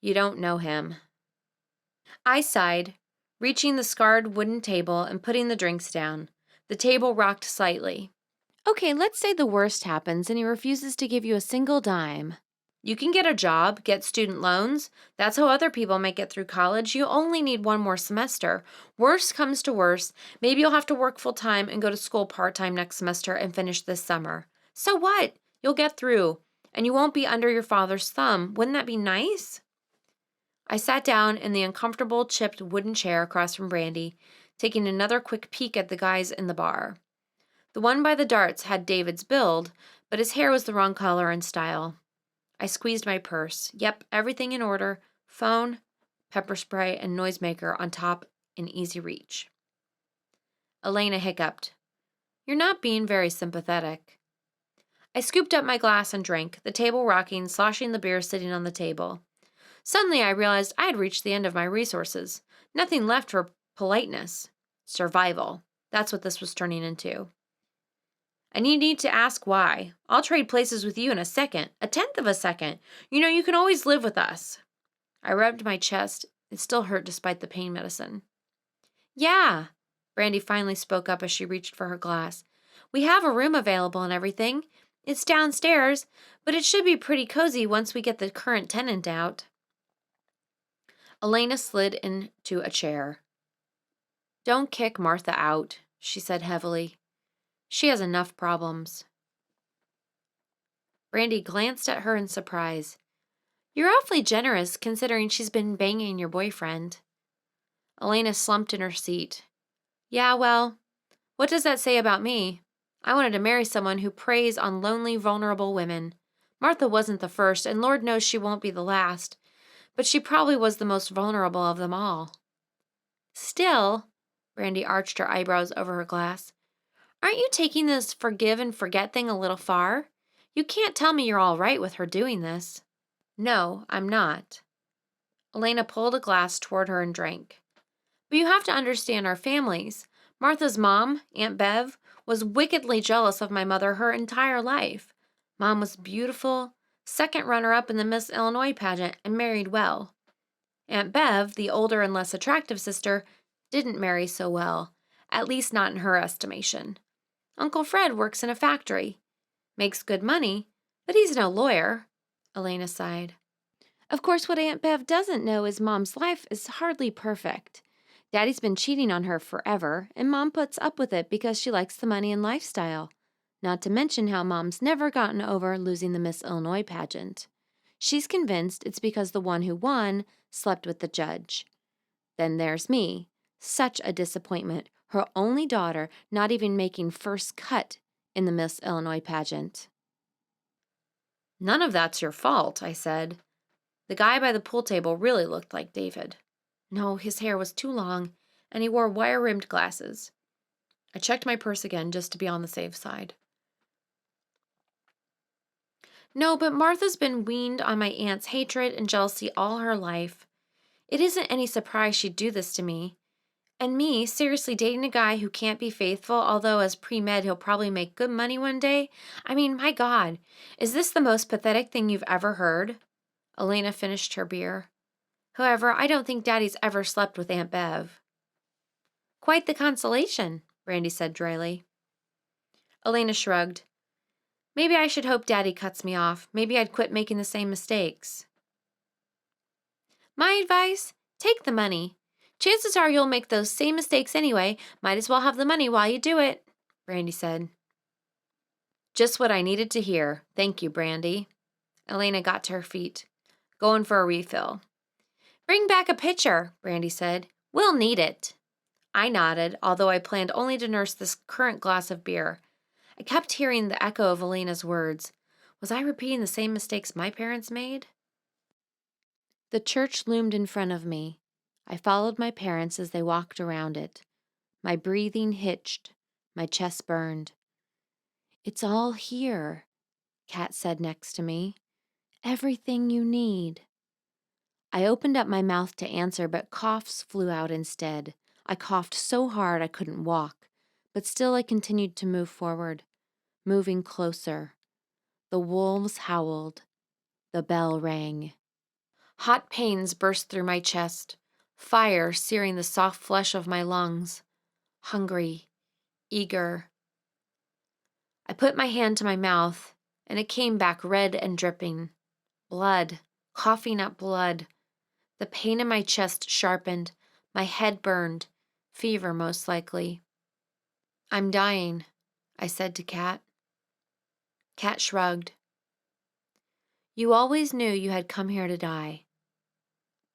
You don't know him. I sighed, reaching the scarred wooden table and putting the drinks down. The table rocked slightly. Okay, let's say the worst happens and he refuses to give you a single dime. You can get a job, get student loans. That's how other people make it through college. You only need one more semester. Worst comes to worst, maybe you'll have to work full-time and go to school part-time next semester and finish this summer. So what? You'll get through, and you won't be under your father's thumb. Wouldn't that be nice? I sat down in the uncomfortable, chipped wooden chair across from Brandy, taking another quick peek at the guys in the bar. The one by the darts had David's build, but his hair was the wrong color and style. I squeezed my purse. Yep, everything in order. Phone, pepper spray, and noisemaker on top in easy reach. Elena hiccuped. You're not being very sympathetic. I scooped up my glass and drank, the table rocking, sloshing the beer sitting on the table. Suddenly I realized I had reached the end of my resources. Nothing left for politeness. Survival. That's what this was turning into. And you need to ask why. I'll trade places with you in a second. A tenth of a second. You can always live with us. I rubbed my chest. It still hurt despite the pain medicine. Yeah, Brandy finally spoke up as she reached for her glass. We have a room available and everything. It's downstairs, but it should be pretty cozy once we get the current tenant out. Elena slid into a chair. Don't kick Martha out, she said heavily. She has enough problems. Brandy glanced at her in surprise. You're awfully generous considering she's been banging your boyfriend. Elena slumped in her seat. Yeah, well, what does that say about me? I wanted to marry someone who preys on lonely, vulnerable women. Martha wasn't the first, and Lord knows she won't be the last, but she probably was the most vulnerable of them all. Still, Brandy arched her eyebrows over her glass, aren't you taking this forgive and forget thing a little far? You can't tell me you're all right with her doing this. No, I'm not. Elena pulled a glass toward her and drank. But you have to understand our families. Martha's mom, Aunt Bev, was wickedly jealous of my mother her entire life. Mom was beautiful, second runner-up in the Miss Illinois pageant, and married well. Aunt Bev, the older and less attractive sister, didn't marry so well, at least not in her estimation. Uncle Fred works in a factory. Makes good money, but he's no lawyer. Elena sighed. Of course, what Aunt Bev doesn't know is Mom's life is hardly perfect. Daddy's been cheating on her forever, and Mom puts up with it because she likes the money and lifestyle. Not to mention how Mom's never gotten over losing the Miss Illinois pageant. She's convinced it's because the one who won slept with the judge. Then there's me. Such a disappointment. Her only daughter not even making first cut in the Miss Illinois pageant. None of that's your fault, I said. The guy by the pool table really looked like David. No, his hair was too long, and he wore wire-rimmed glasses. I checked my purse again just to be on the safe side. No, but Martha's been weaned on my aunt's hatred and jealousy all her life. It isn't any surprise she'd do this to me. And me, seriously dating a guy who can't be faithful, although as pre-med he'll probably make good money one day? I mean, my God, is this the most pathetic thing you've ever heard? Elena finished her beer. However, I don't think Daddy's ever slept with Aunt Bev. Quite the consolation, Brandy said dryly. Elena shrugged. Maybe I should hope Daddy cuts me off. Maybe I'd quit making the same mistakes. My advice? Take the money. Chances are you'll make those same mistakes anyway. Might as well have the money while you do it, Brandy said. Just what I needed to hear. Thank you, Brandy. Elena got to her feet. Going for a refill. Bring back a pitcher, Brandy said. We'll need it. I nodded, although I planned only to nurse this current glass of beer. I kept hearing the echo of Elena's words. Was I repeating the same mistakes my parents made? The church loomed in front of me. I followed my parents as they walked around it. My breathing hitched. My chest burned. It's all here, Kat said next to me. Everything you need. I opened up my mouth to answer, but coughs flew out instead. I coughed so hard I couldn't walk, but still I continued to move forward, moving closer. The wolves howled. The bell rang. Hot pains burst through my chest, fire searing the soft flesh of my lungs. Hungry, eager. I put my hand to my mouth, and it came back red and dripping. Blood, coughing up blood. The pain in my chest sharpened, my head burned, fever most likely. I'm dying, I said to Kat. Kat shrugged. You always knew you had come here to die.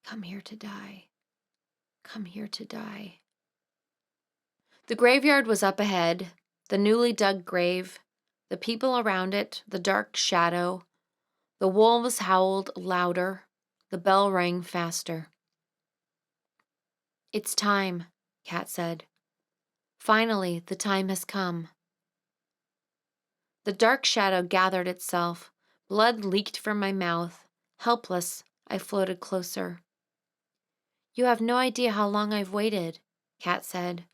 Come here to die. Come here to die. The graveyard was up ahead, The newly dug grave, the people around it, the dark shadow. The wolves howled louder. The bell rang faster. "It's time," Kat said. "Finally, the time has come." The dark shadow gathered itself. Blood leaked from my mouth. Helpless, I floated closer. "You have no idea how long I've waited," Kat said.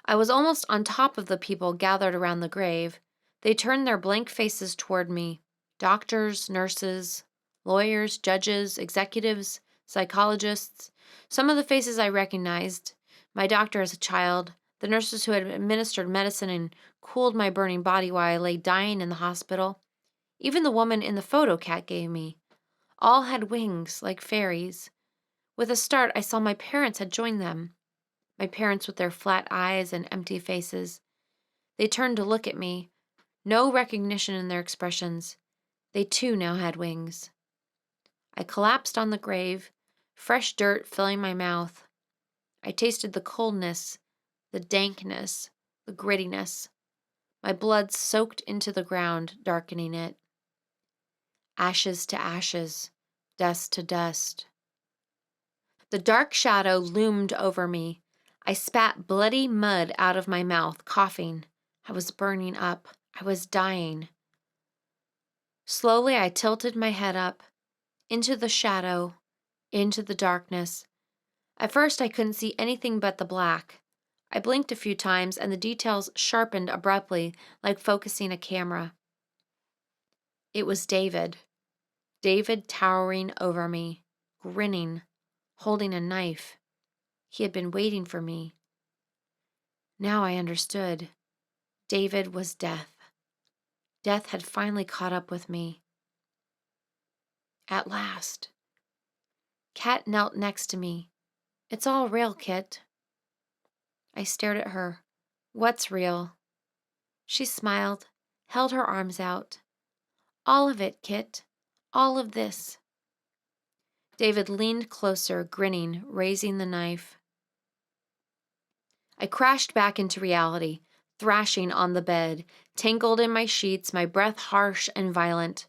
I was almost on top of the people gathered around the grave. They turned their blank faces toward me. Doctors, nurses, lawyers, judges, executives, psychologists. Some of the faces I recognized. My doctor as a child, the nurses who had administered medicine and cooled my burning body while I lay dying in the hospital. Even the woman in the photo Kat gave me. All had wings, like fairies. With a start, I saw my parents had joined them. My parents with their flat eyes and empty faces. They turned to look at me. No recognition in their expressions. They too now had wings. I collapsed on the grave, fresh dirt filling my mouth. I tasted the coldness, the dankness, the grittiness. My blood soaked into the ground, darkening it. Ashes to ashes, dust to dust. The dark shadow loomed over me. I spat bloody mud out of my mouth, coughing. I was burning up. I was dying. Slowly, I tilted my head up, into the shadow, into the darkness. At first, I couldn't see anything but the black. I blinked a few times, and the details sharpened abruptly, like focusing a camera. It was David. David towering over me, grinning, holding a knife. He had been waiting for me. Now I understood. David was death. Death had finally caught up with me. At last. Kat knelt next to me. "It's all real, Kit." I stared at her. "What's real?" She smiled, held her arms out. "All of it, Kit. All of this." David leaned closer, grinning, raising the knife. I crashed back into reality, thrashing on the bed, tangled in my sheets, my breath harsh and violent.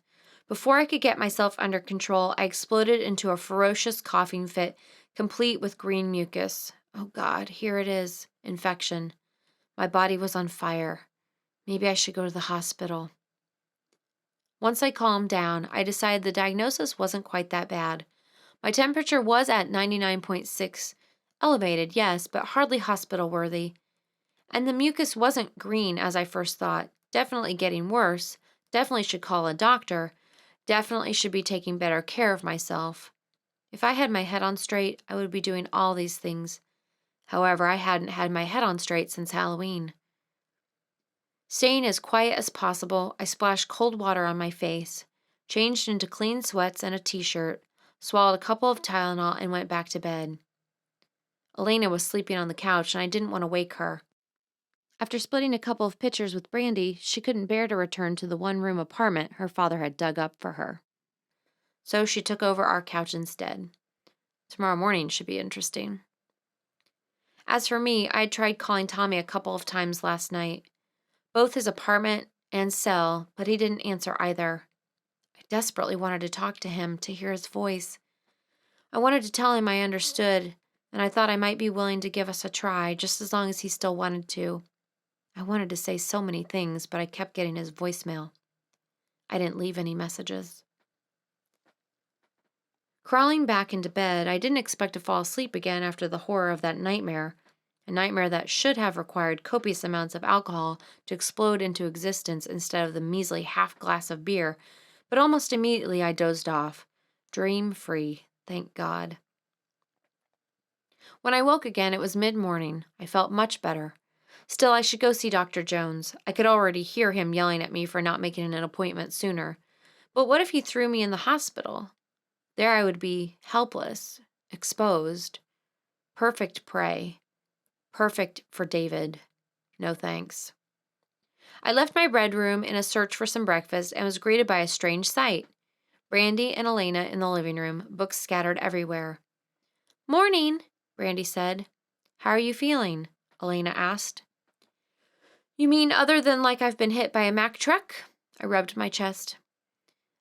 Before I could get myself under control, I exploded into a ferocious coughing fit, complete with green mucus. Oh God, here it is. Infection. My body was on fire. Maybe I should go to the hospital. Once I calmed down, I decided the diagnosis wasn't quite that bad. My temperature was at 99.6. Elevated, yes, but hardly hospital-worthy. And the mucus wasn't green as I first thought. Definitely getting worse. Definitely should call a doctor. Definitely should be taking better care of myself. If I had my head on straight, I would be doing all these things. However, I hadn't had my head on straight since Halloween. Staying as quiet as possible, I splashed cold water on my face, changed into clean sweats and a t-shirt, swallowed a couple of Tylenol, and went back to bed. Elena was sleeping on the couch, and I didn't want to wake her. After splitting a couple of pitchers with Brandy, she couldn't bear to return to the one-room apartment her father had dug up for her. So she took over our couch instead. Tomorrow morning should be interesting. As for me, I had tried calling Tommy a couple of times last night. Both his apartment and cell, but he didn't answer either. I desperately wanted to talk to him, to hear his voice. I wanted to tell him I understood, and I thought I might be willing to give us a try, just as long as he still wanted to. I wanted to say so many things, but I kept getting his voicemail. I didn't leave any messages. Crawling back into bed, I didn't expect to fall asleep again after the horror of that nightmare, a nightmare that should have required copious amounts of alcohol to explode into existence instead of the measly half glass of beer, but almost immediately I dozed off. Dream-free, thank God. When I woke again, it was mid-morning. I felt much better. Still, I should go see Dr. Jones. I could already hear him yelling at me for not making an appointment sooner. But what if he threw me in the hospital? There I would be, helpless, exposed, perfect prey. Perfect for David. No thanks. I left my bedroom in a search for some breakfast and was greeted by a strange sight. Brandy and Elena in the living room, books scattered everywhere. "Morning," Brandy said. "How are you feeling?" Elena asked. You mean other than like I've been hit by a Mack truck? I rubbed my chest.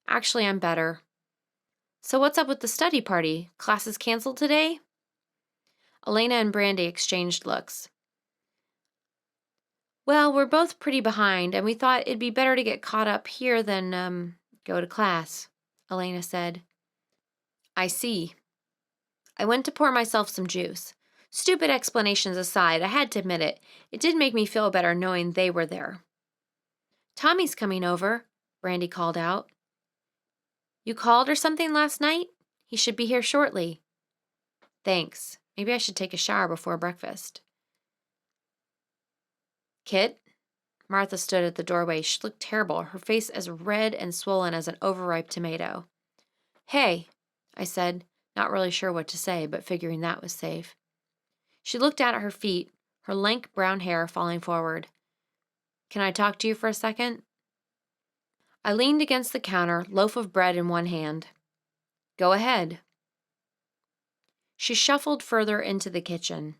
Actually, I'm better. So what's up with the study party? Classes canceled today? Elena and Brandy exchanged looks. Well, we're both pretty behind, and we thought it'd be better to get caught up here than, go to class, Elena said. I see. I went to pour myself some juice. Stupid explanations aside, I had to admit it. It did make me feel better knowing they were there. Tommy's coming over, Brandy called out. You called or something last night? He should be here shortly. Thanks. Maybe I should take a shower before breakfast. Kit? Martha stood at the doorway. She looked terrible, her face as red and swollen as an overripe tomato. Hey, I said, not really sure what to say, but figuring that was safe. She looked down at her feet, her lank brown hair falling forward. Can I talk to you for a second? I leaned against the counter, loaf of bread in one hand. Go ahead. She shuffled further into the kitchen.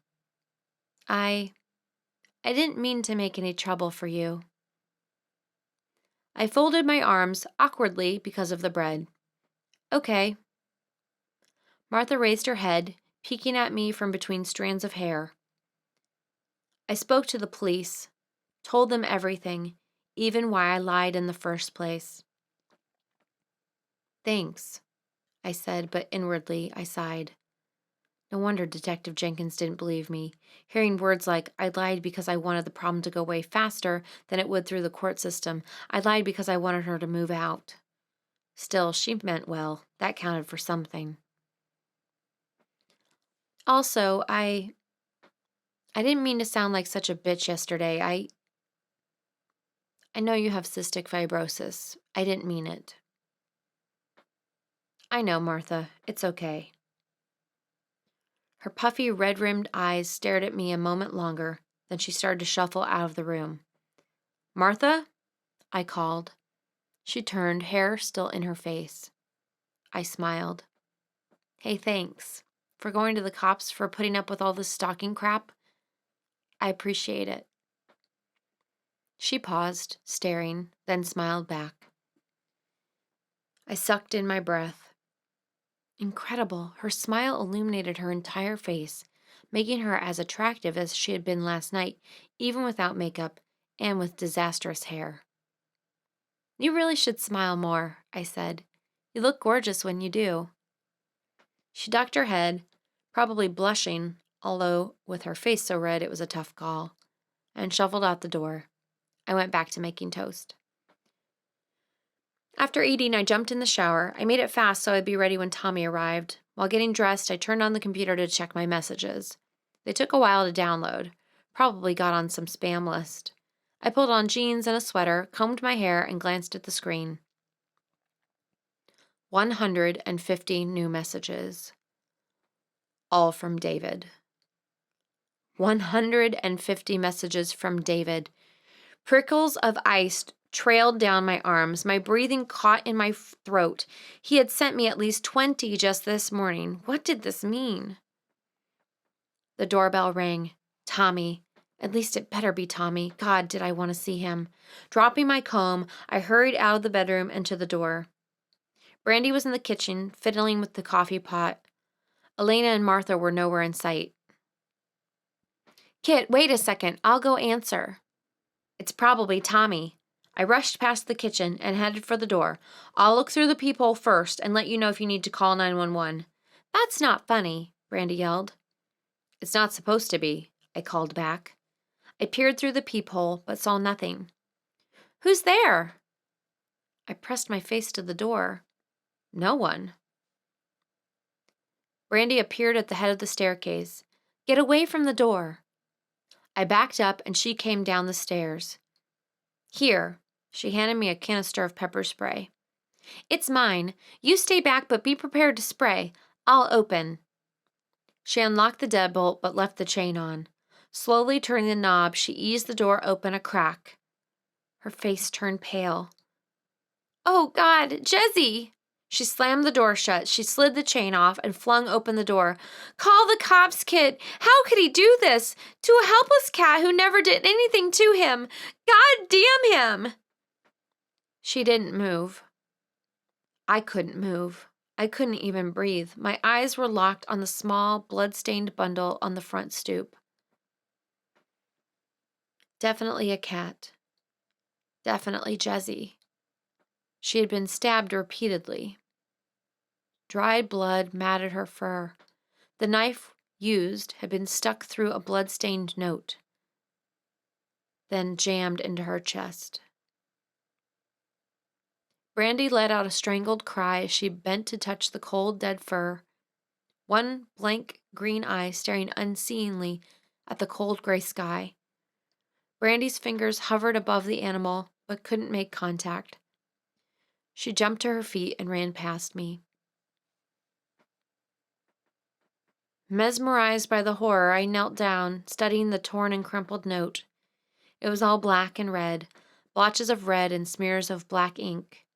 I didn't mean to make any trouble for you. I folded my arms awkwardly because of the bread. Okay. Martha raised her head, peeking at me from between strands of hair. I spoke to the police, told them everything, even why I lied in the first place. Thanks, I said, but inwardly I sighed. No wonder Detective Jenkins didn't believe me. Hearing words like, I lied because I wanted the problem to go away faster than it would through the court system. I lied because I wanted her to move out. Still, she meant well. That counted for something. Also, I didn't mean to sound like such a bitch yesterday. I know you have cystic fibrosis. I didn't mean it. I know, Martha. It's okay. Her puffy, red-rimmed eyes stared at me a moment longer, then she started to shuffle out of the room. Martha? I called. She turned, hair still in her face. I smiled. Hey, thanks. For going to the cops, for putting up with all this stalking crap. I appreciate it. She paused, staring, then smiled back. I sucked in my breath. Incredible. Her smile illuminated her entire face, making her as attractive as she had been last night, even without makeup and with disastrous hair. You really should smile more, I said. You look gorgeous when you do. She ducked her head, probably blushing, although with her face so red it was a tough call, and shuffled out the door. I went back to making toast. After eating, I jumped in the shower. I made it fast so I'd be ready when Tommy arrived. While getting dressed, I turned on the computer to check my messages. They took a while to download. Probably got on some spam list. I pulled on jeans and a sweater, combed my hair, and glanced at the screen. 150 new messages. All from David. 150 messages from David. Prickles of ice trailed down my arms, my breathing caught in my throat. He had sent me at least 20 just this morning. What did this mean? The doorbell rang. Tommy. At least it better be Tommy. God, did I want to see him. Dropping my comb, I hurried out of the bedroom and to the door. Brandy was in the kitchen, fiddling with the coffee pot. Elena and Martha were nowhere in sight. Kit, wait a second. I'll go answer. It's probably Tommy. I rushed past the kitchen and headed for the door. I'll look through the peephole first and let you know if you need to call 911. That's not funny, Brandy yelled. It's not supposed to be, I called back. I peered through the peephole, but saw nothing. Who's there? I pressed my face to the door. No one. Brandy appeared at the head of the staircase. Get away from the door. I backed up and she came down the stairs. Here. She handed me a canister of pepper spray. It's mine. You stay back, but be prepared to spray. I'll open. She unlocked the deadbolt, but left the chain on. Slowly turning the knob, she eased the door open a crack. Her face turned pale. Oh, God, Jessie! She slammed the door shut. She slid the chain off and flung open the door. "Call the cops, Kit! How could he do this? To a helpless cat who never did anything to him! God damn him!" She didn't move. I couldn't move. I couldn't even breathe. My eyes were locked on the small, blood-stained bundle on the front stoop. Definitely a cat. Definitely Jessie. She had been stabbed repeatedly. Dried blood matted her fur. The knife used had been stuck through a blood-stained note, then jammed into her chest. Brandy let out a strangled cry as she bent to touch the cold, dead fur, one blank green eye staring unseeingly at the cold gray sky. Brandy's fingers hovered above the animal, but couldn't make contact. She jumped to her feet and ran past me. Mesmerized by the horror, I knelt down, studying the torn and crumpled note. It was all black and red, blotches of red and smears of black ink.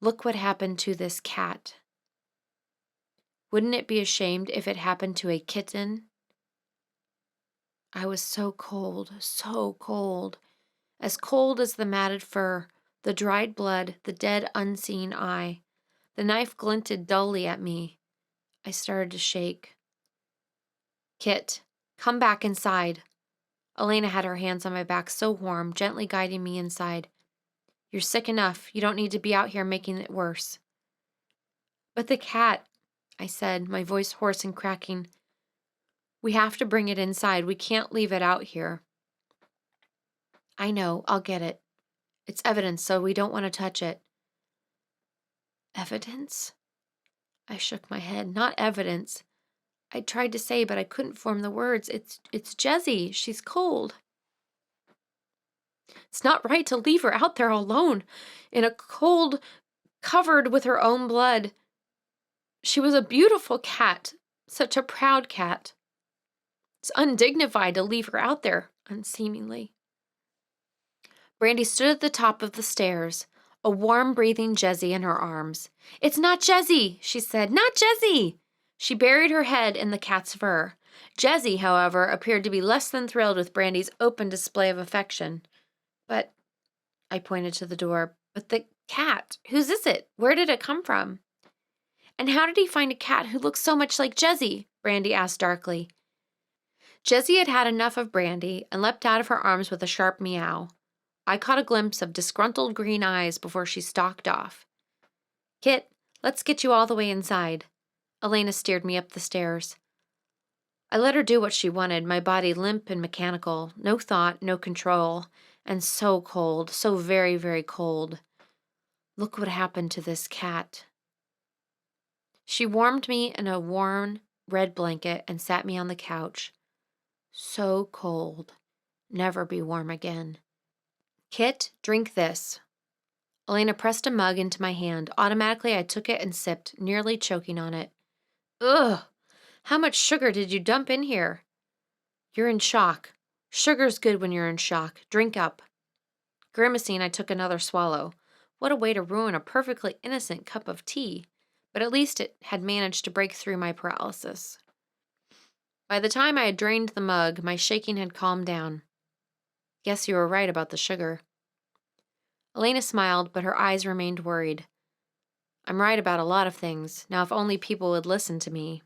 "Look what happened to this cat. Wouldn't it be ashamed if it happened to a kitten?" I was so cold, as cold as the matted fur, the dried blood, the dead unseen eye. The knife glinted dully at me. I started to shake. "Kit, come back inside." Elena had her hands on my back so warm, gently guiding me inside. "You're sick enough. You don't need to be out here making it worse." "But the cat," I said, my voice hoarse and cracking. "We have to bring it inside. We can't leave it out here." "I know. I'll get it. It's evidence, so we don't want to touch it." "Evidence?" I shook my head. "Not evidence." I tried to say, but I couldn't form the words. It's Jessie. She's cold." "It's not right to leave her out there alone, in a cold, covered with her own blood. She was a beautiful cat, such a proud cat. It's undignified to leave her out there, unseemingly." Brandy stood at the top of the stairs, a warm-breathing Jessie in her arms. "It's not Jessie," she said. "Not Jessie." She buried her head in the cat's fur. Jessie, however, appeared to be less than thrilled with Brandy's open display of affection. "But," I pointed to the door, "but the cat, whose is it? Where did it come from?" "And how did he find a cat who looks so much like Jessie?" Brandy asked darkly. Jessie had had enough of Brandy and leapt out of her arms with a sharp meow. I caught a glimpse of disgruntled green eyes before she stalked off. "Kit, let's get you all the way inside." Elena steered me up the stairs. I let her do what she wanted, my body limp and mechanical, no thought, no control, and so cold, so very, very cold. "Look what happened to this cat." She warmed me in a worn red blanket and sat me on the couch. So cold. Never be warm again. "Kit, drink this." Elena pressed a mug into my hand. Automatically, I took it and sipped, nearly choking on it. "Ugh! How much sugar did you dump in here?" "You're in shock. Sugar's good when you're in shock. Drink up." Grimacing, I took another swallow. What a way to ruin a perfectly innocent cup of tea. But at least it had managed to break through my paralysis. By the time I had drained the mug, my shaking had calmed down. "Guess you were right about the sugar." Elena smiled, but her eyes remained worried. "I'm right about a lot of things. Now if only people would listen to me."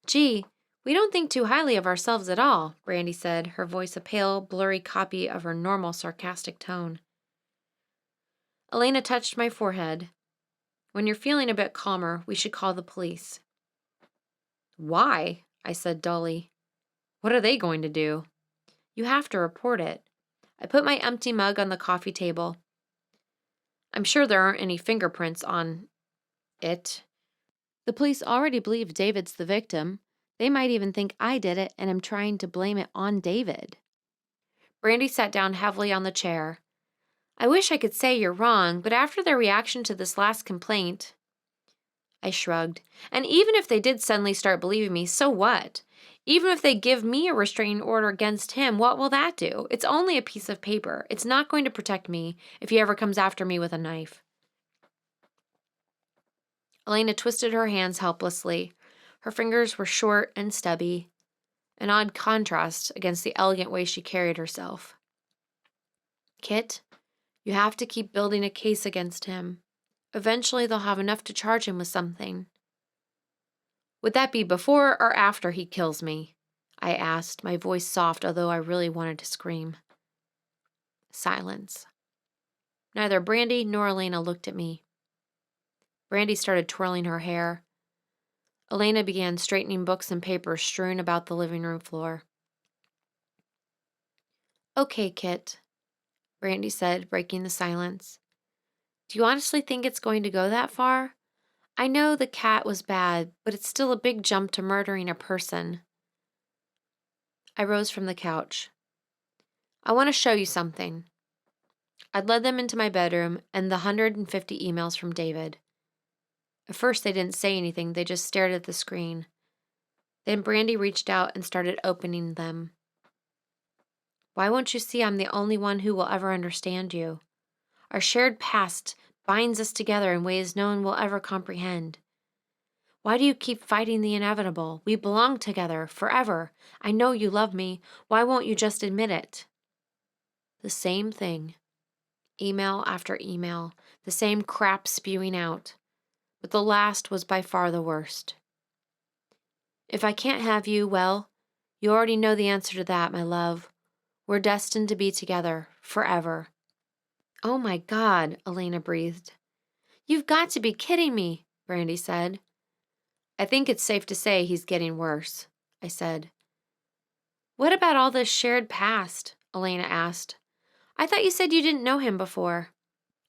"Gee, we don't think too highly of ourselves at all," Brandy said, her voice a pale, blurry copy of her normal sarcastic tone. Elena touched my forehead. "When you're feeling a bit calmer, we should call the police." "Why?" I said dully. "What are they going to do?" "You have to report it." I put my empty mug on the coffee table. "I'm sure there aren't any fingerprints on it." "The police already believe David's the victim. They might even think I did it and am trying to blame it on David." Brandy sat down heavily on the chair. "I wish I could say you're wrong, but after their reaction to this last complaint..." I shrugged. "And even if they did suddenly start believing me, so what? Even if they give me a restraining order against him, what will that do? It's only a piece of paper. It's not going to protect me if he ever comes after me with a knife. Elena twisted her hands helplessly. Her fingers were short and stubby, an odd contrast against the elegant way she carried herself. Kit, you have to keep building a case against him. Eventually they'll have enough to charge him with something. Would that be before or after he kills me? I asked, my voice soft, although I really wanted to scream. Silence. Neither Brandy nor Elena looked at me. Brandy started twirling her hair. Elena began straightening books and papers strewn about the living room floor. Okay, Kit, Brandy said, breaking the silence. Do you honestly think it's going to go that far? I know the cat was bad, but it's still a big jump to murdering a person. I rose from the couch. I want to show you something. I'd led them into my bedroom and the 150 emails from David. At first, they didn't say anything, they just stared at the screen. Then Brandy reached out and started opening them. Why won't you see I'm the only one who will ever understand you? Our shared past binds us together in ways no one will ever comprehend. Why do you keep fighting the inevitable? We belong together, forever. I know you love me. Why won't you just admit it? The same thing. Email after email, the same crap spewing out. But the last was by far the worst. If I can't have you, well, you already know the answer to that, my love. We're destined to be together, forever. Oh my God, Elena breathed. You've got to be kidding me, Brandy said. I think it's safe to say he's getting worse, I said. What about all this shared past? Elena asked. I thought you said you didn't know him before.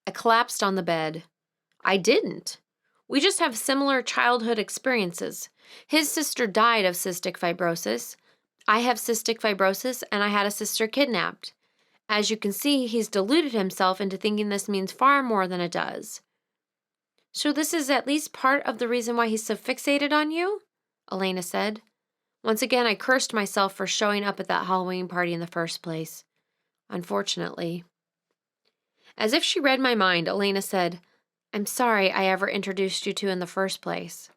I collapsed on the bed. I didn't. We just have similar childhood experiences. His sister died of cystic fibrosis. I have cystic fibrosis, and I had a sister kidnapped. As you can see, he's deluded himself into thinking this means far more than it does. So this is at least part of the reason why he's so fixated on you? Elena said. Once again, I cursed myself for showing up at that Halloween party in the first place. Unfortunately. As if she read my mind, Elena said, I'm sorry I ever introduced you to in the first place.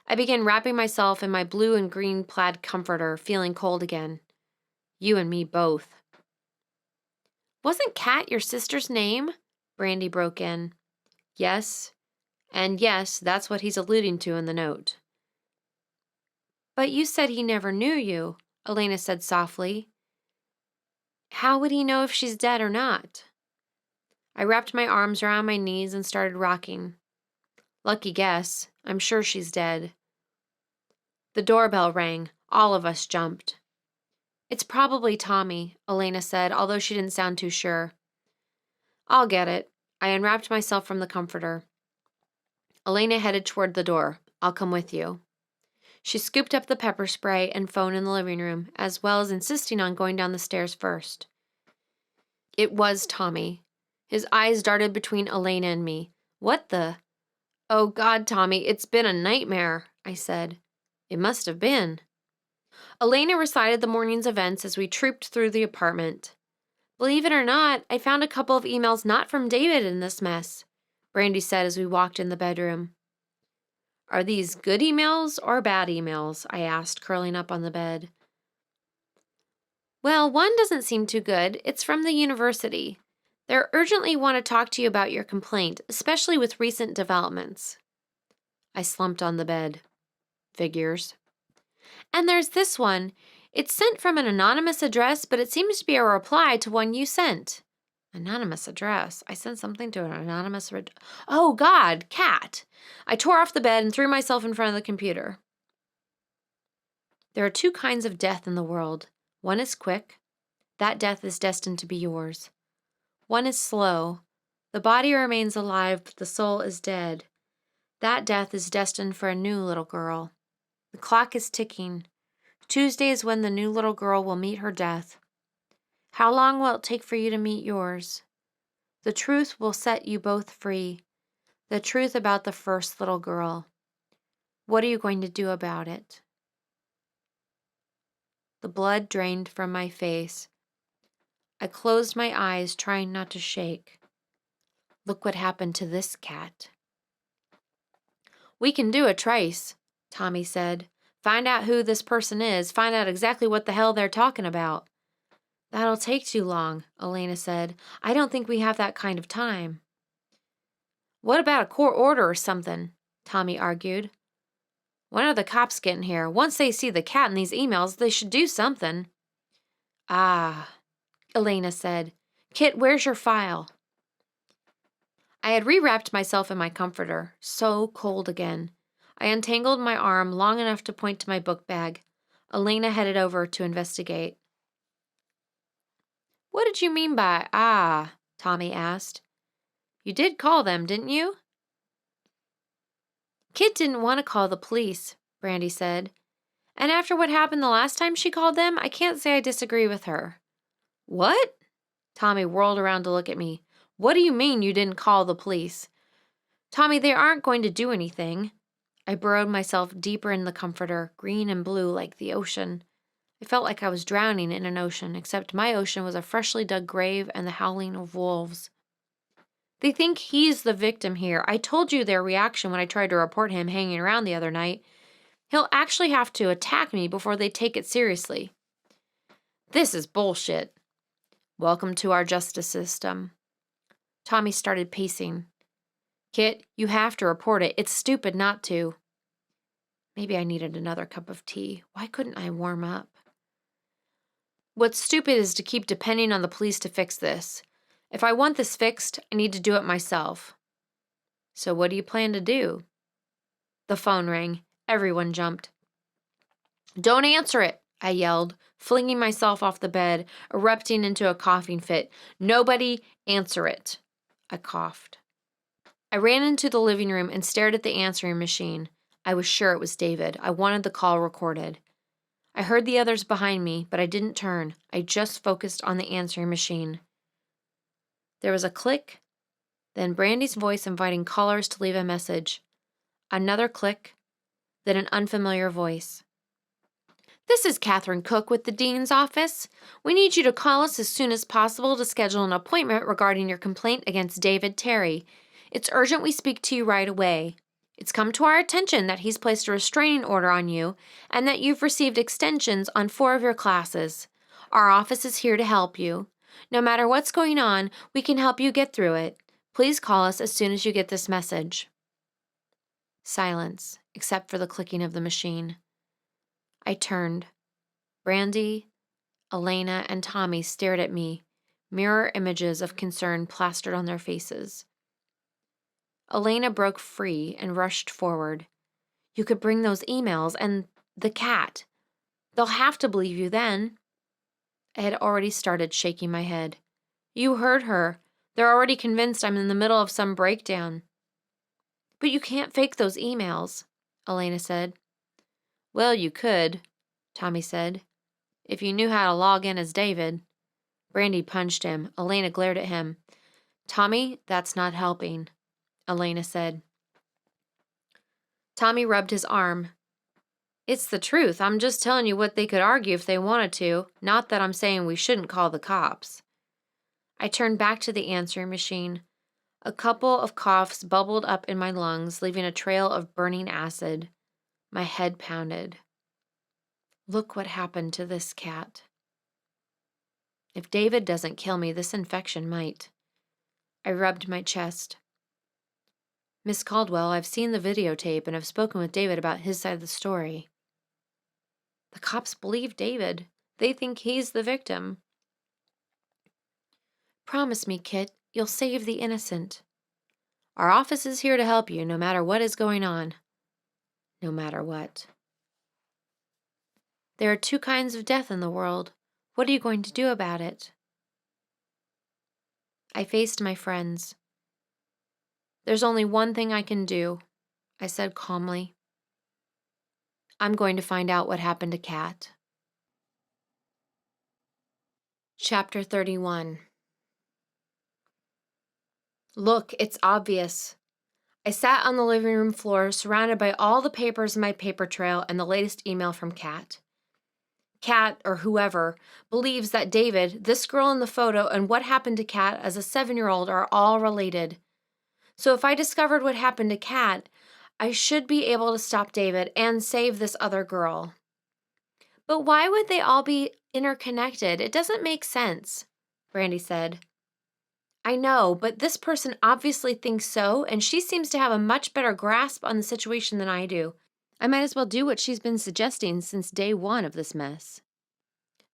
I began wrapping myself in my blue and green plaid comforter, feeling cold again. You and me both. Wasn't Kat your sister's name? Brandy broke in. Yes, and yes, that's what he's alluding to in the note. But you said he never knew you, Elena said softly. How would he know if she's dead or not? I wrapped my arms around my knees and started rocking. Lucky guess. I'm sure she's dead. The doorbell rang. All of us jumped. It's probably Tommy, Elena said, although she didn't sound too sure. I'll get it. I unwrapped myself from the comforter. Elena headed toward the door. I'll come with you. She scooped up the pepper spray and phone in the living room, as well as insisting on going down the stairs first. It was Tommy. His eyes darted between Elena and me. What the? Oh God, Tommy, it's been a nightmare, I said. It must have been. Elena recited the morning's events as we trooped through the apartment. Believe it or not, I found a couple of emails not from David in this mess, Brandy said as we walked in the bedroom. Are these good emails or bad emails? I asked, curling up on the bed. Well, one doesn't seem too good. It's from the university. They urgently want to talk to you about your complaint, especially with recent developments. I slumped on the bed. Figures. And there's this one. It's sent from an anonymous address, but it seems to be a reply to one you sent. Anonymous address? I sent something to an anonymous Oh, God, Cat. I tore off the bed and threw myself in front of the computer. There are two kinds of death in the world. One is quick. That death is destined to be yours. One is slow. The body remains alive, but the soul is dead. That death is destined for a new little girl. The clock is ticking. Tuesday is when the new little girl will meet her death. How long will it take for you to meet yours? The truth will set you both free. The truth about the first little girl. What are you going to do about it? The blood drained from my face. I closed my eyes, trying not to shake. Look what happened to this cat. We can do a trace, Tommy said. Find out who this person is. Find out exactly what the hell they're talking about. That'll take too long, Elena said. I don't think we have that kind of time. What about a court order or something? Tommy argued. When are the cops getting here? Once they see the cat in these emails, they should do something. Ah, Elena said. Kit, where's your file? I had rewrapped myself in my comforter, so cold again. I untangled my arm long enough to point to my book bag. Elena headed over to investigate. What did you mean by, Tommy asked. You did call them, didn't you? Kit didn't want to call the police, Brandy said. And after what happened the last time she called them, I can't say I disagree with her. What? Tommy whirled around to look at me. What do you mean you didn't call the police? Tommy, they aren't going to do anything. I burrowed myself deeper in the comforter, green and blue like the ocean. I felt like I was drowning in an ocean, except my ocean was a freshly dug grave and the howling of wolves. They think he's the victim here. I told you their reaction when I tried to report him hanging around the other night. He'll actually have to attack me before they take it seriously. This is bullshit. Welcome to our justice system. Tommy started pacing. Kit, you have to report it. It's stupid not to. Maybe I needed another cup of tea. Why couldn't I warm up? What's stupid is to keep depending on the police to fix this. If I want this fixed, I need to do it myself. So what do you plan to do? The phone rang. Everyone jumped. Don't answer it, I yelled, flinging myself off the bed, erupting into a coughing fit. Nobody answer it. I coughed. I ran into the living room and stared at the answering machine. I was sure it was David. I wanted the call recorded. I heard the others behind me, but I didn't turn. I just focused on the answering machine. There was a click, then Brandy's voice inviting callers to leave a message. Another click, then an unfamiliar voice. This is Catherine Cook with the Dean's office. We need you to call us as soon as possible to schedule an appointment regarding your complaint against David Terry. It's urgent we speak to you right away. It's come to our attention that he's placed a restraining order on you and that you've received extensions on 4 of your classes. Our office is here to help you. No matter what's going on, we can help you get through it. Please call us as soon as you get this message. Silence, except for the clicking of the machine. I turned. Brandy, Elena, and Tommy stared at me, mirror images of concern plastered on their faces. Elena broke free and rushed forward. You could bring those emails and the cat. They'll have to believe you then. I had already started shaking my head. You heard her. They're already convinced I'm in the middle of some breakdown. But you can't fake those emails, Elena said. Well, you could, Tommy said, if you knew how to log in as David. Brandy punched him. Elena glared at him. Tommy, that's not helping, Elena said. Tommy rubbed his arm. It's the truth. I'm just telling you what they could argue if they wanted to, not that I'm saying we shouldn't call the cops. I turned back to the answering machine. A couple of coughs bubbled up in my lungs, leaving a trail of burning acid. My head pounded. Look what happened to this cat. If David doesn't kill me, this infection might. I rubbed my chest. Miss Caldwell, I've seen the videotape and have spoken with David about his side of the story. The cops believe David. They think he's the victim. Promise me, Kit, you'll save the innocent. Our office is here to help you, no matter what is going on. No matter what. There are 2 kinds of death in the world. What are you going to do about it? I faced my friends. There's only one thing I can do, I said calmly. I'm going to find out what happened to Kat. Chapter 31. Look, it's obvious. I sat on the living room floor, surrounded by all the papers in my paper trail and the latest email from Kat. Kat or whoever believes that David, this girl in the photo, and what happened to Kat as a 7-year-old are all related. So if I discovered what happened to Kat, I should be able to stop David and save this other girl. But why would they all be interconnected? It doesn't make sense, Brandy said. I know, but this person obviously thinks so, and she seems to have a much better grasp on the situation than I do. I might as well do what she's been suggesting since day one of this mess.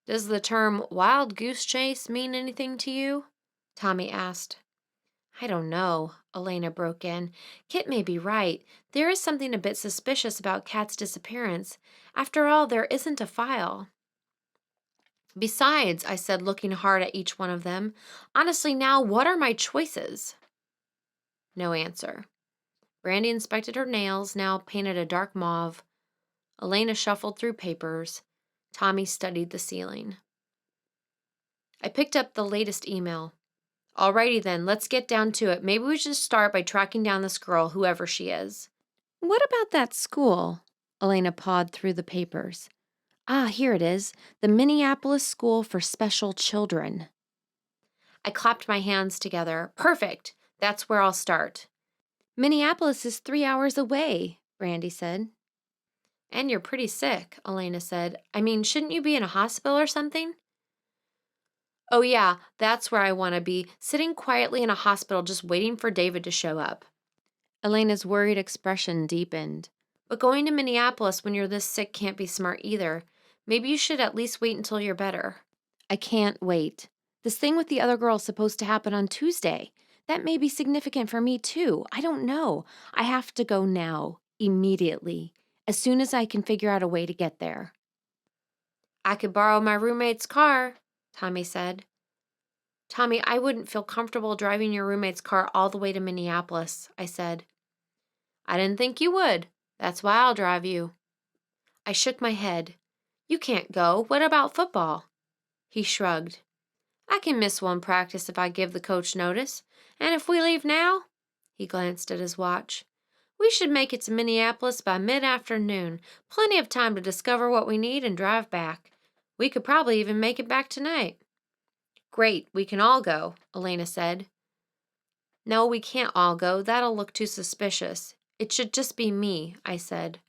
Does the term wild goose chase mean anything to you? Tommy asked. I don't know, Elena broke in. Kit may be right. There is something a bit suspicious about Kat's disappearance. After all, there isn't a file. Besides, I said, looking hard at each one of them, honestly now, what are my choices? No answer. Brandy inspected her nails, now painted a dark mauve. Elena shuffled through papers. Tommy studied the ceiling. I picked up the latest email. Alrighty then, let's get down to it. Maybe we should start by tracking down this girl, whoever she is. What about that school? Elena pawed through the papers. Ah, here it is. The Minneapolis School for Special Children. I clapped my hands together. Perfect. That's where I'll start. Minneapolis is 3 hours away, Brandy said. And you're pretty sick, Elena said. I mean, shouldn't you be in a hospital or something? Oh yeah, that's where I want to be, sitting quietly in a hospital just waiting for David to show up. Elena's worried expression deepened. But going to Minneapolis when you're this sick can't be smart either. Maybe you should at least wait until you're better. I can't wait. This thing with the other girl is supposed to happen on Tuesday. That may be significant for me too. I don't know. I have to go now, immediately, as soon as I can figure out a way to get there. I could borrow my roommate's car, Tommy said. Tommy, I wouldn't feel comfortable driving your roommate's car all the way to Minneapolis, I said. I didn't think you would. That's why I'll drive you. I shook my head. You can't go. What about football? He shrugged. I can miss one practice if I give the coach notice. And if we leave now, he glanced at his watch, we should make it to Minneapolis by mid-afternoon. Plenty of time to discover what we need and drive back. We could probably even make it back tonight. Great, we can all go, Elena said. No, we can't all go. That'll look too suspicious. It should just be me, I said.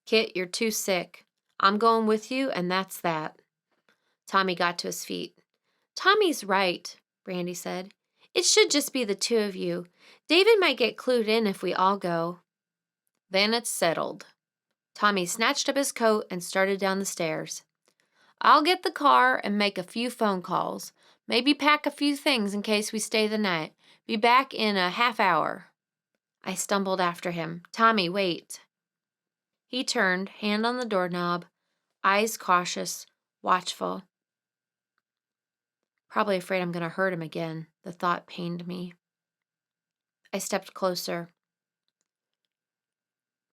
Kit, you're too sick. I'm going with you, and that's that. Tommy got to his feet. Tommy's right, Brandy said. It should just be the two of you. David might get clued in if we all go. Then it's settled. Tommy snatched up his coat and started down the stairs. I'll get the car and make a few phone calls. Maybe pack a few things in case we stay the night. Be back in a half hour. I stumbled after him. Tommy, wait. He turned, hand on the doorknob, eyes cautious, watchful. Probably afraid I'm going to hurt him again. The thought pained me. I stepped closer.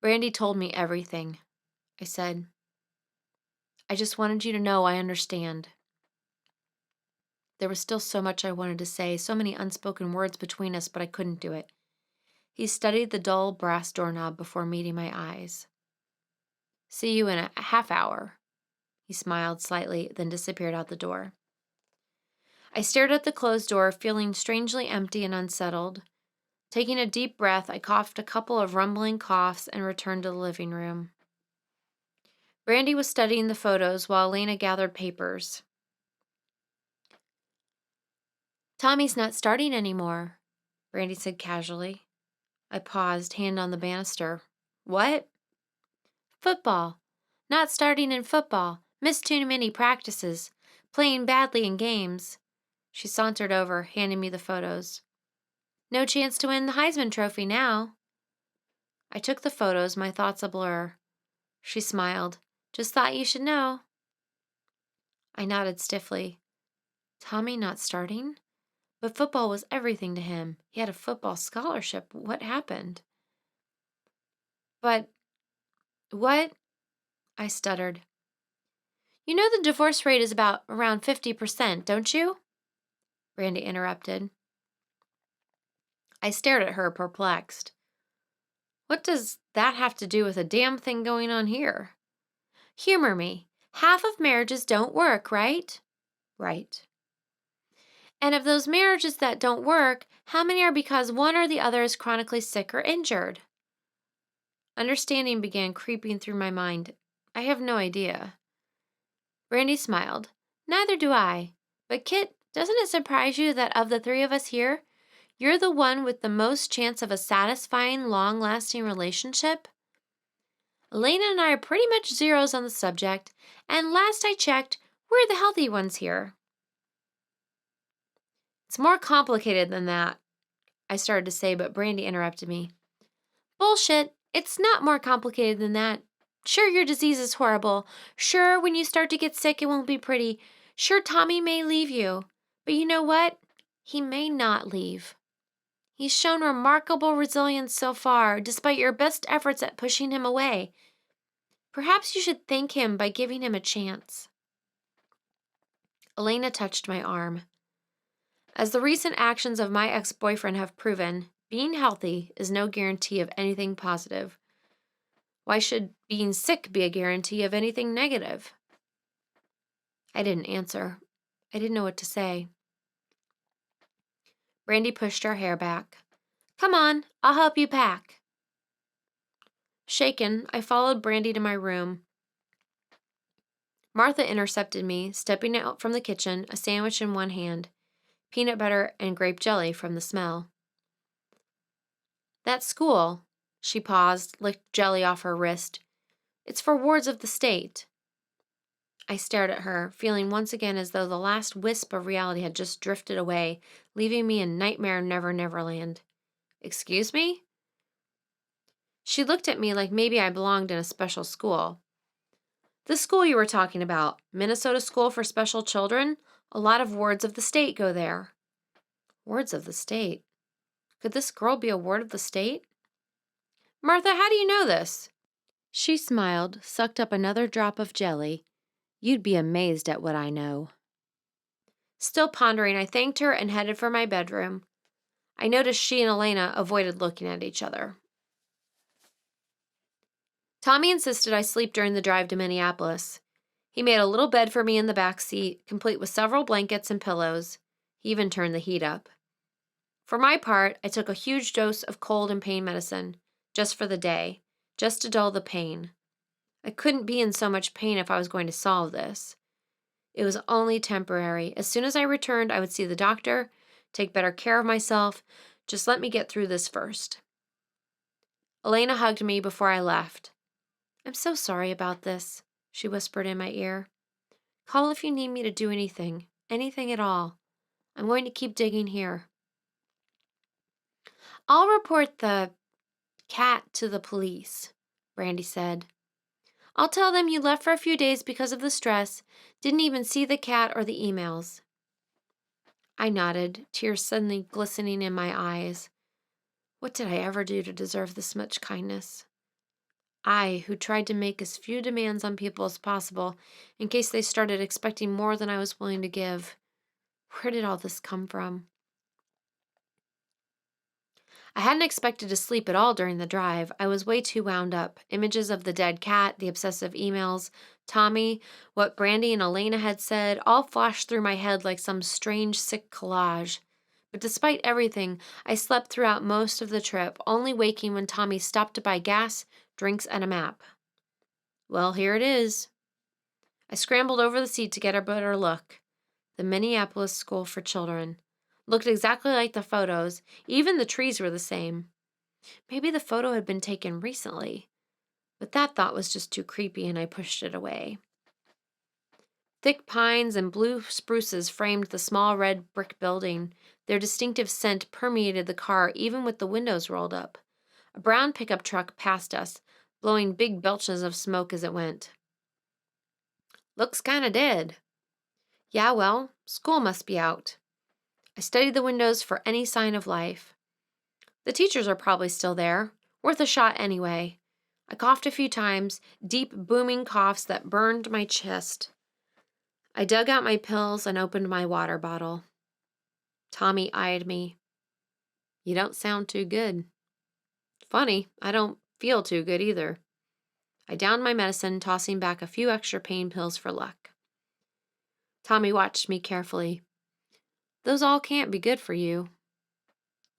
Brandy told me everything, I said. I just wanted you to know I understand. There was still so much I wanted to say, so many unspoken words between us, but I couldn't do it. He studied the dull brass doorknob before meeting my eyes. See you in a half hour. He smiled slightly, then disappeared out the door. I stared at the closed door, feeling strangely empty and unsettled. Taking a deep breath, I coughed a couple of rumbling coughs and returned to the living room. Brandy was studying the photos while Elena gathered papers. Tommy's not starting anymore, Brandy said casually. I paused, hand on the banister. What? Football. Not starting in football. Missed too many practices. Playing badly in games. She sauntered over, handing me the photos. No chance to win the Heisman Trophy now. I took the photos, my thoughts a blur. She smiled. Just thought you should know. I nodded stiffly. Tommy not starting? But football was everything to him. He had a football scholarship. What happened? But what? I stuttered. You know the divorce rate is about around 50%, don't you? Brandy interrupted. I stared at her, perplexed. What does that have to do with a damn thing going on here? Humor me. Half of marriages don't work, right? Right. And of those marriages that don't work, how many are because one or the other is chronically sick or injured? Understanding began creeping through my mind. I have no idea. Brandy smiled. Neither do I. But Kit, doesn't it surprise you that of the three of us here, you're the one with the most chance of a satisfying, long-lasting relationship? Elena and I are pretty much zeros on the subject, and last I checked, we're the healthy ones here. It's more complicated than that, I started to say, but Brandy interrupted me. Bullshit. It's not more complicated than that. Sure, your disease is horrible. Sure, when you start to get sick, it won't be pretty. Sure, Tommy may leave you. But you know what? He may not leave. He's shown remarkable resilience so far, despite your best efforts at pushing him away. Perhaps you should thank him by giving him a chance. Elena touched my arm. As the recent actions of my ex-boyfriend have proven, being healthy is no guarantee of anything positive. Why should being sick be a guarantee of anything negative? I didn't answer. I didn't know what to say. Brandy pushed her hair back. Come on, I'll help you pack. Shaken, I followed Brandy to my room. Martha intercepted me, stepping out from the kitchen, a sandwich in one hand, peanut butter and grape jelly from the smell. That school, she paused, licked jelly off her wrist. It's for wards of the state. I stared at her, feeling once again as though the last wisp of reality had just drifted away, leaving me in nightmare Neverland. Excuse me? She looked at me like maybe I belonged in a special school. The school you were talking about, Minnesota School for Special Children, a lot of wards of the state go there. Wards of the state? Could this girl be a ward of the state? Martha, how do you know this? She smiled, sucked up another drop of jelly. You'd be amazed at what I know. Still pondering, I thanked her and headed for my bedroom. I noticed she and Elena avoided looking at each other. Tommy insisted I sleep during the drive to Minneapolis. He made a little bed for me in the back seat, complete with several blankets and pillows. He even turned the heat up. For my part, I took a huge dose of cold and pain medicine, just for the day, just to dull the pain. I couldn't be in so much pain if I was going to solve this. It was only temporary. As soon as I returned, I would see the doctor, take better care of myself. Just let me get through this first. Elena hugged me before I left. I'm so sorry about this, she whispered in my ear. Call if you need me to do anything at all. I'm going to keep digging here. I'll report the cat to the police, Brandy said. I'll tell them you left for a few days because of the stress, didn't even see the cat or the emails. I nodded, tears suddenly glistening in my eyes. What did I ever do to deserve this much kindness? I, who tried to make as few demands on people as possible in case they started expecting more than I was willing to give. Where did all this come from? I hadn't expected to sleep at all during the drive. I was way too wound up. Images of the dead cat, the obsessive emails, Tommy, what Brandy and Elena had said, all flashed through my head like some strange, sick collage. But despite everything, I slept throughout most of the trip, only waking when Tommy stopped to buy gas, drinks, and a map. Well, here it is. I scrambled over the seat to get a better look. The Minneapolis School for Children. Looked exactly like the photos. Even the trees were the same. Maybe the photo had been taken recently. But that thought was just too creepy and I pushed it away. Thick pines and blue spruces framed the small red brick building. Their distinctive scent permeated the car even with the windows rolled up. A brown pickup truck passed us, blowing big belches of smoke as it went. Looks kinda dead. Yeah, well, school must be out. I studied the windows for any sign of life. The teachers are probably still there. Worth a shot anyway. I coughed a few times, deep, booming coughs that burned my chest. I dug out my pills and opened my water bottle. Tommy eyed me. You don't sound too good. Funny, I don't feel too good either. I downed my medicine, tossing back a few extra pain pills for luck. Tommy watched me carefully. Those all can't be good for you.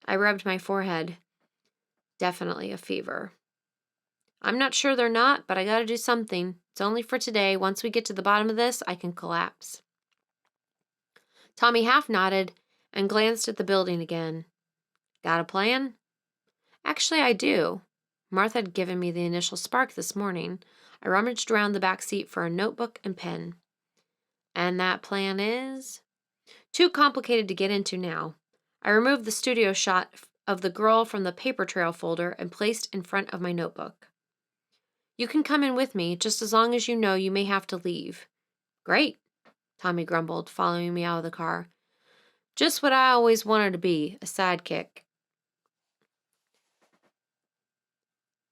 I rubbed my forehead. Definitely a fever. I'm not sure they're not, but I gotta do something. It's only for today. Once we get to the bottom of this, I can collapse. Tommy half nodded and glanced at the building again. Got a plan? Actually, I do. Martha had given me the initial spark this morning. I rummaged around the back seat for a notebook and pen. And that plan is? Too complicated to get into now. I removed the studio shot of the girl from the paper trail folder and placed in front of my notebook. You can come in with me, just as long as you know you may have to leave. Great, Tommy grumbled, following me out of the car. Just what I always wanted to be, a sidekick.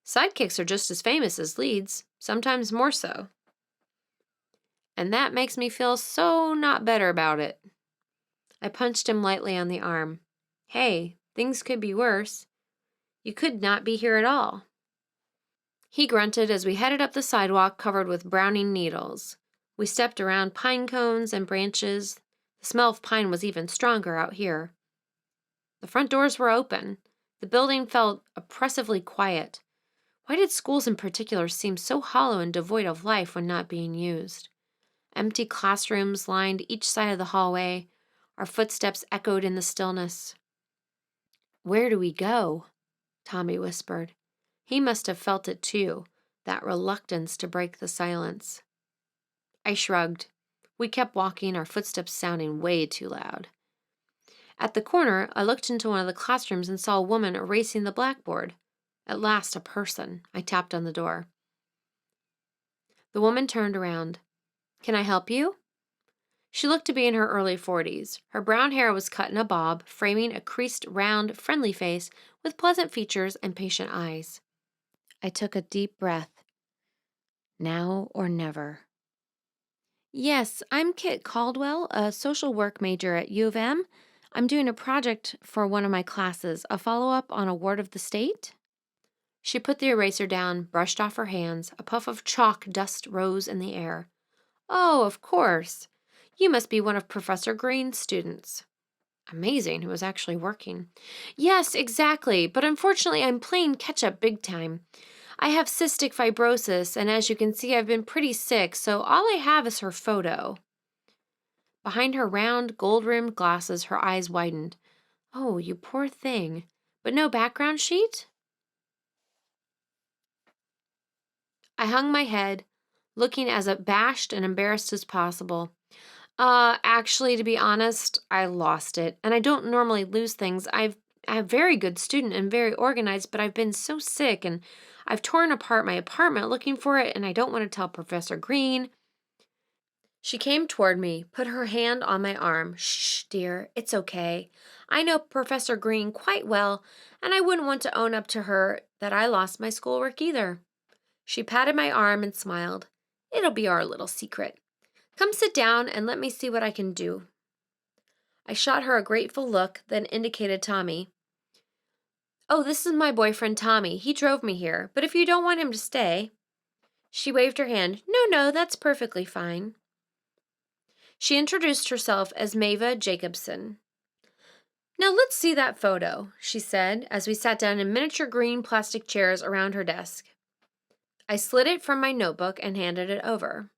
Sidekicks are just as famous as leads, sometimes more so. And that makes me feel so not better about it. I punched him lightly on the arm. Hey, things could be worse. You could not be here at all. He grunted as we headed up the sidewalk covered with browning needles. We stepped around pine cones and branches. The smell of pine was even stronger out here. The front doors were open. The building felt oppressively quiet. Why did schools in particular seem so hollow and devoid of life when not being used? Empty classrooms lined each side of the hallway. Our footsteps echoed in the stillness. Where do we go? Tommy whispered. He must have felt it too, that reluctance to break the silence. I shrugged. We kept walking, our footsteps sounding way too loud. At the corner, I looked into one of the classrooms and saw a woman erasing the blackboard. At last, a person. I tapped on the door. The woman turned around. Can I help you? She looked to be in her early 40s. Her brown hair was cut in a bob, framing a creased, round, friendly face with pleasant features and patient eyes. I took a deep breath. Now or never. Yes, I'm Kit Caldwell, a social work major at U of M. I'm doing a project for one of my classes, a follow-up on a ward of the state. She put the eraser down, brushed off her hands. A puff of chalk dust rose in the air. Oh, of course. You must be one of Professor Green's students. Amazing, it was actually working. Yes, exactly, but unfortunately I'm playing catch-up big time. I have cystic fibrosis, and as you can see, I've been pretty sick, so all I have is her photo. Behind her round, gold-rimmed glasses, her eyes widened. Oh, you poor thing. But no background sheet? I hung my head, looking as abashed and embarrassed as possible. Actually, to be honest, I lost it, and I don't normally lose things. I'm a very good student and very organized, but I've been so sick, and I've torn apart my apartment looking for it, and I don't want to tell Professor Green. She came toward me, put her hand on my arm. Shh, dear, it's okay. I know Professor Green quite well, and I wouldn't want to own up to her that I lost my schoolwork either. She patted my arm and smiled. It'll be our little secret. Come sit down and let me see what I can do. I shot her a grateful look, then indicated Tommy. Oh, this is my boyfriend Tommy. He drove me here, but if you don't want him to stay. She waved her hand. No, that's perfectly fine. She introduced herself as Mava Jacobson. Now let's see that photo, she said, as we sat down in miniature green plastic chairs around her desk. I slid it from my notebook and handed it over.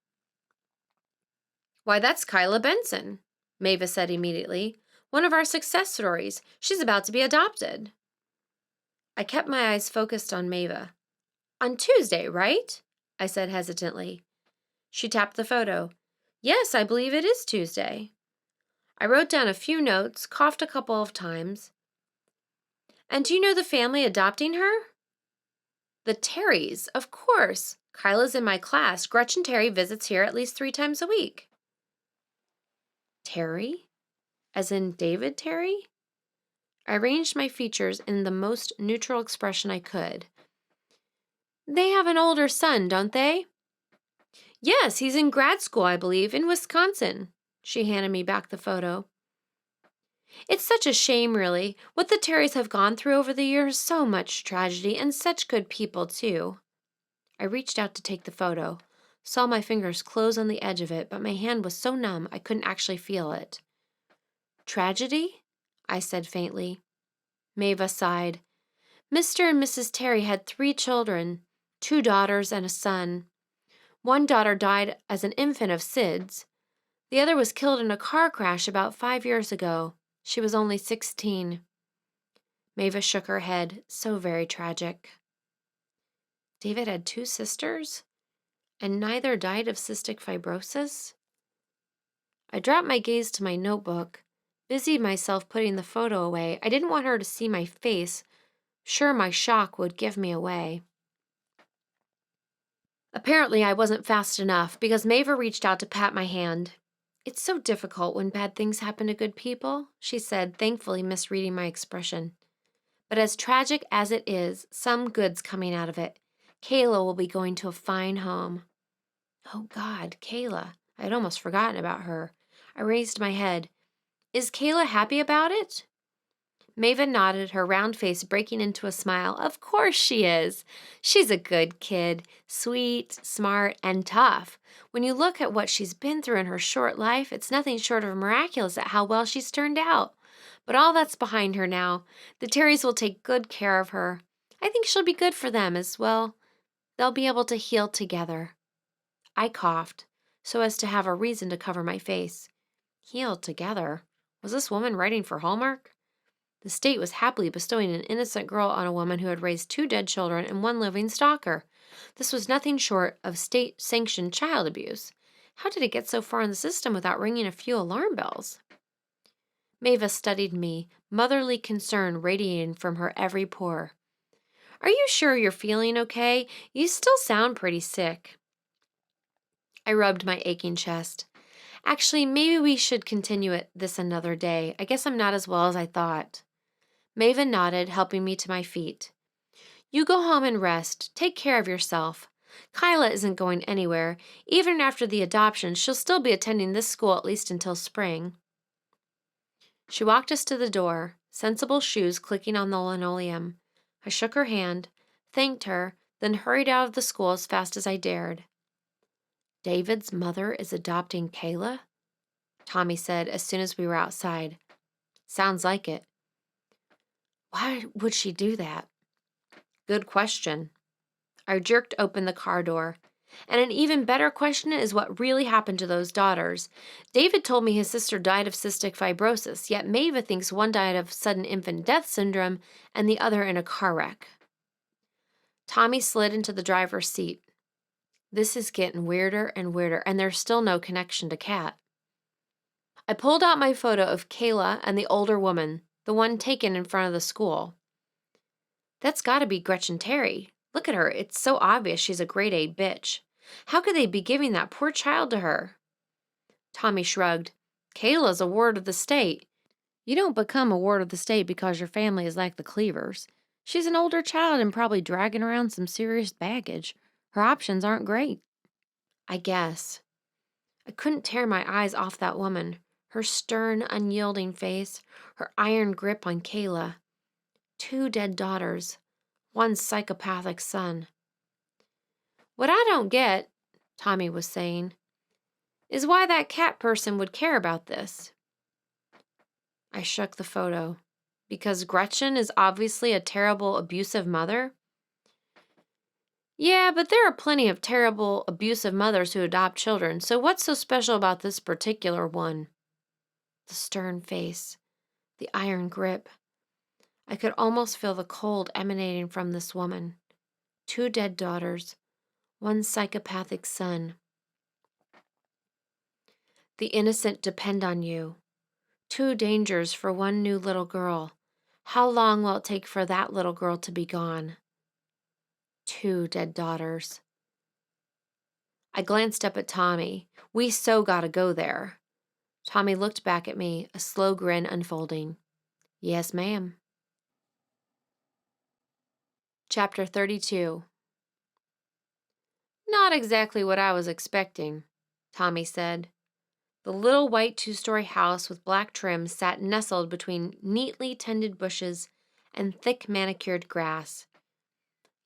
Why, that's Kyla Benson, Mava said immediately. One of our success stories. She's about to be adopted. I kept my eyes focused on Mava. On Tuesday, right? I said hesitantly. She tapped the photo. Yes, I believe it is Tuesday. I wrote down a few notes, coughed a couple of times. And do you know the family adopting her? The Terrys, of course. Kyla's in my class. Gretchen Terry visits here at least 3 times a week. Terry? As in David Terry? I arranged my features in the most neutral expression I could. They have an older son, don't they? Yes, he's in grad school, I believe, in Wisconsin. She handed me back the photo. It's such a shame, really. What the Terrys have gone through over the years, so much tragedy, and such good people, too. I reached out to take the photo, saw my fingers close on the edge of it, but my hand was so numb I couldn't actually feel it. Tragedy? I said faintly. Maeva sighed. Mr. and Mrs. Terry had 3 children, 2 daughters and a son. One daughter died as an infant of SIDS. The other was killed in a car crash about 5 years ago. She was only 16. Maeva shook her head. So very tragic. David had 2 sisters? And neither died of cystic fibrosis? I dropped my gaze to my notebook, busied myself putting the photo away. I didn't want her to see my face. Sure, my shock would give me away. Apparently, I wasn't fast enough because Maeva reached out to pat my hand. It's so difficult when bad things happen to good people, she said, thankfully misreading my expression. But as tragic as it is, some good's coming out of it. Kayla will be going to a fine home. Oh God, Kayla. I had almost forgotten about her. I raised my head. Is Kayla happy about it? Maeva nodded, her round face breaking into a smile. Of course she is. She's a good kid, sweet, smart, and tough. When you look at what she's been through in her short life, it's nothing short of miraculous at how well she's turned out. But all that's behind her now. The Terrys will take good care of her. I think she'll be good for them as well. They'll be able to heal together. I coughed, so as to have a reason to cover my face. Heal together? Was this woman writing for Hallmark? The state was happily bestowing an innocent girl on a woman who had raised 2 dead children and 1 living stalker. This was nothing short of state-sanctioned child abuse. How did it get so far in the system without ringing a few alarm bells? Maeva studied me, motherly concern radiating from her every pore. Are you sure you're feeling okay? You still sound pretty sick. I rubbed my aching chest. Actually, maybe we should continue this another day. I guess I'm not as well as I thought. Maeva nodded, helping me to my feet. You go home and rest. Take care of yourself. Kyla isn't going anywhere. Even after the adoption, she'll still be attending this school at least until spring. She walked us to the door, sensible shoes clicking on the linoleum. I shook her hand, thanked her, then hurried out of the school as fast as I dared. David's mother is adopting Kayla? Tommy said as soon as we were outside. Sounds like it. Why would she do that? Good question. I jerked open the car door. And an even better question is what really happened to those daughters. David told me his sister died of cystic fibrosis, yet Maeva thinks one died of sudden infant death syndrome and the other in a car wreck. Tommy slid into the driver's seat. This is getting weirder and weirder, and there's still no connection to Kat. I pulled out my photo of Kayla and the older woman, the one taken in front of the school. That's got to be Gretchen Terry. Look at her. It's so obvious she's a grade A bitch. How could they be giving that poor child to her? Tommy shrugged. Kayla's a ward of the state. You don't become a ward of the state because your family is like the Cleavers. She's an older child and probably dragging around some serious baggage. Her options aren't great. I guess. I couldn't tear my eyes off that woman. Her stern, unyielding face, her iron grip on Kayla. 2 dead daughters, 1 psychopathic son. What I don't get, Tommy was saying, is why that cat person would care about this. I shook the photo. Because Gretchen is obviously a terrible, abusive mother? Yeah, but there are plenty of terrible, abusive mothers who adopt children, so what's so special about this particular one? The stern face, the iron grip. I could almost feel the cold emanating from this woman. 2 dead daughters, 1 psychopathic son. The innocent depend on you. 2 dangers for 1 new little girl. How long will it take for that little girl to be gone? 2 dead daughters. I glanced up at Tommy. We so gotta go there. Tommy looked back at me, a slow grin unfolding. Yes, ma'am. Chapter 32. Not exactly what I was expecting, Tommy said. The little white 2-story house with black trim sat nestled between neatly tended bushes and thick manicured grass.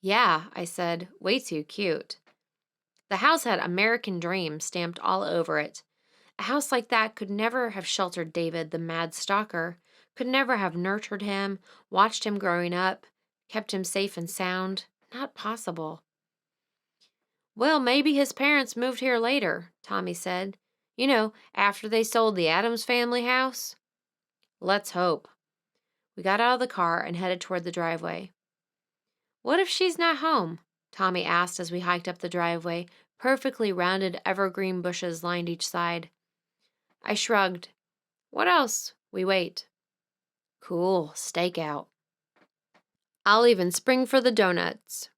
Yeah, I said, way too cute. The house had American Dream stamped all over it. A house like that could never have sheltered David, the mad stalker, could never have nurtured him, watched him growing up, kept him safe and sound. Not possible. Well, maybe his parents moved here later, Tommy said. You know, after they sold the Adams family house. Let's hope. We got out of the car and headed toward the driveway. What if she's not home? Tommy asked as we hiked up the driveway. Perfectly rounded evergreen bushes lined each side. I shrugged. What else? We wait. Cool, stakeout. I'll even spring for the donuts.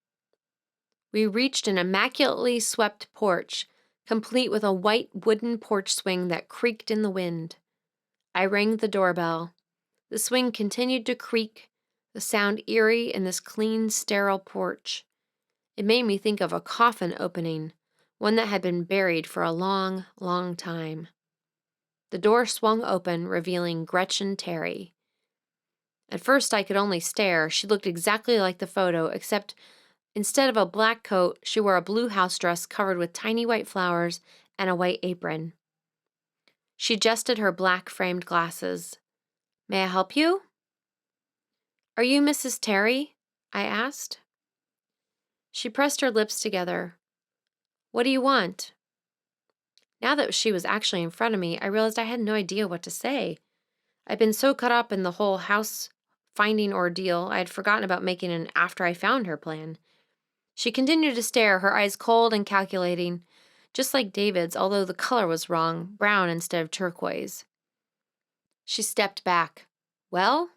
We reached an immaculately swept porch, complete with a white wooden porch swing that creaked in the wind. I rang the doorbell. The swing continued to creak, the sound eerie in this clean, sterile porch. It made me think of a coffin opening, one that had been buried for a long, long time. The door swung open, revealing Gretchen Terry. At first I could only stare. She looked exactly like the photo, except instead of a black coat, she wore a blue house dress covered with tiny white flowers and a white apron. She adjusted her black framed glasses. May I help you? Are you Mrs. Terry? I asked. She pressed her lips together. What do you want? Now that she was actually in front of me, I realized I had no idea what to say. I'd been so caught up in the whole house finding ordeal, I had forgotten about making an after I found her plan. She continued to stare, her eyes cold and calculating, just like David's, although the color was wrong, brown instead of turquoise. She stepped back. Well?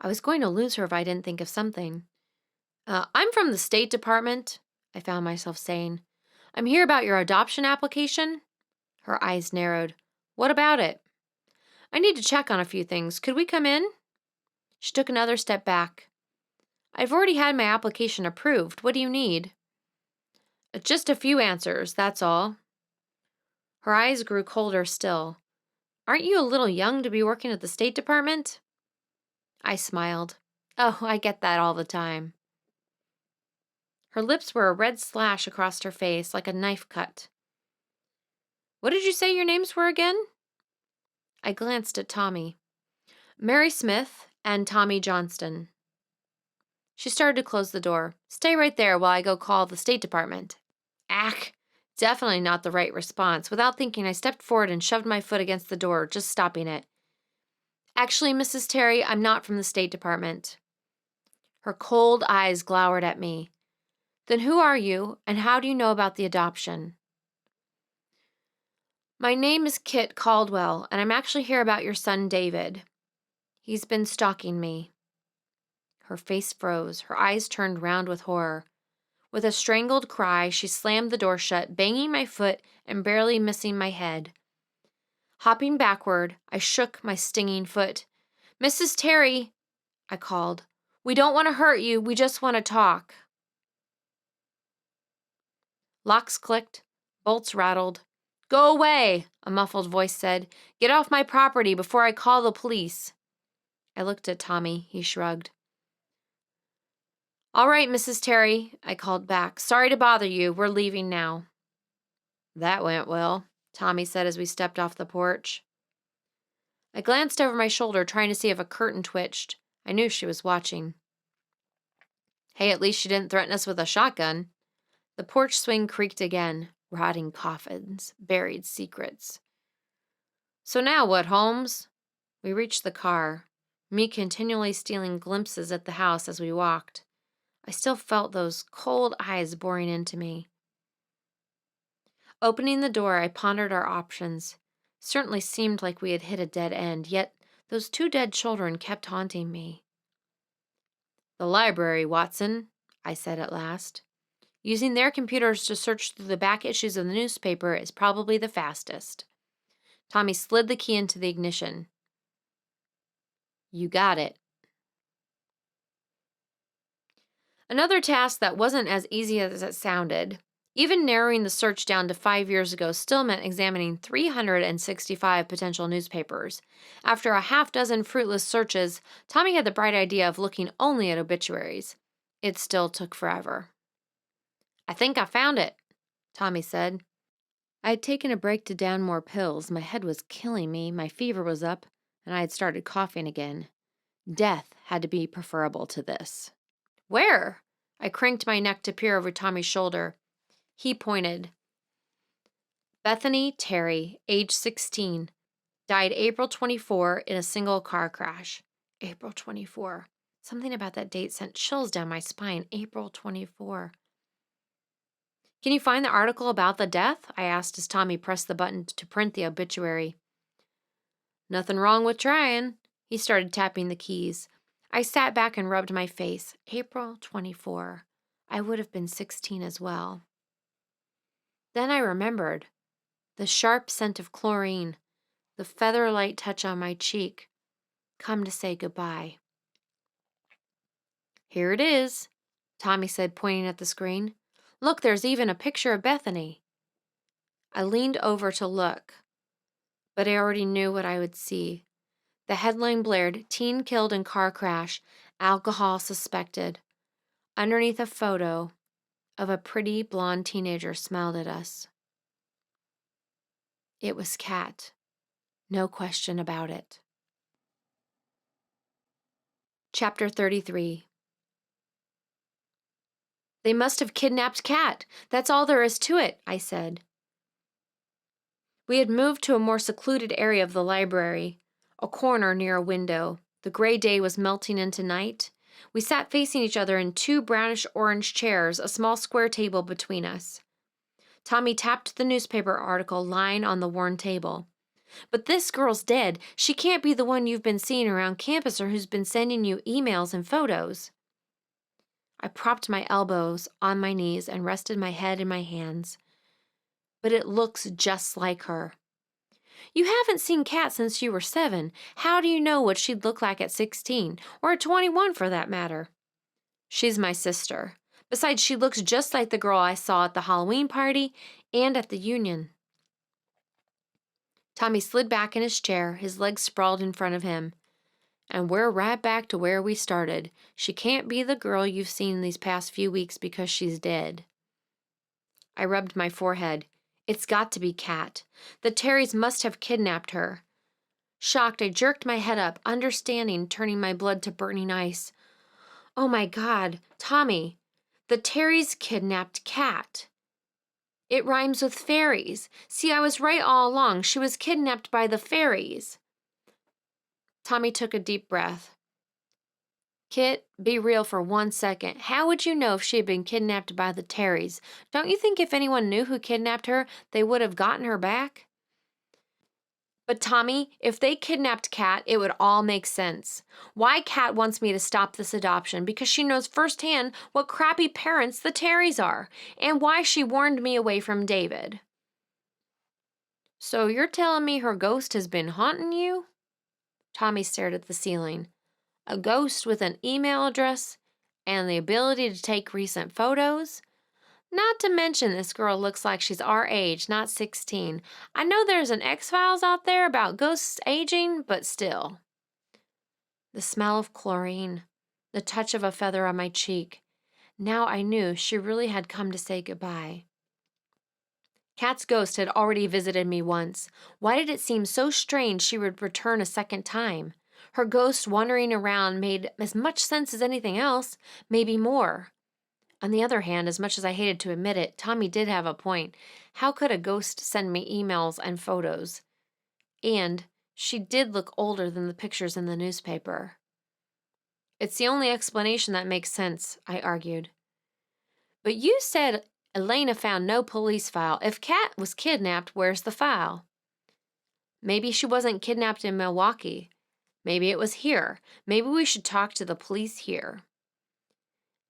I was going to lose her if I didn't think of something. I'm from the State Department, I found myself saying. I'm here about your adoption application. Her eyes narrowed. What about it? I need to check on a few things. Could we come in? She took another step back. I've already had my application approved. What do you need? Just a few answers, that's all. Her eyes grew colder still. Aren't you a little young to be working at the State Department? I smiled. Oh, I get that all the time. Her lips were a red slash across her face, like a knife cut. What did you say your names were again? I glanced at Tommy. Mary Smith and Tommy Johnston. She started to close the door. Stay right there while I go call the State Department. Ack! Definitely not the right response. Without thinking, I stepped forward and shoved my foot against the door, just stopping it. Actually, Mrs. Terry, I'm not from the State Department. Her cold eyes glowered at me. Then who are you, and how do you know about the adoption? My name is Kit Caldwell, and I'm actually here about your son, David. He's been stalking me. Her face froze. Her eyes turned round with horror. With a strangled cry, she slammed the door shut, banging my foot and barely missing my head. Hopping backward, I shook my stinging foot. Mrs. Terry, I called. We don't want to hurt you. We just want to talk. Locks clicked. Bolts rattled. Go away, a muffled voice said. Get off my property before I call the police. I looked at Tommy. He shrugged. All right, Mrs. Terry, I called back. Sorry to bother you. We're leaving now. That went well, Tommy said as we stepped off the porch. I glanced over my shoulder, trying to see if a curtain twitched. I knew she was watching. Hey, at least she didn't threaten us with a shotgun. The porch swing creaked again. Rotting coffins, buried secrets. So now what, Holmes? We reached the car, me continually stealing glimpses at the house as we walked. I still felt those cold eyes boring into me. Opening the door, I pondered our options. Certainly seemed like we had hit a dead end, yet those two dead children kept haunting me. The library, Watson, I said at last. Using their computers to search through the back issues of the newspaper is probably the fastest. Tommy slid the key into the ignition. You got it. Another task that wasn't as easy as it sounded. Even narrowing the search down to 5 years ago still meant examining 365 potential newspapers. After a half dozen fruitless searches, Tommy had the bright idea of looking only at obituaries. It still took forever. "I think I found it," Tommy said. I had taken a break to down more pills. My head was killing me, my fever was up, and I had started coughing again. Death had to be preferable to this. "Where?" I cranked my neck to peer over Tommy's shoulder. He pointed. "Bethany Terry, age 16, died April 24 in a single car crash." April 24. Something about that date sent chills down my spine. April 24. "Can you find the article about the death?" I asked as Tommy pressed the button to print the obituary. "Nothing wrong with trying." He started tapping the keys. I sat back and rubbed my face. April 24. I would have been 16 as well. Then I remembered. The sharp scent of chlorine, the feather-light touch on my cheek. Come to say goodbye. "Here it is," Tommy said, pointing at the screen. "Look, there's even a picture of Bethany." I leaned over to look, but I already knew what I would see. The headline blared, "Teen killed in car crash, alcohol suspected." Underneath a photo of a pretty blonde teenager smiled at us. It was Kat. No question about it. Chapter 33. "They must have kidnapped Kat. That's all there is to it," I said. We had moved to a more secluded area of the library, a corner near a window. The gray day was melting into night. We sat facing each other in two brownish-orange chairs, a small square table between us. Tommy tapped the newspaper article lying on the worn table. "But this girl's dead. She can't be the one you've been seeing around campus or who's been sending you emails and photos." I propped my elbows on my knees and rested my head in my hands. "But it looks just like her." "You haven't seen Kat since you were 7. How do you know what she'd look like at 16, or at 21 for that matter?" "She's my sister. Besides, she looks just like the girl I saw at the Halloween party and at the Union." Tommy slid back in his chair, his legs sprawled in front of him. "And we're right back to where we started. She can't be the girl you've seen these past few weeks because she's dead." I rubbed my forehead. "It's got to be Kat. The Terrys must have kidnapped her." Shocked, I jerked my head up, understanding, turning my blood to burning ice. "Oh my God, Tommy, the Terrys kidnapped Kat. It rhymes with fairies. See, I was right all along. She was kidnapped by the fairies." Tommy took a deep breath. "Kit, be real for 1 second. How would you know if she had been kidnapped by the Terrys? Don't you think if anyone knew who kidnapped her, they would have gotten her back?" "But Tommy, if they kidnapped Kat, it would all make sense. Why Kat wants me to stop this adoption, because she knows firsthand what crappy parents the Terrys are, and why she warned me away from David." "So you're telling me her ghost has been haunting you?" Tommy stared at the ceiling. "A ghost with an email address and the ability to take recent photos? Not to mention this girl looks like she's our age, not 16. I know there's an X-Files out there about ghosts aging, but still." The smell of chlorine, the touch of a feather on my cheek. Now I knew she really had come to say goodbye. Kat's ghost had already visited me once. Why did it seem so strange she would return a second time? Her ghost wandering around made as much sense as anything else, maybe more. On the other hand, as much as I hated to admit it, Tommy did have a point. How could a ghost send me emails and photos? And she did look older than the pictures in the newspaper. "It's the only explanation that makes sense," I argued. "But you said Elena found no police file. If Kat was kidnapped, where's the file?" "Maybe she wasn't kidnapped in Milwaukee. Maybe it was here. Maybe we should talk to the police here."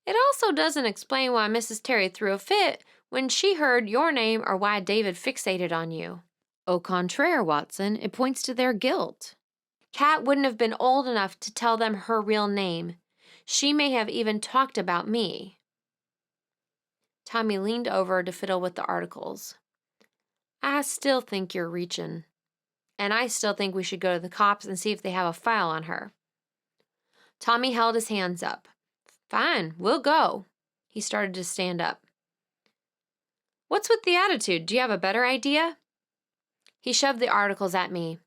"It also doesn't explain why Mrs. Terry threw a fit when she heard your name or why David fixated on you." "Au contraire, Watson, it points to their guilt. Kat wouldn't have been old enough to tell them her real name. She may have even talked about me." Tommy leaned over to fiddle with the articles. "I still think you're reaching. And I still think we should go to the cops and see if they have a file on her." Tommy held his hands up. Fine, we'll go. He started to stand up. What's with the attitude? Do you have a better idea? He shoved the articles at me.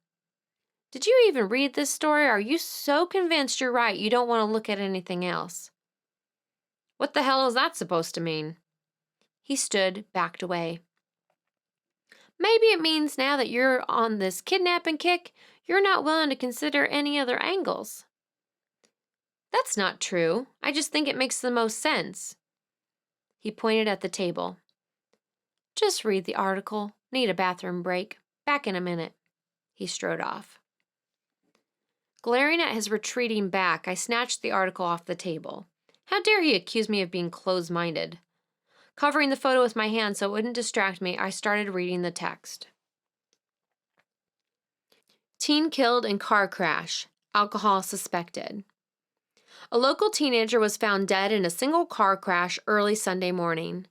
Did you even read this story? Are you so convinced you're right you don't want to look at anything else? What the hell is that supposed to mean? He stood, backed away. Maybe it means now that you're on this kidnapping kick, you're not willing to consider any other angles. That's not true. I just think it makes the most sense. He pointed at the table. Just read the article. Need a bathroom break. Back in a minute. He strode off. Glaring at his retreating back, I snatched the article off the table. How dare he accuse me of being close-minded? Covering the photo with my hand so it wouldn't distract me, I started reading the text. Teen killed in car crash. Alcohol suspected. A local teenager was found dead in a single car crash early Sunday morning.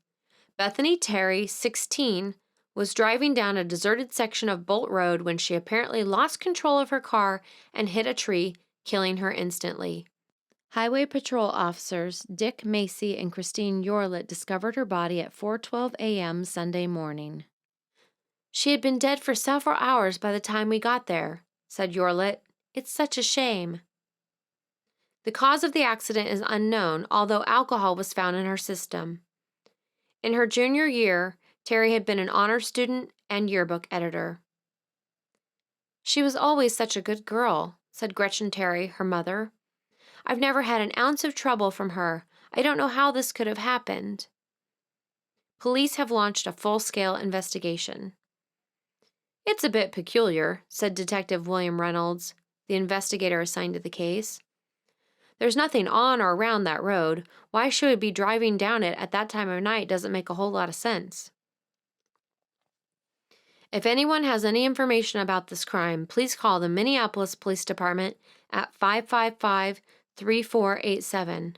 Bethany Terry, 16, was driving down a deserted section of Bolt Road when she apparently lost control of her car and hit a tree, killing her instantly. Highway Patrol officers Dick Macy and Christine Yorlet discovered her body at 4:12 a.m. Sunday morning. She had been dead for several hours by the time we got there, said Yorlet. It's such a shame. The cause of the accident is unknown, although alcohol was found in her system. In her junior year, Terry had been an honor student and yearbook editor. She was always such a good girl, said Gretchen Terry, her mother. I've never had an ounce of trouble from her. I don't know how this could have happened. Police have launched a full-scale investigation. It's a bit peculiar, said Detective William Reynolds, the investigator assigned to the case. There's nothing on or around that road. Why should we be driving down it at that time of night doesn't make a whole lot of sense. If anyone has any information about this crime, please call the Minneapolis Police Department at 555-3487.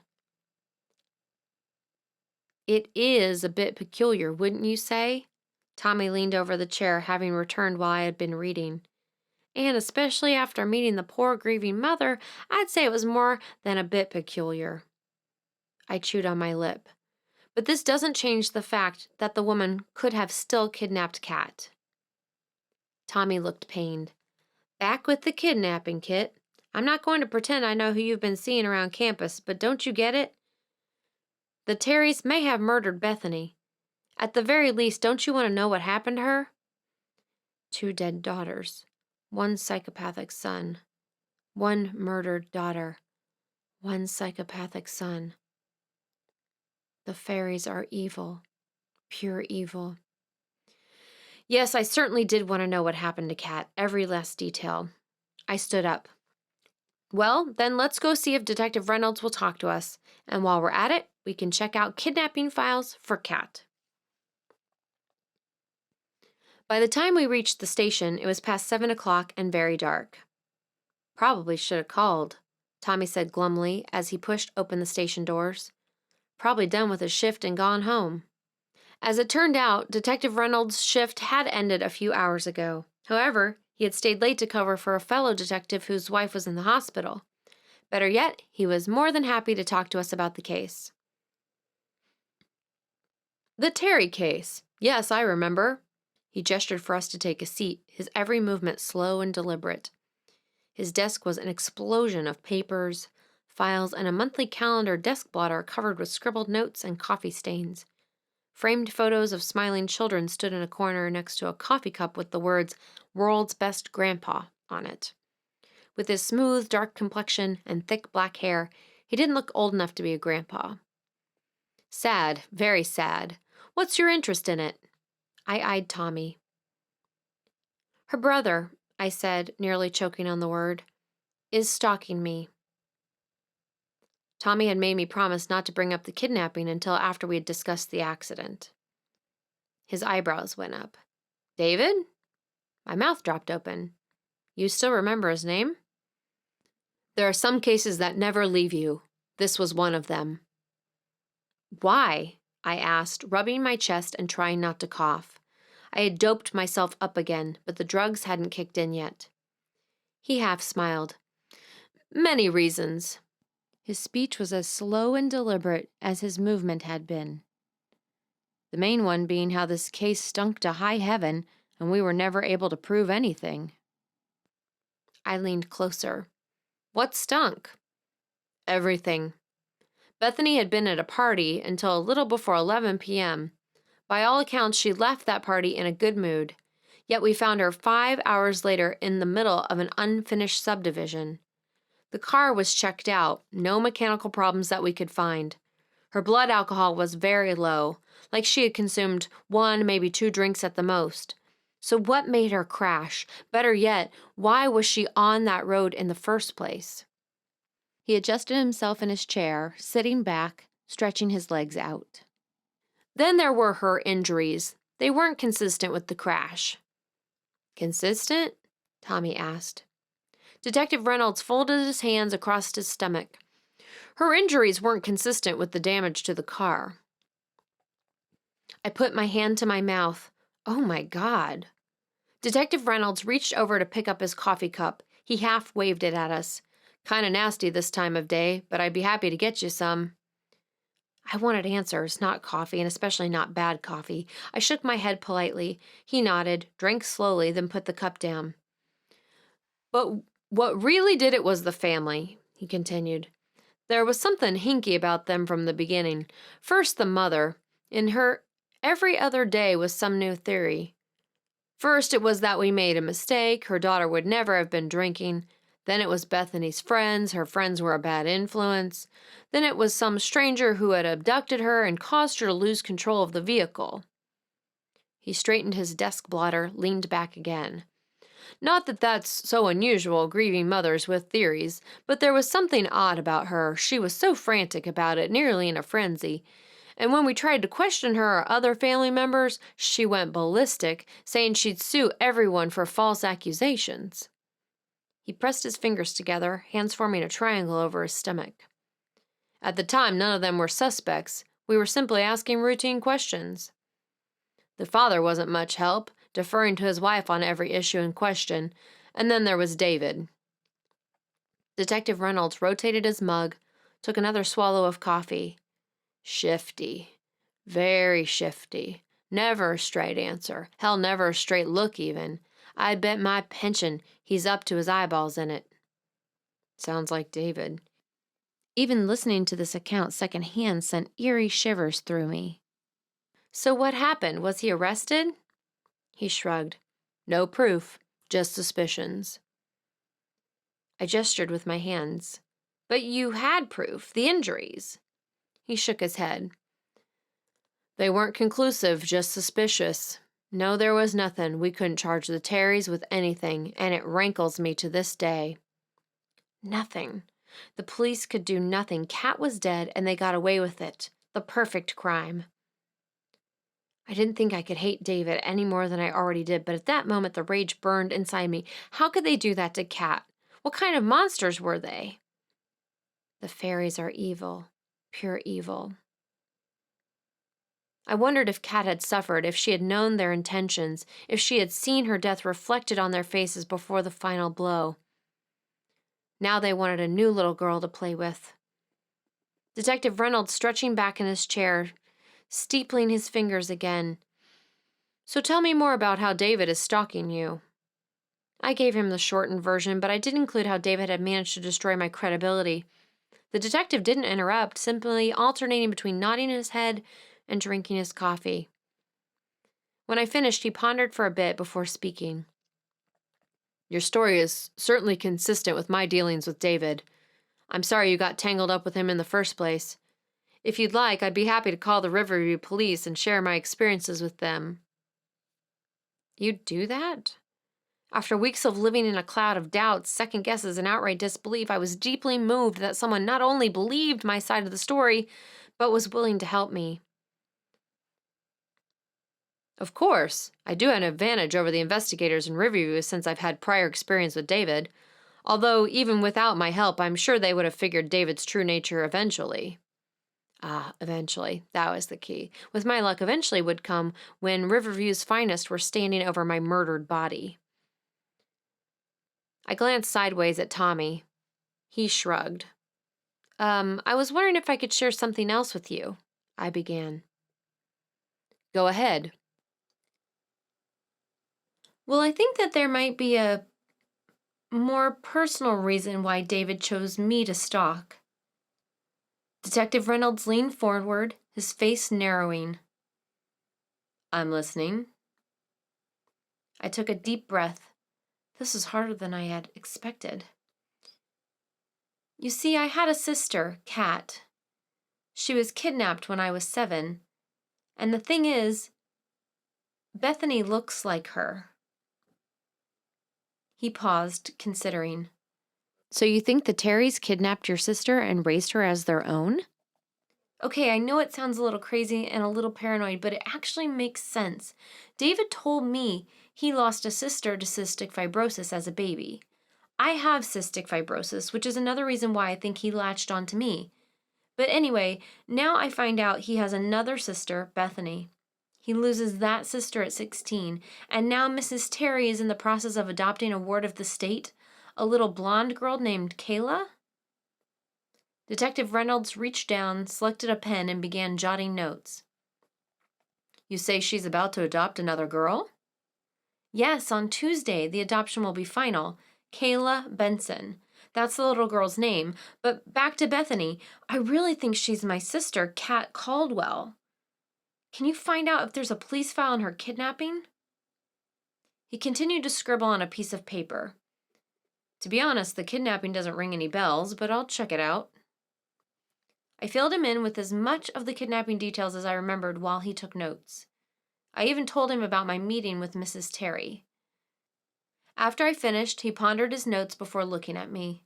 It is a bit peculiar, wouldn't you say? Tommy leaned over the chair, having returned while I had been reading. And especially after meeting the poor grieving mother, I'd say it was more than a bit peculiar. I chewed on my lip. But this doesn't change the fact that the woman could have still kidnapped Kat. Tommy looked pained. Back with the kidnapping, Kit. I'm not going to pretend I know who you've been seeing around campus, but don't you get it? The Terrys may have murdered Bethany. At the very least, don't you want to know what happened to her? 2 dead daughters. 1 psychopathic son. 1 murdered daughter. 1 psychopathic son. The fairies are evil. Pure evil. Yes, I certainly did want to know what happened to Kat, every last detail. I stood up. Well, then let's go see if Detective Reynolds will talk to us, and while we're at it, we can check out kidnapping files for Kat. By the time we reached the station, it was past 7 o'clock and very dark. Probably should have called, Tommy said glumly as he pushed open the station doors. Probably done with his shift and gone home. As it turned out, Detective Reynolds' shift had ended a few hours ago. However, he had stayed late to cover for a fellow detective whose wife was in the hospital. Better yet, he was more than happy to talk to us about the case. The Terry case. Yes, I remember. He gestured for us to take a seat, his every movement slow and deliberate. His desk was an explosion of papers, files, and a monthly calendar desk blotter covered with scribbled notes and coffee stains. Framed photos of smiling children stood in a corner next to a coffee cup with the words, "World's Best Grandpa," on it. With his smooth, dark complexion and thick black hair, he didn't look old enough to be a grandpa. Sad, very sad. What's your interest in it? I eyed Tommy. Her brother, I said, nearly choking on the word, is stalking me. Tommy had made me promise not to bring up the kidnapping until after we had discussed the accident. His eyebrows went up. David? My mouth dropped open. You still remember his name? There are some cases that never leave you. This was one of them. Why? I asked, rubbing my chest and trying not to cough. I had doped myself up again, but the drugs hadn't kicked in yet. He half smiled. Many reasons. His speech was as slow and deliberate as his movement had been. The main one being how this case stunk to high heaven and we were never able to prove anything. I leaned closer. What stunk? Everything. Bethany had been at a party until a little before 11 p.m. By all accounts, she left that party in a good mood. Yet we found her 5 hours later in the middle of an unfinished subdivision. The car was checked out, no mechanical problems that we could find. Her blood alcohol was very low, like she had consumed 1, maybe 2 drinks at the most. So what made her crash? Better yet, why was she on that road in the first place? He adjusted himself in his chair, sitting back, stretching his legs out. Then there were her injuries. They weren't consistent with the crash. Consistent? Tommy asked. Detective Reynolds folded his hands across his stomach. Her injuries weren't consistent with the damage to the car. I put my hand to my mouth. Oh my God. Detective Reynolds reached over to pick up his coffee cup. He half waved it at us. Kinda nasty this time of day, but I'd be happy to get you some. I wanted answers, not coffee, and especially not bad coffee. I shook my head politely. He nodded, drank slowly, then put the cup down. But what really did it was the family, he continued. There was something hinky about them from the beginning. First, the mother. In her every other day was some new theory. First, it was that we made a mistake. Her daughter would never have been drinking. Then it was Bethany's friends. Her friends were a bad influence. Then it was some stranger who had abducted her and caused her to lose control of the vehicle. He straightened his desk blotter, leaned back again. Not that that's so unusual, grieving mothers with theories, but there was something odd about her. She was so frantic about it, nearly in a frenzy. And when we tried to question her or other family members, she went ballistic, saying she'd sue everyone for false accusations. He pressed his fingers together, hands forming a triangle over his stomach. At the time, none of them were suspects. We were simply asking routine questions. The father wasn't much help, deferring to his wife on every issue in question, and then there was David. Detective Reynolds rotated his mug, took another swallow of coffee. Shifty. Very shifty. Never a straight answer. Hell, never a straight look even. I bet my pension he's up to his eyeballs in it. Sounds like David. Even listening to this account secondhand sent eerie shivers through me. So what happened? Was he arrested? He shrugged. No proof, just suspicions. I gestured with my hands. But you had proof, the injuries. He shook his head. They weren't conclusive, just suspicious. No, there was nothing. We couldn't charge the Terrys with anything, and it rankles me to this day. Nothing. The police could do nothing. Kat was dead, and they got away with it. The perfect crime. I didn't think I could hate David any more than I already did, but at that moment the rage burned inside me. How could they do that to Kat? What kind of monsters were they? The fairies are evil. Pure evil. I wondered if Kat had suffered, if she had known their intentions, if she had seen her death reflected on their faces before the final blow. Now they wanted a new little girl to play with. Detective Reynolds stretching back in his chair, steepling his fingers again. So tell me more about how David is stalking you. I gave him the shortened version, but I did include how David had managed to destroy my credibility. The detective didn't interrupt, simply alternating between nodding his head and drinking his coffee. When I finished, he pondered for a bit before speaking. Your story is certainly consistent with my dealings with David. I'm sorry you got tangled up with him in the first place. If you'd like, I'd be happy to call the Riverview police and share my experiences with them. You'd do that? After weeks of living in a cloud of doubts, second guesses, and outright disbelief, I was deeply moved that someone not only believed my side of the story, but was willing to help me. Of course, I do have an advantage over the investigators in Riverview since I've had prior experience with David. Although, even without my help, I'm sure they would have figured David's true nature eventually. Eventually. That was the key. With my luck, eventually would come when Riverview's finest were standing over my murdered body. I glanced sideways at Tommy. He shrugged. I was wondering if I could share something else with you, I began. Go ahead. Well, I think that there might be a more personal reason why David chose me to stalk. Detective Reynolds leaned forward, his face narrowing. I'm listening. I took a deep breath. This was harder than I had expected. You see, I had a sister, Kat. She was kidnapped when I was 7. And the thing is, Bethany looks like her. He paused, considering. So you think the Terrys kidnapped your sister and raised her as their own? Okay, I know it sounds a little crazy and a little paranoid, but it actually makes sense. David told me he lost a sister to cystic fibrosis as a baby. I have cystic fibrosis, which is another reason why I think he latched onto me. But anyway, now I find out he has another sister, Bethany. He loses that sister at 16, and now Mrs. Terry is in the process of adopting a ward of the state, a little blonde girl named Kayla. Detective Reynolds reached down, selected a pen, and began jotting notes. You say she's about to adopt another girl? Yes, on Tuesday, the adoption will be final. Kayla Benson. That's the little girl's name. But back to Bethany. I really think she's my sister, Kat Caldwell. Can you find out if there's a police file on her kidnapping? He continued to scribble on a piece of paper. To be honest, the kidnapping doesn't ring any bells, but I'll check it out. I filled him in with as much of the kidnapping details as I remembered while he took notes. I even told him about my meeting with Mrs. Terry. After I finished, he pondered his notes before looking at me.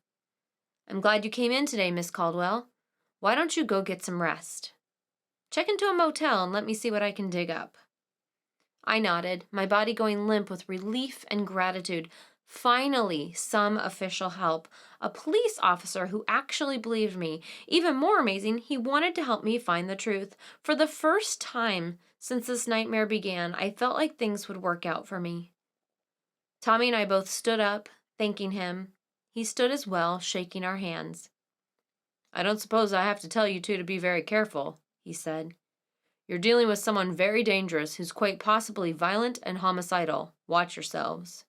I'm glad you came in today, Miss Caldwell. Why don't you go get some rest? Check into a motel and let me see what I can dig up. I nodded, my body going limp with relief and gratitude. Finally, some official help. A police officer who actually believed me. Even more amazing, he wanted to help me find the truth. For the first time since this nightmare began, I felt like things would work out for me. Tommy and I both stood up, thanking him. He stood as well, shaking our hands. I don't suppose I have to tell you two to be very careful, he said. You're dealing with someone very dangerous who's quite possibly violent and homicidal. Watch yourselves.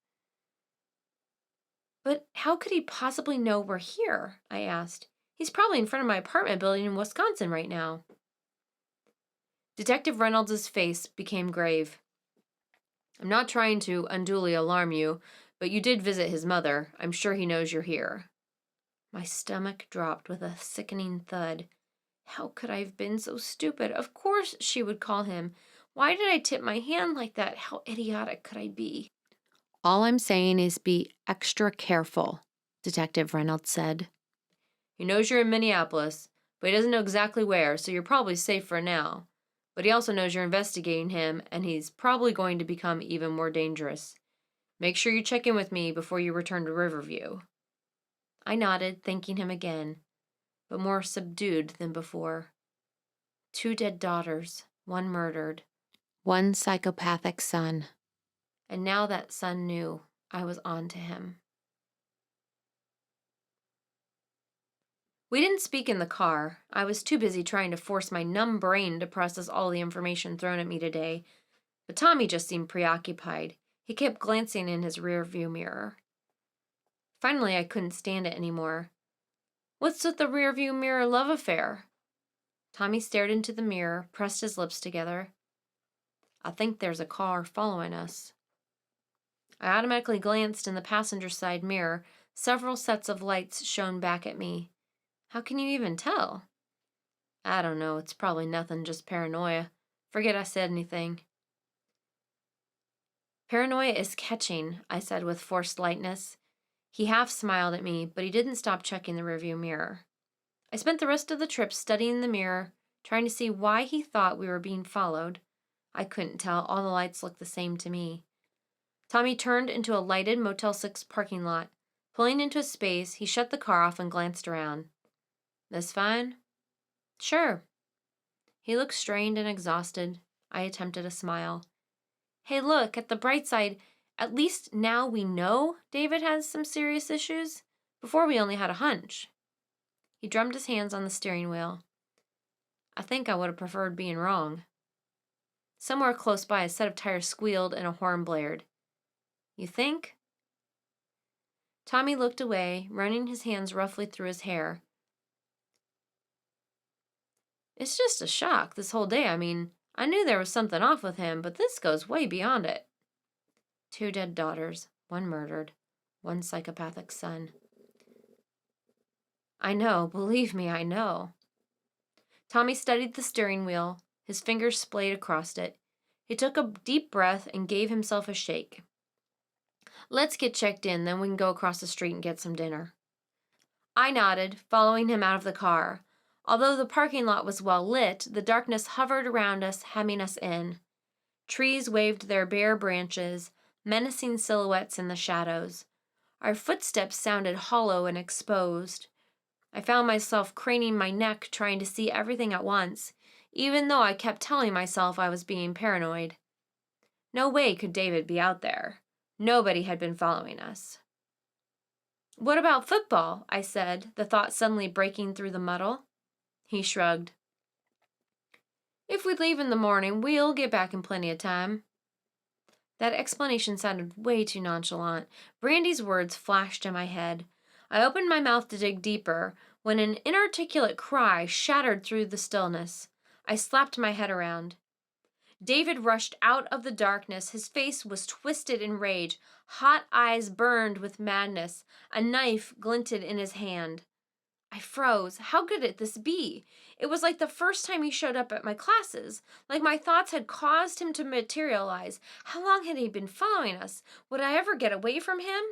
But how could he possibly know we're here? I asked. He's probably in front of my apartment building in Wisconsin right now. Detective Reynolds' face became grave. I'm not trying to unduly alarm you, but you did visit his mother. I'm sure he knows you're here. My stomach dropped with a sickening thud. How could I have been so stupid? Of course she would call him. Why did I tip my hand like that? How idiotic could I be? All I'm saying is be extra careful, Detective Reynolds said. He knows you're in Minneapolis, but he doesn't know exactly where, so you're probably safe for now. But he also knows you're investigating him, and he's probably going to become even more dangerous. Make sure you check in with me before you return to Riverview. I nodded, thanking him again, but more subdued than before. 2 dead daughters, 1 murdered. 1 psychopathic son. And now that son knew I was on to him. We didn't speak in the car. I was too busy trying to force my numb brain to process all the information thrown at me today. But Tommy just seemed preoccupied. He kept glancing in his rearview mirror. Finally, I couldn't stand it anymore. What's with the rearview mirror love affair? Tommy stared into the mirror, pressed his lips together. I think there's a car following us. I automatically glanced in the passenger side mirror. Several sets of lights shone back at me. How can you even tell? I don't know. It's probably nothing, just paranoia. Forget I said anything. Paranoia is catching, I said with forced lightness. He half smiled at me, but he didn't stop checking the rearview mirror. I spent the rest of the trip studying the mirror, trying to see why he thought we were being followed. I couldn't tell. All the lights looked the same to me. Tommy turned into a lighted Motel 6 parking lot. Pulling into a space, he shut the car off and glanced around. This fine? Sure. He looked strained and exhausted. I attempted a smile. Hey, look, at the bright side, at least now we know David has some serious issues. Before we only had a hunch. He drummed his hands on the steering wheel. I think I would have preferred being wrong. Somewhere close by, a set of tires squealed and a horn blared. You think? Tommy looked away, running his hands roughly through his hair. It's just a shock this whole day. I mean, I knew there was something off with him, but this goes way beyond it. 2 dead daughters, 1 murdered, 1 psychopathic son. I know, believe me, I know. Tommy studied the steering wheel, his fingers splayed across it. He took a deep breath and gave himself a shake. Let's get checked in, then we can go across the street and get some dinner. I nodded, following him out of the car. Although the parking lot was well lit, the darkness hovered around us, hemming us in. Trees waved their bare branches, menacing silhouettes in the shadows. Our footsteps sounded hollow and exposed. I found myself craning my neck, trying to see everything at once, even though I kept telling myself I was being paranoid. No way could David be out there. Nobody had been following us. What about football? I said, the thought suddenly breaking through the muddle. He shrugged. If we leave in the morning, we'll get back in plenty of time. That explanation sounded way too nonchalant. Brandy's words flashed in my head. I opened my mouth to dig deeper when an inarticulate cry shattered through the stillness. I slapped my head around. David rushed out of the darkness. His face was twisted in rage. Hot eyes burned with madness. A knife glinted in his hand. I froze. How could this be? It was like the first time he showed up at my classes, like my thoughts had caused him to materialize. How long had he been following us? Would I ever get away from him?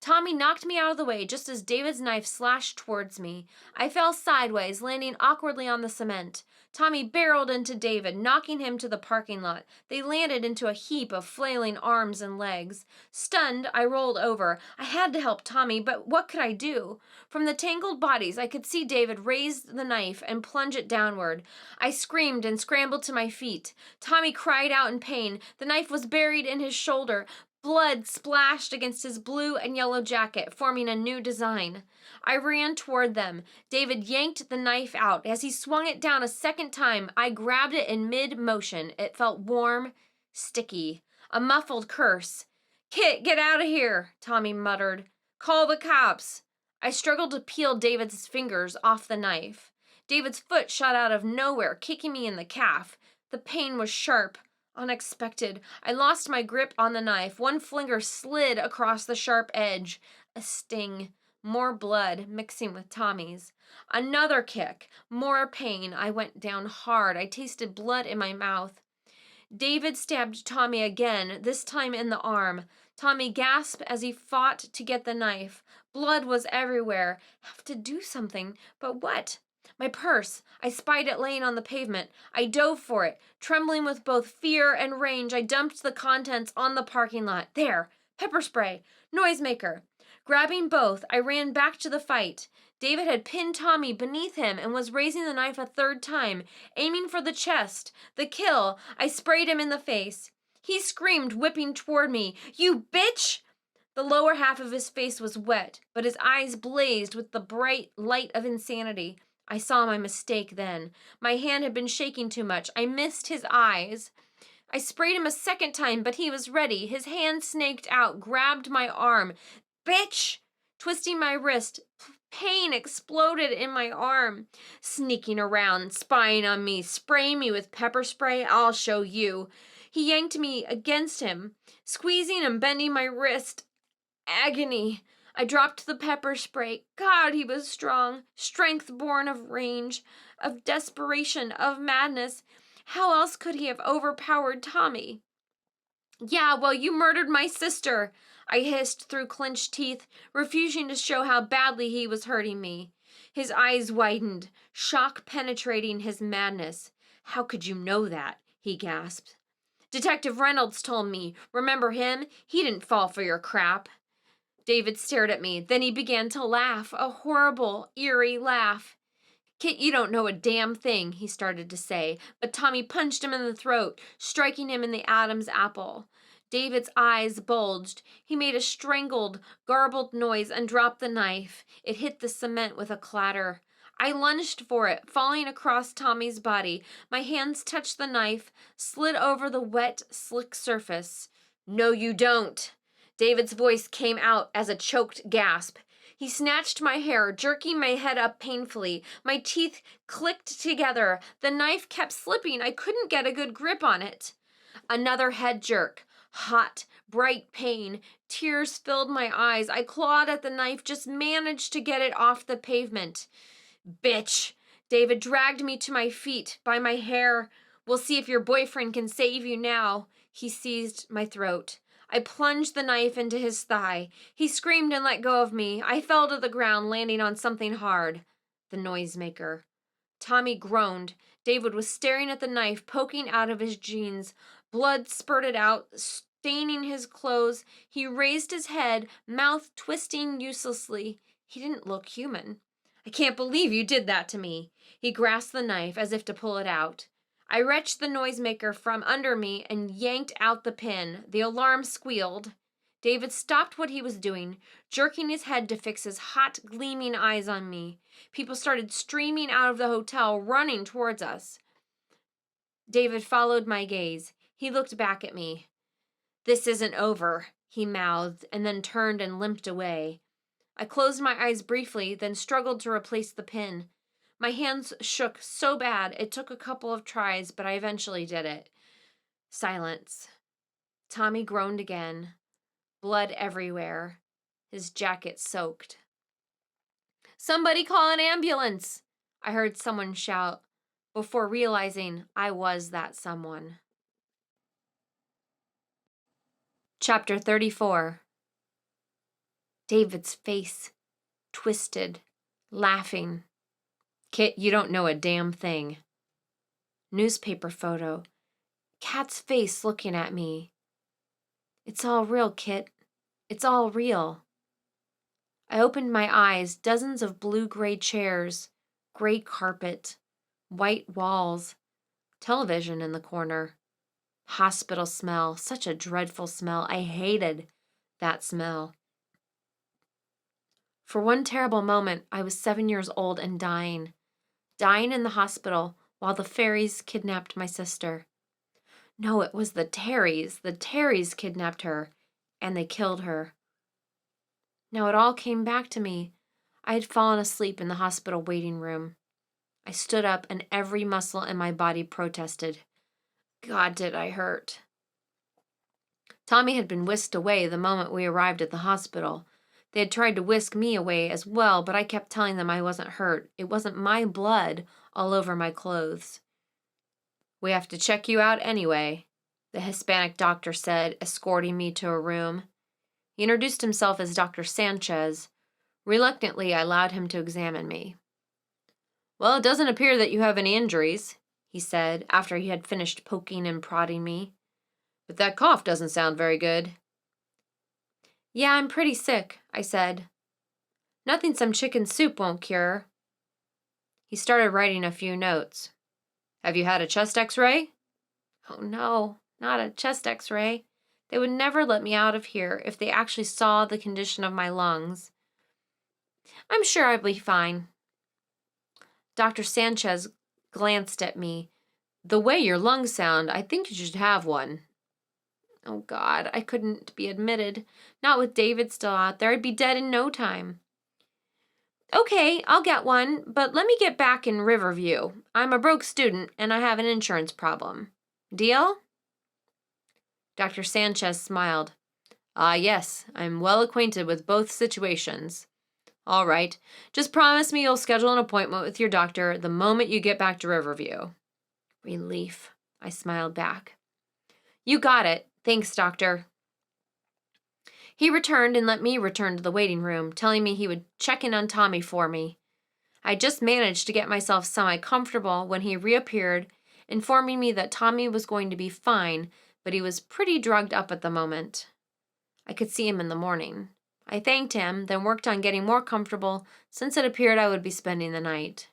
Tommy knocked me out of the way just as David's knife slashed towards me. I fell sideways, landing awkwardly on the cement. Tommy barreled into David, knocking him to the parking lot. They landed into a heap of flailing arms and legs. Stunned, I rolled over. I had to help Tommy, but what could I do? From the tangled bodies, I could see David raise the knife and plunge it downward. I screamed and scrambled to my feet. Tommy cried out in pain. The knife was buried in his shoulder. Blood splashed against his blue and yellow jacket, forming a new design. I ran toward them. David yanked the knife out. As he swung it down a second time, I grabbed it in mid-motion. It felt warm, sticky. A muffled curse. "Kit, get out of here," Tommy muttered. "Call the cops." I struggled to peel David's fingers off the knife. David's foot shot out of nowhere, kicking me in the calf. The pain was sharp. Unexpected. I lost my grip on the knife. One finger slid across the sharp edge. A sting. More blood mixing with Tommy's. Another kick. More pain. I went down hard. I tasted blood in my mouth. David stabbed Tommy again, this time in the arm. Tommy gasped as he fought to get the knife. Blood was everywhere. Have to do something. But what? My purse. I spied it laying on the pavement. I dove for it. Trembling with both fear and rage, I dumped the contents on the parking lot. There! Pepper spray! Noisemaker! Grabbing both, I ran back to the fight. David had pinned Tommy beneath him and was raising the knife a third time, aiming for the chest. The kill! I sprayed him in the face. He screamed, whipping toward me. "You bitch!" The lower half of his face was wet, but his eyes blazed with the bright light of insanity. I saw my mistake then. My hand had been shaking too much. I missed his eyes. I sprayed him a second time, but he was ready. His hand snaked out, grabbed my arm. "Bitch!" Twisting my wrist. Pain exploded in my arm. "Sneaking around, spying on me, spraying me with pepper spray. I'll show you." He yanked me against him, squeezing and bending my wrist. Agony. I dropped the pepper spray. God, he was strong. Strength born of rage, of desperation, of madness. How else could he have overpowered Tommy? "Yeah, well, you murdered my sister," I hissed through clenched teeth, refusing to show how badly he was hurting me. His eyes widened, shock penetrating his madness. "How could you know that?" he gasped. "Detective Reynolds told me. Remember him? He didn't fall for your crap." David stared at me. Then he began to laugh, a horrible, eerie laugh. "Kit, you don't know a damn thing," he started to say, but Tommy punched him in the throat, striking him in the Adam's apple. David's eyes bulged. He made a strangled, garbled noise and dropped the knife. It hit the cement with a clatter. I lunged for it, falling across Tommy's body. My hands touched the knife, slid over the wet, slick surface. No, you don't. David's voice came out as a choked gasp. He snatched my hair, jerking my head up painfully. My teeth clicked together. The knife kept slipping. I couldn't get a good grip on it. Another head jerk. Hot, bright pain. Tears filled my eyes. I clawed at the knife, just managed to get it off the pavement. Bitch! David dragged me to my feet by my hair. We'll see if your boyfriend can save you now. He seized my throat. I plunged the knife into his thigh. He screamed and let go of me. I fell to the ground, landing on something hard. The noisemaker. Tommy groaned. David was staring at the knife poking out of his jeans. Blood spurted out, staining his clothes. He raised his head, mouth twisting uselessly. He didn't look human. I can't believe you did that to me. He grasped the knife as if to pull it out. I wrenched the noisemaker from under me and yanked out the pin. The alarm squealed. David stopped what he was doing, jerking his head to fix his hot, gleaming eyes on me. People started streaming out of the hotel, running towards us. David followed my gaze. He looked back at me. This isn't over, he mouthed, and then turned and limped away. I closed my eyes briefly, then struggled to replace the pin. My hands shook so bad it took a couple of tries, but I eventually did it. Silence. Tommy groaned again. Blood everywhere. His jacket soaked. Somebody call an ambulance! I heard someone shout, before realizing I was that someone. Chapter 34. David's face twisted, laughing. Kit, you don't know a damn thing. Newspaper photo. Cat's face looking at me. It's all real, Kit. It's all real. I opened my eyes. Dozens of blue-gray chairs, gray carpet, white walls, television in the corner. Hospital smell. Such a dreadful smell. I hated that smell. For one terrible moment, I was 7 years old and dying. Dying in the hospital while the fairies kidnapped my sister. No, it was the Terrys. The Terrys kidnapped her, and they killed her. Now it all came back to me. I had fallen asleep in the hospital waiting room. I stood up, and every muscle in my body protested. God, did I hurt. Tommy had been whisked away the moment we arrived at the hospital. They had tried to whisk me away as well, but I kept telling them I wasn't hurt. It wasn't my blood all over my clothes. We have to check you out anyway, the Hispanic doctor said, escorting me to a room. He introduced himself as Dr. Sanchez. Reluctantly, I allowed him to examine me. Well, it doesn't appear that you have any injuries, he said, after he had finished poking and prodding me. But that cough doesn't sound very good. Yeah, I'm pretty sick, I said. Nothing some chicken soup won't cure. He started writing a few notes. Have you had a chest x-ray? Oh no, not a chest x-ray. They would never let me out of here if they actually saw the condition of my lungs. I'm sure I'll be fine. Dr. Sanchez glanced at me. The way your lungs sound, I think you should have one. Oh, God, I couldn't be admitted. Not with David still out there. I'd be dead in no time. Okay, I'll get one, but let me get back in Riverview. I'm a broke student, and I have an insurance problem. Deal? Dr. Sanchez smiled. Yes, I'm well acquainted with both situations. All right, just promise me you'll schedule an appointment with your doctor the moment you get back to Riverview. Relief, I smiled back. You got it. Thanks, doctor. He returned and let me return to the waiting room, telling me he would check in on Tommy for me. I just managed to get myself semi-comfortable when he reappeared, informing me that Tommy was going to be fine, but he was pretty drugged up at the moment. I could see him in the morning. I thanked him, then worked on getting more comfortable since it appeared I would be spending the night.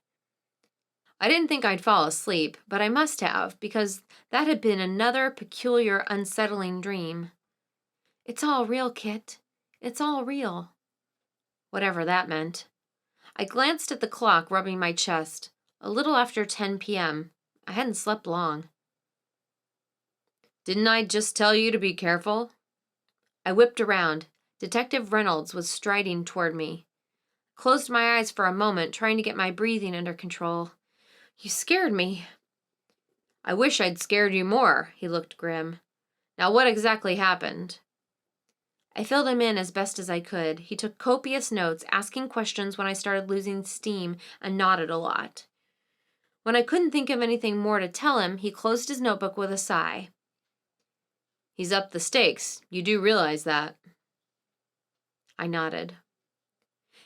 I didn't think I'd fall asleep, but I must have, because that had been another peculiar, unsettling dream. It's all real, Kit. It's all real. Whatever that meant. I glanced at the clock rubbing my chest. A little after 10 p.m. I hadn't slept long. Didn't I just tell you to be careful? I whipped around. Detective Reynolds was striding toward me. Closed my eyes for a moment, trying to get my breathing under control. You scared me. I wish I'd scared you more, he looked grim. Now what exactly happened? I filled him in as best as I could. He took copious notes, asking questions when I started losing steam, and nodded a lot. When I couldn't think of anything more to tell him, he closed his notebook with a sigh. He's upped the stakes. You do realize that? I nodded.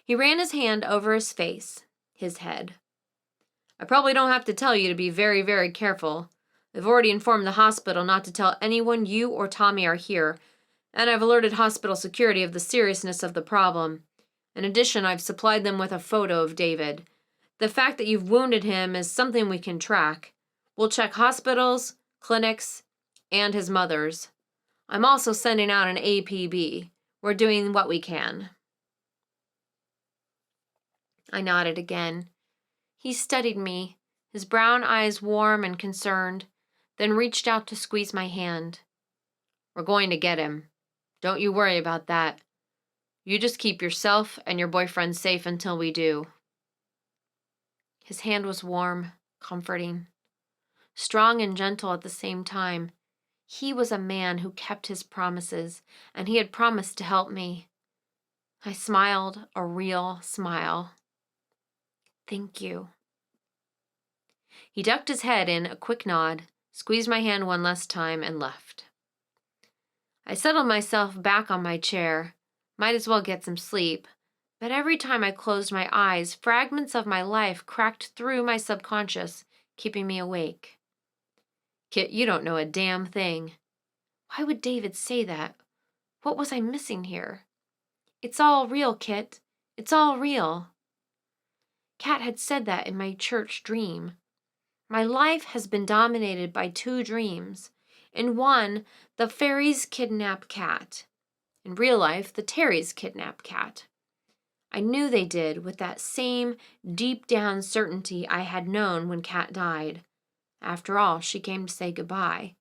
He ran his hand over his face, his head. I probably don't have to tell you to be very, very careful. I've already informed the hospital not to tell anyone you or Tommy are here, and I've alerted hospital security of the seriousness of the problem. In addition, I've supplied them with a photo of David. The fact that you've wounded him is something we can track. We'll check hospitals, clinics, and his mother's. I'm also sending out an APB. We're doing what we can. I nodded again. He studied me, his brown eyes warm and concerned, then reached out to squeeze my hand. We're going to get him. Don't you worry about that. You just keep yourself and your boyfriend safe until we do. His hand was warm, comforting, strong and gentle at the same time. He was a man who kept his promises, and he had promised to help me. I smiled, a real smile. Thank you. He ducked his head in a quick nod, squeezed my hand one last time, and left. I settled myself back on my chair. Might as well get some sleep. But every time I closed my eyes, fragments of my life cracked through my subconscious, keeping me awake. Kit, you don't know a damn thing. Why would David say that? What was I missing here? It's all real, Kit. It's all real. Kat had said that in my church dream. My life has been dominated by two dreams. In one, the fairies kidnap Kat. In real life, the Terrys kidnap Kat. I knew they did with that same deep-down certainty I had known when Kat died. After all, she came to say goodbye.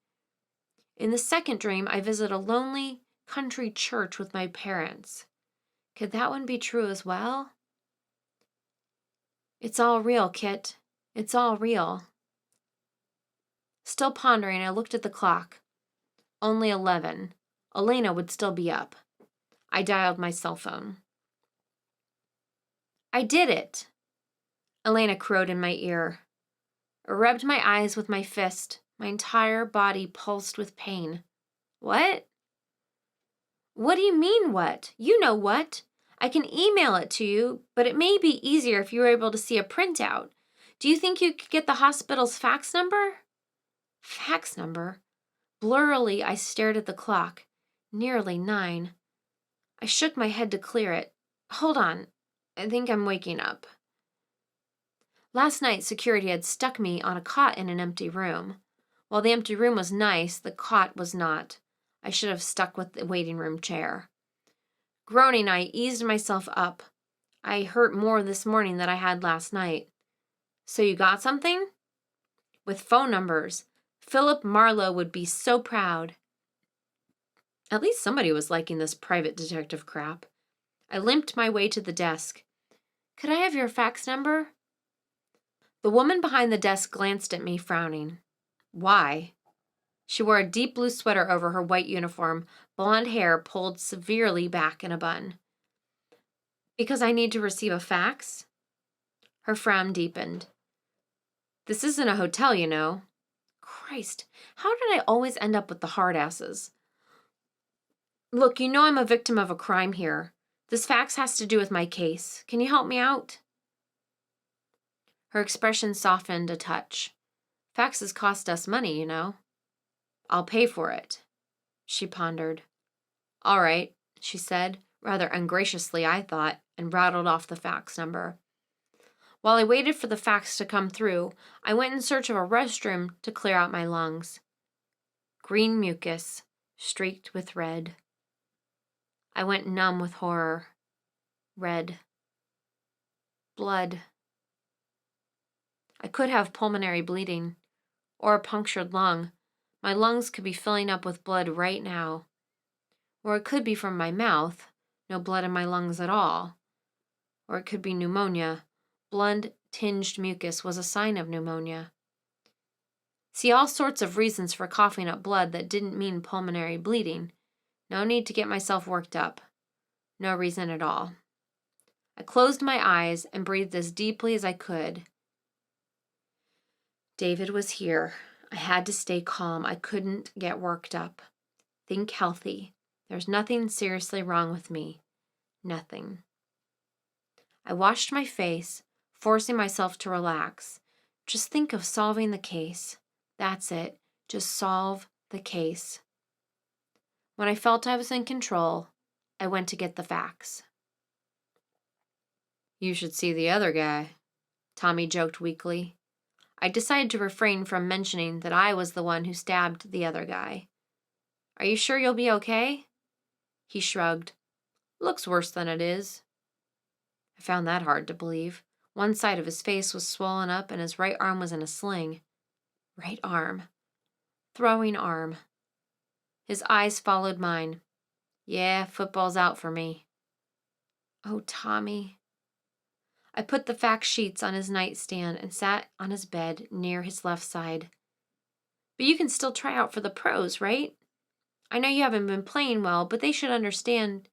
In the second dream, I visit a lonely country church with my parents. Could that one be true as well? It's all real, Kit. It's all real. Still pondering, I looked at the clock. Only 11. Elena would still be up. I dialed my cell phone. I did it! Elena crowed in my ear. I rubbed my eyes with my fist. My entire body pulsed with pain. What? What do you mean, what? You know what. I can email it to you, but it may be easier if you were able to see a printout. Do you think you could get the hospital's fax number? Fax number? Blurrily, I stared at the clock. Nearly 9. I shook my head to clear it. Hold on. I think I'm waking up. Last night, security had stuck me on a cot in an empty room. While the empty room was nice, the cot was not. I should have stuck with the waiting room chair. Groaning, I eased myself up. I hurt more this morning than I had last night. So you got something? With phone numbers. Philip Marlowe would be so proud. At least somebody was liking this private detective crap. I limped my way to the desk. Could I have your fax number? The woman behind the desk glanced at me, frowning. Why? She wore a deep blue sweater over her white uniform, blonde hair pulled severely back in a bun. Because I need to receive a fax? Her frown deepened. This isn't a hotel, you know. Christ, how did I always end up with the hard asses? Look, you know I'm a victim of a crime here. This fax has to do with my case. Can you help me out? Her expression softened a touch. Faxes cost us money, you know. I'll pay for it. She pondered. All right, she said, rather ungraciously, I thought, and rattled off the fax number. While I waited for the fax to come through, I went in search of a restroom to clear out my lungs. Green mucus, streaked with red. I went numb with horror. Red. Blood. I could have pulmonary bleeding, or a punctured lung. My lungs could be filling up with blood right now. Or it could be from my mouth, no blood in my lungs at all. Or it could be pneumonia. Blood-tinged mucus was a sign of pneumonia. See, all sorts of reasons for coughing up blood that didn't mean pulmonary bleeding. No need to get myself worked up. No reason at all. I closed my eyes and breathed as deeply as I could. David was here. I had to stay calm. I couldn't get worked up. Think healthy. There's nothing seriously wrong with me. Nothing. I washed my face, forcing myself to relax. Just think of solving the case. That's it. Just solve the case. When I felt I was in control, I went to get the facts. You should see the other guy, Tommy joked weakly. I decided to refrain from mentioning that I was the one who stabbed the other guy. Are you sure you'll be okay? He shrugged. Looks worse than it is. I found that hard to believe. One side of his face was swollen up and his right arm was in a sling. Right arm. Throwing arm. His eyes followed mine. Yeah, football's out for me. Oh, Tommy. I put the fact sheets on his nightstand and sat on his bed near his left side. But you can still try out for the pros, right? I know you haven't been playing well, but they should understand.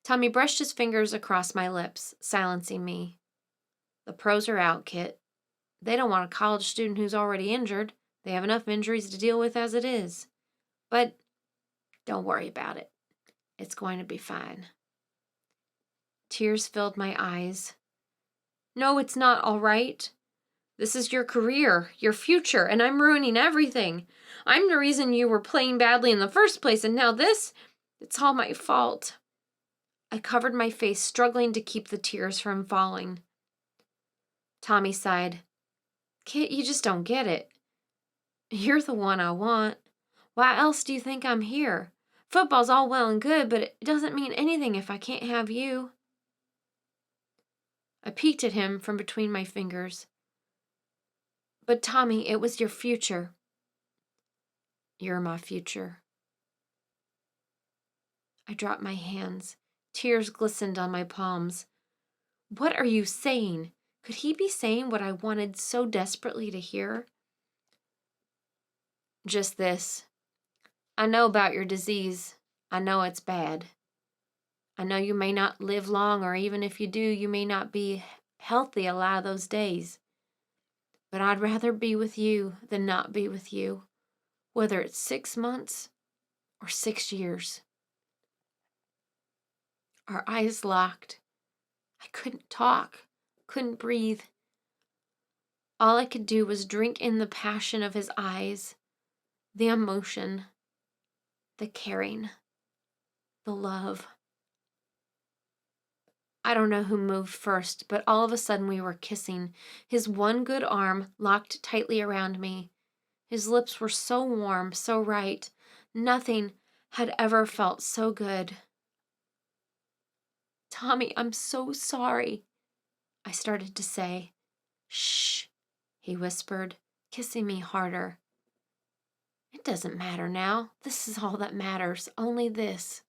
Tommy brushed his fingers across my lips, silencing me. The pros are out, Kit. They don't want a college student who's already injured. They have enough injuries to deal with as it is. But don't worry about it. It's going to be fine. Tears filled my eyes. No, it's not all right. This is your career, your future, and I'm ruining everything. I'm the reason you were playing badly in the first place, and now this, it's all my fault. I covered my face, struggling to keep the tears from falling. Tommy sighed. Kit, you just don't get it. You're the one I want. Why else do you think I'm here? Football's all well and good, but it doesn't mean anything if I can't have you. I peeked at him from between my fingers. But Tommy, it was your future. You're my future. I dropped my hands. Tears glistened on my palms. What are you saying? Could he be saying what I wanted so desperately to hear? Just this. I know about your disease. I know it's bad. I know you may not live long, or even if you do, you may not be healthy a lot of those days. But I'd rather be with you than not be with you, whether it's 6 months or 6 years. Our eyes locked. I couldn't talk, couldn't breathe. All I could do was drink in the passion of his eyes, the emotion, the caring, the love. I don't know who moved first, but all of a sudden we were kissing. His one good arm locked tightly around me. His lips were so warm, so right. Nothing had ever felt so good. Tommy, I'm so sorry, I started to say. Shh, he whispered, kissing me harder. It doesn't matter now. This is all that matters, only this.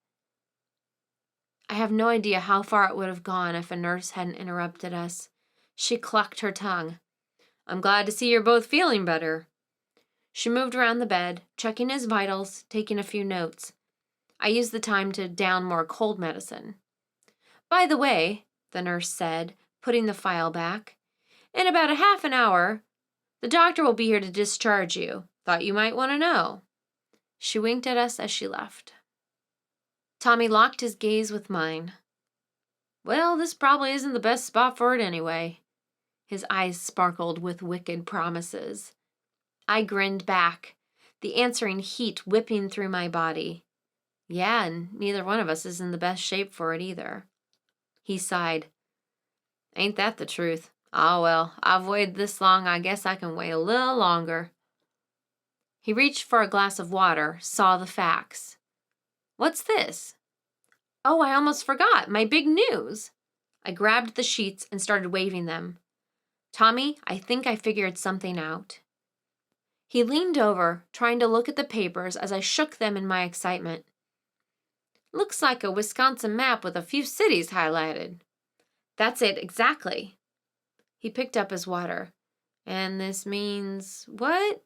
I have no idea how far it would have gone if a nurse hadn't interrupted us. She clucked her tongue. I'm glad to see you're both feeling better. She moved around the bed, checking his vitals, taking a few notes. I used the time to down more cold medicine. By the way, the nurse said, putting the file back, in about a half an hour, the doctor will be here to discharge you. Thought you might want to know. She winked at us as she left. Tommy locked his gaze with mine. Well, this probably isn't the best spot for it anyway. His eyes sparkled with wicked promises. I grinned back, the answering heat whipping through my body. Yeah, and neither one of us is in the best shape for it either. He sighed. Ain't that the truth? Ah, well, I've waited this long, I guess I can wait a little longer. He reached for a glass of water, saw the facts. What's this? Oh, I almost forgot. My big news. I grabbed the sheets and started waving them. Tommy, I think I figured something out. He leaned over, trying to look at the papers as I shook them in my excitement. Looks like a Wisconsin map with a few cities highlighted. That's it, exactly. He picked up his water. And this means what?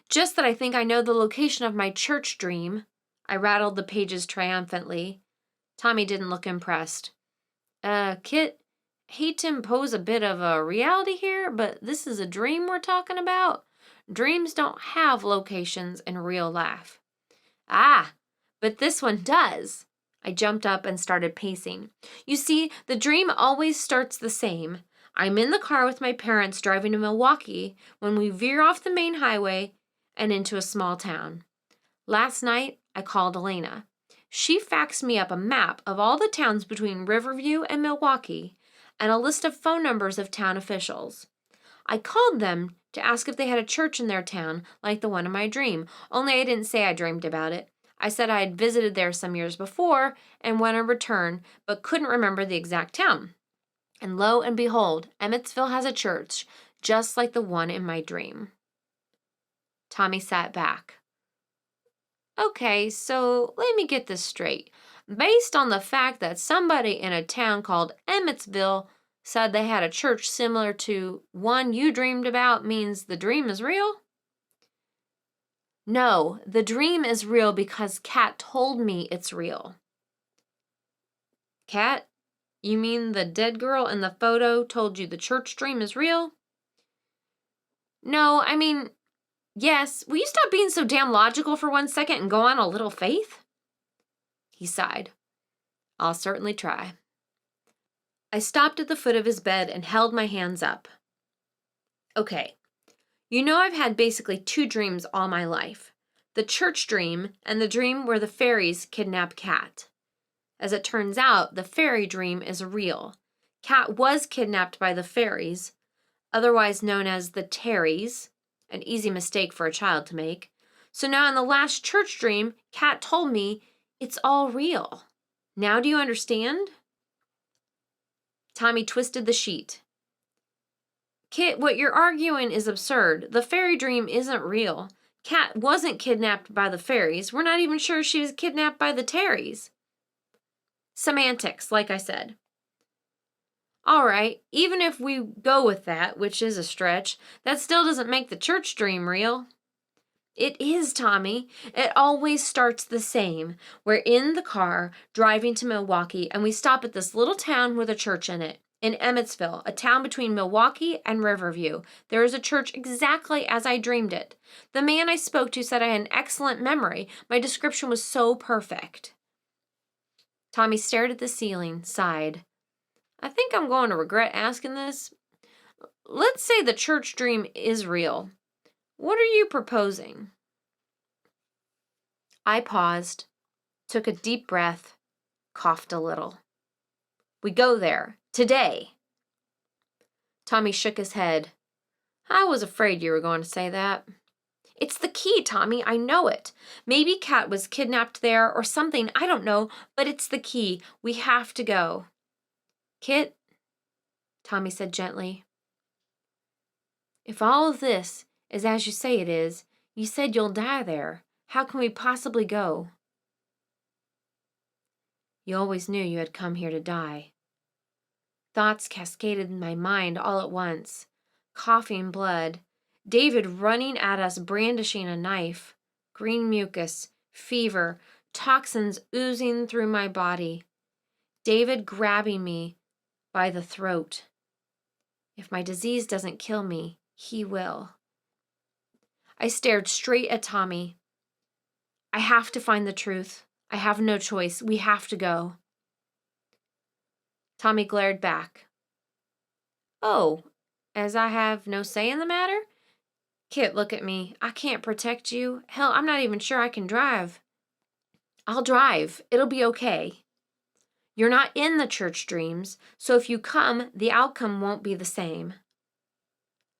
Just that I think I know the location of my church dream. I rattled the pages triumphantly. Tommy didn't look impressed. Kit, hate to impose a bit of a reality here, but this is a dream we're talking about. Dreams don't have locations in real life. Ah, but this one does. I jumped up and started pacing. You see, the dream always starts the same. I'm in the car with my parents driving to Milwaukee when we veer off the main highway and into a small town. Last night, I called Elena. She faxed me up a map of all the towns between Riverview and Milwaukee and a list of phone numbers of town officials. I called them to ask if they had a church in their town like the one in my dream, only I didn't say I dreamed about it. I said I had visited there some years before and went on return, but couldn't remember the exact town. And lo and behold, Emmetsville has a church, just like the one in my dream. Tommy sat back. Okay, so let me get this straight. Based on the fact that somebody in a town called Emmetsville said they had a church similar to one you dreamed about means the dream is real? No, the dream is real because Kat told me it's real. Kat, you mean the dead girl in the photo told you the church dream is real? No, I mean, yes. Will you stop being so damn logical for 1 second and go on a little faith? He sighed. I'll certainly try. I stopped at the foot of his bed and held my hands up. Okay, you know I've had basically 2 dreams all my life. The church dream and the dream where the fairies kidnap Kat. As it turns out, the fairy dream is real. Kat was kidnapped by the fairies, otherwise known as the Terrys, an easy mistake for a child to make. So now in the last church dream, Kat told me it's all real. Now do you understand? Tommy twisted the sheet. Kit, what you're arguing is absurd. The fairy dream isn't real. Kat wasn't kidnapped by the fairies. We're not even sure she was kidnapped by the Terrys. Semantics, like I said. All right, even if we go with that, which is a stretch, that still doesn't make the church dream real. It is, Tommy. It always starts the same. We're in the car driving to Milwaukee, and we stop at this little town with a church in it. In Emmetsville, a town between Milwaukee and Riverview, there is a church exactly as I dreamed it. The man I spoke to said I had an excellent memory. My description was so perfect. Tommy stared at the ceiling, sighed. I think I'm going to regret asking this. Let's say the church dream is real. What are you proposing? I paused, took a deep breath, coughed a little. We go there, today. Tommy shook his head. I was afraid you were going to say that. It's the key, Tommy, I know it. Maybe Kat was kidnapped there or something, I don't know, but it's the key. We have to go. Kit, Tommy said gently. If all of this is as you say it is, you said you'll die there. How can we possibly go? You always knew you had come here to die. Thoughts cascaded in my mind all at once. Coughing blood. David running at us brandishing a knife. Green mucus. Fever. Toxins oozing through my body. David grabbing me by the throat. If my disease doesn't kill me, he will. I stared straight at Tommy. I have to find the truth. I have no choice. We have to go. Tommy glared back. Oh, as I have no say in the matter? Kit, look at me. I can't protect you. Hell, I'm not even sure I can drive. I'll drive. It'll be okay. You're not in the church dreams, so if you come, the outcome won't be the same.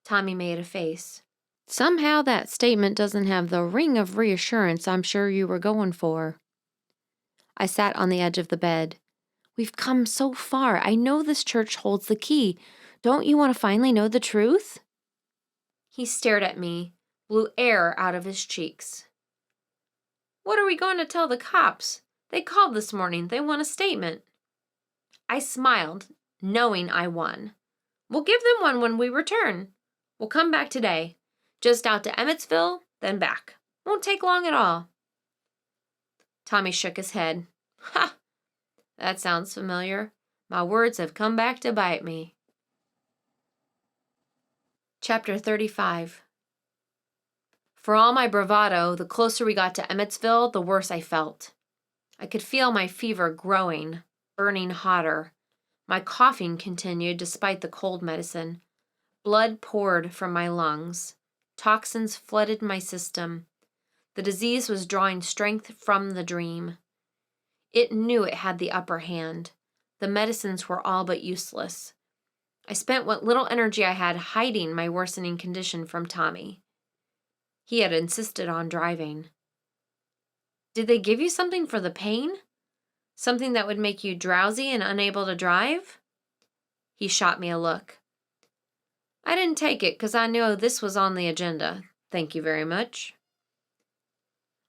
Tommy made a face. Somehow that statement doesn't have the ring of reassurance I'm sure you were going for. I sat on the edge of the bed. We've come so far. I know this church holds the key. Don't you want to finally know the truth? He stared at me, blew air out of his cheeks. What are we going to tell the cops? They called this morning. They want a statement. I smiled, knowing I won. We'll give them one when we return. We'll come back today. Just out to Emmetsville, then back. Won't take long at all. Tommy shook his head. Ha! That sounds familiar. My words have come back to bite me. Chapter 35. For all my bravado, the closer we got to Emmetsville, the worse I felt. I could feel my fever growing, burning hotter. My coughing continued despite the cold medicine. Blood poured from my lungs. Toxins flooded my system. The disease was drawing strength from the dream. It knew it had the upper hand. The medicines were all but useless. I spent what little energy I had hiding my worsening condition from Tommy. He had insisted on driving. Did they give you something for the pain? Something that would make you drowsy and unable to drive? He shot me a look. I didn't take it because I knew this was on the agenda. Thank you very much.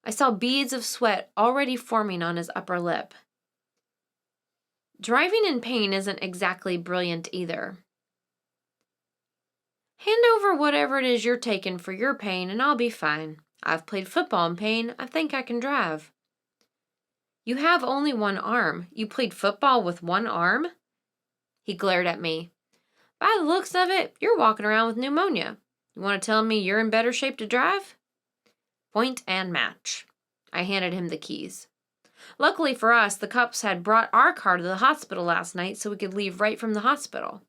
I saw beads of sweat already forming on his upper lip. Driving in pain isn't exactly brilliant either. Hand over whatever it is you're taking for your pain and I'll be fine. I've played football in pain. I think I can drive. You have only one arm. You played football with one arm? He glared at me. By the looks of it, you're walking around with pneumonia. You want to tell me you're in better shape to drive? Point and match. I handed him the keys. Luckily for us, the cops had brought our car to the hospital last night so we could leave right from the hospital.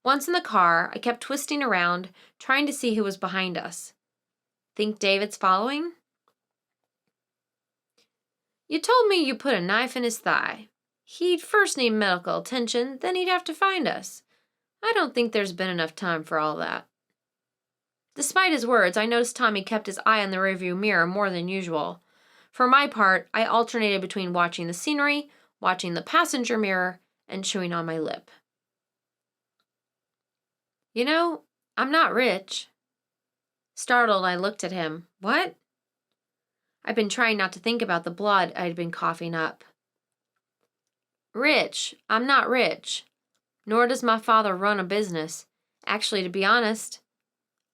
Once in the car, I kept twisting around, trying to see who was behind us. Think David's following? You told me you put a knife in his thigh. He'd first need medical attention, then he'd have to find us. I don't think there's been enough time for all that. Despite his words, I noticed Tommy kept his eye on the rearview mirror more than usual. For my part, I alternated between watching the scenery, watching the passenger mirror, and chewing on my lip. You know, I'm not rich. Startled, I looked at him. What? I'd been trying not to think about the blood I'd been coughing up. Rich. I'm not rich. Nor does my father run a business. Actually, to be honest,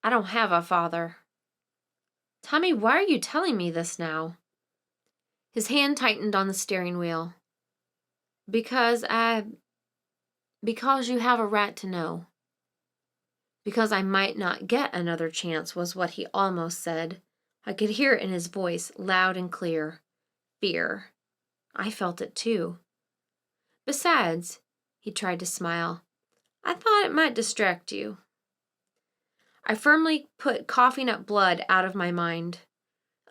I don't have a father. Tommy, why are you telling me this now? His hand tightened on the steering wheel. Because you have a right to know. Because I might not get another chance was what he almost said. I could hear it in his voice, loud and clear. Fear. I felt it too. Besides, he tried to smile, I thought it might distract you. I firmly put coughing up blood out of my mind.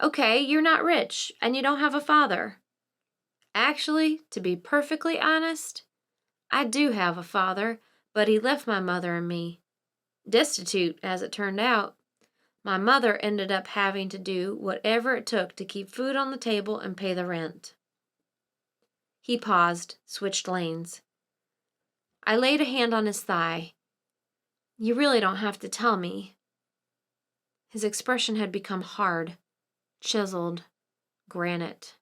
Okay, you're not rich, and you don't have a father. Actually, to be perfectly honest, I do have a father, but he left my mother and me. Destitute, as it turned out. My mother ended up having to do whatever it took to keep food on the table and pay the rent. He paused, switched lanes. I laid a hand on his thigh. You really don't have to tell me. His expression had become hard, chiseled, granite.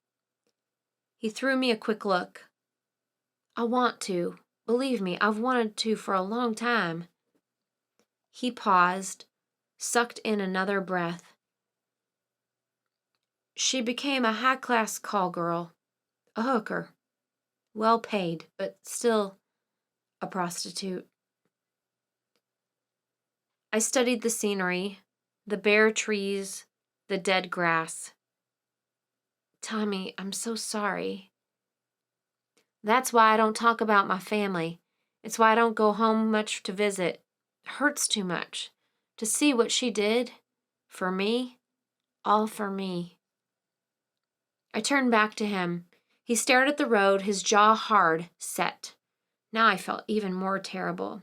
He threw me a quick look. I want to. Believe me, I've wanted to for a long time. He paused, sucked in another breath. She became a high-class call girl, a hooker, well paid, but still a prostitute. I studied the scenery, the bare trees, the dead grass. Tommy, I'm so sorry. That's why I don't talk about my family. It's why I don't go home much to visit. It hurts too much. To see what she did, for me, all for me. I turned back to him. He stared at the road, his jaw hard, set. Now I felt even more terrible.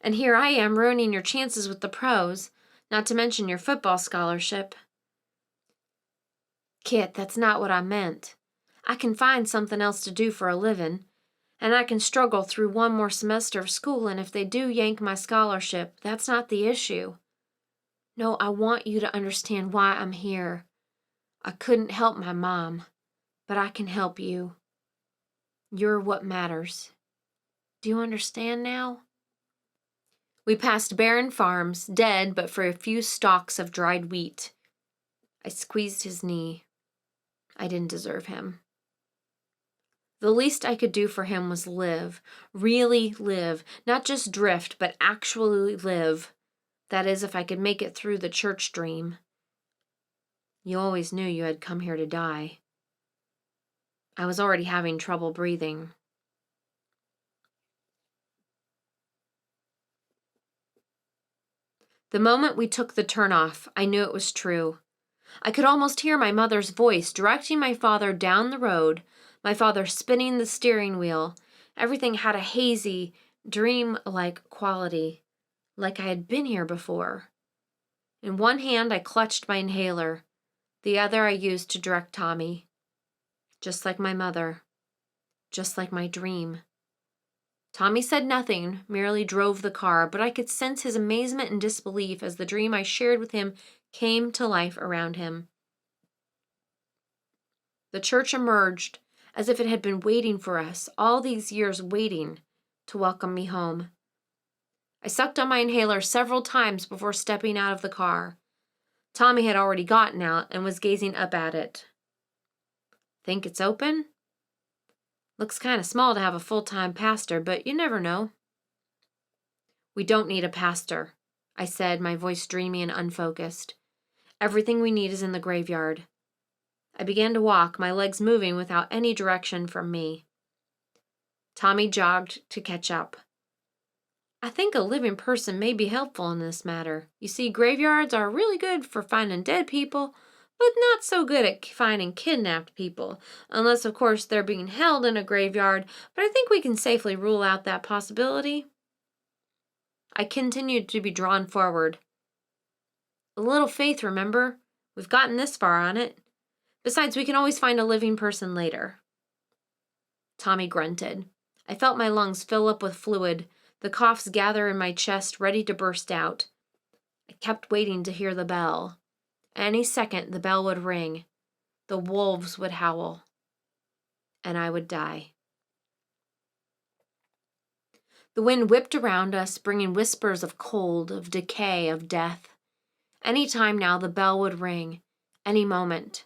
And here I am ruining your chances with the pros, not to mention your football scholarship. Kit, that's not what I meant. I can find something else to do for a living, and I can struggle through one more semester of school, and if they do yank my scholarship, that's not the issue. No, I want you to understand why I'm here. I couldn't help my mom, but I can help you. You're what matters. Do you understand now? We passed barren farms, dead but for a few stalks of dried wheat. I squeezed his knee. I didn't deserve him. The least I could do for him was live, really live, not just drift, but actually live. That is, if I could make it through the church dream. You always knew you had come here to die. I was already having trouble breathing. The moment we took the turnoff, I knew it was true. I could almost hear my mother's voice directing my father down the road, my father spinning the steering wheel. Everything had a hazy, dream-like quality, like I had been here before. In one hand, I clutched my inhaler. The other I used to direct Tommy. Just like my mother. Just like my dream. Tommy said nothing, merely drove the car, but I could sense his amazement and disbelief as the dream I shared with him came to life around him. The church emerged as if it had been waiting for us, all these years waiting to welcome me home. I sucked on my inhaler several times before stepping out of the car. Tommy had already gotten out and was gazing up at it. Think it's open? Looks kind of small to have a full-time pastor, but you never know. We don't need a pastor, I said, my voice dreamy and unfocused. Everything we need is in the graveyard. I began to walk, my legs moving without any direction from me. Tommy jogged to catch up. I think a living person may be helpful in this matter. You see, graveyards are really good for finding dead people, but not so good at finding kidnapped people, unless, of course, they're being held in a graveyard, but I think we can safely rule out that possibility. I continued to be drawn forward. A little faith, remember? We've gotten this far on it. Besides, we can always find a living person later. Tommy grunted. I felt my lungs fill up with fluid, the coughs gather in my chest, ready to burst out. I kept waiting to hear the bell. Any second, the bell would ring. The wolves would howl. And I would die. The wind whipped around us, bringing whispers of cold, of decay, of death. Any time now, the bell would ring. Any moment.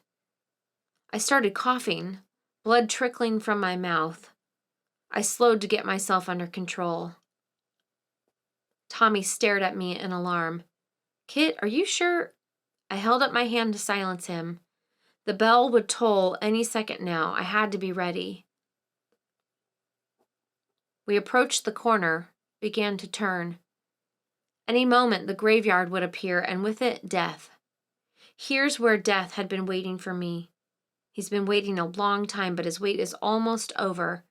I started coughing, blood trickling from my mouth. I slowed to get myself under control. Tommy stared at me in alarm. Kit, are you sure? I held up my hand to silence him. The bell would toll any second now. I had to be ready. We approached the corner, began to turn. Any moment the graveyard would appear, and with it, death. Here's where death had been waiting for me. He's been waiting a long time, but his wait is almost over.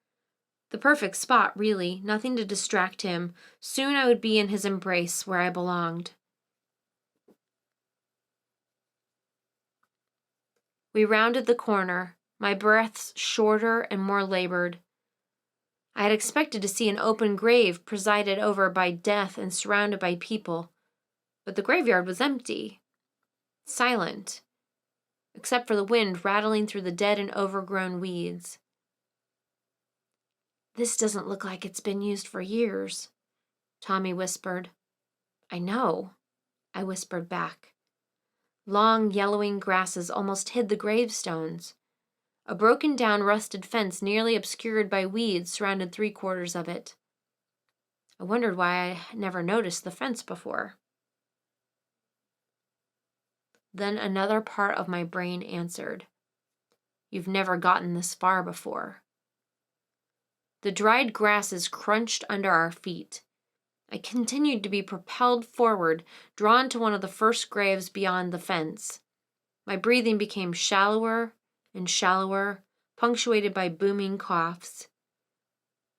The perfect spot, really, nothing to distract him. Soon I would be in his embrace where I belonged. We rounded the corner, my breaths shorter and more labored. I had expected to see an open grave presided over by death and surrounded by people, but the graveyard was empty, silent, except for the wind rattling through the dead and overgrown weeds. This doesn't look like it's been used for years, Tommy whispered. I know, I whispered back. Long, yellowing grasses almost hid the gravestones. A broken-down, rusted fence nearly obscured by weeds surrounded 3/4 of it. I wondered why I never noticed the fence before. Then another part of my brain answered. You've never gotten this far before. The dried grasses crunched under our feet. I continued to be propelled forward, drawn to one of the first graves beyond the fence. My breathing became shallower and shallower, punctuated by booming coughs.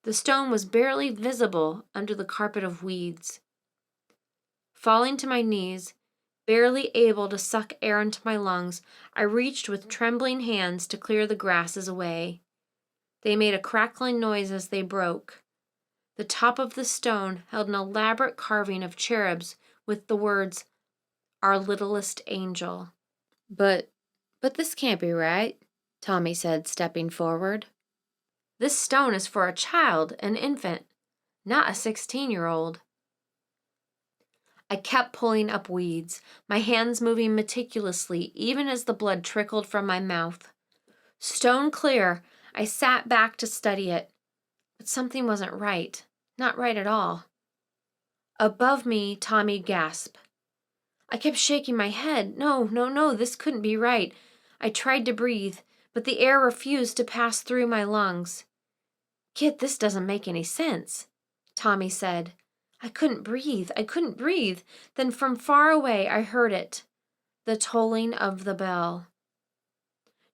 The stone was barely visible under the carpet of weeds. Falling to my knees, Barely able to suck air into my lungs, I reached with trembling hands to clear the grasses away. They made a crackling noise as they broke. The top of the stone held an elaborate carving of cherubs with the words, "Our littlest angel." But this can't be right, Tommy said, stepping forward. This stone is for a child, an infant, not a 16-year-old. I kept pulling up weeds, my hands moving meticulously even as the blood trickled from my mouth. Stone clear, I sat back to study it, but something wasn't right, not right at all. Above me, Tommy gasped. I kept shaking my head. No, this couldn't be right. I tried to breathe, but the air refused to pass through my lungs. "Kid, this doesn't make any sense," Tommy said. I couldn't breathe. Then from far away I heard it, the tolling of the bell.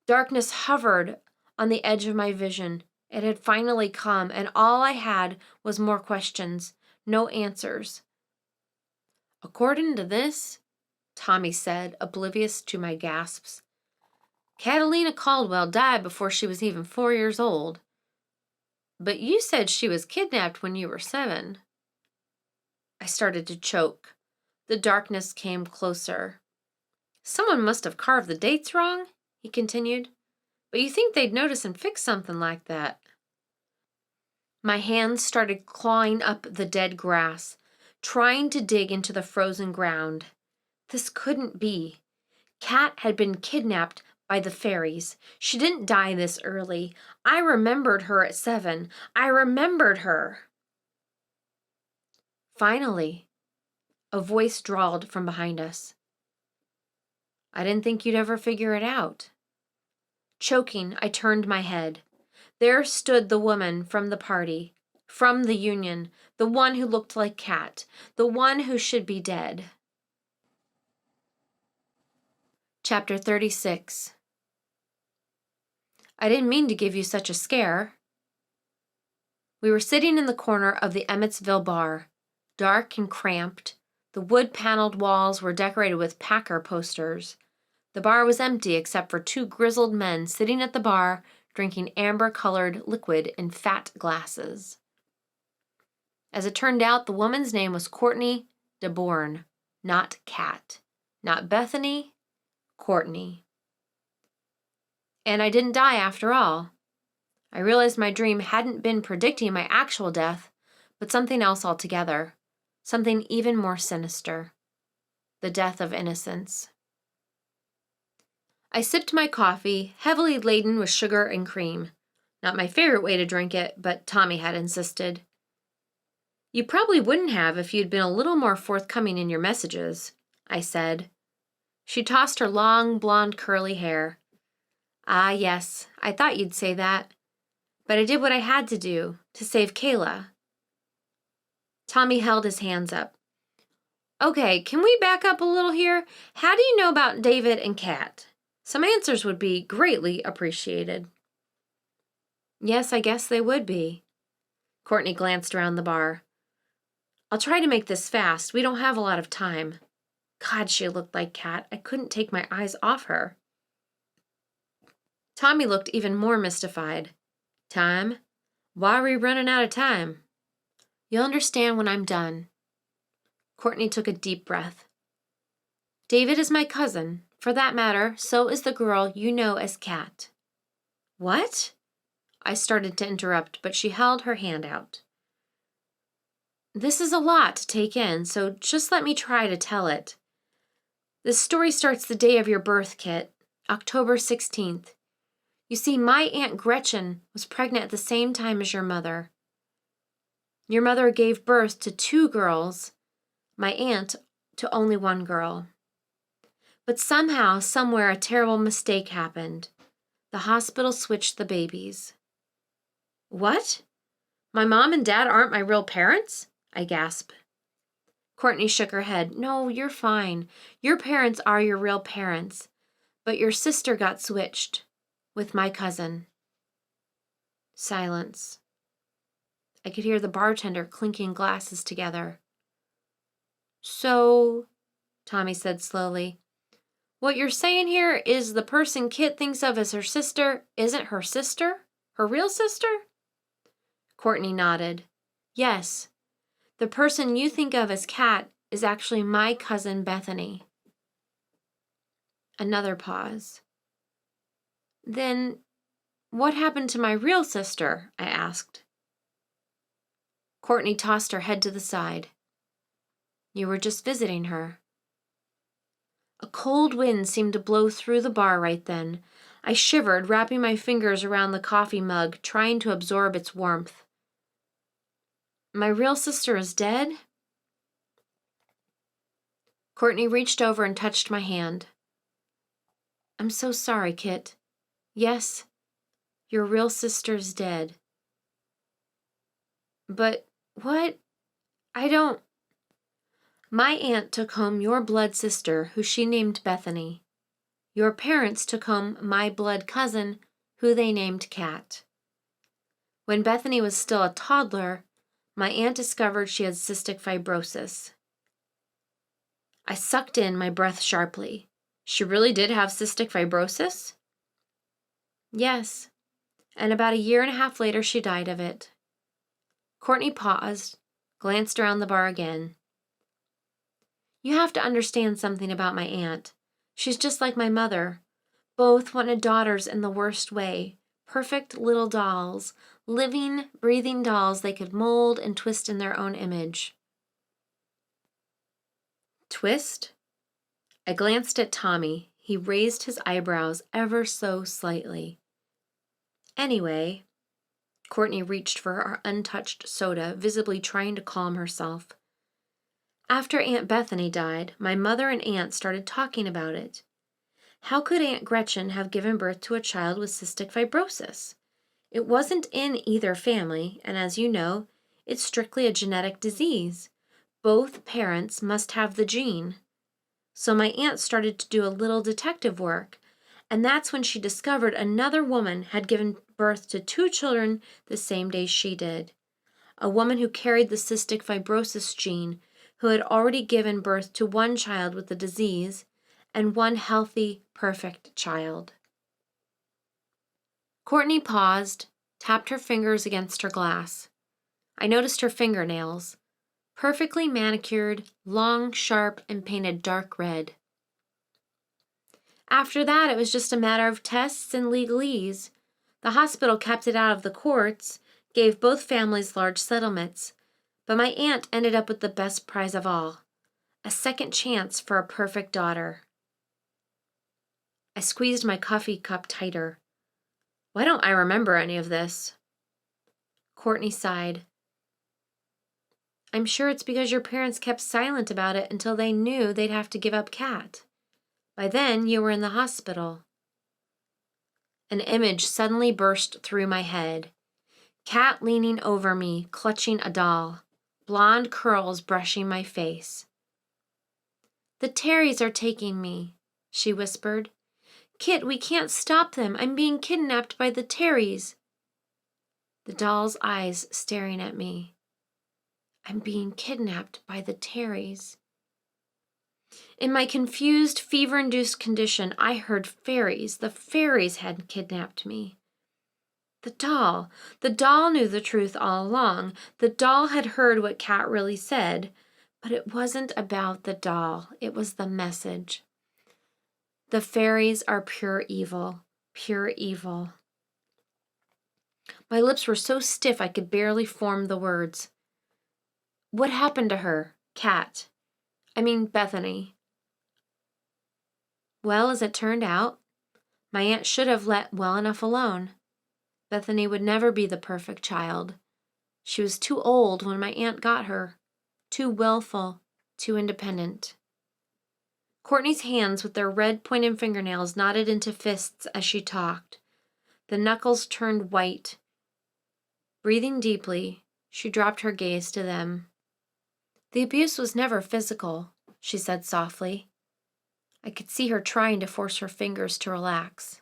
Darkness hovered on the edge of my vision. It had finally come, and all I had was more questions, no answers. "According to this," Tommy said, oblivious to my gasps, "Catalina Caldwell died before she was even 4 years old. But you said she was kidnapped when you were 7. I started to choke. The darkness came closer. "Someone must have carved the dates wrong," he continued. "But you think they'd notice and fix something like that." My hands started clawing up the dead grass, trying to dig into the frozen ground. This couldn't be. Kat had been kidnapped by the fairies. She didn't die this early. I remembered her at 7. I remembered her. Finally, a voice drawled from behind us. "I didn't think you'd ever figure it out." Choking, I turned my head. There stood the woman from the party, from the union, the one who looked like Kat, the one who should be dead. Chapter 36. I didn't mean to give you such a scare. We were sitting in the corner of the Emmetsville bar, dark and cramped. The wood-paneled walls were decorated with Packer posters. The bar was empty except for 2 grizzled men sitting at the bar, drinking amber-colored liquid in fat glasses. As it turned out, the woman's name was Courtney DeBourne, not Kat. Not Bethany, Courtney. And I didn't die after all. I realized my dream hadn't been predicting my actual death, but something else altogether. Something even more sinister. The death of innocence. I sipped my coffee, heavily laden with sugar and cream. Not my favorite way to drink it, but Tommy had insisted. "You probably wouldn't have if you'd been a little more forthcoming in your messages," I said. She tossed her long, blonde, curly hair. "Ah, yes, I thought you'd say that. But I did what I had to do, to save Kayla." Tommy held his hands up. "Okay, can we back up a little here? How do you know about David and Kat? Some answers would be greatly appreciated." "Yes, I guess they would be." Courtney glanced around the bar. "I'll try to make this fast. We don't have a lot of time." God, she looked like Kat. I couldn't take my eyes off her. Tommy looked even more mystified. "Time? Why are we running out of time?" "You'll understand when I'm done." Courtney took a deep breath. "David is my cousin. For that matter, so is the girl you know as Kat." "What?" I started to interrupt, but she held her hand out. "This is a lot to take in, so just let me try to tell it. This story starts the day of your birth, Kit, October 16th. You see, my Aunt Gretchen was pregnant at the same time as your mother. Your mother gave birth to 2 girls, my aunt to only 1 girl. But somehow, somewhere, a terrible mistake happened. The hospital switched the babies." "What? My mom and dad aren't my real parents?" I gasped. Courtney shook her head. "No, you're fine. Your parents are your real parents. But your sister got switched with my cousin." Silence. I could hear the bartender clinking glasses together. "So Tommy said slowly. What you're saying here is the person Kit thinks of as her sister isn't her sister? Her real sister? Courtney nodded. Yes. The person you think of as Kat is actually my cousin Bethany. Another pause. Then, what happened to my real sister? I asked. Courtney tossed her head to the side. You were just visiting her. A cold wind seemed to blow through the bar right then. I shivered, wrapping my fingers around the coffee mug, trying to absorb its warmth. My real sister is dead? Courtney reached over and touched my hand. I'm so sorry, Kit. Yes, your real sister's dead. But what? I don't... My aunt took home your blood sister, who she named Bethany. Your parents took home my blood cousin, who they named Kat. When Bethany was still a toddler, my aunt discovered she had cystic fibrosis. I sucked in my breath sharply. She really did have cystic fibrosis? Yes, and about a year and a half later she died of it. Courtney paused, glanced around the bar again. You have to understand something about my aunt. She's just like my mother. Both wanted daughters in the worst way. Perfect little dolls. Living, breathing dolls they could mold and twist in their own image. Twist? I glanced at Tommy. He raised his eyebrows ever so slightly. Anyway, Courtney reached for our untouched soda, visibly trying to calm herself. After Aunt Bethany died, my mother and aunt started talking about it. How could Aunt Gretchen have given birth to a child with cystic fibrosis? It wasn't in either family, and as you know, it's strictly a genetic disease. Both parents must have the gene. So my aunt started to do a little detective work, and that's when she discovered another woman had given birth to 2 children the same day she did. A woman who carried the cystic fibrosis gene, who had already given birth to 1 child with the disease and 1 healthy, perfect child. Courtney paused, tapped her fingers against her glass. I noticed her fingernails, perfectly manicured, long, sharp, and painted dark red. After that, it was just a matter of tests and legalese. The hospital kept it out of the courts, gave both families large settlements, but my aunt ended up with the best prize of all, a second chance for a perfect daughter. I squeezed my coffee cup tighter. Why don't I remember any of this? Courtney sighed. I'm sure it's because your parents kept silent about it until they knew they'd have to give up Kat. By then, you were in the hospital. An image suddenly burst through my head. Kat leaning over me, clutching a doll, blonde curls brushing my face. The Terrys are taking me, she whispered. Kit, we can't stop them. I'm being kidnapped by the Terrys. The doll's eyes staring at me. I'm being kidnapped by the Terrys. In my confused, fever-induced condition, I heard fairies. The fairies had kidnapped me. The doll knew the truth all along. The doll had heard what Kat really said, but it wasn't about the doll. It was the message. The fairies are pure evil, pure evil. My lips were so stiff I could barely form the words. What happened to her, Kat? I mean, Bethany. Well, as it turned out, my aunt should have let well enough alone. Bethany would never be the perfect child. She was too old when my aunt got her, too willful, too independent. Courtney's hands with their red pointed fingernails knotted into fists as she talked. The knuckles turned white. Breathing deeply, she dropped her gaze to them. The abuse was never physical, she said softly. I could see her trying to force her fingers to relax.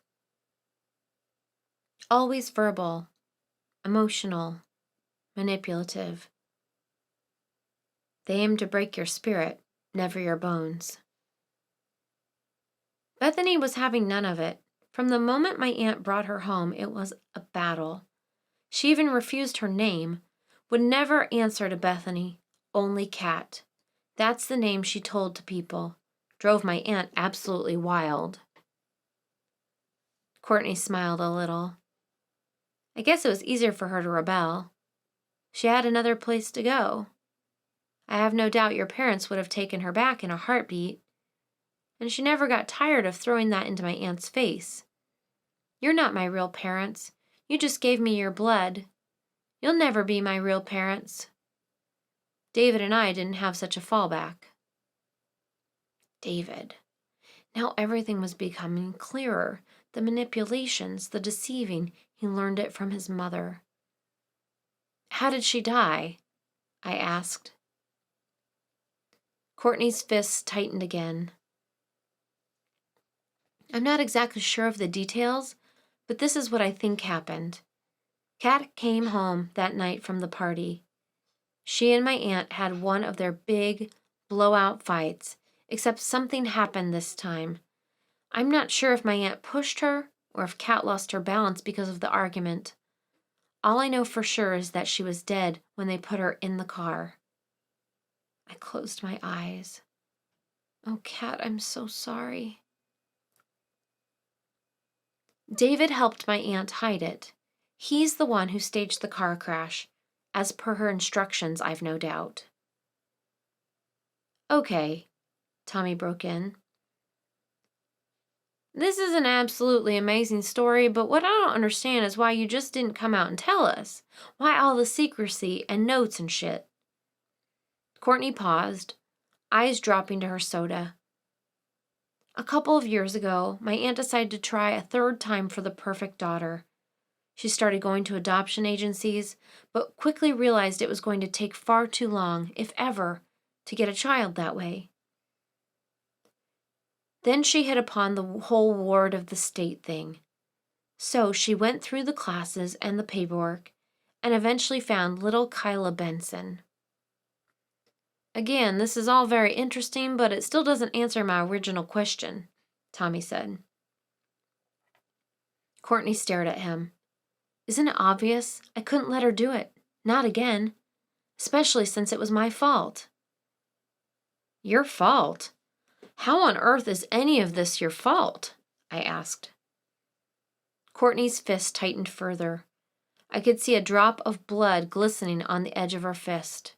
Always verbal, emotional, manipulative. They aim to break your spirit, never your bones. Bethany was having none of it. From the moment my aunt brought her home, it was a battle. She even refused her name, would never answer to Bethany, only Cat. That's the name she told to people. Drove my aunt absolutely wild. Courtney smiled a little. I guess it was easier for her to rebel. She had another place to go. I have no doubt your parents would have taken her back in a heartbeat. And she never got tired of throwing that into my aunt's face. You're not my real parents. You just gave me your blood. You'll never be my real parents. David and I didn't have such a fallback. David. Now everything was becoming clearer. The manipulations, the deceiving, he learned it from his mother. How did she die? I asked. Courtney's fists tightened again. I'm not exactly sure of the details, but this is what I think happened. Kat came home that night from the party. She and my aunt had one of their big blowout fights, except something happened this time. I'm not sure if my aunt pushed her or if Kat lost her balance because of the argument. All I know for sure is that she was dead when they put her in the car. I closed my eyes. Oh, Kat, I'm so sorry. David helped my aunt hide it. He's the one who staged the car crash, as per her instructions, I've no doubt. Okay, Tommy broke in. This is an absolutely amazing story, but what I don't understand is why you just didn't come out and tell us. Why all the secrecy and notes and shit? Courtney paused, eyes dropping to her soda. A couple of years ago, my aunt decided to try a third time for the perfect daughter. She started going to adoption agencies, but quickly realized it was going to take far too long, if ever, to get a child that way. Then she hit upon the whole ward of the state thing. So she went through the classes and the paperwork, and eventually found little Kyla Benson. Again, this is all very interesting, but it still doesn't answer my original question, Tommy said. Courtney stared at him. Isn't it obvious? I couldn't let her do it. Not again. Especially since it was my fault. Your fault? How on earth is any of this your fault? I asked. Courtney's fist tightened further. I could see a drop of blood glistening on the edge of her fist.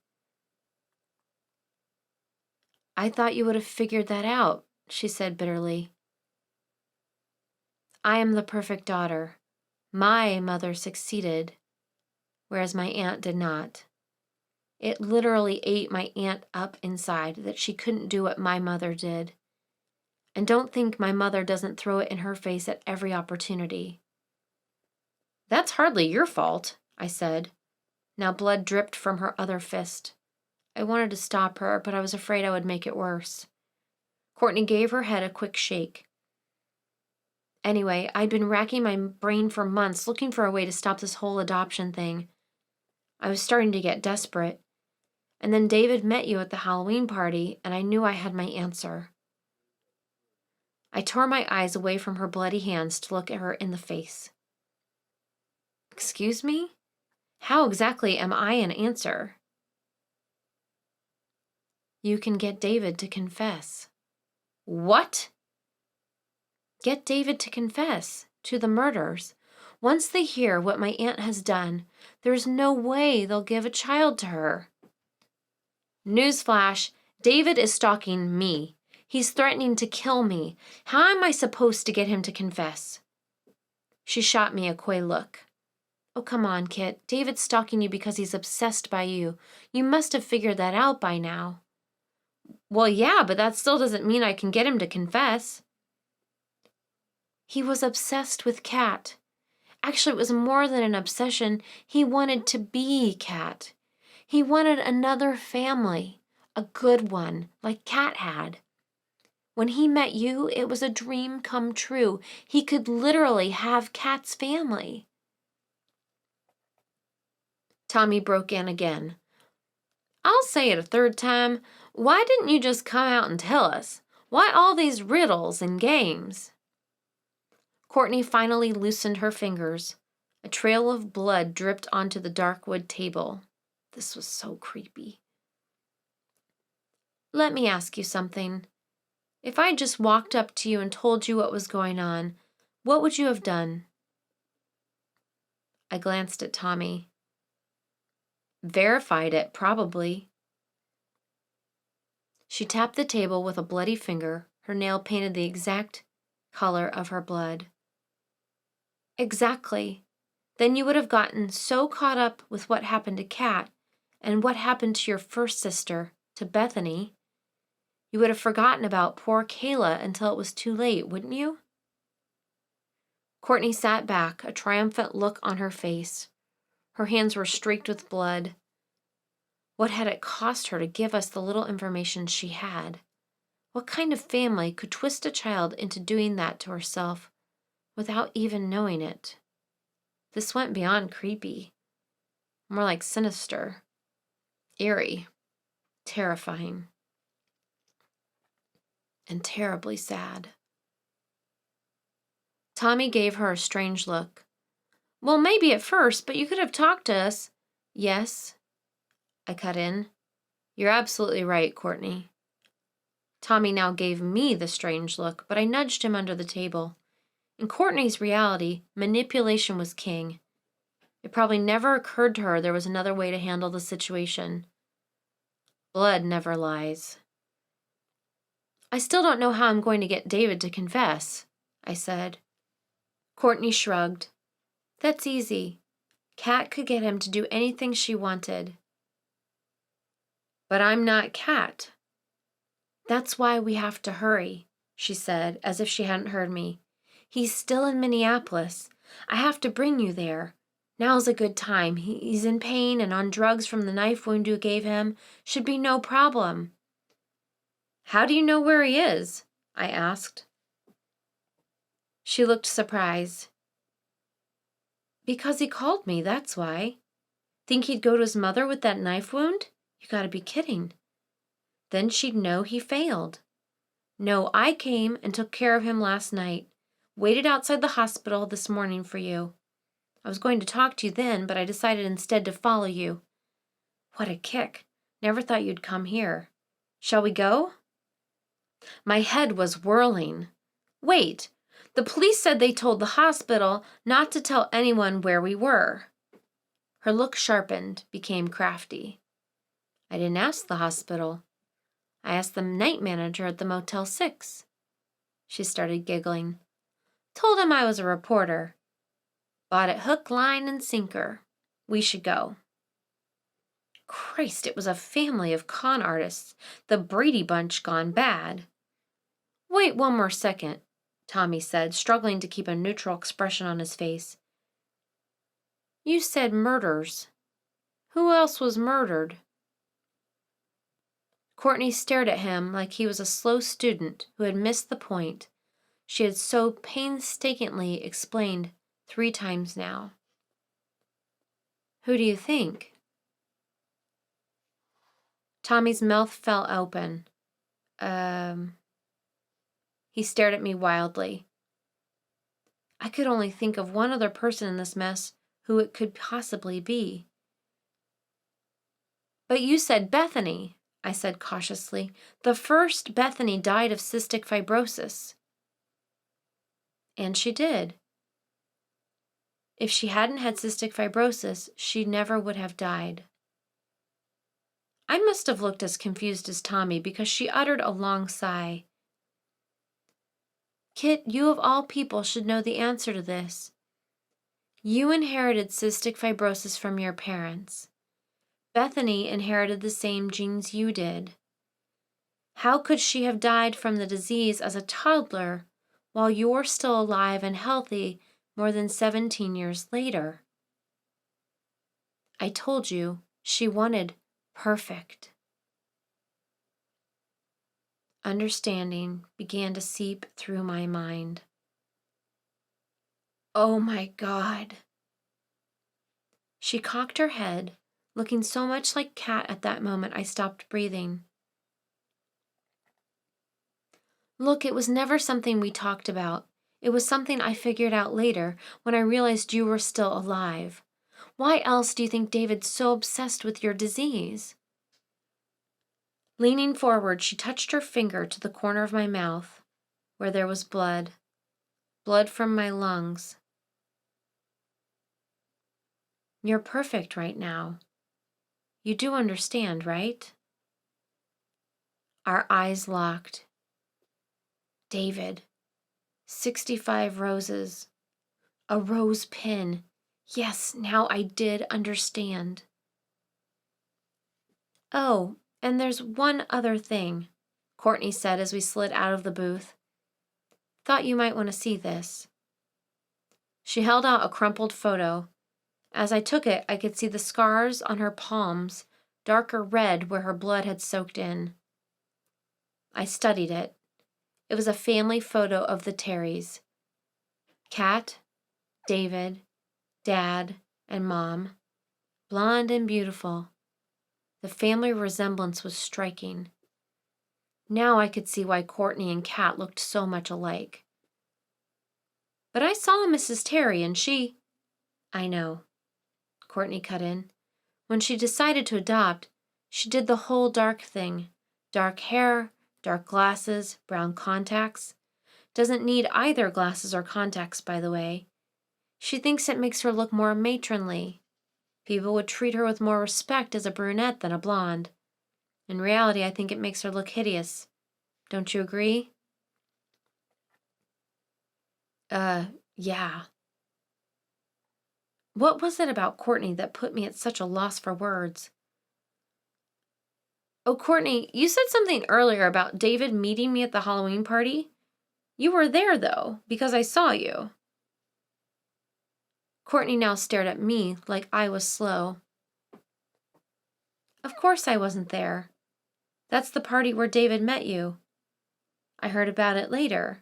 I thought you would have figured that out, she said bitterly. I am the perfect daughter. My mother succeeded, whereas my aunt did not. It literally ate my aunt up inside that she couldn't do what my mother did. And don't think my mother doesn't throw it in her face at every opportunity. That's hardly your fault, I said. Now blood dripped from her other fist. I wanted to stop her, but I was afraid I would make it worse. Courtney gave her head a quick shake. Anyway, I'd been racking my brain for months looking for a way to stop this whole adoption thing. I was starting to get desperate. And then David met you at the Halloween party, and I knew I had my answer. I tore my eyes away from her bloody hands to look at her in the face. Excuse me? How exactly am I an answer? You can get David to confess. What? Get David to confess to the murders. Once they hear what my aunt has done, there's no way they'll give a child to her. Newsflash, David is stalking me. He's threatening to kill me. How am I supposed to get him to confess? She shot me a coy look. Oh, come on, Kit. David's stalking you because he's obsessed by you. You must have figured that out by now. Well, yeah, but that still doesn't mean I can get him to confess. He was obsessed with Kat. Actually, it was more than an obsession. He wanted to be Kat. He wanted another family, a good one, like Kat had. When he met you, it was a dream come true. He could literally have Kat's family. Tommy broke in again. I'll say it a third time. Why didn't you just come out and tell us? Why all these riddles and games? Courtney finally loosened her fingers. A trail of blood dripped onto the dark wood table. This was so creepy. Let me ask you something. If I just walked up to you and told you what was going on, what would you have done? I glanced at Tommy. Verified it, probably. She tapped the table with a bloody finger, her nail painted the exact color of her blood. Exactly. Then you would have gotten so caught up with what happened to Kat and what happened to your first sister, to Bethany, you would have forgotten about poor Kayla until it was too late, wouldn't you? Courtney sat back, a triumphant look on her face. Her hands were streaked with blood. What had it cost her to give us the little information she had? What kind of family could twist a child into doing that to herself without even knowing it? This went beyond creepy. More like sinister, eerie, terrifying, and terribly sad. Tommy gave her a strange look. Well, maybe at first, but you could have talked to us. Yes, I cut in. You're absolutely right, Courtney. Tommy now gave me the strange look, but I nudged him under the table. In Courtney's reality, manipulation was king. It probably never occurred to her there was another way to handle the situation. Blood never lies. I still don't know how I'm going to get David to confess, I said. Courtney shrugged. That's easy. Kat could get him to do anything she wanted. But I'm not Kat. That's why we have to hurry, she said, as if she hadn't heard me. He's still in Minneapolis. I have to bring you there. Now's a good time. He's in pain and on drugs from the knife wound you gave him. Should be no problem. How do you know where he is? I asked. She looked surprised. Because he called me, that's why. Think he'd go to his mother with that knife wound? You gotta be kidding. Then she'd know he failed. No, I came and took care of him last night. Waited outside the hospital this morning for you. I was going to talk to you then, but I decided instead to follow you. What a kick. Never thought you'd come here. Shall we go? My head was whirling. Wait, the police said they told the hospital not to tell anyone where we were. Her look sharpened, became crafty. I didn't ask the hospital. I asked the night manager at the Motel 6. She started giggling. Told him I was a reporter. Bought it hook, line, and sinker. We should go. Christ, it was a family of con artists. The Brady Bunch gone bad. Wait one more second, Tommy said, struggling to keep a neutral expression on his face. You said murders. Who else was murdered? Courtney stared at him like he was a slow student who had missed the point she had so painstakingly explained 3 times now. Who do you think? Tommy's mouth fell open. He stared at me wildly. I could only think of one other person in this mess who it could possibly be. But you said Bethany, I said cautiously. The first Bethany died of cystic fibrosis. And she did. If she hadn't had cystic fibrosis, she never would have died. I must have looked as confused as Tommy because she uttered a long sigh. Kit, you of all people should know the answer to this. You inherited cystic fibrosis from your parents. Bethany inherited the same genes you did. How could she have died from the disease as a toddler while you're still alive and healthy more than 17 years later? I told you she wanted perfect. Understanding began to seep through my mind. Oh my God. She cocked her head, looking so much like Kat at that moment I stopped breathing. Look, it was never something we talked about. It was something I figured out later when I realized you were still alive. Why else do you think David's so obsessed with your disease? Leaning forward, she touched her finger to the corner of my mouth, where there was blood. Blood from my lungs. You're perfect right now. You do understand, right? Our eyes locked. David. 65 roses. A rose pin. Yes, now I did understand. Oh, and there's one other thing, Courtney said as we slid out of the booth. Thought you might want to see this. She held out a crumpled photo. As I took it, I could see the scars on her palms, darker red where her blood had soaked in. I studied it. It was a family photo of the Terrys. Kat, David, Dad, and Mom. Blonde and beautiful. The family resemblance was striking. Now I could see why Courtney and Kat looked so much alike. But I saw Mrs. Terry and she... I know, Courtney cut in. When she decided to adopt, she did the whole dark thing. Dark hair, dark glasses, brown contacts. Doesn't need either glasses or contacts, by the way. She thinks it makes her look more matronly. People would treat her with more respect as a brunette than a blonde. In reality, I think it makes her look hideous. Don't you agree? Yeah. What was it about Courtney that put me at such a loss for words? Oh, Courtney, you said something earlier about David meeting me at the Halloween party. You were there, though, because I saw you. Courtney now stared at me like I was slow. Of course I wasn't there. That's the party where David met you. I heard about it later.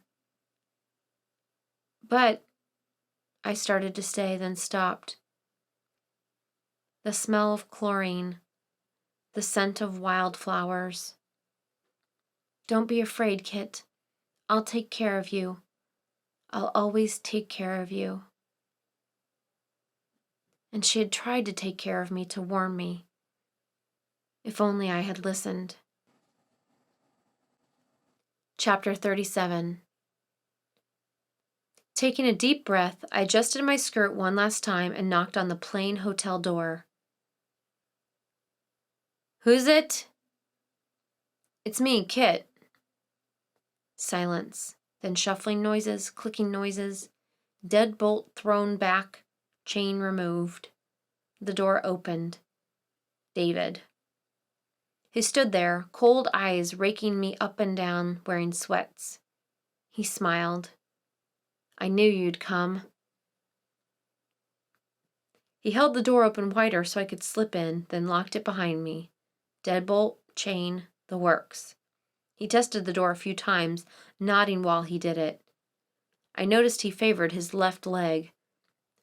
But I started to say, then stopped. The smell of chlorine, the scent of wildflowers. Don't be afraid, Kit. I'll take care of you. I'll always take care of you. And she had tried to take care of me to warn me. If only I had listened. Chapter 37. Taking a deep breath, I adjusted my skirt one last time and knocked on the plain hotel door. Who's it? It's me, Kit. Silence, then shuffling noises, clicking noises, deadbolt thrown back, chain removed. The door opened. David. He stood there, cold eyes raking me up and down, wearing sweats. He smiled. I knew you'd come. He held the door open wider so I could slip in, then locked it behind me. Deadbolt, chain, the works. He tested the door a few times, nodding while he did it. I noticed he favored his left leg.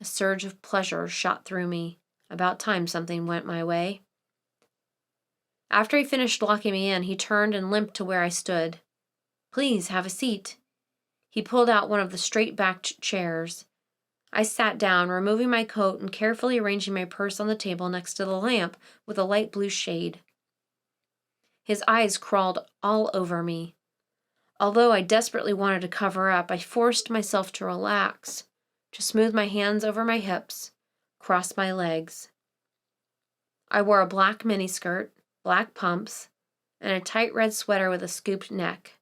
A surge of pleasure shot through me. About time something went my way. After he finished locking me in, he turned and limped to where I stood. Please, have a seat. He pulled out one of the straight-backed chairs. I sat down, removing my coat and carefully arranging my purse on the table next to the lamp with a light blue shade. His eyes crawled all over me. Although I desperately wanted to cover up, I forced myself to relax, to smooth my hands over my hips, cross my legs. I wore a black miniskirt, black pumps, and a tight red sweater with a scooped neck.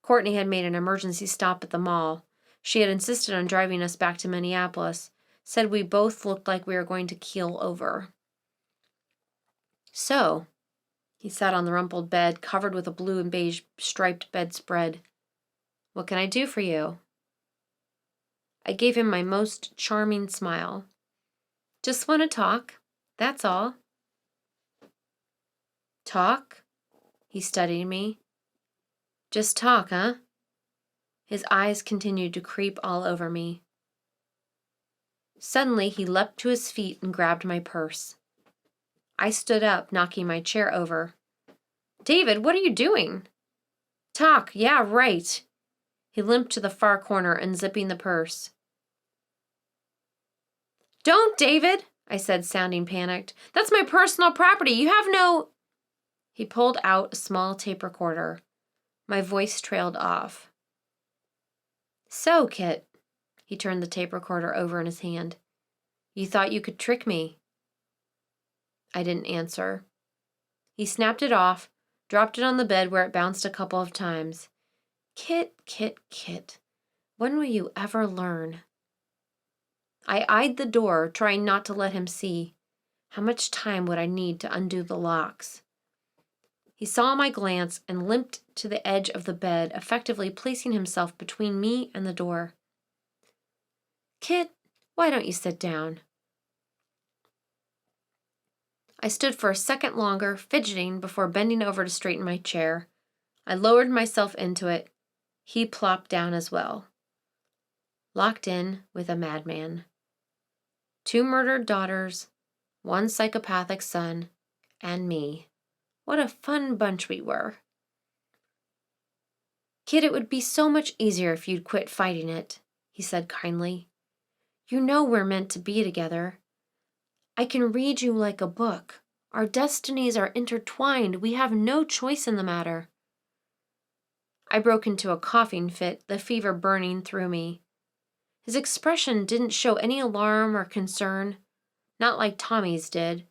Courtney had made an emergency stop at the mall. She had insisted on driving us back to Minneapolis, said we both looked like we were going to keel over. So, he sat on the rumpled bed, covered with a blue and beige striped bedspread. What can I do for you? I gave him my most charming smile. Just want to talk, that's all. Talk? He studied me. Just talk, huh? His eyes continued to creep all over me. Suddenly, he leapt to his feet and grabbed my purse. I stood up, knocking my chair over. David, what are you doing? Talk, yeah, right. He limped to the far corner, unzipping the purse. Don't, David, I said, sounding panicked. That's my personal property. You have no... He pulled out a small tape recorder. My voice trailed off. So, Kit, he turned the tape recorder over in his hand. You thought you could trick me. I didn't answer. He snapped it off, dropped it on the bed where it bounced a couple of times. Kit, Kit, Kit, when will you ever learn? I eyed the door, trying not to let him see. How much time would I need to undo the locks? He saw my glance and limped to the edge of the bed, effectively placing himself between me and the door. Kit, why don't you sit down? I stood for a second longer, fidgeting before bending over to straighten my chair. I lowered myself into it. He plopped down as well. Locked in with a madman. 2 murdered daughters, 1 psychopathic son, and me. What a fun bunch we were. Kid, it would be so much easier if you'd quit fighting it, he said kindly. You know we're meant to be together. I can read you like a book. Our destinies are intertwined. We have no choice in the matter. I broke into a coughing fit, the fever burning through me. His expression didn't show any alarm or concern, not like Tommy's did.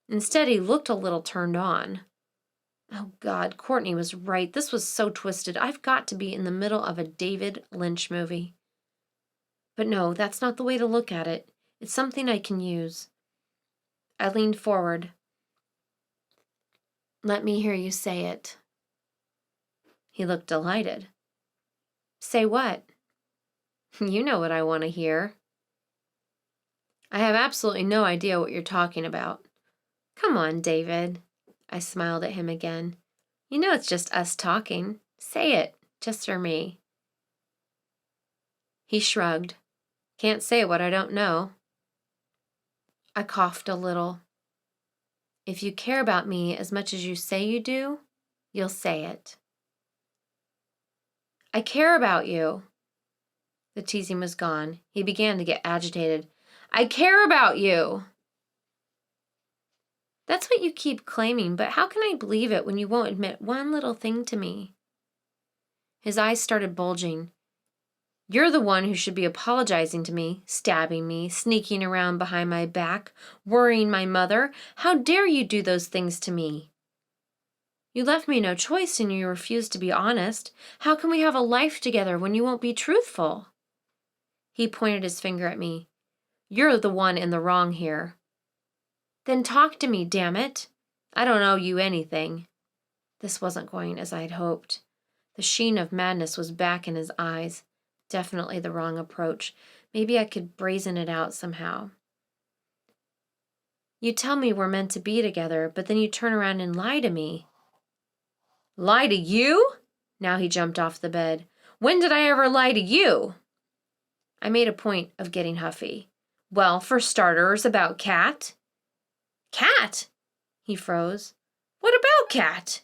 Instead, he looked a little turned on. Oh God, Courtney was right. This was so twisted. I've got to be in the middle of a David Lynch movie. But no, that's not the way to look at it. It's something I can use. I leaned forward. Let me hear you say it. He looked delighted. Say what? You know what I want to hear. I have absolutely no idea what you're talking about. Come on, David. I smiled at him again. You know it's just us talking. Say it, just for me. He shrugged. Can't say what I don't know. I coughed a little. If you care about me as much as you say you do, you'll say it. I care about you. The teasing was gone. He began to get agitated. I care about you. That's what you keep claiming, but how can I believe it when you won't admit one little thing to me? His eyes started bulging. You're the one who should be apologizing to me, stabbing me, sneaking around behind my back, worrying my mother. How dare you do those things to me? You left me no choice and you refused to be honest. How can we have a life together when you won't be truthful? He pointed his finger at me. You're the one in the wrong here. Then talk to me, damn it. I don't owe you anything. This wasn't going as I'd hoped. The sheen of madness was back in his eyes. Definitely the wrong approach. Maybe I could brazen it out somehow. You tell me we're meant to be together, but then you turn around and lie to me. Lie to you? Now he jumped off the bed. When did I ever lie to you? I made a point of getting huffy. Well, for starters, about Kat. Kat? He froze. What about Kat?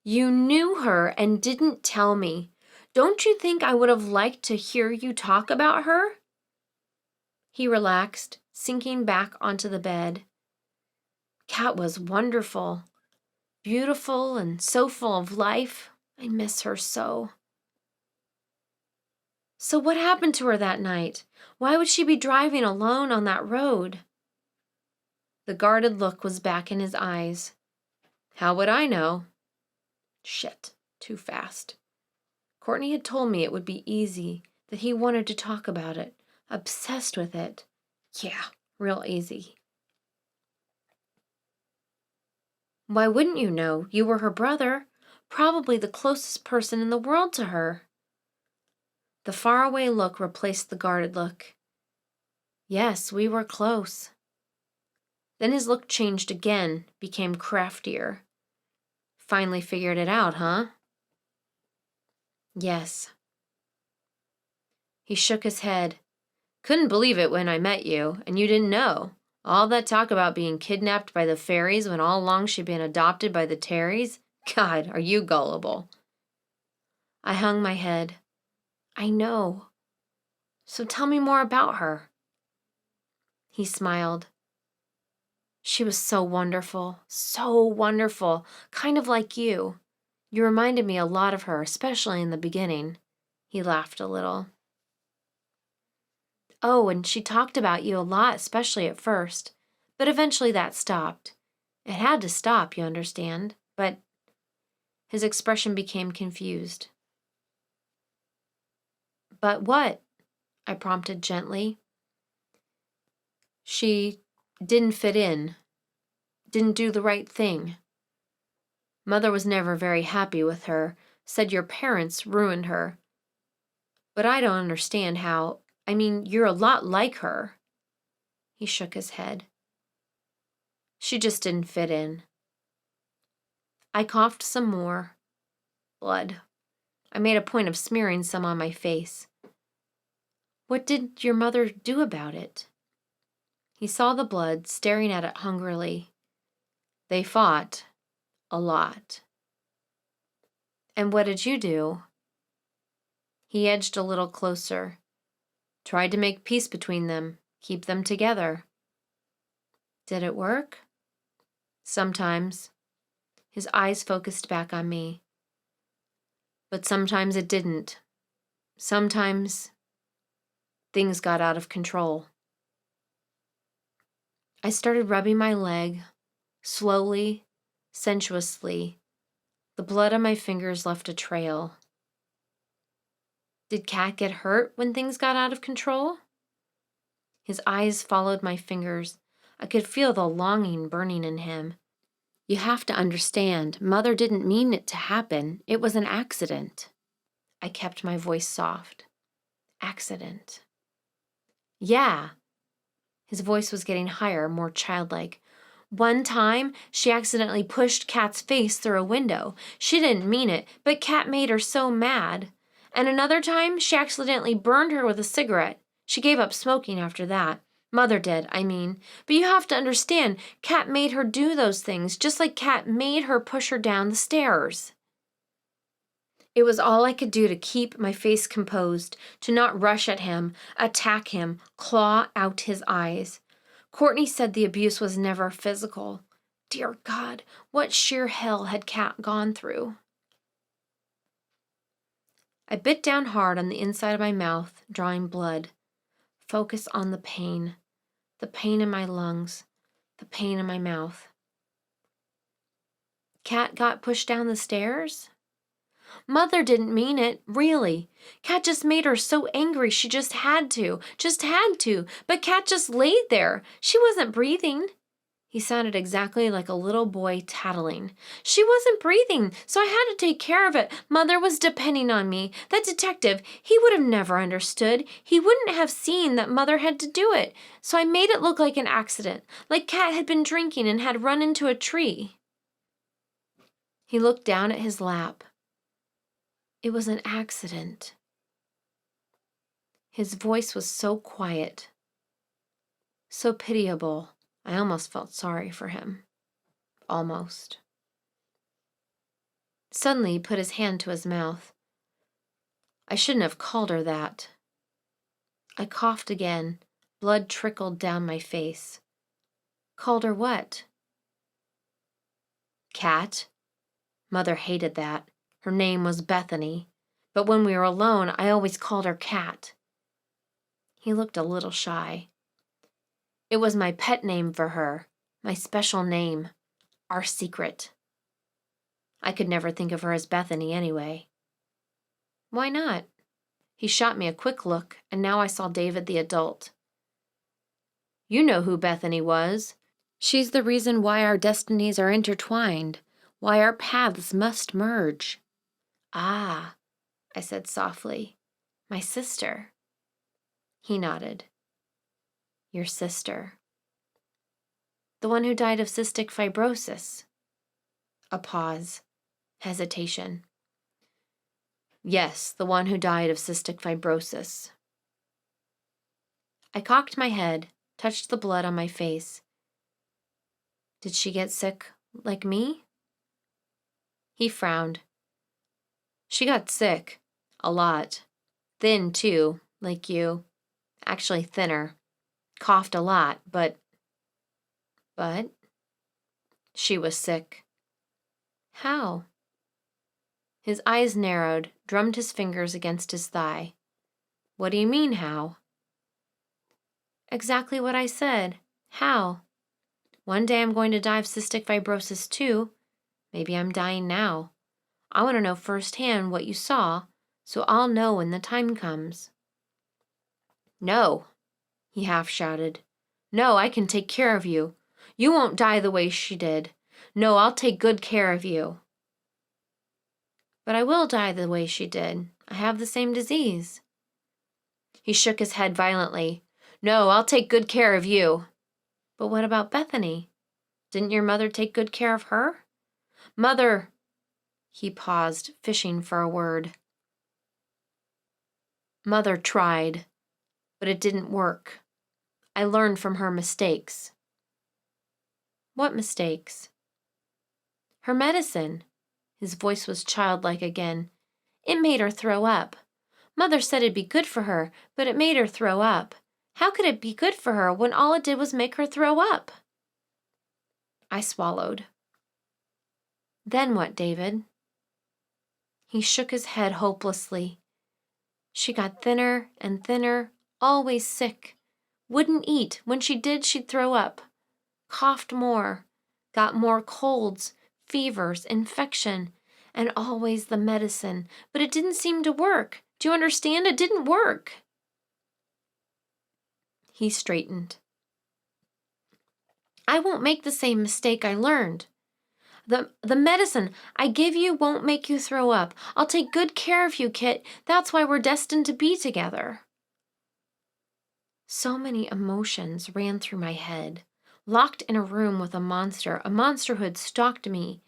You knew her and didn't tell me. Don't you think I would have liked to hear you talk about her? He relaxed, sinking back onto the bed. Kat was wonderful, beautiful, and so full of life. I miss her so. So what happened to her that night? Why would she be driving alone on that road? The guarded look was back in his eyes. How would I know? Shit, too fast. Courtney had told me it would be easy, that he wanted to talk about it, obsessed with it. Yeah, real easy. Why wouldn't you know? You were her brother, probably the closest person in the world to her. The faraway look replaced the guarded look. Yes, we were close. Then his look changed again, became craftier. Finally figured it out, huh? Yes. He shook his head. Couldn't believe it when I met you, and you didn't know. All that talk about being kidnapped by the fairies when all along she'd been adopted by the Terrys? God, are you gullible? I hung my head. I know. So tell me more about her. He smiled. She was so wonderful, kind of like you. You reminded me a lot of her, especially in the beginning. He laughed a little. Oh, and she talked about you a lot, especially at first. But eventually that stopped. It had to stop, you understand. But his expression became confused. But what? I prompted gently. She didn't fit in, didn't do the right thing. Mother was never very happy with her, said your parents ruined her. But I don't understand how. I mean, you're a lot like her. He shook his head. She just didn't fit in. I coughed some more. Blood. I made a point of smearing some on my face. What did your mother do about it? He saw the blood, staring at it hungrily. They fought. A lot. And what did you do? He edged a little closer. Tried to make peace between them, keep them together. Did it work? Sometimes. His eyes focused back on me. But sometimes it didn't. Sometimes things got out of control. I started rubbing my leg, slowly, sensuously. The blood on my fingers left a trail. Did Kat get hurt when things got out of control? His eyes followed my fingers. I could feel the longing burning in him. You have to understand, Mother didn't mean it to happen. It was an accident. I kept my voice soft. Accident. Yeah. His voice was getting higher, more childlike. One time, she accidentally pushed Kat's face through a window. She didn't mean it, but Kat made her so mad. And another time, she accidentally burned her with a cigarette. She gave up smoking after that. Mother did, I mean. But you have to understand, Kat made her do those things, just like Kat made her push her down the stairs. It was all I could do to keep my face composed, to not rush at him, attack him, claw out his eyes. Courtney said the abuse was never physical. Dear God, what sheer hell had Kat gone through? I bit down hard on the inside of my mouth, drawing blood. Focus on the pain in my lungs, the pain in my mouth. Kat got pushed down the stairs? Mother didn't mean it, really. Kat just made her so angry she just had to. But Kat just laid there. She wasn't breathing. He sounded exactly like a little boy tattling. She wasn't breathing, so I had to take care of it. Mother was depending on me. That detective, he would have never understood. He wouldn't have seen that Mother had to do it. So I made it look like an accident, like Kat had been drinking and had run into a tree. He looked down at his lap. It was an accident. His voice was so quiet, so pitiable. I almost felt sorry for him. Almost. Suddenly he put his hand to his mouth. I shouldn't have called her that. I coughed again. Blood trickled down my face. Called her what? Kat. Mother hated that. Her name was Bethany. But when we were alone, I always called her Kat. He looked a little shy. It was my pet name for her, my special name, our secret. I could never think of her as Bethany anyway. Why not? He shot me a quick look, and now I saw David the adult. You know who Bethany was. She's the reason why our destinies are intertwined, why our paths must merge. Ah, I said softly. My sister. He nodded. Your sister. The one who died of cystic fibrosis. A pause. Hesitation. Yes, the one who died of cystic fibrosis. I cocked my head, touched the blood on my face. Did she get sick like me? He frowned. She got sick. A lot. Thin, too, like you. Actually thinner. Coughed a lot, but she was sick. How? His eyes narrowed, drummed his fingers against his thigh. What do you mean, how? Exactly what I said. How? One day I'm going to die of cystic fibrosis too. Maybe I'm dying now. I want to know firsthand what you saw, so I'll know when the time comes. No, he half shouted. No, I can take care of you. You won't die the way she did. No, I'll take good care of you. But I will die the way she did. I have the same disease. He shook his head violently. No, I'll take good care of you. But what about Bethany? Didn't your mother take good care of her? Mother... He paused, fishing for a word. Mother tried, but it didn't work. I learned from her mistakes. What mistakes? Her medicine. His voice was childlike again. It made her throw up. Mother said it'd be good for her, but it made her throw up. How could it be good for her when all it did was make her throw up? I swallowed. Then what, David? He shook his head hopelessly. She got thinner and thinner, always sick. Wouldn't eat. When she did, she'd throw up. Coughed more. Got more colds, fevers, infection, and always the medicine. But it didn't seem to work. Do you understand? It didn't work. He straightened. I won't make the same mistake I learned. The medicine I give you won't make you throw up. I'll take good care of you, Kit. That's why we're destined to be together. So many emotions ran through my head. Locked in a room with a monster who had stalked me,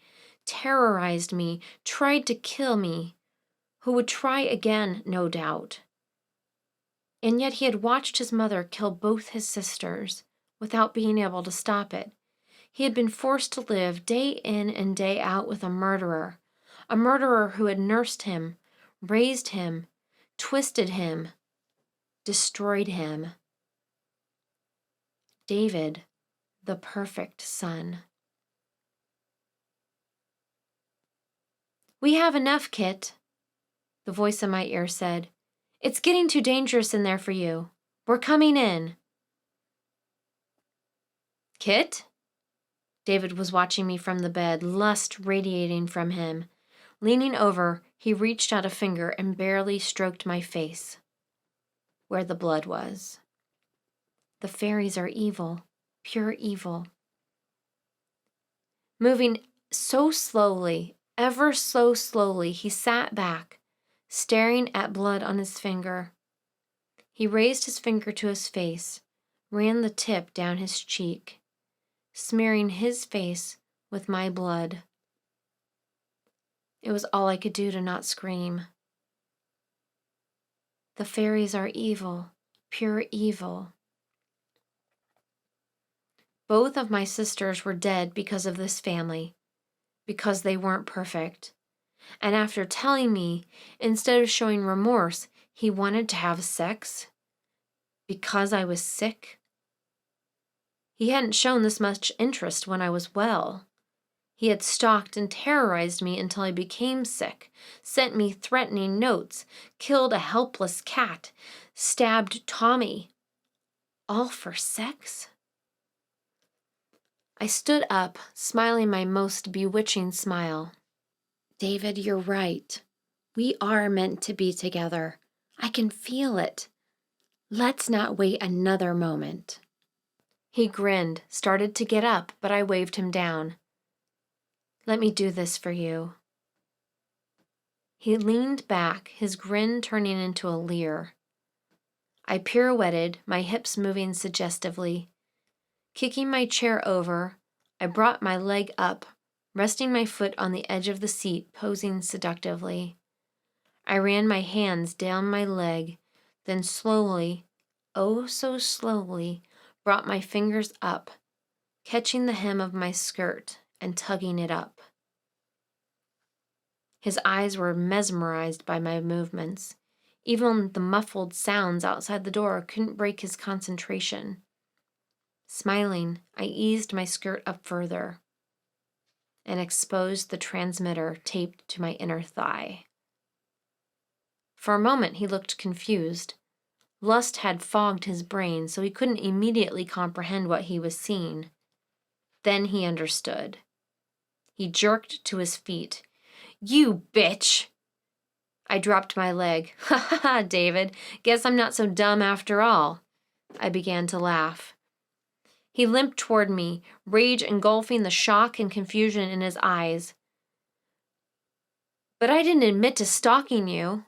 terrorized me, tried to kill me, who would try again, no doubt. And yet he had watched his mother kill both his sisters without being able to stop it. He had been forced to live day in and day out with a murderer who had nursed him, raised him, twisted him, destroyed him. David, the perfect son. We have enough, Kit, the voice in my ear said. It's getting too dangerous in there for you. We're coming in. Kit? David was watching me from the bed, lust radiating from him. Leaning over, he reached out a finger and barely stroked my face, where the blood was. The fairies are evil, pure evil. Moving so slowly, ever so slowly, he sat back, staring at blood on his finger. He raised his finger to his face, ran the tip down his cheek, smearing his face with my blood. It was all I could do to not scream. The fairies are evil, pure evil. Both of my sisters were dead because of this family, because they weren't perfect. And after telling me, instead of showing remorse, he wanted to have sex because I was sick. He hadn't shown this much interest when I was well. He had stalked and terrorized me until I became sick, sent me threatening notes, killed a helpless cat, stabbed Tommy. All for sex? I stood up, smiling my most bewitching smile. David, you're right. We are meant to be together. I can feel it. Let's not wait another moment. He grinned, started to get up, but I waved him down. Let me do this for you. He leaned back, his grin turning into a leer. I pirouetted, my hips moving suggestively. Kicking my chair over, I brought my leg up, resting my foot on the edge of the seat, posing seductively. I ran my hands down my leg, then slowly, oh so slowly, brought my fingers up, catching the hem of my skirt and tugging it up. His eyes were mesmerized by my movements. Even the muffled sounds outside the door couldn't break his concentration. Smiling, I eased my skirt up further and exposed the transmitter taped to my inner thigh. For a moment, he looked confused. Lust had fogged his brain, so he couldn't immediately comprehend what he was seeing. Then he understood. He jerked to his feet. "You bitch!" I dropped my leg. "Ha ha ha, David. Guess I'm not so dumb after all." I began to laugh. He limped toward me, rage engulfing the shock and confusion in his eyes. "But I didn't admit to stalking you."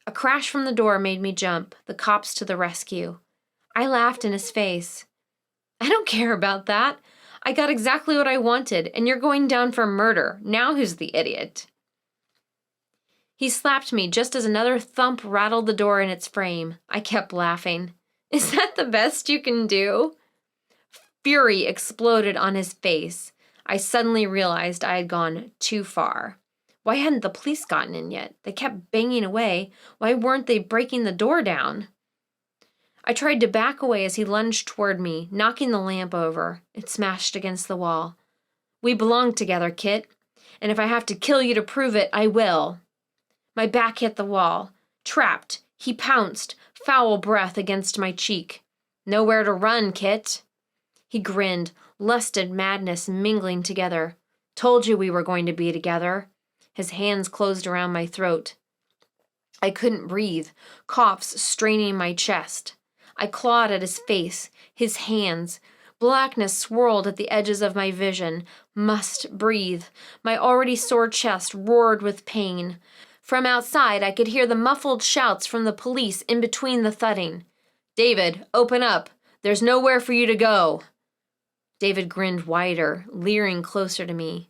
A crash from the door made me jump, the cops to the rescue. I laughed in his face. "I don't care about that. I got exactly what I wanted, and you're going down for murder. Now who's the idiot?" He slapped me just as another thump rattled the door in its frame. I kept laughing. "Is that the best you can do?" Fury exploded on his face. I suddenly realized I had gone too far. Why hadn't the police gotten in yet? They kept banging away. Why weren't they breaking the door down? I tried to back away as he lunged toward me, knocking the lamp over. It smashed against the wall. "We belong together, Kit. And if I have to kill you to prove it, I will." My back hit the wall. Trapped, he pounced, foul breath against my cheek. "Nowhere to run, Kit." He grinned, lust and madness mingling together. "Told you we were going to be together." His hands closed around my throat. I couldn't breathe, coughs straining my chest. I clawed at his face, his hands. Blackness swirled at the edges of my vision. Must breathe. My already sore chest roared with pain. From outside, I could hear the muffled shouts from the police in between the thudding. "David, open up. There's nowhere for you to go." David grinned wider, leering closer to me.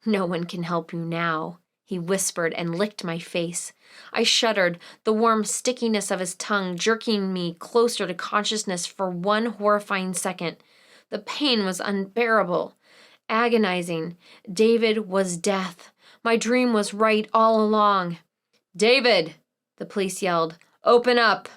"No one can help you now," he whispered and licked my face. I shuddered, the warm stickiness of his tongue jerking me closer to consciousness for one horrifying second. The pain was unbearable, agonizing. David was death. My dream was right all along. "David!" the police yelled. "Open up!"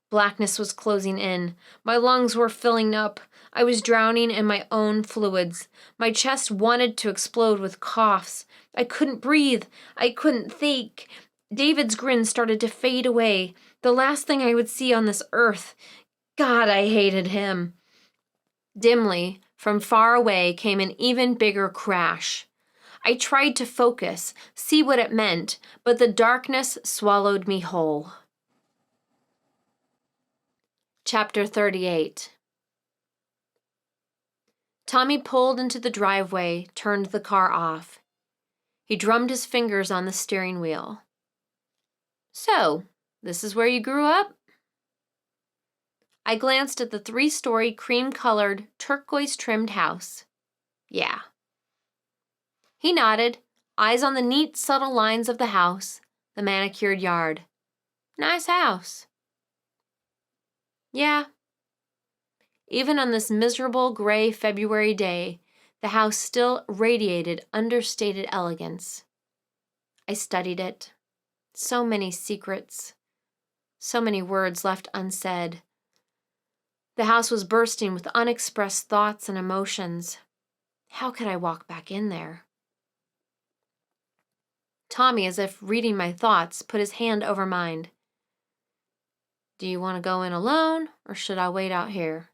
Blackness was closing in. My lungs were filling up. I was drowning in my own fluids. My chest wanted to explode with coughs. I couldn't breathe. I couldn't think. David's grin started to fade away. The last thing I would see on this earth. God, I hated him. Dimly, from far away, came an even bigger crash. I tried to focus, see what it meant, but the darkness swallowed me whole. Chapter 38. Tommy pulled into the driveway, turned the car off. He drummed his fingers on the steering wheel. "So, this is where you grew up?" I glanced at the 3-story cream-colored, turquoise-trimmed house. "Yeah." He nodded, eyes on the neat, subtle lines of the house, the manicured yard. "Nice house." "Yeah." Even on this miserable gray February day, the house still radiated understated elegance. I studied it. So many secrets. So many words left unsaid. The house was bursting with unexpressed thoughts and emotions. How could I walk back in there? Tommy, as if reading my thoughts, put his hand over mine. "Do you want to go in alone, or should I wait out here?"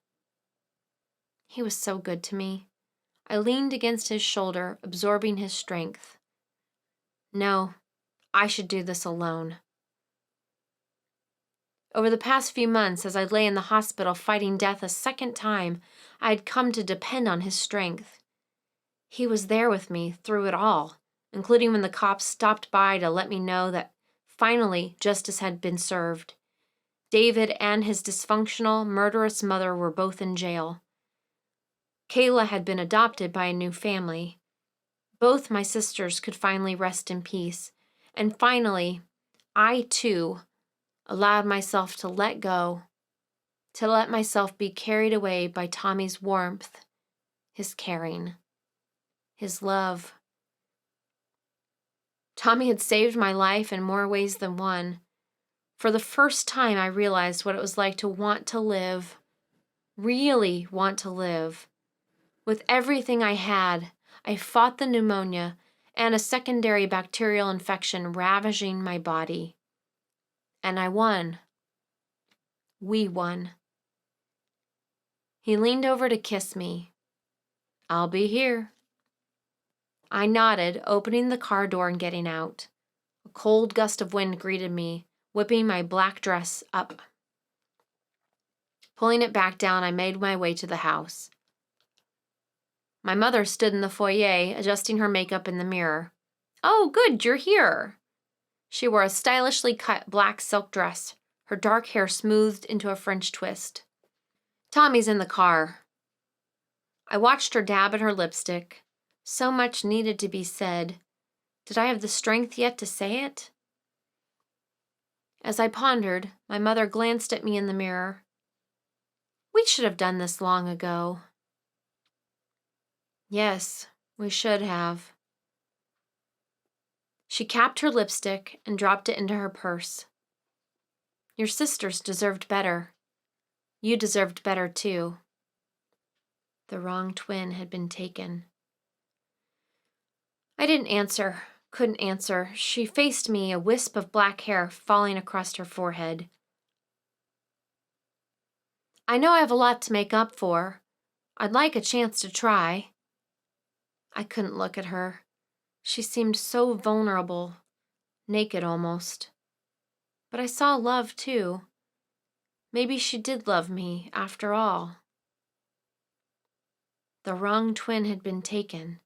He was so good to me. I leaned against his shoulder, absorbing his strength. No, I should do this alone. Over the past few months, as I lay in the hospital fighting death a second time, I had come to depend on his strength. He was there with me through it all, including when the cops stopped by to let me know that finally justice had been served. David and his dysfunctional, murderous mother were both in jail. Kayla had been adopted by a new family. Both my sisters could finally rest in peace. And finally, I, too, allowed myself to let go, to let myself be carried away by Tommy's warmth, his caring, his love. Tommy had saved my life in more ways than one. For the first time, I realized what it was like to want to live, really want to live. With everything I had, I fought the pneumonia and a secondary bacterial infection ravaging my body. And I won. We won. He leaned over to kiss me. I'll be here. I nodded, opening the car door and getting out. A cold gust of wind greeted me, whipping my black dress up. Pulling it back down, I made my way to the house. My mother stood in the foyer, adjusting her makeup in the mirror. Oh, good, you're here. She wore a stylishly cut black silk dress, her dark hair smoothed into a French twist. Tommy's in the car. I watched her dab at her lipstick. So much needed to be said. Did I have the strength yet to say it? As I pondered, my mother glanced at me in the mirror. We should have done this long ago. Yes, we should have. She capped her lipstick and dropped it into her purse. Your sisters deserved better. You deserved better, too. The wrong twin had been taken. I didn't answer, couldn't answer. She faced me, a wisp of black hair falling across her forehead. I know I have a lot to make up for. I'd like a chance to try. I couldn't look at her. She seemed so vulnerable, naked almost. But I saw love, too. Maybe she did love me, after all. The wrong twin had been taken.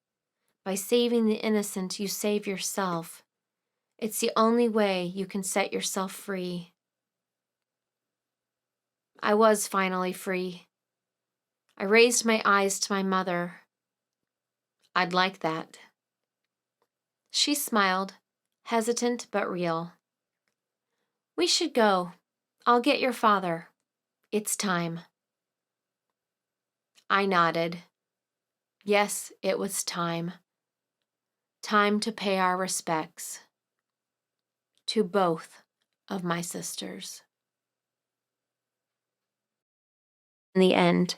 By saving the innocent, you save yourself. It's the only way you can set yourself free. I was finally free. I raised my eyes to my mother. I'd like that. She smiled, hesitant but real. We should go. I'll get your father. It's time. I nodded. Yes, it was time. Time to pay our respects to both of my sisters. In the end.